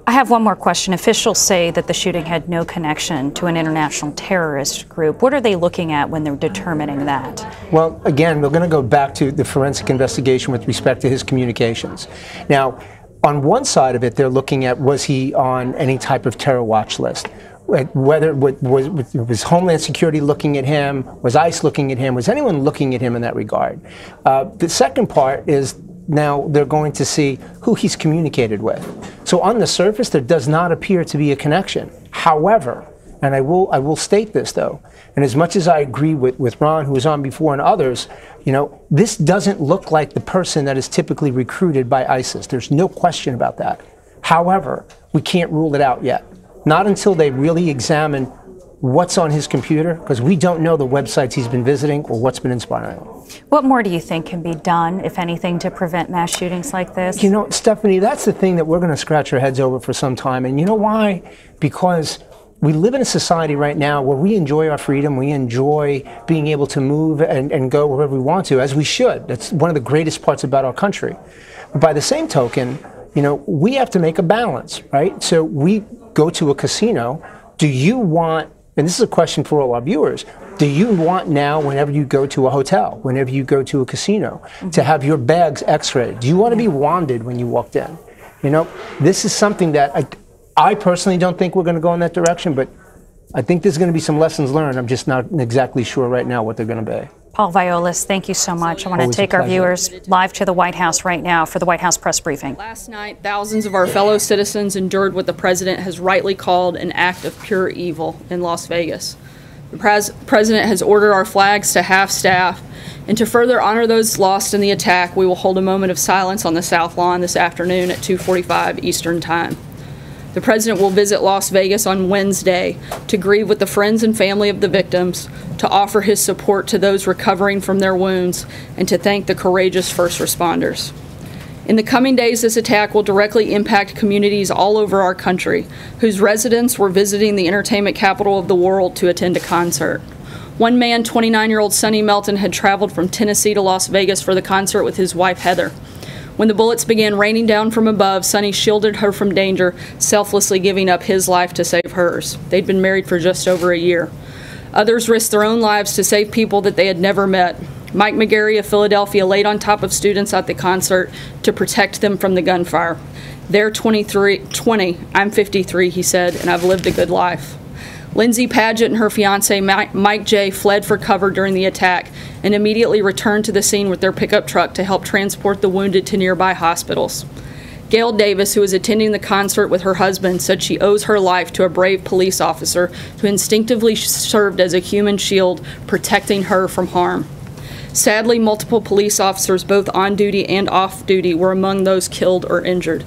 I have one more question. Officials say that the shooting had no connection to an international terrorist group. What are they looking at when they're determining that? Well, again, we're going to go back to the forensic investigation with respect to his communications. Now, on one side of it, they're looking at, was he on any type of terror watch list? Whether was Homeland Security looking at him, was ICE looking at him, was anyone looking at him in that regard? The second part is, now they're going to see who he's communicated with. So on the surface, there does not appear to be a connection. However, and I will state this though, and as much as I agree with Ron, who was on before, and others, this doesn't look like the person that is typically recruited by ISIS. There's no question about that. However, we can't rule it out yet. Not until they really examine what's on his computer, because we don't know the websites he's been visiting or what's been inspiring him. What more do you think can be done, if anything, to prevent mass shootings like this? Stephanie, that's the thing that we're going to scratch our heads over for some time. And you know why? Because we live in a society right now where we enjoy our freedom. We enjoy being able to move and go wherever we want to, as we should. That's one of the greatest parts about our country. But by the same token, You know, we have to make a balance, right? So we go to a casino. Do you want, and this is a question for all our viewers, do you want now, whenever you go to a hotel, whenever you go to a casino, to have your bags x-rayed? Do you want to be wanded when you walked in? You know, this is something that I personally don't think we're going to go in that direction, but I think there's going to be some lessons learned. I'm just not exactly sure right now what they're going to be. Paul Violas, thank you so much. I want to take our viewers live to the White House right now for the White House press briefing. Last night, thousands of our fellow citizens endured what the president has rightly called an act of pure evil in Las Vegas. The president has ordered our flags to half-staff, and to further honor those lost in the attack, we will hold a moment of silence on the South Lawn this afternoon at 2:45 Eastern Time. The president will visit Las Vegas on Wednesday to grieve with the friends and family of the victims, to offer his support to those recovering from their wounds, and to thank the courageous first responders. In the coming days, this attack will directly impact communities all over our country, whose residents were visiting the entertainment capital of the world to attend a concert. One man, 29-year-old Sonny Melton, had traveled from Tennessee to Las Vegas for the concert with his wife, Heather. When the bullets began raining down from above, Sonny shielded her from danger, selflessly giving up his life to save hers. They'd been married for just over a year. Others risked their own lives to save people that they had never met. Mike McGarry of Philadelphia laid on top of students at the concert to protect them from the gunfire. They're 20, I'm 53, he said, and I've lived a good life. Lindsay Padgett and her fiancé, Mike J., fled for cover during the attack and immediately returned to the scene with their pickup truck to help transport the wounded to nearby hospitals. Gail Davis, who was attending the concert with her husband, said she owes her life to a brave police officer who instinctively served as a human shield, protecting her from harm. Sadly, multiple police officers, both on duty and off duty, were among those killed or injured.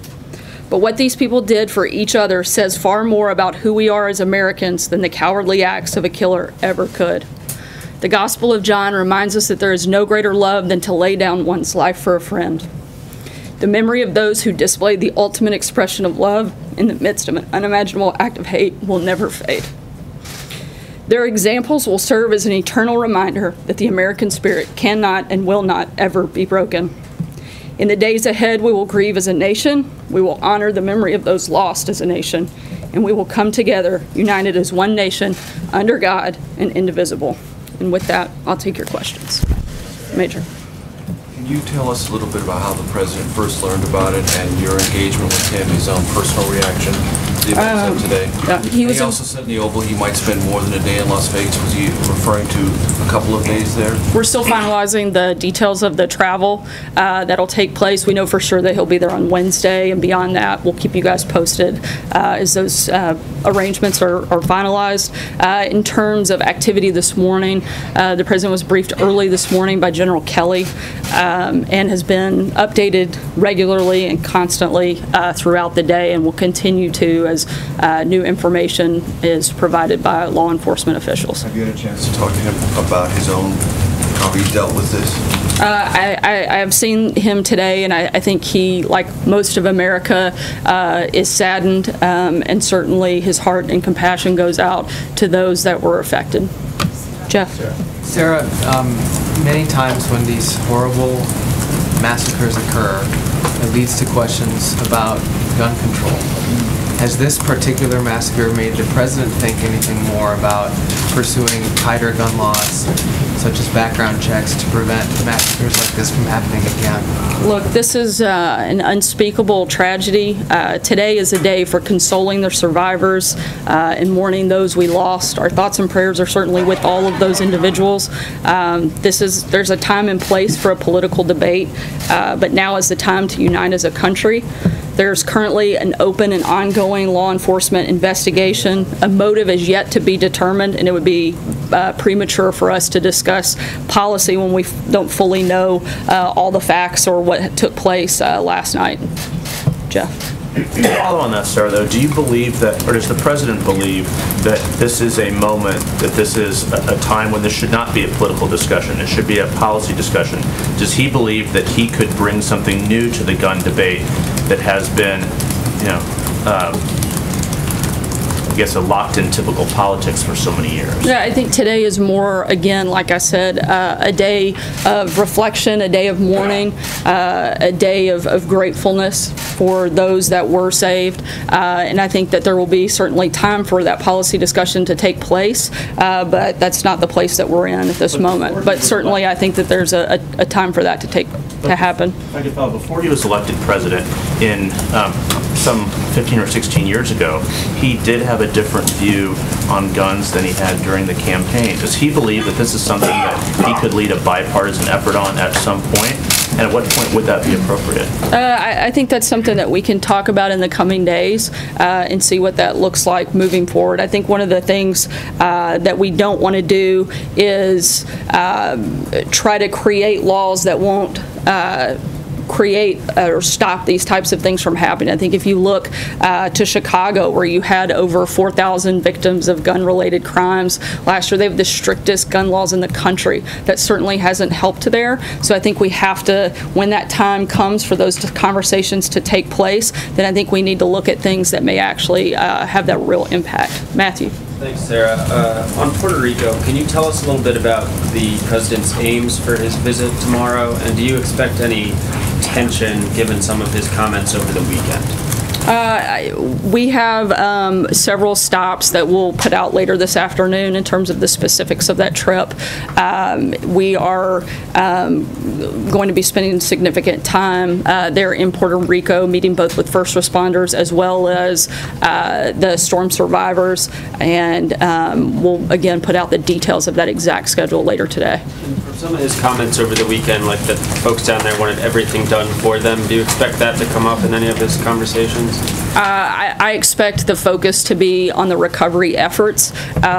But what these people did for each other says far more about who we are as Americans than the cowardly acts of a killer ever could. The Gospel of John reminds us that there is no greater love than to lay down one's life for a friend. The memory of those who displayed the ultimate expression of love in the midst of an unimaginable act of hate will never fade. Their examples will serve as an eternal reminder that the American spirit cannot and will not ever be broken. In the days ahead, we will grieve as a nation, we will honor the memory of those lost as a nation, and we will come together, united as one nation, under God and indivisible. And with that, I'll take your questions. Major. Can you tell us a little bit about how the president first learned about it and your engagement with him, his own personal reaction to the events of today? He also said in the Oval he might spend more than a day in Las Vegas. Was he referring to a couple of days there? We're still finalizing the details of the travel that'll take place. We know for sure that he'll be there on Wednesday, and beyond that, we'll keep you guys posted as those arrangements are finalized. In terms of activity this morning, the president was briefed early this morning by General Kelly, and has been updated regularly and constantly throughout the day, and will continue to as new information is provided by law enforcement officials. Have you had a chance to talk to him about his own, how he dealt with this? I have seen him today, and I think he, like most of America, is saddened, and certainly his heart and compassion goes out to those that were affected. Jeff. Sarah, many times when these horrible massacres occur, it leads to questions about gun control. Has this particular massacre made the president think anything more about pursuing tighter gun laws, such as background checks, to prevent massacres like this from happening again? Look, this is an unspeakable tragedy. Today is a day for consoling the survivors and mourning those we lost. Our thoughts and prayers are certainly with all of those individuals. There's a time and place for a political debate, but now is the time to unite as a country. There's currently an open and ongoing law enforcement investigation. A motive is yet to be determined, and it would be premature for us to discuss policy when we don't fully know all the facts or what took place last night. Jeff. To follow on that, Sarah, though, do you believe that, or does the president believe that this is a moment, that this is a time when this should not be a political discussion, it should be a policy discussion? Does he believe that he could bring something new to the gun debate that has been, I guess, a locked-in typical politics for so many years. Yeah, I think today is more, again, like I said, a day of reflection, a day of mourning, a day of gratefulness for those that were saved. And I think that there will be certainly time for that policy discussion to take place, but that's not the place that we're in at this moment. But certainly I think that there's a time for that to happen. If I could follow, before he was elected president in some 15 or 16 years ago, he did have a different view on guns than he had during the campaign. Does he believe that this is something that he could lead a bipartisan effort on at some point? And at what point would that be appropriate? I think that's something that we can talk about in the coming days and see what that looks like moving forward. I think one of the things that we don't want to do is try to create laws that won't create or stop these types of things from happening. I think if you look to Chicago, where you had over 4,000 victims of gun-related crimes last year, they have the strictest gun laws in the country. That certainly hasn't helped there. So I think we have to, when that time comes for those conversations to take place, then I think we need to look at things that may actually have that real impact. Matthew. Thanks, Sarah. On Puerto Rico, can you tell us a little bit about the president's aims for his visit tomorrow, and do you expect any tension given some of his comments over the weekend? We have several stops that we'll put out later this afternoon in terms of the specifics of that trip. We are going to be spending significant time there in Puerto Rico, meeting both with first responders as well as the storm survivors, and we'll again put out the details of that exact schedule later today. From some of his comments over the weekend, like that folks down there wanted everything done for them, do you expect that to come up in any of his conversations? I expect the focus to be on the recovery efforts,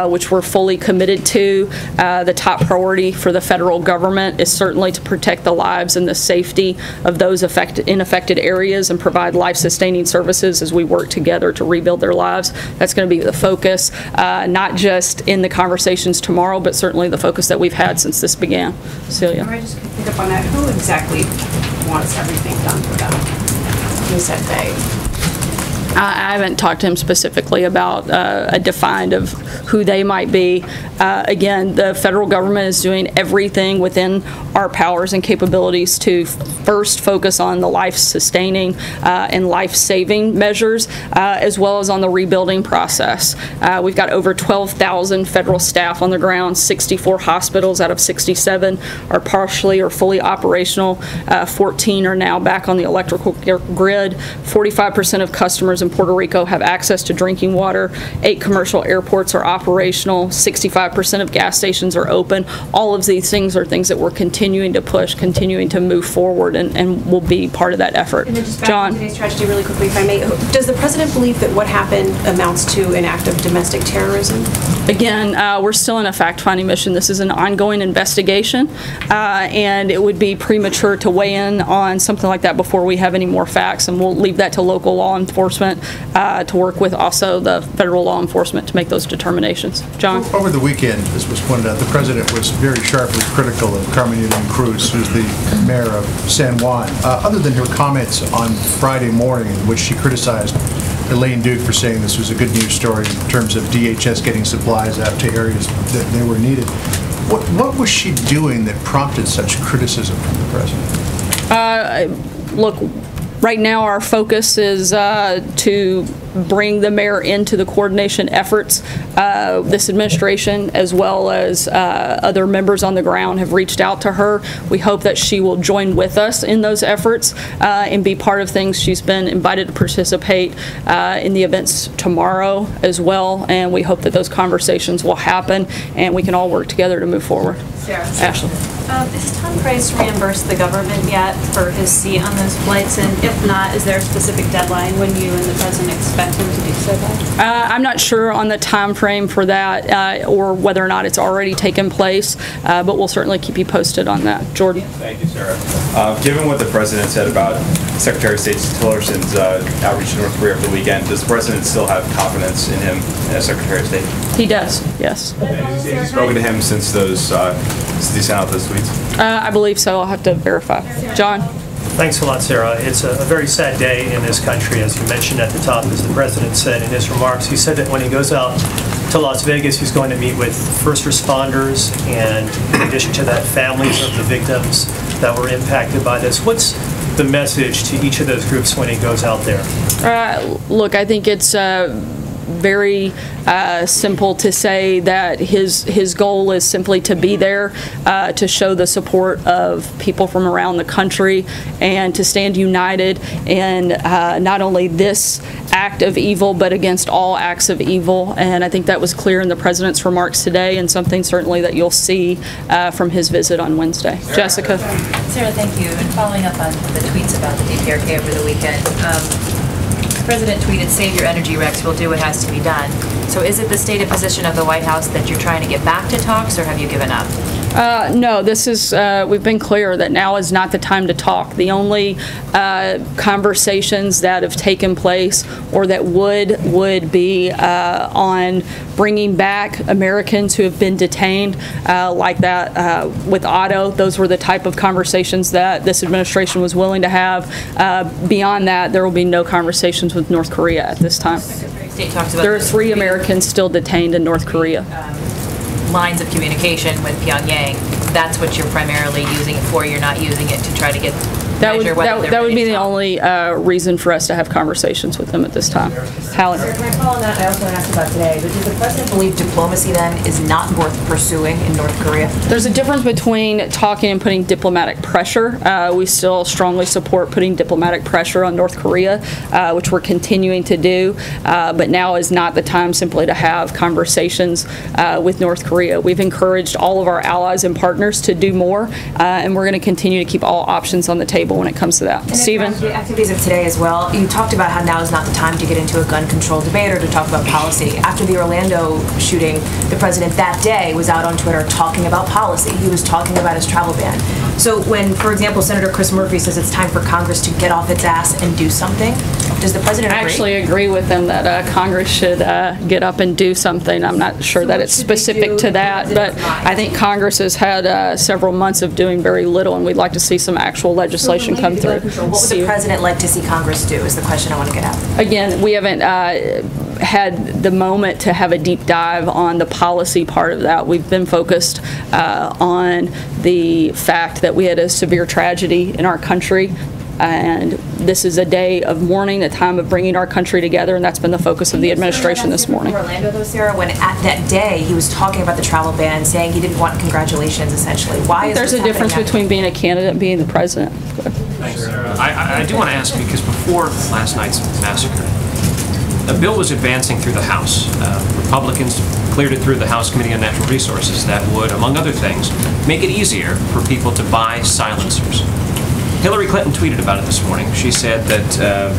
which we're fully committed to. The top priority for the federal government is certainly to protect the lives and the safety of those in affected areas and provide life-sustaining services as we work together to rebuild their lives. That's going to be the focus, not just in the conversations tomorrow, but certainly the focus that we've had since this began. Celia. If I just pick up on that, who exactly wants everything done for them? Who said they? I haven't talked to him specifically about a defined of who they might be. Again, the federal government is doing everything within our powers and capabilities to first focus on the life-sustaining and life-saving measures, as well as on the rebuilding process. We've got over 12,000 federal staff on the ground. 64 hospitals out of 67 are partially or fully operational. 14 are now back on the electrical grid. 45% of customers in Puerto Rico have access to drinking water. 8 commercial airports are operational. 65% of gas stations are open. All of these things are things that we're continuing to push, continuing to move forward, and will be part of that effort. And then just back to today's tragedy really quickly, if I may. Does the president believe that what happened amounts to an act of domestic terrorism? Again, we're still in a fact-finding mission. This is an ongoing investigation, and it would be premature to weigh in on something like that before we have any more facts, and we'll leave that to local law enforcement to work with also the federal law enforcement to make those determinations. John? Over the weekend, as was pointed out, the president was very sharply critical of Carmen Yulín Cruz, who's the mayor of San Juan. Other than her comments on Friday morning in which she criticized Elaine Duke for saying this was a good news story in terms of DHS getting supplies out to areas that they were needed, what was she doing that prompted such criticism from the president? Look, right now our focus is to bring the mayor into the coordination efforts. This administration, as well as other members on the ground, have reached out to her. We hope that she will join with us in those efforts and be part of things. She's been invited to participate in the events tomorrow as well, and we hope that those conversations will happen and we can all work together to move forward. Sarah. Ashley. Is Tom Price reimbursed the government yet for his seat on those flights? And if not, is there a specific deadline when you and the president expect him to do so by? I'm not sure on the time frame for that or whether or not it's already taken place, but we'll certainly keep you posted on that. Jordan. Thank you, Sarah. Given what the president said about Secretary of State Tillerson's outreach to North Korea over the weekend, does the president still have confidence in him as Secretary of State? He does, yes. Has he spoken to him since those since he sent out those tweets? I believe so. I'll have to verify. John? Thanks a lot, Sarah. It's a very sad day in this country, as you mentioned at the top, as the President said in his remarks. He said that when he goes out to Las Vegas, he's going to meet with first responders and, in addition to that, families of the victims that were impacted by this. What's the message to each of those groups when he goes out there? Look, I think it's very simple to say that his goal is simply to be there to show the support of people from around the country and to stand united in not only this act of evil but against all acts of evil. And I think that was clear in the President's remarks today and something certainly that you'll see from his visit on Wednesday. Jessica. Sarah, thank you. And following up on the tweets about the DPRK over the weekend, the President tweeted, "Save your energy, Rex. We'll do what has to be done." So is it the stated position of the White House that you're trying to get back to talks, or have you given up? No, this is, we've been clear that now is not the time to talk. The only conversations that have taken place or that would be on bringing back Americans who have been detained like that with Otto. Those were the type of conversations that this administration was willing to have. Beyond that, there will be no conversations with North Korea at this time. State talks about there are 3 Americans still detained in North Korea. Lines of communication with Pyongyang, that's what you're primarily using it for. You're not using it to try to get that would be the only reason for us to have conversations with them at this time. Helen. Can I follow on that? I also want to ask about today, but does the President believe diplomacy then is not worth pursuing in North Korea? There's a difference between talking and putting diplomatic pressure. We still strongly support putting diplomatic pressure on North Korea, which we're continuing to do, but now is not the time simply to have conversations with North Korea. We've encouraged all of our allies and partners to do more, and we're going to continue to keep all options on the table when it comes to that. Stephen? The activities of today as well, you talked about how now is not the time to get into a gun control debate or to talk about policy. After the Orlando shooting, the President that day was out on Twitter talking about policy. He was talking about his travel ban. So when, for example, Senator Chris Murphy says it's time for Congress to get off its ass and do something, does the President agree? I actually agree with him that Congress should get up and do something. I'm not sure that it's specific to that, but I think Congress has had several months of doing very little, and we'd like to see some actual legislation come through. What would the President like to see Congress do is the question I want to get at. Again, we haven't had the moment to have a deep dive on the policy part of that. We've been focused on the fact that we had a severe tragedy in our country, and this is a day of mourning, a time of bringing our country together, and that's been the focus of the administration this morning. Orlando, though, Sarah, when at that day he was talking about the travel ban, saying he didn't want congratulations, essentially. Why is there's a difference between being a candidate and being the president? Thanks, Sarah. I do want to ask, because before last night's massacre, a bill was advancing through the House. Republicans cleared it through the House Committee on Natural Resources that would, among other things, make it easier for people to buy silencers. Hillary Clinton tweeted about it this morning. She said that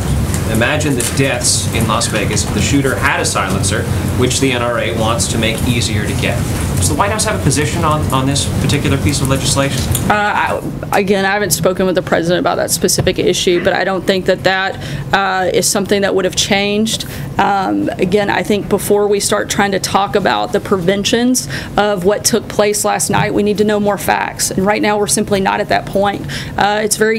imagine the deaths in Las Vegas if the shooter had a silencer, which the NRA wants to make easier to get. Does the White House have a position on this particular piece of legislation? Again, I haven't spoken with the President about that specific issue, but I don't think that is something that would have changed. Again, I think before we start trying to talk about the preventions of what took place last night, we need to know more facts. And right now, we're simply not at that point.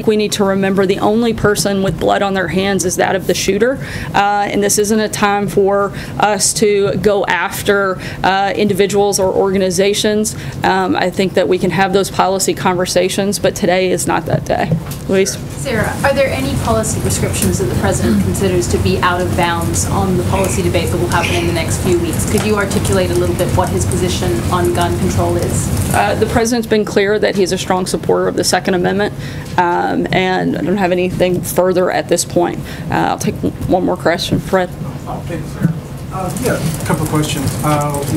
We need to remember the only person with blood on their hands is that of the shooter. And this isn't a time for us to go after individuals or organizations. I think that we can have those policy conversations, but today is not that day. Louise? Sarah, are there any policy prescriptions that the President considers to be out of bounds on the policy debate that will happen in the next few weeks? Could you articulate a little bit what his position on gun control is? The President's been clear that he's a strong supporter of the Second Amendment, and I don't have anything further at this point. I'll take one more question. Fred? Yeah, a couple of questions.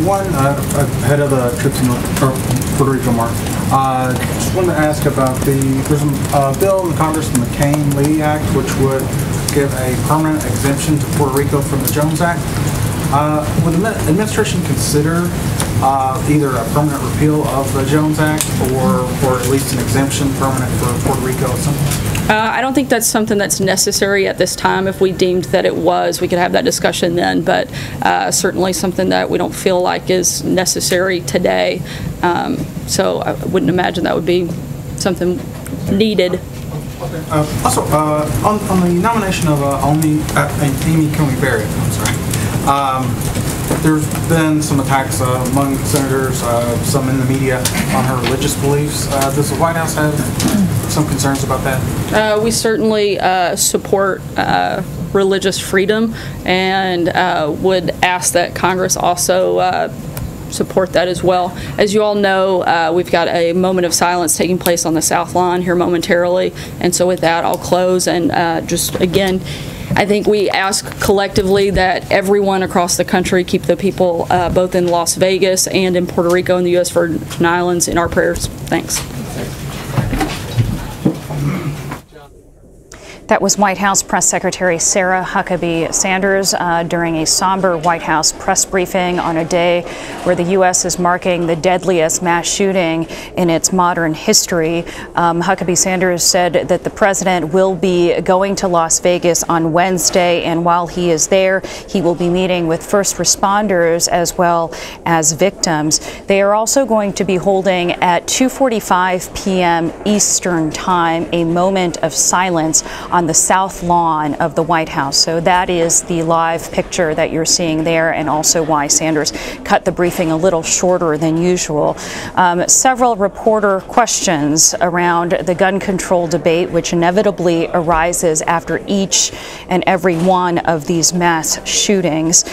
One, ahead of the trip to Puerto Rico, Mark. Just wanted to ask about there's a bill in the Congress, the McCain-Lee Act, which would give a permanent exemption to Puerto Rico from the Jones Act. Would the administration consider either a permanent repeal of the Jones Act or at least an exemption permanent for Puerto Rico or something? I don't think that's something that's necessary at this time. If we deemed that it was, we could have that discussion then, but certainly something that we don't feel like is necessary today. So I wouldn't imagine that would be something needed. Okay. Also, on the nomination of Amy Coney Barrett, I'm sorry. There's been some attacks among senators, some in the media, on her religious beliefs. Does the White House have some concerns about that? We certainly support religious freedom and would ask that Congress also support that as well. As you all know, we've got a moment of silence taking place on the South Lawn here momentarily, and so with that I'll close and just again, I think we ask collectively that everyone across the country keep the people both in Las Vegas and in Puerto Rico and the U.S. Virgin Islands in our prayers. Thanks. That was White House Press Secretary Sarah Huckabee Sanders during a somber White House press briefing on a day where the U.S. is marking the deadliest mass shooting in its modern history. Huckabee Sanders said that the president will be going to Las Vegas on Wednesday, and while he is there, he will be meeting with first responders as well as victims. They are also going to be holding at 2:45 p.m. Eastern Time a moment of silence on the South Lawn of the White House. So that is the live picture that you're seeing there, and also why Sanders cut the briefing a little shorter than usual. Several reporter questions around the gun control debate, which inevitably arises after each and every one of these mass shootings.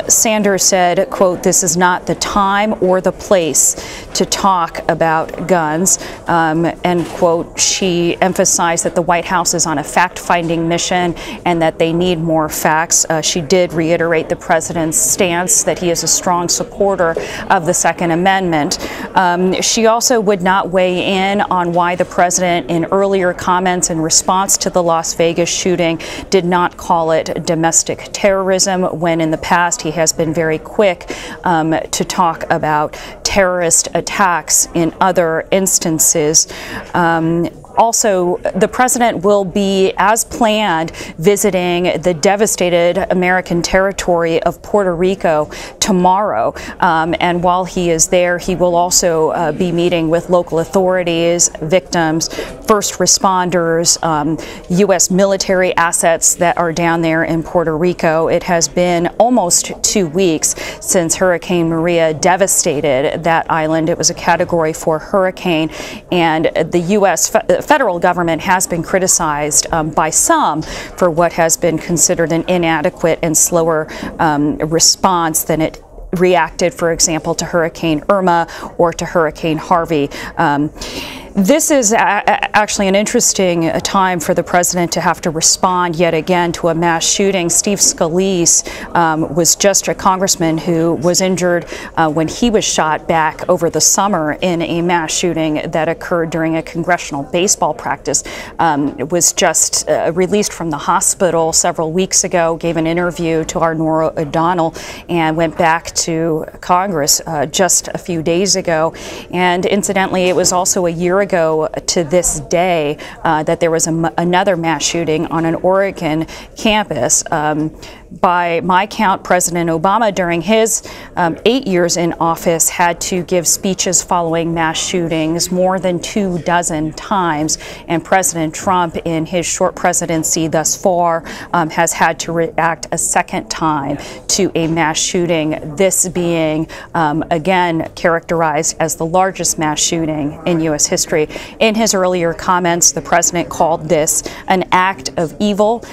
Sanders said, quote, "This is not the time or the place to talk about guns," end quote. She emphasized that the White House is on a fact-finding mission and that they need more facts. She did reiterate the president's stance that he is a strong supporter of the Second Amendment. She also would not weigh in on why the president, in earlier comments in response to the Las Vegas shooting, did not call it domestic terrorism, when in the past he has been very quick to talk about terrorist attacks in other instances. Also, the president will be, as planned, visiting the devastated American territory of Puerto Rico tomorrow. And while he is there, he will also be meeting with local authorities, victims, first responders, U.S. military assets that are down there in Puerto Rico. It has been almost 2 weeks since Hurricane Maria devastated that island. It was a Category 4 hurricane, and the U.S. federal government has been criticized by some for what has been considered an inadequate and slower response than it reacted, for example, to Hurricane Irma or to Hurricane Harvey. This is actually an interesting time for the president to have to respond yet again to a mass shooting. Steve Scalise was just a congressman who was injured when he was shot back over the summer in a mass shooting that occurred during a congressional baseball practice. Was just released from the hospital several weeks ago, gave an interview to our Norah O'Donnell, and went back to Congress just a few days ago. And incidentally, it was also a year ago to this day that there was another mass shooting on an Oregon campus. By my count, President Obama, during his 8 years in office, had to give speeches following mass shootings more than 24 times, and President Trump, in his short presidency thus far, has had to react a second time to a mass shooting, this being, again, characterized as the largest mass shooting in U.S. history. In his earlier comments, the president called this an act of evil.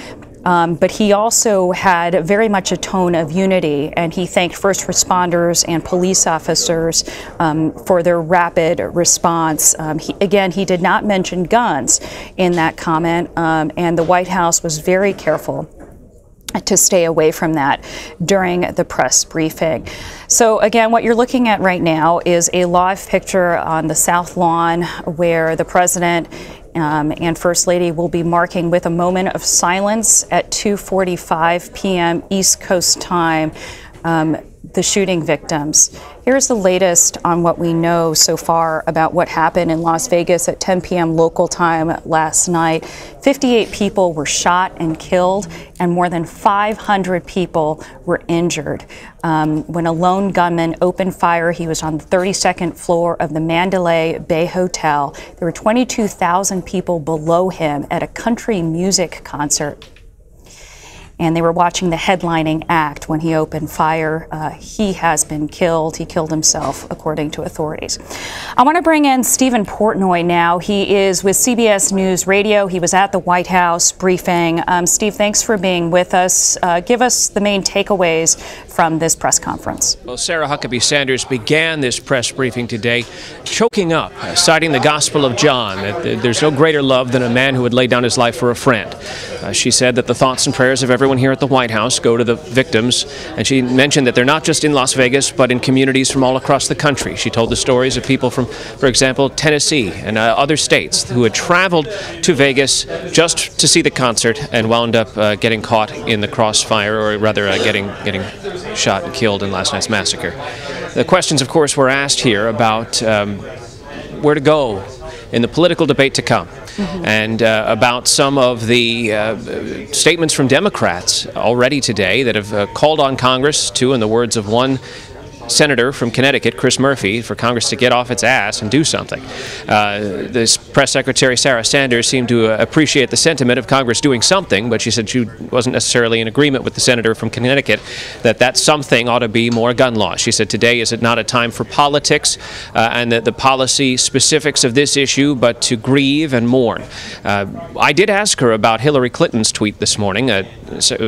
But he also had very much a tone of unity, and he thanked first responders and police officers for their rapid response. He did not mention guns in that comment, and the White House was very careful to stay away from that during the press briefing. So again, what you're looking at right now is a live picture on the South Lawn where the president and First Lady will be marking with a moment of silence at 2:45 p.m. East Coast time the shooting victims. Here's the latest on what we know so far about what happened in Las Vegas at 10 p.m. local time last night. 58 people were shot and killed, and more than 500 people were injured. When a lone gunman opened fire, he was on the 32nd floor of the Mandalay Bay Hotel. There were 22,000 people below him at a country music concert. And they were watching the headlining act when he opened fire. He has been killed. He killed himself, according to authorities. I want to bring in Stephen Portnoy now. He is with CBS News Radio. He was at the White House briefing. Steve, thanks for being with us. Give us the main takeaways from this press conference. Well, Sarah Huckabee Sanders began this press briefing today choking up, citing the Gospel of John, that there's no greater love than a man who would lay down his life for a friend. She said that the thoughts and prayers of everyone here at the White House go to the victims, and she mentioned that they're not just in Las Vegas, but in communities from all across the country. She told the stories of people from, for example, Tennessee and other states who had traveled to Vegas just to see the concert and wound up getting caught in the crossfire, or rather getting shot and killed in last night's massacre. The questions, of course, were asked here about where to go in the political debate to come. And about some of the statements from Democrats already today that have called on Congress to, in the words of one Senator from Connecticut, Chris Murphy, for Congress to get off its ass and do something. This Press Secretary Sarah Sanders seemed to appreciate the sentiment of Congress doing something, but she said she wasn't necessarily in agreement with the Senator from Connecticut that something ought to be more gun laws. She said today is it not a time for politics and that the policy specifics of this issue, but to grieve and mourn. I did ask her about Hillary Clinton's tweet this morning.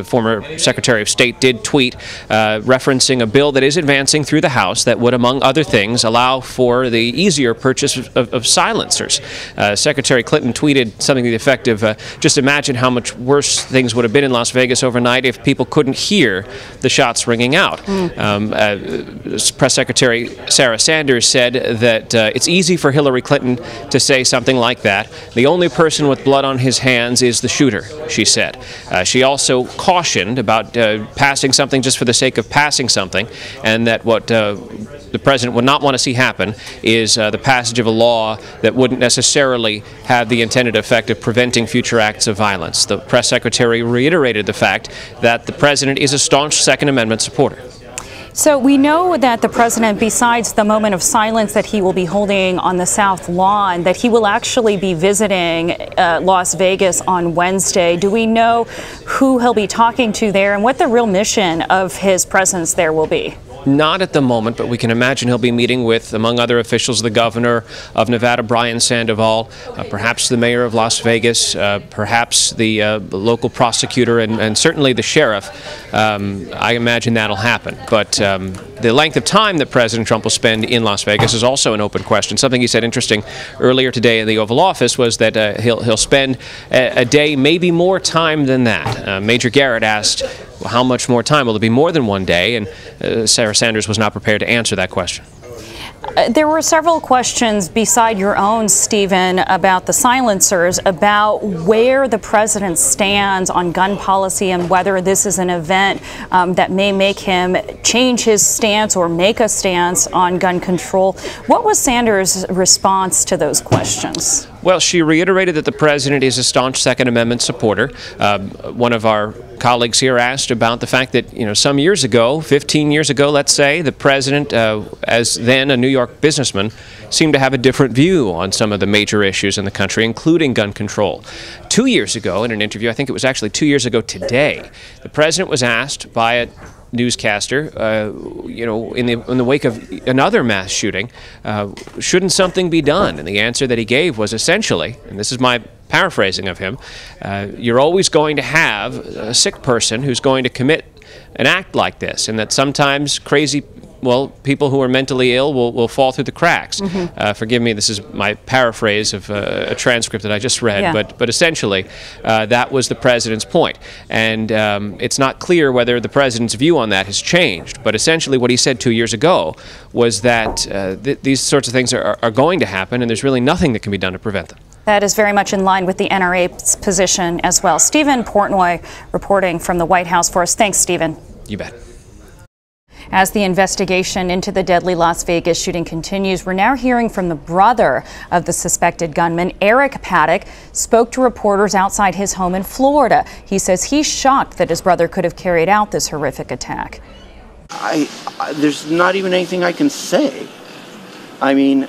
Former Secretary of State did tweet referencing a bill that is advancing through the House that would, among other things, allow for the easier purchase of silencers. Secretary Clinton tweeted something to the effect of, just imagine how much worse things would have been in Las Vegas overnight if people couldn't hear the shots ringing out. Press Secretary Sarah Sanders said that it's easy for Hillary Clinton to say something like that. The only person with blood on his hands is the shooter, she said. She also cautioned about passing something just for the sake of passing something, and that what the president would not want to see happen is the passage of a law that wouldn't necessarily have the intended effect of preventing future acts of violence. The press secretary reiterated the fact that the president is a staunch Second Amendment supporter. So we know that the president, besides the moment of silence that he will be holding on the South Lawn, that he will actually be visiting Las Vegas on Wednesday. Do we know who he'll be talking to there and what the real mission of his presence there will be? Not at the moment, but we can imagine he'll be meeting with, among other officials, the governor of Nevada, Brian Sandoval, perhaps the mayor of Las Vegas, perhaps the local prosecutor, and certainly the sheriff. I imagine that'll happen. But the length of time that President Trump will spend in Las Vegas is also an open question. Something he said interesting earlier today in the Oval Office was that he'll spend a day, maybe more time than that. Major Garrett asked, well, how much more time? Will it be more than one day? And Sarah Sanders was not prepared to answer that question. There were several questions beside your own, Stephen, about the silencers, about where the president stands on gun policy and whether this is an event that may make him change his stance or make a stance on gun control. What was Sanders' response to those questions? Well, she reiterated that the president is a staunch Second Amendment supporter. One of our colleagues here asked about the fact that, some years ago, 15 years ago, let's say, the president, as then a New York businessman, seemed to have a different view on some of the major issues in the country, including gun control. 2 years ago, in an interview, I think it was actually 2 years ago today, the president was asked by a newscaster, in the wake of another mass shooting, shouldn't something be done? And the answer that he gave was essentially, and this is my paraphrasing of him, you're always going to have a sick person who's going to commit an act like this, and that sometimes people who are mentally ill will fall through the cracks. Forgive me, this is my paraphrase of a transcript that I just read, but essentially that was the president's point. And it's not clear whether the president's view on that has changed, but essentially what he said 2 years ago was that these sorts of things are going to happen, and there's really nothing that can be done to prevent them. That is very much in line with the NRA's position as well. Stephen Portnoy reporting from the White House for us. Thanks, Stephen. You bet. As the investigation into the deadly Las Vegas shooting continues, we're now hearing from the brother of the suspected gunman. Eric Paddock spoke to reporters outside his home in Florida. He says he's shocked that his brother could have carried out this horrific attack. There's not even anything I can say. I mean,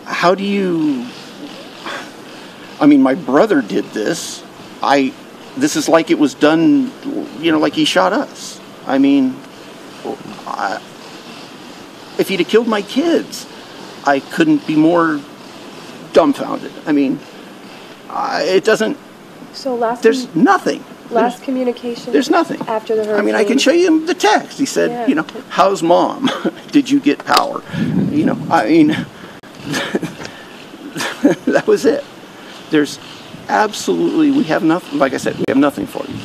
how do you... I mean, my brother did this. This is like it was done, like he shot us. I mean, if he'd have killed my kids, I couldn't be more dumbfounded. I mean, it doesn't... So there's nothing. Last communication? There's nothing. After the hurricane? I mean, I can show you the text. He said, Yeah. How's mom? Did you get power? I mean, that was it. There's absolutely, we have nothing, like I said, we have nothing for you.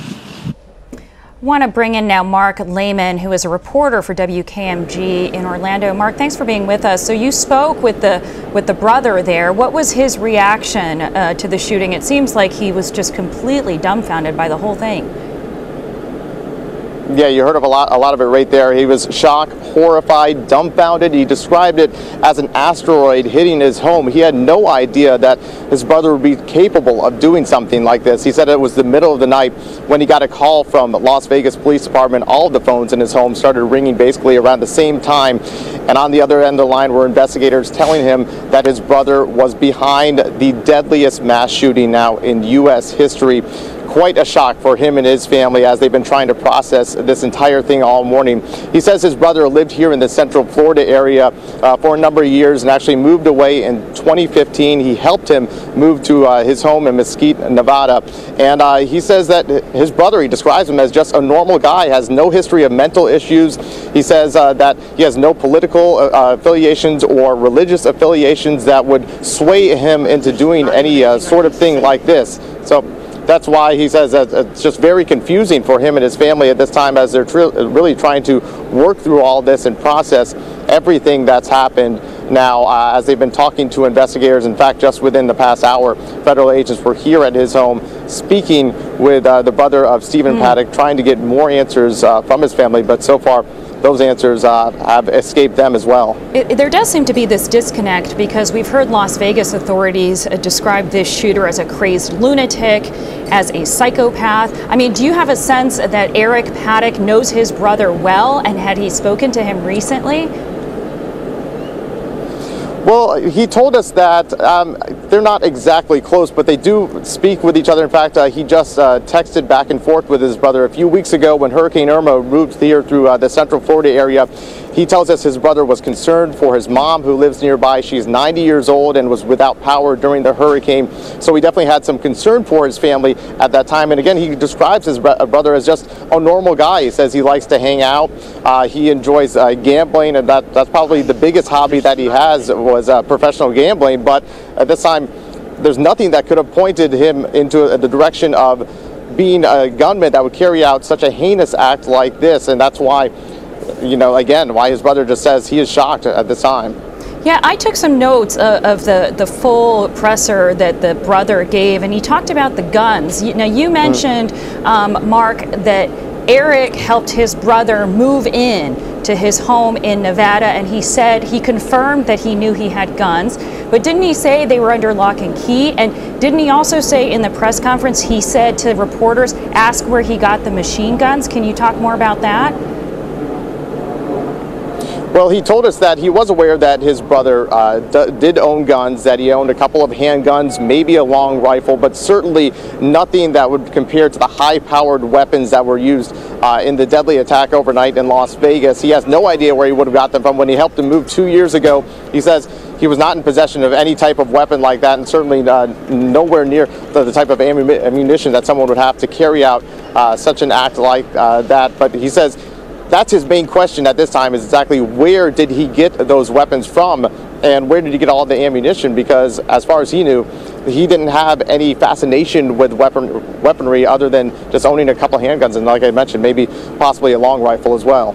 Want to bring in now Mark Lehman, who is a reporter for WKMG in Orlando. Mark, thanks for being with us. So you spoke with the brother there. What was his reaction to the shooting? It seems like he was just completely dumbfounded by the whole thing. Yeah, you heard of a lot of it right there. He was shocked, horrified, dumbfounded. He described it as an asteroid hitting his home. He had no idea that his brother would be capable of doing something like this. He said it was the middle of the night when he got a call from the Las Vegas Police Department. All of the phones in his home started ringing basically around the same time. And on the other end of the line were investigators telling him that his brother was behind the deadliest mass shooting now in U.S. history. Quite a shock for him and his family as they've been trying to process this entire thing all morning. He says his brother lived here in the Central Florida area for a number of years and actually moved away in 2015. He helped him move to his home in Mesquite, Nevada. And he says that his brother, he describes him as just a normal guy, has no history of mental issues. He says that he has no political affiliations or religious affiliations that would sway him into doing any sort of thing like this. So that's why he says that it's just very confusing for him and his family at this time as they're really trying to work through all this and process everything that's happened now as they've been talking to investigators. In fact, just within the past hour, federal agents were here at his home speaking with the brother of Stephen Paddock, trying to get more answers from his family, but so far those answers have escaped them as well. There does seem to be this disconnect because we've heard Las Vegas authorities describe this shooter as a crazed lunatic, as a psychopath. I mean, do you have a sense that Eric Paddock knows his brother well, and had he spoken to him recently? Well, he told us that they're not exactly close, but they do speak with each other. In fact, he just texted back and forth with his brother a few weeks ago when Hurricane Irma moved here through the Central Florida area. He tells us his brother was concerned for his mom, who lives nearby. She's 90 years old and was without power during the hurricane. So he definitely had some concern for his family at that time. And again, he describes his brother as just a normal guy. He says he likes to hang out. He enjoys gambling, and that's probably the biggest hobby that he has was professional gambling. But at this time, there's nothing that could have pointed him into the direction of being a gunman that would carry out such a heinous act like this. And that's why, again, why his brother just says he is shocked at this time. Yeah, I took some notes of the full presser that the brother gave, and he talked about the guns. Now, you mentioned, Mark, that Eric helped his brother move in to his home in Nevada, and he said he confirmed that he knew he had guns, but didn't he say they were under lock and key? And didn't he also say in the press conference, he said to reporters, ask where he got the machine guns? Can you talk more about that? Well, he told us that he was aware that his brother did own guns, that he owned a couple of handguns, maybe a long rifle, but certainly nothing that would compare to the high-powered weapons that were used in the deadly attack overnight in Las Vegas. He has no idea where he would have got them from. When he helped him move 2 years ago, he says he was not in possession of any type of weapon like that, and certainly nowhere near the type of ammunition that someone would have to carry out such an act like that. But he says that's his main question at this time, is exactly where did he get those weapons from and where did he get all the ammunition, because as far as he knew, he didn't have any fascination with weaponry other than just owning a couple handguns and, like I mentioned, maybe possibly a long rifle as well.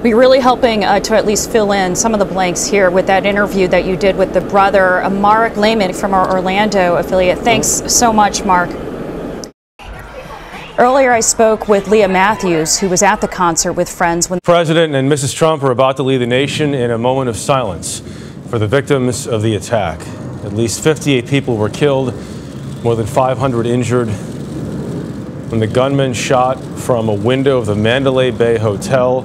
We're really helping to at least fill in some of the blanks here with that interview that you did with the brother, Mark Lehman from our Orlando affiliate. Thanks so much, Mark. Earlier, I spoke with Leah Matthews, who was at the concert with friends when President and Mrs. Trump are about to lead the nation in a moment of silence for the victims of the attack. At least 58 people were killed, more than 500 injured, when the gunman shot from a window of the Mandalay Bay Hotel.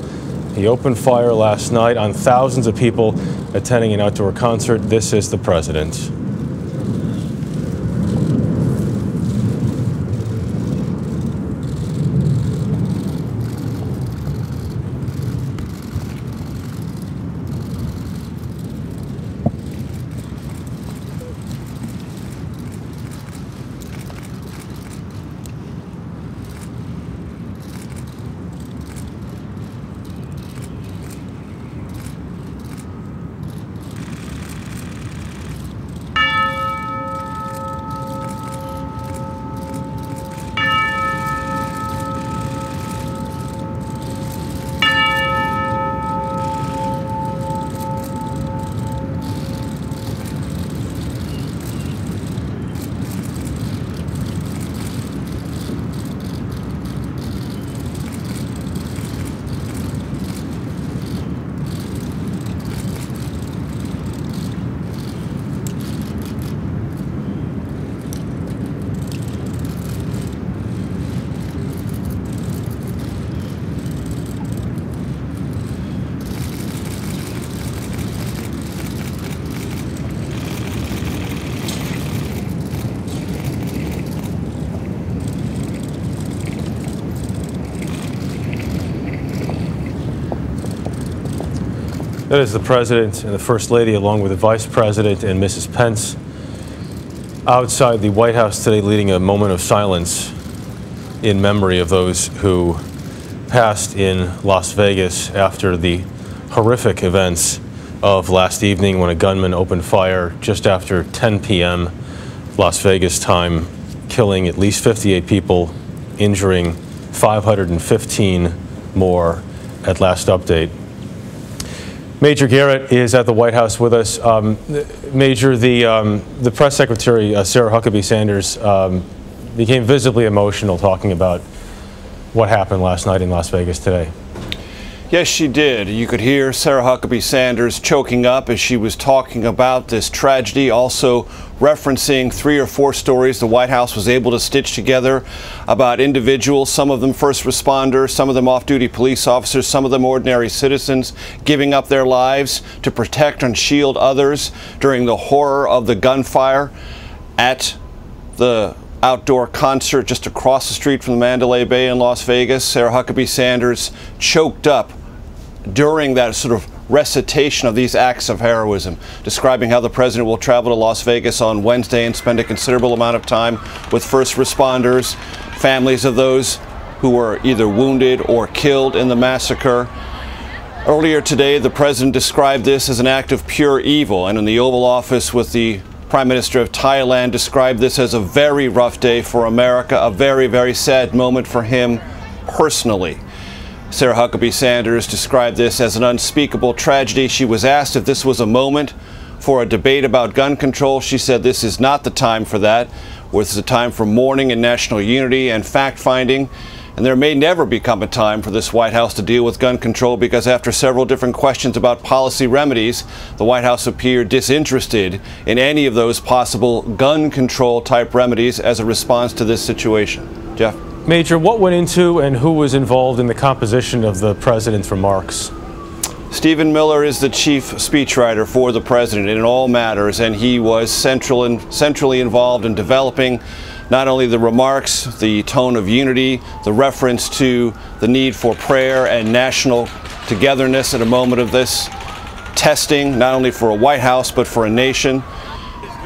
He opened fire last night on thousands of people attending an outdoor concert. This is the president. That is the President and the First Lady, along with the Vice President and Mrs. Pence, outside the White House today, leading a moment of silence in memory of those who passed in Las Vegas after the horrific events of last evening when a gunman opened fire just after 10 p.m. Las Vegas time, killing at least 58 people, injuring 515 more at last update. Major Garrett is at the White House with us. Major, the press secretary, Sarah Huckabee Sanders, became visibly emotional talking about what happened last night in Las Vegas today. Yes, she did. You could hear Sarah Huckabee Sanders choking up as she was talking about this tragedy, also referencing 3 or 4 stories the White House was able to stitch together about individuals, some of them first responders, some of them off-duty police officers, some of them ordinary citizens, giving up their lives to protect and shield others during the horror of the gunfire at the outdoor concert just across the street from the Mandalay Bay in Las Vegas. Sarah Huckabee Sanders choked up during that sort of recitation of these acts of heroism, describing how the president will travel to Las Vegas on Wednesday and spend a considerable amount of time with first responders, families of those who were either wounded or killed in the massacre. Earlier today, the president described this as an act of pure evil, and in the Oval Office with the Prime Minister of Thailand described this as a very rough day for America, a very, very sad moment for him personally. Sarah Huckabee Sanders described this as an unspeakable tragedy. She was asked if this was a moment for a debate about gun control. She said this is not the time for that. This is a time for mourning and national unity and fact-finding. And there may never become a time for this White House to deal with gun control because after several different questions about policy remedies, the White House appeared disinterested in any of those possible gun control type remedies as a response to this situation. Jeff? Major, what went into and who was involved in the composition of the president's remarks? Stephen Miller is the chief speechwriter for the president in all matters, and he was centrally involved in developing not only the remarks, the tone of unity, the reference to the need for prayer and national togetherness at a moment of this testing, not only for a White House, but for a nation.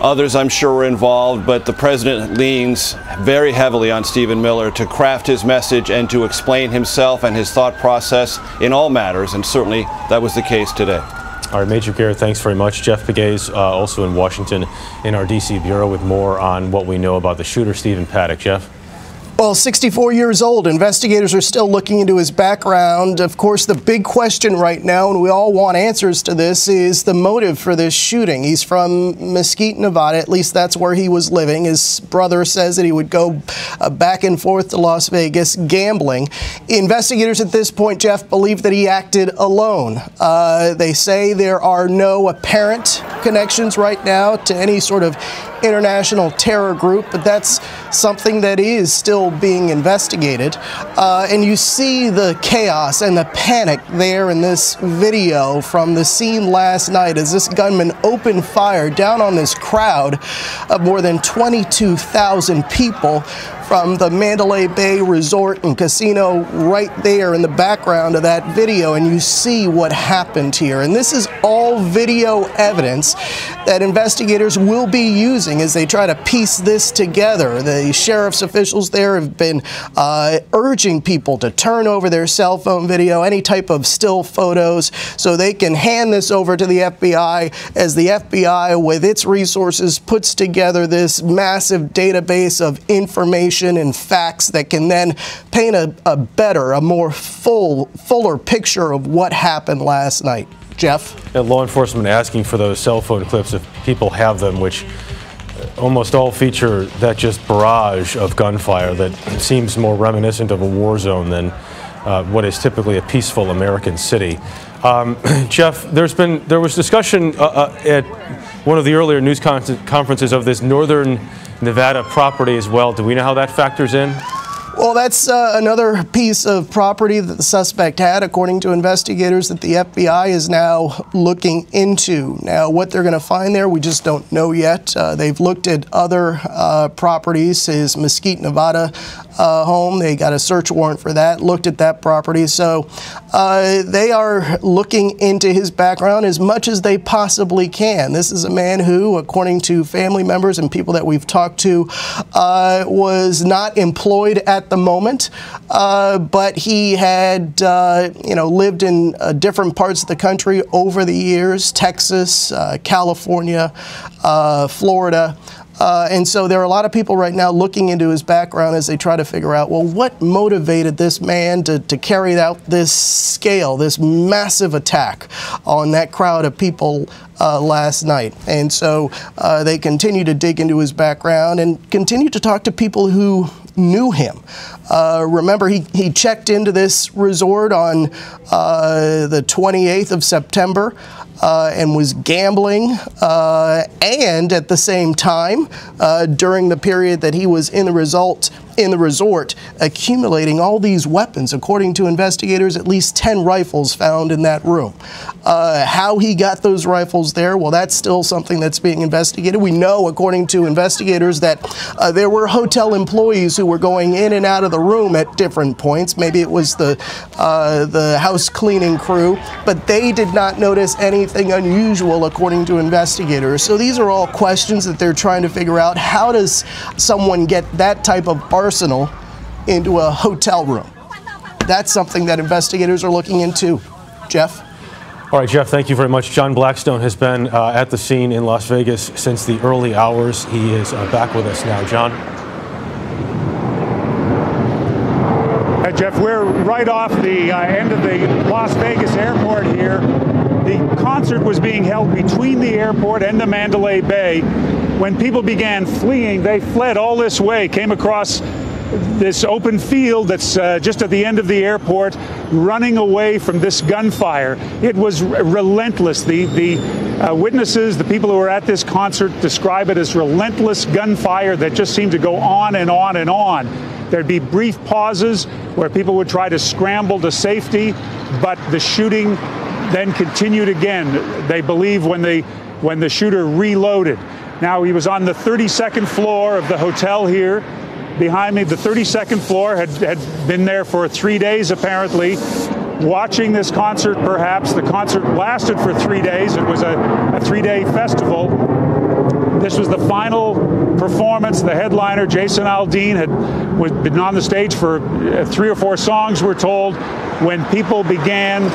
Others, I'm sure, were involved, but the president leans very heavily on Stephen Miller to craft his message and to explain himself and his thought process in all matters, and certainly that was the case today. All right, Major Garrett, thanks very much. Jeff Pegues, also in Washington in our D.C. Bureau with more on what we know about the shooter, Stephen Paddock. Jeff? Well, 64 years old. Investigators are still looking into his background. Of course, the big question right now, and we all want answers to this, is the motive for this shooting. He's from Mesquite, Nevada. At least that's where he was living. His brother says that he would go back and forth to Las Vegas gambling. Investigators at this point, Jeff, believe that he acted alone. They say there are no apparent connections right now to any sort of international terror group, but that's something that is still being investigated. And you see the chaos and the panic there in this video from the scene last night as this gunman opened fire down on this crowd of more than 22,000 people from the Mandalay Bay Resort and Casino right there in the background of that video, and you see what happened here. And this is all video evidence that investigators will be using as they try to piece this together. The sheriff's officials there have been urging people to turn over their cell phone video, any type of still photos, so they can hand this over to the FBI as the FBI, with its resources, puts together this massive database of information and facts that can then paint a better, a more fuller picture of what happened last night. Jeff? Law enforcement asking for those cell phone clips if people have them, which almost all feature that just barrage of gunfire that seems more reminiscent of a war zone than what is typically a peaceful American city. Jeff, there was discussion at one of the earlier news conferences of this northern Nevada property as well. Do we know how that factors in? Well, that's another piece of property that the suspect had, according to investigators, that the FBI is now looking into. Now, what they're going to find there, we just don't know yet. They've looked at other properties, his Mesquite, Nevada home. They got a search warrant for that, looked at that property. So they are looking into his background as much as they possibly can. This is a man who, according to family members and people that we've talked to, was not employed at the moment, but he had, lived in different parts of the country over the years, Texas, California, Florida. And so there are a lot of people right now looking into his background as they try to figure out, well, what motivated this man to carry out this scale, this massive attack on that crowd of people last night. And so they continue to dig into his background and continue to talk to people who knew him. Remember, he checked into this resort on the 28th of September and was gambling, and at the same time, during the period that he was in the resort, accumulating all these weapons. According to investigators, at least 10 rifles found in that room. How he got those rifles there, well, that's still something that's being investigated. We know, according to investigators, that there were hotel employees who were going in and out of the room at different points. Maybe it was the house cleaning crew, but they did not notice anything unusual, according to investigators. So these are all questions that they're trying to figure out. How does someone get that type of arsenal into a hotel room? That's something that investigators are looking into. Jeff? All right, Jeff, thank you very much. John Blackstone has been at the scene in Las Vegas since the early hours. He is back with us now. John? Hey, Jeff, we're right off the end of the Las Vegas airport here. The concert was being held between the airport and the Mandalay Bay. When people began fleeing, they fled all this way, came across this open field that's just at the end of the airport, running away from this gunfire. It was relentless. The witnesses, the people who were at this concert, describe it as relentless gunfire that just seemed to go on and on and on. There'd be brief pauses where people would try to scramble to safety, but the shooting then continued again. They believe when the shooter reloaded. Now, he was on the 32nd floor of the hotel here. Behind me, the 32nd floor had been there for 3 days, apparently, watching this concert, perhaps. The concert lasted for 3 days. It was a 3-day festival. This was the final performance. The headliner, Jason Aldean, had been on the stage for 3 or 4 songs, we're told, when people began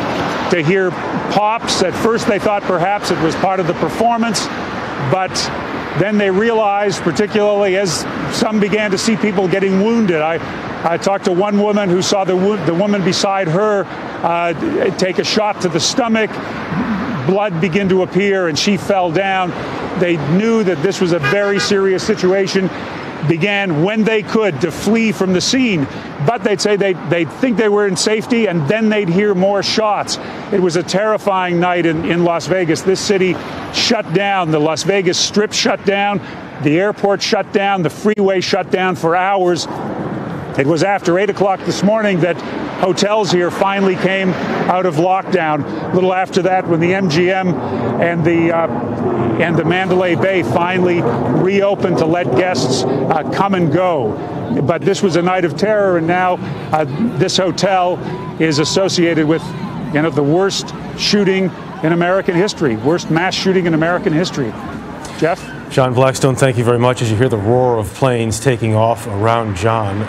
to hear pops. At first, they thought perhaps it was part of the performance, but Then they realized, particularly as some began to see people getting wounded. I talked to one woman who saw the woman beside her take a shot to the stomach. Blood began to appear, and she fell down. They knew that this was a very serious situation. Began, when they could, to flee from the scene. But they'd say they'd think they were in safety, and then they'd hear more shots. It was a terrifying night in Las Vegas. This city shut down. The Las Vegas Strip shut down. The airport shut down. The freeway shut down for hours. It was after 8 o'clock this morning that hotels here finally came out of lockdown. A little after that, when the MGM and the Mandalay Bay finally reopened to let guests come and go. But this was a night of terror, and now this hotel is associated with, the worst shooting in American history, worst mass shooting in American history. Jeff? John Blackstone, thank you very much. As you hear the roar of planes taking off around John,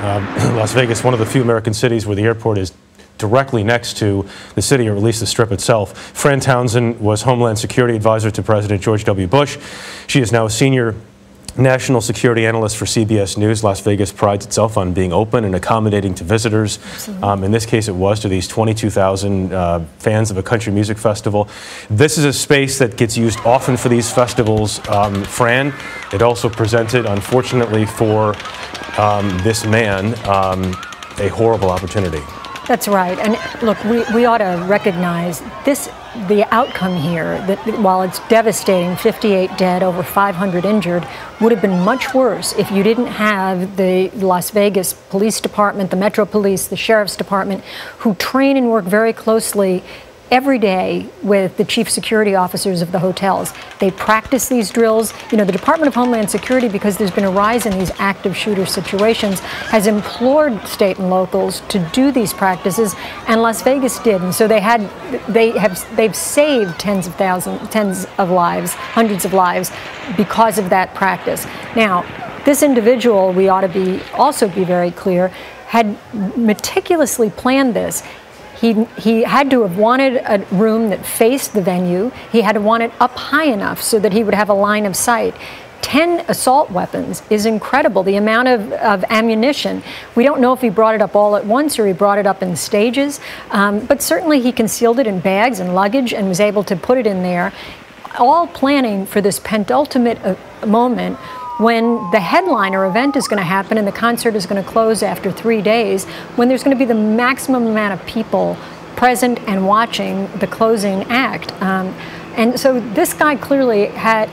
Las Vegas, one of the few American cities where the airport is directly next to the city, or at least the Strip itself. Fran Townsend was Homeland Security Advisor to President George W. Bush. She is now a senior national security analyst for CBS News. Las Vegas prides itself on being open and accommodating to visitors. In this case, it was to these 22,000 fans of a country music festival. This is a space that gets used often for these festivals. Fran, it also presented, unfortunately for this man, a horrible opportunity. That's right. And look, we ought to recognize this, the outcome here, that while it's devastating, 58 dead, over 500 injured, would have been much worse if you didn't have the Las Vegas Police Department, the Metro Police, the Sheriff's Department, who train and work very closely every day with the chief security officers of the hotels. They practice these drills. The Department of Homeland Security, because there's been a rise in these active shooter situations, has implored state and locals to do these practices, and Las Vegas did. And so they've saved tens of lives, hundreds of lives, because of that practice. Now, this individual, we ought to also be very clear, had meticulously planned this. He had to have wanted a room that faced the venue. He had to want it up high enough so that he would have a line of sight. 10 assault weapons is incredible, the amount of ammunition. We don't know if he brought it up all at once or he brought it up in stages, but certainly he concealed it in bags and luggage and was able to put it in there, all planning for this penultimate moment when the headliner event is going to happen and the concert is going to close after 3 days, when there's going to be the maximum amount of people present and watching the closing act. And so this guy clearly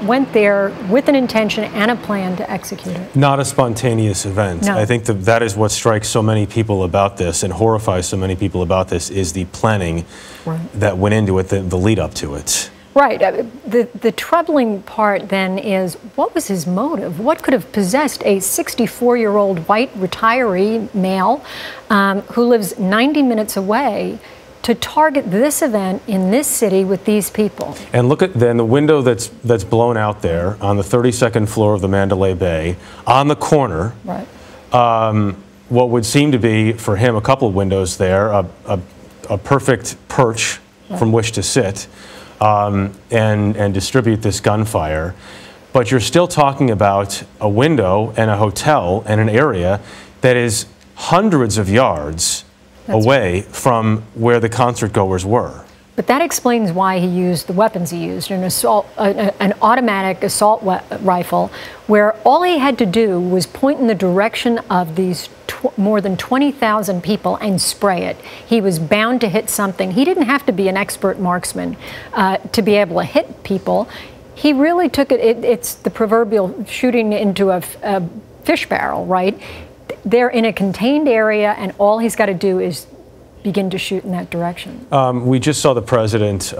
went there with an intention and a plan to execute it. Not a spontaneous event. No. I think that is what strikes so many people about this and horrifies so many people about this, is the planning that went into it, the lead up to it. Right. The troubling part then is, what was his motive? What could have possessed a 64-year-old white retiree male who lives 90 minutes away to target this event in this city with these people? And look at then the window that's blown out there on the 32nd floor of the Mandalay Bay, on the corner. Right. What would seem to be, for him, a couple of windows there, a perfect perch from which to sit. And distribute this gunfire. But you're still talking about a window and a hotel and an area that is hundreds of yards away from where the concert goers were. But that explains why he used the weapons he used, an automatic assault rifle, where all he had to do was point in the direction of these more than 20,000 people and spray it. He was bound to hit something. He didn't have to be an expert marksman to be able to hit people. He really took it, it's the proverbial shooting into a fish barrel, right? They're in a contained area, and all he's got to do is begin to shoot in that direction. We just saw the president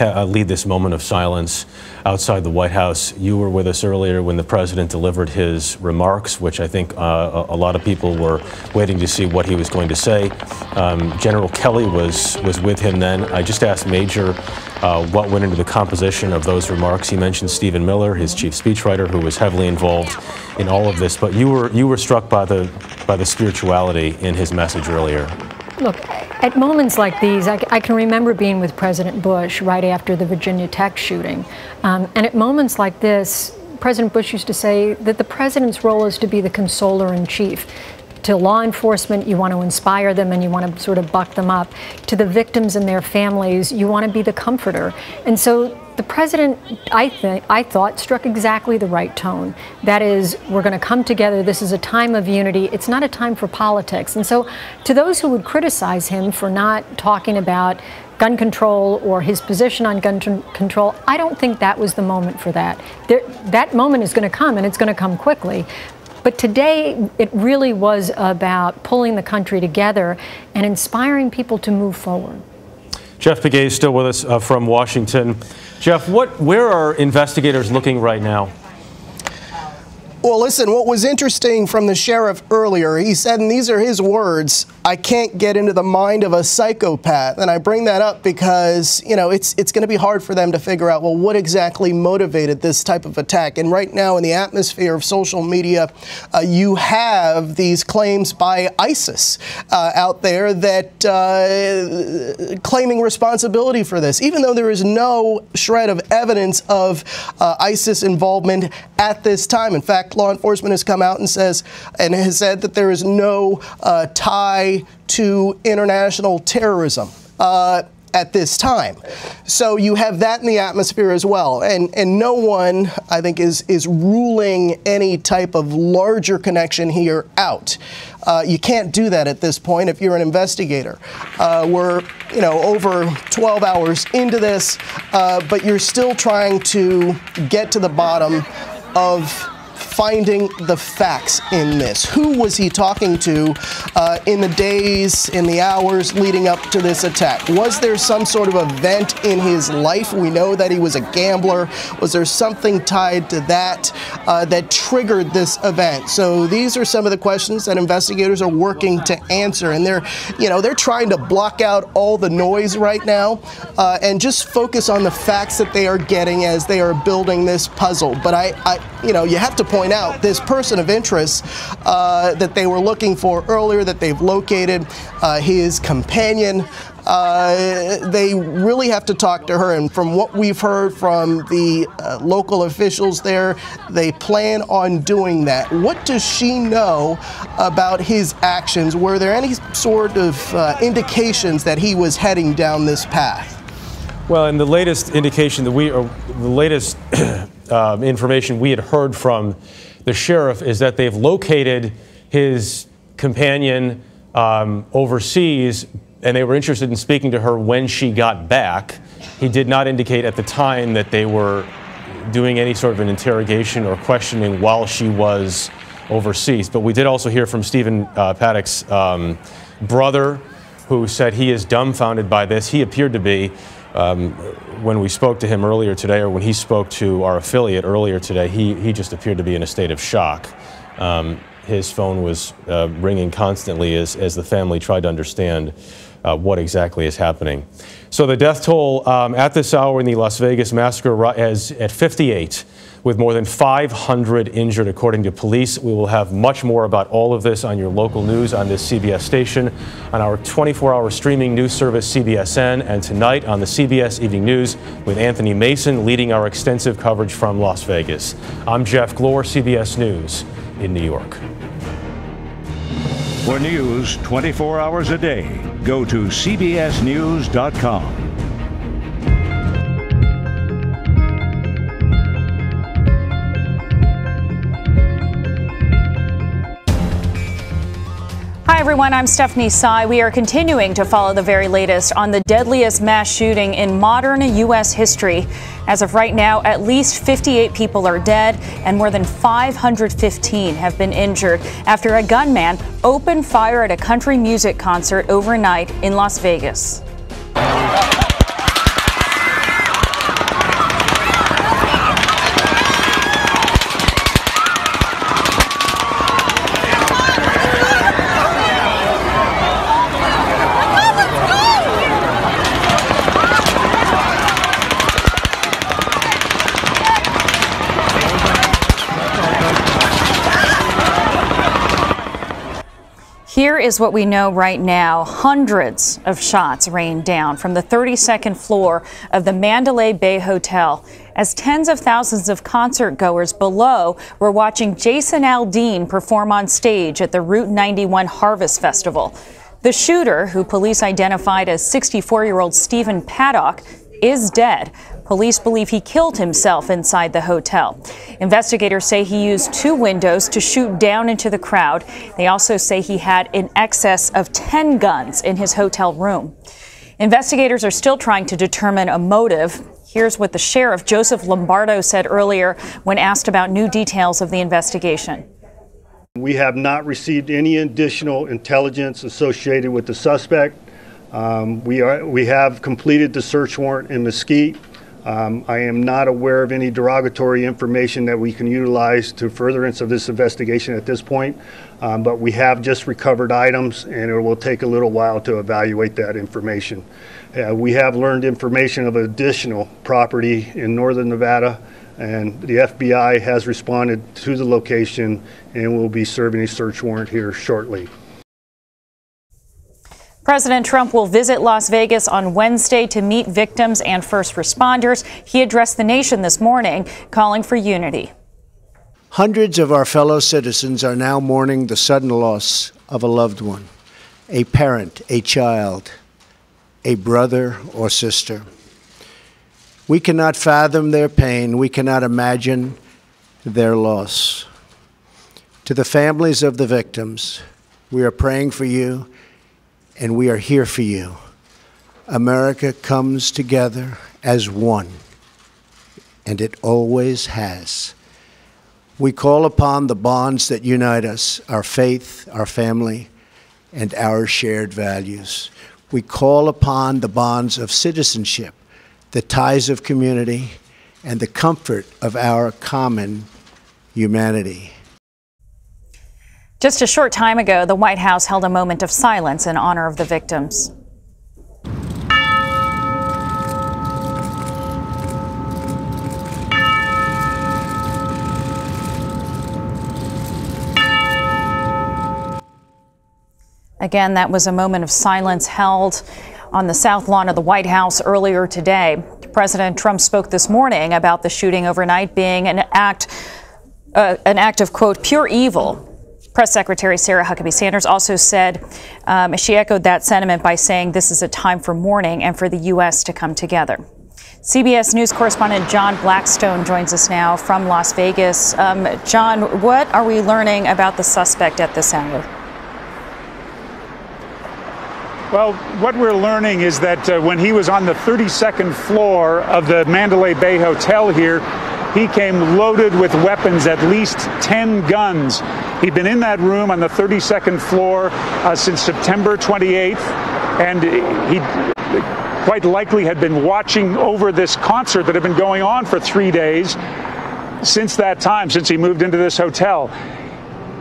lead this moment of silence outside the White House. You were with us earlier when the president delivered his remarks, which I think a lot of people were waiting to see what he was going to say. General Kelly was with him then. I just asked Major what went into the composition of those remarks. He mentioned Stephen Miller, his chief speechwriter, who was heavily involved in all of this. But you were struck by the spirituality in his message earlier. Look, at moments like these, I can remember being with President Bush right after the Virginia Tech shooting. And at moments like this, President Bush used to say that the president's role is to be the consoler in chief. To law enforcement, you want to inspire them and you want to sort of buck them up. To the victims and their families, you want to be the comforter. And so the president, I thought, struck exactly the right tone. That is, we're going to come together. This is a time of unity. It's not a time for politics. And so to those who would criticize him for not talking about gun control or his position on gun control, I don't think that was the moment for that. That moment is going to come, and it's going to come quickly. But today, it really was about pulling the country together and inspiring people to move forward. Jeff Pegues is still with us from Washington. Jeff, where are investigators looking right now? Well, listen, what was interesting from the sheriff earlier, he said, and these are his words, I can't get into the mind of a psychopath. And I bring that up because, you know, it's going to be hard for them to figure out, well, what exactly motivated this type of attack? And right now in the atmosphere of social media, you have these claims by ISIS out there that claiming responsibility for this, even though there is no shred of evidence of ISIS involvement at this time. In fact, law enforcement has come out and has said that there is no tie to international terrorism at this time. So you have that in the atmosphere as well. And no one, I think, is ruling any type of larger connection here out. You can't do that at this point if you're an investigator. We're, you know, over 12 hours into this, but you're still trying to get to the bottom of finding the facts in this. Who was he talking to in the days, in the hours leading up to this attack? Was there some sort of event in his life? We know that he was a gambler. Was there something tied to that that triggered this event? So these are some of the questions that investigators are working to answer, and they're trying to block out all the noise right now and just focus on the facts that they are getting as they are building this puzzle. But you have to point out this person of interest that they were looking for earlier, that they've located, his companion. They really have to talk to her, and from what we've heard from the local officials there, they plan on doing that. What does she know about his actions? Were there any sort of indications that he was heading down this path? Well, and the latest indication that information we had heard from the sheriff is that they've located his companion overseas, and they were interested in speaking to her when she got back. He did not indicate at the time that they were doing any sort of an interrogation or questioning while she was overseas. But we did also hear from Stephen Paddock's brother, who said he is dumbfounded by this. He appeared to be. When we spoke to him earlier today, or when he spoke to our affiliate earlier today, he just appeared to be in a state of shock. His phone was ringing constantly as the family tried to understand what exactly is happening. So the death toll at this hour in the Las Vegas massacre is at 58, with more than 500 injured, according to police. We will have much more about all of this on your local news on this CBS station, on our 24-hour streaming news service, CBSN, and tonight on the CBS Evening News with Anthony Mason leading our extensive coverage from Las Vegas. I'm Jeff Glor, CBS News in New York. For news 24 hours a day, go to cbsnews.com. Hi, everyone. I'm Stephanie Tsai. We are continuing to follow the very latest on the deadliest mass shooting in modern U.S. history. As of right now, at least 58 people are dead and more than 515 have been injured after a gunman opened fire at a country music concert overnight in Las Vegas. Here Here is what we know right now. Hundreds of shots rained down from the 32nd floor of the Mandalay Bay Hotel as tens of thousands of concert goers below were watching Jason Aldean perform on stage at the Route 91 Harvest Festival. The shooter, who police identified as 64-year-old Stephen Paddock, is dead. Police believe he killed himself inside the hotel. Investigators say he used 2 windows to shoot down into the crowd. They also say he had in excess of 10 guns in his hotel room. Investigators are still trying to determine a motive. Here's what the sheriff, Joseph Lombardo, said earlier when asked about new details of the investigation. We have not received any additional intelligence associated with the suspect. We have completed the search warrant in Mesquite. I am not aware of any derogatory information that we can utilize to furtherance of this investigation at this point, but we have just recovered items, and it will take a little while to evaluate that information. We have learned information of additional property in northern Nevada, and the FBI has responded to the location and will be serving a search warrant here shortly. President Trump will visit Las Vegas on Wednesday to meet victims and first responders. He addressed the nation this morning, calling for unity. Hundreds of our fellow citizens are now mourning the sudden loss of a loved one, a parent, a child, a brother or sister. We cannot fathom their pain. We cannot imagine their loss. To the families of the victims, we are praying for you, and we are here for you. America comes together as one, and it always has. We call upon the bonds that unite us, our faith, our family, and our shared values. We call upon the bonds of citizenship, the ties of community, and the comfort of our common humanity. Just a short time ago, the White House held a moment of silence in honor of the victims. Again, that was a moment of silence held on the south lawn of the White House earlier today. President Trump spoke this morning about the shooting overnight being an act of, quote, pure evil. Press Secretary Sarah Huckabee Sanders also said she echoed that sentiment by saying this is a time for mourning and for the U.S. to come together. CBS News correspondent John Blackstone joins us now from Las Vegas. John, what are we learning about the suspect at this hour? Well, what we're learning is that when he was on the 32nd floor of the Mandalay Bay Hotel here, he came loaded with weapons, at least 10 guns. He'd been in that room on the 32nd floor since September 28th, and he quite likely had been watching over this concert that had been going on for 3 days since that time, since he moved into this hotel.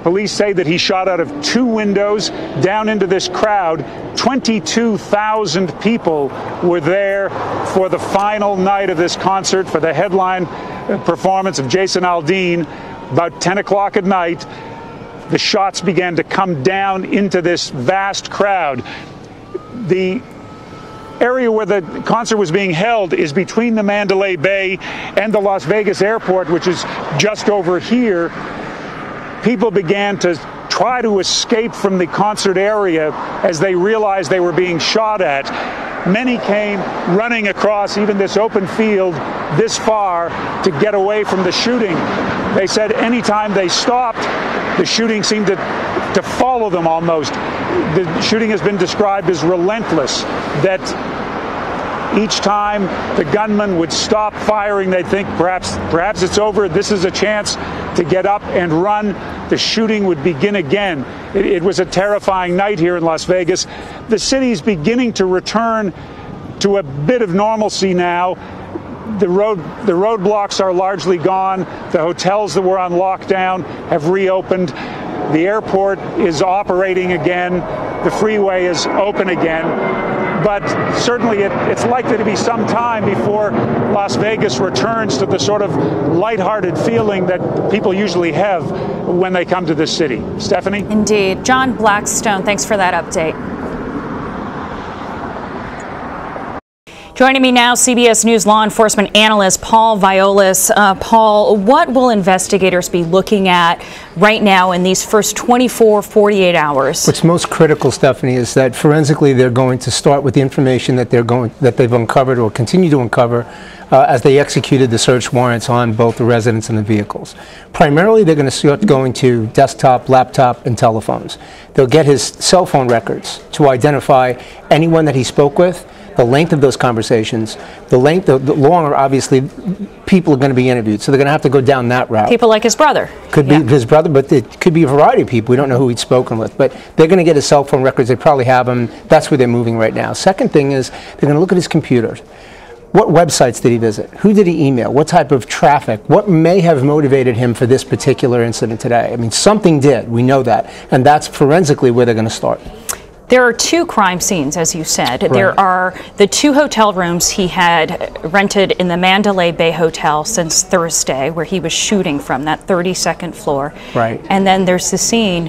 Police say that he shot out of 2 windows down into this crowd. 22,000 people were there for the final night of this concert, for the headline performance of Jason Aldean. About 10 o'clock at night, the shots began to come down into this vast crowd. The area where the concert was being held is between the Mandalay Bay and the Las Vegas airport, which is just over here. People began to try to escape from the concert area as they realized they were being shot at. Many came running across even this open field this far to get away from the shooting. They said anytime they stopped, the shooting seemed to follow them almost. The shooting has been described as relentless, that each time the gunman would stop firing, they'd think perhaps it's over, this is a chance to get up and run. The shooting would begin again. It was a terrifying night here in Las Vegas. The city's beginning to return to a bit of normalcy now. The roadblocks are largely gone. The hotels that were on lockdown have reopened. The airport is operating again. The freeway is open again. But certainly it's likely to be some time before Las Vegas returns to the sort of lighthearted feeling that people usually have when they come to this city. Stephanie? Indeed. John Blackstone, thanks for that update. Joining me now, CBS News law enforcement analyst Paul Violas. Paul, what will investigators be looking at right now in these first 24, 48 hours? What's most critical, Stephanie, is that forensically they're going to start with the information that they've uncovered or continue to uncover as they executed the search warrants on both the residents and the vehicles. Primarily, they're going to start going to desktop, laptop, and telephones. They'll get his cell phone records to identify anyone that he spoke with, the length of those conversations, the longer, obviously, people are going to be interviewed. So they're going to have to go down that route. People like his brother. Could be his brother, but it could be a variety of people. We don't know who he'd spoken with. But they're going to get his cell phone records. They probably have them. That's where they're moving right now. Second thing is they're going to look at his computer. What websites did he visit? Who did he email? What type of traffic? What may have motivated him for this particular incident today? I mean, something did. We know that. And that's forensically where they're going to start. There are two crime scenes, as you said. Right. There are the two hotel rooms he had rented in the Mandalay Bay Hotel since Thursday, where he was shooting from, that 32nd floor. Right. And then there's the scene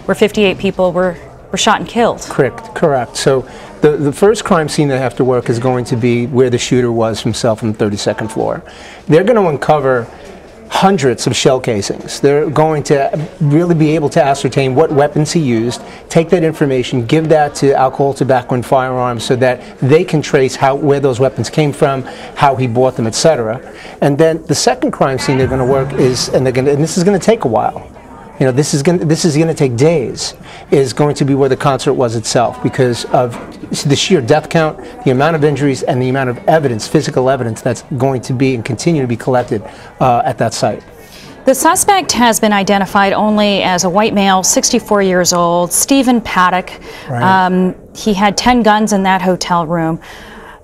where 58 people were shot and killed. Correct. So the first crime scene they have to work is going to be where the shooter was himself on the 32nd floor. They're going to uncover hundreds of shell casings. They're going to really be able to ascertain what weapons he used, take that information, give that to alcohol, tobacco, and firearms so that they can trace where those weapons came from, how he bought them, etc. And then the second crime scene they're going to work is, and this is going to take a while. You know, this is going to take days, is going to be where the concert was itself because of the sheer death count, the amount of injuries, and the amount of evidence, physical evidence, that's going to be and continue to be collected at that site. The suspect has been identified only as a white male, 64 years old, Stephen Paddock. Right. He had 10 guns in that hotel room.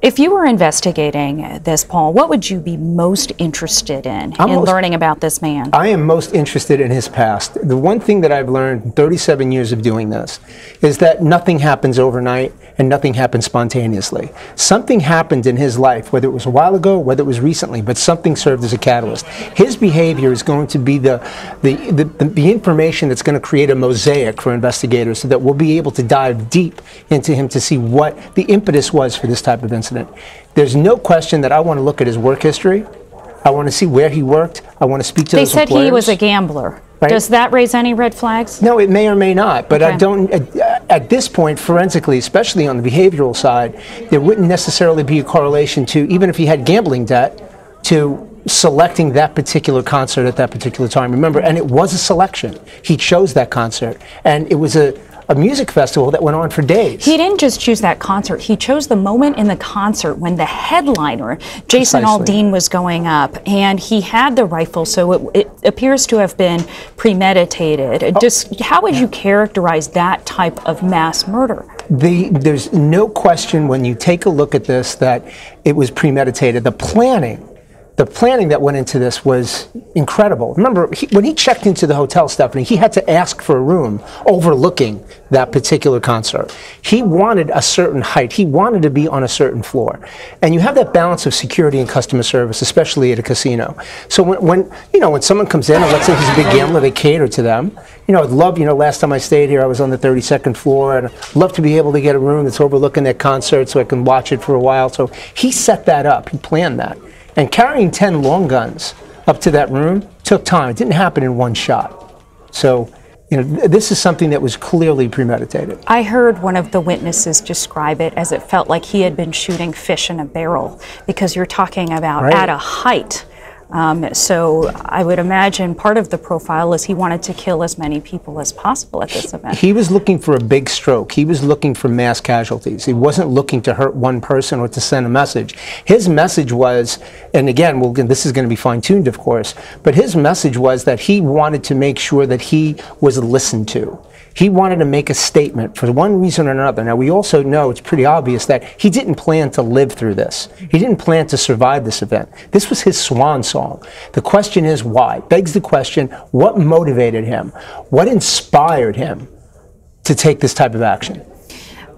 If you were investigating this, Paul, what would you be most interested in learning about this man? I am most interested in his past. The one thing that I've learned in 37 years of doing this is that nothing happens overnight and nothing happens spontaneously. Something happened in his life, whether it was a while ago, whether it was recently, but something served as a catalyst. His behavior is going to be the information that's going to create a mosaic for investigators so that we'll be able to dive deep into him to see what the impetus was for this type of incident. There's no question that I want to look at his work history. I want to see where he worked. I want to speak to those employers. They said he was a gambler. Right? Does that raise any red flags? No, it may or may not. But okay. I don't. At this point, forensically, especially on the behavioral side, there wouldn't necessarily be a correlation to, even if he had gambling debt, to selecting that particular concert at that particular time. Remember, and it was a selection. He chose that concert, and it was a music festival that went on for days. He didn't just choose that concert. He chose the moment in the concert when the headliner, Jason Aldean, was going up, and he had the rifle, so it appears to have been premeditated. How would you characterize that type of mass murder? There's no question when you take a look at this that it was premeditated. The planning that went into this was incredible. Remember, when he checked into the hotel, Stephanie, he had to ask for a room overlooking that particular concert. He wanted a certain height. He wanted to be on a certain floor. And you have that balance of security and customer service, especially at a casino. So when someone comes in, and let's say he's a big gambler, they cater to them. I'd love, last time I stayed here, I was on the 32nd floor, and I'd love to be able to get a room that's overlooking their concert so I can watch it for a while. So he set that up. He planned that. And carrying 10 long guns up to that room took time. It didn't happen in one shot. So, this is something that was clearly premeditated. I heard one of the witnesses describe it as it felt like he had been shooting fish in a barrel, because you're talking about at a height. So I would imagine part of the profile is he wanted to kill as many people as possible at this event. He was looking for a big stroke. He was looking for mass casualties. He wasn't looking to hurt one person or to send a message. His message was, and again, this is going to be fine-tuned, of course, but his message was that he wanted to make sure that he was listened to. He wanted to make a statement for one reason or another. Now, we also know it's pretty obvious that he didn't plan to live through this. He didn't plan to survive this event. This was his swan song. The question is why? Begs the question, what motivated him? What inspired him to take this type of action?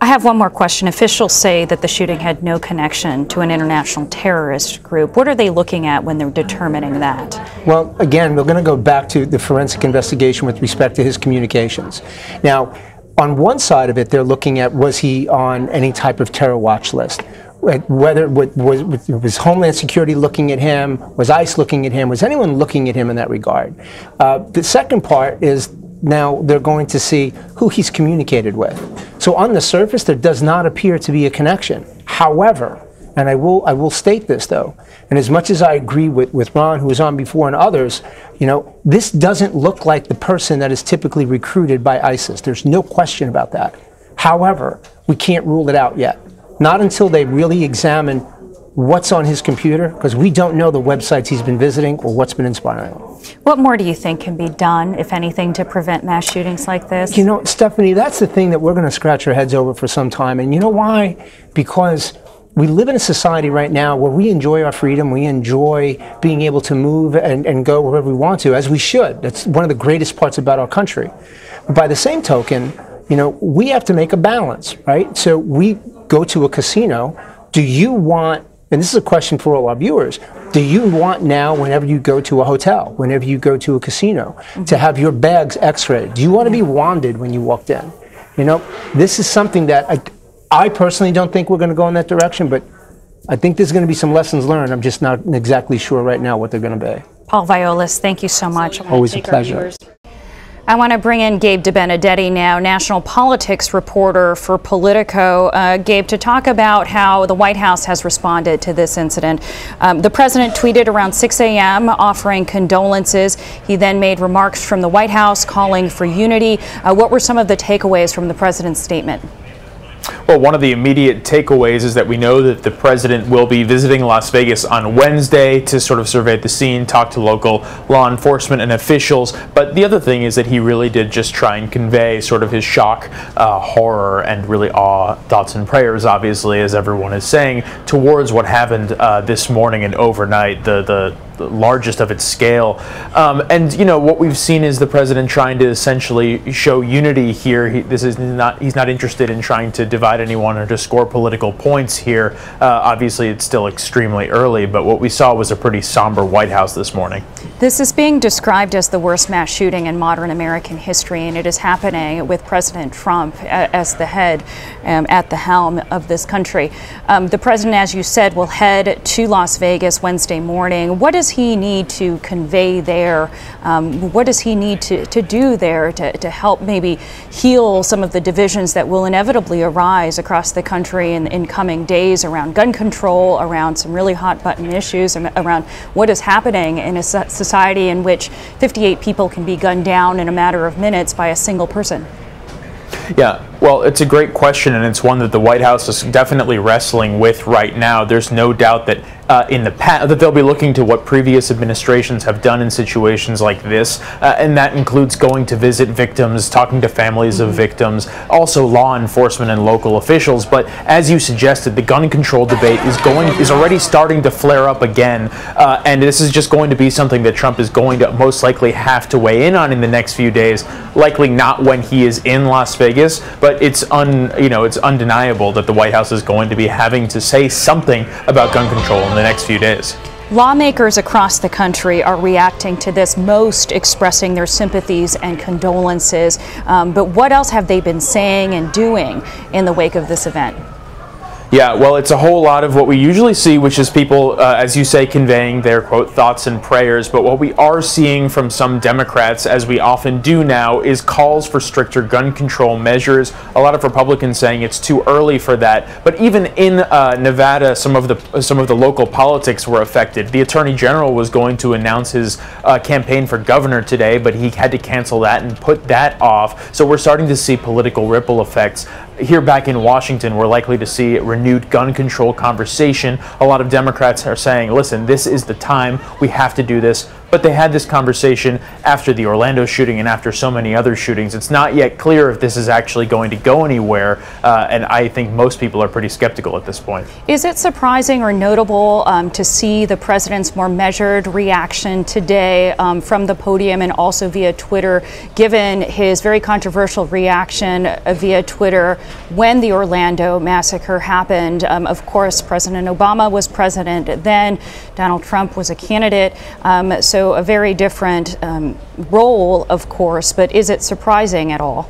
I have one more question. Officials say that the shooting had no connection to an international terrorist group. What are they looking at when they're determining that? Well, again, we're going to go back to the forensic investigation with respect to his communications. Now, on one side of it, they're looking at, was he on any type of terror watch list? Whether was Homeland Security looking at him, was ICE looking at him, was anyone looking at him in that regard? The second part is now they're going to see who he's communicated with. So on the surface, there does not appear to be a connection. However, and I will state this though, and as much as I agree with Ron, who was on before, and others, you know, this doesn't look like the person that is typically recruited by ISIS. There's no question about that. However, we can't rule it out yet. Not until they really examine what's on his computer, because we don't know the websites he's been visiting or what's been inspiring him. What more do you think can be done, if anything, to prevent mass shootings like this? You know, Stephanie, that's the thing that we're going to scratch our heads over for some time. And you know why? Because we live in a society right now where we enjoy our freedom, we enjoy being able to move and go wherever we want to, as we should. That's one of the greatest parts about our country. But by the same token, you know, we have to make a balance, right? So we go to a casino. Do you want, and this is a question for all our viewers, do you want now, whenever you go to a hotel, whenever you go to a casino, to have your bags x-rayed? Do you want to be wanded when you walked in? You know, this is something that I personally don't think we're going to go in that direction, but I think there's going to be some lessons learned. I'm just not exactly sure right now what they're going to be. Paul Violas, thank you so much. Always a pleasure. I want to bring in Gabe DeBenedetti now, national politics reporter for Politico. Gabe, to talk about how the White House has responded to this incident. The president tweeted around 6 a.m. offering condolences. He then made remarks from the White House calling for unity. What were some of the takeaways from the president's statement? Well, one of the immediate takeaways is that we know that the president will be visiting Las Vegas on Wednesday to sort of survey the scene, talk to local law enforcement and officials. But the other thing is that he really did just try and convey sort of his shock, horror, and really awe, thoughts and prayers, obviously, as everyone is saying, towards what happened this morning and overnight, the largest of its scale. And you know, what we've seen is the president trying to essentially show unity here. He's not interested in trying to divide anyone or to score political points here. Obviously, it's still extremely early, but what we saw was a pretty somber White House this morning. This is being described as the worst mass shooting in modern American history, and it is happening with President Trump as the head, at the helm of this country. The president, as you said, will head to Las Vegas Wednesday morning. What does he need to convey there? What does he need to do there to help maybe heal some of the divisions that will inevitably arise across the country in coming days around gun control, around some really hot button issues, around what is happening in a society in which 58 people can be gunned down in a matter of minutes by a single person? Yeah, well, it's a great question, and it's one that the White House is definitely wrestling with right now. There's no doubt that in the past that they'll be looking to what previous administrations have done in situations like this, and that includes going to visit victims, talking to families of victims, also law enforcement and local officials. But as you suggested, the gun control debate is already starting to flare up again, and this is just going to be something that Trump is going to most likely have to weigh in on in the next few days. Likely not when he is in Las Vegas, but it's undeniable that the White House is going to be having to say something about gun control in the next few days. Lawmakers across the country are reacting to this, most expressing their sympathies and condolences. But what else have they been saying and doing in the wake of this event? Yeah, well, it's a whole lot of what we usually see, which is people, as you say, conveying their, quote, thoughts and prayers. But what we are seeing from some Democrats, as we often do now, is calls for stricter gun control measures. A lot of Republicans saying it's too early for that. But even in Nevada, some of the local politics were affected. The Attorney General was going to announce his campaign for governor today, but he had to cancel that and put that off. So we're starting to see political ripple effects. Here back in Washington, we're likely to see renewed gun control conversation. A lot of Democrats are saying, listen, this is the time. We have to do this. but they had this conversation after the Orlando shooting and after so many other shootings. It's not yet clear if this is actually going to go anywhere, and I think most people are pretty skeptical at this point. Is it surprising or notable to see the president's more measured reaction today from the podium and also via Twitter, given his very controversial reaction via Twitter when the Orlando massacre happened? Of course, President Obama was president then. Donald Trump was a candidate, so a very different role, of course, but is it surprising at all?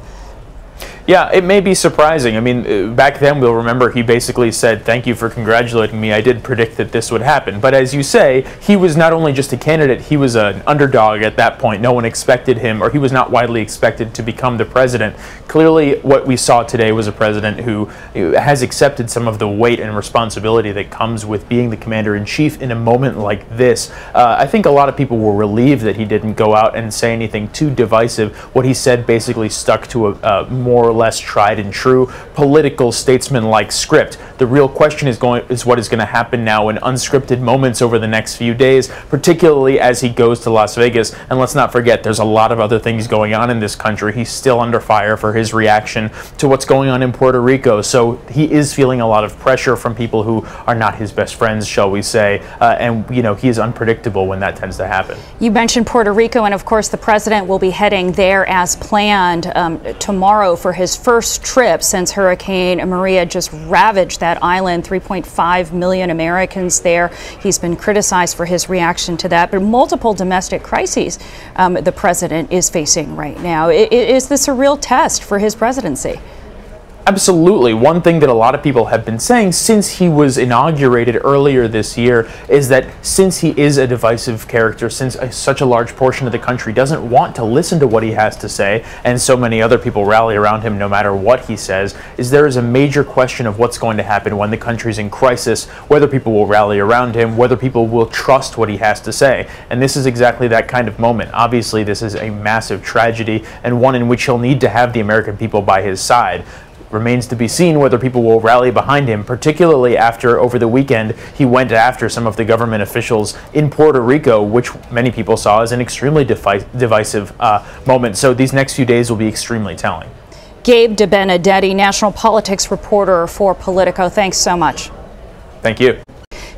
Yeah, it may be surprising. I mean, back then we'll remember he basically said, "Thank you for congratulating me. I did predict that this would happen." But as you say, he was not only just a candidate, he was an underdog at that point. No one expected him, or he was not widely expected to become the president. Clearly, what we saw today was a president who has accepted some of the weight and responsibility that comes with being the commander-in-chief in a moment like this. I think a lot of people were relieved that he didn't go out and say anything too divisive. What he said basically stuck to a more or less tried and true political statesman-like script. The real question is what is going to happen now in unscripted moments over the next few days, particularly as he goes to Las Vegas. And let's not forget, there's a lot of other things going on in this country. He's still under fire for his reaction to what's going on in Puerto Rico. So he is feeling a lot of pressure from people who are not his best friends, shall we say. And, you know, he is unpredictable when that tends to happen. You mentioned Puerto Rico, and of course the president will be heading there as planned tomorrow for his first trip since Hurricane Maria just ravaged that island. 3.5 million Americans there. He's been criticized for his reaction to that, but multiple domestic crises the president is facing right now. Is this a real test for his presidency? Absolutely. One thing that a lot of people have been saying since he was inaugurated earlier this year is that since he is a divisive character, since such a large portion of the country doesn't want to listen to what he has to say, and so many other people rally around him no matter what he says, there is a major question of what's going to happen when the country's in crisis, whether people will rally around him, whether people will trust what he has to say. And this is exactly that kind of moment. Obviously, this is a massive tragedy and one in which he'll need to have the American people by his side. Remains to be seen whether people will rally behind him, particularly after over the weekend he went after some of the government officials in Puerto Rico, which many people saw as an extremely divisive moment. So these next few days will be extremely telling. Gabe DeBenedetti, national politics reporter for Politico. Thanks so much. Thank you.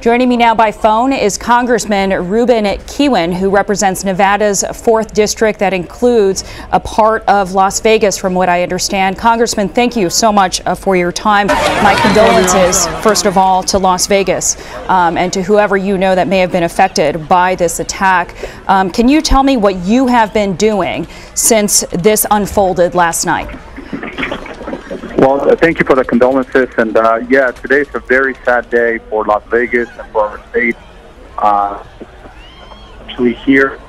Joining me now by phone is Congressman Ruben Kihuen, who represents Nevada's 4th District that includes a part of Las Vegas, from what I understand. Congressman, thank you so much for your time. My condolences, first of all, to Las Vegas and to whoever you know that may have been affected by this attack. Can you tell me what you have been doing since this unfolded last night? Well, thank you for the condolences, and yeah, today's a very sad day for Las Vegas and for our state. Actually here,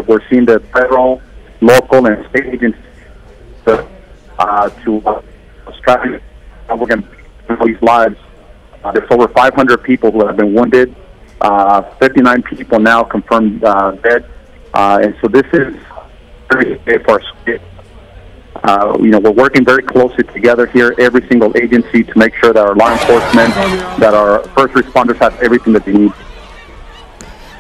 we're seeing the federal, local, and state agencies to strive. We're going to save these lives. There's over 500 people who have been wounded, 59 people now confirmed dead, and so this is very safe for our state. You know, we're working very closely together here, every single agency, to make sure that our law enforcement, that our first responders have everything that they need.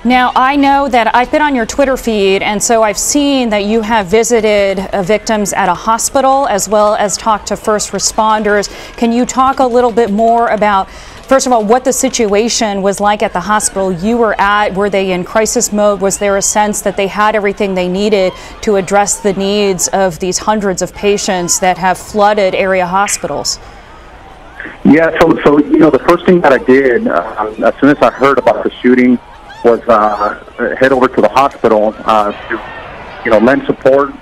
Now, I know that I've been on your Twitter feed, and so I've seen that you have visited victims at a hospital as well as talked to first responders. Can you talk a little bit more about, first of all, what the situation was like at the hospital you were at? Were they in crisis mode? Was there a sense that they had everything they needed to address the needs of these hundreds of patients that have flooded area hospitals? Yeah, so you know, the first thing that I did as soon as I heard about the shooting was head over to the hospital to, you know, lend support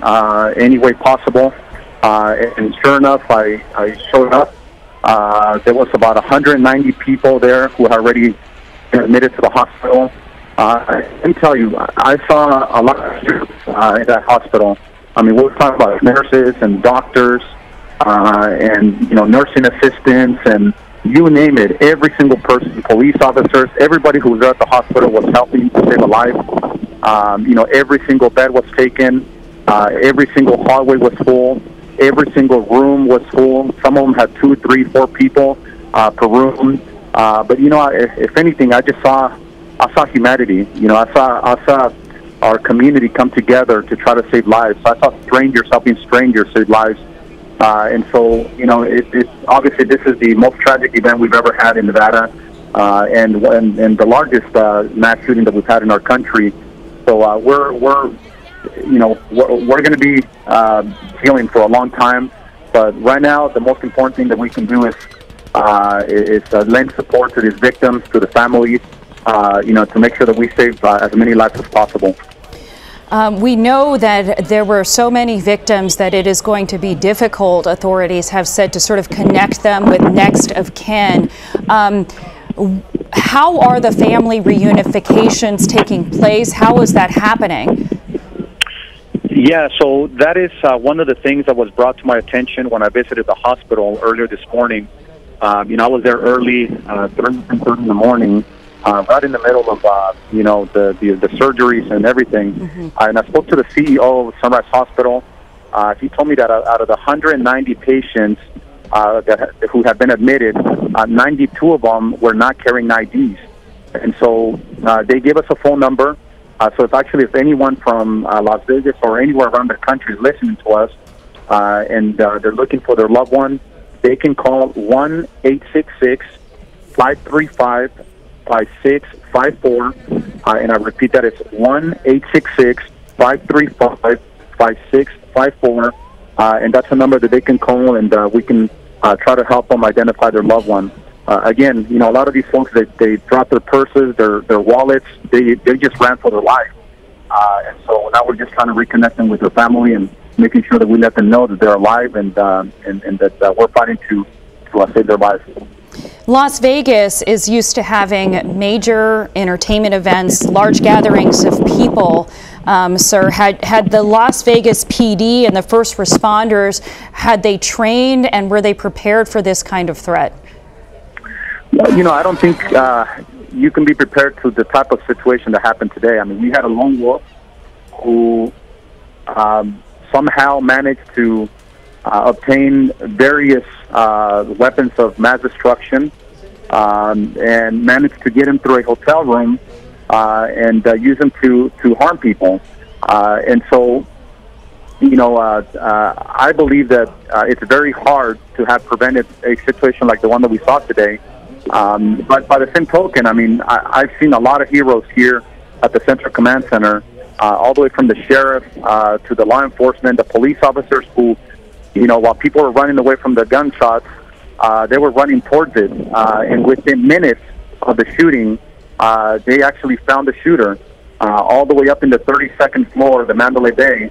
any way possible. And sure enough, I showed up. There was about 190 people there who had already been admitted to the hospital. Let me tell you, I saw a lot of students in that hospital. I mean, we're talking about nurses and doctors and, you know, nursing assistants and you name it, every single person, police officers, everybody who was there at the hospital was helping to save a life. You know, every single bed was taken, every single hallway was full, every single room was full. Some of them had 2, 3, 4 people per room. But you know, if anything, I saw humanity. You know, I saw our community come together to try to save lives. I saw strangers helping strangers save lives. And so, you know, it's obviously this is the most tragic event we've ever had in Nevada, and the largest mass shooting that we've had in our country. So we're going to be healing for a long time. But right now, the most important thing that we can do is lend support to these victims, to the families, you know, to make sure that we save as many lives as possible. We know that there were so many victims that it is going to be difficult, authorities have said, to sort of connect them with next of kin. How are the family reunifications taking place? How is that happening? Yeah, so that is one of the things that was brought to my attention when I visited the hospital earlier this morning. You know, I was there early, 3:30 in the morning. Right in the middle of, you know, the surgeries and everything. Mm-hmm. And I spoke to the CEO of Sunrise Hospital. He told me that out of the 190 patients who have been admitted, 92 of them were not carrying IDs. And so they gave us a phone number. So if anyone from Las Vegas or anywhere around the country is listening to us and they're looking for their loved one, they can call 1-866-535-5654, and I repeat that, it's 1-866-535-5654, and that's a number that they can call, and we can try to help them identify their loved one. Again, you know, a lot of these folks, they drop their purses, their wallets, they just ran for their life, and so now we're just trying to reconnect them with their family and making sure that we let them know that they're alive and that we're fighting to save their lives. Las Vegas is used to having major entertainment events, large gatherings of people. Sir, had the Las Vegas PD and the first responders, had they trained and were they prepared for this kind of threat? Well, you know, I don't think you can be prepared to the type of situation that happened today. I mean, we had a lone wolf who somehow managed to obtain various weapons of mass destruction and managed to get him through a hotel room and use them to harm people. And so, you know, I believe that it's very hard to have prevented a situation like the one that we saw today. But by the same token, I mean, I've seen a lot of heroes here at the Central Command Center, all the way from the sheriff to the law enforcement, the police officers who, you know, while people were running away from the gunshots, they were running towards it. And within minutes of the shooting, they actually found the shooter all the way up in the 32nd floor of the Mandalay Bay.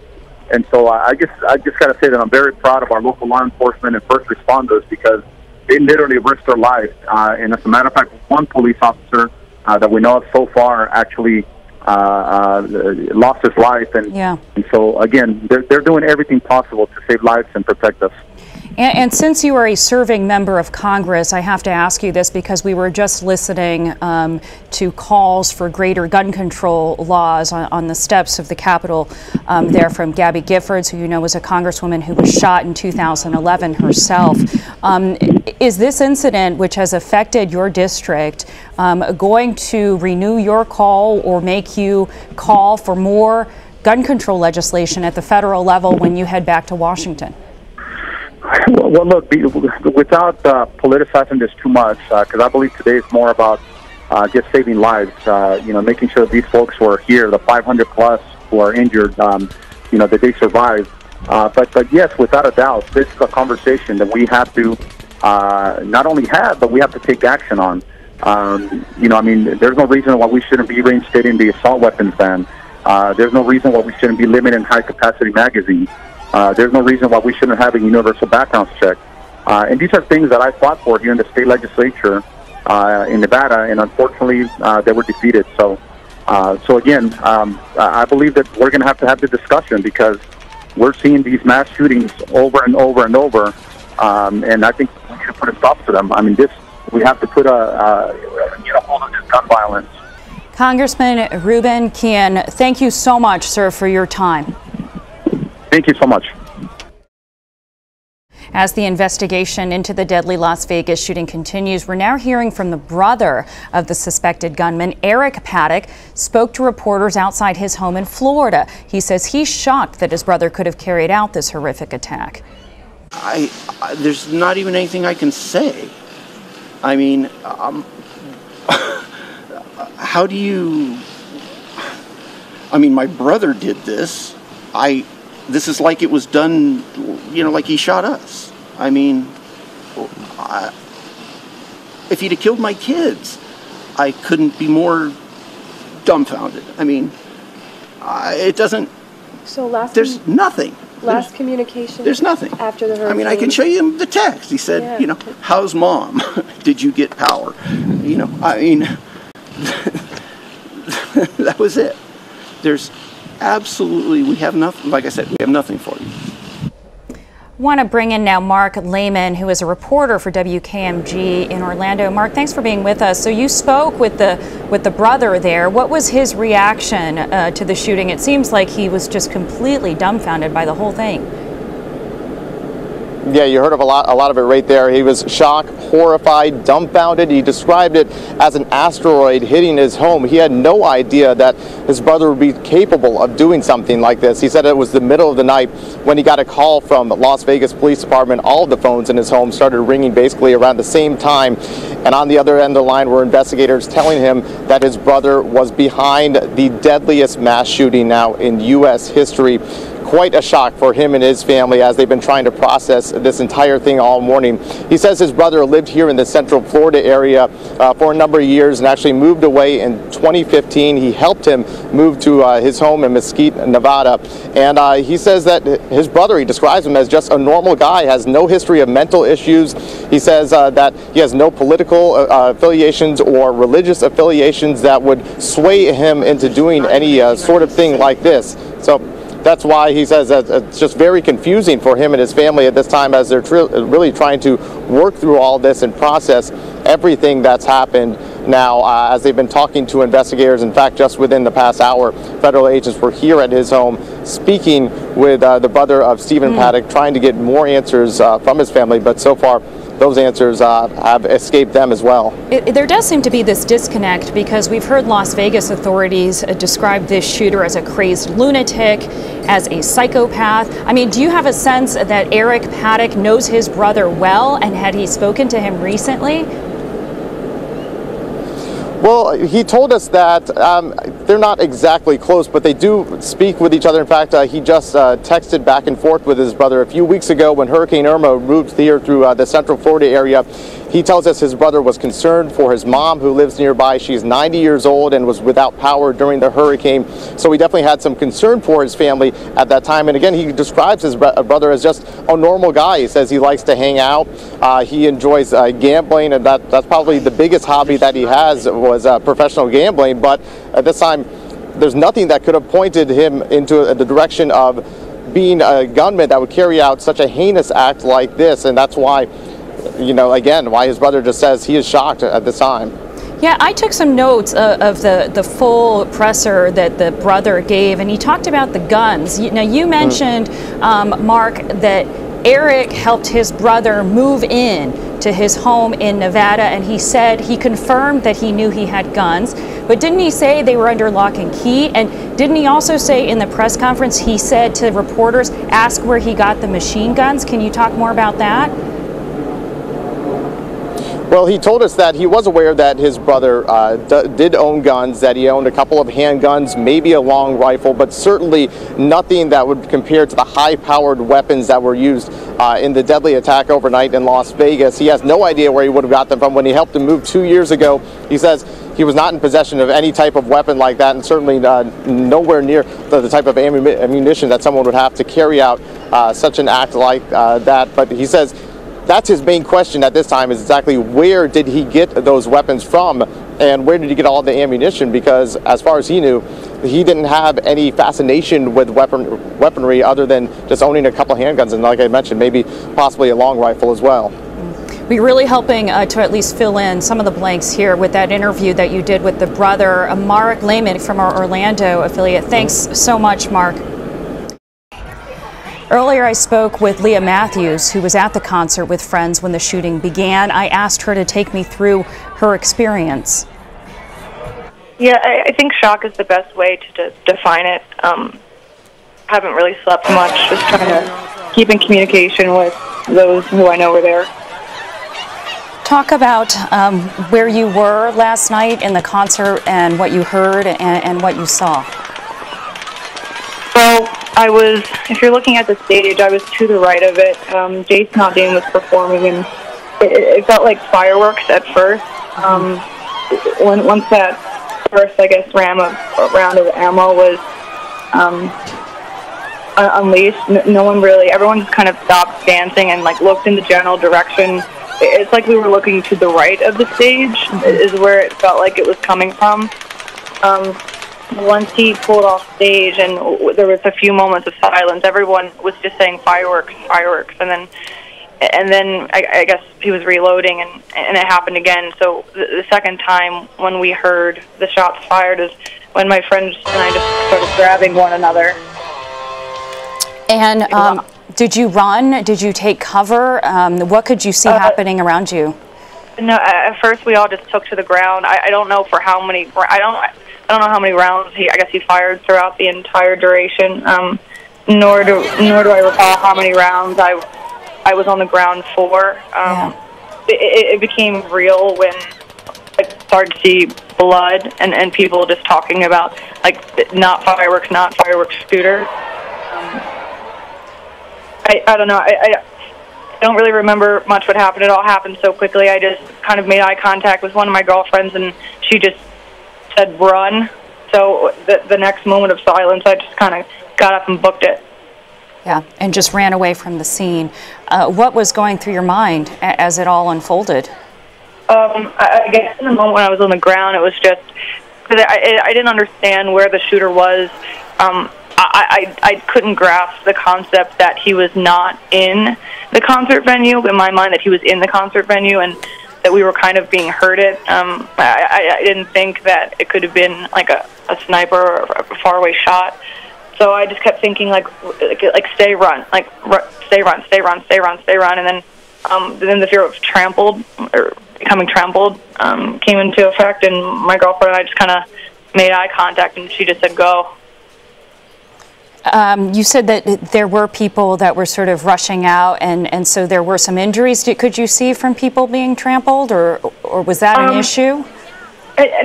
And so I just got to say that I'm very proud of our local law enforcement and first responders because they literally risked their lives. And as a matter of fact, one police officer that we know of so far actually lost his life. And so, again, they're doing everything possible to save lives and protect us. And since you are a serving member of Congress, I have to ask you this because we were just listening to calls for greater gun control laws on the steps of the Capitol there from Gabby Giffords, who you know was a congresswoman who was shot in 2011 herself. Is this incident, which has affected your district, going to renew your call or make you call for more gun control legislation at the federal level when you head back to Washington? Well, look, without politicizing this too much, because I believe today is more about just saving lives, you know, making sure that these folks who are here, the 500 plus who are injured, you know, that they survive. But yes, without a doubt, this is a conversation that we have to not only have, but we have to take action on. You know, I mean, there's no reason why we shouldn't be reinstating the assault weapons ban. There's no reason why we shouldn't be limiting high-capacity magazines. There's no reason why we shouldn't have a universal background check. And these are things that I fought for here in the state legislature in Nevada, and unfortunately, they were defeated. So again, I believe that we're going to have the discussion because we're seeing these mass shootings over and over and over, and I think we should put a stop to them. I mean, we have to put a hold on this gun violence. Congressman Ruben Kihn, thank you so much, sir, for your time. Thank you so much. As the investigation into the deadly Las Vegas shooting continues, we're now hearing from the brother of the suspected gunman. Eric Paddock spoke to reporters outside his home in Florida. He says he's shocked that his brother could have carried out this horrific attack. There's not even anything I can say. I mean, how do you... I mean, my brother did this. This is like it was done, like he shot us. I mean, if he'd have killed my kids, I couldn't be more dumbfounded. I mean, it doesn't... So there's nothing. Last communication? There's nothing. After the hurricane? I mean, I can show you the text. He said, how's mom? Did you get power? I mean, that was it. There's absolutely, we have nothing, like I said, we have nothing for you. Want to bring in now Mark Lehman, who is a reporter for WKMG in Orlando. Mark, thanks for being with us. So you spoke with the brother there. What was his reaction to the shooting? It seems like he was just completely dumbfounded by the whole thing. Yeah, you heard of a lot of it right there. He was shocked, horrified, dumbfounded. He described it as an asteroid hitting his home. He had no idea that his brother would be capable of doing something like this. He said it was the middle of the night when he got a call from the Las Vegas Police Department. All of the phones in his home started ringing basically around the same time. And on the other end of the line were investigators telling him that his brother was behind the deadliest mass shooting now in U.S. history. Quite a shock for him and his family as they've been trying to process this entire thing all morning. He says his brother lived here in the Central Florida area for a number of years and actually moved away in 2015. He helped him move to his home in Mesquite, Nevada. And he says that his brother, he describes him as just a normal guy, has no history of mental issues. He says that he has no political affiliations or religious affiliations that would sway him into doing any sort of thing like this. So that's why he says that it's just very confusing for him and his family at this time as they're really trying to work through all this and process everything that's happened now as they've been talking to investigators. In fact, just within the past hour, federal agents were here at his home speaking with the brother of Stephen Paddock, trying to get more answers from his family, but so far those answers have escaped them as well. There does seem to be this disconnect because we've heard Las Vegas authorities describe this shooter as a crazed lunatic, as a psychopath. I mean, do you have a sense that Eric Paddock knows his brother well, and had he spoken to him recently? Well, he told us that they're not exactly close, but they do speak with each other. In fact, he just texted back and forth with his brother a few weeks ago when Hurricane Irma moved here through the Central Florida area. He tells us his brother was concerned for his mom, who lives nearby. She's 90 years old and was without power during the hurricane. So he definitely had some concern for his family at that time. And again, he describes his brother as just a normal guy. He says he likes to hang out. He enjoys gambling, and that's probably the biggest hobby that he has was professional gambling. But at this time, there's nothing that could have pointed him into the direction of being a gunman that would carry out such a heinous act like this. And that's why, again, why his brother just says he is shocked at this time. Yeah, I took some notes of the full presser that the brother gave, and he talked about the guns. Now, you mentioned, Mark, that Eric helped his brother move in to his home in Nevada, and he said he confirmed that he knew he had guns, but didn't he say they were under lock and key? And didn't he also say in the press conference, he said to reporters, ask where he got the machine guns? Can you talk more about that? Well, he told us that he was aware that his brother did own guns, that he owned a couple of handguns, maybe a long rifle, but certainly nothing that would compare to the high-powered weapons that were used in the deadly attack overnight in Las Vegas. He has no idea where he would have got them from. When he helped him move 2 years ago, he says he was not in possession of any type of weapon like that, and certainly nowhere near the type of ammunition that someone would have to carry out such an act like that. But he says that's his main question at this time, is exactly where did he get those weapons from and where did he get all the ammunition, because as far as he knew, he didn't have any fascination with weaponry other than just owning a couple handguns and, like I mentioned, maybe possibly a long rifle as well. We're really helping to at least fill in some of the blanks here with that interview that you did with the brother, Mark Lehman from our Orlando affiliate. Thanks so much, Mark. Earlier, I spoke with Leah Matthews, who was at the concert with friends when the shooting began. I asked her to take me through her experience. Yeah, I think shock is the best way to define it. Haven't really slept much, just trying to keep in communication with those who I know were there. Talk about where you were last night in the concert and what you heard and what you saw. Well, I was, if you're looking at the stage, I was to the right of it. Jason Aldean was performing, and it felt like fireworks at first. Once that first, I guess, round of ammo was unleashed, no one really, everyone just kind of stopped dancing and like looked in the general direction. It's like we were looking to the right of the stage is where it felt like it was coming from. Once he pulled off stage and there was a few moments of silence, everyone was just saying fireworks, fireworks, and then I guess he was reloading and it happened again. So the second time when we heard the shots fired is when my friends and I just started grabbing one another. And did you run? Did you take cover? What could you see happening around you? No, at first we all just took to the ground. I don't know for how many. I don't know how many rounds I guess he fired throughout the entire duration. Nor do I recall how many rounds I was on the ground for. It became real when I started to see blood and people just talking about like not fireworks shooter. I don't know. I don't really remember much what happened. It all happened so quickly. I just kind of made eye contact with one of my girlfriends, and she just said, "Run." So the next moment of silence, I just kind of got up and booked it. Yeah, and just ran away from the scene. What was going through your mind as it all unfolded? I guess in the moment when I was on the ground, it was just, because I didn't understand where the shooter was. I couldn't grasp the concept that he was not in the concert venue. In my mind, that he was in the concert venue and that we were kind of being herded. I didn't think that it could have been like a sniper or a faraway shot. So I just kept thinking like stay run, stay run, stay run, stay run, stay run, and then the fear of trampled or becoming trampled came into effect, and my girlfriend and I just kind of made eye contact, and she just said go. You said that there were people that were sort of rushing out, and so there were some injuries. Could you see from people being trampled, or was that an issue?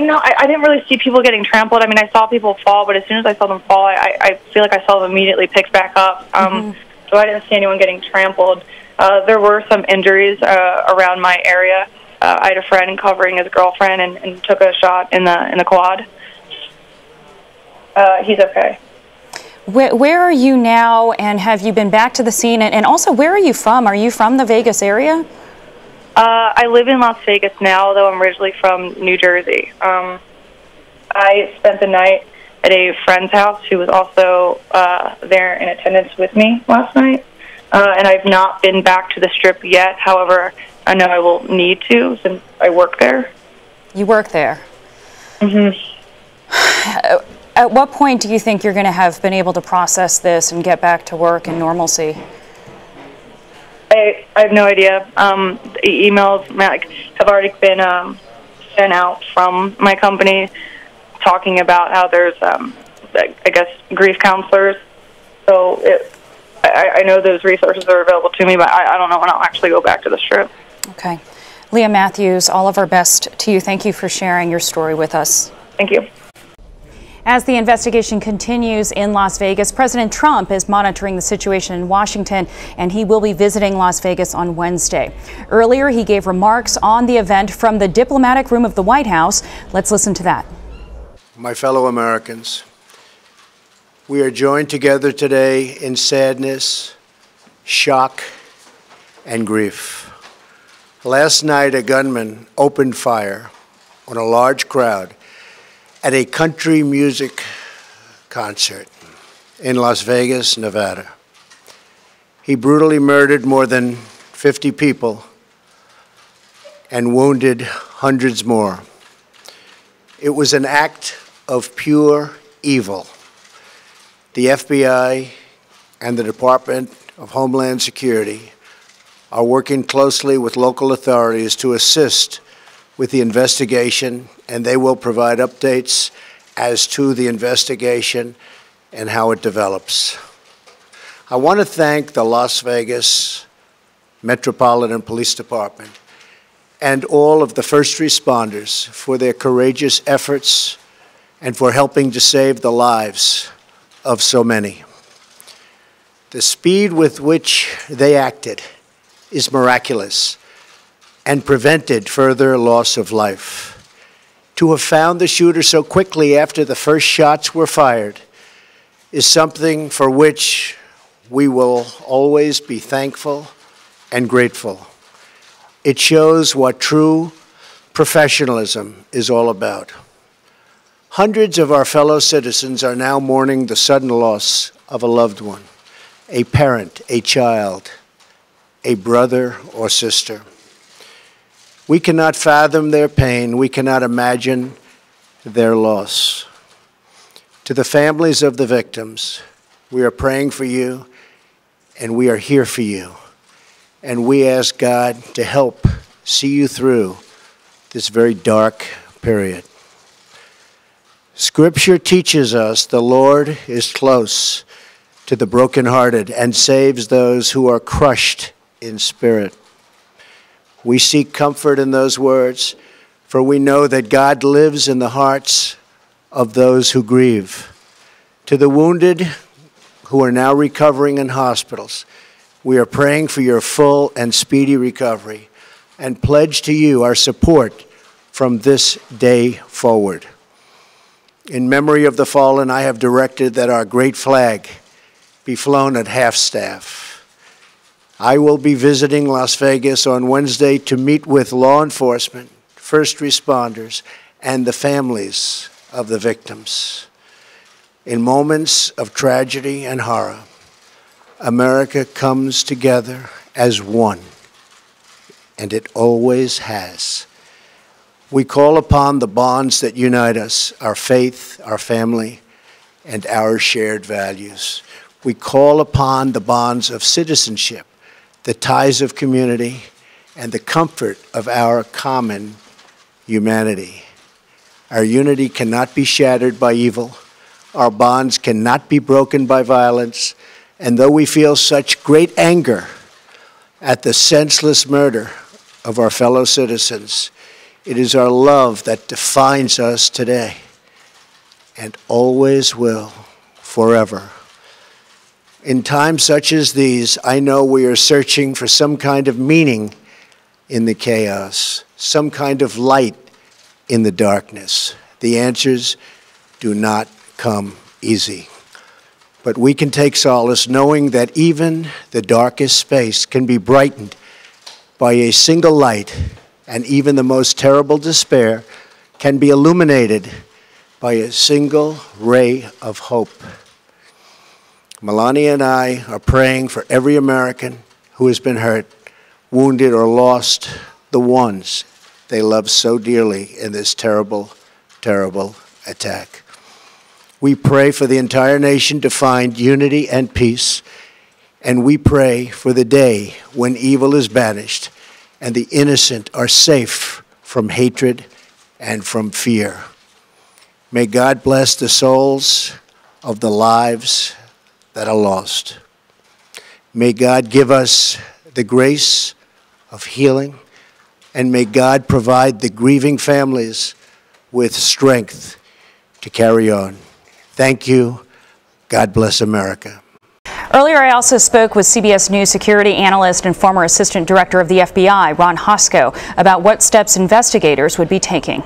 No, I didn't really see people getting trampled. I mean, I saw people fall, but as soon as I saw them fall, I feel like I saw them immediately picked back up. So I didn't see anyone getting trampled. There were some injuries around my area. I had a friend covering his girlfriend and took a shot in the quad. He's okay. Where are you now, and have you been back to the scene? And also, where are you from? Are you from the Vegas area? I live in Las Vegas now, though I'm originally from New Jersey. I spent the night at a friend's house who was also there in attendance with me last night. And I've not been back to the Strip yet. However, I know I will need to since I work there. You work there? Mm-hmm. At what point do you think you're going to have been able to process this and get back to work and normalcy? I have no idea. Emails have already been sent out from my company talking about how there's, I guess, grief counselors. So I know those resources are available to me, but I don't know when I'll actually go back to the Strip. Okay. Leah Matthews, all of our best to you. Thank you for sharing your story with us. Thank you. As the investigation continues in Las Vegas, President Trump is monitoring the situation in Washington, and he will be visiting Las Vegas on Wednesday. Earlier, he gave remarks on the event from the diplomatic room of the White House. Let's listen to that. My fellow Americans, we are joined together today in sadness, shock, and grief. Last night, a gunman opened fire on a large crowd at a country music concert in Las Vegas, Nevada. He brutally murdered more than 50 people and wounded hundreds more. It was an act of pure evil. The FBI and the Department of Homeland Security are working closely with local authorities to assist with the investigation, and they will provide updates as to the investigation and how it develops. I want to thank the Las Vegas Metropolitan Police Department and all of the first responders for their courageous efforts and for helping to save the lives of so many. The speed with which they acted is miraculous and prevented further loss of life. To have found the shooter so quickly after the first shots were fired is something for which we will always be thankful and grateful. It shows what true professionalism is all about. Hundreds of our fellow citizens are now mourning the sudden loss of a loved one, a parent, a child, a brother or sister. We cannot fathom their pain. We cannot imagine their loss. To the families of the victims, we are praying for you, and we are here for you. And we ask God to help see you through this very dark period. Scripture teaches us the Lord is close to the brokenhearted and saves those who are crushed in spirit. We seek comfort in those words, for we know that God lives in the hearts of those who grieve. To the wounded who are now recovering in hospitals, we are praying for your full and speedy recovery and pledge to you our support from this day forward. In memory of the fallen, I have directed that our great flag be flown at half-staff. I will be visiting Las Vegas on Wednesday to meet with law enforcement, first responders, and the families of the victims. In moments of tragedy and horror, America comes together as one, and it always has. We call upon the bonds that unite us, our faith, our family, and our shared values. We call upon the bonds of citizenship, the ties of community, and the comfort of our common humanity. Our unity cannot be shattered by evil. Our bonds cannot be broken by violence. And though we feel such great anger at the senseless murder of our fellow citizens, it is our love that defines us today and always will, forever. In times such as these, I know we are searching for some kind of meaning in the chaos, some kind of light in the darkness. The answers do not come easy. But we can take solace knowing that even the darkest space can be brightened by a single light, and even the most terrible despair can be illuminated by a single ray of hope. Melania and I are praying for every American who has been hurt, wounded, or lost the ones they love so dearly in this terrible, terrible attack. We pray for the entire nation to find unity and peace, and we pray for the day when evil is banished and the innocent are safe from hatred and from fear. May God bless the souls of the lives that are lost. May God give us the grace of healing, and may God provide the grieving families with strength to carry on. Thank you. God bless America. Earlier, I also spoke with CBS News security analyst and former assistant director of the FBI, Ron Hosko, about what steps investigators would be taking.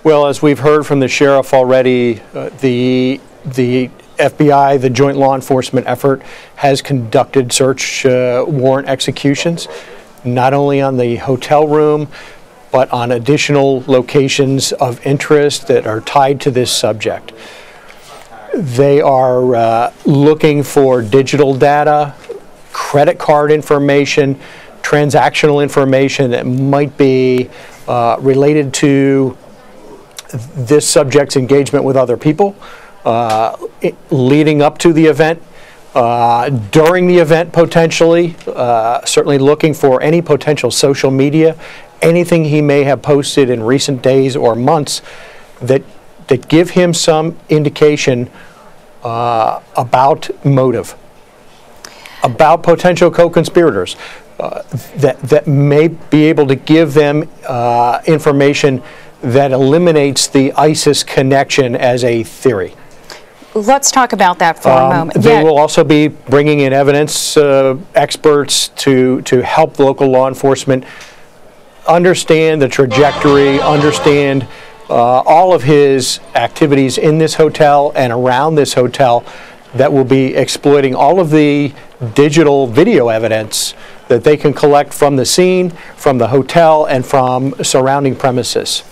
Well, as we've heard from the sheriff already, the FBI, the joint law enforcement effort, has conducted search warrant executions, not only on the hotel room, but on additional locations of interest that are tied to this subject. They are looking for digital data, credit card information, transactional information that might be related to this subject's engagement with other people leading up to the event, during the event potentially, certainly looking for any potential social media, anything he may have posted in recent days or months that give him some indication about motive, about potential co-conspirators, that may be able to give them information that eliminates the ISIS connection as a theory. Let's talk about that for a moment. They will also be bringing in evidence experts to help local law enforcement understand the trajectory, understand all of his activities in this hotel and around this hotel, that will be exploiting all of the digital video evidence that they can collect from the scene, from the hotel, and from surrounding premises.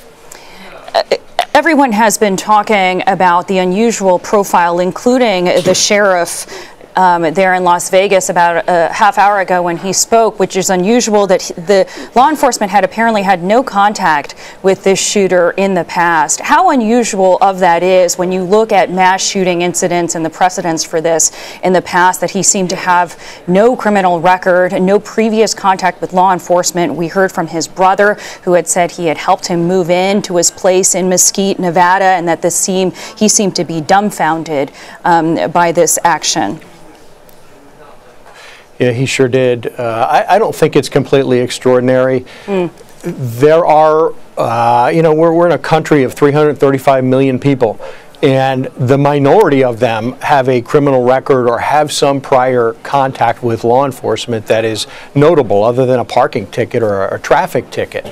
Everyone has been talking about the unusual profile, including the sheriff there in Las Vegas about a half hour ago when he spoke, which is unusual that the law enforcement had apparently had no contact with this shooter in the past. How unusual of that is when you look at mass shooting incidents and the precedents for this in the past, that he seemed to have no criminal record, no previous contact with law enforcement. We heard from his brother, who had said he had helped him move in to his place in Mesquite, Nevada, and that he seemed to be dumbfounded by this action. Yeah, he sure did. I don't think it's completely extraordinary. There are, we're in a country of 335 million people, and the minority of them have a criminal record or have some prior contact with law enforcement that is notable, other than a parking ticket or a traffic ticket.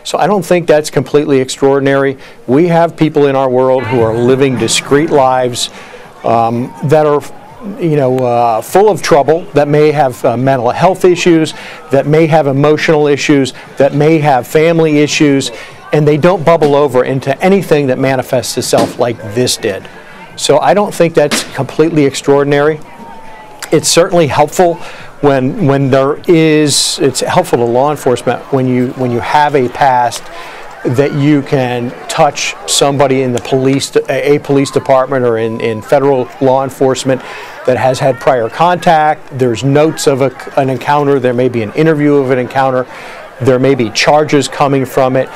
So I don't think that's completely extraordinary. We have people in our world who are living discreet lives that are full of trouble, that may have mental health issues, that may have emotional issues, that may have family issues, and they don't bubble over into anything that manifests itself like this did. So I don't think that's completely extraordinary. It's certainly helpful when there is, it's helpful to law enforcement when you have a past that you can touch somebody in the a police department or in federal law enforcement that has had prior contact. There's notes of an encounter. There may be an interview of an encounter. There may be charges coming from it.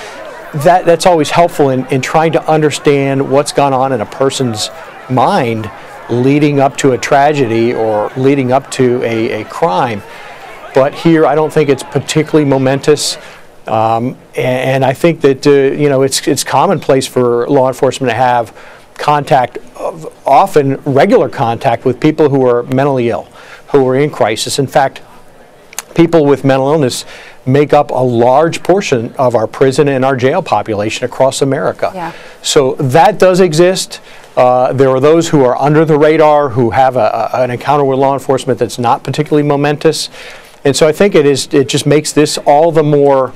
That's always helpful in trying to understand what's gone on in a person's mind leading up to a tragedy or leading up to a crime. But here, I don't think it's particularly momentous. And I think that it's commonplace for law enforcement to have contact, often regular contact, with people who are mentally ill, who are in crisis. In fact, people with mental illness make up a large portion of our prison and our jail population across America. Yeah. So that does exist. There are those who are under the radar, who have an encounter with law enforcement that's not particularly momentous. And so I think it just makes this all the more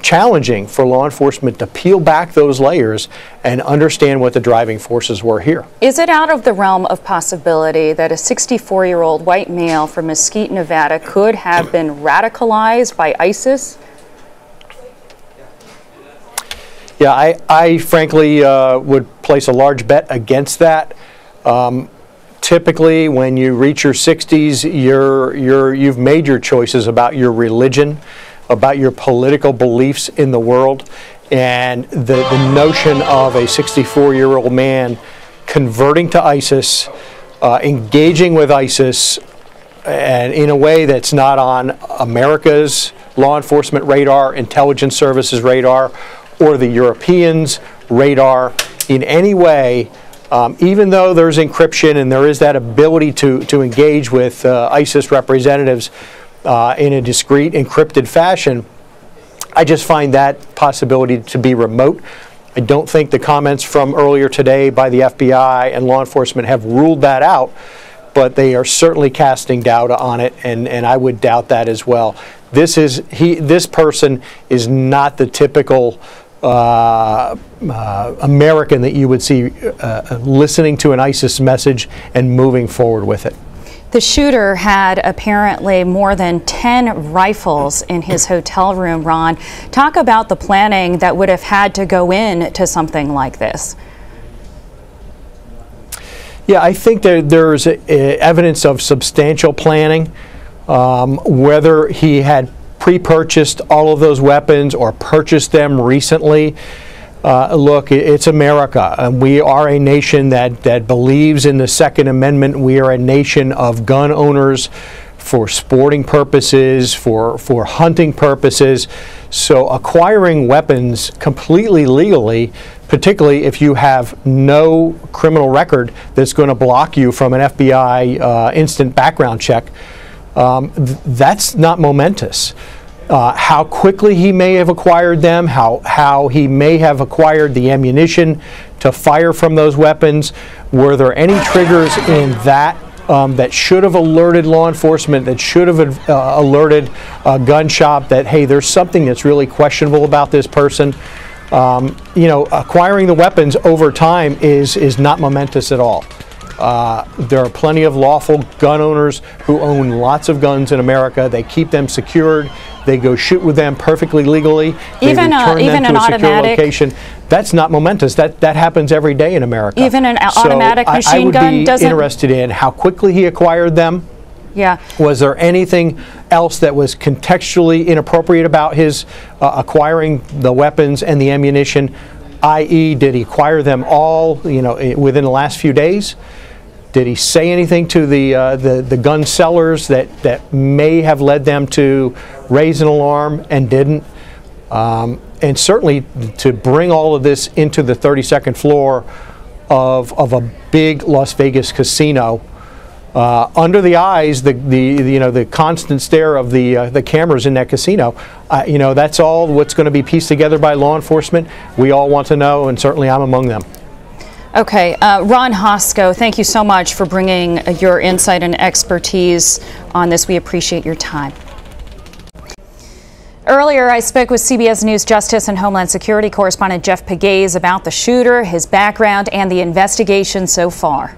challenging for law enforcement to peel back those layers and understand what the driving forces were here. Is it out of the realm of possibility that a 64-year-old white male from Mesquite, Nevada could have been radicalized by ISIS? Yeah, I frankly would place a large bet against that. Typically, when you reach your 60s, you've made your choices about your religion, about your political beliefs in the world, and the notion of a 64-year-old man converting to ISIS, engaging with ISIS, and in a way that's not on America's law enforcement radar, intelligence services radar, or the Europeans' radar in any way. Even though there's encryption and there is that ability to engage with ISIS representatives in a discreet, encrypted fashion, I just find that possibility to be remote. I don't think the comments from earlier today by the FBI and law enforcement have ruled that out, but they are certainly casting doubt on it, and I would doubt that as well. This person is not the typical American that you would see listening to an ISIS message and moving forward with it. The shooter had apparently more than 10 rifles in his hotel room, Ron. Talk about the planning that would have had to go into something like this. Yeah, I think there's evidence of substantial planning. Whether he had pre-purchased all of those weapons or purchased them recently, look, it's America, and we are a nation that believes in the Second Amendment. We are a nation of gun owners for sporting purposes, for hunting purposes. So acquiring weapons completely legally, particularly if you have no criminal record that's going to block you from an FBI instant background check, that's not momentous. How quickly he may have acquired them, how he may have acquired the ammunition to fire from those weapons, were there any triggers in that that should have alerted law enforcement, that should have alerted a gun shop that, hey, there's something that's really questionable about this person? You know, acquiring the weapons over time is not momentous at all. There are plenty of lawful gun owners who own lots of guns in America. They keep them secured. They go shoot with them perfectly legally. They even an automatic location. That's not momentous. That happens every day in America. Even an automatic machine gun doesn't. I would be interested in how quickly he acquired them. Yeah. Was there anything else that was contextually inappropriate about his acquiring the weapons and the ammunition? I.e., did he acquire them all, you know, within the last few days? Did he say anything to the gun sellers that may have led them to raise an alarm and didn't? And certainly to bring all of this into the 32nd floor of a big Las Vegas casino, under the eyes, the constant stare of the cameras in that casino, you know, that's all what's going to be pieced together by law enforcement. We all want to know, and certainly I'm among them. Okay, Ron Hosko, thank you so much for bringing your insight and expertise on this. We appreciate your time. Earlier, I spoke with CBS News Justice and Homeland Security correspondent Jeff Pegues about the shooter, his background, and the investigation so far.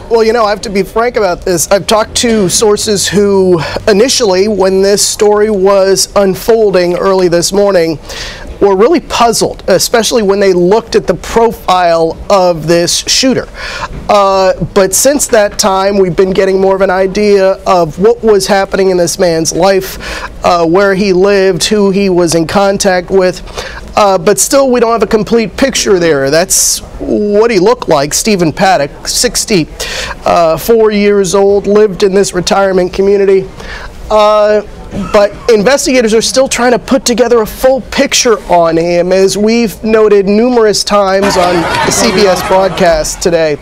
Well, you know, I have to be frank about this. I've talked to sources who initially, when this story was unfolding early this morning, were really puzzled, especially when they looked at the profile of this shooter. But since that time, we've been getting more of an idea of what was happening in this man's life, where he lived, who he was in contact with. But still, we don't have a complete picture there. That's what he looked like. Stephen Paddock, 64 years old, lived in this retirement community. But investigators are still trying to put together a full picture on him, as we've noted numerous times on the CBS broadcast today.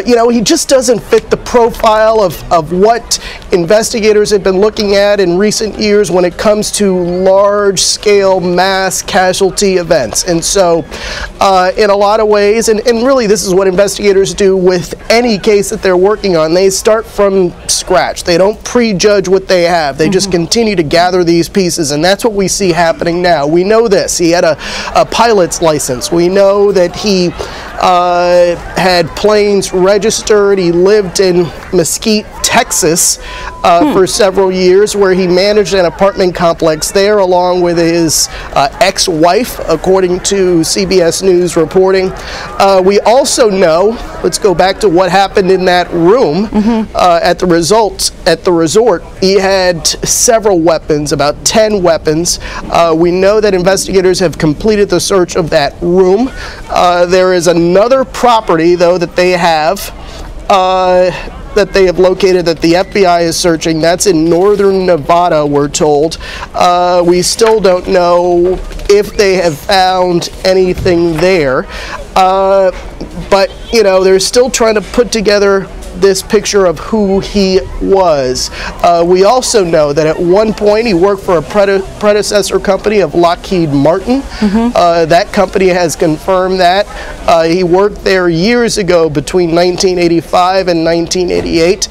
You know, he just doesn't fit the profile of what investigators have been looking at in recent years when it comes to large-scale mass casualty events. And so, in a lot of ways, and really this is what investigators do with any case that they're working on, they start from scratch. They don't prejudge what they have. They just continue to gather these pieces, and that's what we see happening now. We know this. He had a pilot's license. We know that he had planes registered. He lived in Mesquite, Texas for several years, where he managed an apartment complex there along with his ex-wife, according to CBS News reporting. We also know, let's go back to what happened in that room at the resort. He had several weapons, about 10 weapons. We know that investigators have completed the search of that room. There is another property, though, that they have located that the FBI is searching. That's in northern Nevada, we're told. We still don't know if they have found anything there. But, you know, they're still trying to put together this picture of who he was. We also know that at one point he worked for a predecessor company of Lockheed Martin. That company has confirmed that. He worked there years ago between 1985 and 1988.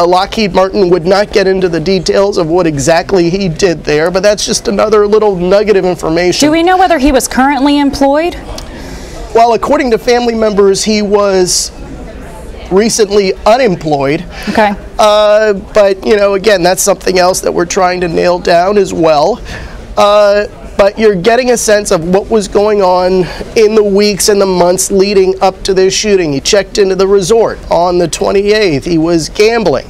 Lockheed Martin would not get into the details of what exactly he did there, but that's just another little nugget of information. Do we know whether he was currently employed? Well, according to family members, he was recently unemployed. Okay. But, you know, again, that's something else that we're trying to nail down as well. but you're getting a sense of what was going on in the weeks and the months leading up to this shooting. He checked into the resort on the 28th. He was gambling.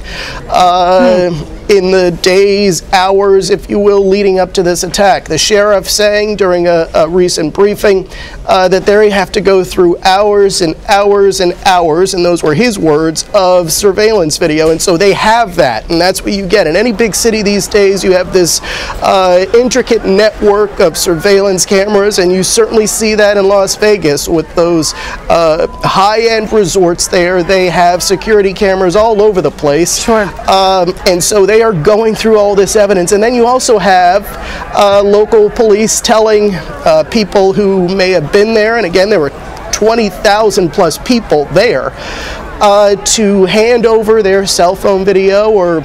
In the days, hours, if you will, leading up to this attack. The sheriff saying during a recent briefing that they have to go through hours and hours and hours, and those were his words, of surveillance video. And so they have that, and that's what you get. In any big city these days, you have this intricate network of surveillance cameras, and you certainly see that in Las Vegas with those high-end resorts there. They have security cameras all over the place. Sure. And so they are going through all this evidence. And then you also have local police telling people who may have been there, and again, there were 20,000 plus people there, to hand over their cell phone video or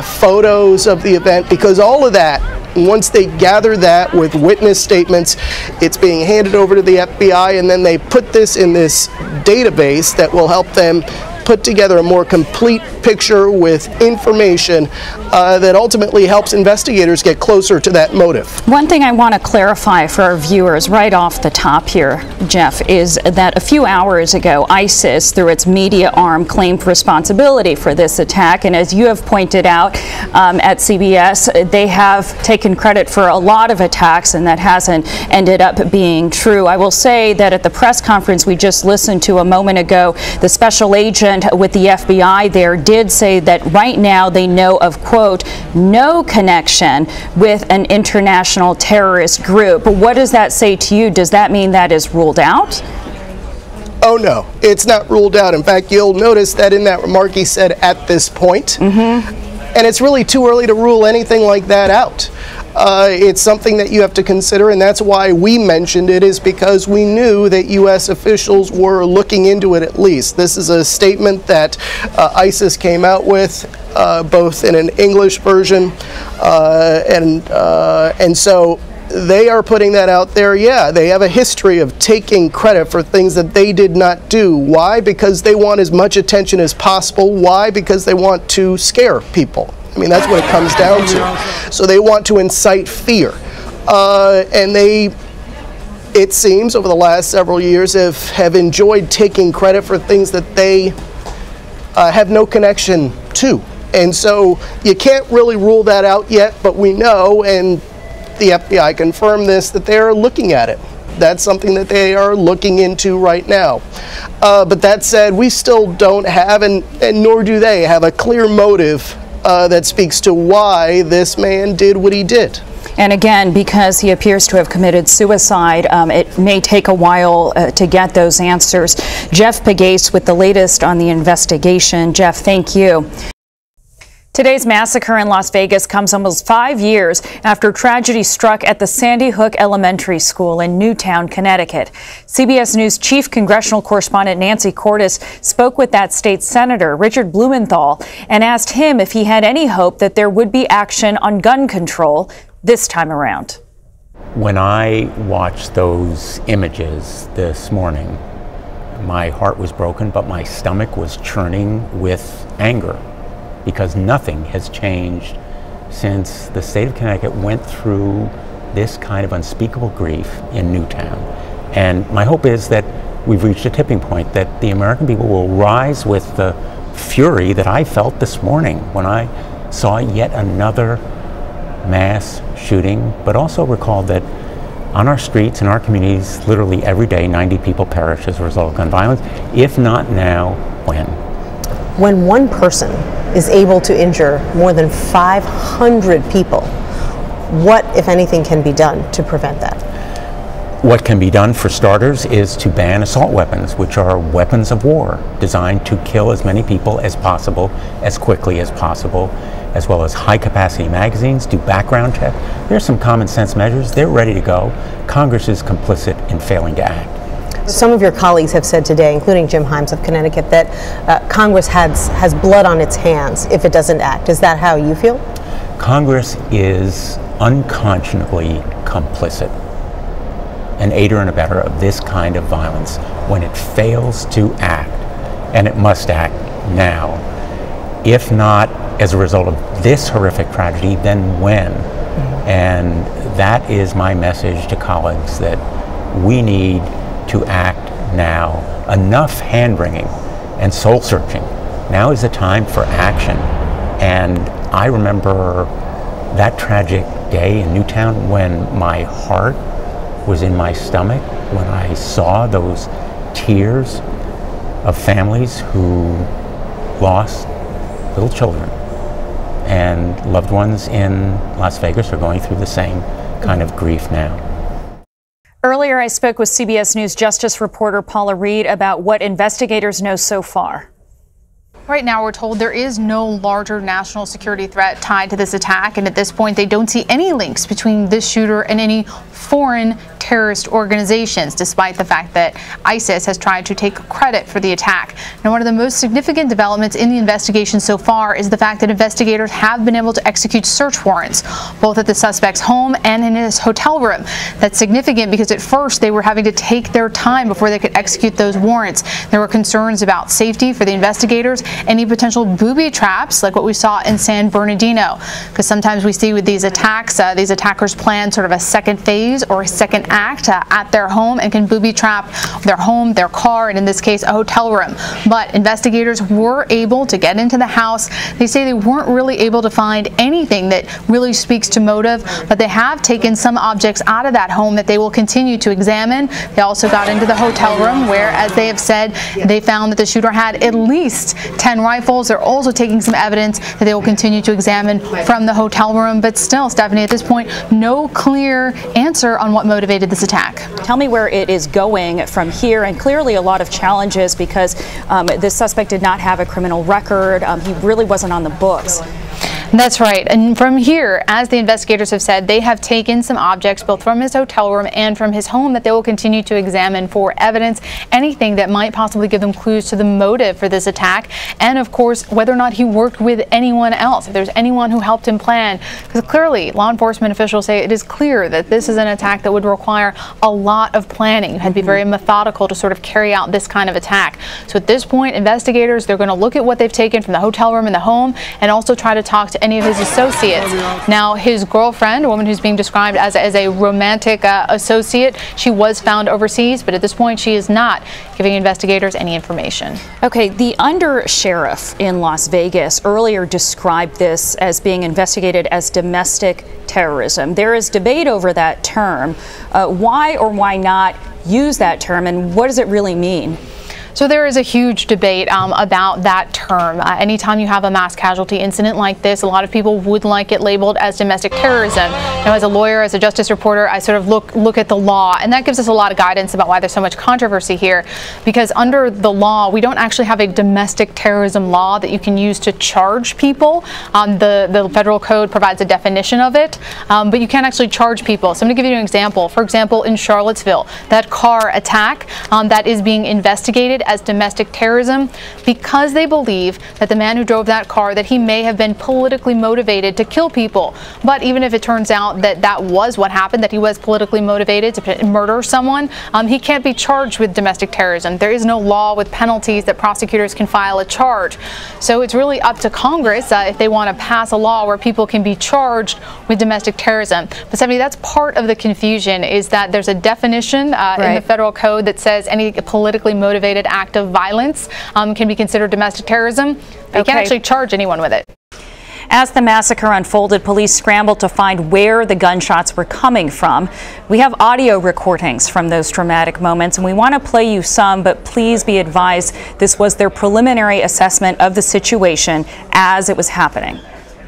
photos of the event, because all of that, once they gather that with witness statements, it's being handed over to the FBI, and then they put this in this database that will help them put together a more complete picture with information that ultimately helps investigators get closer to that motive. One thing I want to clarify for our viewers right off the top here, Jeff, is that a few hours ago, ISIS, through its media arm, claimed responsibility for this attack. And as you have pointed out at CBS, they have taken credit for a lot of attacks, and that hasn't ended up being true. I will say that at the press conference we just listened to a moment ago, the special agent with the FBI there did say that right now they know of, quote, no connection with an international terrorist group. What does that say to you? Does that mean that is ruled out? Oh no, it's not ruled out. In fact, you'll notice that in that remark he said at this point. And it's really too early to rule anything like that out. It's something that you have to consider, and that's why we mentioned it, is because we knew that U.S. officials were looking into it at least. This is a statement that ISIS came out with, both in an English version, and so they are putting that out there. Yeah, they have a history of taking credit for things that they did not do. Why? Because they want as much attention as possible. Why? Because they want to scare people. I mean, that's what it comes down to. So they want to incite fear. And they, it seems, over the last several years have enjoyed taking credit for things that they have no connection to. And so you can't really rule that out yet, but we know, and the FBI confirmed this, that they are looking at it. That's something that they are looking into right now. But that said, we still don't have, and nor do they, have a clear motive that speaks to why this man did what he did. And again, because he appears to have committed suicide, it may take a while to get those answers. Jeff Pegues with the latest on the investigation. Jeff, thank you. Today's massacre in Las Vegas comes almost 5 years after tragedy struck at the Sandy Hook Elementary School in Newtown, Connecticut. CBS News chief congressional correspondent Nancy Cordes spoke with that state senator, Richard Blumenthal, and asked him if he had any hope that there would be action on gun control this time around. When I watched those images this morning, my heart was broken, but my stomach was churning with anger, because nothing has changed since the state of Connecticut went through this kind of unspeakable grief in Newtown. And my hope is that we've reached a tipping point, that the American people will rise with the fury that I felt this morning when I saw yet another mass shooting, but also recall that on our streets, in our communities, literally every day, 90 people perish as a result of gun violence. If not now, when? When one person is able to injure more than 500 people, what, if anything, can be done to prevent that? What can be done, for starters, is to ban assault weapons, which are weapons of war designed to kill as many people as possible, as quickly as possible, as well as high-capacity magazines, do background check. There's some common sense measures. They're ready to go. Congress is complicit in failing to act. Some of your colleagues have said today, including Jim Himes of Connecticut, that Congress has blood on its hands if it doesn't act. Is that how you feel? Congress is unconscionably complicit, an aider and abetter of this kind of violence when it fails to act, and it must act now. If not as a result of this horrific tragedy, then when? And that is my message to colleagues, that we need to act now. Enough hand-wringing and soul-searching. Now is the time for action. And I remember that tragic day in Newtown when my heart was in my stomach, when I saw those tears of families who lost little children, and loved ones in Las Vegas are going through the same kind of grief now. Earlier, I spoke with CBS News Justice reporter Paula Reed about what investigators know so far. Right now, we're told there is no larger national security threat tied to this attack, and at this point, they don't see any links between this shooter and any foreign terrorist organizations, despite the fact that ISIS has tried to take credit for the attack. Now, one of the most significant developments in the investigation so far is the fact that investigators have been able to execute search warrants, both at the suspect's home and in his hotel room. That's significant because at first they were having to take their time before they could execute those warrants. There were concerns about safety for the investigators, any potential booby traps like what we saw in San Bernardino, because sometimes we see with these attacks, these attackers plan sort of a second phase or a second act at their home and can booby trap their home, their car, and in this case a hotel room. But investigators were able to get into the house. They say they weren't really able to find anything that really speaks to motive, but they have taken some objects out of that home that they will continue to examine. They also got into the hotel room where, as they have said, they found that the shooter had at least 10 rifles. They're also taking some evidence that they will continue to examine from the hotel room. But still, Stephanie, at this point, no clear answer on what motivated this attack. Tell me where it is going from here, and clearly a lot of challenges because this suspect did not have a criminal record. He really wasn't on the books. That's right. And from here, as the investigators have said, they have taken some objects both from his hotel room and from his home that they will continue to examine for evidence, anything that might possibly give them clues to the motive for this attack, and of course whether or not he worked with anyone else, if there's anyone who helped him plan, because clearly law enforcement officials say it is clear that this is an attack that would require a lot of planning. You had to be very methodical to sort of carry out this kind of attack. So at this point, investigators, they're going to look at what they've taken from the hotel room and the home and also try to talk to any of his associates. Now, his girlfriend, a woman who's being described as a romantic associate, she was found overseas, but at this point she is not giving investigators any information. Okay, the under-sheriff in Las Vegas earlier described this as being investigated as domestic terrorism. There is debate over that term. Why or why not use that term, and what does it really mean? So there is a huge debate about that term. Anytime you have a mass casualty incident like this, a lot of people would like it labeled as domestic terrorism. Now, as a lawyer, as a justice reporter, I sort of look at the law, and that gives us a lot of guidance about why there's so much controversy here, because under the law, we don't actually have a domestic terrorism law that you can use to charge people. The federal code provides a definition of it, but you can't actually charge people. So I'm going to give you an example. For example, in Charlottesville, that car attack that is being investigated as domestic terrorism because they believe that the man who drove that car, that he may have been politically motivated to kill people. But even if it turns out that that was what happened, that he was politically motivated to murder someone, he can't be charged with domestic terrorism. There is no law with penalties that prosecutors can file a charge. So it's really up to Congress if they want to pass a law where people can be charged with domestic terrorism. But Stephanie, that's part of the confusion, is that there's a definition in the federal code that says any politically motivated act of violence can be considered domestic terrorism. They can't actually charge anyone with it. As the massacre unfolded, police scrambled to find where the gunshots were coming from. We have audio recordings from those dramatic moments, and we want to play you some, but please be advised this was their preliminary assessment of the situation as it was happening.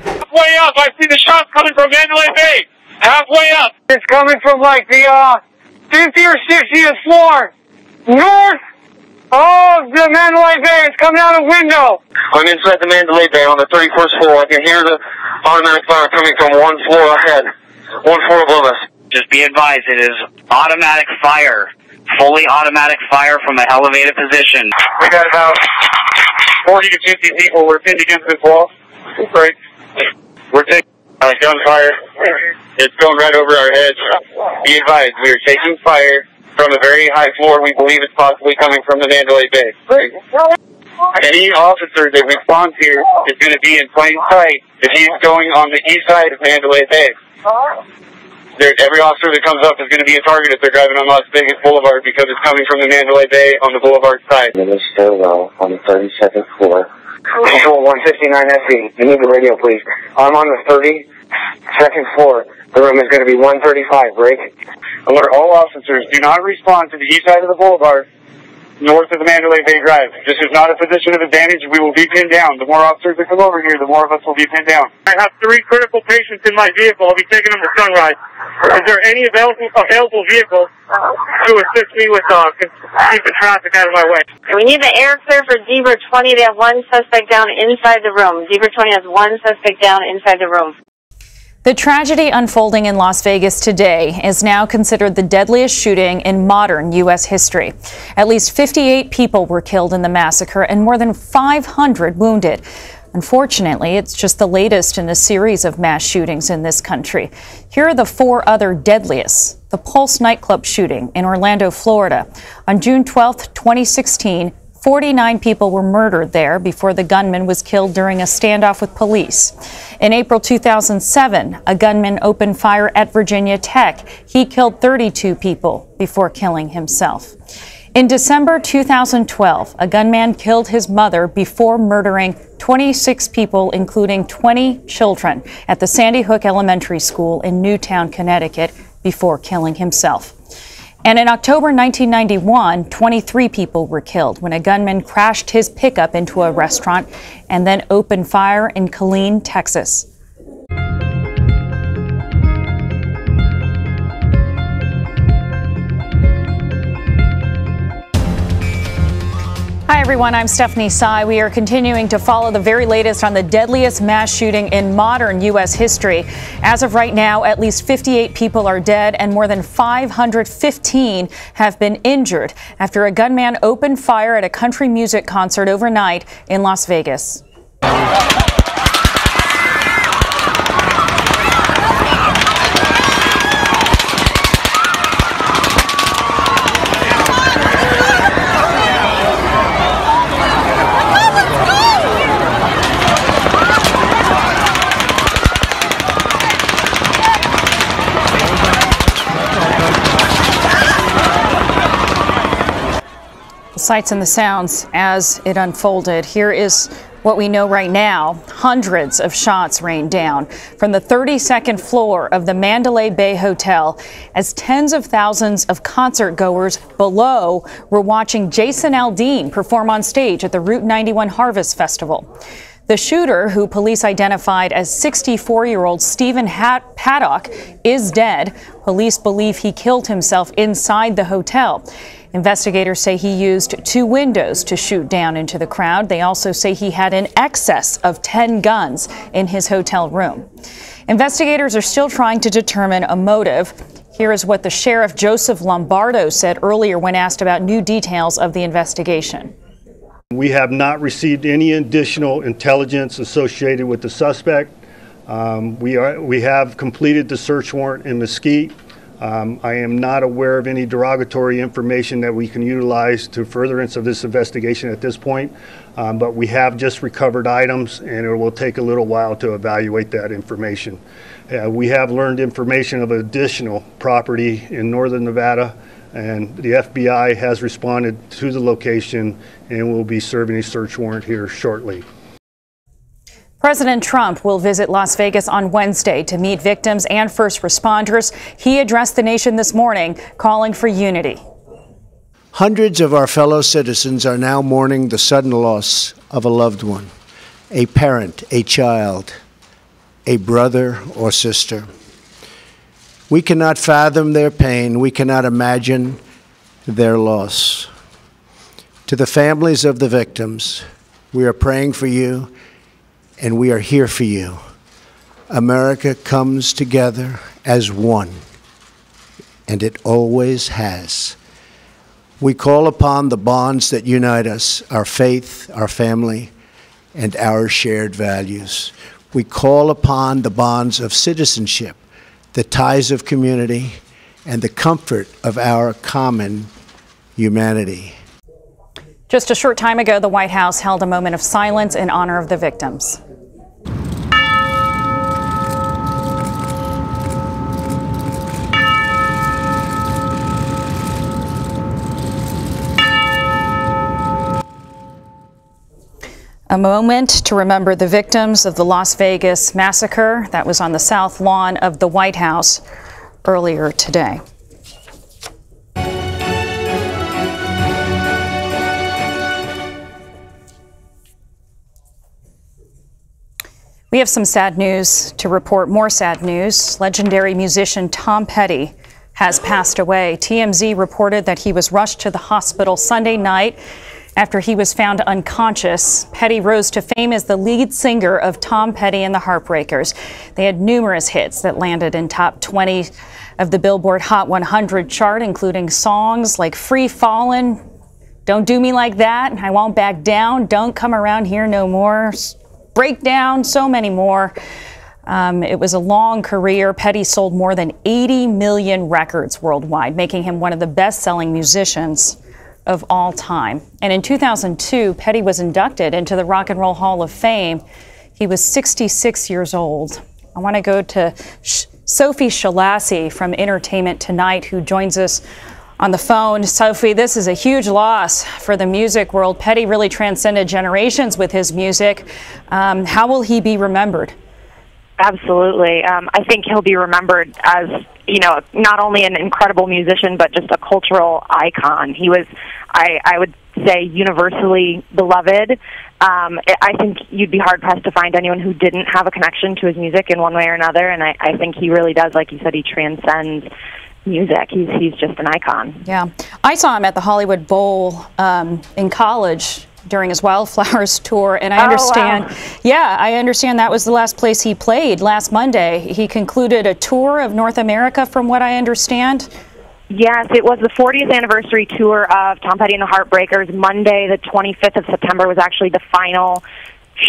Halfway up, I see the shots coming from Mandalay Bay. Halfway up. It's coming from like the 50th or 60th floor. North of the Mandalay Bay. It's coming out a window. I'm inside the Mandalay Bay on the 31st floor. I can hear the automatic fire coming from one floor ahead, one floor above us. Just be advised, it is automatic fire, fully automatic fire from an elevated position. We got about 40 to 50 people. We're pinned against this wall. Right. We're taking gunfire. It's going right over our heads. Be advised, we are taking fire from a very high floor. We believe it's possibly coming from the Mandalay Bay. Any officer that responds here is going to be in plain sight if he's going on the east side of Mandalay Bay. Every officer that comes up is going to be a target if they're driving on Las Vegas Boulevard because it's coming from the Mandalay Bay on the Boulevard side. In this stairwell on the 32nd floor. Control 159 SB. You need the radio, please. I'm on the 32nd floor. The room is going to be 135. Break. Alert all officers. Do not respond to the east side of the boulevard, north of the Mandalay Bay Drive. This is not a position of advantage. We will be pinned down. The more officers that come over here, the more of us will be pinned down. I have 3 critical patients in my vehicle. I'll be taking them to Sunrise. Is there any available vehicles to assist me with keeping traffic out of my way? We need the air clear for Zebra 20. They have 1 suspect down inside the room. Zebra 20 has 1 suspect down inside the room. The tragedy unfolding in Las Vegas today is now considered the deadliest shooting in modern U.S. history. At least 58 people were killed in the massacre and more than 500 wounded. Unfortunately, it's just the latest in a series of mass shootings in this country. Here are the 4 other deadliest. The Pulse nightclub shooting in Orlando, Florida. On June 12, 2016, 49 people were murdered there before the gunman was killed during a standoff with police. In April 2007, a gunman opened fire at Virginia Tech. He killed 32 people before killing himself. In December 2012, a gunman killed his mother before murdering 26 people, including 20 children, at the Sandy Hook Elementary School in Newtown, Connecticut, before killing himself. And in October 1991, 23 people were killed when a gunman crashed his pickup into a restaurant and then opened fire in Killeen, Texas. Hi everyone, I'm Stephanie Tsai. We are continuing to follow the very latest on the deadliest mass shooting in modern U.S. history. As of right now, at least 58 people are dead and more than 515 have been injured after a gunman opened fire at a country music concert overnight in Las Vegas. Sights and the sounds as it unfolded. Here is what we know right now. Hundreds of shots rained down from the 32nd floor of the Mandalay Bay Hotel as tens of thousands of concert goers below were watching Jason Aldean perform on stage at the Route 91 Harvest Festival. The shooter, who police identified as 64-year-old Stephen Paddock, is dead. Police believe he killed himself inside the hotel. Investigators say he used 2 windows to shoot down into the crowd. They also say he had in excess of 10 guns in his hotel room. Investigators are still trying to determine a motive. Here is what the Sheriff Joseph Lombardo said earlier when asked about new details of the investigation. We have not received any additional intelligence associated with the suspect. We have completed the search warrant in Mesquite. I am not aware of any derogatory information that we can utilize to furtherance of this investigation at this point, but we have just recovered items and it will take a little while to evaluate that information. We have learned information of additional property in northern Nevada, and the FBI has responded to the location and will be serving a search warrant here shortly. President Trump will visit Las Vegas on Wednesday to meet victims and first responders. He addressed the nation this morning, calling for unity. Hundreds of our fellow citizens are now mourning the sudden loss of a loved one, a parent, a child, a brother or sister. We cannot fathom their pain. We cannot imagine their loss. To the families of the victims, we are praying for you, and we are here for you. America comes together as one, and it always has. We call upon the bonds that unite us, our faith, our family, and our shared values. We call upon the bonds of citizenship, the ties of community, and the comfort of our common humanity. Just a short time ago, the White House held a moment of silence in honor of the victims. A moment to remember the victims of the Las Vegas massacre that was on the south lawn of the White House earlier today. We have some sad news to report, more sad news. Legendary musician Tom Petty has passed away. TMZ reported that he was rushed to the hospital Sunday night after he was found unconscious. Petty rose to fame as the lead singer of Tom Petty and the Heartbreakers. They had numerous hits that landed in top 20 of the Billboard Hot 100 chart, including songs like Free Fallin', Don't Do Me Like That, I Won't Back Down, Don't Come Around Here No More, Breakdown, so many more. It was a long career. Petty sold more than 80 million records worldwide, making him one of the best-selling musicians of all time. And in 2002, Petty was inducted into the Rock and Roll Hall of Fame. He was 66 years old. I want to go to Sophie Shalassi from Entertainment Tonight, who joins us on the phone. Sophie, this is a huge loss for the music world. Petty really transcended generations with his music. How will he be remembered? Absolutely. I think he'll be remembered as, not only an incredible musician, but just a cultural icon. He was, I would say, universally beloved. I think you'd be hard-pressed to find anyone who didn't have a connection to his music in one way or another, and I think he really does, like you said, he transcends music. He's just an icon. Yeah. I saw him at the Hollywood Bowl in college during his Wildflowers tour, and I understand, I understand that was the last place he played last Monday. He concluded a tour of North America, from what I understand. Yes, it was the 40th anniversary tour of Tom Petty and the Heartbreakers. Monday, the 25th of September, was actually the final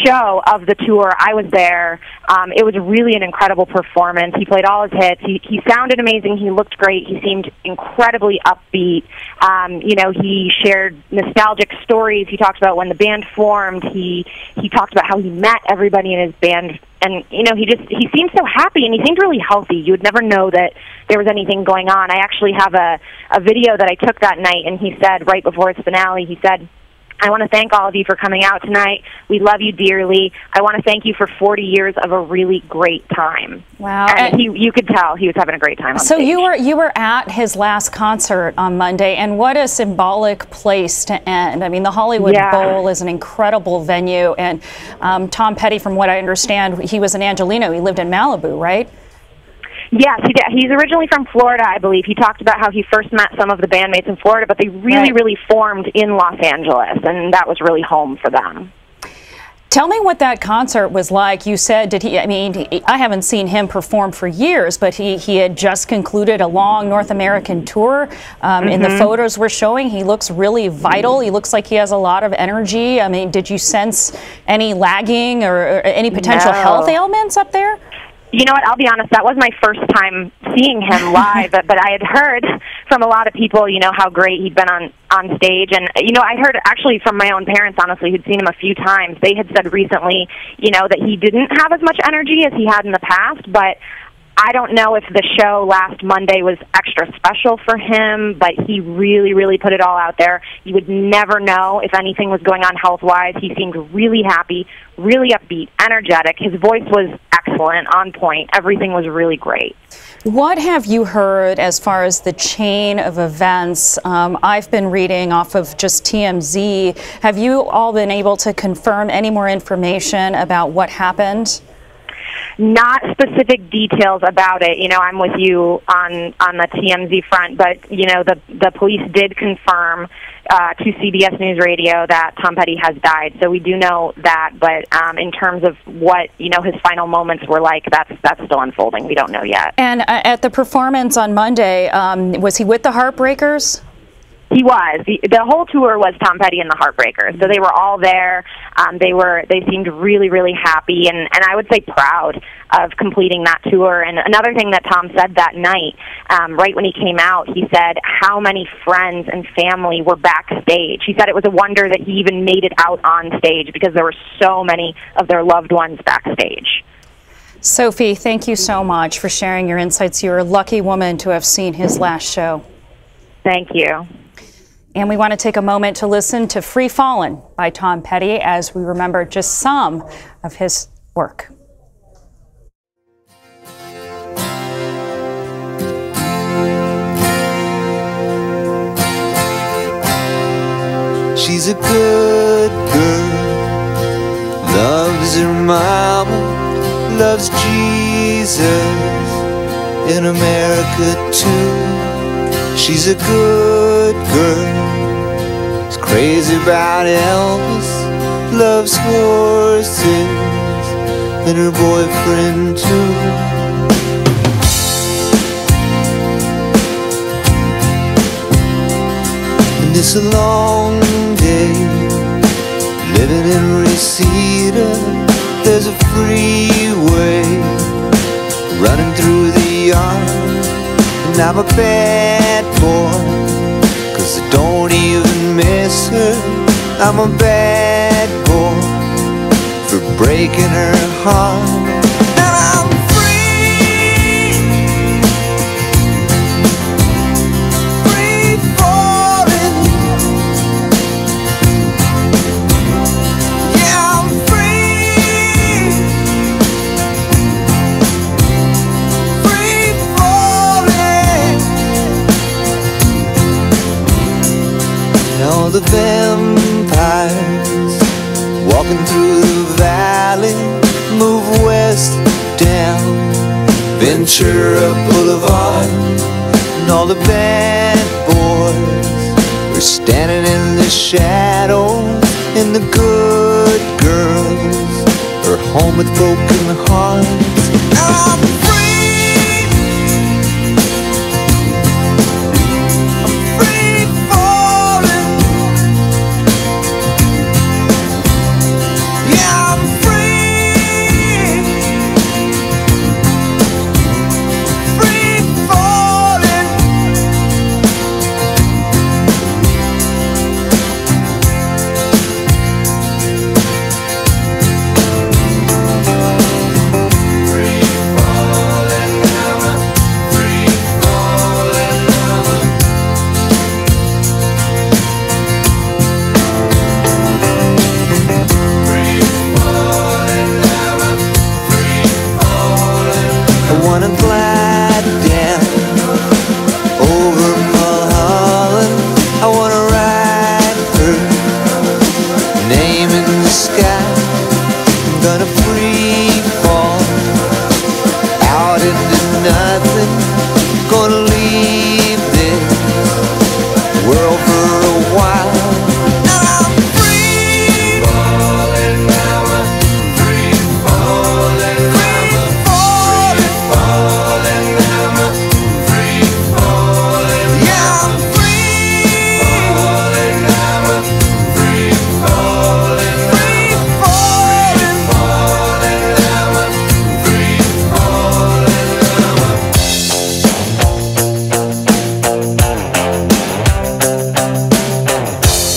show of the tour. I was there. It was really an incredible performance. He played all his hits. He sounded amazing. He looked great. He seemed incredibly upbeat. He shared nostalgic stories. He talked about when the band formed. He talked about how he met everybody in his band. And, he seemed so happy, and he seemed really healthy. You would never know that there was anything going on. I actually have a video that I took that night, and he said, right before his finale, he said, I want to thank all of you for coming out tonight. We love you dearly. I want to thank you for 40 years of a really great time. Wow. And you could tell he was having a great time on stage. You were at his last concert on Monday, and what a symbolic place to end. I mean, the Hollywood Bowl is an incredible venue, and Tom Petty, from what I understand, he was an Angelino. He lived in Malibu, right? Yes, he did. He's originally from Florida, I believe. He talked about how he first met some of the bandmates in Florida, but they really formed in Los Angeles, and that was really home for them. Tell me what that concert was like. You said, I haven't seen him perform for years, but he had just concluded a long North American tour. In the photos we're showing, he looks really vital. He looks like he has a lot of energy. I mean, did you sense any lagging or any potential health ailments up there? You know what, I'll be honest, that was my first time seeing him live, but I had heard from a lot of people, how great he'd been on stage. And, I heard actually from my own parents, honestly, who'd seen him a few times. They had said recently, that he didn't have as much energy as he had in the past, but I don't know if the show last Monday was extra special for him, but he really put it all out there. You would never know if anything was going on health-wise. He seemed really happy, really upbeat, energetic. His voice was excellent, on point. Everything was really great. What have you heard as far as the chain of events? I've been reading off of just TMZ. Have you all been able to confirm any more information about what happened? Not specific details about it. I'm with you on the TMZ front, but the police did confirm to CBS News Radio that Tom Petty has died. So we do know that, but in terms of what his final moments were like, that's still unfolding. We don't know yet. And at the performance on Monday, was he with the Heartbreakers? He was. The whole tour was Tom Petty and the Heartbreakers. So they were all there. They seemed really, really happy and I would say proud of completing that tour. And another thing that Tom said that night, right when he came out, he said how many friends and family were backstage. He said it was a wonder that he even made it out on stage because there were so many of their loved ones backstage. Sophie, thank you so much for sharing your insights. You're a lucky woman to have seen his last show. Thank you. And we want to take a moment to listen to Free Fallin' by Tom Petty as we remember just some of his work. She's a good girl, loves her mama, loves Jesus, in America too. She's a good girl, is crazy about Elvis, loves horses, and her boyfriend too. And it's a long day, living in Reseda. There's a freeway running through the yard, and I'm a bad boy, 'cause I don't even miss her. I'm a bad boy for breaking her heart. And I'm free, free falling. Yeah, I'm free, free falling. And all the vampires walking through the valley move west down Ventura Boulevard, and all the bad boys are standing in the shadows, and the good girls are home with broken hearts. I'm free, I'm free falling. Yeah, I'm free, free falling. Free falling now, free falling now. Free falling now, free falling. I wanna glide down over Mulholland. I wanna ride her name in the sky. I'm gonna free fall out into nothing. Gonna leave this world for a while. And I'm free falling now, free falling now, free falling now, free falling. Yeah, I'm free falling now, free falling, free falling, falling now, free falling now.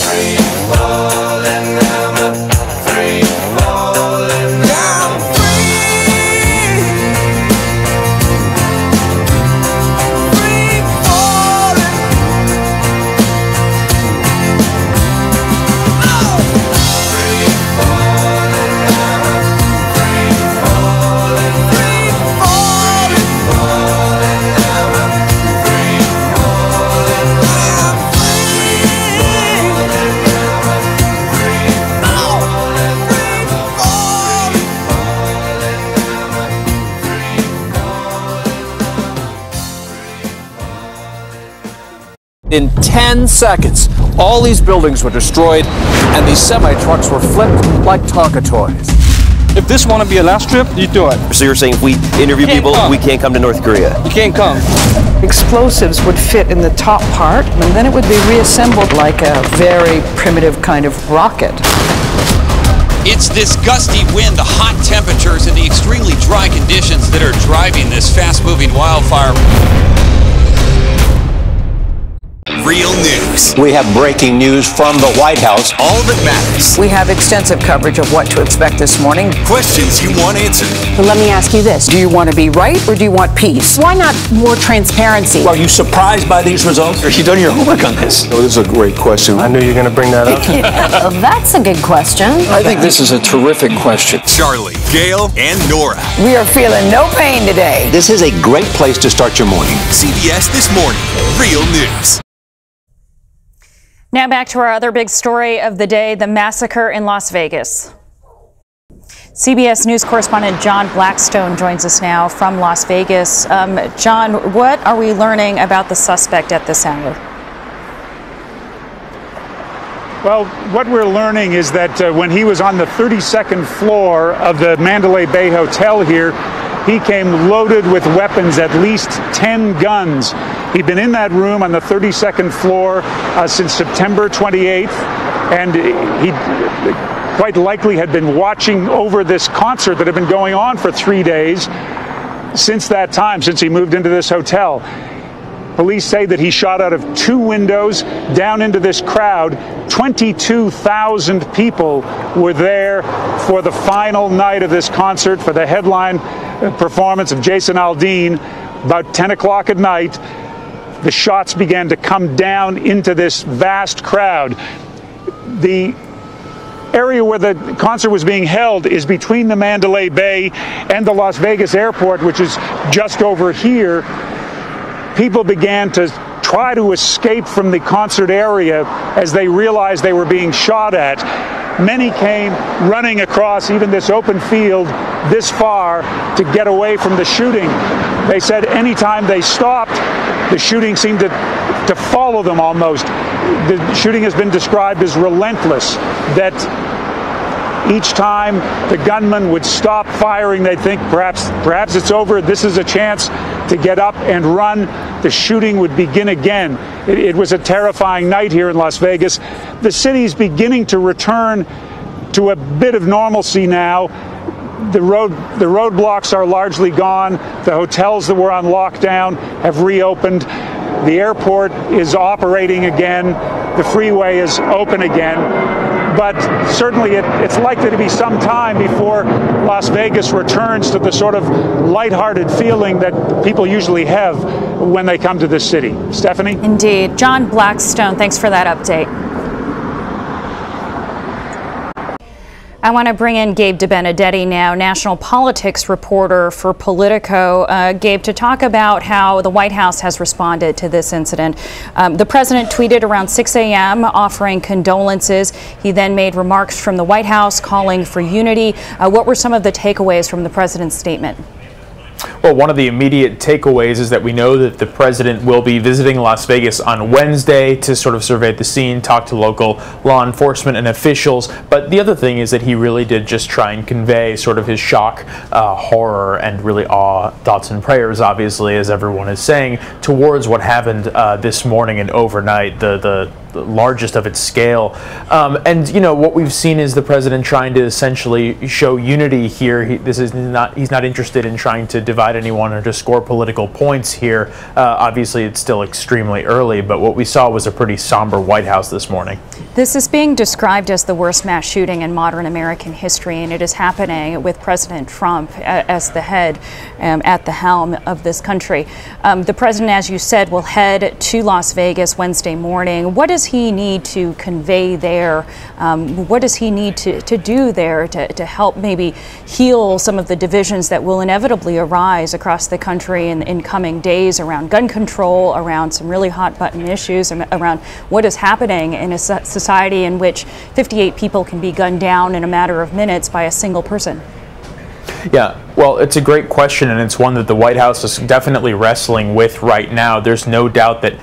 Free falling now, free falling now. I'm free falling. Free falling now, free falling, free falling, falling now, free falling. I'm In 10 seconds, all these buildings were destroyed and these semi-trucks were flipped like Tonka toys. If this want to be a last trip, you do it. So you're saying if we interview people, we can't come to North Korea? You can't come. Explosives would fit in the top part, and then it would be reassembled like a very primitive kind of rocket. It's this gusty wind, the hot temperatures, and the extremely dry conditions that are driving this fast-moving wildfire. Real news. We have breaking news from the White House. All that matters. We have extensive coverage of what to expect this morning. Questions you want answered. But let me ask you this. Do you want to be right or do you want peace? Why not more transparency? Are you surprised by these results? Have you done your homework on this? Oh, this is a great question. I knew you were going to bring that up. Well, that's a good question. I think this is a terrific question. Charlie, Gail, and Nora. We are feeling no pain today. This is a great place to start your morning. CBS This Morning. Real news. Now back to our other big story of the day, the massacre in Las Vegas. CBS News correspondent John Blackstone joins us now from Las Vegas. John, what are we learning about the suspect at this hour? Well, what we're learning is that when he was on the 32nd floor of the Mandalay Bay Hotel here, he came loaded with weapons, at least 10 guns. He'd been in that room on the 32nd floor since September 28th, and he quite likely had been watching over this concert that had been going on for 3 days since that time, since he moved into this hotel. Police say that he shot out of 2 windows down into this crowd. 22,000 people were there for the final night of this concert, for the headline performance of Jason Aldean. About 10 o'clock at night, the shots began to come down into this vast crowd. The area where the concert was being held is between the Mandalay Bay and the Las Vegas airport, which is just over here. People began to try to escape from the concert area as they realized they were being shot at. Many came running across even this open field this far to get away from the shooting. They said anytime they stopped, the shooting seemed to follow them almost. The shooting has been described as relentless, that each time the gunman would stop firing, they'd think perhaps it's over, this is a chance to get up and run. The shooting would begin again. It was a terrifying night here in Las Vegas. The city's beginning to return to a bit of normalcy now. The roadblocks are largely gone. The hotels that were on lockdown have reopened. The airport is operating again. The freeway is open again. But certainly it's likely to be some time before Las Vegas returns to the sort of lighthearted feeling that people usually have when they come to this city. Stephanie? Indeed. John Blackstone, thanks for that update. I want to bring in Gabe DeBenedetti now, national politics reporter for Politico. Gabe, to talk about how the White House has responded to this incident. The president tweeted around 6 a.m. offering condolences. He then made remarks from the White House calling for unity. What were some of the takeaways from the president's statement? Well, one of the immediate takeaways is that we know that the president will be visiting Las Vegas on Wednesday to sort of survey the scene, talk to local law enforcement and officials. But the other thing is that he really did just try and convey sort of his shock, horror, and really awe, thoughts and prayers, obviously, as everyone is saying, towards what happened this morning and overnight, the largest of its scale. And, you know, what we've seen is the president trying to essentially show unity here. He's not interested in trying to divide anyone or to score political points here. Obviously, it's still extremely early, but what we saw was a pretty somber White House this morning. This is being described as the worst mass shooting in modern American history, and it is happening with President Trump as the head, at the helm of this country. The president, as you said, will head to Las Vegas Wednesday morning. What does he need to convey there? What does he need to do there to help maybe heal some of the divisions that will inevitably arise across the country in coming days around gun control, around some really hot button issues, around what is happening in a society in which 58 people can be gunned down in a matter of minutes by a single person? Yeah, well, it's a great question, and it's one that the White House is definitely wrestling with right now. There's no doubt that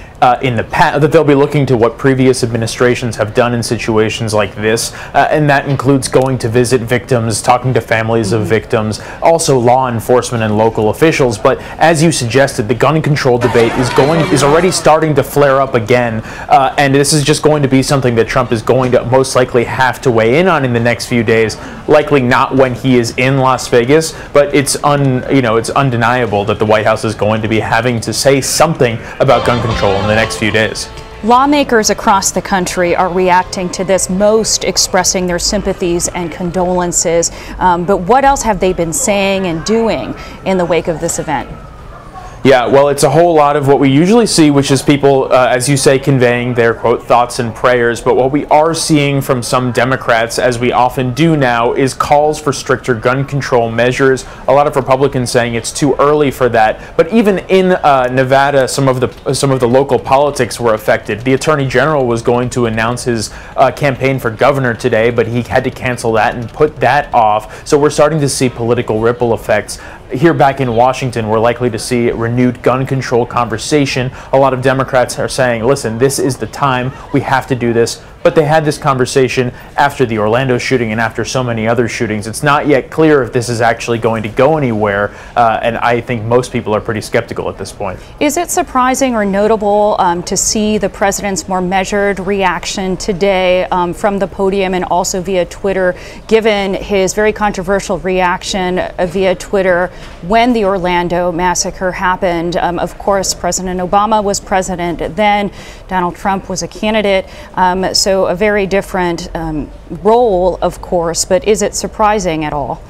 in the past, that they'll be looking to what previous administrations have done in situations like this, and that includes going to visit victims, talking to families of victims, also law enforcement and local officials. But as you suggested, the gun control debate is already starting to flare up again, and this is just going to be something that Trump is going to most likely have to weigh in on in the next few days. Likely not when he is in Las Vegas, but it's undeniable that the White House is going to be having to say something about gun control in the next few days. Lawmakers across the country are reacting to this, most expressing their sympathies and condolences. But what else have they been saying and doing in the wake of this event? Yeah, well, it's a whole lot of what we usually see, which is people, as you say, conveying their, quote, thoughts and prayers. But what we are seeing from some Democrats, as we often do now, is calls for stricter gun control measures. A lot of Republicans saying it's too early for that. But even in Nevada, some of the local politics were affected. The Attorney General was going to announce his campaign for governor today, but he had to cancel that and put that off. So we're starting to see political ripple effects. Here back in Washington, we're likely to see renewed gun control conversation. A lot of Democrats are saying, listen, this is the time, we have to do this. But they had this conversation after the Orlando shooting and after so many other shootings. It's not yet clear if this is actually going to go anywhere, and I think most people are pretty skeptical at this point. Is it surprising or notable to see the president's more measured reaction today from the podium and also via Twitter, given his very controversial reaction via Twitter when the Orlando massacre happened? Of course, President Obama was president then. Donald Trump was a candidate. So a very different role, of course, but is it surprising at all?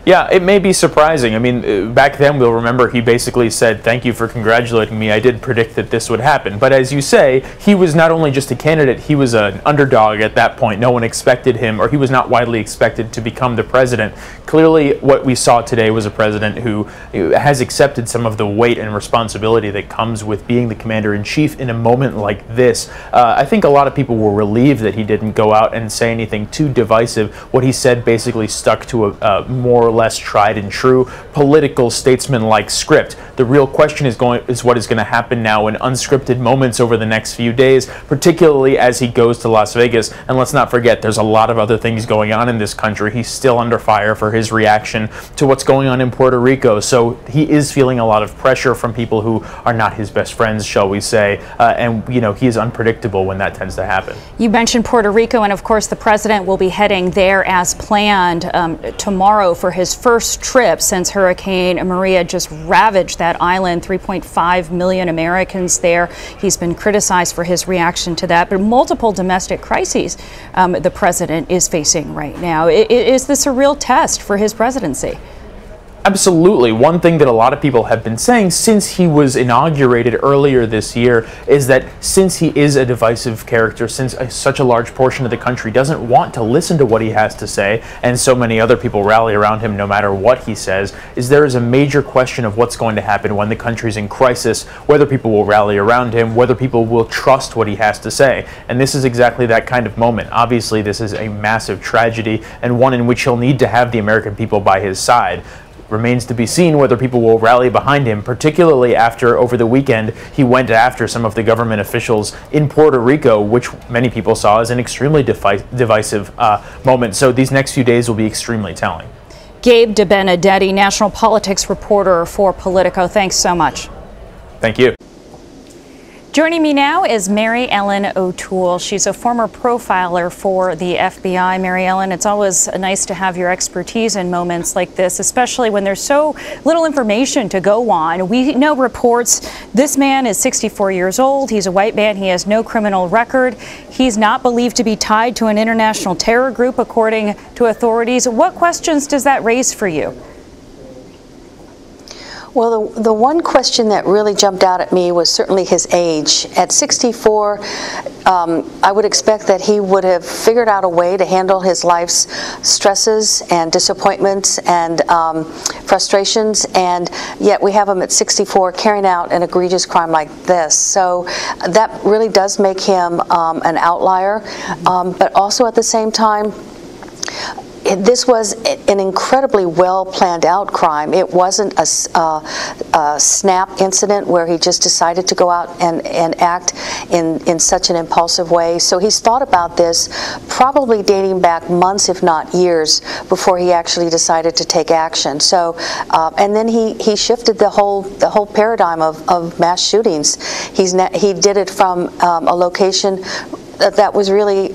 Yeah, it may be surprising. I mean, back then we'll remember he basically said, thank you for congratulating me. I did predict that this would happen. But as you say, he was not only just a candidate, he was an underdog at that point. No one expected him, or he was not widely expected to become the president. Clearly, what we saw today was a president who has accepted some of the weight and responsibility that comes with being the commander-in-chief in a moment like this. I think a lot of people were relieved that he didn't go out and say anything too divisive. What he said basically stuck to a more or less tried and true political statesman-like script. The real question is what is going to happen now in unscripted moments over the next few days, particularly as he goes to Las Vegas. And let's not forget, there's a lot of other things going on in this country. He's still under fire for his reaction to what's going on in Puerto Rico. So he is feeling a lot of pressure from people who are not his best friends, shall we say. And, you know, he is unpredictable when that tends to happen. You mentioned Puerto Rico, and of course the president will be heading there as planned tomorrow for his first trip since Hurricane Maria just ravaged that island. 3.5 million Americans there. He's been criticized for his reaction to that, but multiple domestic crises the president is facing right now. Is this a real test for his presidency? Absolutely. One thing that a lot of people have been saying since he was inaugurated earlier this year is that since he is a divisive character, since such a large portion of the country doesn't want to listen to what he has to say, and so many other people rally around him no matter what he says, there is a major question of what's going to happen when the country's in crisis, whether people will rally around him, whether people will trust what he has to say. And this is exactly that kind of moment. Obviously, this is a massive tragedy and one in which he'll need to have the American people by his side. Remains to be seen whether people will rally behind him, particularly after over the weekend he went after some of the government officials in Puerto Rico, which many people saw as an extremely divisive moment. So these next few days will be extremely telling. Gabe DeBenedetti, national politics reporter for Politico. Thanks so much. Thank you. Joining me now is Mary Ellen O'Toole. She's a former profiler for the FBI. Mary Ellen, it's always nice to have your expertise in moments like this, especially when there's so little information to go on. We know reports this man is 64 years old. He's a white man. He has no criminal record. He's not believed to be tied to an international terror group, according to authorities. What questions does that raise for you? Well, the one question that really jumped out at me was certainly his age. At 64, I would expect that he would have figured out a way to handle his life's stresses and disappointments and frustrations, and yet we have him at 64 carrying out an egregious crime like this. So that really does make him an outlier, but also at the same time, This was an incredibly well planned out crime. It wasn't a snap incident where he just decided to go out and act in such an impulsive way. So he's thought about this probably dating back months, if not years, before he actually decided to take action. So, and then he shifted the whole paradigm of mass shootings. He did it from a location that was really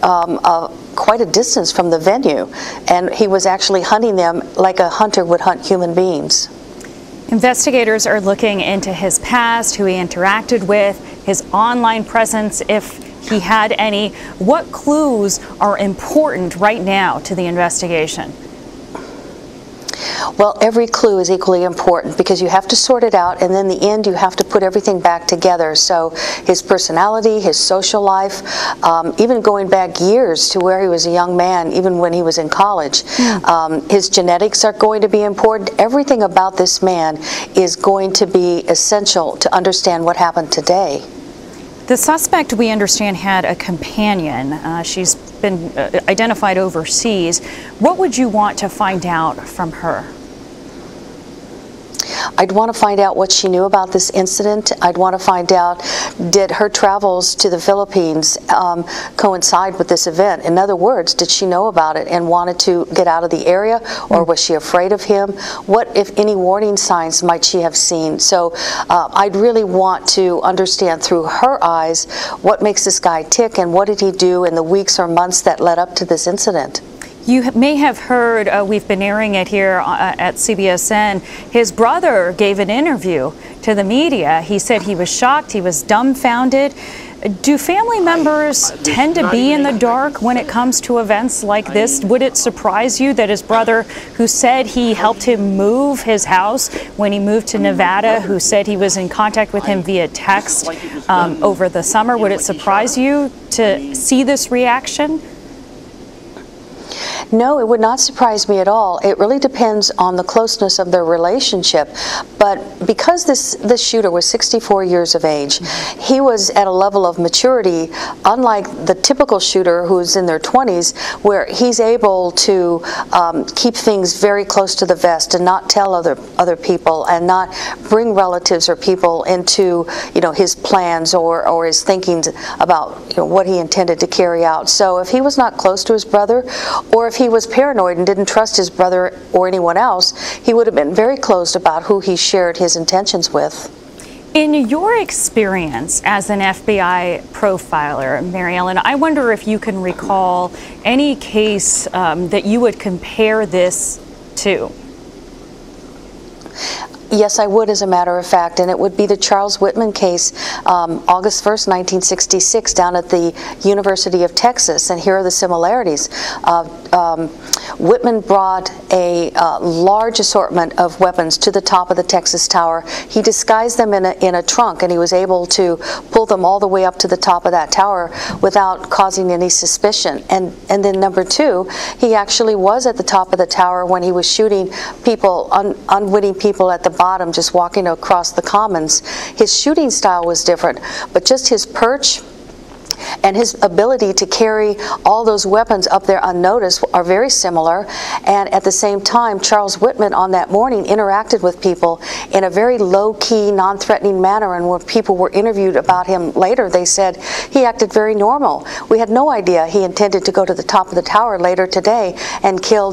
quite a distance from the venue, and he was actually hunting them like a hunter would hunt human beings. Investigators are looking into his past, who he interacted with, his online presence, if he had any. What clues are important right now to the investigation? Well, every clue is equally important because you have to sort it out, and in the end you have to put everything back together. So his personality, his social life, even going back years to where he was a young man, even when he was in college. His genetics are going to be important. Everything about this man is going to be essential to understand what happened today. The suspect, we understand, had a companion. She's been identified overseas. What would you want to find out from her? I'd want to find out what she knew about this incident. I'd want to find out, did her travels to the Philippines coincide with this event? In other words, did she know about it and wanted to get out of the area, or was she afraid of him? What, if any, warning signs might she have seen? So I'd really want to understand through her eyes what makes this guy tick, and what did he do in the weeks or months that led up to this incident. You may have heard, we've been airing it here at CBSN, his brother gave an interview to the media. He said he was shocked, he was dumbfounded. Do family members tend to be in the dark when it comes to events like this? Would it surprise you that his brother, who said he helped him move his house when he moved to Nevada, who said he was in contact with him via text over the summer, would it surprise you to see this reaction? No, it would not surprise me at all. It really depends on the closeness of their relationship. But because this shooter was 64 years of age, he was at a level of maturity, unlike the typical shooter who's in their 20s, where he's able to keep things very close to the vest and not tell other people, and not bring relatives or people into his plans or his thinking about what he intended to carry out. So if he was not close to his brother, or if he was paranoid and didn't trust his brother or anyone else, he would have been very closed about who he shared his intentions with. In your experience as an FBI profiler, Mary Ellen, I wonder if you can recall any case that you would compare this to. Yes, I would, as a matter of fact, and it would be the Charles Whitman case, August 1st, 1966, down at the University of Texas, and here are the similarities. Whitman brought a large assortment of weapons to the top of the Texas Tower. He disguised them in a trunk, and he was able to pull them all the way up to the top of that tower without causing any suspicion. And then number two, he actually was at the top of the tower when he was shooting people, unwitting people at the bottom, just walking across the commons. His shooting style was different, but just his perch and his ability to carry all those weapons up there unnoticed are very similar. And at the same time, Charles Whitman on that morning interacted with people in a very low-key, non-threatening manner, and when people were interviewed about him later, they said he acted very normal. We had no idea he intended to go to the top of the tower later today and kill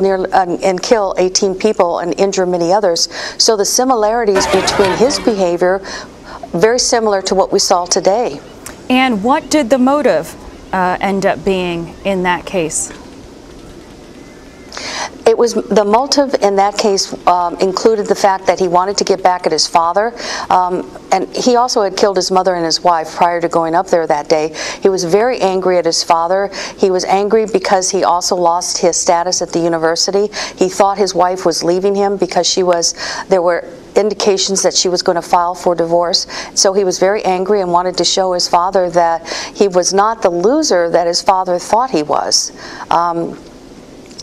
18 people and injure many others. So the similarities between his behavior, very similar to what we saw today. And what did the motive end up being in that case? It was the motive in that case included the fact that he wanted to get back at his father, and he also had killed his mother and his wife prior to going up there that day. He was very angry at his father. He was angry because he also lost his status at the university. He thought his wife was leaving him because there were indications that she was going to file for divorce. So he was very angry and wanted to show his father that he was not the loser that his father thought he was.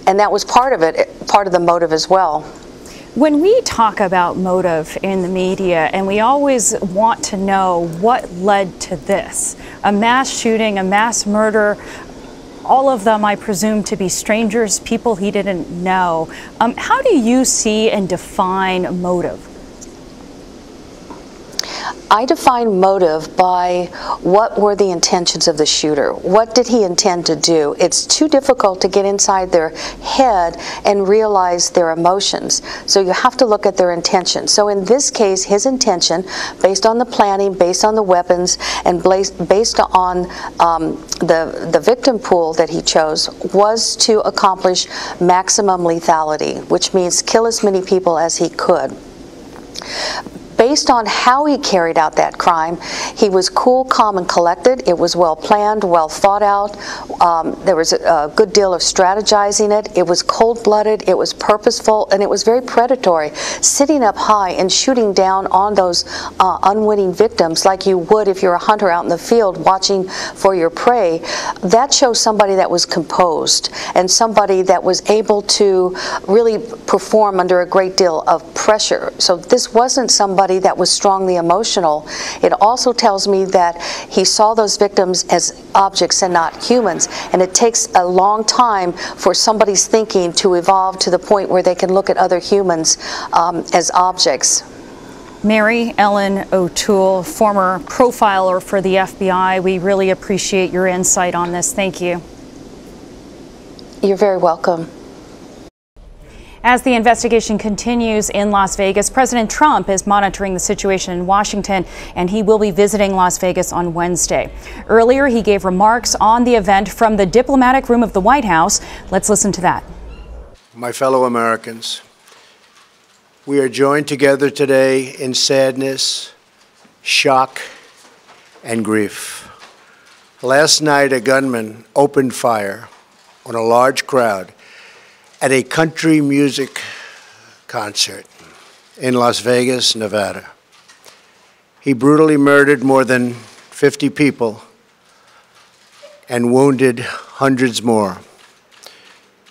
And that was part of it, part of the motive as well. When we talk about motive in the media, and we always want to know what led to this, a mass shooting, a mass murder, all of them, I presume, to be strangers, people he didn't know. How do you see and define motive? I define motive by what were the intentions of the shooter. What did he intend to do? It's too difficult to get inside their head and realize their emotions. So you have to look at their intention. So in this case, his intention, based on the planning, based on the weapons, and based on the victim pool that he chose, was to accomplish maximum lethality, which means kill as many people as he could. Based on how he carried out that crime, he was cool, calm, and collected. It was well planned, well thought out. There was a good deal of strategizing it. It was cold-blooded, it was purposeful, and it was very predatory. Sitting up high and shooting down on those unwitting victims like you would if you're a hunter out in the field watching for your prey, that shows somebody that was composed and somebody that was able to really perform under a great deal of pressure. So this wasn't somebody that was strongly emotional. It also tells me that he saw those victims as objects and not humans, and it takes a long time for somebody's thinking to evolve to the point where they can look at other humans as objects. Mary Ellen O'Toole, former profiler for the FBI, we really appreciate your insight on this. Thank you. You're very welcome. As the investigation continues in Las Vegas, President Trump is monitoring the situation in Washington, and he will be visiting Las Vegas on Wednesday. Earlier, he gave remarks on the event from the diplomatic room of the White House. Let's listen to that. My fellow Americans, we are joined together today in sadness, shock, and grief. Last night, a gunman opened fire on a large crowd at a country music concert in Las Vegas, Nevada. He brutally murdered more than 50 people and wounded hundreds more.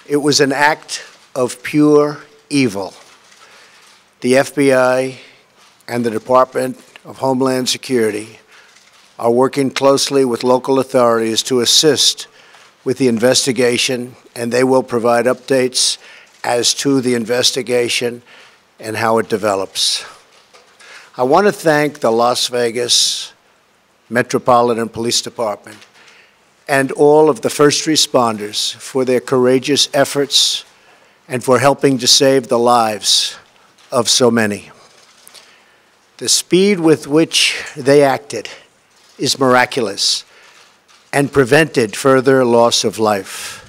It was an act of pure evil. The FBI and the Department of Homeland Security are working closely with local authorities to assist with the investigation, and they will provide updates as to the investigation and how it develops. I want to thank the Las Vegas Metropolitan Police Department and all of the first responders for their courageous efforts and for helping to save the lives of so many. The speed with which they acted is miraculous and prevented further loss of life.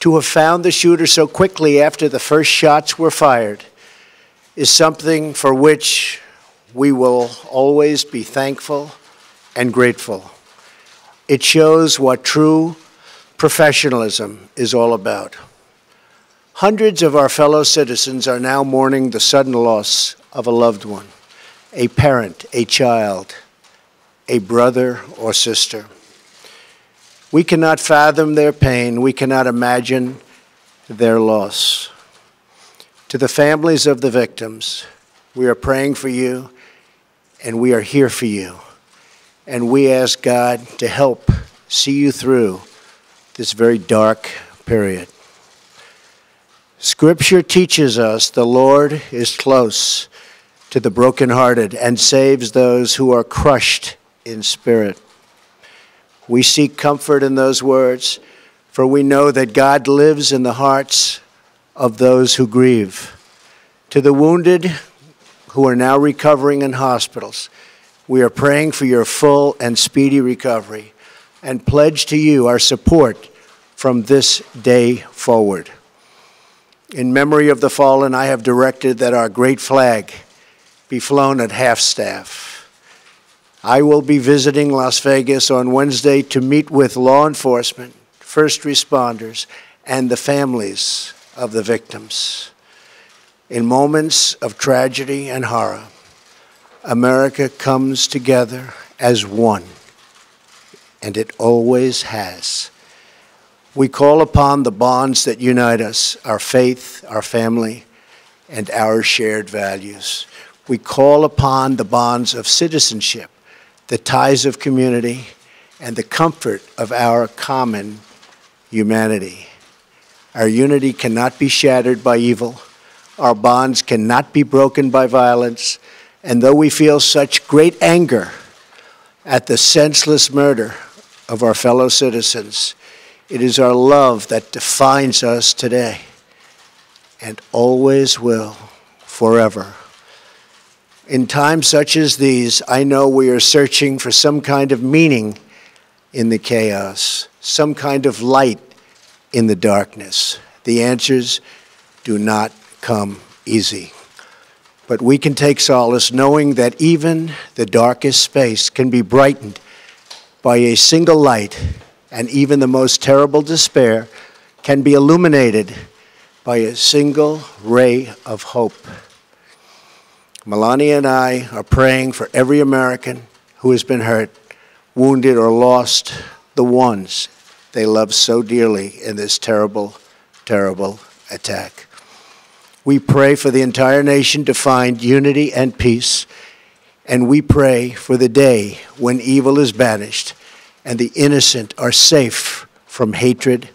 To have found the shooter so quickly after the first shots were fired is something for which we will always be thankful and grateful. It shows what true professionalism is all about. Hundreds of our fellow citizens are now mourning the sudden loss of a loved one, a parent, a child, a brother or sister. We cannot fathom their pain. We cannot imagine their loss. To the families of the victims, we are praying for you, and we are here for you. And we ask God to help see you through this very dark period. Scripture teaches us the Lord is close to the brokenhearted and saves those who are crushed in spirit. We seek comfort in those words, for we know that God lives in the hearts of those who grieve. To the wounded who are now recovering in hospitals, we are praying for your full and speedy recovery and pledge to you our support from this day forward. In memory of the fallen, I have directed that our great flag be flown at half-staff. I will be visiting Las Vegas on Wednesday to meet with law enforcement, first responders, and the families of the victims. In moments of tragedy and horror, America comes together as one, and it always has. We call upon the bonds that unite us, our faith, our family, and our shared values. We call upon the bonds of citizenship, the ties of community, and the comfort of our common humanity. Our unity cannot be shattered by evil. Our bonds cannot be broken by violence. And though we feel such great anger at the senseless murder of our fellow citizens, it is our love that defines us today and always will, forever. In times such as these, I know we are searching for some kind of meaning in the chaos, some kind of light in the darkness. The answers do not come easy. But we can take solace knowing that even the darkest space can be brightened by a single light, and even the most terrible despair can be illuminated by a single ray of hope. Melania and I are praying for every American who has been hurt, wounded, or lost the ones they love so dearly in this terrible, terrible attack. We pray for the entire nation to find unity and peace, and we pray for the day when evil is banished and the innocent are safe from hatred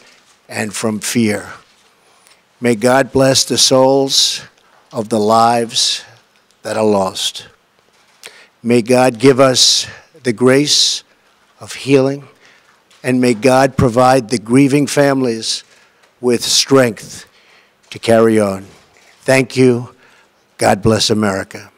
and from fear. May God bless the souls of the lives that are lost. May God give us the grace of healing, and may God provide the grieving families with strength to carry on. Thank you. God bless America.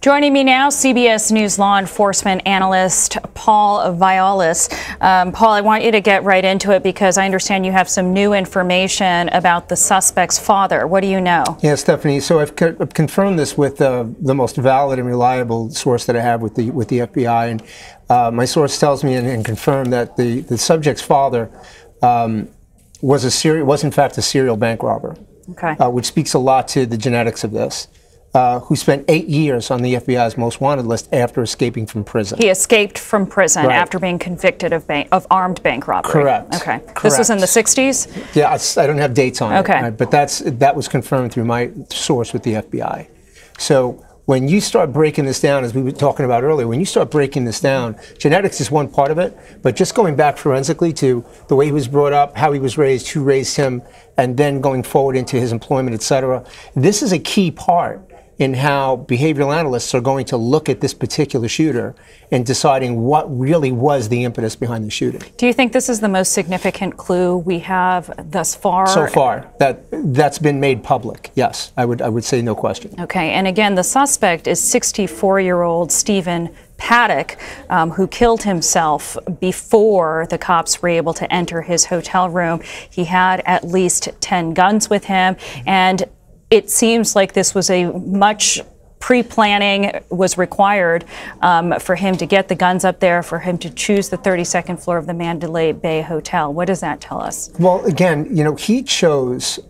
Joining me now, CBS News law enforcement analyst Paul Viollis. Paul, I want you to get right into it because I understand you have some new information about the suspect's father. What do you know? Yeah, Stephanie. So I've confirmed this with the most valid and reliable source that I have with the FBI, and my source tells me and confirmed that the subject's father was in fact a serial bank robber. Okay. Which speaks a lot to the genetics of this. Who spent 8 years on the FBI's most wanted list after escaping from prison. He escaped from prison after being convicted of armed bank robbery. Correct. Okay. Correct. This was in the 60s? Yeah, I don't have dates on it. Okay. Right, but that was confirmed through my source with the FBI. So when you start breaking this down, as we were talking about earlier, when you start breaking this down, genetics is one part of it, but just going back forensically to the way he was brought up, how he was raised, who raised him, and then going forward into his employment, et cetera, this is a key part in how behavioral analysts are going to look at this particular shooter and deciding what really was the impetus behind the shooting. Do you think this is the most significant clue we have thus far? So far, that's been made public. Yes, I would say no question. Okay, and again, the suspect is 64-year-old Stephen Paddock, who killed himself before the cops were able to enter his hotel room. He had at least 10 guns with him, and it seems like this was a much pre-planning was required for him to get the guns up there, for him to choose the 32nd floor of the Mandalay Bay Hotel. What does that tell us? Well, again, he chose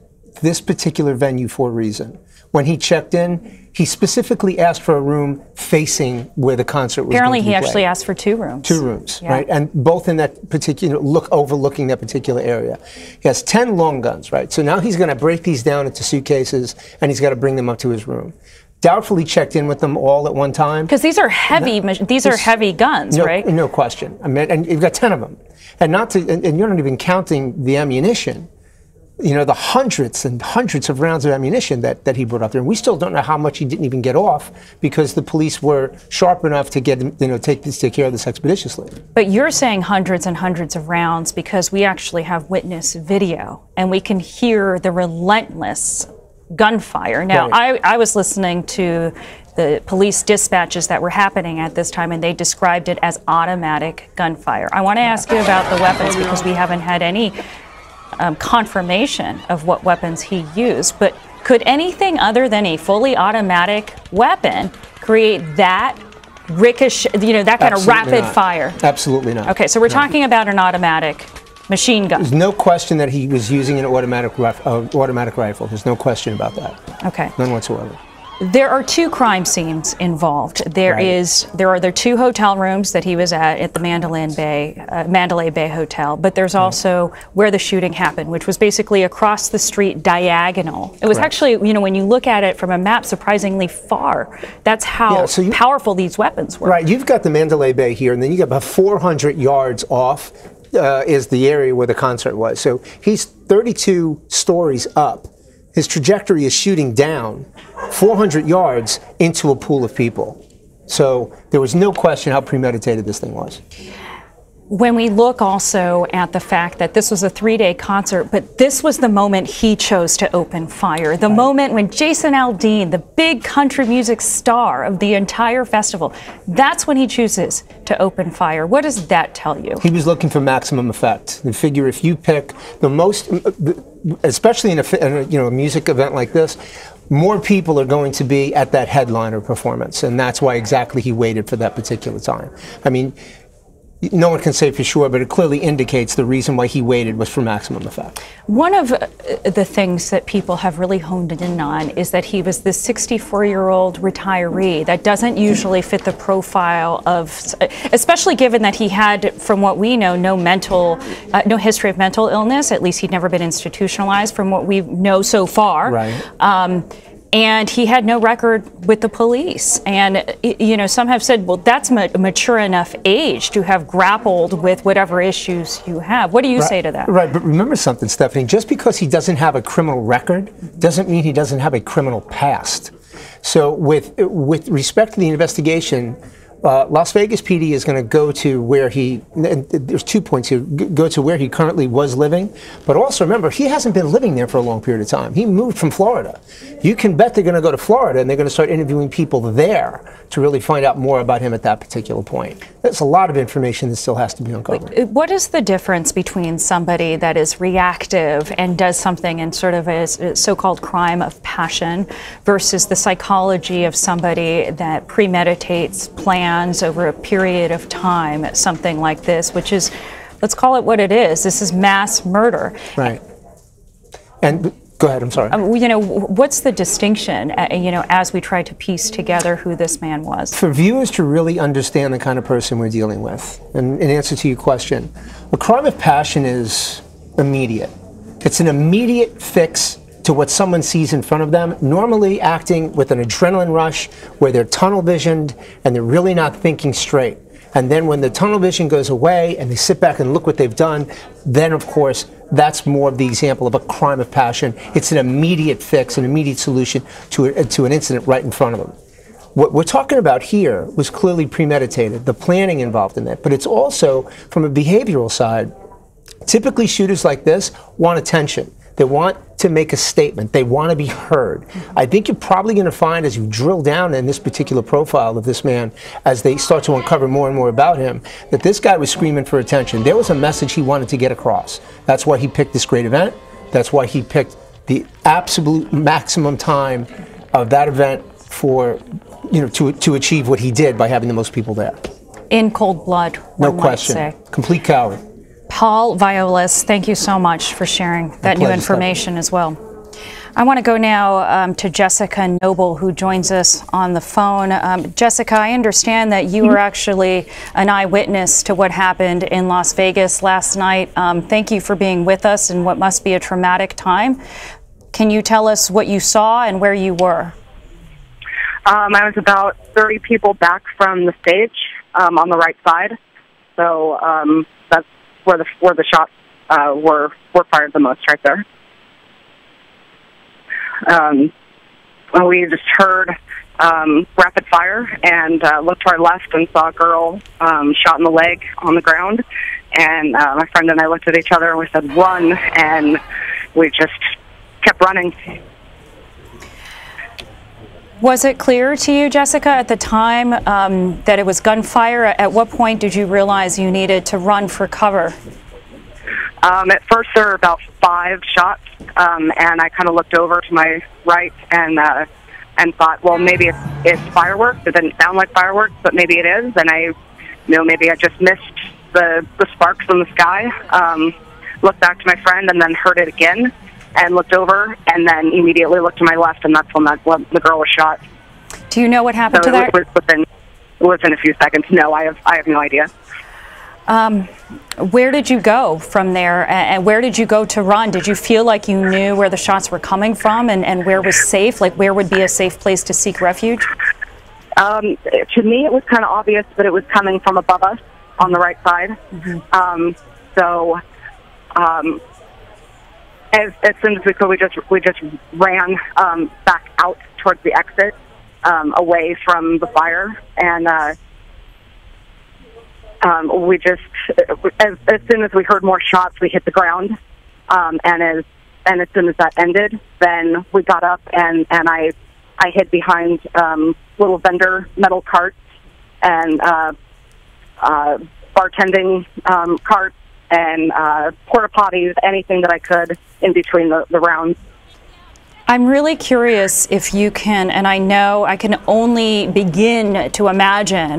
this particular venue for a reason. When he checked in, he specifically asked for a room facing where the concert was Apparently, going to be he actually played. asked for 2 rooms. 2 rooms, Yeah. right? And both in that particular, overlooking that particular area. He has 10 long guns, right? So now he's going to break these down into suitcases, and he's got to bring them up to his room. Doubtfully checked in with them all at one time. Because these are heavy, heavy guns, right? No question. I mean, and you've got 10 of them, and and you're not even counting the ammunition. The hundreds and hundreds of rounds of ammunition that he brought up there. And we still don't know how much he didn't even get off because the police were sharp enough to get him, take care of this expeditiously. But you're saying hundreds and hundreds of rounds because we actually have witness video and we can hear the relentless gunfire. Now, Right. I was listening to the police dispatches that were happening at this time, and they described it as automatic gunfire. I want to ask you about the weapons because we haven't had any confirmation of what weapons he used, but could anything other than a fully automatic weapon create that ricochet, that kind of rapid fire? Absolutely not. Okay, so we're talking about an automatic machine gun. There's no question that he was using an automatic rifle. There's no question about that. Okay. None whatsoever. There are 2 crime scenes involved. There are 2 hotel rooms that he was at the Mandalay Bay Hotel, but there's also where the shooting happened, which was basically across the street diagonal. It was actually, when you look at it from a map, surprisingly far. That's how powerful these weapons were. Right, you've got the Mandalay Bay here, and then you got about 400 yards off. is the area where the concert was. So he's 32 stories up. His trajectory is shooting down 400 yards into a pool of people. So there was no question how premeditated this thing was. When we look also at the fact that this was a 3-day concert, but this was the moment he chose to open fire, the moment when Jason Aldean, the big country music star of the entire festival, that's when he chooses to open fire. What does that tell you? He was looking for maximum effect. And figure if you pick the most, especially in a music event like this, more people are going to be at that headliner performance, and that's why exactly he waited for that particular time. I mean, no one can say for sure, but it clearly indicates the reason why he waited was for maximum effect. One of the things that people have really honed in on is that he was this 64-year-old retiree. That doesn't usually fit the profile of, especially given that he had, from what we know, no history of mental illness. At least he'd never been institutionalized from what we know so far. Right. And he had no record with the police. And, you know, some have said, well, that's a mature enough age to have grappled with whatever issues you have. What do you say to that? Right, but remember something, Stephanie, just because he doesn't have a criminal record doesn't mean he doesn't have a criminal past. So with respect to the investigation, Las Vegas PD is going to go to where he, and there's 2 points here, go to where he currently was living, but also remember, he hasn't been living there for a long period of time. He moved from Florida. You can bet they're going to go to Florida and they're going to start interviewing people there to really find out more about him at that particular point. There's a lot of information that still has to be uncovered. What is the difference between somebody that is reactive and does something in sort of a so-called crime of passion versus the psychology of somebody that premeditates, plans over a period of time, something like this, which is, let's call it what it is. This is mass murder. Right. And go ahead, I'm sorry. You know, what's the distinction, you know, as we try to piece together who this man was? For viewers to really understand the kind of person we're dealing with, and in answer to your question, a crime of passion is immediate. It's an immediate fix to what someone sees in front of them, normally acting with an adrenaline rush where they're tunnel visioned and they're really not thinking straight. And then when the tunnel vision goes away and they sit back and look what they've done, then of course that's more of the example of a crime of passion. It's an immediate fix, an immediate solution to an incident right in front of them. What we're talking about here was clearly premeditated, the planning involved in that, but it's also from a behavioral side. Typically shooters like this want attention. They want to make a statement. They want to be heard. I think you're probably going to find, as you drill down in this particular profile of this man, as they start to uncover more and more about him, that this guy was screaming for attention. There was a message he wanted to get across. That's why he picked this great event. That's why he picked the absolute maximum time of that event for, you know, to achieve what he did by having the most people there. In cold blood, no question. Complete coward. Paul Violas, thank you so much for sharing that new information as well. I want to go now to Jessica Noble, who joins us on the phone. Jessica, I understand that you were actually an eyewitness to what happened in Las Vegas last night. Thank you for being with us in what must be a traumatic time. Can you tell us what you saw and where you were? I was about 30 people back from the stage on the right side. So that's where the shots were fired the most, right there. We just heard rapid fire and looked to our left and saw a girl shot in the leg on the ground. And my friend and I looked at each other and we said, run, and we just kept running. Was it clear to you, Jessica, at the time that it was gunfire? At what point did you realize you needed to run for cover? At first, there were about 5 shots, and I kind of looked over to my right and thought, well, maybe it's fireworks. It didn't sound like fireworks, but maybe it is. And maybe I just missed the sparks in the sky. Looked back to my friend and then heard it again. And looked over, and then immediately looked to my left, and that's when the girl was shot. Do you know what happened to that? Within a few seconds. No, I have no idea. Where did you go from there, and where did you go to run? Did you feel like you knew where the shots were coming from, and where was safe? Like, where would be a safe place to seek refuge? To me, it was kind of obvious that it was coming from above us on the right side. so as soon as we could, we just ran back out towards the exit, away from the fire, and we just as soon as we heard more shots, we hit the ground, and as soon as that ended, then we got up and I hid behind little vendor metal carts and bartending carts and porta potties, anything that I could in between the rounds. I'm really curious if you can, and I know I can only begin to imagine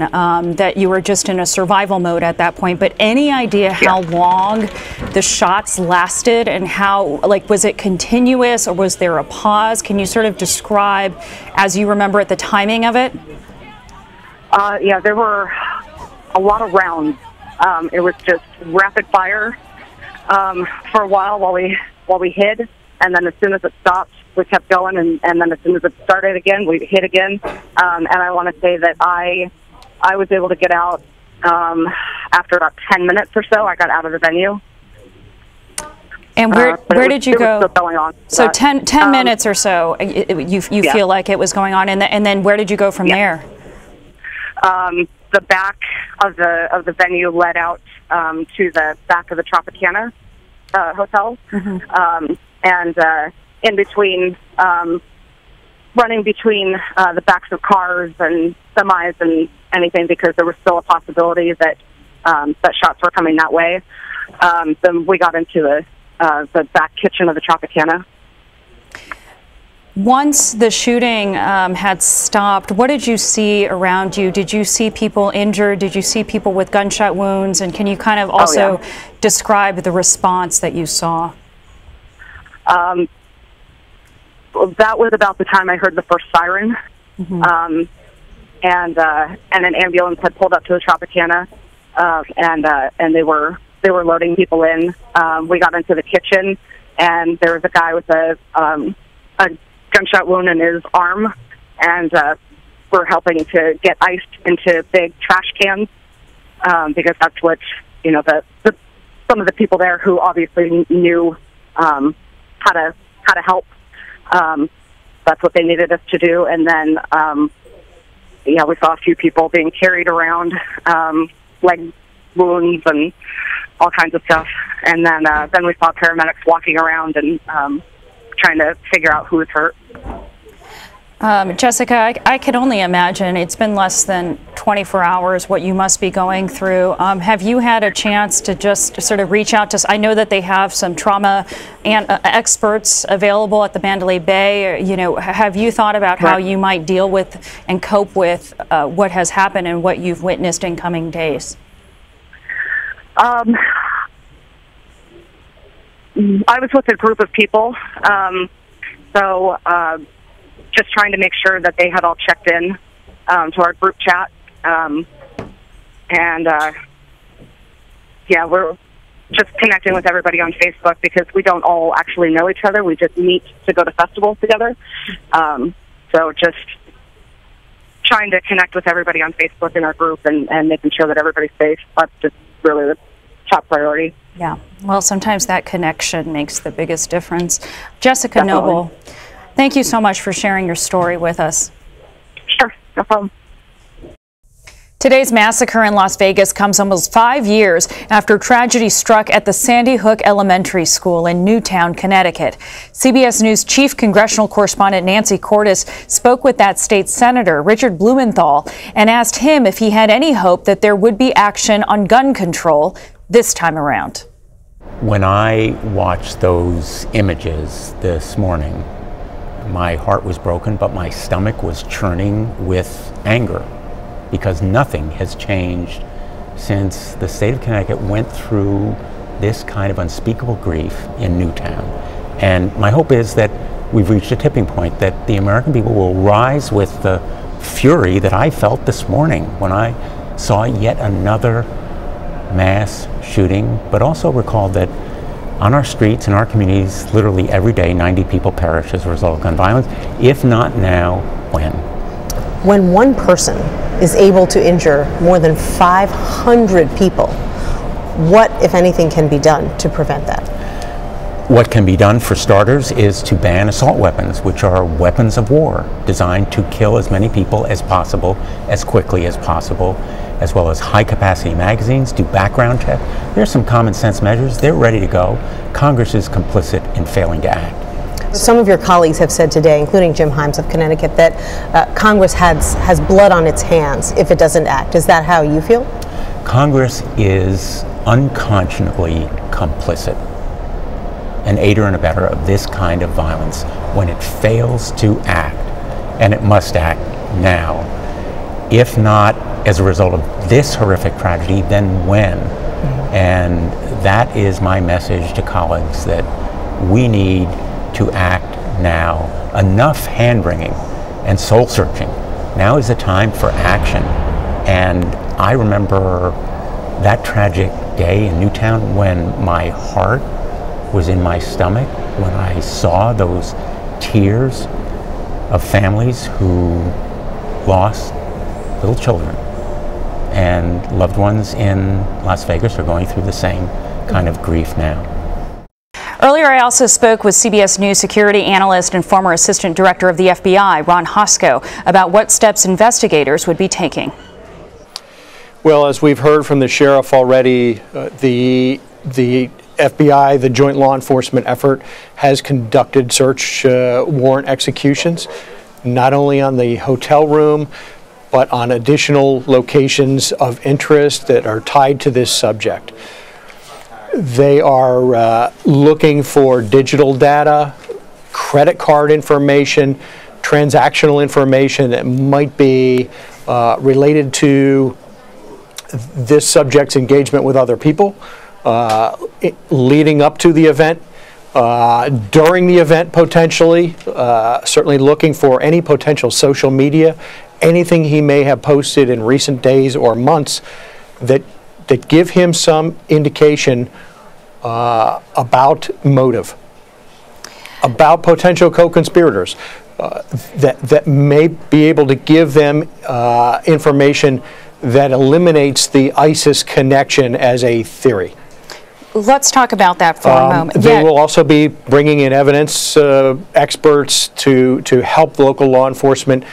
that you were just in a survival mode at that point, but any idea how long the shots lasted and how, like, was it continuous or was there a pause? Can you sort of describe, as you remember it, the timing of it? Yeah, there were a lot of rounds. It was just rapid fire for a while we hid, and then as soon as it stopped, we kept going, and then as soon as it started again, we hit again. And I want to say that I was able to get out after about 10 minutes or so. I got out of the venue. And where did you go? It was still going on. So 10 minutes or so, you feel like it was going on, and then where did you go from there? The back of the venue led out to the back of the Tropicana hotel, and in between, running between the backs of cars and semis and anything, because there was still a possibility that that shots were coming that way. Then we got into the back kitchen of the Tropicana. Once the shooting had stopped, what did you see around you? Did you see people injured? Did you see people with gunshot wounds? And can you kind of also describe the response that you saw? That was about the time I heard the first siren, and an ambulance had pulled up to the Tropicana, and they were loading people in. We got into the kitchen, and there was a guy with a gunshot wound in his arm, and we're helping to get ice into big trash cans, because that's what, you know, some of the people there who obviously knew how to help. That's what they needed us to do. And then, we saw a few people being carried around, leg wounds and all kinds of stuff. And then we saw paramedics walking around and trying to figure out who was hurt. Jessica, I can only imagine it's been less than 24 hours what you must be going through. Have you had a chance to just sort of reach out to, I know that they have some trauma and experts available at the Mandalay Bay. You know, have you thought about how you might deal with and cope with what has happened and what you've witnessed in coming days? I was with a group of people, just trying to make sure that they had all checked in to our group chat. We're just connecting with everybody on Facebook because we don't all actually know each other. We just meet to go to festivals together. So just trying to connect with everybody on Facebook in our group and making sure that everybody's safe. That's just really the top priority. Yeah. Well, sometimes that connection makes the biggest difference. Jessica Noble, thank you so much for sharing your story with us. Sure, no problem. Today's massacre in Las Vegas comes almost 5 years after tragedy struck at the Sandy Hook Elementary School in Newtown, Connecticut. CBS News chief congressional correspondent Nancy Cordes spoke with that state senator, Richard Blumenthal, and asked him if he had any hope that there would be action on gun control this time around. When I watched those images this morning, my heart was broken, but my stomach was churning with anger, because nothing has changed since the state of Connecticut went through this kind of unspeakable grief in Newtown. And my hope is that we've reached a tipping point, that the American people will rise with the fury that I felt this morning when I saw yet another mass shooting, but also recall that on our streets, in our communities, literally every day, 90 people perish as a result of gun violence. If not now, when? When one person is able to injure more than 500 people, What, if anything, can be done to prevent that? What can be done, for starters, is to ban assault weapons, which are weapons of war designed to kill as many people as possible, as quickly as possible, as well as high-capacity magazines, do background check. There's some common sense measures. They're ready to go. Congress is complicit in failing to act. Some of your colleagues have said today, including Jim Himes of Connecticut, that Congress has blood on its hands if it doesn't act. Is that how you feel? Congress is unconscionably complicit, an aider and abetter of this kind of violence when it fails to act, and it must act now. If not as a result of this horrific tragedy, then when? And that is my message to colleagues, that we need to act now. Enough hand-wringing and soul-searching. Now is the time for action. And I remember that tragic day in Newtown when my heart was in my stomach, when I saw those tears of families who lost little children, and loved ones in Las Vegas are going through the same kind of grief now. Earlier, I also spoke with CBS News security analyst and former assistant director of the FBI, Ron Hosko, about what steps investigators would be taking. Well, as we've heard from the sheriff already, the FBI, the joint law enforcement effort, has conducted search warrant executions, not only on the hotel room, but on additional locations of interest that are tied to this subject. They are looking for digital data, credit card information, transactional information that might be related to this subject's engagement with other people, leading up to the event, during the event potentially, certainly looking for any potential social media, anything he may have posted in recent days or months that give him some indication about motive, about potential co-conspirators, that may be able to give them information that eliminates the ISIS connection as a theory. Let's talk about that for a moment. They will also be bringing in evidence experts to help local law enforcement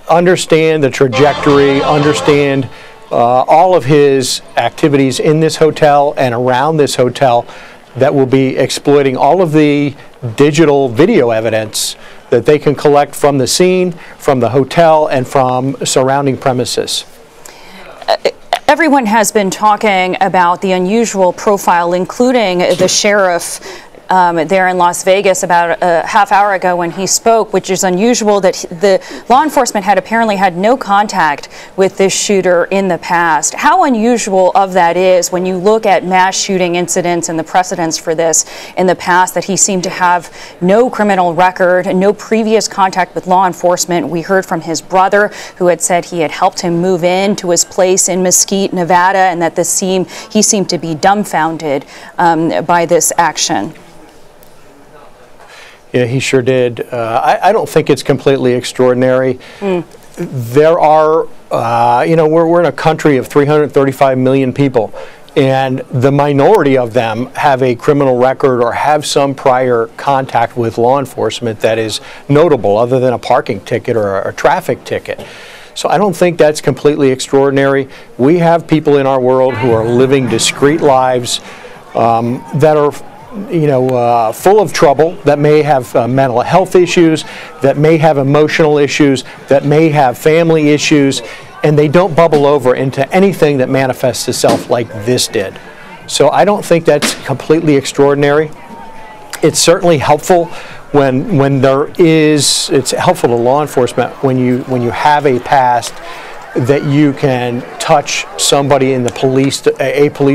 understand the trajectory, understand all of his activities in this hotel and around this hotel, that will be exploiting all of the digital video evidence that they can collect from the scene, from the hotel, and from surrounding premises. Everyone has been talking about the unusual profile, including the sheriff there in Las Vegas about a half hour ago when he spoke, which is unusual that the law enforcement had apparently had no contact with this shooter in the past. How unusual of that is when you look at mass shooting incidents and the precedents for this in the past, that he seemed to have no criminal record, no previous contact with law enforcement. We heard from his brother, who had said he had helped him move in to his place in Mesquite, Nevada, and that he seemed to be dumbfounded by this action. Yeah, he sure did. I don't think it's completely extraordinary. There are, we're in a country of 335 million people, and the minority of them have a criminal record or have some prior contact with law enforcement that is notable, other than a parking ticket or a traffic ticket. So I don't think that's completely extraordinary. We have people in our world who are living discreet lives that are full of trouble, that may have mental health issues, that may have emotional issues, that may have family issues, and they don't bubble over into anything that manifests itself like this did. So I don't think that's completely extraordinary. It's certainly helpful when it's helpful to law enforcement when you have a past that you can touch somebody in a police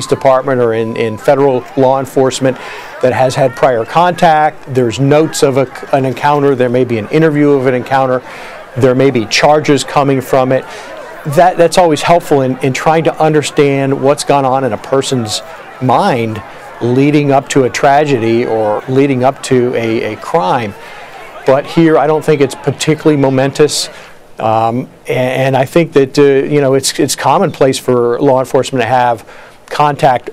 department or in federal law enforcement that has had prior contact. There's notes of an encounter. There may be an interview of an encounter. There may be charges coming from it. That's always helpful in trying to understand what's gone on in a person's mind leading up to a tragedy or leading up to a crime. But here, I don't think it's particularly momentous. And I think that it's commonplace for law enforcement to have contact,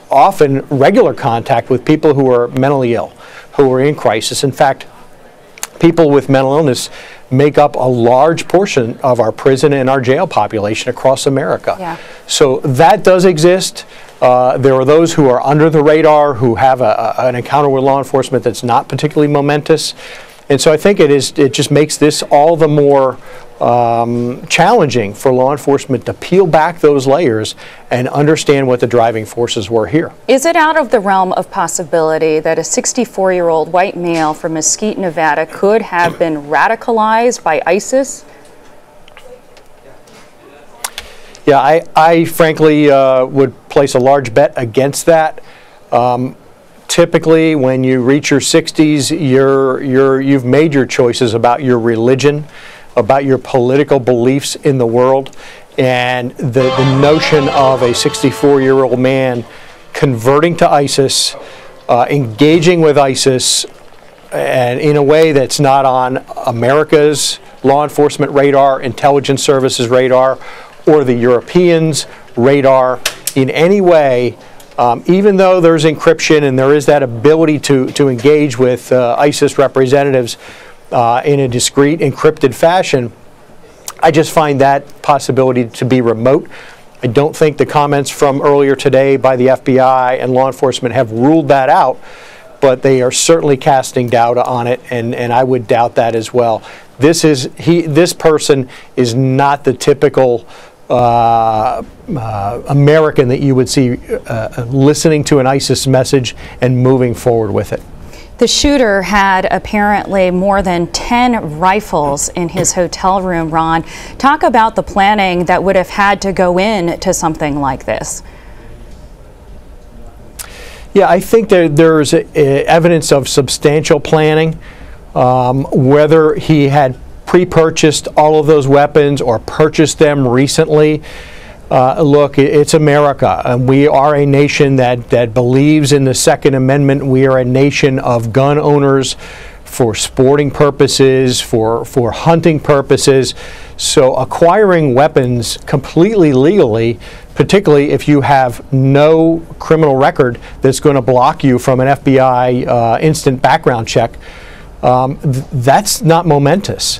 often regular contact with people who are mentally ill, who are in crisis. In fact, people with mental illness make up a large portion of our prison and our jail population across America. Yeah. So that does exist. There are those who are under the radar, who have an encounter with law enforcement that's not particularly momentous. And so I think it just makes this all the more challenging for law enforcement to peel back those layers and understand what the driving forces were here. Is it out of the realm of possibility that a 64-year-old white male from Mesquite, Nevada could have been radicalized by ISIS? Yeah, I frankly would place a large bet against that. Typically, when you reach your 60s, you've made your choices about your religion, about your political beliefs in the world, and the notion of a 64-year-old man converting to ISIS, engaging with ISIS, and in a way that's not on America's law enforcement radar, intelligence services radar, or the Europeans' radar in any way. Even though there's encryption and there is that ability to engage with ISIS representatives in a discreet, encrypted fashion, I just find that possibility to be remote. I don't think the comments from earlier today by the FBI and law enforcement have ruled that out, but they are certainly casting doubt on it, and I would doubt that as well. This person is not the typical American that you would see listening to an ISIS message and moving forward with it. The shooter had apparently more than 10 rifles in his hotel room, Ron. Talk about the planning that would have had to go into something like this. Yeah, I think there's evidence of substantial planning. Whether he had pre-purchased all of those weapons or purchased them recently. Look, it's America, and we are a nation that believes in the Second Amendment. We are a nation of gun owners for sporting purposes, for hunting purposes. So acquiring weapons completely legally, particularly if you have no criminal record that's going to block you from an FBI instant background check, that's not momentous.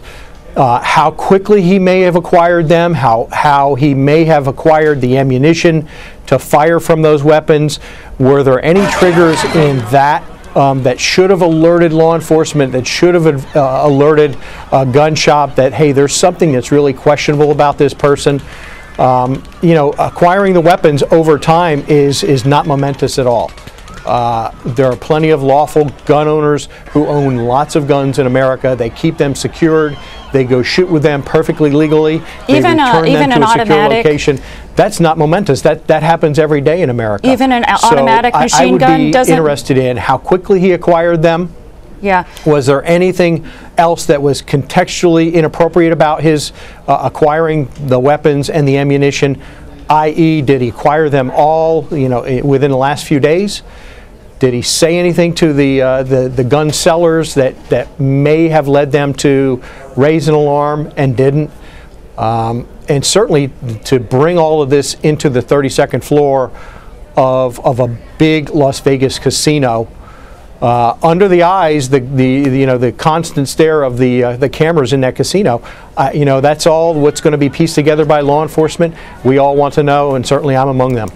How quickly he may have acquired them, how he may have acquired the ammunition to fire from those weapons, were there any triggers in that that should have alerted law enforcement, that should have alerted a gun shop that, hey, there's something that's really questionable about this person? You know, acquiring the weapons over time is not momentous at all. There are plenty of lawful gun owners who own lots of guns in America. They keep them secured. They go shoot with them perfectly legally. They return them to a secure location. That's not momentous. That happens every day in America. Even an automatic machine gun doesn't. I would be interested in how quickly he acquired them. Yeah. Was there anything else that was contextually inappropriate about his acquiring the weapons and the ammunition? I.e., did he acquire them all, within the last few days? Did he say anything to the gun sellers that may have led them to raise an alarm and didn't? And certainly to bring all of this into the 32nd floor of a big Las Vegas casino, under the eyes, the constant stare of the cameras in that casino, that's all what's going to be pieced together by law enforcement. We all want to know, and certainly I'm among them.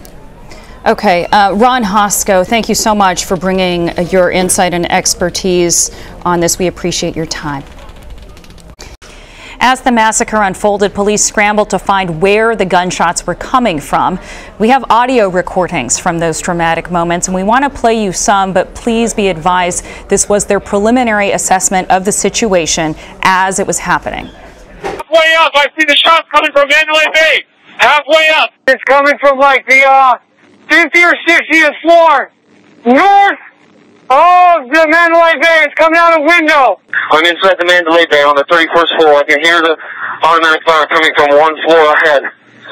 Okay, Ron Hosko, thank you so much for bringing your insight and expertise on this. We appreciate your time. As the massacre unfolded, police scrambled to find where the gunshots were coming from. We have audio recordings from those dramatic moments, and we want to play you some, but please be advised this was their preliminary assessment of the situation as it was happening. Halfway up, I see the shots coming from Mandalay Bay. Halfway up. It's coming from like the 50 or 60th floor north of the Mandalay Bay. It's coming out a window. I'm inside the Mandalay Bay on the 31st floor. I can hear the automatic fire coming from one floor ahead,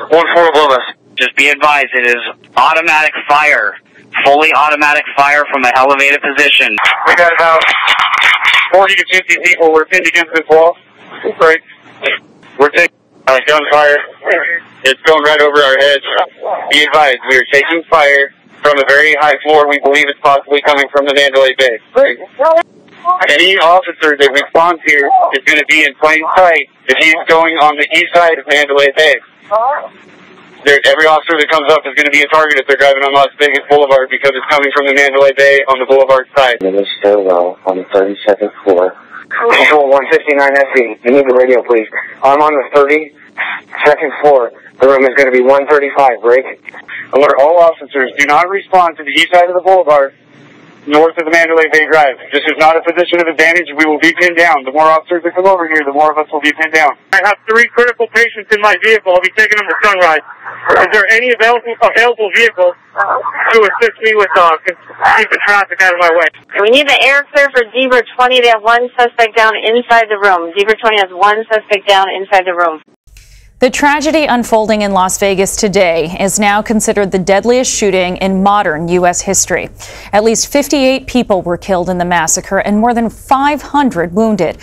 one floor above us. Just be advised, it is automatic fire, fully automatic fire from an elevated position. We got about 40 to 50 people. We're pinned against this wall. Great. We're taking gunfire. It's going right over our heads. Be advised, we are taking fire from a very high floor. We believe it's possibly coming from the Mandalay Bay. Any officer that responds here is going to be in plain sight if he's going on the east side of Mandalay Bay. Every officer that comes up is going to be a target if they're driving on Las Vegas Boulevard because it's coming from the Mandalay Bay on the Boulevard side. In the stairwell on the 32nd floor. Visual 159 SB. You need the radio, please. I'm on the 32nd floor. The room is going to be 135. Break. Alert all officers, do not respond to the east side of the boulevard, north of the Mandalay Bay Drive. This is not a position of advantage. We will be pinned down. The more officers that come over here, the more of us will be pinned down. I have 3 critical patients in my vehicle. I'll be taking them to Sunrise. Is there any available vehicle to assist me with keeping traffic out of my way? We need the air clear for Zebra 20. They have 1 suspect down inside the room. Zebra 20 has 1 suspect down inside the room. The tragedy unfolding in Las Vegas today is now considered the deadliest shooting in modern U.S. history. At least 58 people were killed in the massacre and more than 500 wounded.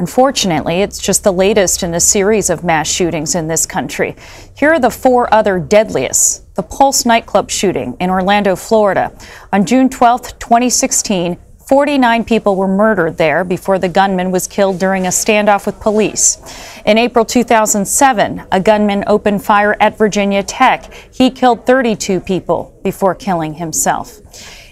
Unfortunately, it's just the latest in a series of mass shootings in this country. Here are the 4 other deadliest. The Pulse nightclub shooting in Orlando, Florida. On June 12, 2016, 49 people were murdered there before the gunman was killed during a standoff with police. In April 2007, a gunman opened fire at Virginia Tech. He killed 32 people before killing himself.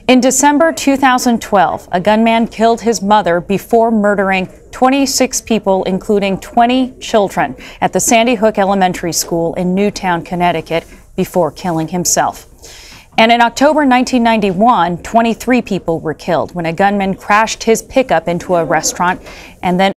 In December 2012, a gunman killed his mother before murdering 26 people, including 20 children, at the Sandy Hook Elementary School in Newtown, Connecticut, before killing himself. And in October 1991, 23 people were killed when a gunman crashed his pickup into a restaurant and then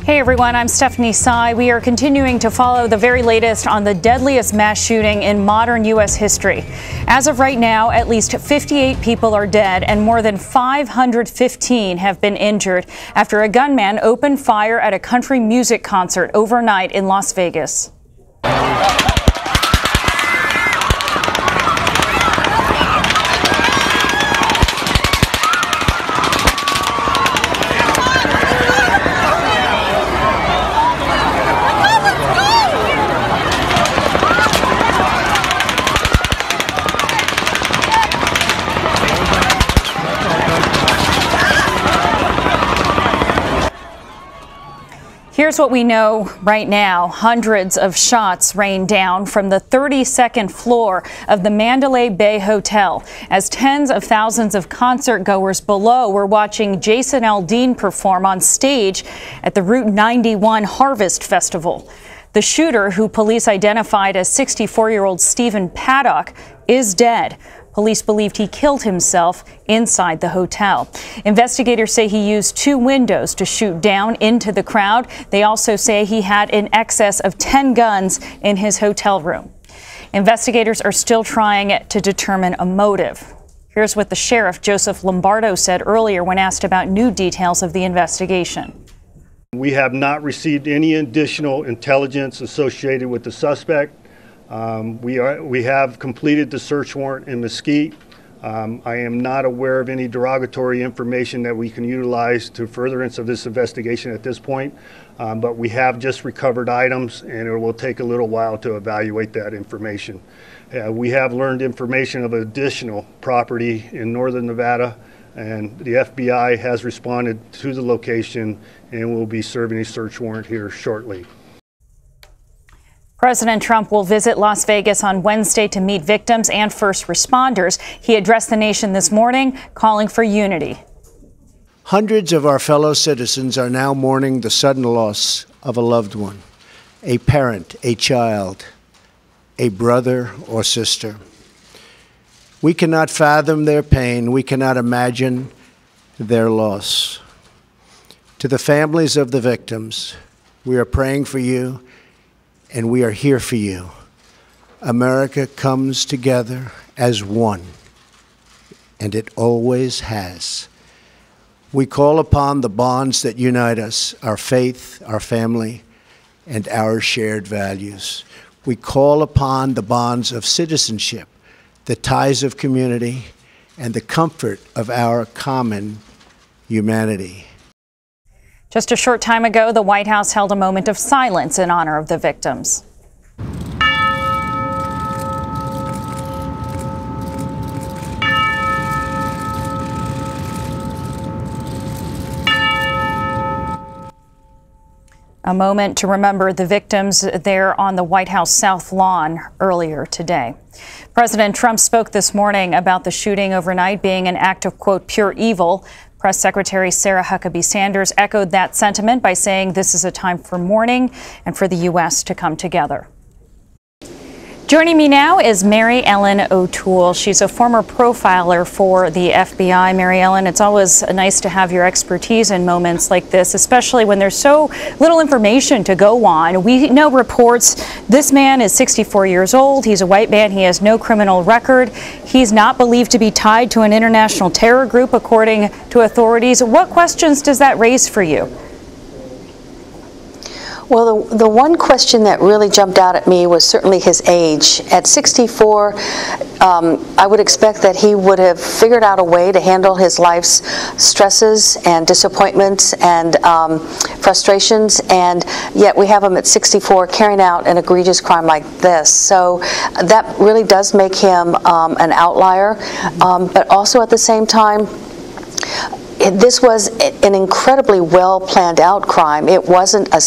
Hey everyone, I'm Stephanie Tsai. We are continuing to follow the very latest on the deadliest mass shooting in modern U.S. history. As of right now, at least 58 people are dead and more than 515 have been injured after a gunman opened fire at a country music concert overnight in Las Vegas. Here's what we know right now. Hundreds of shots rained down from the 32nd floor of the Mandalay Bay Hotel as tens of thousands of concert goers below were watching Jason Aldean perform on stage at the Route 91 Harvest Festival. The shooter, who police identified as 64-year-old Stephen Paddock, is dead. Police believed he killed himself inside the hotel. Investigators say he used 2 windows to shoot down into the crowd. They also say he had in excess of 10 guns in his hotel room. Investigators are still trying to determine a motive. Here's what the sheriff, Joseph Lombardo, said earlier when asked about new details of the investigation. We have not received any additional intelligence associated with the suspect. We have completed the search warrant in Mesquite. I am not aware of any derogatory information that we can utilize to furtherance of this investigation at this point, but we have just recovered items and it will take a little while to evaluate that information. We have learned information of additional property in northern Nevada, and the FBI has responded to the location and will be serving a search warrant here shortly. President Trump will visit Las Vegas on Wednesday to meet victims and first responders. He addressed the nation this morning, calling for unity. Hundreds of our fellow citizens are now mourning the sudden loss of a loved one, a parent, a child, a brother or sister. We cannot fathom their pain. We cannot imagine their loss. To the families of the victims, we are praying for you. And we are here for you. America comes together as one, and it always has. We call upon the bonds that unite us, our faith, our family, and our shared values. We call upon the bonds of citizenship, the ties of community, and the comfort of our common humanity. Just a short time ago, the White House held a moment of silence in honor of the victims. A moment to remember the victims there on the White House South Lawn earlier today. President Trump spoke this morning about the shooting overnight being an act of, quote, pure evil. Press Secretary Sarah Huckabee Sanders echoed that sentiment by saying this is a time for mourning and for the U.S. to come together. Joining me now is Mary Ellen O'Toole. She's a former profiler for the FBI. Mary Ellen, it's always nice to have your expertise in moments like this, especially when there's so little information to go on. We know reports this man is 64 years old. He's a white man. He has no criminal record. He's not believed to be tied to an international terror group, according to authorities. What questions does that raise for you? Well, the one question that really jumped out at me was certainly his age. At 64, I would expect that he would have figured out a way to handle his life's stresses and disappointments and frustrations, and yet we have him at 64 carrying out an egregious crime like this. So that really does make him an outlier, but also at the same time, this was an incredibly well planned out crime. It wasn't a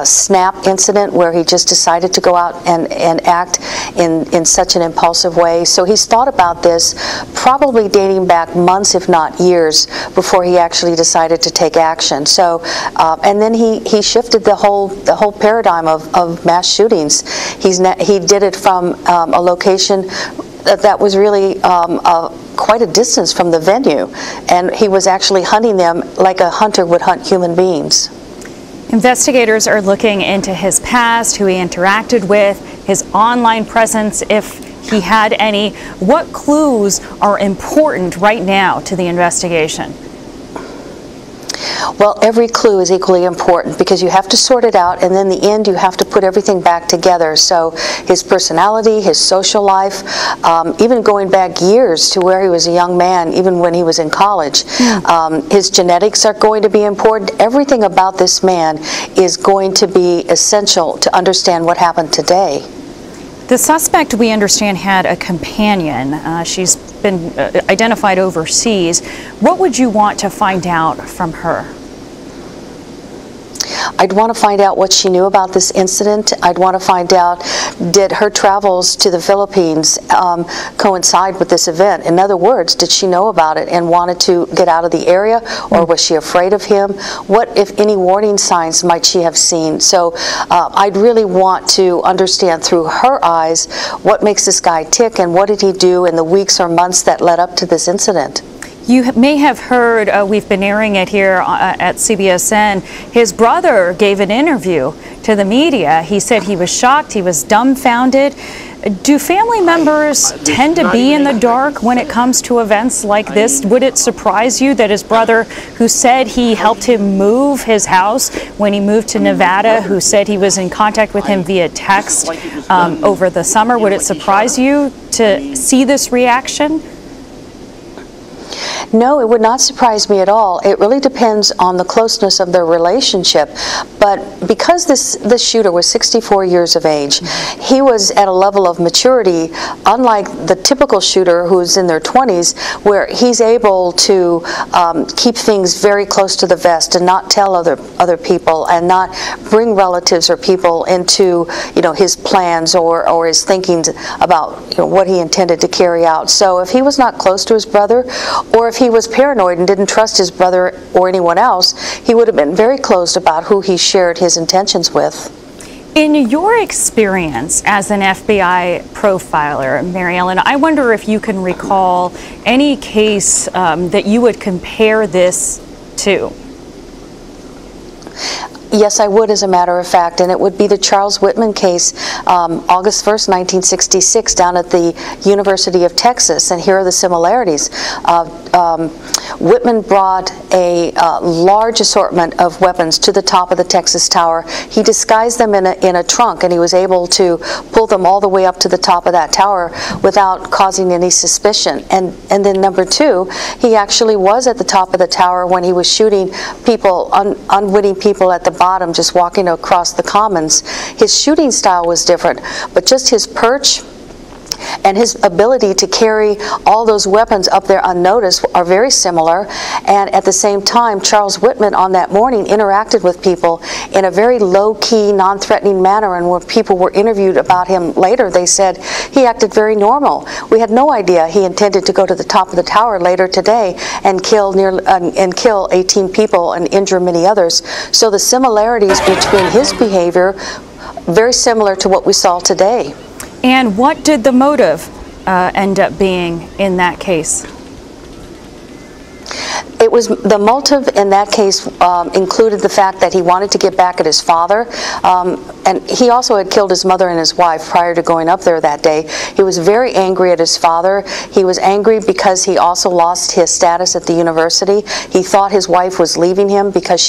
snap incident where he just decided to go out and act in such an impulsive way. So he's thought about this probably dating back months, if not years, before he actually decided to take action. So, and then he shifted the whole paradigm of mass shootings. He did it from a location that was really quite a distance from the venue, and he was actually hunting them like a hunter would hunt human beings. Investigators are looking into his past, who he interacted with, his online presence, if he had any. What clues are important right now to the investigation? Well, every clue is equally important because you have to sort it out, and then in the end you have to put everything back together. So his personality, his social life, even going back years to where he was a young man, even when he was in college. His genetics are going to be important. Everything about this man is going to be essential to understand what happened today. The suspect, we understand, had a companion. She's been identified overseas. What would you want to find out from her? I'd want to find out what she knew about this incident. I'd want to find out, did her travels to the Philippines coincide with this event? In other words, did she know about it and wanted to get out of the area, or was she afraid of him? What, if any, warning signs might she have seen? So I'd really want to understand through her eyes what makes this guy tick and what did he do in the weeks or months that led up to this incident. You may have heard, we've been airing it here at CBSN, his brother gave an interview to the media. He said he was shocked, he was dumbfounded. Do family members tend to be in the dark when it comes to events like this? Would it surprise you that his brother, who said he helped him move his house when he moved to Nevada, who said he was in contact with him via text over the summer, would it surprise you to see this reaction? No, it would not surprise me at all. It really depends on the closeness of their relationship. But because this shooter was 64 years of age, he was at a level of maturity, unlike the typical shooter who's in their 20s, where he's able to keep things very close to the vest and not tell other people and not bring relatives or people into his plans or his thinkings about what he intended to carry out. So if he was not close to his brother, or if he was paranoid and didn't trust his brother or anyone else, he would have been very closed about who he shared his intentions with. In your experience as an FBI profiler, Mary Ellen, I wonder if you can recall any case that you would compare this to. Yes, I would, as a matter of fact, and it would be the Charles Whitman case, August 1st, 1966, down at the University of Texas, and here are the similarities. Whitman brought a large assortment of weapons to the top of the Texas Tower. He disguised them in a trunk, and he was able to pull them all the way up to the top of that tower without causing any suspicion. And then number two, he actually was at the top of the tower when he was shooting people, unwitting people at the bottom, just walking across the commons. His shooting style was different, but just his perch and his ability to carry all those weapons up there unnoticed are very similar. And at the same time, Charles Whitman on that morning interacted with people in a very low-key, non-threatening manner, and when people were interviewed about him later, they said he acted very normal. We had no idea he intended to go to the top of the tower later today and kill 18 people and injure many others. So the similarities between his behavior, very similar to what we saw today. And what did the motive end up being in that case? It was the motive in that case included the fact that he wanted to get back at his father, and he also had killed his mother and his wife prior to going up there that day. He was very angry at his father. He was angry because he also lost his status at the university. He thought his wife was leaving him because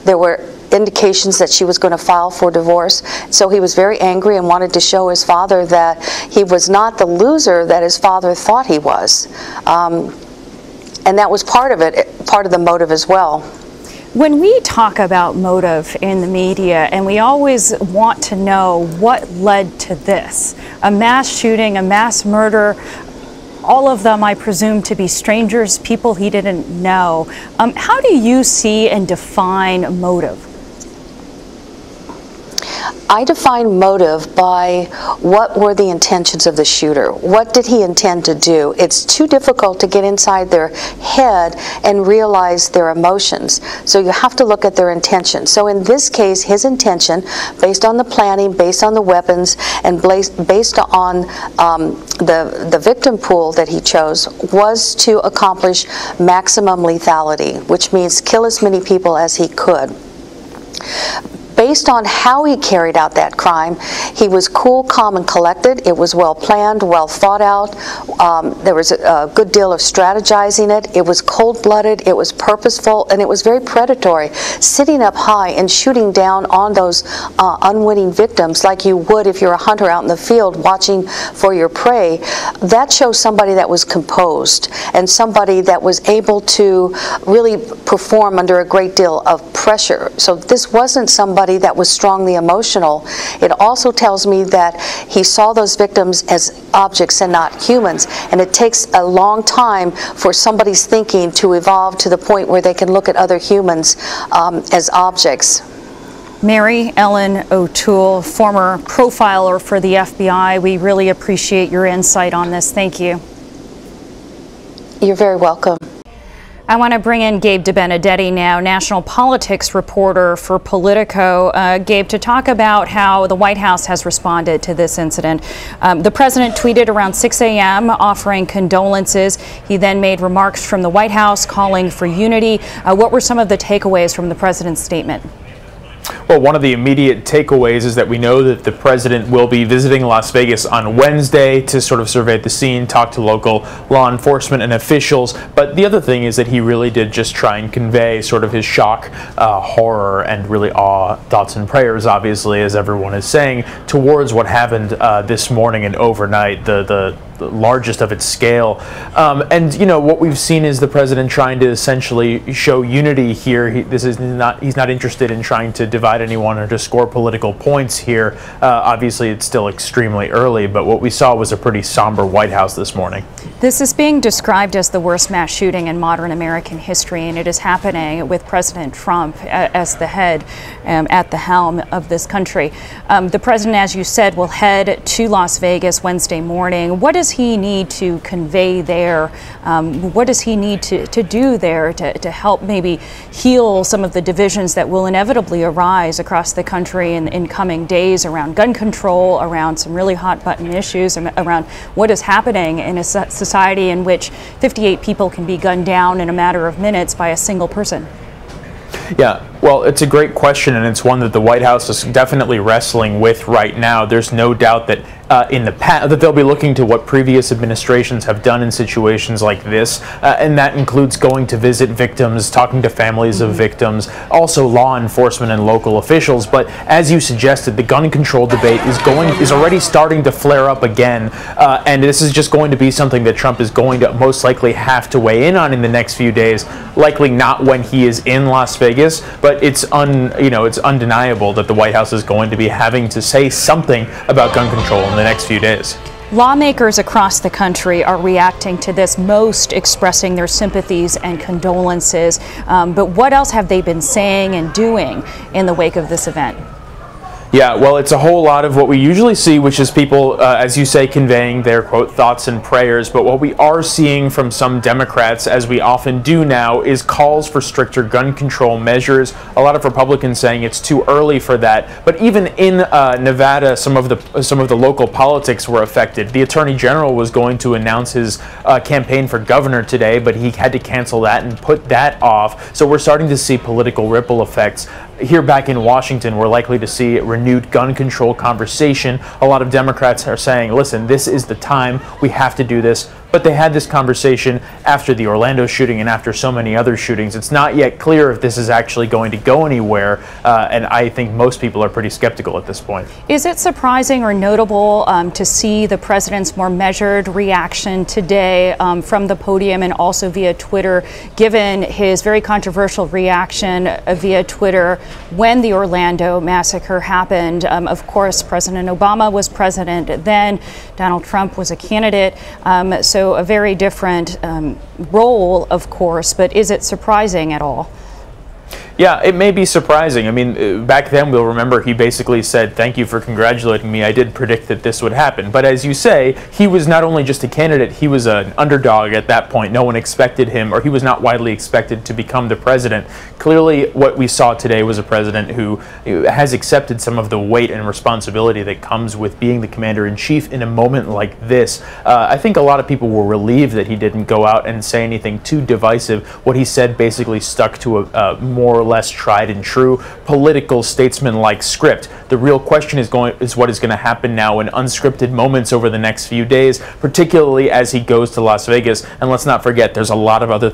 there were indications that she was going to file for divorce. So he was very angry and wanted to show his father that he was not the loser that his father thought he was. And that was part of it, part of the motive as well. When we talk about motive in the media, and we always want to know what led to this, a mass shooting, a mass murder, all of them I presume to be strangers, people he didn't know. How do you see and define motive? I define motive by what were the intentions of the shooter. What did he intend to do? It's too difficult to get inside their head and realize their emotions. So you have to look at their intention. So in this case, his intention, based on the planning, based on the weapons, and based on the victim pool that he chose, was to accomplish maximum lethality, which means kill as many people as he could. Based on how he carried out that crime, he was cool, calm, and collected. It was well planned, well thought out. There was a good deal of strategizing it. It was cold-blooded, it was purposeful, and it was very predatory. Sitting up high and shooting down on those unwitting victims like you would if you're a hunter out in the field watching for your prey, that shows somebody that was composed and somebody that was able to really perform under a great deal of pressure. So this wasn't somebody that was strongly emotional. It also tells me that he saw those victims as objects and not humans, and it takes a long time for somebody's thinking to evolve to the point where they can look at other humans as objects. Mary Ellen O'Toole, former profiler for the FBI, we really appreciate your insight on this. Thank you. You're very welcome. I want to bring in Gabe DeBenedetti now, national politics reporter for Politico. Gabe, to talk about how the White House has responded to this incident. The president tweeted around 6 a.m. offering condolences. He then made remarks from the White House calling for unity. What were some of the takeaways from the president's statement? Well, one of the immediate takeaways is that we know that the president will be visiting Las Vegas on Wednesday to sort of survey the scene, talk to local law enforcement and officials. But the other thing is that he really did just try and convey sort of his shock, horror, and really awe, thoughts and prayers, obviously, as everyone is saying, towards what happened this morning and overnight, the largest of its scale. And, you know, what we've seen is the president trying to essentially show unity here. He's not interested in trying to divide anyone or to score political points here. Obviously, it's still extremely early, but what we saw was a pretty somber White House this morning. This is being described as the worst mass shooting in modern American history, and it is happening with President Trump as the head, at the helm of this country. The president, as you said, will head to Las Vegas Wednesday morning. What does he need to convey there? What does he need to do there to help maybe heal some of the divisions that will inevitably arise across the country in coming days around gun control, around some really hot button issues, around what is happening in a society in which 58 people can be gunned down in a matter of minutes by a single person? Yeah, well, it's a great question, and it's one that the White House is definitely wrestling with right now. There's no doubt that in the past, that they'll be looking to what previous administrations have done in situations like this, and that includes going to visit victims, talking to families of victims, also law enforcement and local officials. But as you suggested, the gun control debate is already starting to flare up again, and this is just going to be something that Trump is going to most likely have to weigh in on in the next few days. Likely not when he is in Las Vegas, but it's undeniable that the White House is going to be having to say something about gun control in the next few days. Lawmakers across the country are reacting to this, most expressing their sympathies and condolences. But what else have they been saying and doing in the wake of this event? Yeah, well, it's a whole lot of what we usually see, which is people, as you say, conveying their, quote, thoughts and prayers. But what we are seeing from some Democrats, as we often do now, is calls for stricter gun control measures. A lot of Republicans saying it's too early for that. But even in Nevada, some of the local politics were affected. The Attorney General was going to announce his campaign for governor today, but he had to cancel that and put that off. So we're starting to see political ripple effects. Here back in Washington, we're likely to see renewed gun control conversation. A lot of Democrats are saying, listen, this is the time, we have to do this. But they had this conversation after the Orlando shooting and after so many other shootings. It's not yet clear if this is actually going to go anywhere, and I think most people are pretty skeptical at this point. Is it surprising or notable to see the president's more measured reaction today from the podium and also via Twitter, given his very controversial reaction via Twitter when the Orlando massacre happened? Of course, President Obama was president then. Donald Trump was a candidate. So a very different role, of course, but is it surprising at all? Yeah, it may be surprising. I mean, back then we'll remember he basically said, thank you for congratulating me. I did predict that this would happen. But as you say, he was not only just a candidate, he was an underdog at that point. No one expected him, or he was not widely expected to become the president. Clearly, what we saw today was a president who has accepted some of the weight and responsibility that comes with being the commander-in-chief in a moment like this. I think a lot of people were relieved that he didn't go out and say anything too divisive. What he said basically stuck to a more or less tried and true political statesman-like script. The real question is what is going to happen now in unscripted moments over the next few days, particularly as he goes to Las Vegas. And let's not forget, there's a lot of other